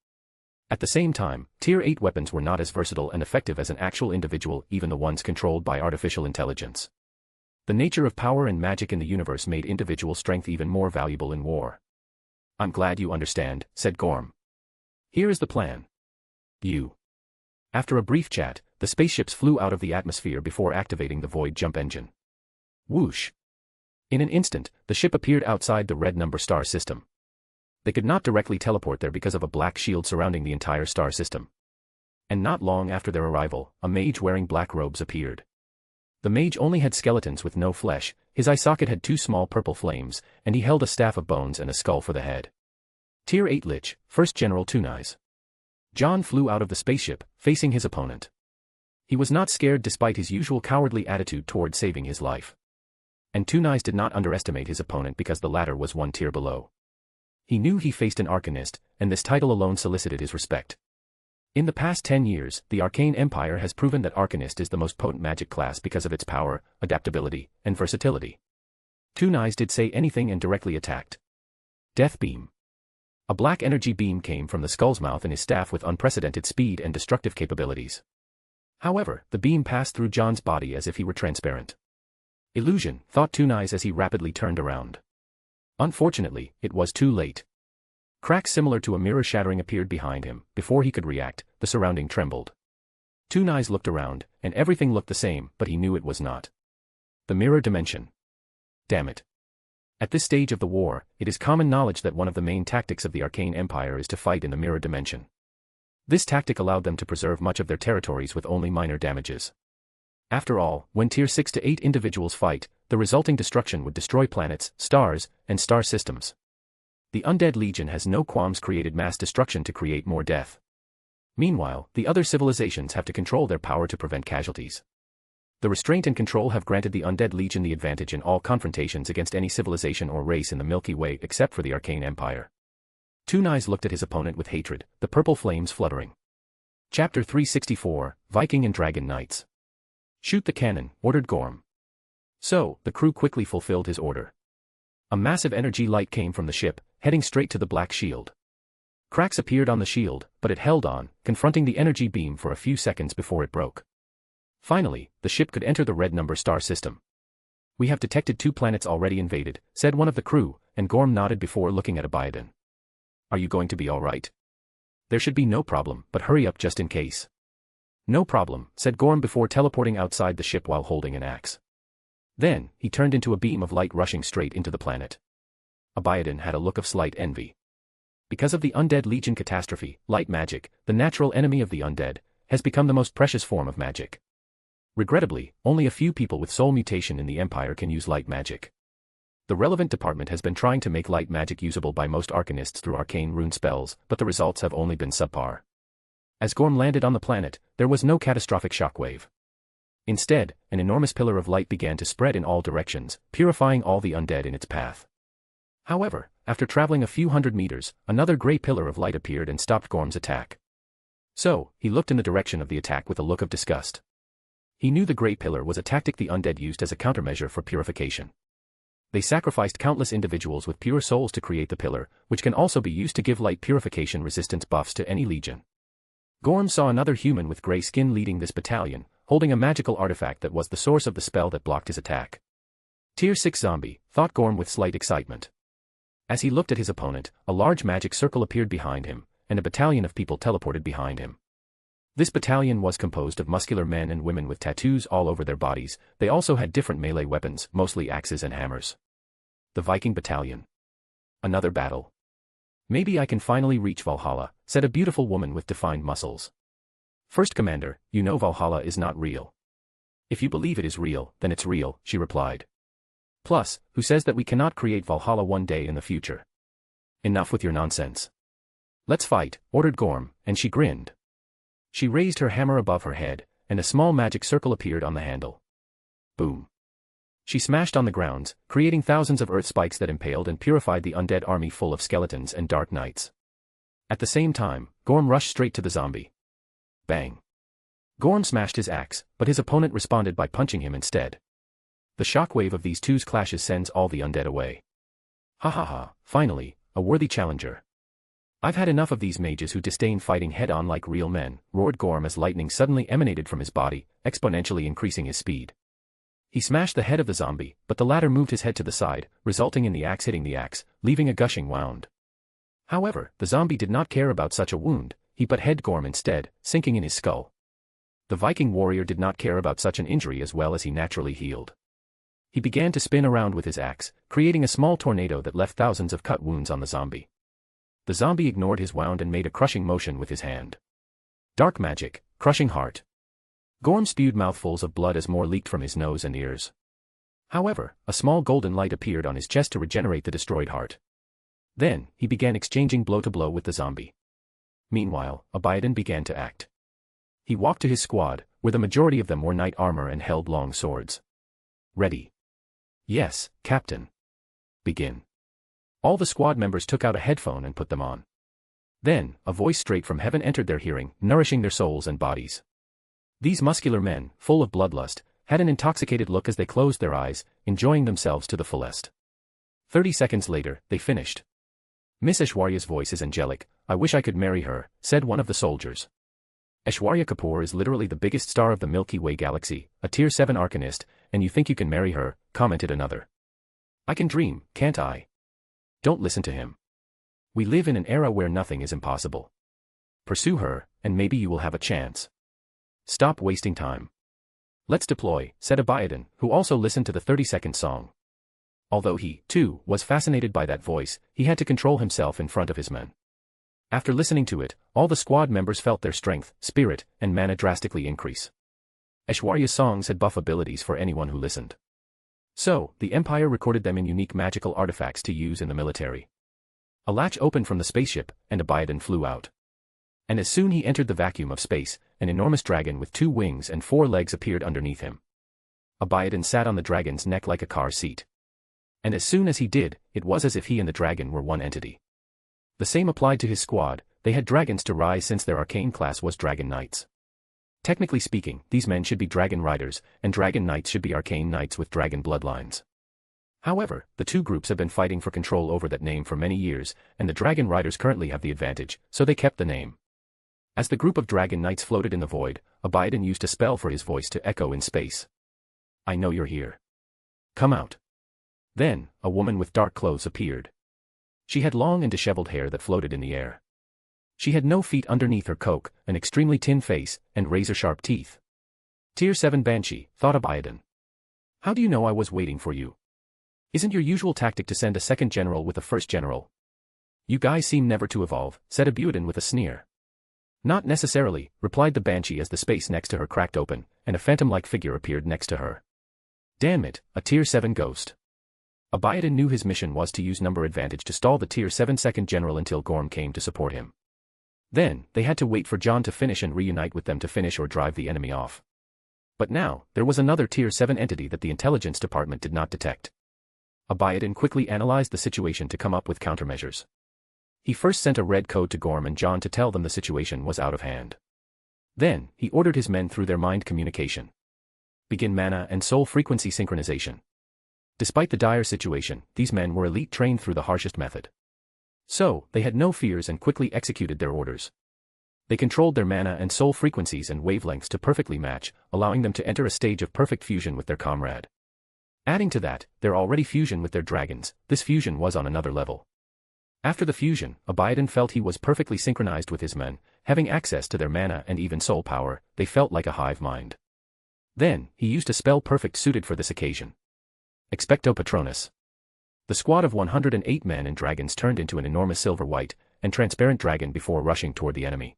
At the same time, Tier 8 weapons were not as versatile and effective as an actual individual, even the ones controlled by artificial intelligence. The nature of power and magic in the universe made individual strength even more valuable in war. I'm glad you understand, said Gorm. Here is the plan. After a brief chat, the spaceships flew out of the atmosphere before activating the void jump engine. Whoosh! In an instant, the ship appeared outside the red number star system. They could not directly teleport there because of a black shield surrounding the entire star system. And not long after their arrival, a mage wearing black robes appeared. The mage only had skeletons with no flesh, his eye socket had two small purple flames, and he held a staff of bones and a skull for the head. Tier 8 Lich, First General Tunais. John flew out of the spaceship, facing his opponent. He was not scared despite his usual cowardly attitude toward saving his life. And Tunais did not underestimate his opponent because the latter was one tier below. He knew he faced an arcanist, and this title alone solicited his respect. In the past 10 years, the Arcane Empire has proven that Arcanist is the most potent magic class because of its power, adaptability, and versatility. Two Eyes did say anything and directly attacked. Death Beam. A black energy beam came from the skull's mouth in his staff with unprecedented speed and destructive capabilities. However, the beam passed through John's body as if he were transparent. Illusion, thought Two Eyes as he rapidly turned around. Unfortunately, it was too late. Cracks similar to a mirror shattering appeared behind him. Before he could react, the surrounding trembled. Two Eyes looked around, and everything looked the same, but he knew it was not. The mirror dimension. Damn it. At this stage of the war, it is common knowledge that one of the main tactics of the Arcane Empire is to fight in the mirror dimension. This tactic allowed them to preserve much of their territories with only minor damages. After all, when tier 6 to 8 individuals fight, the resulting destruction would destroy planets, stars, and star systems. The Undead Legion has no qualms created mass destruction to create more death. Meanwhile, the other civilizations have to control their power to prevent casualties. The restraint and control have granted the Undead Legion the advantage in all confrontations against any civilization or race in the Milky Way except for the Arcane Empire. Two Eyes looked at his opponent with hatred, the purple flames fluttering. Chapter 364, Viking and Dragon Knights. Shoot the cannon, ordered Gorm. So, the crew quickly fulfilled his order. A massive energy light came from the ship, heading straight to the black shield. Cracks appeared on the shield, but it held on, confronting the energy beam for a few seconds before it broke. Finally, the ship could enter the red number star system. We have detected 2 planets already invaded, said one of the crew, and Gorm nodded before looking at Abaddon. Are you going to be alright? There should be no problem, but hurry up just in case. No problem, said Gorm before teleporting outside the ship while holding an axe. Then, he turned into a beam of light rushing straight into the planet. Abaddon had a look of slight envy. Because of the Undead Legion catastrophe, light magic, the natural enemy of the undead, has become the most precious form of magic. Regrettably, only a few people with soul mutation in the Empire can use light magic. The relevant department has been trying to make light magic usable by most arcanists through arcane rune spells, but the results have only been subpar. As Gorm landed on the planet, there was no catastrophic shockwave. Instead, an enormous pillar of light began to spread in all directions, purifying all the undead in its path. However, after traveling a few hundred meters, another gray pillar of light appeared and stopped Gorm's attack. So, he looked in the direction of the attack with a look of disgust. He knew the gray pillar was a tactic the undead used as a countermeasure for purification. They sacrificed countless individuals with pure souls to create the pillar, which can also be used to give light purification resistance buffs to any legion. Gorm saw another human with gray skin leading this battalion, holding a magical artifact that was the source of the spell that blocked his attack. Tier 6 zombie, thought Gorm with slight excitement. As he looked at his opponent, a large magic circle appeared behind him, and a battalion of people teleported behind him. This battalion was composed of muscular men and women with tattoos all over their bodies. They also had different melee weapons, mostly axes and hammers. The Viking battalion. Another battle. Maybe I can finally reach Valhalla, said a beautiful woman with defined muscles. First Commander, you know Valhalla is not real. If you believe it is real, then it's real, she replied. Plus, who says that we cannot create Valhalla one day in the future? Enough with your nonsense. Let's fight, ordered Gorm, and she grinned. She raised her hammer above her head, and a small magic circle appeared on the handle. Boom. She smashed on the grounds, creating thousands of earth spikes that impaled and purified the undead army full of skeletons and dark knights. At the same time, Gorm rushed straight to the zombie. Bang. Gorm smashed his axe, but his opponent responded by punching him instead. The shockwave of these two's clashes sends all the undead away. Ha ha ha, finally, a worthy challenger. I've had enough of these mages who disdain fighting head-on like real men, roared Gorm as lightning suddenly emanated from his body, exponentially increasing his speed. He smashed the head of the zombie, but the latter moved his head to the side, resulting in the axe hitting the axe, leaving a gushing wound. However, the zombie did not care about such a wound, he but head Gorm instead, sinking in his skull. The Viking warrior did not care about such an injury as well as he naturally healed. He began to spin around with his axe, creating a small tornado that left thousands of cut wounds on the zombie. The zombie ignored his wound and made a crushing motion with his hand. Dark magic, crushing heart. Gorm spewed mouthfuls of blood as more leaked from his nose and ears. However, a small golden light appeared on his chest to regenerate the destroyed heart. Then, he began exchanging blow to blow with the zombie. Meanwhile, Abaddon began to act. He walked to his squad, where the majority of them wore knight armor and held long swords. Ready. Yes, Captain. Begin. All the squad members took out a headphone and put them on. Then, a voice straight from heaven entered their hearing, nourishing their souls and bodies. These muscular men, full of bloodlust, had an intoxicated look as they closed their eyes, enjoying themselves to the fullest. 30 seconds later, they finished. Miss Aishwarya's voice is angelic. I wish I could marry her, said one of the soldiers. Aishwarya Kapoor is literally the biggest star of the Milky Way galaxy, a Tier 7 arcanist, and you think you can marry her, commented another. I can dream, can't I? Don't listen to him. We live in an era where nothing is impossible. Pursue her, and maybe you will have a chance. Stop wasting time. Let's deploy, said Abiodun, who also listened to the 30-second song. Although he, too, was fascinated by that voice, he had to control himself in front of his men. After listening to it, all the squad members felt their strength, spirit, and mana drastically increase. Aishwarya's songs had buff abilities for anyone who listened. So, the Empire recorded them in unique magical artifacts to use in the military. A latch opened from the spaceship, and Abiodun flew out. And as soon he entered the vacuum of space, an enormous dragon with 2 wings and 4 legs appeared underneath him. Abiodun sat on the dragon's neck like a car seat. And as soon as he did, it was as if he and the dragon were one entity. The same applied to his squad. They had dragons to rise since their arcane class was Dragon Knights. Technically speaking, these men should be Dragon Riders, and Dragon Knights should be Arcane Knights with dragon bloodlines. However, the two groups have been fighting for control over that name for many years, and the Dragon Riders currently have the advantage, so they kept the name. As the group of Dragon Knights floated in the void, Abiodun used a spell for his voice to echo in space. I know you're here. Come out. Then, a woman with dark clothes appeared. She had long and disheveled hair that floated in the air. She had no feet underneath her cloak, an extremely thin face, and razor-sharp teeth. Tier 7 Banshee, thought Abiodun. How do you know I was waiting for you? Isn't your usual tactic to send a second general with a first general? You guys seem never to evolve, said Abiodun with a sneer. Not necessarily, replied the Banshee as the space next to her cracked open, and a phantom-like figure appeared next to her. Damn it, a Tier 7 ghost. Abiodun knew his mission was to use number advantage to stall the Tier 7 second general until Gorm came to support him. Then, they had to wait for John to finish and reunite with them to finish or drive the enemy off. But now, there was another Tier 7 entity that the intelligence department did not detect. Abiodun quickly analyzed the situation to come up with countermeasures. He first sent a red code to Gorm and John to tell them the situation was out of hand. Then, he ordered his men through their mind communication. Begin mana and soul frequency synchronization. Despite the dire situation, these men were elite trained through the harshest method. So, they had no fears and quickly executed their orders. They controlled their mana and soul frequencies and wavelengths to perfectly match, allowing them to enter a stage of perfect fusion with their comrade. Adding to that, their already fusion with their dragons, this fusion was on another level. After the fusion, Abiodun felt he was perfectly synchronized with his men, having access to their mana and even soul power. They felt like a hive mind. Then, he used a spell perfect suited for this occasion. Expecto Patronus. The squad of 108 men and dragons turned into an enormous silver-white and transparent dragon before rushing toward the enemy.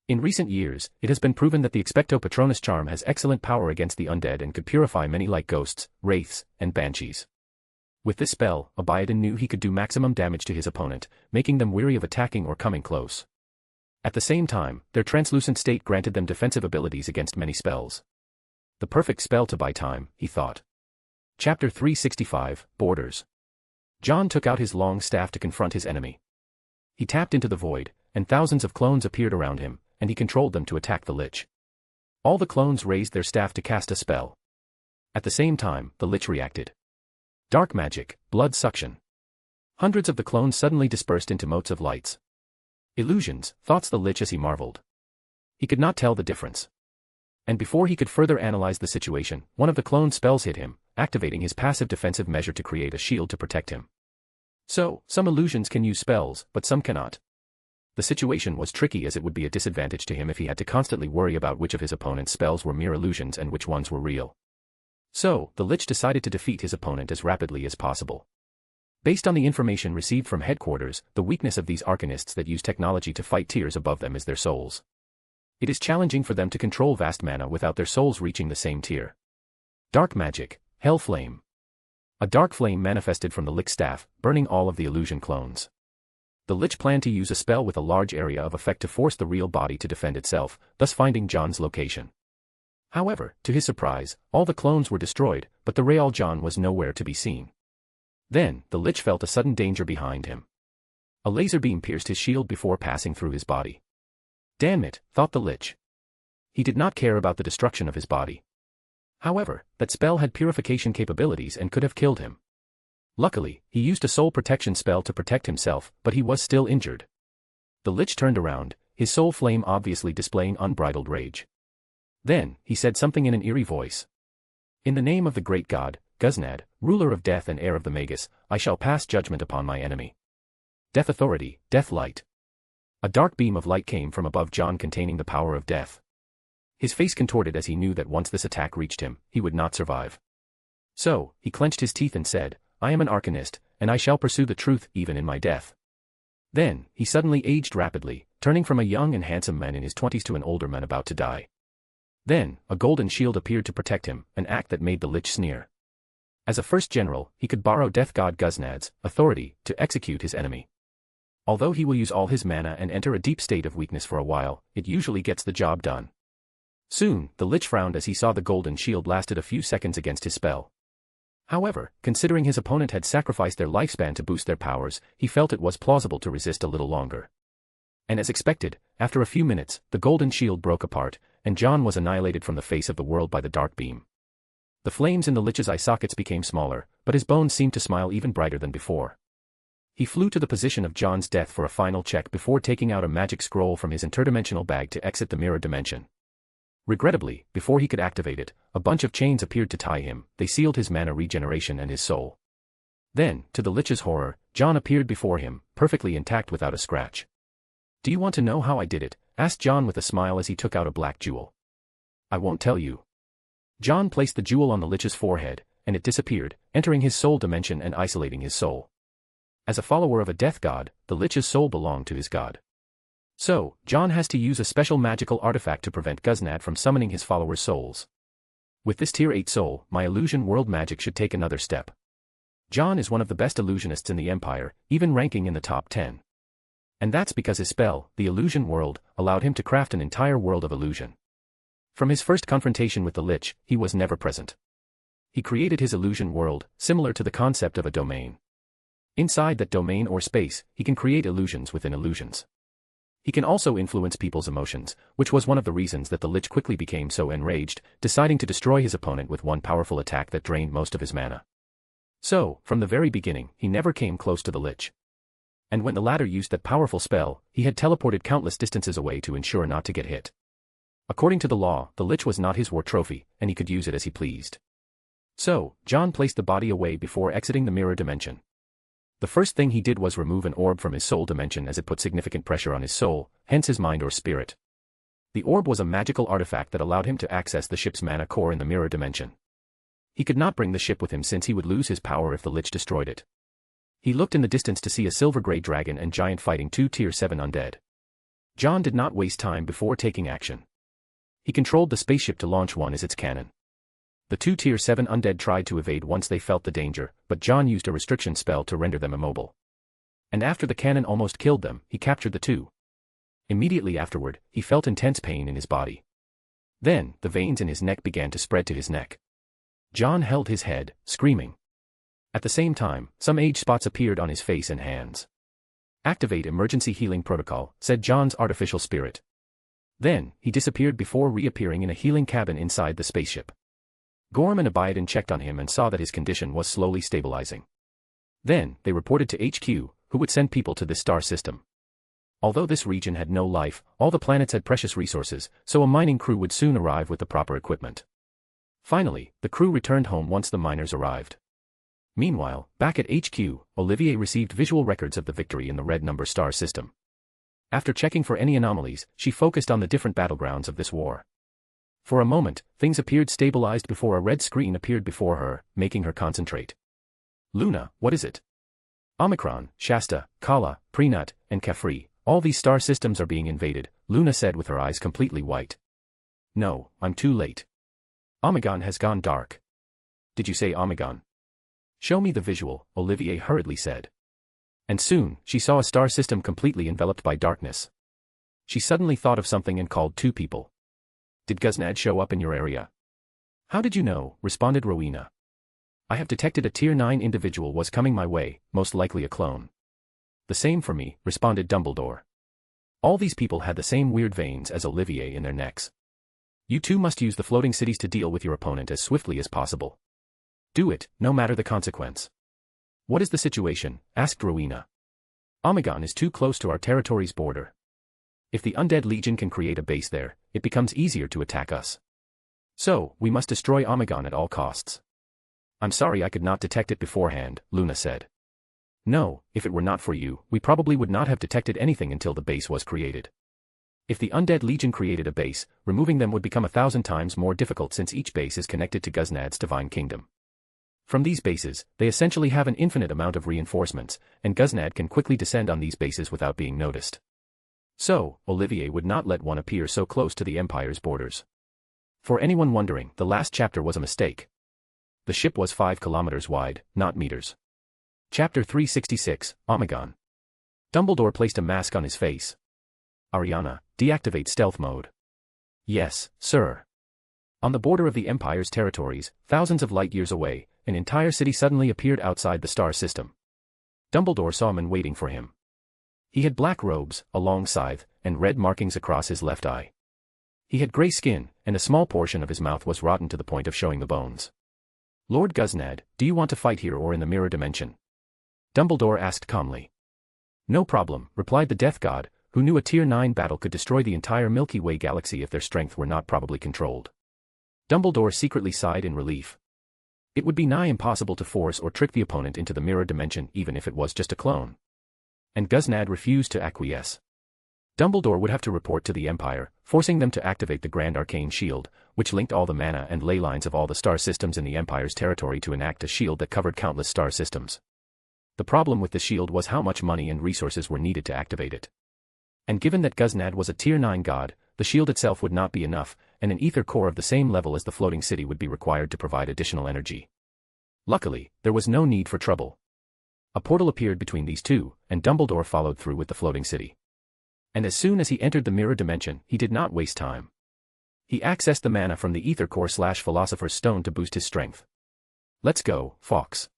In recent years, it has been proven that the Expecto Patronus charm has excellent power against the undead and could purify many like ghosts, wraiths, and banshees. With this spell, Abiodun knew he could do maximum damage to his opponent, making them weary of attacking or coming close. At the same time, their translucent state granted them defensive abilities against many spells. The perfect spell to buy time, he thought. Chapter 365, Borders. John took out his long staff to confront his enemy. He tapped into the void, and thousands of clones appeared around him, and he controlled them to attack the Lich. All the clones raised their staff to cast a spell. At the same time, the Lich reacted. Dark magic, blood suction. Hundreds of the clones suddenly dispersed into motes of lights. Illusions, thoughts the Lich as he marveled. He could not tell the difference. And before he could further analyze the situation, one of the clone spells hit him, activating his passive defensive measure to create a shield to protect him. So, some illusions can use spells, but some cannot. The situation was tricky as it would be a disadvantage to him if he had to constantly worry about which of his opponent's spells were mere illusions and which ones were real. So, the Lich decided to defeat his opponent as rapidly as possible. Based on the information received from headquarters, the weakness of these arcanists that use technology to fight tiers above them is their souls. It is challenging for them to control vast mana without their souls reaching the same tier. Dark magic, Hell Flame. A dark flame manifested from the Lich's staff, burning all of the illusion clones. The Lich planned to use a spell with a large area of effect to force the real body to defend itself, thus finding John's location. However, to his surprise, all the clones were destroyed, but the real John was nowhere to be seen. Then, the Lich felt a sudden danger behind him. A laser beam pierced his shield before passing through his body. Damn it, thought the Lich. He did not care about the destruction of his body. However, that spell had purification capabilities and could have killed him. Luckily, he used a soul protection spell to protect himself, but he was still injured. The Lich turned around, his soul flame obviously displaying unbridled rage. Then, he said something in an eerie voice. In the name of the great god, Guznad, ruler of death and heir of the Magus, I shall pass judgment upon my enemy. Death authority, death light. A dark beam of light came from above John containing the power of death. His face contorted as he knew that once this attack reached him, he would not survive. So, he clenched his teeth and said, I am an arcanist, and I shall pursue the truth even in my death. Then, he suddenly aged rapidly, turning from a young and handsome man in his 20s to an older man about to die. Then, a golden shield appeared to protect him, an act that made the Lich sneer. As a first general, he could borrow death god Guznad's authority to execute his enemy. Although he will use all his mana and enter a deep state of weakness for a while, it usually gets the job done. Soon, the Lich frowned as he saw the golden shield lasted a few seconds against his spell. However, considering his opponent had sacrificed their lifespan to boost their powers, he felt it was plausible to resist a little longer. And as expected, after a few minutes, the golden shield broke apart, and John was annihilated from the face of the world by the dark beam. The flames in the Lich's eye sockets became smaller, but his bones seemed to smile even brighter than before. He flew to the position of John's death for a final check before taking out a magic scroll from his interdimensional bag to exit the mirror dimension. Regrettably, before he could activate it, a bunch of chains appeared to tie him, they sealed his mana regeneration and his soul. Then, to the Lich's horror, John appeared before him, perfectly intact without a scratch. Do you want to know how I did it? Asked John with a smile as he took out a black jewel. I won't tell you. John placed the jewel on the Lich's forehead, and it disappeared, entering his soul dimension and isolating his soul. As a follower of a death god, the Lich's soul belonged to his god. So, John has to use a special magical artifact to prevent Guznad from summoning his followers' souls. With this tier 8 soul, my illusion world magic should take another step. John is one of the best illusionists in the Empire, even ranking in the top 10. And that's because his spell, the illusion world, allowed him to craft an entire world of illusion. From his first confrontation with the Lich, he was never present. He created his illusion world, similar to the concept of a domain. Inside that domain or space, he can create illusions within illusions. He can also influence people's emotions, which was one of the reasons that the Lich quickly became so enraged, deciding to destroy his opponent with one powerful attack that drained most of his mana. So, from the very beginning, he never came close to the Lich. And when the latter used that powerful spell, he had teleported countless distances away to ensure not to get hit. According to the law, the Lich was not his war trophy, and he could use it as he pleased. So, John placed the body away before exiting the mirror dimension. The first thing he did was remove an orb from his soul dimension as it put significant pressure on his soul, hence his mind or spirit. The orb was a magical artifact that allowed him to access the ship's mana core in the mirror dimension. He could not bring the ship with him since he would lose his power if the Lich destroyed it. He looked in the distance to see a silver-gray dragon and giant fighting 2 tier 7 undead. John did not waste time before taking action. He controlled the spaceship to launch one as its cannon. The 2 tier 7 undead tried to evade once they felt the danger, but John used a restriction spell to render them immobile. And after the cannon almost killed them, he captured the 2. Immediately afterward, he felt intense pain in his body. Then, the veins in his neck began to spread to his neck. John held his head, screaming. At the same time, some age spots appeared on his face and hands. Activate emergency healing protocol, said John's artificial spirit. Then, he disappeared before reappearing in a healing cabin inside the spaceship. Gorm and Abiadon checked on him and saw that his condition was slowly stabilizing. Then, they reported to HQ, who would send people to this star system. Although this region had no life, all the planets had precious resources, so a mining crew would soon arrive with the proper equipment. Finally, the crew returned home once the miners arrived. Meanwhile, back at HQ, Olivier received visual records of the victory in the Red Number star system. After checking for any anomalies, she focused on the different battlegrounds of this war. For a moment, things appeared stabilized before a red screen appeared before her, making her concentrate. Luna, what is it? Omicron, Shasta, Kala, Prenut, and Khafre, all these star systems are being invaded, Luna said with her eyes completely white. No, I'm too late. Omegon has gone dark. Did you say Omegon? Show me the visual, Olivier hurriedly said. And soon, she saw a star system completely enveloped by darkness. She suddenly thought of something and called 2 people. Did Guznad show up in your area? How did you know? Responded Rowena. I have detected a Tier 9 individual was coming my way, most likely a clone. The same for me, responded Dumbledore. All these people had the same weird veins as Olivier in their necks. You two must use the floating cities to deal with your opponent as swiftly as possible. Do it, no matter the consequence. What is the situation? Asked Rowena. Omegon is too close to our territory's border. If the Undead Legion can create a base there, it becomes easier to attack us. So, we must destroy Omegon at all costs. I'm sorry I could not detect it beforehand, Luna said. No, if it were not for you, we probably would not have detected anything until the base was created. If the Undead Legion created a base, removing them would become 1,000 times more difficult since each base is connected to Guznad's divine kingdom. From these bases, they essentially have an infinite amount of reinforcements, and Guznad can quickly descend on these bases without being noticed. So, Olivier would not let one appear so close to the Empire's borders. For anyone wondering, the last chapter was a mistake. The ship was 5 kilometers wide, not meters. Chapter 366, Omegon. Dumbledore placed a mask on his face. Ariana, deactivate stealth mode. Yes, sir. On the border of the Empire's territories, thousands of light years away, an entire city suddenly appeared outside the star system. Dumbledore saw men waiting for him. He had black robes, a long scythe, and red markings across his left eye. He had gray skin, and a small portion of his mouth was rotten to the point of showing the bones. Lord Guznad, do you want to fight here or in the mirror dimension? Dumbledore asked calmly. No problem, replied the Death God, who knew a Tier 9 battle could destroy the entire Milky Way galaxy if their strength were not probably controlled. Dumbledore secretly sighed in relief. It would be nigh impossible to force or trick the opponent into the mirror dimension even if it was just a clone. And Guznad refused to acquiesce. Dumbledore would have to report to the Empire, forcing them to activate the Grand Arcane Shield, which linked all the mana and ley lines of all the star systems in the Empire's territory to enact a shield that covered countless star systems. The problem with the shield was how much money and resources were needed to activate it. And given that Guznad was a Tier 9 god, the shield itself would not be enough, and an ether core of the same level as the floating city would be required to provide additional energy. Luckily, there was no need for trouble. A portal appeared between these two, and Dumbledore followed through with the floating city. And as soon as he entered the mirror dimension, he did not waste time. He accessed the mana from the ether core / Philosopher's Stone to boost his strength. Let's go, Fox.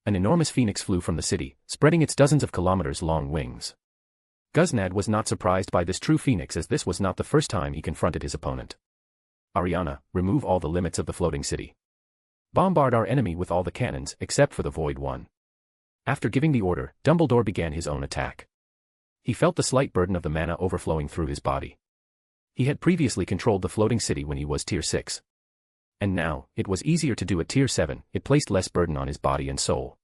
An enormous phoenix flew from the city, spreading its dozens of kilometers long wings. Guznad was not surprised by this true phoenix as this was not the first time he confronted his opponent. Ariana, remove all the limits of the floating city. Bombard our enemy with all the cannons except for the void one. After giving the order, Dumbledore began his own attack. He felt the slight burden of the mana overflowing through his body. He had previously controlled the floating city when he was Tier 6. And now, it was easier to do at Tier 7, it placed less burden on his body and soul.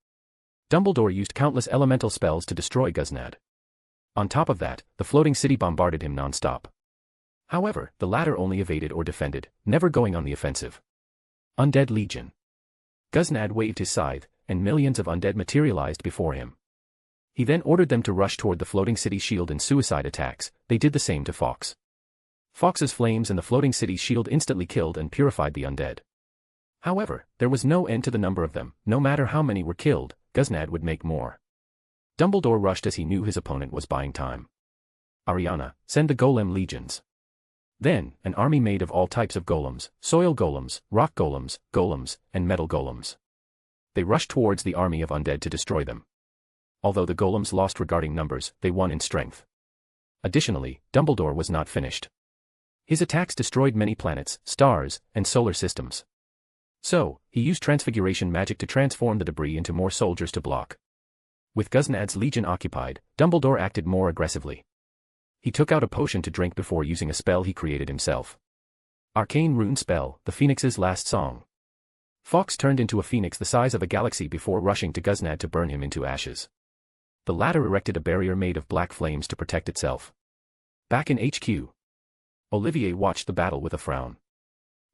Dumbledore used countless elemental spells to destroy Guznad. On top of that, the floating city bombarded him non-stop. However, the latter only evaded or defended, never going on the offensive. Undead Legion. Guznad waved his scythe, and millions of undead materialized before him. He then ordered them to rush toward the floating city's shield in suicide attacks. They did the same to Fox. Fox's flames and the floating city's shield instantly killed and purified the undead. However, there was no end to the number of them. No matter how many were killed, Guznad would make more. Dumbledore rushed as he knew his opponent was buying time. Ariana, send the golem legions. Then, an army made of all types of golems, soil golems, rock golems, and metal golems. They rushed towards the army of undead to destroy them. Although the golems lost regarding numbers, they won in strength. Additionally, Dumbledore was not finished. His attacks destroyed many planets, stars, and solar systems. So, he used transfiguration magic to transform the debris into more soldiers to block. With Guznad's legion occupied, Dumbledore acted more aggressively. He took out a potion to drink before using a spell he created himself. Arcane rune spell, the Phoenix's last song. Fox turned into a phoenix the size of a galaxy before rushing to Guznad to burn him into ashes. The latter erected a barrier made of black flames to protect itself. Back in HQ. Olivier watched the battle with a frown.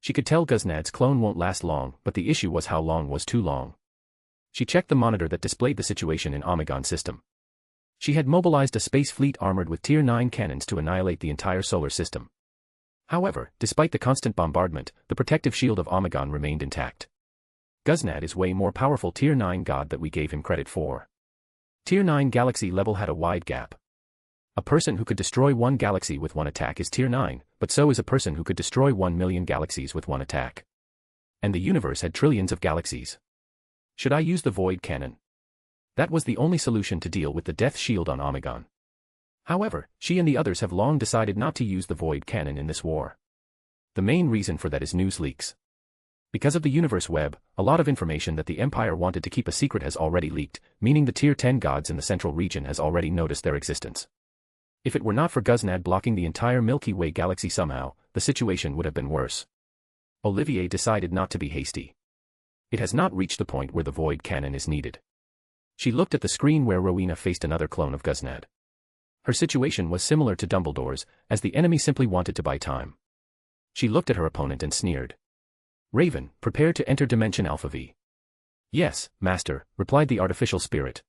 She could tell Guznad's clone won't last long, but the issue was how long was too long. She checked the monitor that displayed the situation in Omegon system. She had mobilized a space fleet armored with Tier 9 cannons to annihilate the entire solar system. However, despite the constant bombardment, the protective shield of Omegon remained intact. Guznad is way more powerful Tier 9 god that we gave him credit for. Tier 9 galaxy level had a wide gap. A person who could destroy one galaxy with one attack is Tier 9, but so is a person who could destroy 1 million galaxies with one attack. And the universe had trillions of galaxies. Should I use the void cannon? That was the only solution to deal with the death shield on Omegon. However, she and the others have long decided not to use the void cannon in this war. The main reason for that is news leaks. Because of the universe web, a lot of information that the Empire wanted to keep a secret has already leaked, meaning the Tier 10 gods in the central region has already noticed their existence. If it were not for Guznad blocking the entire Milky Way galaxy somehow, the situation would have been worse. Olivier decided not to be hasty. It has not reached the point where the void cannon is needed. She looked at the screen where Rowena faced another clone of Guznad. Her situation was similar to Dumbledore's, as the enemy simply wanted to buy time. She looked at her opponent and sneered. Raven, prepare to enter Dimension Alpha V. Yes, Master, replied the artificial spirit.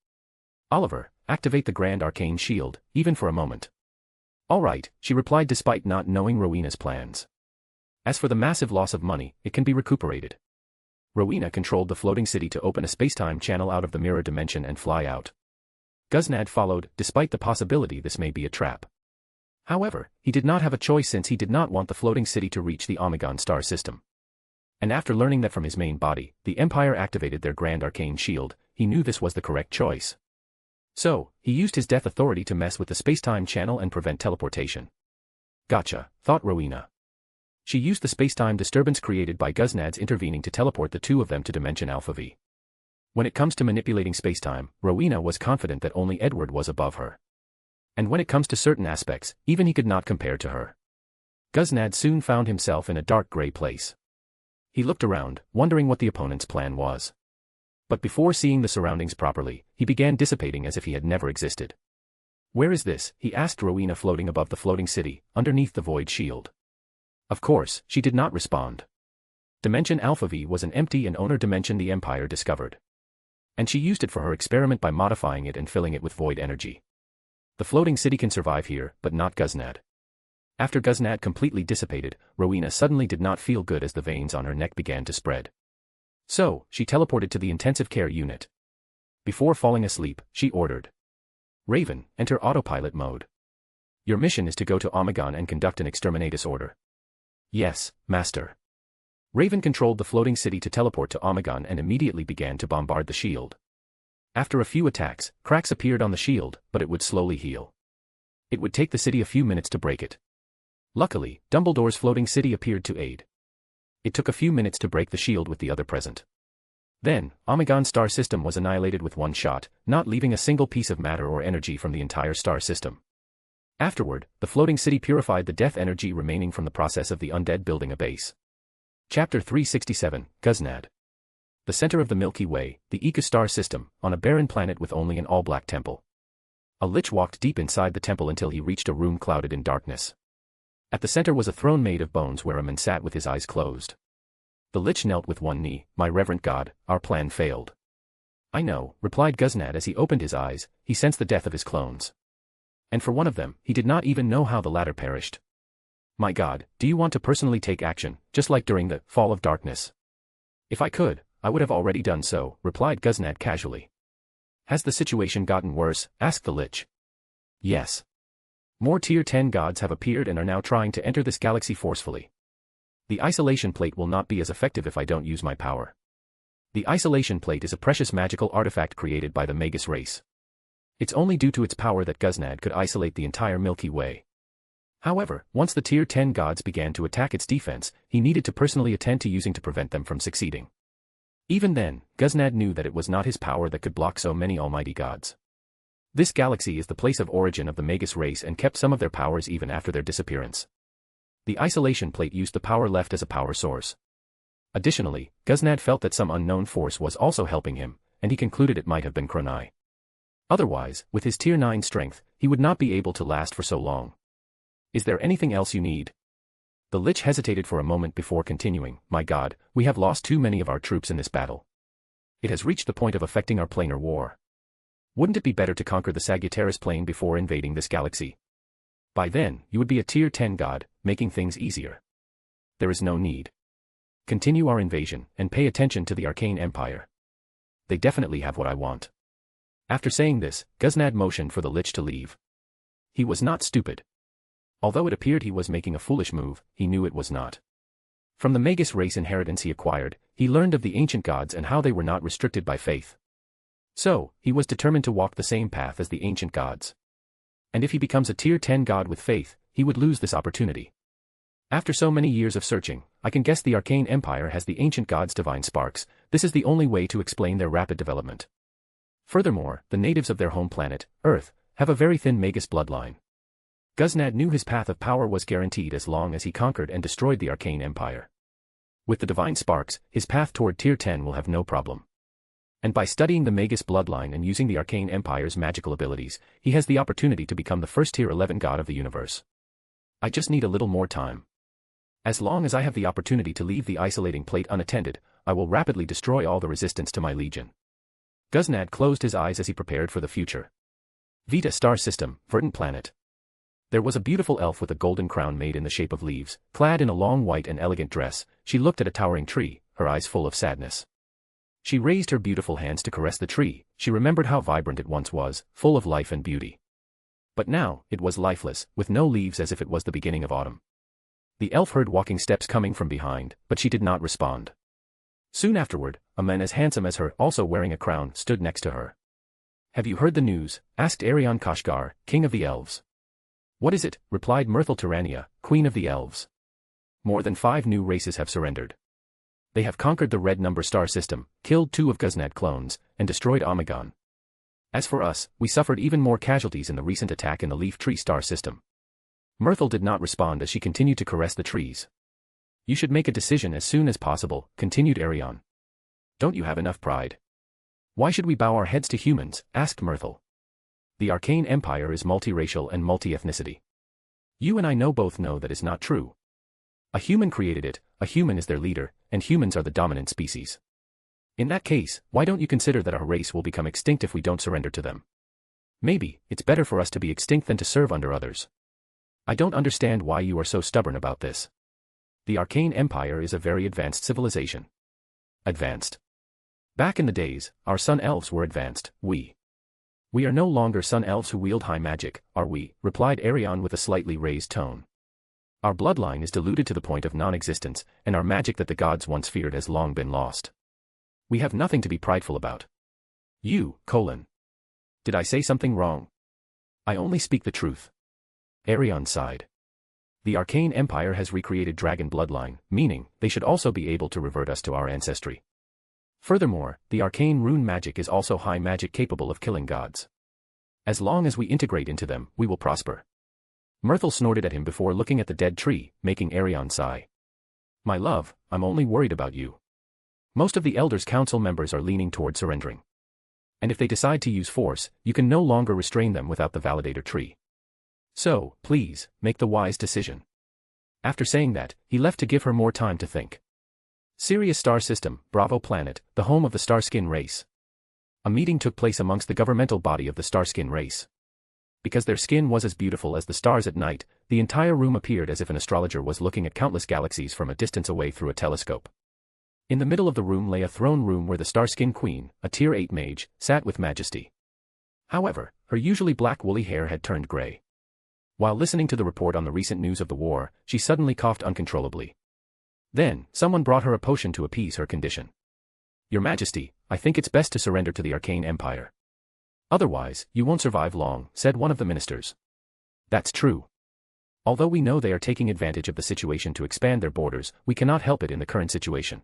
Oliver, activate the Grand Arcane Shield, even for a moment. All right, she replied despite not knowing Rowena's plans. As for the massive loss of money, it can be recuperated. Rowena controlled the floating city to open a spacetime channel out of the mirror dimension and fly out. Guznad followed, despite the possibility this may be a trap. However, he did not have a choice since he did not want the floating city to reach the Omegon star system. And after learning that from his main body, the Empire activated their Grand Arcane Shield, he knew this was the correct choice. So, he used his death authority to mess with the spacetime channel and prevent teleportation. Gotcha, thought Rowena. She used the spacetime disturbance created by Guznad's intervening to teleport the two of them to Dimension Alpha V. When it comes to manipulating spacetime, Rowena was confident that only Edward was above her. And when it comes to certain aspects, even he could not compare to her. Guznad soon found himself in a dark gray place. He looked around, wondering what the opponent's plan was. But before seeing the surroundings properly, he began dissipating as if he had never existed. Where is this? He asked Rowena floating above the floating city, underneath the void shield. Of course, she did not respond. Dimension Alpha V was an empty and owner dimension the Empire discovered. And she used it for her experiment by modifying it and filling it with void energy. The floating city can survive here, but not Guznad. After Guznad completely dissipated, Rowena suddenly did not feel good as the veins on her neck began to spread. So, she teleported to the intensive care unit. Before falling asleep, she ordered. Raven, enter autopilot mode. Your mission is to go to Omegon and conduct an exterminatus order. Yes, Master. Raven controlled the floating city to teleport to Omegon and immediately began to bombard the shield. After a few attacks, cracks appeared on the shield, but it would slowly heal. It would take the city a few minutes to break it. Luckily, Dumbledore's floating city appeared to aid. It took a few minutes to break the shield with the other present. Then, Omegon's star system was annihilated with one shot, not leaving a single piece of matter or energy from the entire star system. Afterward, the floating city purified the death energy remaining from the process of the undead building a base. Chapter 367, Guznad. The center of the Milky Way, the Ika star system, on a barren planet with only an all-black temple. A lich walked deep inside the temple until he reached a room clouded in darkness. At the center was a throne made of bones where a man sat with his eyes closed. The lich knelt with one knee. My reverend god, our plan failed. I know, replied Guznad as he opened his eyes. He sensed the death of his clones. And for one of them, he did not even know how the latter perished. My god, do you want to personally take action, just like during the fall of darkness? If I could, I would have already done so, replied Guznad casually. Has the situation gotten worse? Asked the lich. Yes. More Tier 10 gods have appeared and are now trying to enter this galaxy forcefully. The isolation plate will not be as effective if I don't use my power. The isolation plate is a precious magical artifact created by the Magus race. It's only due to its power that Guznad could isolate the entire Milky Way. However, once the Tier 10 gods began to attack its defense, he needed to personally attend to using to prevent them from succeeding. Even then, Guznad knew that it was not his power that could block so many almighty gods. This galaxy is the place of origin of the Magus race and kept some of their powers even after their disappearance. The isolation plate used the power left as a power source. Additionally, Guznad felt that some unknown force was also helping him, and he concluded it might have been Chronai. Otherwise, with his Tier 9 strength, he would not be able to last for so long. Is there anything else you need? The lich hesitated for a moment before continuing. My god, we have lost too many of our troops in this battle. It has reached the point of affecting our planar war. Wouldn't it be better to conquer the Sagittarius plane before invading this galaxy? By then, you would be a Tier 10 god, making things easier. There is no need. Continue our invasion, and pay attention to the Arcane Empire. They definitely have what I want. After saying this, Guznad motioned for the lich to leave. He was not stupid. Although it appeared he was making a foolish move, he knew it was not. From the Magus race inheritance he acquired, he learned of the ancient gods and how they were not restricted by faith. So, he was determined to walk the same path as the ancient gods. And if he becomes a tier 10 god with faith, he would lose this opportunity. After so many years of searching, I can guess the Arcane Empire has the ancient gods' divine sparks. This is the only way to explain their rapid development. Furthermore, the natives of their home planet, Earth, have a very thin Magus bloodline. Guznad knew his path of power was guaranteed as long as he conquered and destroyed the Arcane Empire. With the divine sparks, his path toward tier 10 will have no problem. And by studying the Magus bloodline and using the Arcane Empire's magical abilities, he has the opportunity to become the first tier 11 god of the universe. I just need a little more time. As long as I have the opportunity to leave the isolating plate unattended, I will rapidly destroy all the resistance to my legion. Guznad closed his eyes as he prepared for the future. Vita star system, verdant planet. There was a beautiful elf with a golden crown made in the shape of leaves, clad in a long white and elegant dress. She looked at a towering tree, her eyes full of sadness. She raised her beautiful hands to caress the tree. She remembered how vibrant it once was, full of life and beauty. But now, it was lifeless, with no leaves, as if it was the beginning of autumn. The elf heard walking steps coming from behind, but she did not respond. Soon afterward, a man as handsome as her, also wearing a crown, stood next to her. "Have you heard the news?" asked Arion Kashgar, king of the elves. "What is it?" replied Myrtle Tyrania, queen of the elves. "More than 5 new races have surrendered. They have conquered the red number star system, killed 2 of Guznad clones, and destroyed Omegon. As for us, we suffered even more casualties in the recent attack in the leaf tree star system." Myrtle did not respond as she continued to caress the trees. "You should make a decision as soon as possible," continued Arion. "Don't you have enough pride?" "Why should we bow our heads to humans?" asked Myrtle. "The Arcane Empire is multiracial and multi-ethnicity. You and I both know that is not true. A human created it, a human is their leader, and humans are the dominant species. In that case, why don't you consider that our race will become extinct if we don't surrender to them? Maybe, it's better for us to be extinct than to serve under others. I don't understand why you are so stubborn about this. The Arcane Empire is a very advanced civilization." Advanced? Back in the days, our sun elves were advanced. We are no longer sun elves who wield high magic, are we?" replied Arion with a slightly raised tone. "Our bloodline is diluted to the point of non-existence, and our magic that the gods once feared has long been lost. We have nothing to be prideful about." Did I say something wrong? I only speak the truth." Arion sighed. "The Arcane Empire has recreated dragon bloodline, meaning, they should also be able to revert us to our ancestry. Furthermore, the arcane rune magic is also high magic capable of killing gods. As long as we integrate into them, we will prosper." Myrtle snorted at him before looking at the dead tree, making Arion sigh. "My love, I'm only worried about you. Most of the Elders' Council members are leaning toward surrendering. And if they decide to use force, you can no longer restrain them without the validator tree. So, please, make the wise decision." After saying that, he left to give her more time to think. Sirius Star System, Bravo Planet, the home of the Starskin race. A meeting took place amongst the governmental body of the Starskin race. Because their skin was as beautiful as the stars at night, the entire room appeared as if an astrologer was looking at countless galaxies from a distance away through a telescope. In the middle of the room lay a throne room where the Starskin Queen, a Tier 8 mage, sat with majesty. However, her usually black woolly hair had turned gray. While listening to the report on the recent news of the war, she suddenly coughed uncontrollably. Then, someone brought her a potion to appease her condition. "Your Majesty, I think it's best to surrender to the Arcane Empire. Otherwise, you won't survive long," said one of the ministers. "That's true. Although we know they are taking advantage of the situation to expand their borders, we cannot help it in the current situation."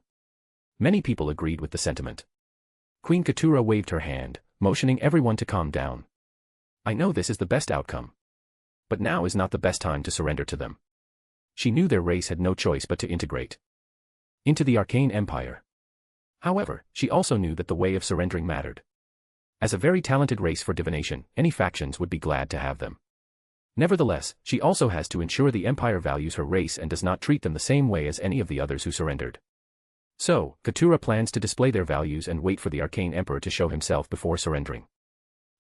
Many people agreed with the sentiment. Queen Keturah waved her hand, motioning everyone to calm down. "I know this is the best outcome. But now is not the best time to surrender to them." She knew their race had no choice but to integrate into the Arcane Empire. However, she also knew that the way of surrendering mattered. As a very talented race for divination, any factions would be glad to have them. Nevertheless, she also has to ensure the Empire values her race and does not treat them the same way as any of the others who surrendered. So, Keturah plans to display their values and wait for the Arcane Emperor to show himself before surrendering.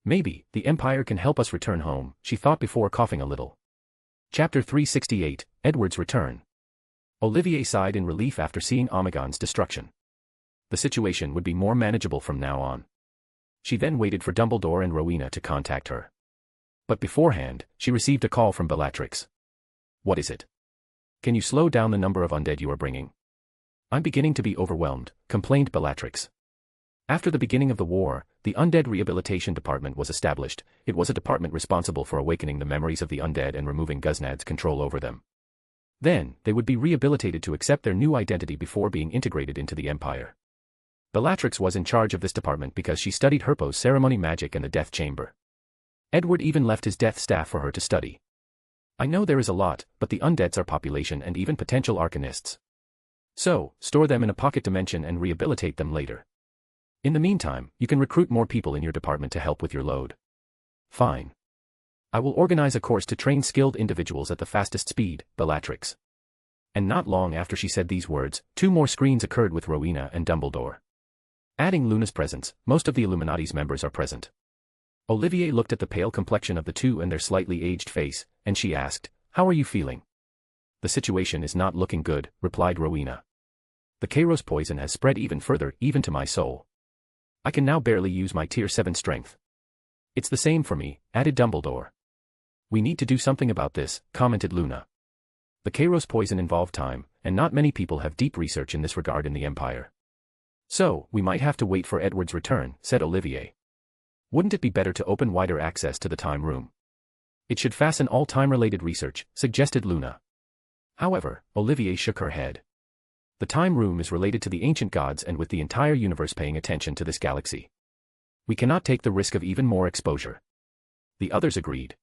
"Maybe, the Empire can help us return home," she thought before coughing a little. Chapter 368, Edward's Return. Olivier sighed in relief after seeing Omegon's destruction. The situation would be more manageable from now on. She then waited for Dumbledore and Rowena to contact her. But beforehand, she received a call from Bellatrix. "What is it? Can you slow down the number of undead you are bringing?" I'm beginning to be overwhelmed, complained Bellatrix. After the beginning of the war, the Undead Rehabilitation Department was established. It was a department responsible for awakening the memories of the undead and removing Guznad's control over them. Then, they would be rehabilitated to accept their new identity before being integrated into the Empire. Bellatrix was in charge of this department because she studied Herpo's ceremony magic and the death chamber. Edward even left his death staff for her to study. I know there is a lot, but the undeads are population and even potential arcanists. So, store them in a pocket dimension and rehabilitate them later. In the meantime, you can recruit more people in your department to help with your load. Fine. I will organize a course to train skilled individuals at the fastest speed, Bellatrix. And not long after she said these words, 2 more screens occurred with Rowena and Dumbledore. Adding Luna's presence, most of the Illuminati's members are present. Olivier looked at the pale complexion of the two and their slightly aged face, and she asked, "How are you feeling?" "The situation is not looking good," replied Rowena. "The Kairos poison has spread even further, even to my soul. I can now barely use my tier 7 strength." "It's the same for me," added Dumbledore. "We need to do something about this," commented Luna. "The Kairos poison involved time, and not many people have deep research in this regard in the Empire. So, we might have to wait for Edward's return," said Olivier. "Wouldn't it be better to open wider access to the time room? It should fasten all time-related research," suggested Luna. However, Olivier shook her head. "The time room is related to the ancient gods and with the entire universe paying attention to this galaxy. We cannot take the risk of even more exposure." The others agreed.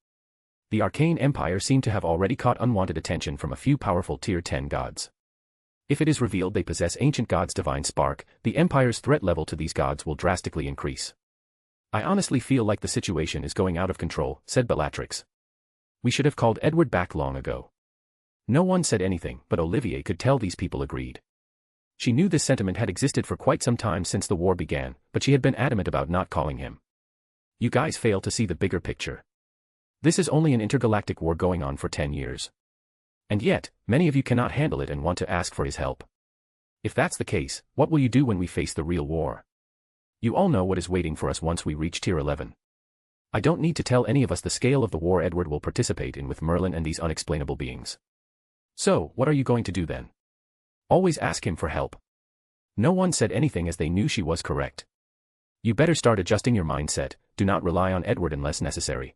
The Arcane Empire seemed to have already caught unwanted attention from a few powerful tier 10 gods. If it is revealed they possess ancient gods' divine spark, the Empire's threat level to these gods will drastically increase. "I honestly feel like the situation is going out of control," said Bellatrix. "We should have called Edward back long ago." No one said anything, but Olivier could tell these people agreed. She knew this sentiment had existed for quite some time since the war began, but she had been adamant about not calling him. "You guys fail to see the bigger picture. This is only an intergalactic war going on for 10 years. And yet, many of you cannot handle it and want to ask for his help. If that's the case, what will you do when we face the real war? You all know what is waiting for us once we reach tier 11. I don't need to tell any of us the scale of the war Edward will participate in with Merlin and these unexplainable beings. So, what are you going to do then? Always ask him for help." No one said anything as they knew she was correct. "You better start adjusting your mindset, do not rely on Edward unless necessary.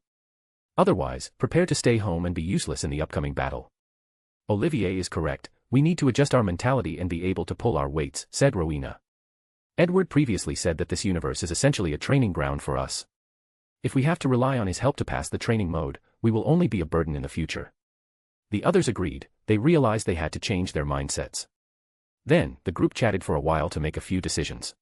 Otherwise, prepare to stay home and be useless in the upcoming battle." "Olivier is correct, we need to adjust our mentality and be able to pull our weights," said Rowena. "Edward previously said that this universe is essentially a training ground for us. If we have to rely on his help to pass the training mode, we will only be a burden in the future." The others agreed. They realized they had to change their mindsets. Then, the group chatted for a while to make a few decisions.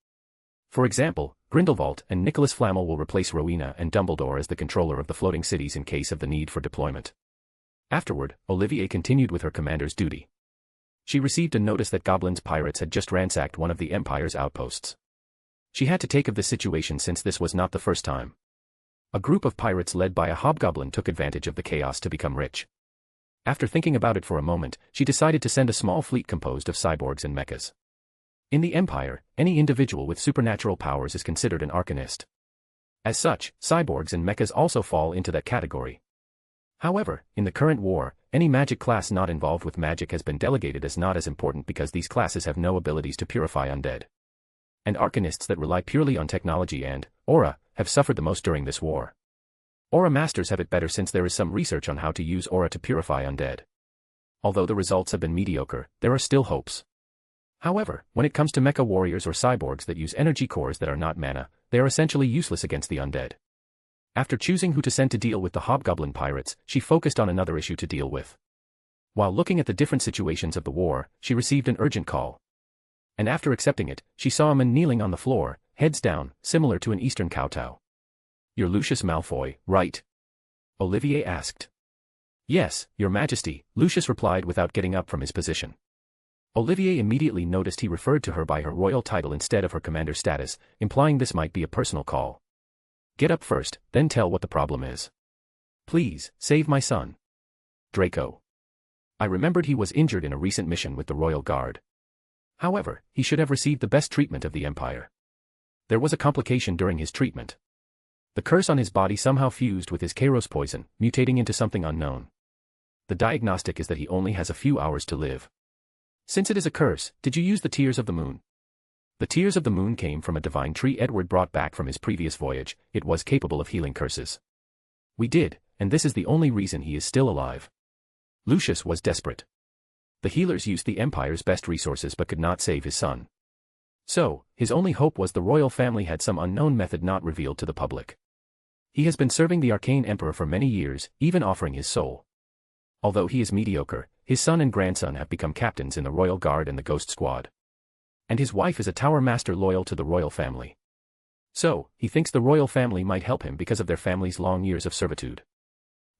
For example, Grindelwald and Nicholas Flamel will replace Rowena and Dumbledore as the controller of the floating cities in case of the need for deployment. Afterward, Olivier continued with her commander's duty. She received a notice that goblins pirates had just ransacked one of the Empire's outposts. She had to take of this situation since this was not the first time. A group of pirates led by a hobgoblin took advantage of the chaos to become rich. After thinking about it for a moment, she decided to send a small fleet composed of cyborgs and mechas. In the Empire, any individual with supernatural powers is considered an arcanist. As such, cyborgs and mechas also fall into that category. However, in the current war, any magic class not involved with magic has been delegated as not as important because these classes have no abilities to purify undead. And arcanists that rely purely on technology and aura have suffered the most during this war. Aura masters have it better since there is some research on how to use aura to purify undead. Although the results have been mediocre, there are still hopes. However, when it comes to mecha warriors or cyborgs that use energy cores that are not mana, they are essentially useless against the undead. After choosing who to send to deal with the hobgoblin pirates, she focused on another issue to deal with. While looking at the different situations of the war, she received an urgent call. And after accepting it, she saw a man kneeling on the floor, heads down, similar to an Eastern kowtow. "You're Lucius Malfoy, right?" Olivier asked. "Yes, Your Majesty," Lucius replied without getting up from his position. Olivier immediately noticed he referred to her by her royal title instead of her commander status, implying this might be a personal call. "Get up first, then tell what the problem is. Please, save my son. Draco. I remembered he was injured in a recent mission with the Royal Guard. However, he should have received the best treatment of the Empire. There was a complication during his treatment. The curse on his body somehow fused with his Kairos poison, mutating into something unknown. The diagnostic is that he only has a few hours to live. Since it is a curse, did you use the tears of the moon? The tears of the moon came from a divine tree Edward brought back from his previous voyage. It was capable of healing curses. We did, and this is the only reason he is still alive. Lucius was desperate. The healers used the Empire's best resources but could not save his son. So, his only hope was the royal family had some unknown method not revealed to the public. He has been serving the Arcane Emperor for many years, even offering his soul. Although he is mediocre, his son and grandson have become captains in the Royal Guard and the Ghost Squad. And his wife is a Tower Master loyal to the royal family. So, he thinks the royal family might help him because of their family's long years of servitude.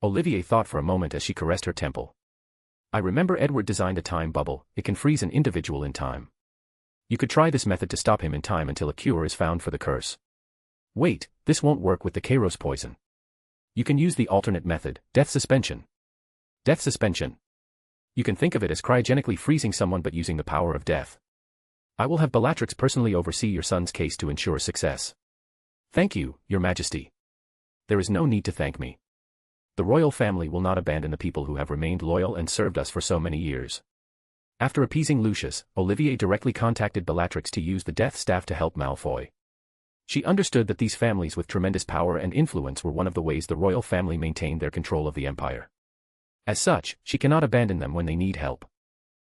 Olivier thought for a moment as she caressed her temple. I remember Edward designed a time bubble. It can freeze an individual in time. You could try this method to stop him in time until a cure is found for the curse. Wait, this won't work with the Kairos poison. You can use the alternate method, death suspension. Death suspension. You can think of it as cryogenically freezing someone but using the power of death. I will have Bellatrix personally oversee your son's case to ensure success. Thank you, Your Majesty. There is no need to thank me. The royal family will not abandon the people who have remained loyal and served us for so many years. After appeasing Lucius, Olivier directly contacted Bellatrix to use the Death Staff to help Malfoy. She understood that these families with tremendous power and influence were one of the ways the royal family maintained their control of the empire. As such, she cannot abandon them when they need help.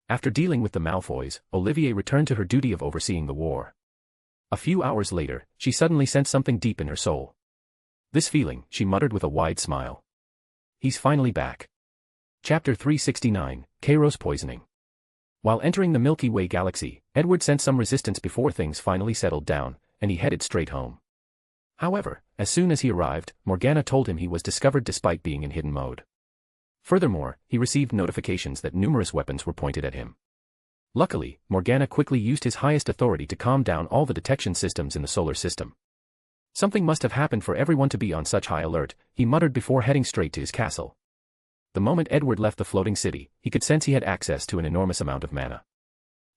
After dealing with the Malfoys, Olivier returned to her duty of overseeing the war. A few hours later, she suddenly sensed something deep in her soul. This feeling, she muttered with a wide smile. He's finally back. Chapter 369, Kairos Poisoning. While entering the Milky Way galaxy, Edward sensed some resistance before things finally settled down, and he headed straight home. However, as soon as he arrived, Morgana told him he was discovered despite being in hidden mode. Furthermore, he received notifications that numerous weapons were pointed at him. Luckily, Morgana quickly used his highest authority to calm down all the detection systems in the solar system. Something must have happened for everyone to be on such high alert, he muttered before heading straight to his castle. The moment Edward left the floating city, he could sense he had access to an enormous amount of mana.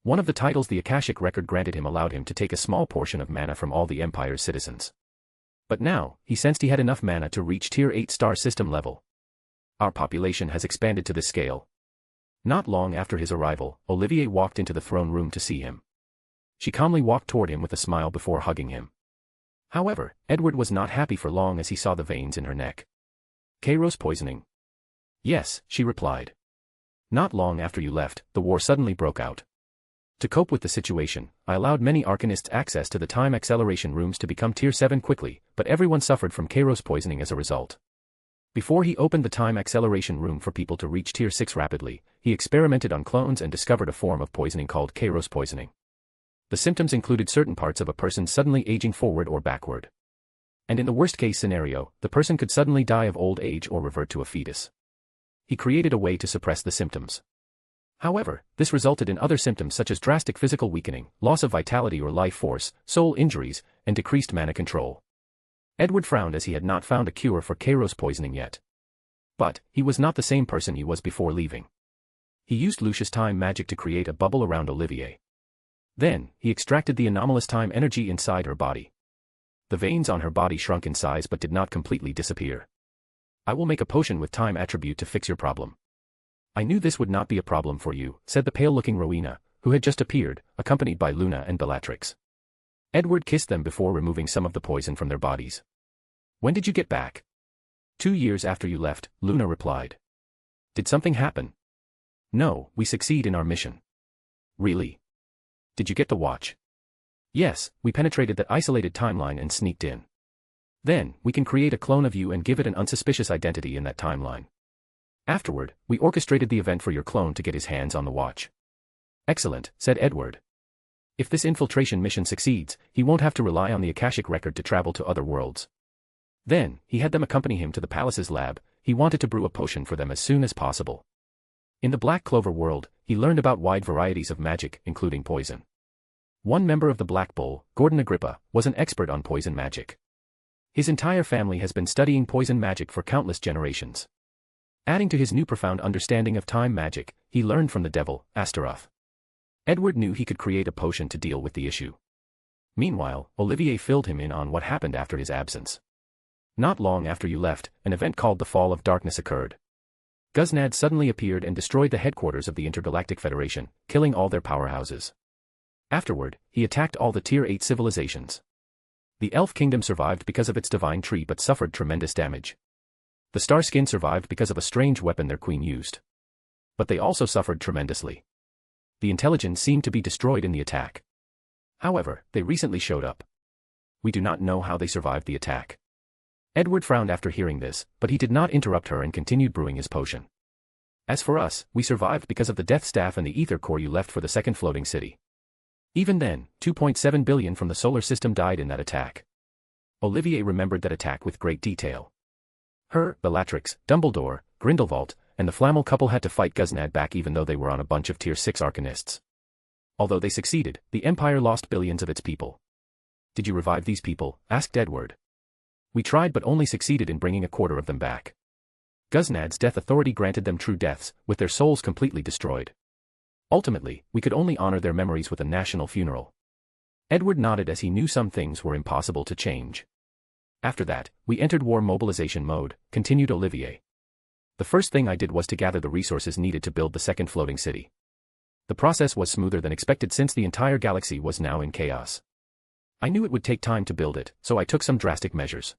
One of the titles the Akashic record granted him allowed him to take a small portion of mana from all the Empire's citizens. But now, he sensed he had enough mana to reach Tier 8 star system level. Our population has expanded to this scale. Not long after his arrival, Olivier walked into the throne room to see him. She calmly walked toward him with a smile before hugging him. However, Edward was not happy for long as he saw the veins in her neck. Kairos poisoning. Yes, she replied. Not long after you left, the war suddenly broke out. To cope with the situation, I allowed many Arcanists access to the time acceleration rooms to become Tier 7 quickly, but everyone suffered from Kairos poisoning as a result. Before he opened the time acceleration room for people to reach Tier 6 rapidly, he experimented on clones and discovered a form of poisoning called Kairos poisoning. The symptoms included certain parts of a person suddenly aging forward or backward. And in the worst-case scenario, the person could suddenly die of old age or revert to a fetus. He created a way to suppress the symptoms. However, this resulted in other symptoms such as drastic physical weakening, loss of vitality or life force, soul injuries, and decreased mana control. Edward frowned as he had not found a cure for Kairos poisoning yet. But, he was not the same person he was before leaving. He used Lucius' time magic to create a bubble around Olivier. Then, he extracted the anomalous time energy inside her body. The veins on her body shrunk in size but did not completely disappear. I will make a potion with time attribute to fix your problem. I knew this would not be a problem for you, said the pale-looking Rowena, who had just appeared, accompanied by Luna and Bellatrix. Edward kissed them before removing some of the poison from their bodies. When did you get back? 2 years after you left, Luna replied. Did something happen? No, we succeed in our mission. Really? Did you get the watch? Yes, we penetrated that isolated timeline and sneaked in. Then, we can create a clone of you and give it an unsuspicious identity in that timeline. Afterward, we orchestrated the event for your clone to get his hands on the watch. Excellent, said Edward. If this infiltration mission succeeds, he won't have to rely on the Akashic record to travel to other worlds. Then, he had them accompany him to the palace's lab. He wanted to brew a potion for them as soon as possible. In the Black Clover world, he learned about wide varieties of magic, including poison. One member of the Black Bull, Gordon Agrippa, was an expert on poison magic. His entire family has been studying poison magic for countless generations. Adding to his new profound understanding of time magic, he learned from the devil, Astaroth. Edward knew he could create a potion to deal with the issue. Meanwhile, Olivier filled him in on what happened after his absence. Not long after you left, an event called the Fall of Darkness occurred. Guznad suddenly appeared and destroyed the headquarters of the Intergalactic Federation, killing all their powerhouses. Afterward, he attacked all the Tier 8 civilizations. The Elf Kingdom survived because of its divine tree but suffered tremendous damage. The Starskin survived because of a strange weapon their queen used. But they also suffered tremendously. The Intelligence seemed to be destroyed in the attack. However, they recently showed up. We do not know how they survived the attack. Edward frowned after hearing this, but he did not interrupt her and continued brewing his potion. As for us, we survived because of the Death Staff and the Ether Core you left for the second floating city. Even then, 2.7 billion from the solar system died in that attack. Olivier remembered that attack with great detail. Her, Bellatrix, Dumbledore, Grindelwald, and the Flammel couple had to fight Guznad back even though they were on a bunch of Tier 6 Arcanists. Although they succeeded, the Empire lost billions of its people. Did you revive these people? Asked Edward. We tried but only succeeded in bringing a quarter of them back. Guznad's death authority granted them true deaths, with their souls completely destroyed. Ultimately, we could only honor their memories with a national funeral. Edward nodded as he knew some things were impossible to change. After that, we entered war mobilization mode, continued Olivier. The first thing I did was to gather the resources needed to build the second floating city. The process was smoother than expected since the entire galaxy was now in chaos. I knew it would take time to build it, so I took some drastic measures.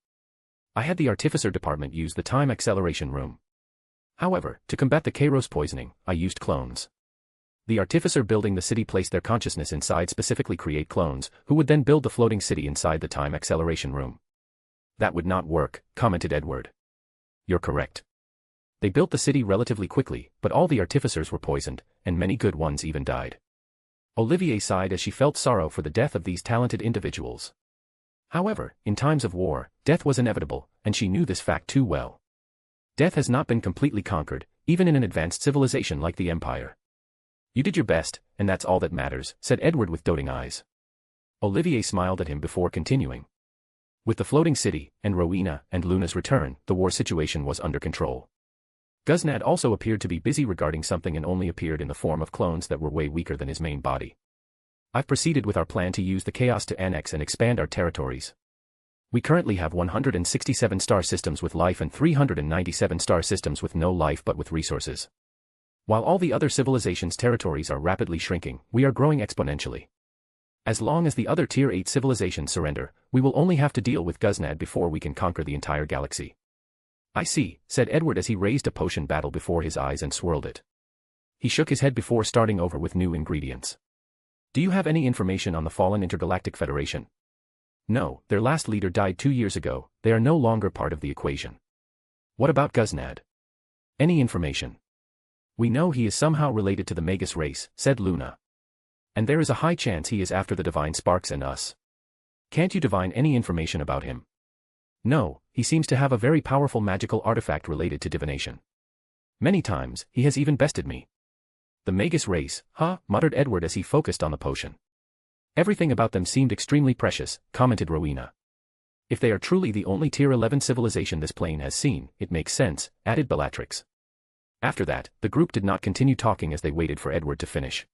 I had the Artificer department use the time acceleration room. However, to combat the Kairos poisoning, I used clones. The Artificer building the city placed their consciousness inside specifically create clones, who would then build the floating city inside the time acceleration room. That would not work, commented Edward. You're correct. They built the city relatively quickly, but all the Artificers were poisoned, and many good ones even died. Olivier sighed as she felt sorrow for the death of these talented individuals. However, in times of war, death was inevitable, and she knew this fact too well. Death has not been completely conquered, even in an advanced civilization like the Empire. You did your best, and that's all that matters, said Edward with doting eyes. Olivier smiled at him before continuing. With the floating city, and Rowena and Luna's return, the war situation was under control. Guznad also appeared to be busy regarding something and only appeared in the form of clones that were way weaker than his main body. I've proceeded with our plan to use the chaos to annex and expand our territories. We currently have 167 star systems with life and 397 star systems with no life but with resources. While all the other civilizations' territories are rapidly shrinking, we are growing exponentially. As long as the other Tier 8 civilizations surrender, we will only have to deal with Guznad before we can conquer the entire galaxy. I see, said Edward as he raised a potion battle before his eyes and swirled it. He shook his head before starting over with new ingredients. Do you have any information on the fallen Intergalactic Federation? No, their last leader died 2 years ago, they are no longer part of the equation. What about Guznad? Any information? We know he is somehow related to the Magus race, said Luna. And there is a high chance he is after the divine sparks and us. Can't you divine any information about him? No, he seems to have a very powerful magical artifact related to divination. Many times, he has even bested me. The Magus race, huh? Muttered Edward as he focused on the potion. Everything about them seemed extremely precious, commented Rowena. If they are truly the only Tier 11 civilization this plane has seen, it makes sense, added Bellatrix. After that, the group did not continue talking as they waited for Edward to finish.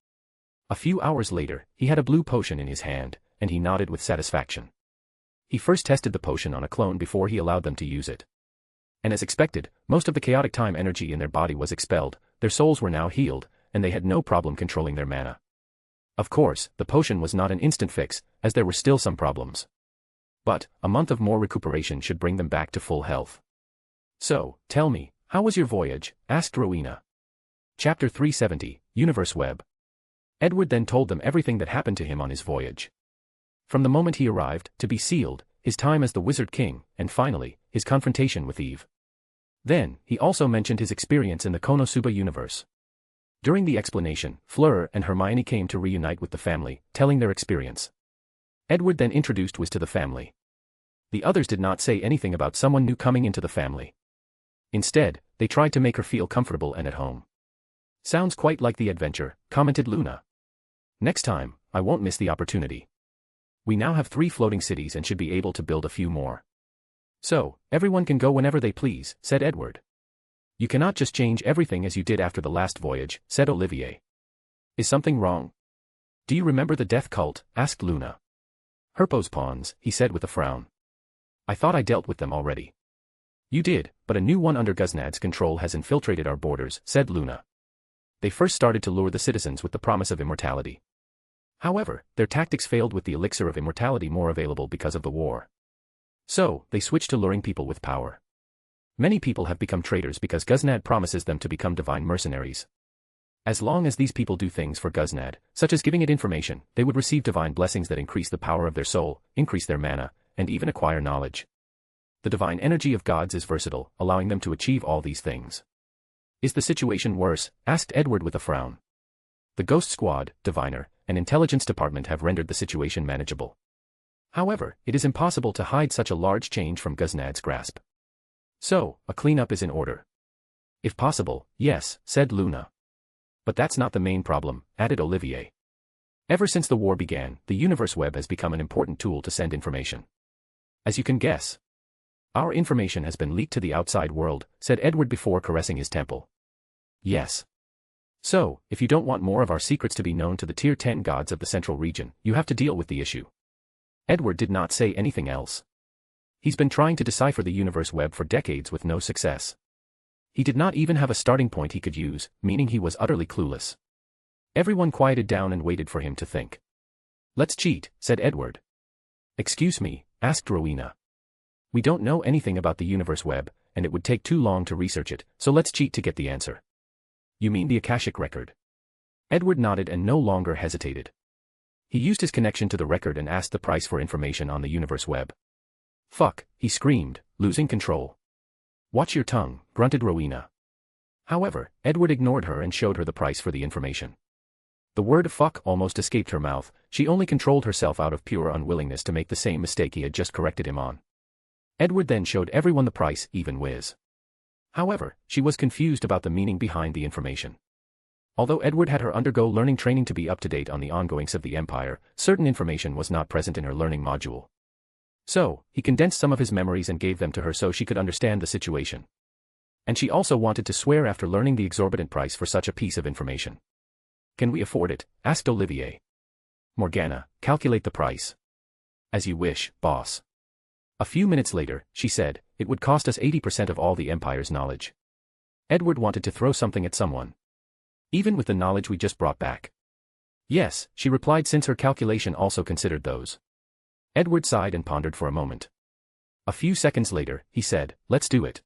A few hours later, he had a blue potion in his hand, and he nodded with satisfaction. He first tested the potion on a clone before he allowed them to use it. And as expected, most of the chaotic time energy in their body was expelled, their souls were now healed, and they had no problem controlling their mana. Of course, the potion was not an instant fix, as there were still some problems. But, a month of more recuperation should bring them back to full health. So, tell me, how was your voyage? Asked Rowena. Chapter 370, Universe Web. Edward then told them everything that happened to him on his voyage. From the moment he arrived, to be sealed, his time as the Wizard King, and finally, his confrontation with Eve. Then, he also mentioned his experience in the Konosuba universe. During the explanation, Fleur and Hermione came to reunite with the family, telling their experience. Edward then introduced Wiz to the family. The others did not say anything about someone new coming into the family. Instead, they tried to make her feel comfortable and at home. Sounds quite like the adventure, commented Luna. Next time, I won't miss the opportunity. We now have 3 floating cities and should be able to build a few more. So, everyone can go whenever they please, said Edward. You cannot just change everything as you did after the last voyage, said Olivier. Is something wrong? Do you remember the death cult? Asked Luna. Herpo's pawns, he said with a frown. I thought I dealt with them already. You did, but a new one under Guznad's control has infiltrated our borders, said Luna. They first started to lure the citizens with the promise of immortality. However, their tactics failed with the elixir of immortality more available because of the war. So, they switched to luring people with power. Many people have become traitors because Guznad promises them to become divine mercenaries. As long as these people do things for Guznad, such as giving it information, they would receive divine blessings that increase the power of their soul, increase their mana, and even acquire knowledge. The divine energy of gods is versatile, allowing them to achieve all these things. Is the situation worse? Asked Edward with a frown. The Ghost Squad, Diviner, and Intelligence Department have rendered the situation manageable. However, it is impossible to hide such a large change from Guznad's grasp. So, a cleanup is in order. If possible, yes, said Luna. But that's not the main problem, added Olivier. Ever since the war began, the universe web has become an important tool to send information. As you can guess, our information has been leaked to the outside world, said Edward before caressing his temple. Yes. So, if you don't want more of our secrets to be known to the Tier 10 gods of the central region, you have to deal with the issue. Edward did not say anything else. He's been trying to decipher the universe web for decades with no success. He did not even have a starting point he could use, meaning he was utterly clueless. Everyone quieted down and waited for him to think. Let's cheat, said Edward. Excuse me, asked Rowena. We don't know anything about the universe web, and it would take too long to research it, so let's cheat to get the answer. You mean the Akashic record? Edward nodded and no longer hesitated. He used his connection to the record and asked the price for information on the universe web. Fuck, he screamed, losing control. Watch your tongue, grunted Rowena. However, Edward ignored her and showed her the price for the information. The word fuck almost escaped her mouth, she only controlled herself out of pure unwillingness to make the same mistake he had just corrected him on. Edward then showed everyone the price, even Wiz. However, she was confused about the meaning behind the information. Although Edward had her undergo learning training to be up to date on the ongoings of the Empire, certain information was not present in her learning module. So, he condensed some of his memories and gave them to her so she could understand the situation. And she also wanted to swear after learning the exorbitant price for such a piece of information. Can we afford it? Asked Olivier. Morgana, calculate the price. As you wish, boss. A few minutes later, she said, it would cost us 80% of all the Empire's knowledge. Edward wanted to throw something at someone. Even with the knowledge we just brought back. Yes, she replied since her calculation also considered those. Edward sighed and pondered for a moment. A few seconds later, he said, let's do it.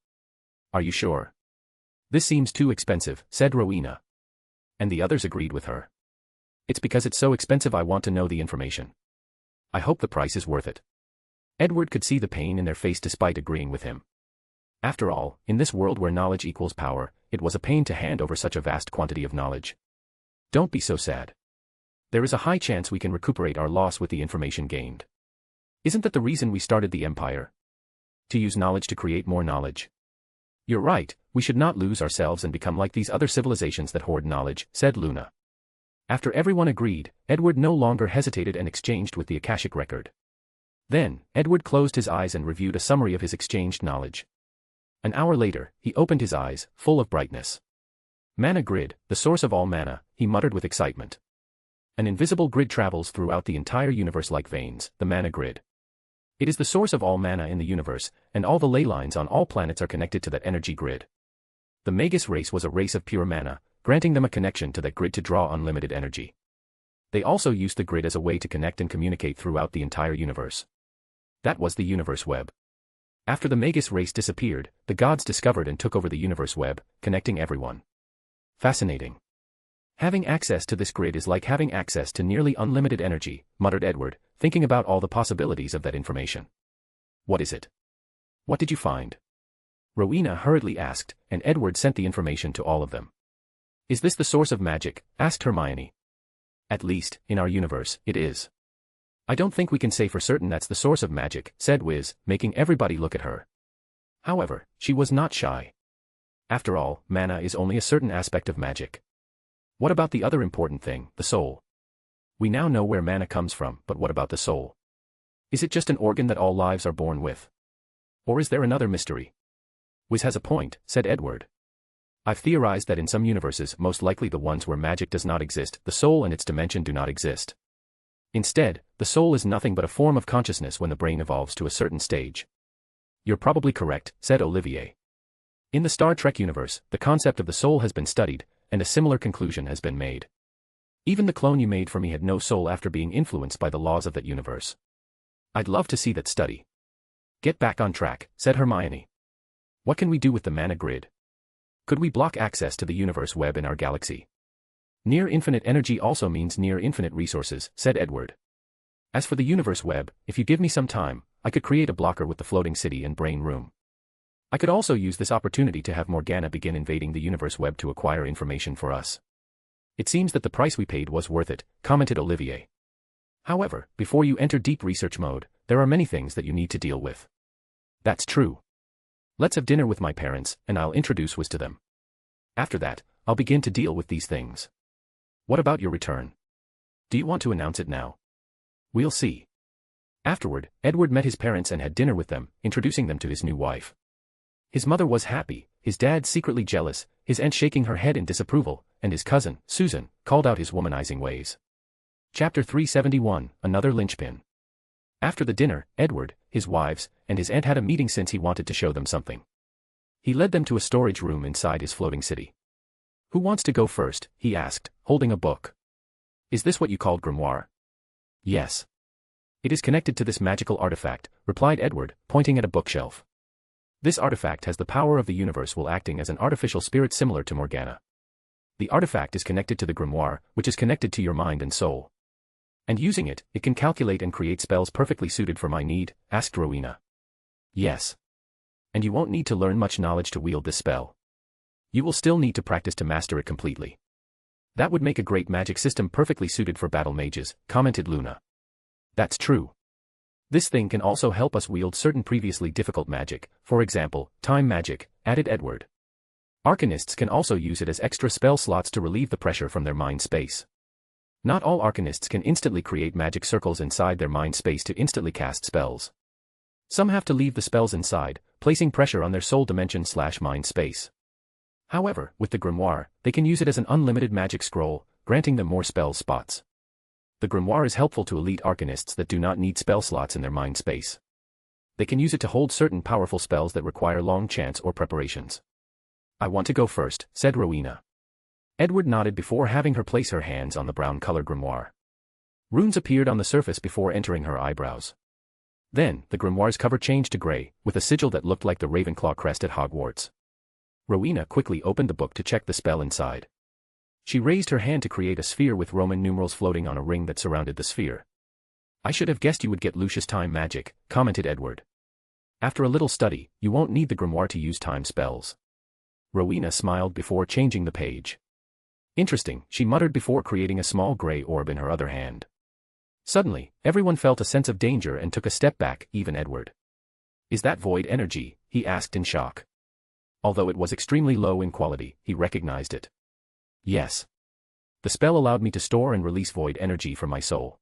Are you sure? This seems too expensive, said Rowena. And the others agreed with her. It's because it's so expensive I want to know the information. I hope the price is worth it. Edward could see the pain in their face despite agreeing with him. After all, in this world where knowledge equals power, it was a pain to hand over such a vast quantity of knowledge. Don't be so sad. There is a high chance we can recuperate our loss with the information gained. Isn't that the reason we started the Empire? To use knowledge to create more knowledge. You're right, we should not lose ourselves and become like these other civilizations that hoard knowledge, said Luna. After everyone agreed, Edward no longer hesitated and exchanged with the Akashic record. Then, Edward closed his eyes and reviewed a summary of his exchanged knowledge. An hour later, he opened his eyes, full of brightness. Mana grid, the source of all mana, he muttered with excitement. An invisible grid travels throughout the entire universe like veins, the mana grid. It is the source of all mana in the universe, and all the ley lines on all planets are connected to that energy grid. The Magus race was a race of pure mana, granting them a connection to that grid to draw unlimited energy. They also used the grid as a way to connect and communicate throughout the entire universe. That was the universe web. After the Magus race disappeared, the gods discovered and took over the universe web, connecting everyone. Fascinating. Having access to this grid is like having access to nearly unlimited energy, muttered Edward, thinking about all the possibilities of that information. What is it? What did you find? Rowena hurriedly asked, and Edward sent the information to all of them. Is this the source of magic? Asked Hermione. At least, in our universe, it is. I don't think we can say for certain that's the source of magic, said Wiz, making everybody look at her. However, she was not shy. After all, mana is only a certain aspect of magic. What about the other important thing, the soul? We now know where mana comes from, but what about the soul? Is it just an organ that all lives are born with? Or is there another mystery? Wiz has a point, said Edward. I've theorized that in some universes, most likely the ones where magic does not exist, the soul and its dimension do not exist. Instead, the soul is nothing but a form of consciousness when the brain evolves to a certain stage. You're probably correct, said Olivier. In the Star Trek universe, the concept of the soul has been studied, and a similar conclusion has been made. Even the clone you made for me had no soul after being influenced by the laws of that universe. I'd love to see that study. Get back on track, said Hermione. What can we do with the mana grid? Could we block access to the universe web in our galaxy? Near infinite energy also means near infinite resources, said Edward. As for the universe web, if you give me some time, I could create a blocker with the floating city and brain room. I could also use this opportunity to have Morgana begin invading the universe web to acquire information for us. It seems that the price we paid was worth it, commented Olivier. However, before you enter deep research mode, there are many things that you need to deal with. That's true. Let's have dinner with my parents, and I'll introduce Wiz to them. After that, I'll begin to deal with these things. What about your return? Do you want to announce it now? We'll see. Afterward, Edward met his parents and had dinner with them, introducing them to his new wife. His mother was happy, his dad secretly jealous, his aunt shaking her head in disapproval, and his cousin, Susan, called out his womanizing ways. Chapter 371, Another Linchpin. After the dinner, Edward, his wives, and his aunt had a meeting since he wanted to show them something. He led them to a storage room inside his floating city. Who wants to go first? He asked, holding a book. Is this what you called grimoire? Yes. It is connected to this magical artifact, replied Edward, pointing at a bookshelf. This artifact has the power of the universe while acting as an artificial spirit similar to Morgana. The artifact is connected to the grimoire, which is connected to your mind and soul. And using it, it can calculate and create spells perfectly suited for my need, asked Rowena. Yes. And you won't need to learn much knowledge to wield this spell. You will still need to practice to master it completely. That would make a great magic system perfectly suited for battle mages, commented Luna. That's true. This thing can also help us wield certain previously difficult magic, for example, time magic, added Edward. Arcanists can also use it as extra spell slots to relieve the pressure from their mind space. Not all arcanists can instantly create magic circles inside their mind space to instantly cast spells. Some have to leave the spells inside, placing pressure on their soul dimension/mind space. However, with the grimoire, they can use it as an unlimited magic scroll, granting them more spell spots. The grimoire is helpful to elite arcanists that do not need spell slots in their mind space. They can use it to hold certain powerful spells that require long chants or preparations. I want to go first, said Rowena. Edward nodded before having her place her hands on the brown-colored grimoire. Runes appeared on the surface before entering her eyebrows. Then, the grimoire's cover changed to gray, with a sigil that looked like the Ravenclaw crest at Hogwarts. Rowena quickly opened the book to check the spell inside. She raised her hand to create a sphere with Roman numerals floating on a ring that surrounded the sphere. I should have guessed you would get Lucius time magic, commented Edward. After a little study, you won't need the grimoire to use time spells. Rowena smiled before changing the page. Interesting, she muttered before creating a small gray orb in her other hand. Suddenly, everyone felt a sense of danger and took a step back, even Edward. Is that void energy? He asked in shock. Although it was extremely low in quality, he recognized it. Yes. The spell allowed me to store and release void energy from my soul.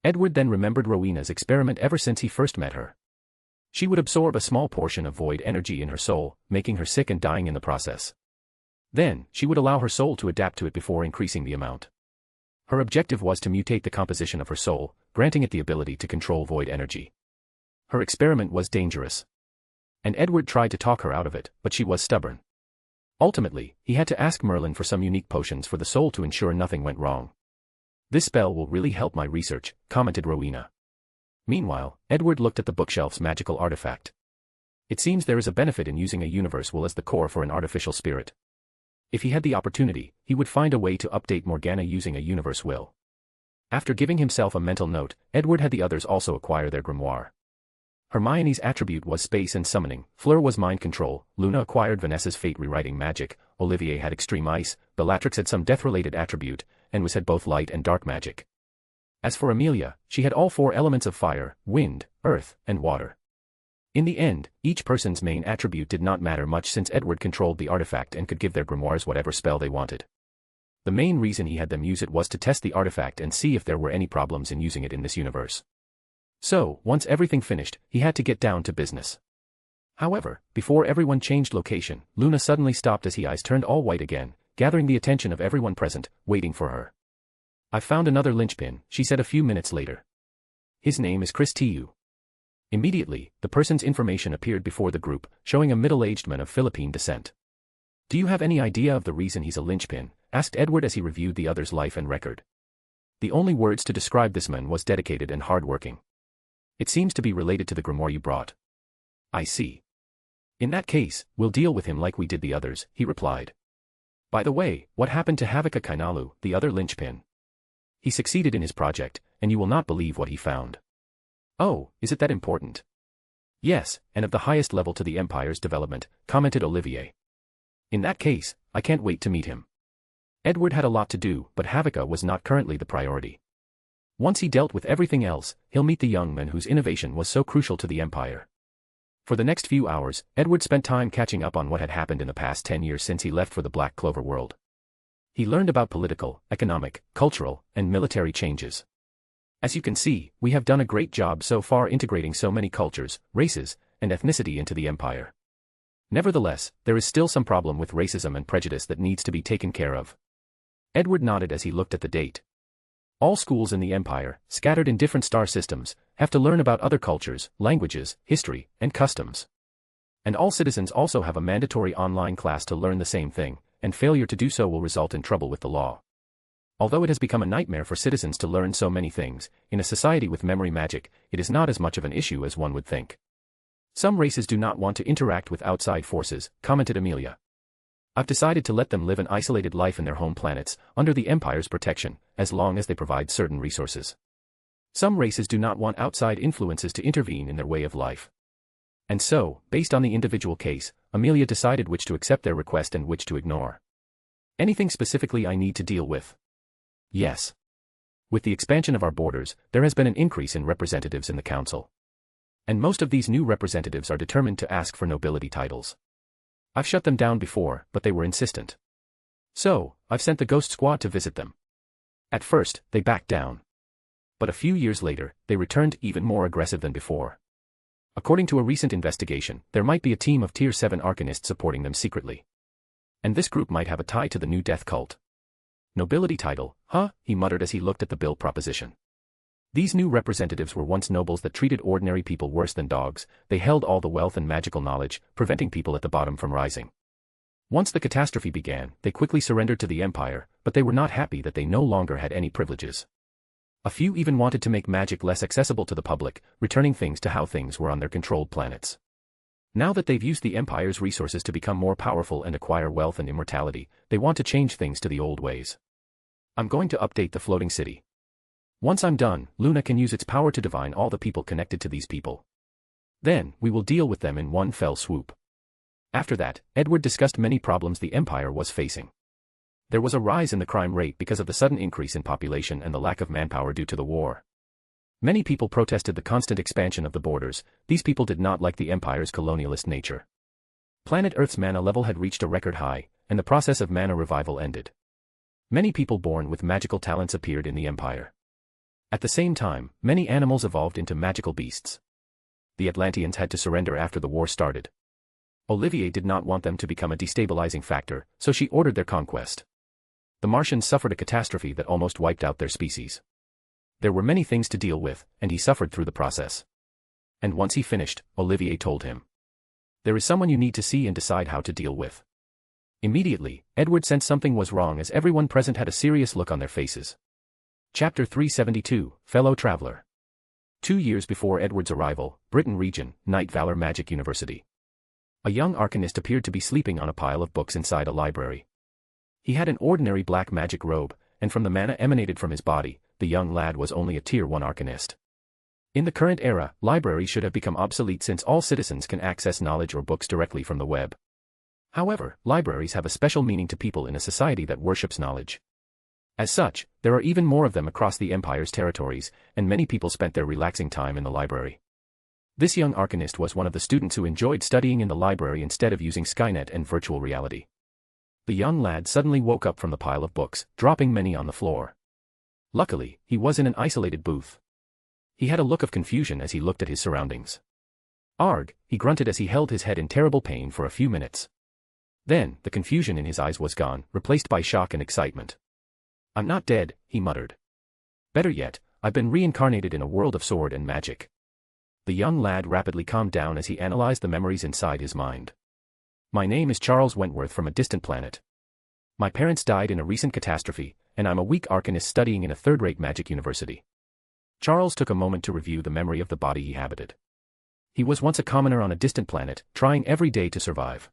Edward then remembered Rowena's experiment ever since he first met her. She would absorb a small portion of void energy in her soul, making her sick and dying in the process. Then, she would allow her soul to adapt to it before increasing the amount. Her objective was to mutate the composition of her soul, granting it the ability to control void energy. Her experiment was dangerous. And Edward tried to talk her out of it, but she was stubborn. Ultimately, he had to ask Merlin for some unique potions for the soul to ensure nothing went wrong. This spell will really help my research, commented Rowena. Meanwhile, Edward looked at the bookshelf's magical artifact. It seems there is a benefit in using a universe will as the core for an artificial spirit. If he had the opportunity, he would find a way to update Morgana using a universe will. After giving himself a mental note, Edward had the others also acquire their grimoire. Hermione's attribute was space and summoning, Fleur was mind control, Luna acquired Vanessa's fate rewriting magic, Olivier had extreme ice, Bellatrix had some death-related attribute, and Wiz had both light and dark magic. As for Amelia, she had all 4 elements of fire, wind, earth, and water. In the end, each person's main attribute did not matter much since Edward controlled the artifact and could give their grimoires whatever spell they wanted. The main reason he had them use it was to test the artifact and see if there were any problems in using it in this universe. So, once everything finished, he had to get down to business. However, before everyone changed location, Luna suddenly stopped as her eyes turned all white again, gathering the attention of everyone present, waiting for her. "I've found another linchpin," she said a few minutes later. "His name is Chris Tu. Immediately, the person's information appeared before the group, showing a middle-aged man of Philippine descent. "Do you have any idea of the reason he's a linchpin?" asked Edward as he reviewed the other's life and record. The only words to describe this man was dedicated and hard-working. "It seems to be related to the grimoire you brought." "I see. In that case, we'll deal with him like we did the others," he replied. "By the way, what happened to Havika Kainalu, the other linchpin?" "He succeeded in his project, and you will not believe what he found." "Oh, is it that important?" "Yes, and of the highest level to the Empire's development," commented Olivier. "In that case, I can't wait to meet him." Edward had a lot to do, but Havika was not currently the priority. Once he dealt with everything else, he'll meet the young man whose innovation was so crucial to the Empire. For the next few hours, Edward spent time catching up on what had happened in the past 10 years since he left for the Black Clover world. He learned about political, economic, cultural, and military changes. "As you can see, we have done a great job so far integrating so many cultures, races, and ethnicity into the Empire. Nevertheless, there is still some problem with racism and prejudice that needs to be taken care of." Edward nodded as he looked at the date. All schools in the Empire, scattered in different star systems, have to learn about other cultures, languages, history, and customs. And all citizens also have a mandatory online class to learn the same thing, and failure to do so will result in trouble with the law. Although it has become a nightmare for citizens to learn so many things, in a society with memory magic, it is not as much of an issue as one would think. "Some races do not want to interact with outside forces," commented Amelia. "I've decided to let them live an isolated life in their home planets, under the Empire's protection, as long as they provide certain resources. Some races do not want outside influences to intervene in their way of life." And so, based on the individual case, Amelia decided which to accept their request and which to ignore. "Anything specifically I need to deal with?" "Yes. With the expansion of our borders, there has been an increase in representatives in the council. And most of these new representatives are determined to ask for nobility titles. I've shut them down before, but they were insistent. So, I've sent the Ghost Squad to visit them. At first, they backed down. But a few years later, they returned even more aggressive than before. According to a recent investigation, there might be a team of Tier 7 Arcanists supporting them secretly. And this group might have a tie to the new death cult." "Nobility title, huh?" he muttered as he looked at the bill proposition. These new representatives were once nobles that treated ordinary people worse than dogs. They held all the wealth and magical knowledge, preventing people at the bottom from rising. Once the catastrophe began, they quickly surrendered to the Empire, but they were not happy that they no longer had any privileges. A few even wanted to make magic less accessible to the public, returning things to how things were on their controlled planets. Now that they've used the Empire's resources to become more powerful and acquire wealth and immortality, they want to change things to the old ways. "I'm going to update the floating city. Once I'm done, Luna can use its power to divine all the people connected to these people. Then, we will deal with them in one fell swoop." After that, Edward discussed many problems the Empire was facing. There was a rise in the crime rate because of the sudden increase in population and the lack of manpower due to the war. Many people protested the constant expansion of the borders. These people did not like the Empire's colonialist nature. Planet Earth's mana level had reached a record high, and the process of mana revival ended. Many people born with magical talents appeared in the Empire. At the same time, many animals evolved into magical beasts. The Atlanteans had to surrender after the war started. Olivier did not want them to become a destabilizing factor, so she ordered their conquest. The Martians suffered a catastrophe that almost wiped out their species. There were many things to deal with, and he suffered through the process. And once he finished, Olivier told him, "There is someone you need to see and decide how to deal with." Immediately, Edward sensed something was wrong as everyone present had a serious look on their faces. Chapter 372, Fellow Traveler. 2 years before Edward's arrival, Britain Region, Night Valor Magic University. A young arcanist appeared to be sleeping on a pile of books inside a library. He had an ordinary black magic robe, and from the mana emanated from his body, the young lad was only a Tier 1 arcanist. In the current era, libraries should have become obsolete since all citizens can access knowledge or books directly from the web. However, libraries have a special meaning to people in a society that worships knowledge. As such, there are even more of them across the Empire's territories, and many people spent their relaxing time in the library. This young arcanist was one of the students who enjoyed studying in the library instead of using Skynet and virtual reality. The young lad suddenly woke up from the pile of books, dropping many on the floor. Luckily, he was in an isolated booth. He had a look of confusion as he looked at his surroundings. "Arg," he grunted as he held his head in terrible pain for a few minutes. Then, the confusion in his eyes was gone, replaced by shock and excitement. "I'm not dead," he muttered. "Better yet, I've been reincarnated in a world of sword and magic." The young lad rapidly calmed down as he analyzed the memories inside his mind. My name is Charles Wentworth from a distant planet. My parents died in a recent catastrophe, and I'm a weak arcanist studying in a third-rate magic university. Charles took a moment to review the memory of the body he habited. He was once a commoner on a distant planet, trying every day to survive.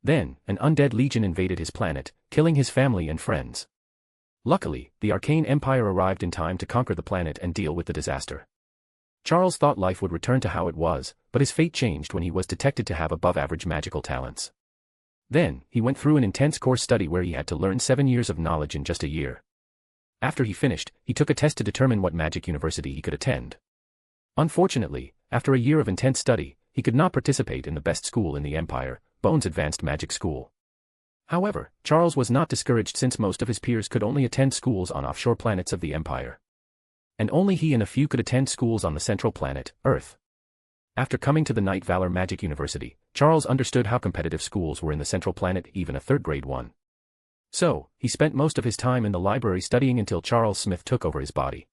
Then, an undead legion invaded his planet, killing his family and friends. Luckily, the Arcane Empire arrived in time to conquer the planet and deal with the disaster. Charles thought life would return to how it was, but his fate changed when he was detected to have above-average magical talents. Then, he went through an intense course study where he had to learn 7 years of knowledge in just a year. After he finished, he took a test to determine what magic university he could attend. Unfortunately, after a year of intense study, he could not participate in the best school in the Empire, Bones Advanced Magic School. However, Charles was not discouraged since most of his peers could only attend schools on offshore planets of the Empire. And only he and a few could attend schools on the central planet, Earth. After coming to the Night Valor Magic University, Charles understood how competitive schools were in the central planet, even a third-grade one. So, he spent most of his time in the library studying until Charles Smith took over his body.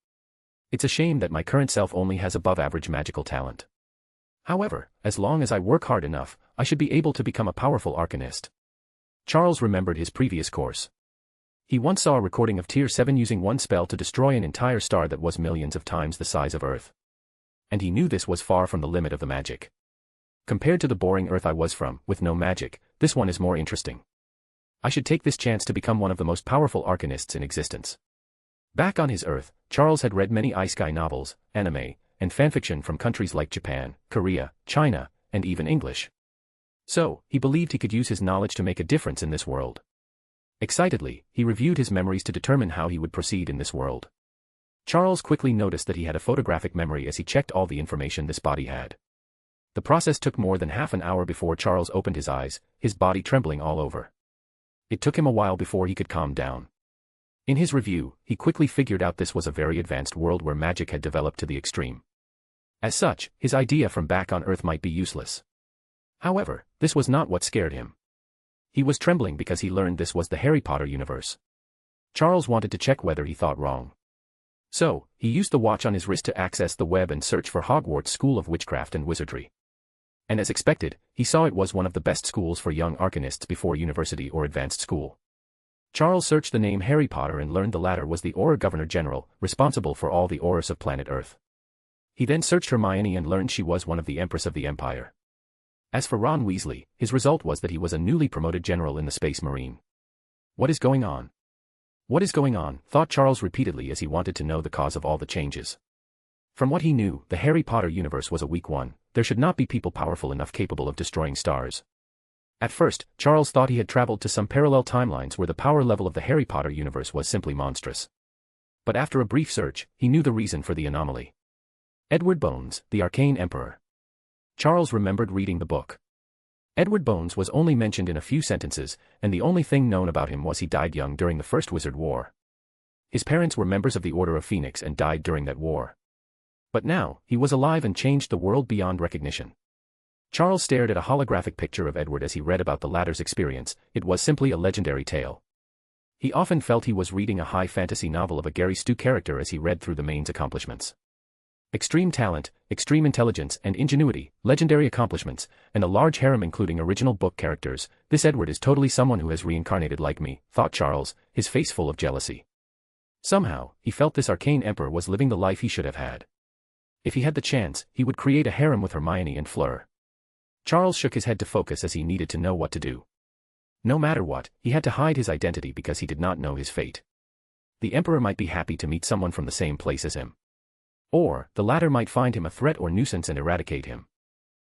It's a shame that my current self only has above-average magical talent. However, as long as I work hard enough, I should be able to become a powerful arcanist. Charles remembered his previous course. He once saw a recording of Tier 7 using one spell to destroy an entire star that was millions of times the size of Earth. And he knew this was far from the limit of the magic. Compared to the boring Earth I was from, with no magic, this one is more interesting. I should take this chance to become one of the most powerful arcanists in existence. Back on his Earth, Charles had read many isekai novels, anime, and fanfiction from countries like Japan, Korea, China, and even English. So, he believed he could use his knowledge to make a difference in this world. Excitedly, he reviewed his memories to determine how he would proceed in this world. Charles quickly noticed that he had a photographic memory as he checked all the information this body had. The process took more than half an hour before Charles opened his eyes, his body trembling all over. It took him a while before he could calm down. In his review, he quickly figured out this was a very advanced world where magic had developed to the extreme. As such, his idea from back on Earth might be useless. However, this was not what scared him. He was trembling because he learned this was the Harry Potter universe. Charles wanted to check whether he thought wrong. So, he used the watch on his wrist to access the web and search for Hogwarts School of Witchcraft and Wizardry. And as expected, he saw it was one of the best schools for young arcanists before university or advanced school. Charles searched the name Harry Potter and learned the latter was the Auror Governor-General, responsible for all the Aurors of planet Earth. He then searched Hermione and learned she was one of the Empress of the Empire. As for Ron Weasley, his result was that he was a newly promoted general in the Space Marine. What is going on? What is going on? Thought Charles repeatedly as he wanted to know the cause of all the changes. From what he knew, the Harry Potter universe was a weak one. There should not be people powerful enough capable of destroying stars. At first, Charles thought he had traveled to some parallel timelines where the power level of the Harry Potter universe was simply monstrous. But after a brief search, he knew the reason for the anomaly. Edward Bones, the Arcane Emperor. Charles remembered reading the book. Edward Bones was only mentioned in a few sentences, and the only thing known about him was he died young during the First Wizard War. His parents were members of the Order of Phoenix and died during that war. But now, he was alive and changed the world beyond recognition. Charles stared at a holographic picture of Edward as he read about the latter's experience. It was simply a legendary tale. He often felt he was reading a high fantasy novel of a Gary Stu character as he read through the main's accomplishments. Extreme talent, extreme intelligence and ingenuity, legendary accomplishments, and a large harem including original book characters. This Edward is totally someone who has reincarnated like me, thought Charles, his face full of jealousy. Somehow, he felt this arcane emperor was living the life he should have had. If he had the chance, he would create a harem with Hermione and Fleur. Charles shook his head to focus as he needed to know what to do. No matter what, he had to hide his identity because he did not know his fate. The emperor might be happy to meet someone from the same place as him. Or, the latter might find him a threat or nuisance and eradicate him.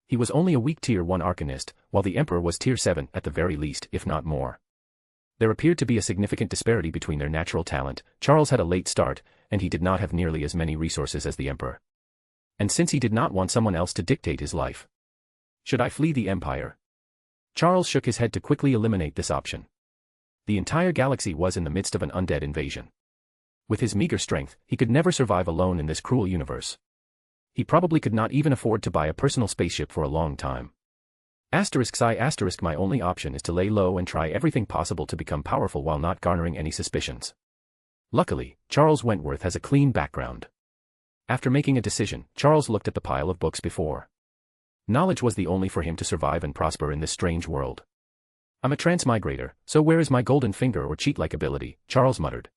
He was only a weak Tier 1 arcanist, while the Emperor was Tier 7 at the very least, if not more. There appeared to be a significant disparity between their natural talent. Charles had a late start, and he did not have nearly as many resources as the Emperor. And since he did not want someone else to dictate his life. Should I flee the Empire? Charles shook his head to quickly eliminate this option. The entire galaxy was in the midst of an undead invasion. With his meager strength, he could never survive alone in this cruel universe. He probably could not even afford to buy a personal spaceship for a long time. My only option is to lay low and try everything possible to become powerful while not garnering any suspicions. Luckily, Charles Wentworth has a clean background. After making a decision, Charles looked at the pile of books before. Knowledge was the only for him to survive and prosper in this strange world. I'm a transmigrator, so where is my golden finger or cheat-like ability? Charles muttered.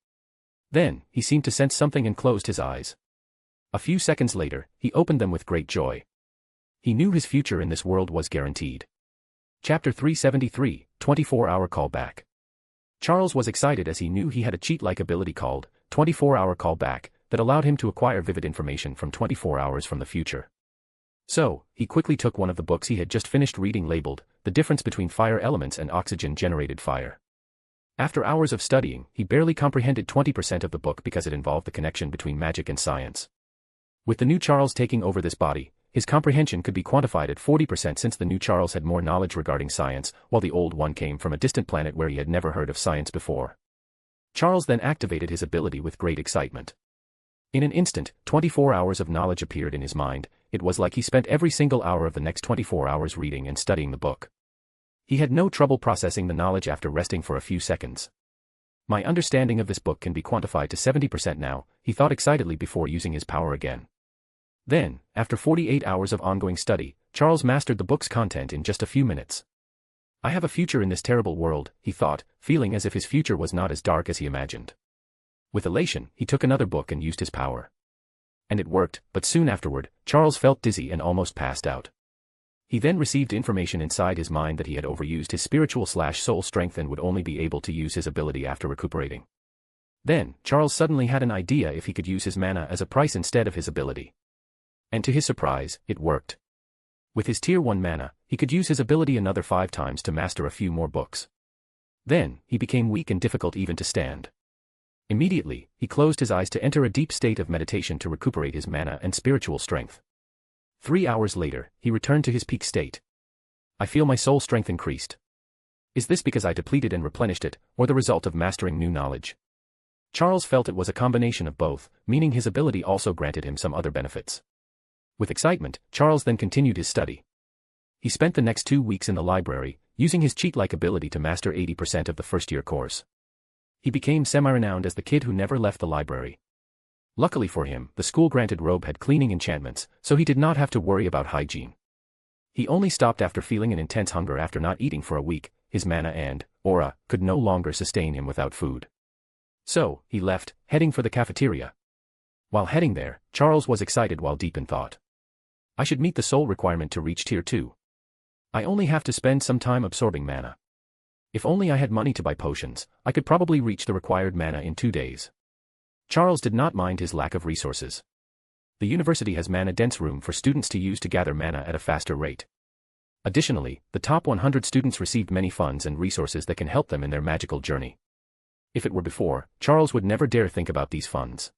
Then, he seemed to sense something and closed his eyes. A few seconds later, he opened them with great joy. He knew his future in this world was guaranteed. Chapter 373, 24-Hour Callback. Charles was excited as he knew he had a cheat-like ability called 24-Hour Callback that allowed him to acquire vivid information from 24 hours from the future. So, he quickly took one of the books he had just finished reading labeled, The Difference Between Fire Elements and Oxygen-Generated Fire. After hours of studying, he barely comprehended 20% of the book because it involved the connection between magic and science. With the new Charles taking over this body, his comprehension could be quantified at 40% since the new Charles had more knowledge regarding science, while the old one came from a distant planet where he had never heard of science before. Charles then activated his ability with great excitement. In an instant, 24 hours of knowledge appeared in his mind. It was like he spent every single hour of the next 24 hours reading and studying the book. He had no trouble processing the knowledge after resting for a few seconds. My understanding of this book can be quantified to 70% now, he thought excitedly before using his power again. Then, after 48 hours of ongoing study, Charles mastered the book's content in just a few minutes. I have a future in this terrible world, he thought, feeling as if his future was not as dark as he imagined. With elation, he took another book and used his power. And it worked, but soon afterward, Charles felt dizzy and almost passed out. He then received information inside his mind that he had overused his spiritual/soul strength and would only be able to use his ability after recuperating. Then, Charles suddenly had an idea if he could use his mana as a price instead of his ability. And to his surprise, it worked. With his Tier 1 mana, he could use his ability another 5 times to master a few more books. Then, he became weak and difficult even to stand. Immediately, he closed his eyes to enter a deep state of meditation to recuperate his mana and spiritual strength. 3 hours later, he returned to his peak state. I feel my soul strength increased. Is this because I depleted and replenished it, or the result of mastering new knowledge? Charles felt it was a combination of both, meaning his ability also granted him some other benefits. With excitement, Charles then continued his study. He spent the next 2 weeks in the library, using his cheat-like ability to master 80% of the first-year course. He became semi-renowned as the kid who never left the library. Luckily for him, the school-granted robe had cleaning enchantments, so he did not have to worry about hygiene. He only stopped after feeling an intense hunger after not eating for a week. His mana and aura could no longer sustain him without food. So, he left, heading for the cafeteria. While heading there, Charles was excited while deep in thought. I should meet the soul requirement to reach Tier 2. I only have to spend some time absorbing mana. If only I had money to buy potions, I could probably reach the required mana in 2 days. Charles did not mind his lack of resources. The university has mana-dense room for students to use to gather mana at a faster rate. Additionally, the top 100 students received many funds and resources that can help them in their magical journey. If it were before, Charles would never dare think about these funds.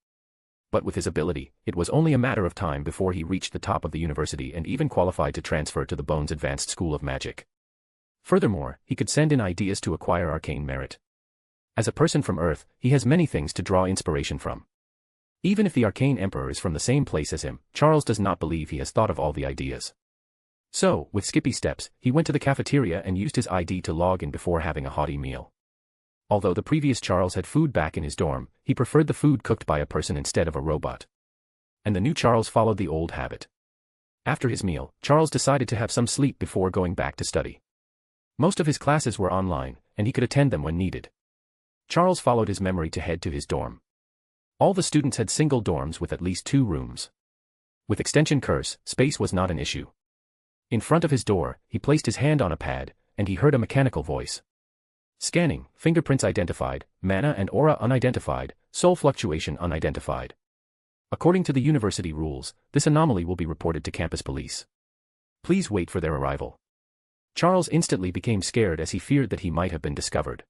But with his ability, it was only a matter of time before he reached the top of the university and even qualified to transfer to the Bones Advanced School of Magic. Furthermore, he could send in ideas to acquire arcane merit. As a person from Earth, he has many things to draw inspiration from. Even if the Arcane Emperor is from the same place as him, Charles does not believe he has thought of all the ideas. So, with skippy steps, he went to the cafeteria and used his ID to log in before having a hearty meal. Although the previous Charles had food back in his dorm, he preferred the food cooked by a person instead of a robot. And the new Charles followed the old habit. After his meal, Charles decided to have some sleep before going back to study. Most of his classes were online, and he could attend them when needed. Charles followed his memory to head to his dorm. All the students had single dorms with at least 2 rooms. With Extension Curse, space was not an issue. In front of his door, he placed his hand on a pad, and he heard a mechanical voice. Scanning, fingerprints identified, mana and aura unidentified, soul fluctuation unidentified. According to the university rules, this anomaly will be reported to campus police. Please wait for their arrival. Charles instantly became scared as he feared that he might have been discovered.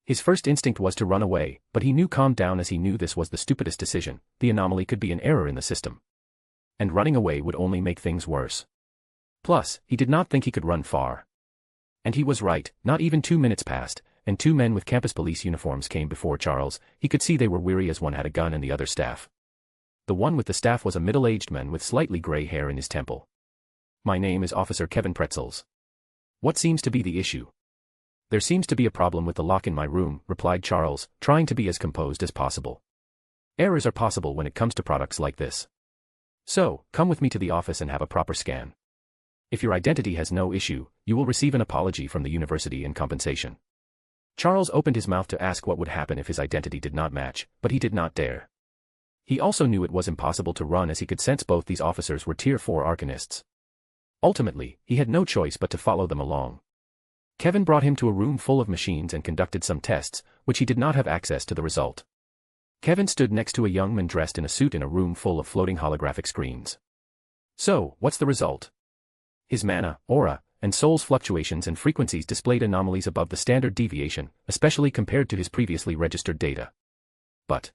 His first instinct was to run away, but he calmed down as he knew this was the stupidest decision. The anomaly could be an error in the system. And running away would only make things worse. Plus, he did not think he could run far. And he was right, not even 2 minutes passed, and 2 men with campus police uniforms came before Charles. He could see they were weary as one had a gun and the other staff. The one with the staff was a middle-aged man with slightly gray hair in his temple. My name is Officer Kevin Pretzels. What seems to be the issue? There seems to be a problem with the lock in my room, replied Charles, trying to be as composed as possible. Errors are possible when it comes to products like this. So, come with me to the office and have a proper scan. If your identity has no issue, you will receive an apology from the university and compensation. Charles opened his mouth to ask what would happen if his identity did not match, but he did not dare. He also knew it was impossible to run as he could sense both these officers were Tier 4 arcanists. Ultimately, he had no choice but to follow them along. Kevin brought him to a room full of machines and conducted some tests, which he did not have access to the result. Kevin stood next to a young man dressed in a suit in a room full of floating holographic screens. So, what's the result? His mana, aura, and soul's fluctuations and frequencies displayed anomalies above the standard deviation, especially compared to his previously registered data. But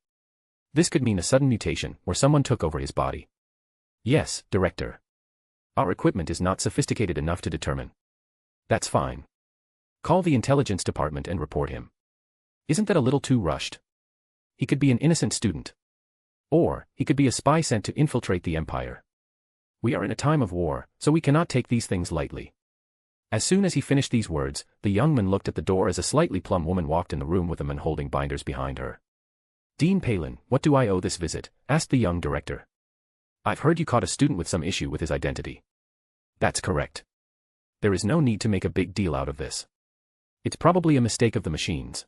this could mean a sudden mutation, where someone took over his body. Yes, Director. Our equipment is not sophisticated enough to determine. That's fine. Call the intelligence department and report him. Isn't that a little too rushed? He could be an innocent student. Or, he could be a spy sent to infiltrate the Empire. We are in a time of war, so we cannot take these things lightly. As soon as he finished these words, the young man looked at the door as a slightly plump woman walked in the room with a man holding binders behind her. Dean Palin, what do I owe this visit? Asked the young director. I've heard you caught a student with some issue with his identity. That's correct. There is no need to make a big deal out of this. It's probably a mistake of the machines.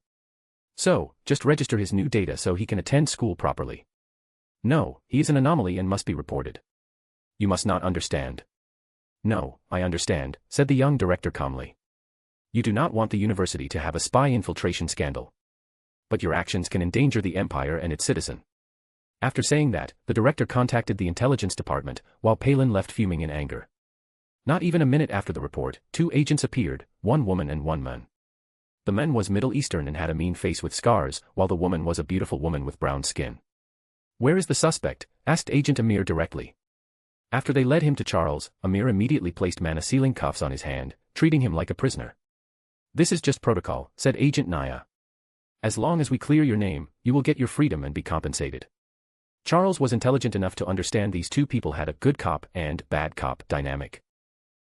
So, just register his new data so he can attend school properly. No, he is an anomaly and must be reported. You must not understand. No, I understand, said the young director calmly. You do not want the university to have a spy infiltration scandal. But your actions can endanger the Empire and its citizen. After saying that, the director contacted the intelligence department, while Palin left fuming in anger. Not even a minute after the report, 2 agents appeared, 1 woman and 1 man. The man was Middle Eastern and had a mean face with scars, while the woman was a beautiful woman with brown skin. Where is the suspect? Asked Agent Amir directly. After they led him to Charles, Amir immediately placed mana-sealing cuffs on his hand, treating him like a prisoner. This is just protocol, said Agent Naya. As long as we clear your name, you will get your freedom and be compensated. Charles was intelligent enough to understand these 2 people had a good cop and bad cop dynamic.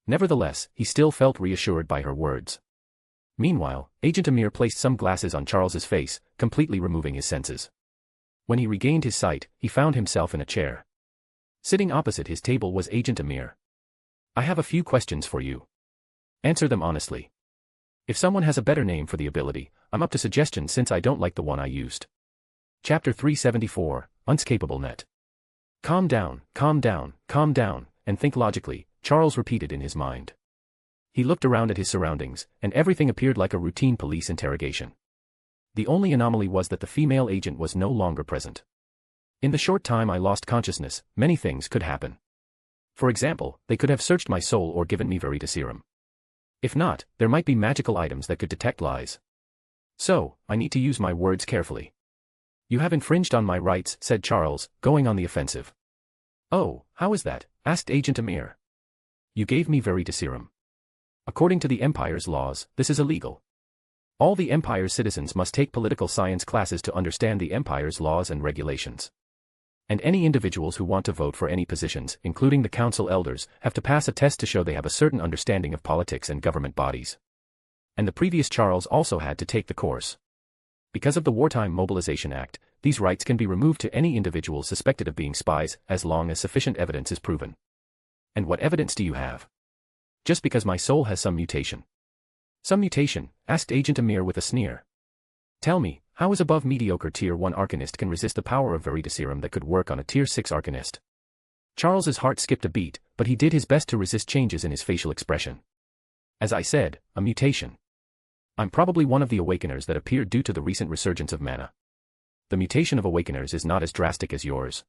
Nevertheless, he still felt reassured by her words. Meanwhile, Agent Amir placed some glasses on Charles's face, completely removing his senses. When he regained his sight, he found himself in a chair. Sitting opposite his table was Agent Amir. I have a few questions for you. Answer them honestly. If someone has a better name for the ability, I'm up to suggestions since I don't like the one I used. Chapter 374, Unscapable Net. Calm down, calm down, calm down, and think logically, Charles repeated in his mind. He looked around at his surroundings, and everything appeared like a routine police interrogation. The only anomaly was that the female agent was no longer present. In the short time I lost consciousness, many things could happen. For example, they could have searched my soul or given me Verita serum. If not, there might be magical items that could detect lies. So, I need to use my words carefully. You have infringed on my rights, said Charles, going on the offensive. Oh, how is that? Asked Agent Amir. You gave me Verita serum. According to the Empire's laws, this is illegal. All the Empire's citizens must take political science classes to understand the Empire's laws and regulations. And any individuals who want to vote for any positions, including the council elders, have to pass a test to show they have a certain understanding of politics and government bodies. And the previous Charles also had to take the course. Because of the Wartime Mobilization Act, these rights can be removed to any individual suspected of being spies, as long as sufficient evidence is proven. And what evidence do you have? Just because my soul has some mutation. Some mutation? Asked Agent Amir with a sneer. Tell me, how is above mediocre Tier 1 Arcanist can resist the power of Verita serum that could work on a Tier 6 Arcanist? Charles's heart skipped a beat, but he did his best to resist changes in his facial expression. As I said, a mutation. I'm probably one of the Awakeners that appeared due to the recent resurgence of mana. The mutation of Awakeners is not as drastic as yours.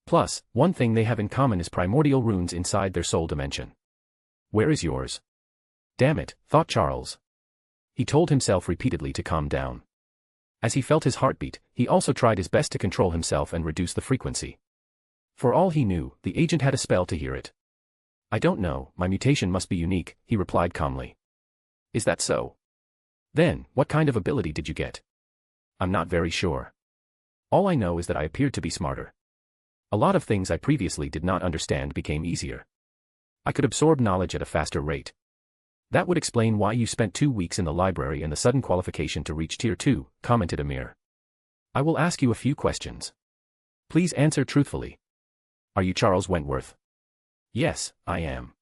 Plus, one thing they have in common is primordial runes inside their soul dimension. Where is yours? Damn it, thought Charles. He told himself repeatedly to calm down. As he felt his heartbeat, he also tried his best to control himself and reduce the frequency. For all he knew, the agent had a spell to hear it. I don't know, my mutation must be unique, he replied calmly. Is that so? Then, what kind of ability did you get? I'm not very sure. All I know is that I appeared to be smarter. A lot of things I previously did not understand became easier. I could absorb knowledge at a faster rate. That would explain why you spent 2 weeks in the library and the sudden qualification to reach Tier 2, commented Amir. I will ask you a few questions. Please answer truthfully. Are you Charles Wentworth? Yes, I am.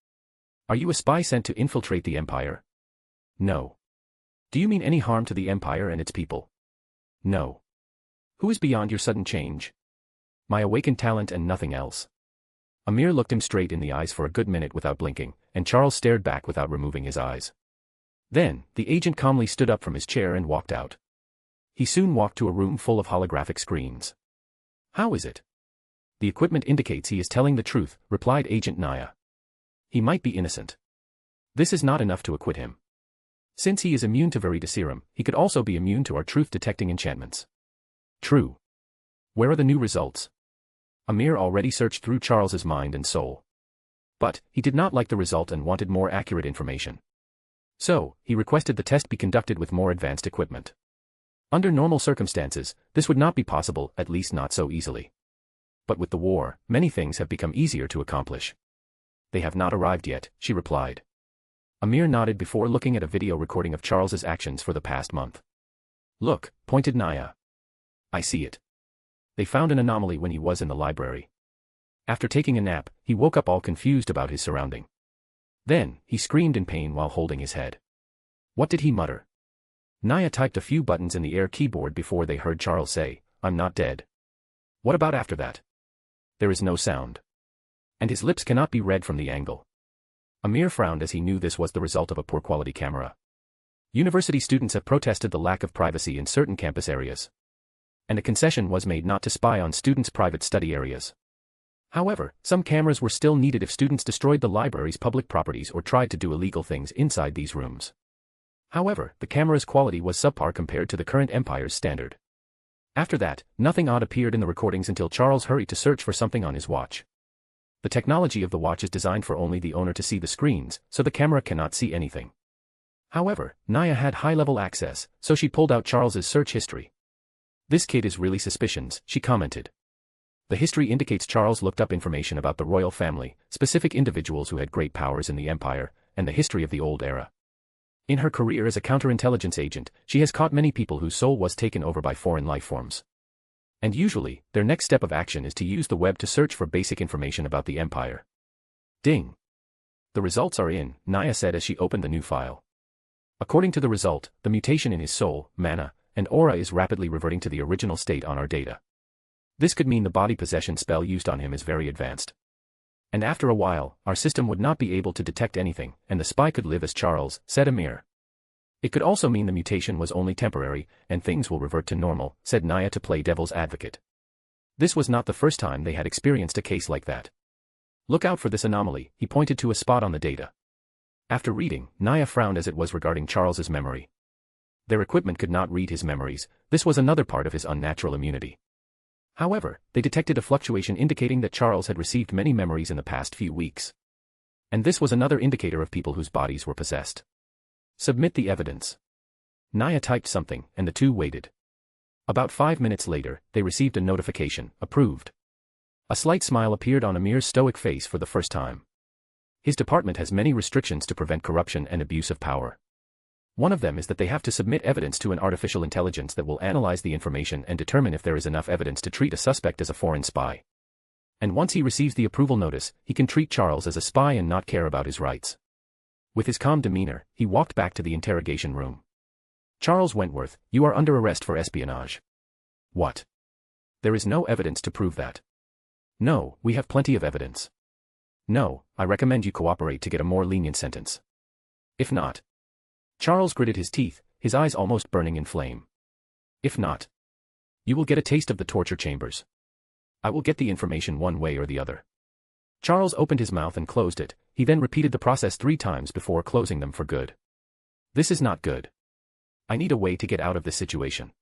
Are you a spy sent to infiltrate the Empire? No. Do you mean any harm to the Empire and its people? No. Who is beyond your sudden change? My awakened talent and nothing else. Amir looked him straight in the eyes for a good minute without blinking, and Charles stared back without removing his eyes. Then, the agent calmly stood up from his chair and walked out. He soon walked to a room full of holographic screens. How is it? The equipment indicates he is telling the truth, replied Agent Naya. He might be innocent. This is not enough to acquit him. Since he is immune to Verita serum, he could also be immune to our truth-detecting enchantments. True. Where are the new results? Amir already searched through Charles's mind and soul. But, he did not like the result and wanted more accurate information. So, he requested the test be conducted with more advanced equipment. Under normal circumstances, this would not be possible, at least not so easily. But with the war, many things have become easier to accomplish. They have not arrived yet, she replied. Amir nodded before looking at a video recording of Charles's actions for the past month. Look, pointed Naya. I see it. They found an anomaly when he was in the library. After taking a nap, he woke up all confused about his surrounding. Then, he screamed in pain while holding his head. What did he mutter? Naya typed a few buttons in the air keyboard before they heard Charles say, I'm not dead. What about after that? There is no sound. And his lips cannot be read from the angle. Amir frowned as he knew this was the result of a poor quality camera. University students have protested the lack of privacy in certain campus areas. And a concession was made not to spy on students' private study areas. However, some cameras were still needed if students destroyed the library's public properties or tried to do illegal things inside these rooms. However, the camera's quality was subpar compared to the current Empire's standard. After that, nothing odd appeared in the recordings until Charles hurried to search for something on his watch. The technology of the watch is designed for only the owner to see the screens, so the camera cannot see anything. However, Naya had high-level access, so she pulled out Charles's search history. This kid is really suspicious, she commented. The history indicates Charles looked up information about the royal family, specific individuals who had great powers in the Empire, and the history of the old era. In her career as a counterintelligence agent, she has caught many people whose soul was taken over by foreign life forms. And usually, their next step of action is to use the web to search for basic information about the Empire. Ding! The results are in, Naya said as she opened the new file. According to the result, the mutation in his soul, mana, and aura is rapidly reverting to the original state on our data. This could mean the body possession spell used on him is very advanced. And after a while, our system would not be able to detect anything, and the spy could live as Charles, said Amir. It could also mean the mutation was only temporary, and things will revert to normal, said Naya to play devil's advocate. This was not the first time they had experienced a case like that. Look out for this anomaly, he pointed to a spot on the data. After reading, Naya frowned as it was regarding Charles's memory. Their equipment could not read his memories, this was another part of his unnatural immunity. However, they detected a fluctuation indicating that Charles had received many memories in the past few weeks. And this was another indicator of people whose bodies were possessed. Submit the evidence. Naya typed something, and the two waited. About 5 minutes later, they received a notification, approved. A slight smile appeared on Amir's stoic face for the first time. His department has many restrictions to prevent corruption and abuse of power. One of them is that they have to submit evidence to an artificial intelligence that will analyze the information and determine if there is enough evidence to treat a suspect as a foreign spy. And once he receives the approval notice, he can treat Charles as a spy and not care about his rights. With his calm demeanor, he walked back to the interrogation room. Charles Wentworth, you are under arrest for espionage. What? There is no evidence to prove that. No, we have plenty of evidence. No, I recommend you cooperate to get a more lenient sentence. If not. Charles gritted his teeth, his eyes almost burning in flame. If not. You will get a taste of the torture chambers. I will get the information one way or the other. Charles opened his mouth and closed it, he then repeated the process 3 times before closing them for good. This is not good. I need a way to get out of this situation.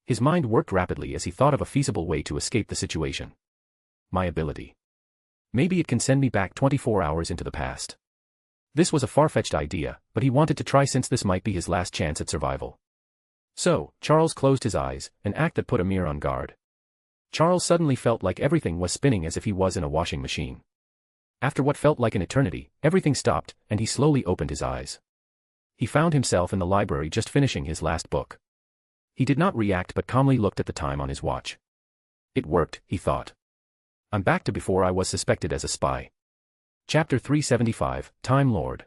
His mind worked rapidly as he thought of a feasible way to escape the situation. My ability. Maybe it can send me back 24 hours into the past. This was a far-fetched idea, but he wanted to try since this might be his last chance at survival. So, Charles closed his eyes, an act that put Amir on guard. Charles suddenly felt like everything was spinning as if he was in a washing machine. After what felt like an eternity, everything stopped, and he slowly opened his eyes. He found himself in the library just finishing his last book. He did not react but calmly looked at the time on his watch. It worked, he thought. I'm back to before I was suspected as a spy. Chapter 375, Time Lord.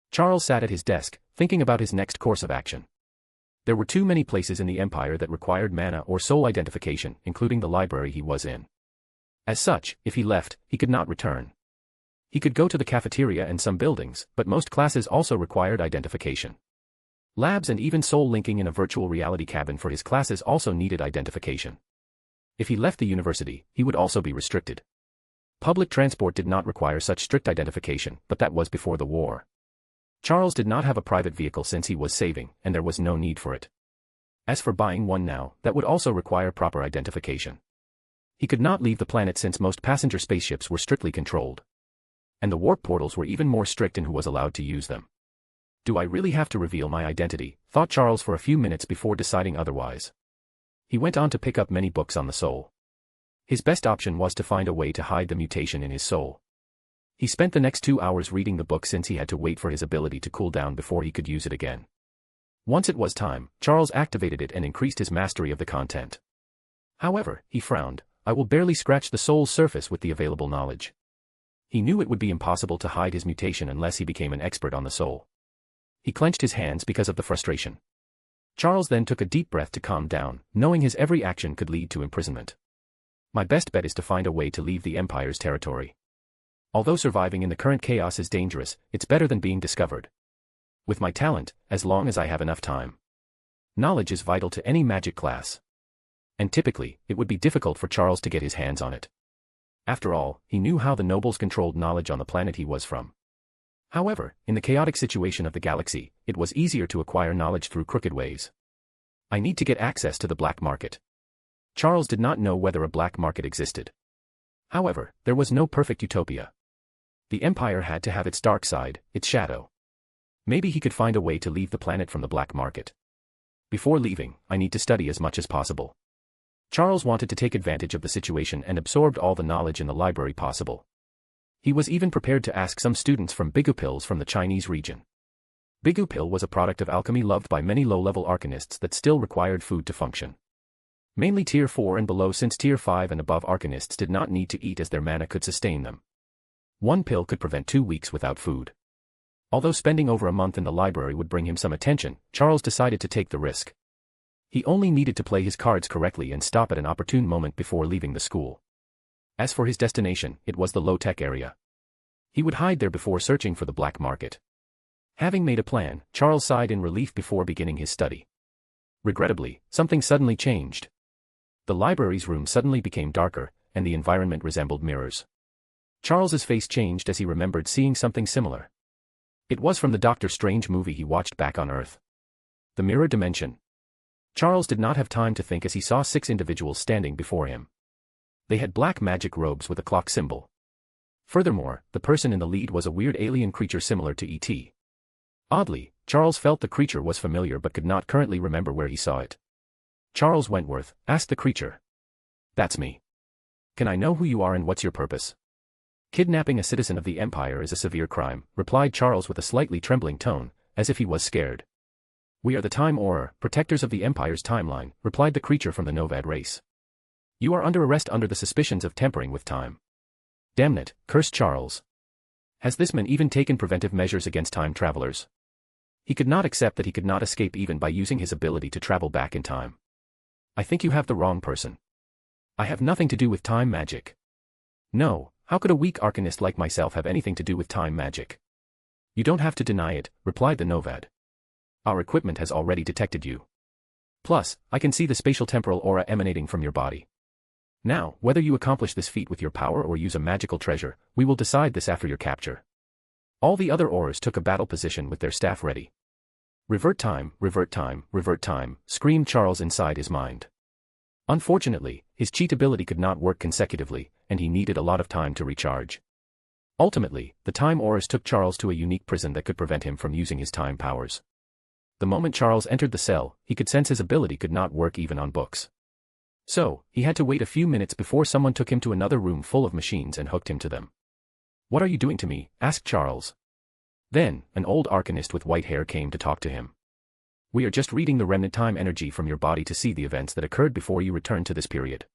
Charles sat at his desk, thinking about his next course of action. There were too many places in the Empire that required mana or soul identification, including the library he was in. As such, if he left, he could not return. He could go to the cafeteria and some buildings, but most classes also required identification. Labs and even soul linking in a virtual reality cabin for his classes also needed identification. If he left the university, he would also be restricted. Public transport did not require such strict identification, but that was before the war. Charles did not have a private vehicle since he was saving, and there was no need for it. As for buying one now, that would also require proper identification. He could not leave the planet since most passenger spaceships were strictly controlled. And the warp portals were even more strict in who was allowed to use them. Do I really have to reveal my identity? Thought Charles for a few minutes before deciding otherwise. He went on to pick up many books on the soul. His best option was to find a way to hide the mutation in his soul. He spent the next 2 hours reading the book since he had to wait for his ability to cool down before he could use it again. Once it was time, Charles activated it and increased his mastery of the content. However, he frowned. I will barely scratch the soul's surface with the available knowledge. He knew it would be impossible to hide his mutation unless he became an expert on the soul. He clenched his hands because of the frustration. Charles then took a deep breath to calm down, knowing his every action could lead to imprisonment. My best bet is to find a way to leave the Empire's territory. Although surviving in the current chaos is dangerous, it's better than being discovered. With my talent, as long as I have enough time. Knowledge is vital to any magic class. And typically, it would be difficult for Charles to get his hands on it. After all, he knew how the nobles controlled knowledge on the planet he was from. However, in the chaotic situation of the galaxy, it was easier to acquire knowledge through crooked ways. I need to get access to the black market. Charles did not know whether a black market existed. However, there was no perfect utopia. The Empire had to have its dark side, its shadow. Maybe he could find a way to leave the planet from the black market. Before leaving, I need to study as much as possible. Charles wanted to take advantage of the situation and absorbed all the knowledge in the library possible. He was even prepared to ask some students from Bigupils from the Chinese region. Bigupil was a product of alchemy loved by many low-level arcanists that still required food to function. Mainly Tier 4 and below, since Tier 5 and above arcanists did not need to eat as their mana could sustain them. One pill could prevent 2 weeks without food. Although spending over a month in the library would bring him some attention, Charles decided to take the risk. He only needed to play his cards correctly and stop at an opportune moment before leaving the school. As for his destination, it was the low-tech area. He would hide there before searching for the black market. Having made a plan, Charles sighed in relief before beginning his study. Regrettably, something suddenly changed. The library's room suddenly became darker, and the environment resembled mirrors. Charles's face changed as he remembered seeing something similar. It was from the Doctor Strange movie he watched back on Earth. The mirror dimension. Charles did not have time to think as he saw 6 individuals standing before him. They had black magic robes with a clock symbol. Furthermore, the person in the lead was a weird alien creature similar to E.T. Oddly, Charles felt the creature was familiar but could not currently remember where he saw it. Charles Wentworth, asked the creature. That's me. Can I know who you are and what's your purpose? Kidnapping a citizen of the Empire is a severe crime, replied Charles with a slightly trembling tone, as if he was scared. We are the Time Auror, protectors of the Empire's timeline, replied the creature from the Novad race. You are under arrest under the suspicions of tampering with time. Damn it, cursed Charles. Has this man even taken preventive measures against time travelers? He could not accept that he could not escape even by using his ability to travel back in time. I think you have the wrong person. I have nothing to do with time magic. No, how could a weak arcanist like myself have anything to do with time magic? You don't have to deny it, replied the Novad. Our equipment has already detected you. Plus, I can see the spatial temporal aura emanating from your body. Now, whether you accomplish this feat with your power or use a magical treasure, we will decide this after your capture. All the other Aurors took a battle position with their staff ready. Revert time, revert time, revert time, screamed Charles inside his mind. Unfortunately, his cheat ability could not work consecutively, and he needed a lot of time to recharge. Ultimately, the Time Aurors took Charles to a unique prison that could prevent him from using his time powers. The moment Charles entered the cell, he could sense his ability could not work even on books. So, he had to wait a few minutes before someone took him to another room full of machines and hooked him to them. What are you doing to me? Asked Charles. Then, an old arcanist with white hair came to talk to him. We are just reading the remnant time energy from your body to see the events that occurred before you returned to this period.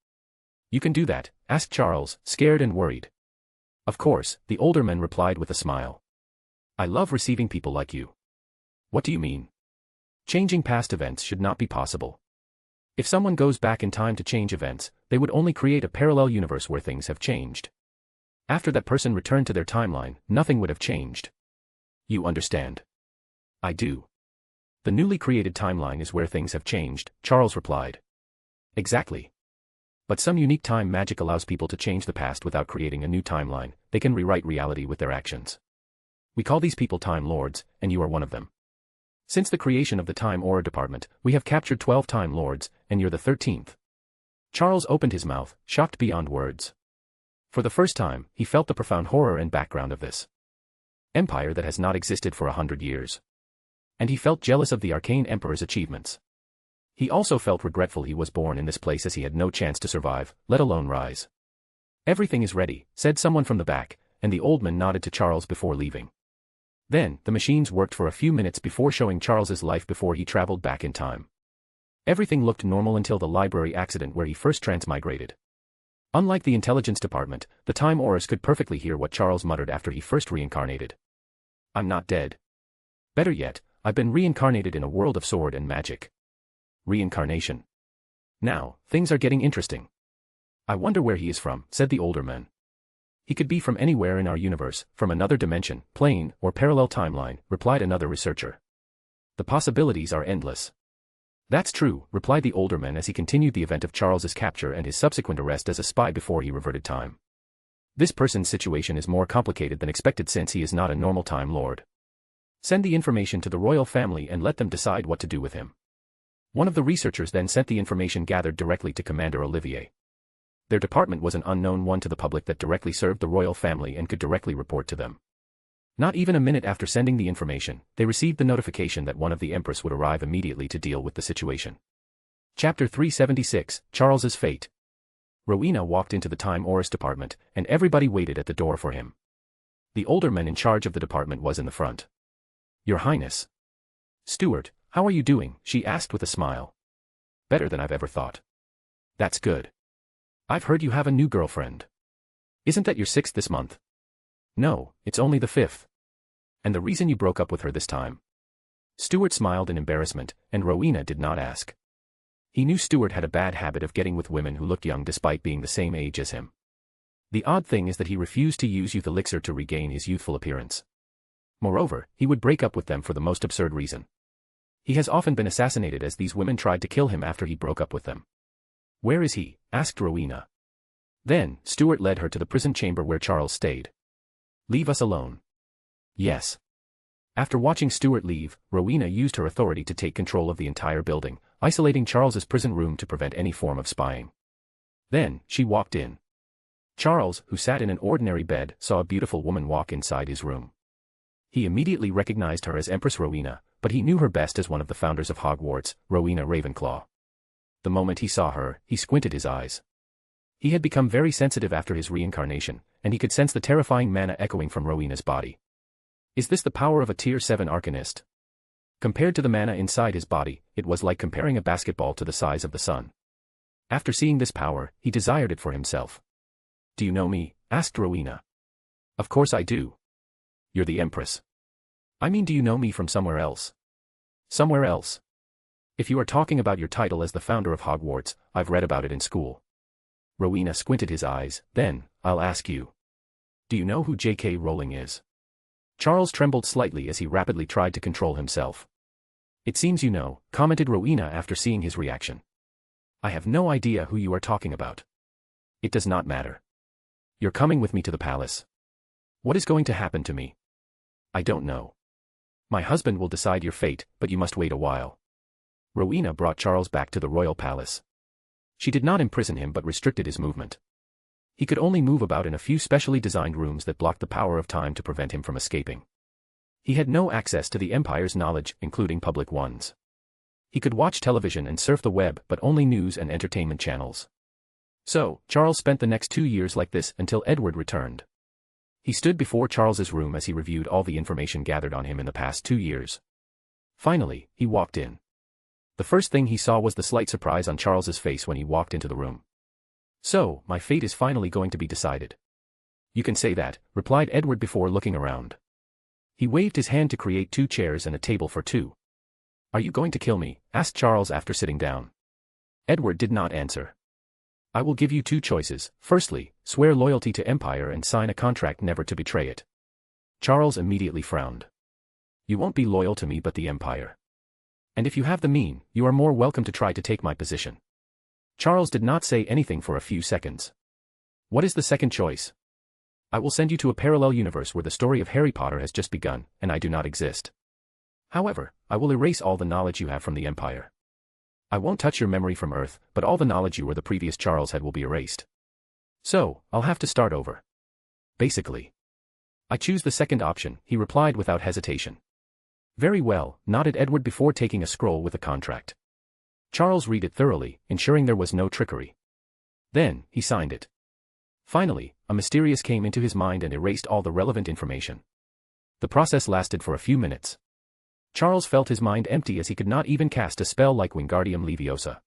You can do that? Asked Charles, scared and worried. Of course, the older man replied with a smile. I love receiving people like you. What do you mean? Changing past events should not be possible. If someone goes back in time to change events, they would only create a parallel universe where things have changed. After that person returned to their timeline, nothing would have changed. You understand? I do. The newly created timeline is where things have changed, Charles replied. Exactly. But some unique time magic allows people to change the past without creating a new timeline. They can rewrite reality with their actions. We call these people Time Lords, and you are one of them. Since the creation of the Time Aura Department, we have captured 12 Time Lords, and you're the 13th. Charles opened his mouth, shocked beyond words. For the first time, he felt the profound horror and background of this empire that has not existed for 100 years. And he felt jealous of the arcane emperor's achievements. He also felt regretful he was born in this place as he had no chance to survive, let alone rise. Everything is ready, said someone from the back, and the old man nodded to Charles before leaving. Then, the machines worked for a few minutes before showing Charles's life before he traveled back in time. Everything looked normal until the library accident where he first transmigrated. Unlike the intelligence department, the Time Auras could perfectly hear what Charles muttered after he first reincarnated. I'm not dead. Better yet, I've been reincarnated in a world of sword and magic. Reincarnation. Now, things are getting interesting. I wonder where he is from, said the older man. He could be from anywhere in our universe, from another dimension, plane, or parallel timeline, replied another researcher. The possibilities are endless. That's true, replied the older man as he continued the event of Charles's capture and his subsequent arrest as a spy before he reverted time. This person's situation is more complicated than expected since he is not a normal Time Lord. Send the information to the royal family and let them decide what to do with him. One of the researchers then sent the information gathered directly to Commander Olivier. Their department was an unknown one to the public that directly served the royal family and could directly report to them. Not even a minute after sending the information, they received the notification that one of the Empress would arrive immediately to deal with the situation. Chapter 376, Charles's Fate. Rowena walked into the Time Auras department, and everybody waited at the door for him. The older man in charge of the department was in the front. Your Highness. Stewart, how are you doing? She asked with a smile. Better than I've ever thought. That's good. I've heard you have a new girlfriend. Isn't that your 6th this month? No, it's only the 5th. And the reason you broke up with her this time? Stewart smiled in embarrassment, and Rowena did not ask. He knew Stewart had a bad habit of getting with women who looked young despite being the same age as him. The odd thing is that he refused to use youth elixir to regain his youthful appearance. Moreover, he would break up with them for the most absurd reason. He has often been assassinated as these women tried to kill him after he broke up with them. Where is he? Asked Rowena. Then, Stewart led her to the prison chamber where Charles stayed. Leave us alone. Yes. After watching Stewart leave, Rowena used her authority to take control of the entire building, isolating Charles's prison room to prevent any form of spying. Then, she walked in. Charles, who sat in an ordinary bed, saw a beautiful woman walk inside his room. He immediately recognized her as Empress Rowena, but he knew her best as one of the founders of Hogwarts, Rowena Ravenclaw. The moment he saw her, he squinted his eyes. He had become very sensitive after his reincarnation, and he could sense the terrifying mana echoing from Rowena's body. Is this the power of a Tier 7 Arcanist? Compared to the mana inside his body, it was like comparing a basketball to the size of the sun. After seeing this power, he desired it for himself. Do you know me? Asked Rowena. Of course I do. You're the Empress. I mean, do you know me from somewhere else? Somewhere else? If you are talking about your title as the founder of Hogwarts, I've read about it in school. Rowena squinted his eyes, then, I'll ask you. Do you know who J.K. Rowling is? Charles trembled slightly as he rapidly tried to control himself. It seems you know, commented Rowena after seeing his reaction. I have no idea who you are talking about. It does not matter. You're coming with me to the palace. What is going to happen to me? I don't know. My husband will decide your fate, but you must wait a while. Rowena brought Charles back to the royal palace. She did not imprison him but restricted his movement. He could only move about in a few specially designed rooms that blocked the power of time to prevent him from escaping. He had no access to the Empire's knowledge, including public ones. He could watch television and surf the web but only news and entertainment channels. So, Charles spent the next 2 years like this until Edward returned. He stood before Charles's room as he reviewed all the information gathered on him in the past 2 years. Finally, he walked in. The first thing he saw was the slight surprise on Charles's face when he walked into the room. So, my fate is finally going to be decided. You can say that, replied Edward before looking around. He waved his hand to create 2 chairs and a table for 2. Are you going to kill me? Asked Charles after sitting down. Edward did not answer. I will give you 2 choices. Firstly, swear loyalty to Empire and sign a contract never to betray it. Charles immediately frowned. You won't be loyal to me but the Empire. And if you have the mean, you are more welcome to try to take my position. Charles did not say anything for a few seconds. What is the second choice? I will send you to a parallel universe where the story of Harry Potter has just begun, and I do not exist. However, I will erase all the knowledge you have from the Empire. I won't touch your memory from Earth, but all the knowledge you or the previous Charles had will be erased. So, I'll have to start over. Basically. I choose the second option, he replied without hesitation. Very well, nodded Edward before taking a scroll with a contract. Charles read it thoroughly, ensuring there was no trickery. Then, he signed it. Finally, a mysterious came into his mind and erased all the relevant information. The process lasted for a few minutes. Charles felt his mind empty as he could not even cast a spell like Wingardium Leviosa.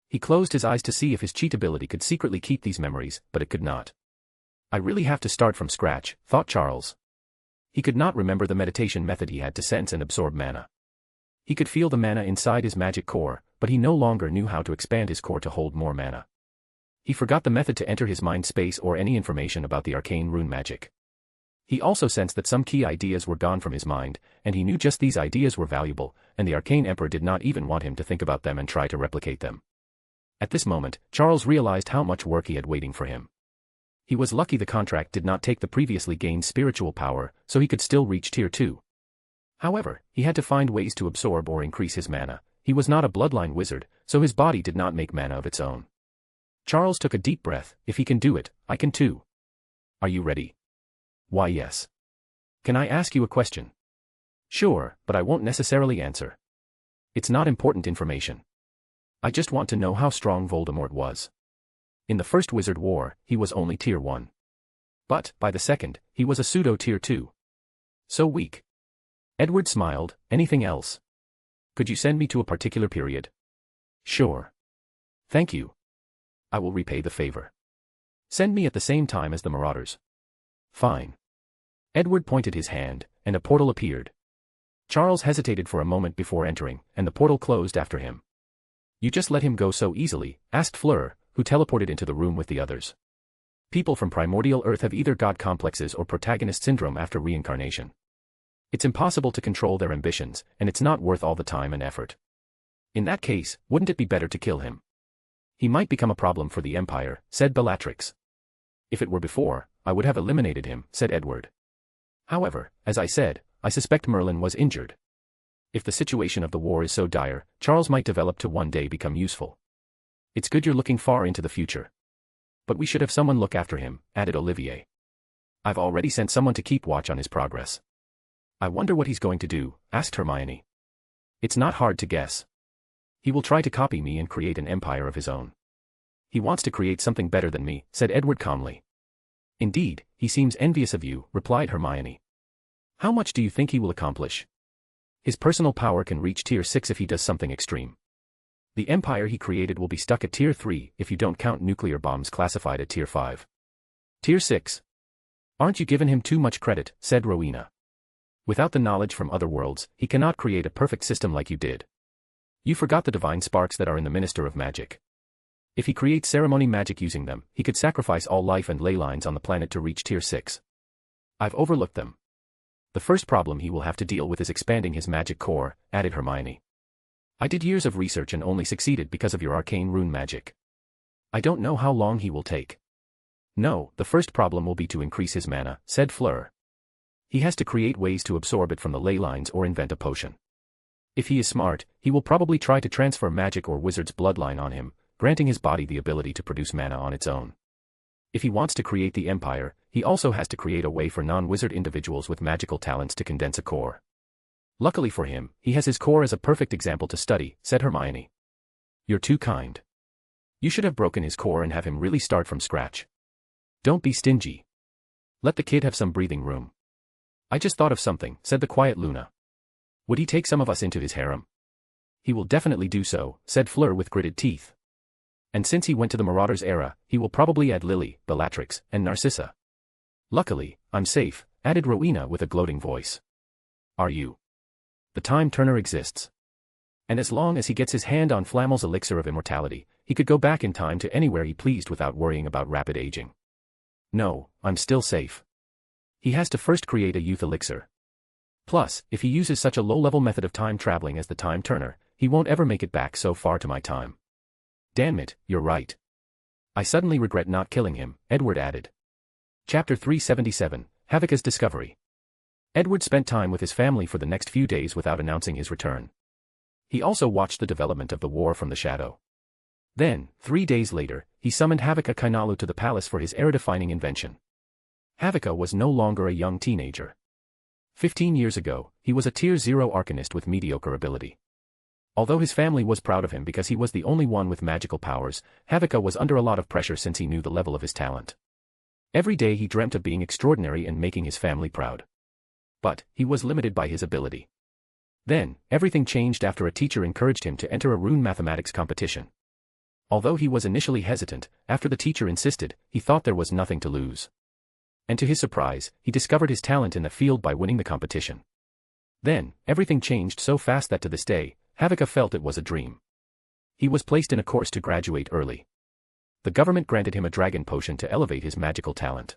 He closed his eyes to see if his cheat ability could secretly keep these memories, but it could not. I really have to start from scratch, thought Charles. He could not remember the meditation method he had to sense and absorb mana. He could feel the mana inside his magic core, but he no longer knew how to expand his core to hold more mana. He forgot the method to enter his mind space or any information about the arcane rune magic. He also sensed that some key ideas were gone from his mind, and he knew just these ideas were valuable, and the Arcane Emperor did not even want him to think about them and try to replicate them. At this moment, Charles realized how much work he had waiting for him. He was lucky the contract did not take the previously gained spiritual power, so he could still reach Tier 2. However, he had to find ways to absorb or increase his mana. He was not a bloodline wizard, so his body did not make mana of its own. Charles took a deep breath. If he can do it, I can too. Are you ready? Why yes. Can I ask you a question? Sure, but I won't necessarily answer. It's not important information. I just want to know how strong Voldemort was. In the First Wizard War, he was only Tier 1. But, by the second, he was a pseudo-Tier 2. So weak. Edward smiled. Anything else? Could you send me to a particular period? Sure. Thank you. I will repay the favor. Send me at the same time as the Marauders. Fine. Edward pointed his hand, and a portal appeared. Charles hesitated for a moment before entering, and the portal closed after him. You just let him go so easily? Asked Fleur, who teleported into the room with the others. People from primordial Earth have either god complexes or protagonist syndrome after reincarnation. It's impossible to control their ambitions, and it's not worth all the time and effort. In that case, wouldn't it be better to kill him? He might become a problem for the Empire, said Bellatrix. If it were before, I would have eliminated him, said Edward. However, as I said, I suspect Merlin was injured. If the situation of the war is so dire, Charles might develop to one day become useful. It's good you're looking far into the future. But we should have someone look after him, added Olivier. I've already sent someone to keep watch on his progress. I wonder what he's going to do, asked Hermione. It's not hard to guess. He will try to copy me and create an empire of his own. He wants to create something better than me, said Edward calmly. Indeed, he seems envious of you, replied Hermione. How much do you think he will accomplish? His personal power can reach Tier 6 if he does something extreme. The empire he created will be stuck at Tier 3 if you don't count nuclear bombs classified at Tier 5. Tier 6. Aren't you giving him too much credit, said Rowena. Without the knowledge from other worlds, he cannot create a perfect system like you did. You forgot the divine sparks that are in the Minister of Magic. If he creates ceremony magic using them, he could sacrifice all life and ley lines on the planet to reach Tier 6. I've overlooked them. The first problem he will have to deal with is expanding his magic core, added Hermione. I did years of research and only succeeded because of your arcane rune magic. I don't know how long he will take. No, the first problem will be to increase his mana, said Fleur. He has to create ways to absorb it from the ley lines or invent a potion. If he is smart, he will probably try to transfer magic or wizard's bloodline on him, granting his body the ability to produce mana on its own. If he wants to create the empire, he also has to create a way for non-wizard individuals with magical talents to condense a core. Luckily for him, he has his core as a perfect example to study, said Hermione. You're too kind. You should have broken his core and have him really start from scratch. Don't be stingy. Let the kid have some breathing room. I just thought of something, said the quiet Luna. Would he take some of us into his harem? He will definitely do so, said Fleur with gritted teeth. And since he went to the Marauders era, he will probably add Lily, Bellatrix, and Narcissa. Luckily, I'm safe, added Rowena with a gloating voice. Are you? The Time Turner exists. And as long as he gets his hand on Flamel's elixir of immortality, he could go back in time to anywhere he pleased without worrying about rapid aging. No, I'm still safe. He has to first create a youth elixir. Plus, if he uses such a low-level method of time traveling as the Time Turner, he won't ever make it back so far to my time. Damn it, you're right. I suddenly regret not killing him, Edward added. Chapter 377, Havika's Discovery. Edward spent time with his family for the next few days without announcing his return. He also watched the development of the war from the shadow. Then, 3 days later, he summoned Havika Kainalu to the palace for his era-defining invention. Havika was no longer a young teenager. 15 years ago, he was a Tier 0 arcanist with mediocre ability. Although his family was proud of him because he was the only one with magical powers, Havika was under a lot of pressure since he knew the level of his talent. Every day he dreamt of being extraordinary and making his family proud. But, he was limited by his ability. Then, everything changed after a teacher encouraged him to enter a rune mathematics competition. Although he was initially hesitant, after the teacher insisted, he thought there was nothing to lose. And to his surprise, he discovered his talent in the field by winning the competition. Then, everything changed so fast that to this day, Havika felt it was a dream. He was placed in a course to graduate early. The government granted him a dragon potion to elevate his magical talent.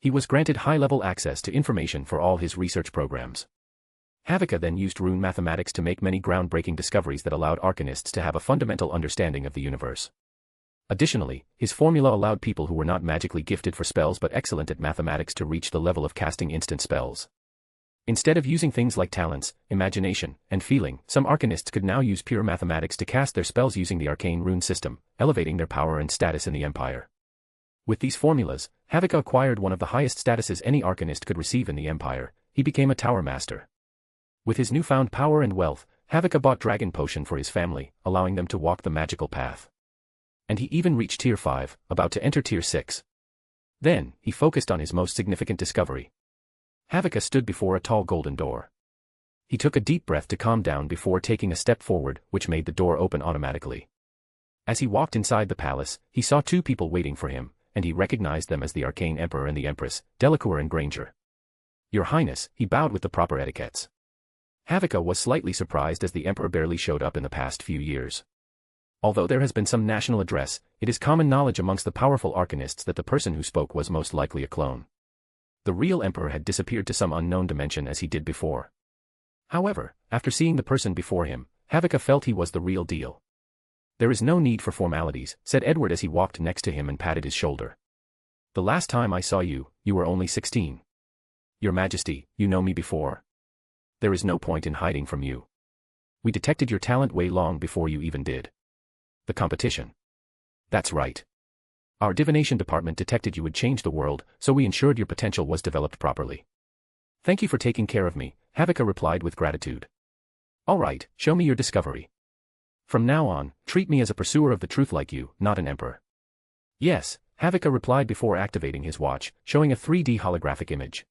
He was granted high-level access to information for all his research programs. Havika then used rune mathematics to make many groundbreaking discoveries that allowed arcanists to have a fundamental understanding of the universe. Additionally, his formula allowed people who were not magically gifted for spells but excellent at mathematics to reach the level of casting instant spells. Instead of using things like talents, imagination, and feeling, some arcanists could now use pure mathematics to cast their spells using the arcane rune system, elevating their power and status in the Empire. With these formulas, Havika acquired one of the highest statuses any arcanist could receive in the Empire. He became a Tower Master. With his newfound power and wealth, Havika bought Dragon Potion for his family, allowing them to walk the magical path. And he even reached Tier 5, about to enter Tier 6. Then, he focused on his most significant discovery. Havika stood before a tall golden door. He took a deep breath to calm down before taking a step forward, which made the door open automatically. As he walked inside the palace, he saw two people waiting for him, and he recognized them as the Arcane Emperor and the Empress, Delacour and Granger. Your Highness, he bowed with the proper etiquettes. Havika was slightly surprised as the Emperor barely showed up in the past few years. Although there has been some national address, it is common knowledge amongst the powerful arcanists that the person who spoke was most likely a clone. The real Emperor had disappeared to some unknown dimension as he did before. However, after seeing the person before him, Havika felt he was the real deal. There is no need for formalities, said Edward as he walked next to him and patted his shoulder. The last time I saw you, you were only 16. Your Majesty, you know me before. There is no point in hiding from you. We detected your talent way long before you even did. The competition. That's right. Our divination department detected you would change the world, so we ensured your potential was developed properly. Thank you for taking care of me, Havika replied with gratitude. All right, show me your discovery. From now on, treat me as a pursuer of the truth like you, not an emperor. Yes, Havika replied before activating his watch, showing a 3D holographic image.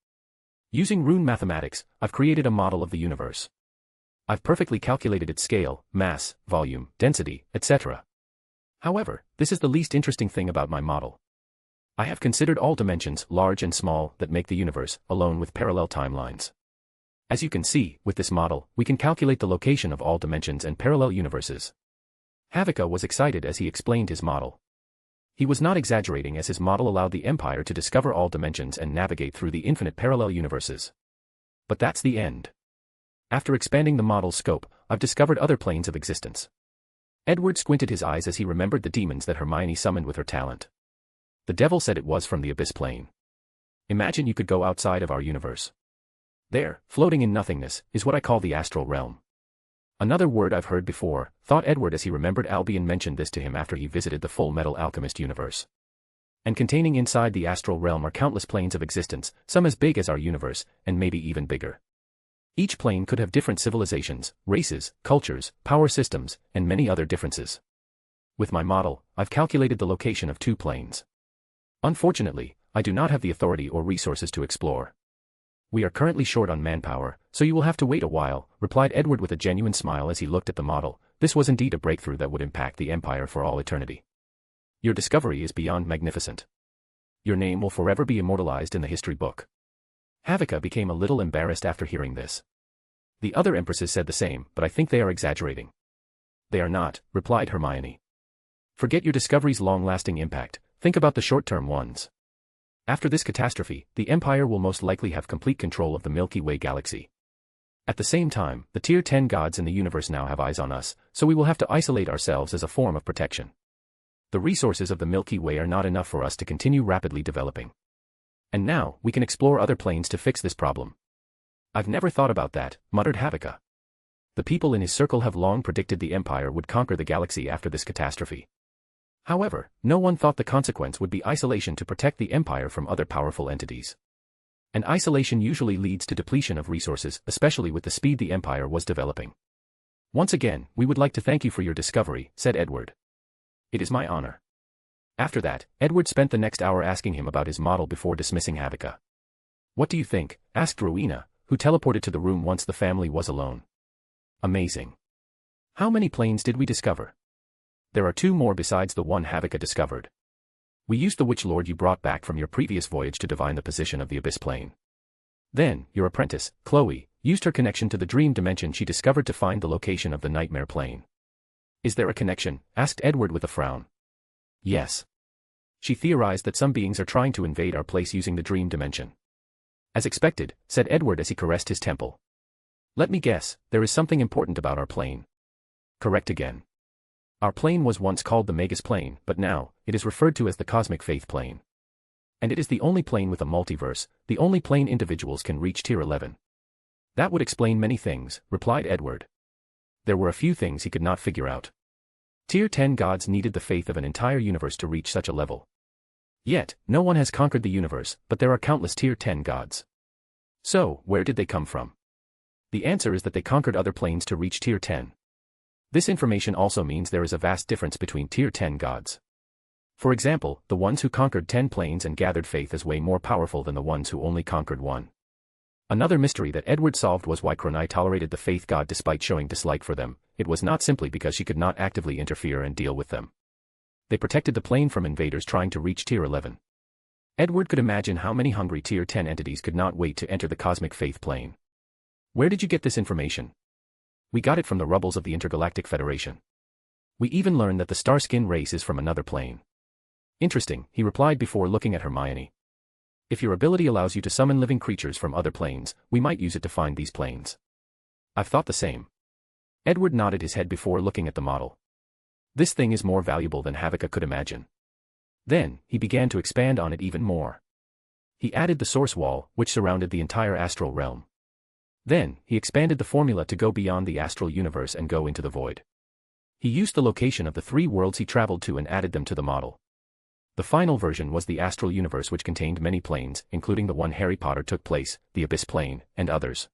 Using rune mathematics, I've created a model of the universe. I've perfectly calculated its scale, mass, volume, density, etc. However, this is the least interesting thing about my model. I have considered all dimensions, large and small, that make the universe, alone with parallel timelines. As you can see, with this model, we can calculate the location of all dimensions and parallel universes. Havika was excited as he explained his model. He was not exaggerating as his model allowed the Empire to discover all dimensions and navigate through the infinite parallel universes. But that's the end. After expanding the model's scope, I've discovered other planes of existence. Edward squinted his eyes as he remembered the demons that Hermione summoned with her talent. The devil said it was from the abyss plane. Imagine you could go outside of our universe. There, floating in nothingness, is what I call the astral realm. Another word I've heard before, thought Edward as he remembered Albion mentioned this to him after he visited the Full Metal Alchemist universe. And containing inside the astral realm are countless planes of existence, some as big as our universe, and maybe even bigger. Each plane could have different civilizations, races, cultures, power systems, and many other differences. With my model, I've calculated the location of 2 planes. Unfortunately, I do not have the authority or resources to explore. We are currently short on manpower, so you will have to wait a while, replied Edward with a genuine smile as he looked at the model. This was indeed a breakthrough that would impact the Empire for all eternity. Your discovery is beyond magnificent. Your name will forever be immortalized in the history book. Havika became a little embarrassed after hearing this. The other empresses said the same, but I think they are exaggerating. They are not, replied Hermione. Forget your discovery's long-lasting impact, think about the short-term ones. After this catastrophe, the Empire will most likely have complete control of the Milky Way galaxy. At the same time, the Tier 10 gods in the universe now have eyes on us, so we will have to isolate ourselves as a form of protection. The resources of the Milky Way are not enough for us to continue rapidly developing. And now, we can explore other planes to fix this problem. I've never thought about that, muttered Havika. The people in his circle have long predicted the Empire would conquer the galaxy after this catastrophe. However, no one thought the consequence would be isolation to protect the Empire from other powerful entities. And isolation usually leads to depletion of resources, especially with the speed the Empire was developing. Once again, we would like to thank you for your discovery, said Edward. It is my honor. After that, Edward spent the next hour asking him about his model before dismissing Havika. What do you think? Asked Rowena, who teleported to the room once the family was alone. Amazing. How many planes did we discover? There are 2 more besides the one Havika discovered. We used the Witch Lord you brought back from your previous voyage to divine the position of the Abyss Plane. Then, your apprentice, Chloe, used her connection to the dream dimension she discovered to find the location of the Nightmare Plane. Is there a connection? Asked Edward with a frown. Yes. She theorized that some beings are trying to invade our place using the dream dimension. As expected, said Edward as he caressed his temple. Let me guess, there is something important about our plane. Correct again. Our plane was once called the Magus Plane, but now, it is referred to as the Cosmic Faith Plane. And it is the only plane with a multiverse, the only plane individuals can reach Tier 11. That would explain many things, replied Edward. There were a few things he could not figure out. Tier 10 gods needed the faith of an entire universe to reach such a level. Yet, no one has conquered the universe, but there are countless Tier 10 gods. So, where did they come from? The answer is that they conquered other planes to reach Tier 10. This information also means there is a vast difference between Tier 10 gods. For example, the ones who conquered 10 planes and gathered faith is way more powerful than the ones who only conquered one. Another mystery that Edward solved was why Chronai tolerated the faith god despite showing dislike for them. It was not simply because she could not actively interfere and deal with them. They protected the plane from invaders trying to reach Tier 11. Edward could imagine how many hungry Tier 10 entities could not wait to enter the Cosmic Faith Plane. Where did you get this information? We got it from the rubbles of the Intergalactic Federation. We even learned that the Starskin race is from another plane. Interesting, he replied before looking at Hermione. If your ability allows you to summon living creatures from other planes, we might use it to find these planes. I've thought the same. Edward nodded his head before looking at the model. This thing is more valuable than Havika could imagine. Then, he began to expand on it even more. He added the source wall, which surrounded the entire astral realm. Then, he expanded the formula to go beyond the astral universe and go into the void. He used the location of the 3 worlds he traveled to and added them to the model. The final version was the astral universe, which contained many planes, including the one Harry Potter took place, the Abyss Plane, and others.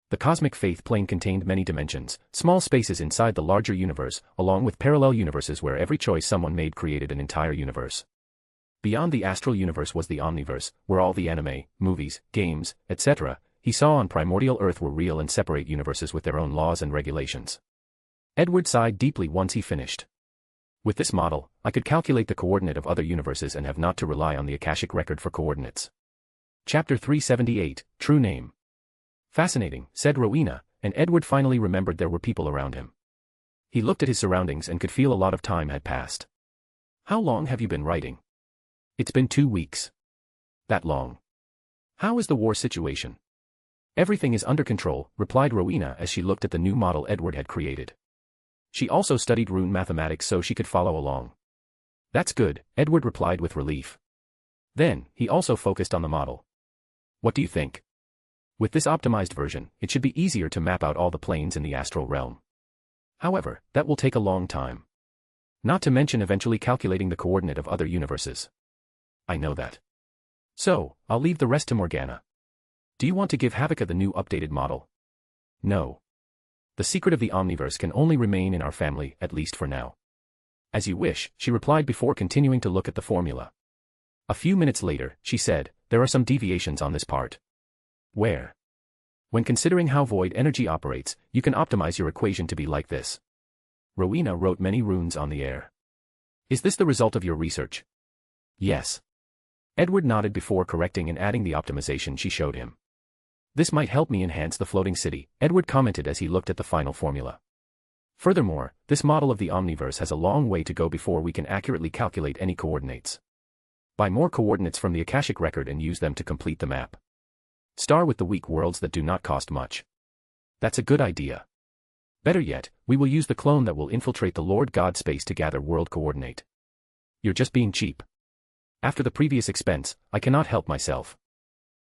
The Cosmic Faith Plane contained many dimensions, small spaces inside the larger universe, along with parallel universes where every choice someone made created an entire universe. Beyond the astral universe was the Omniverse, where all the anime, movies, games, etc., he saw on primordial Earth were real and separate universes with their own laws and regulations. Edward sighed deeply once he finished. With this model, I could calculate the coordinate of other universes and have not to rely on the Akashic record for coordinates. Chapter 378, True Name. Fascinating, said Rowena, and Edward finally remembered there were people around him. He looked at his surroundings and could feel a lot of time had passed. How long have you been writing? It's been 2 weeks. That long. How is the war situation? Everything is under control, replied Rowena as she looked at the new model Edward had created. She also studied rune mathematics so she could follow along. That's good, Edward replied with relief. Then, he also focused on the model. What do you think? With this optimized version, it should be easier to map out all the planes in the astral realm. However, that will take a long time. Not to mention eventually calculating the coordinate of other universes. I know that. So, I'll leave the rest to Morgana. Do you want to give Havika the new updated model? No. The secret of the Omniverse can only remain in our family, at least for now. As you wish, she replied before continuing to look at the formula. A few minutes later, she said, there are some deviations on this part. Where? When considering how void energy operates, you can optimize your equation to be like this. Rowena wrote many runes on the air. Is this the result of your research? Yes. Edward nodded before correcting and adding the optimization she showed him. This might help me enhance the floating city, Edward commented as he looked at the final formula. Furthermore, this model of the omniverse has a long way to go before we can accurately calculate any coordinates. Buy more coordinates from the Akashic record and use them to complete the map. Star with the weak worlds that do not cost much. That's a good idea. Better yet, we will use the clone that will infiltrate the Lord God space to gather world coordinate. You're just being cheap. After the previous expense, I cannot help myself.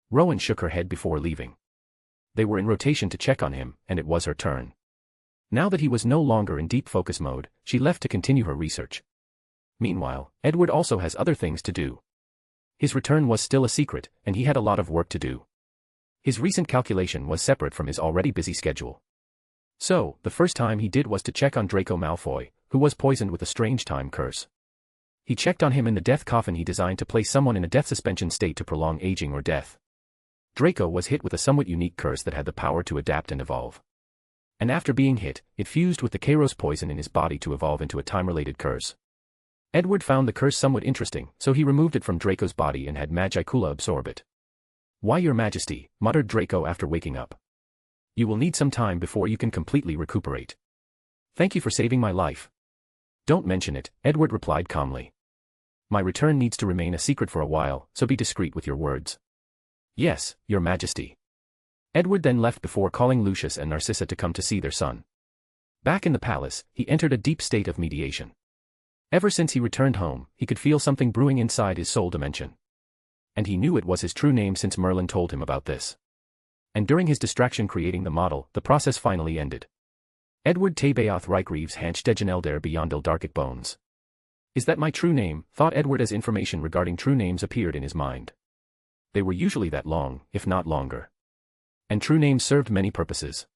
Rowan shook her head before leaving. They were in rotation to check on him, and it was her turn. Now that he was no longer in deep focus mode, she left to continue her research. Meanwhile, Edward also has other things to do. His return was still a secret, and he had a lot of work to do. His recent calculation was separate from his already busy schedule. So, the first time he did was to check on Draco Malfoy, who was poisoned with a strange time curse. He checked on him in the death coffin he designed to place someone in a death suspension state to prolong aging or death. Draco was hit with a somewhat unique curse that had the power to adapt and evolve. And after being hit, it fused with the Kairos poison in his body to evolve into a time-related curse. Edward found the curse somewhat interesting, so he removed it from Draco's body and had Magicula absorb it. "Why, Your Majesty," muttered Draco after waking up. "You will need some time before you can completely recuperate. Thank you for saving my life." "Don't mention it," Edward replied calmly. "My return needs to remain a secret for a while, so be discreet with your words." "Yes, Your Majesty." Edward then left before calling Lucius and Narcissa to come to see their son. Back in the palace, he entered a deep state of mediation. Ever since he returned home, he could feel something brewing inside his soul dimension. And he knew it was his true name since Merlin told him about this. And during his distraction creating the model, the process finally ended. Edward Tabaoth Reikreeves Hanchdegenelder Beyondil Darkik Bones. Is that my true name? Thought Edward as information regarding true names appeared in his mind. They were usually that long, if not longer. And true names served many purposes.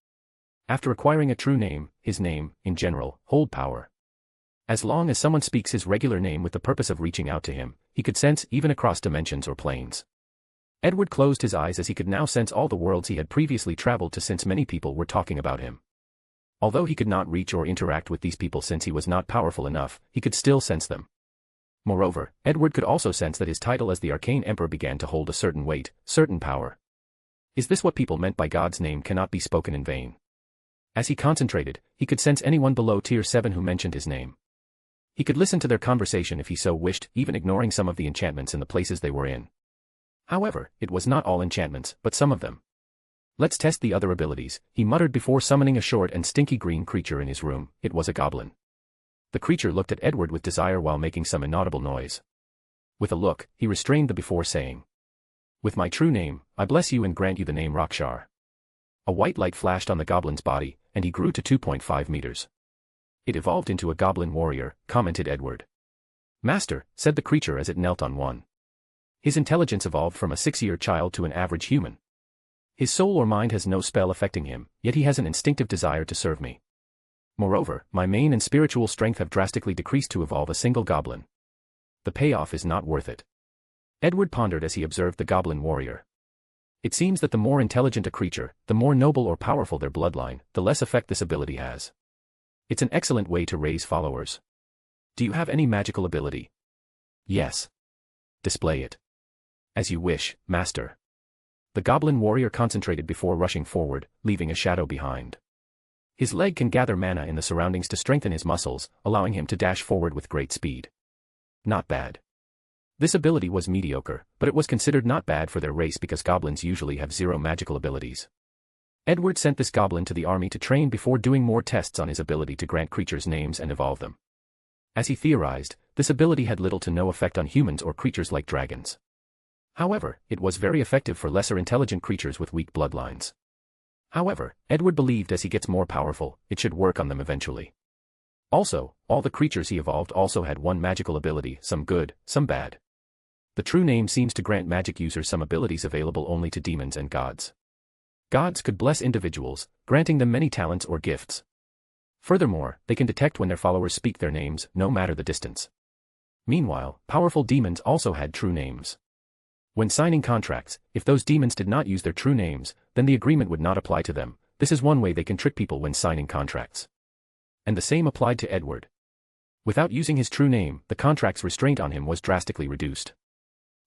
After acquiring a true name, his name, in general, hold power. As long as someone speaks his regular name with the purpose of reaching out to him, he could sense even across dimensions or planes. Edward closed his eyes as he could now sense all the worlds he had previously traveled to since many people were talking about him. Although he could not reach or interact with these people since he was not powerful enough, he could still sense them. Moreover, Edward could also sense that his title as the Arcane Emperor began to hold a certain weight, certain power. Is this what people meant by God's name cannot be spoken in vain? As he concentrated, he could sense anyone below Tier 7 who mentioned his name. He could listen to their conversation if he so wished, even ignoring some of the enchantments in the places they were in. However, it was not all enchantments, but some of them. "Let's test the other abilities," he muttered before summoning a short and stinky green creature in his room. It was a goblin. The creature looked at Edward with desire while making some inaudible noise. With a look, he restrained the before saying, "With my true name, I bless you and grant you the name Rakshar." A white light flashed on the goblin's body, and he grew to 2.5 meters. "It evolved into a goblin warrior," commented Edward. "Master," said the creature as it knelt on one. "His intelligence evolved from a 6-year child to an average human. His soul or mind has no spell affecting him, yet he has an instinctive desire to serve me. Moreover, my main and spiritual strength have drastically decreased to evolve a single goblin. The payoff is not worth it." Edward pondered as he observed the goblin warrior. It seems that the more intelligent a creature, the more noble or powerful their bloodline, the less effect this ability has. It's an excellent way to raise followers. "Do you have any magical ability?" "Yes." "Display it." "As you wish, master." The goblin warrior concentrated before rushing forward, leaving a shadow behind. His leg can gather mana in the surroundings to strengthen his muscles, allowing him to dash forward with great speed. Not bad. This ability was mediocre, but it was considered not bad for their race because goblins usually have 0 magical abilities. Edward sent this goblin to the army to train before doing more tests on his ability to grant creatures names and evolve them. As he theorized, this ability had little to no effect on humans or creatures like dragons. However, it was very effective for lesser intelligent creatures with weak bloodlines. However, Edward believed as he gets more powerful, it should work on them eventually. Also, all the creatures he evolved also had one magical ability, some good, some bad. The true name seems to grant magic users some abilities available only to demons and gods. Gods could bless individuals, granting them many talents or gifts. Furthermore, they can detect when their followers speak their names, no matter the distance. Meanwhile, powerful demons also had true names. When signing contracts, if those demons did not use their true names, then the agreement would not apply to them. This is one way they can trick people when signing contracts. And the same applied to Edward. Without using his true name, the contract's restraint on him was drastically reduced.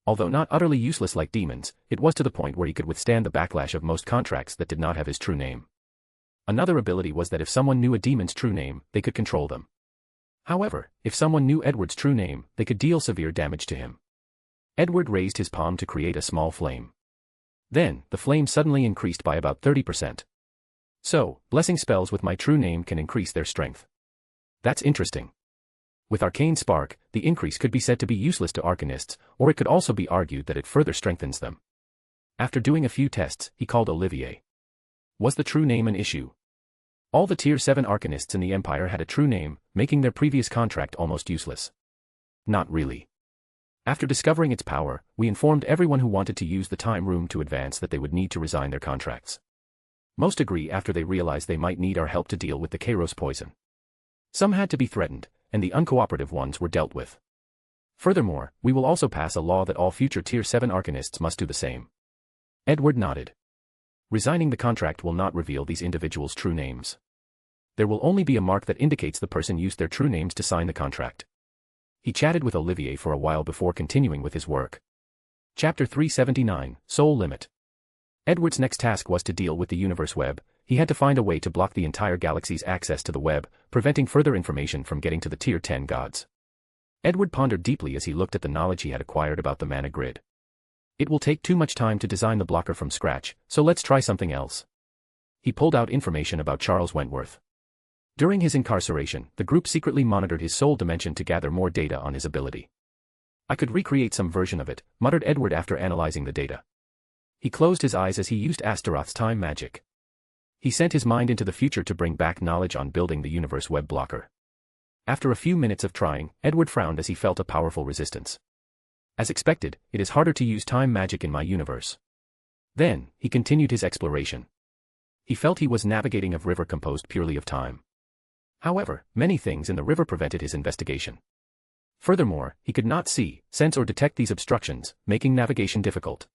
Although not utterly useless like demons, it was to the point where he could withstand the backlash of most contracts that did not have his true name. Another ability was that if someone knew a demon's true name, they could control them. However, if someone knew Edward's true name, they could deal severe damage to him. Edward raised his palm to create a small flame. Then, the flame suddenly increased by about 30%. So, blessing spells with my true name can increase their strength. That's interesting. With Arcane Spark, the increase could be said to be useless to arcanists, or it could also be argued that it further strengthens them. After doing a few tests, he called Olivier. Was the true name an issue? All the Tier 7 arcanists in the Empire had a true name, making their previous contract almost useless. Not really. After discovering its power, we informed everyone who wanted to use the time room to advance that they would need to resign their contracts. Most agree after they realized they might need our help to deal with the Kairos poison. Some had to be threatened, and the uncooperative ones were dealt with. Furthermore, we will also pass a law that all future Tier 7 arcanists must do the same. Edward nodded. Resigning the contract will not reveal these individuals' true names. There will only be a mark that indicates the person used their true names to sign the contract. He chatted with Olivier for a while before continuing with his work. Chapter 379, Soul Limit. Edward's next task was to deal with the universe web. He had to find a way to block the entire galaxy's access to the web, preventing further information from getting to the Tier 10 gods. Edward pondered deeply as he looked at the knowledge he had acquired about the mana grid. It will take too much time to design the blocker from scratch, so let's try something else. He pulled out information about Charles Wentworth. During his incarceration, the group secretly monitored his soul dimension to gather more data on his ability. I could recreate some version of it, muttered Edward after analyzing the data. He closed his eyes as he used Astaroth's time magic. He sent his mind into the future to bring back knowledge on building the universe web blocker. After a few minutes of trying, Edward frowned as he felt a powerful resistance. As expected, it is harder to use time magic in my universe. Then, he continued his exploration. He felt he was navigating a river composed purely of time. However, many things in the river prevented his investigation. Furthermore, he could not see, sense or detect these obstructions, making navigation difficult.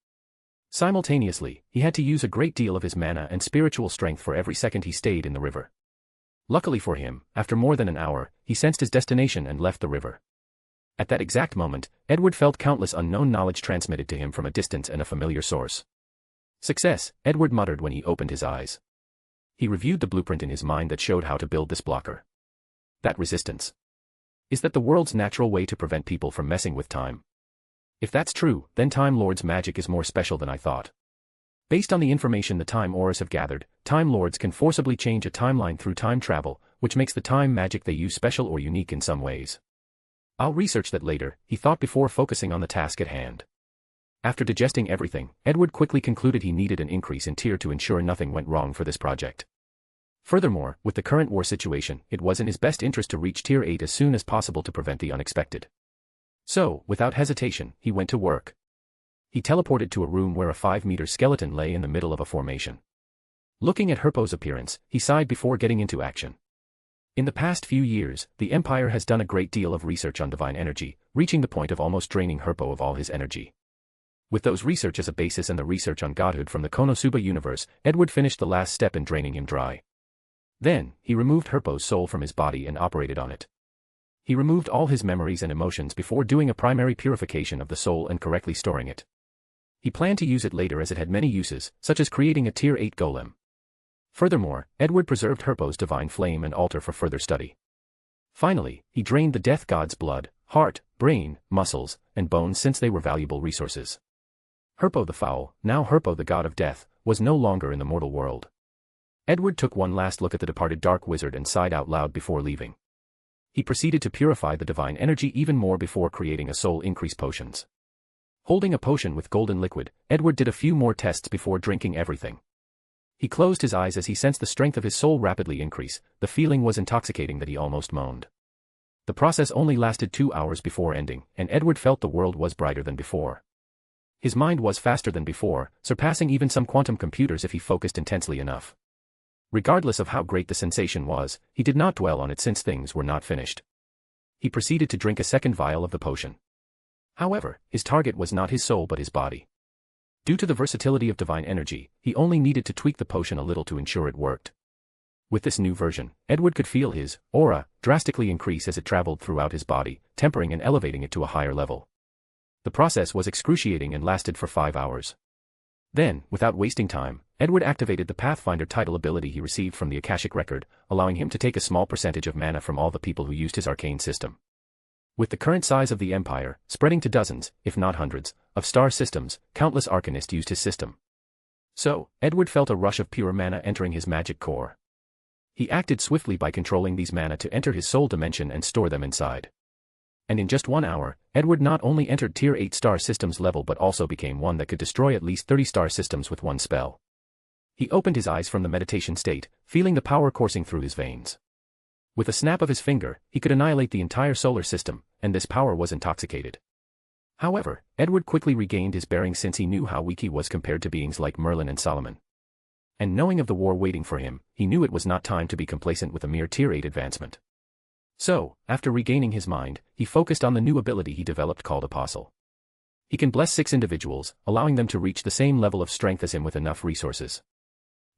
Simultaneously, he had to use a great deal of his mana and spiritual strength for every second he stayed in the river. Luckily for him, after more than an hour, he sensed his destination and left the river. At that exact moment, Edward felt countless unknown knowledge transmitted to him from a distance and a familiar source. Success, Edward muttered when he opened his eyes. He reviewed the blueprint in his mind that showed how to build this blocker. That resistance. Is that the world's natural way to prevent people from messing with time? If that's true, then Time Lord's magic is more special than I thought. Based on the information the Time Auras have gathered, Time Lords can forcibly change a timeline through time travel, which makes the time magic they use special or unique in some ways. I'll research that later, he thought before focusing on the task at hand. After digesting everything, Edward quickly concluded he needed an increase in tier to ensure nothing went wrong for this project. Furthermore, with the current war situation, it was in his best interest to reach tier 8 as soon as possible to prevent the unexpected. So, without hesitation, he went to work. He teleported to a room where a 5-meter skeleton lay in the middle of a formation. Looking at Herpo's appearance, he sighed before getting into action. In the past few years, the Empire has done a great deal of research on divine energy, reaching the point of almost draining Herpo of all his energy. With those research as a basis and the research on godhood from the Konosuba universe, Edward finished the last step in draining him dry. Then, he removed Herpo's soul from his body and operated on it. He removed all his memories and emotions before doing a primary purification of the soul and correctly storing it. He planned to use it later as it had many uses, such as creating a tier 8 golem. Furthermore, Edward preserved Herpo's divine flame and altar for further study. Finally, he drained the death god's blood, heart, brain, muscles, and bones since they were valuable resources. Herpo the Foul, now Herpo the god of death, was no longer in the mortal world. Edward took one last look at the departed dark wizard and sighed out loud before leaving. He proceeded to purify the divine energy even more before creating a soul increase potions. Holding a potion with golden liquid, Edward did a few more tests before drinking everything. He closed his eyes as he sensed the strength of his soul rapidly increase. The feeling was intoxicating that he almost moaned. The process only lasted 2 hours before ending, and Edward felt the world was brighter than before. His mind was faster than before, surpassing even some quantum computers if he focused intensely enough. Regardless of how great the sensation was, he did not dwell on it since things were not finished. He proceeded to drink a second vial of the potion. However, his target was not his soul but his body. Due to the versatility of divine energy, he only needed to tweak the potion a little to ensure it worked. With this new version, Edward could feel his aura drastically increase as it traveled throughout his body, tempering and elevating it to a higher level. The process was excruciating and lasted for 5 hours. Then, without wasting time, Edward activated the Pathfinder title ability he received from the Akashic Record, allowing him to take a small percentage of mana from all the people who used his arcane system. With the current size of the Empire, spreading to dozens, if not hundreds, of star systems, countless arcanists used his system. So, Edward felt a rush of pure mana entering his magic core. He acted swiftly by controlling these mana to enter his soul dimension and store them inside. And in just 1 hour, Edward not only entered Tier 8 star systems level but also became one that could destroy at least 30 star systems with one spell. He opened his eyes from the meditation state, feeling the power coursing through his veins. With a snap of his finger, he could annihilate the entire solar system, and this power was intoxicated. However, Edward quickly regained his bearings since he knew how weak he was compared to beings like Merlin and Solomon. And knowing of the war waiting for him, he knew it was not time to be complacent with a mere Tier 8 advancement. So, after regaining his mind, he focused on the new ability he developed called Apostle. He can bless 6 individuals, allowing them to reach the same level of strength as him with enough resources.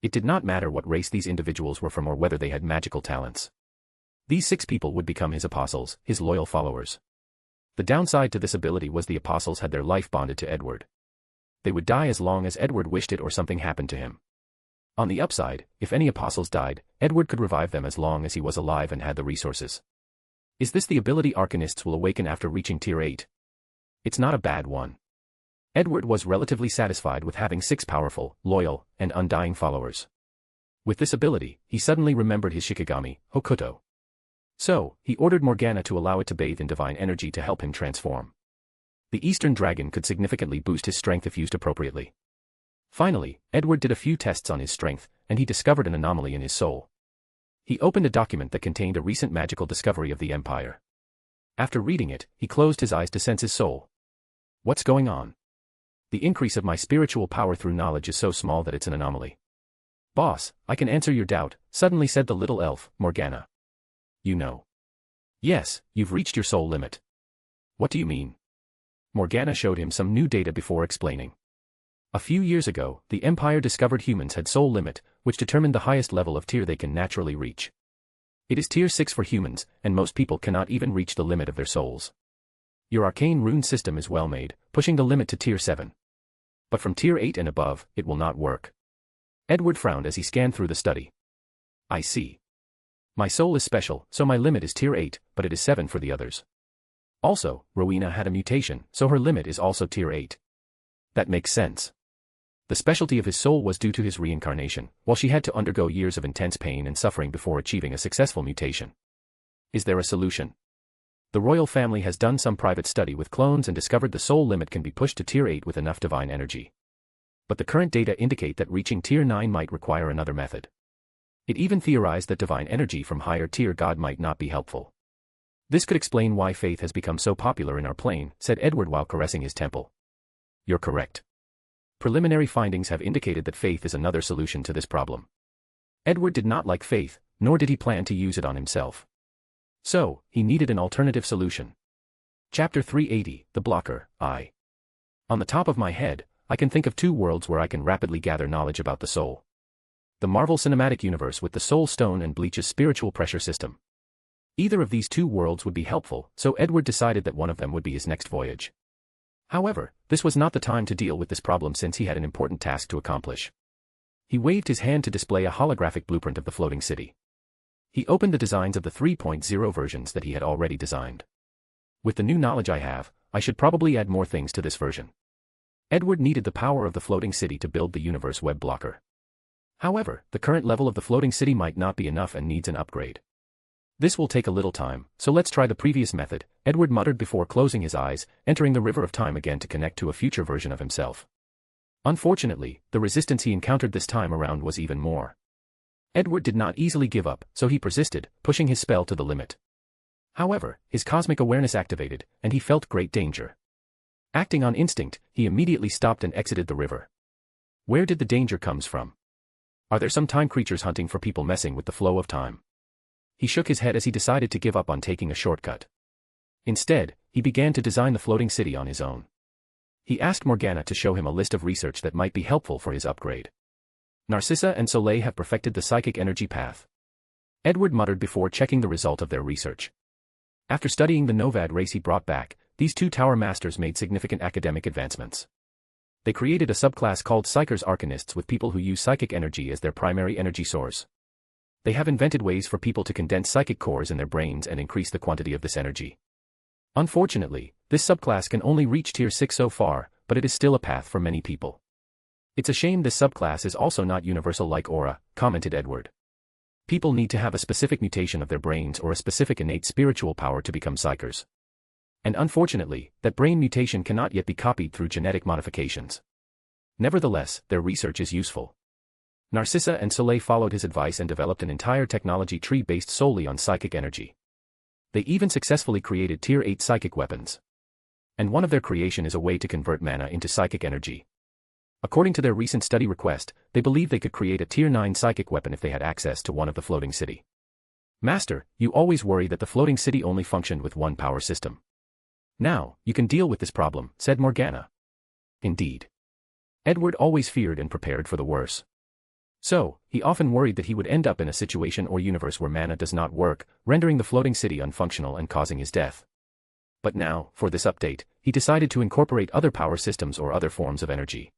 It did not matter what race these individuals were from or whether they had magical talents. These 6 people would become his apostles, his loyal followers. The downside to this ability was the apostles had their life bonded to Edward. They would die as long as Edward wished it or something happened to him. On the upside, if any apostles died, Edward could revive them as long as he was alive and had the resources. Is this the ability arcanists will awaken after reaching Tier 8? It's not a bad one. Edward was relatively satisfied with having 6 powerful, loyal, and undying followers. With this ability, he suddenly remembered his Shikigami, Hokuto. So, he ordered Morgana to allow it to bathe in divine energy to help him transform. The Eastern Dragon could significantly boost his strength if used appropriately. Finally, Edward did a few tests on his strength, and he discovered an anomaly in his soul. He opened a document that contained a recent magical discovery of the Empire. After reading it, he closed his eyes to sense his soul. What's going on? The increase of my spiritual power through knowledge is so small that it's an anomaly. Boss, I can answer your doubt, suddenly said the little elf, Morgana. You know. Yes, you've reached your soul limit. What do you mean? Morgana showed him some new data before explaining. A few years ago, the Empire discovered humans had soul limit, which determined the highest level of tier they can naturally reach. It is Tier 6 for humans, and most people cannot even reach the limit of their souls. Your arcane rune system is well made, pushing the limit to Tier 7. But from Tier 8 and above, it will not work. Edward frowned as he scanned through the study. I see. My soul is special, so my limit is Tier 8, but it is 7 for the others. Also, Rowena had a mutation, so her limit is also Tier 8. That makes sense. The specialty of his soul was due to his reincarnation, while she had to undergo years of intense pain and suffering before achieving a successful mutation. Is there a solution? The royal family has done some private study with clones and discovered the soul limit can be pushed to Tier 8 with enough divine energy. But the current data indicate that reaching Tier 9 might require another method. It even theorized that divine energy from higher tier god might not be helpful. This could explain why faith has become so popular in our plane, said Edward while caressing his temple. You're correct. Preliminary findings have indicated that faith is another solution to this problem. Edward did not like faith, nor did he plan to use it on himself. So, he needed an alternative solution. Chapter 380, The Blocker, I. On the top of my head, I can think of 2 worlds where I can rapidly gather knowledge about the soul. The Marvel Cinematic Universe with the Soul Stone and Bleach's spiritual pressure system. Either of these 2 worlds would be helpful, so Edward decided that one of them would be his next voyage. However, this was not the time to deal with this problem since he had an important task to accomplish. He waved his hand to display a holographic blueprint of the floating city. He opened the designs of the 3.0 versions that he had already designed. With the new knowledge I have, I should probably add more things to this version. Edward needed the power of the floating city to build the universe web blocker. However, the current level of the floating city might not be enough and needs an upgrade. This will take a little time, so let's try the previous method, Edward muttered before closing his eyes, entering the river of time again to connect to a future version of himself. Unfortunately, the resistance he encountered this time around was even more. Edward did not easily give up, so he persisted, pushing his spell to the limit. However, his cosmic awareness activated, and he felt great danger. Acting on instinct, he immediately stopped and exited the river. Where did the danger comes from? Are there some time creatures hunting for people messing with the flow of time? He shook his head as he decided to give up on taking a shortcut. Instead, he began to design the floating city on his own. He asked Morgana to show him a list of research that might be helpful for his upgrade. Narcissa and Soleil have perfected the psychic energy path. Edward muttered before checking the result of their research. After studying the Novad race he brought back, these two tower masters made significant academic advancements. They created a subclass called Psychers Arcanists with people who use psychic energy as their primary energy source. They have invented ways for people to condense psychic cores in their brains and increase the quantity of this energy. Unfortunately, this subclass can only reach tier 6 so far, but it is still a path for many people. It's a shame this subclass is also not universal like aura, commented Edward. People need to have a specific mutation of their brains or a specific innate spiritual power to become psychers. And unfortunately, that brain mutation cannot yet be copied through genetic modifications. Nevertheless, their research is useful. Narcissa and Soleil followed his advice and developed an entire technology tree based solely on psychic energy. They even successfully created tier 8 psychic weapons. And one of their creation is a way to convert mana into psychic energy. According to their recent study request, they believe they could create a tier 9 psychic weapon if they had access to one of the floating city. Master, you always worry that the floating city only functioned with one power system. Now, you can deal with this problem, said Morgana. Indeed. Edward always feared and prepared for the worst. So, he often worried that he would end up in a situation or universe where mana does not work, rendering the floating city unfunctional and causing his death. But now, for this update, he decided to incorporate other power systems or other forms of energy.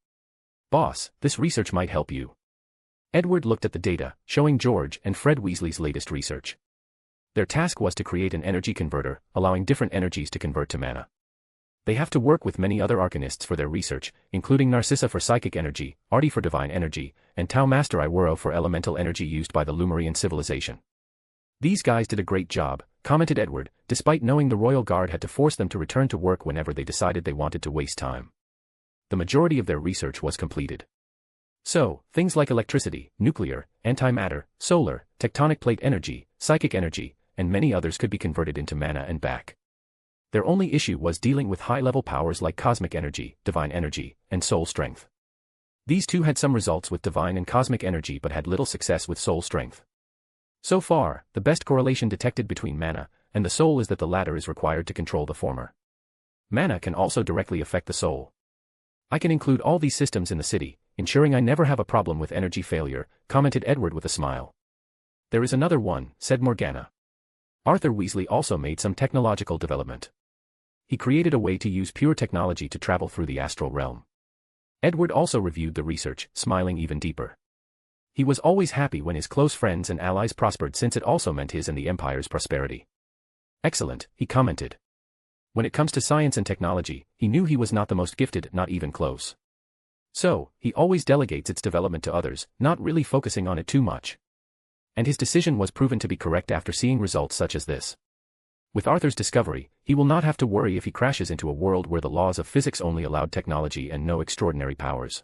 Boss, this research might help you. Edward looked at the data, showing George and Fred Weasley's latest research. Their task was to create an energy converter, allowing different energies to convert to mana. They have to work with many other arcanists for their research, including Narcissa for psychic energy, Artie for divine energy, and Tau Master Iwuro for elemental energy used by the Lumerian civilization. These guys did a great job, commented Edward, despite knowing the Royal Guard had to force them to return to work whenever they decided they wanted to waste time. The majority of their research was completed. So, things like electricity, nuclear, antimatter, solar, tectonic plate energy, psychic energy, and many others could be converted into mana and back. Their only issue was dealing with high-level powers like cosmic energy, divine energy, and soul strength. These two had some results with divine and cosmic energy but had little success with soul strength. So far, the best correlation detected between mana and the soul is that the latter is required to control the former. Mana can also directly affect the soul. I can include all these systems in the city, ensuring I never have a problem with energy failure, commented Edward with a smile. There is another one, said Morgana. Arthur Weasley also made some technological development. He created a way to use pure technology to travel through the astral realm. Edward also reviewed the research, smiling even deeper. He was always happy when his close friends and allies prospered since it also meant his and the Empire's prosperity. Excellent, he commented. When it comes to science and technology, he knew he was not the most gifted, not even close. So, he always delegates its development to others, not really focusing on it too much. And his decision was proven to be correct after seeing results such as this. With Arthur's discovery, he will not have to worry if he crashes into a world where the laws of physics only allowed technology and no extraordinary powers.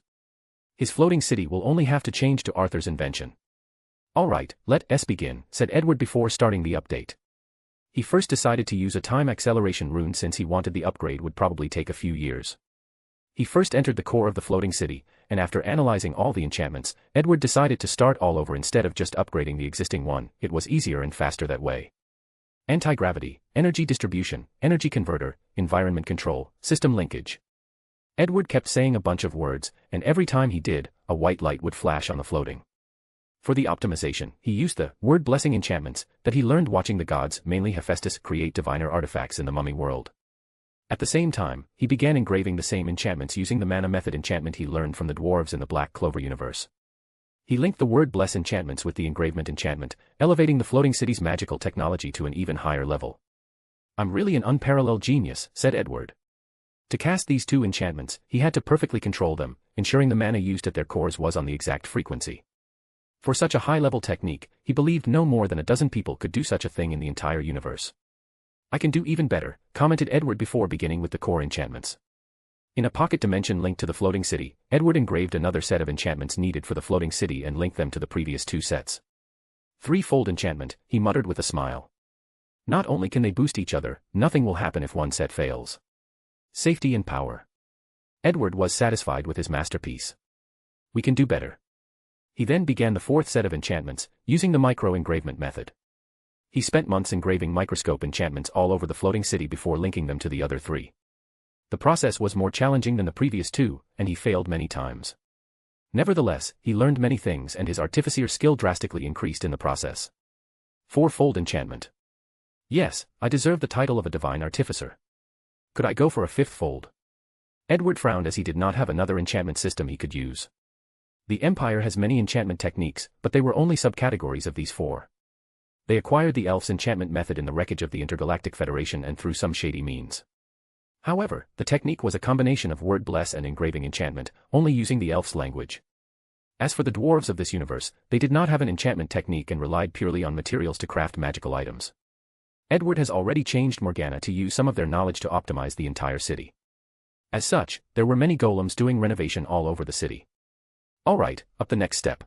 His floating city will only have to change to Arthur's invention. Alright, let us begin, said Edward before starting the update. He first decided to use a time acceleration rune since he wanted the upgrade would probably take a few years. He first entered the core of the floating city, and after analyzing all the enchantments, Edward decided to start all over instead of just upgrading the existing one. It was easier and faster that way. Anti-gravity, energy distribution, energy converter, environment control, system linkage. Edward kept saying a bunch of words, and every time he did, a white light would flash on the floating. For the optimization, he used the word blessing enchantments that he learned watching the gods, mainly Hephaestus, create diviner artifacts in the mummy world. At the same time, he began engraving the same enchantments using the mana method enchantment he learned from the dwarves in the Black Clover universe. He linked the word bless enchantments with the engravement enchantment, elevating the floating city's magical technology to an even higher level. I'm really an unparalleled genius, said Edward. To cast these two enchantments, he had to perfectly control them, ensuring the mana used at their cores was on the exact frequency. For such a high-level technique, he believed no more than a dozen people could do such a thing in the entire universe. I can do even better, commented Edward before beginning with the core enchantments. In a pocket dimension linked to the floating city, Edward engraved another set of enchantments needed for the floating city and linked them to the previous two sets. Threefold enchantment, he muttered with a smile. Not only can they boost each other, nothing will happen if one set fails. Safety and power. Edward was satisfied with his masterpiece. We can do better. He then began the fourth set of enchantments, using the micro-engravement method. He spent months engraving microscope enchantments all over the floating city before linking them to the other three. The process was more challenging than the previous two, and he failed many times. Nevertheless, he learned many things and his artificer skill drastically increased in the process. Fourfold enchantment. Yes, I deserve the title of a divine artificer. Could I go for a fifth-fold? Edward frowned as he did not have another enchantment system he could use. The Empire has many enchantment techniques, but they were only subcategories of these four. They acquired the elf's enchantment method in the wreckage of the Intergalactic Federation and through some shady means. However, the technique was a combination of word bless and engraving enchantment, only using the elf's language. As for the dwarves of this universe, they did not have an enchantment technique and relied purely on materials to craft magical items. Edward has already changed Morgana to use some of their knowledge to optimize the entire city. As such, there were many golems doing renovation all over the city. Alright, up the next step.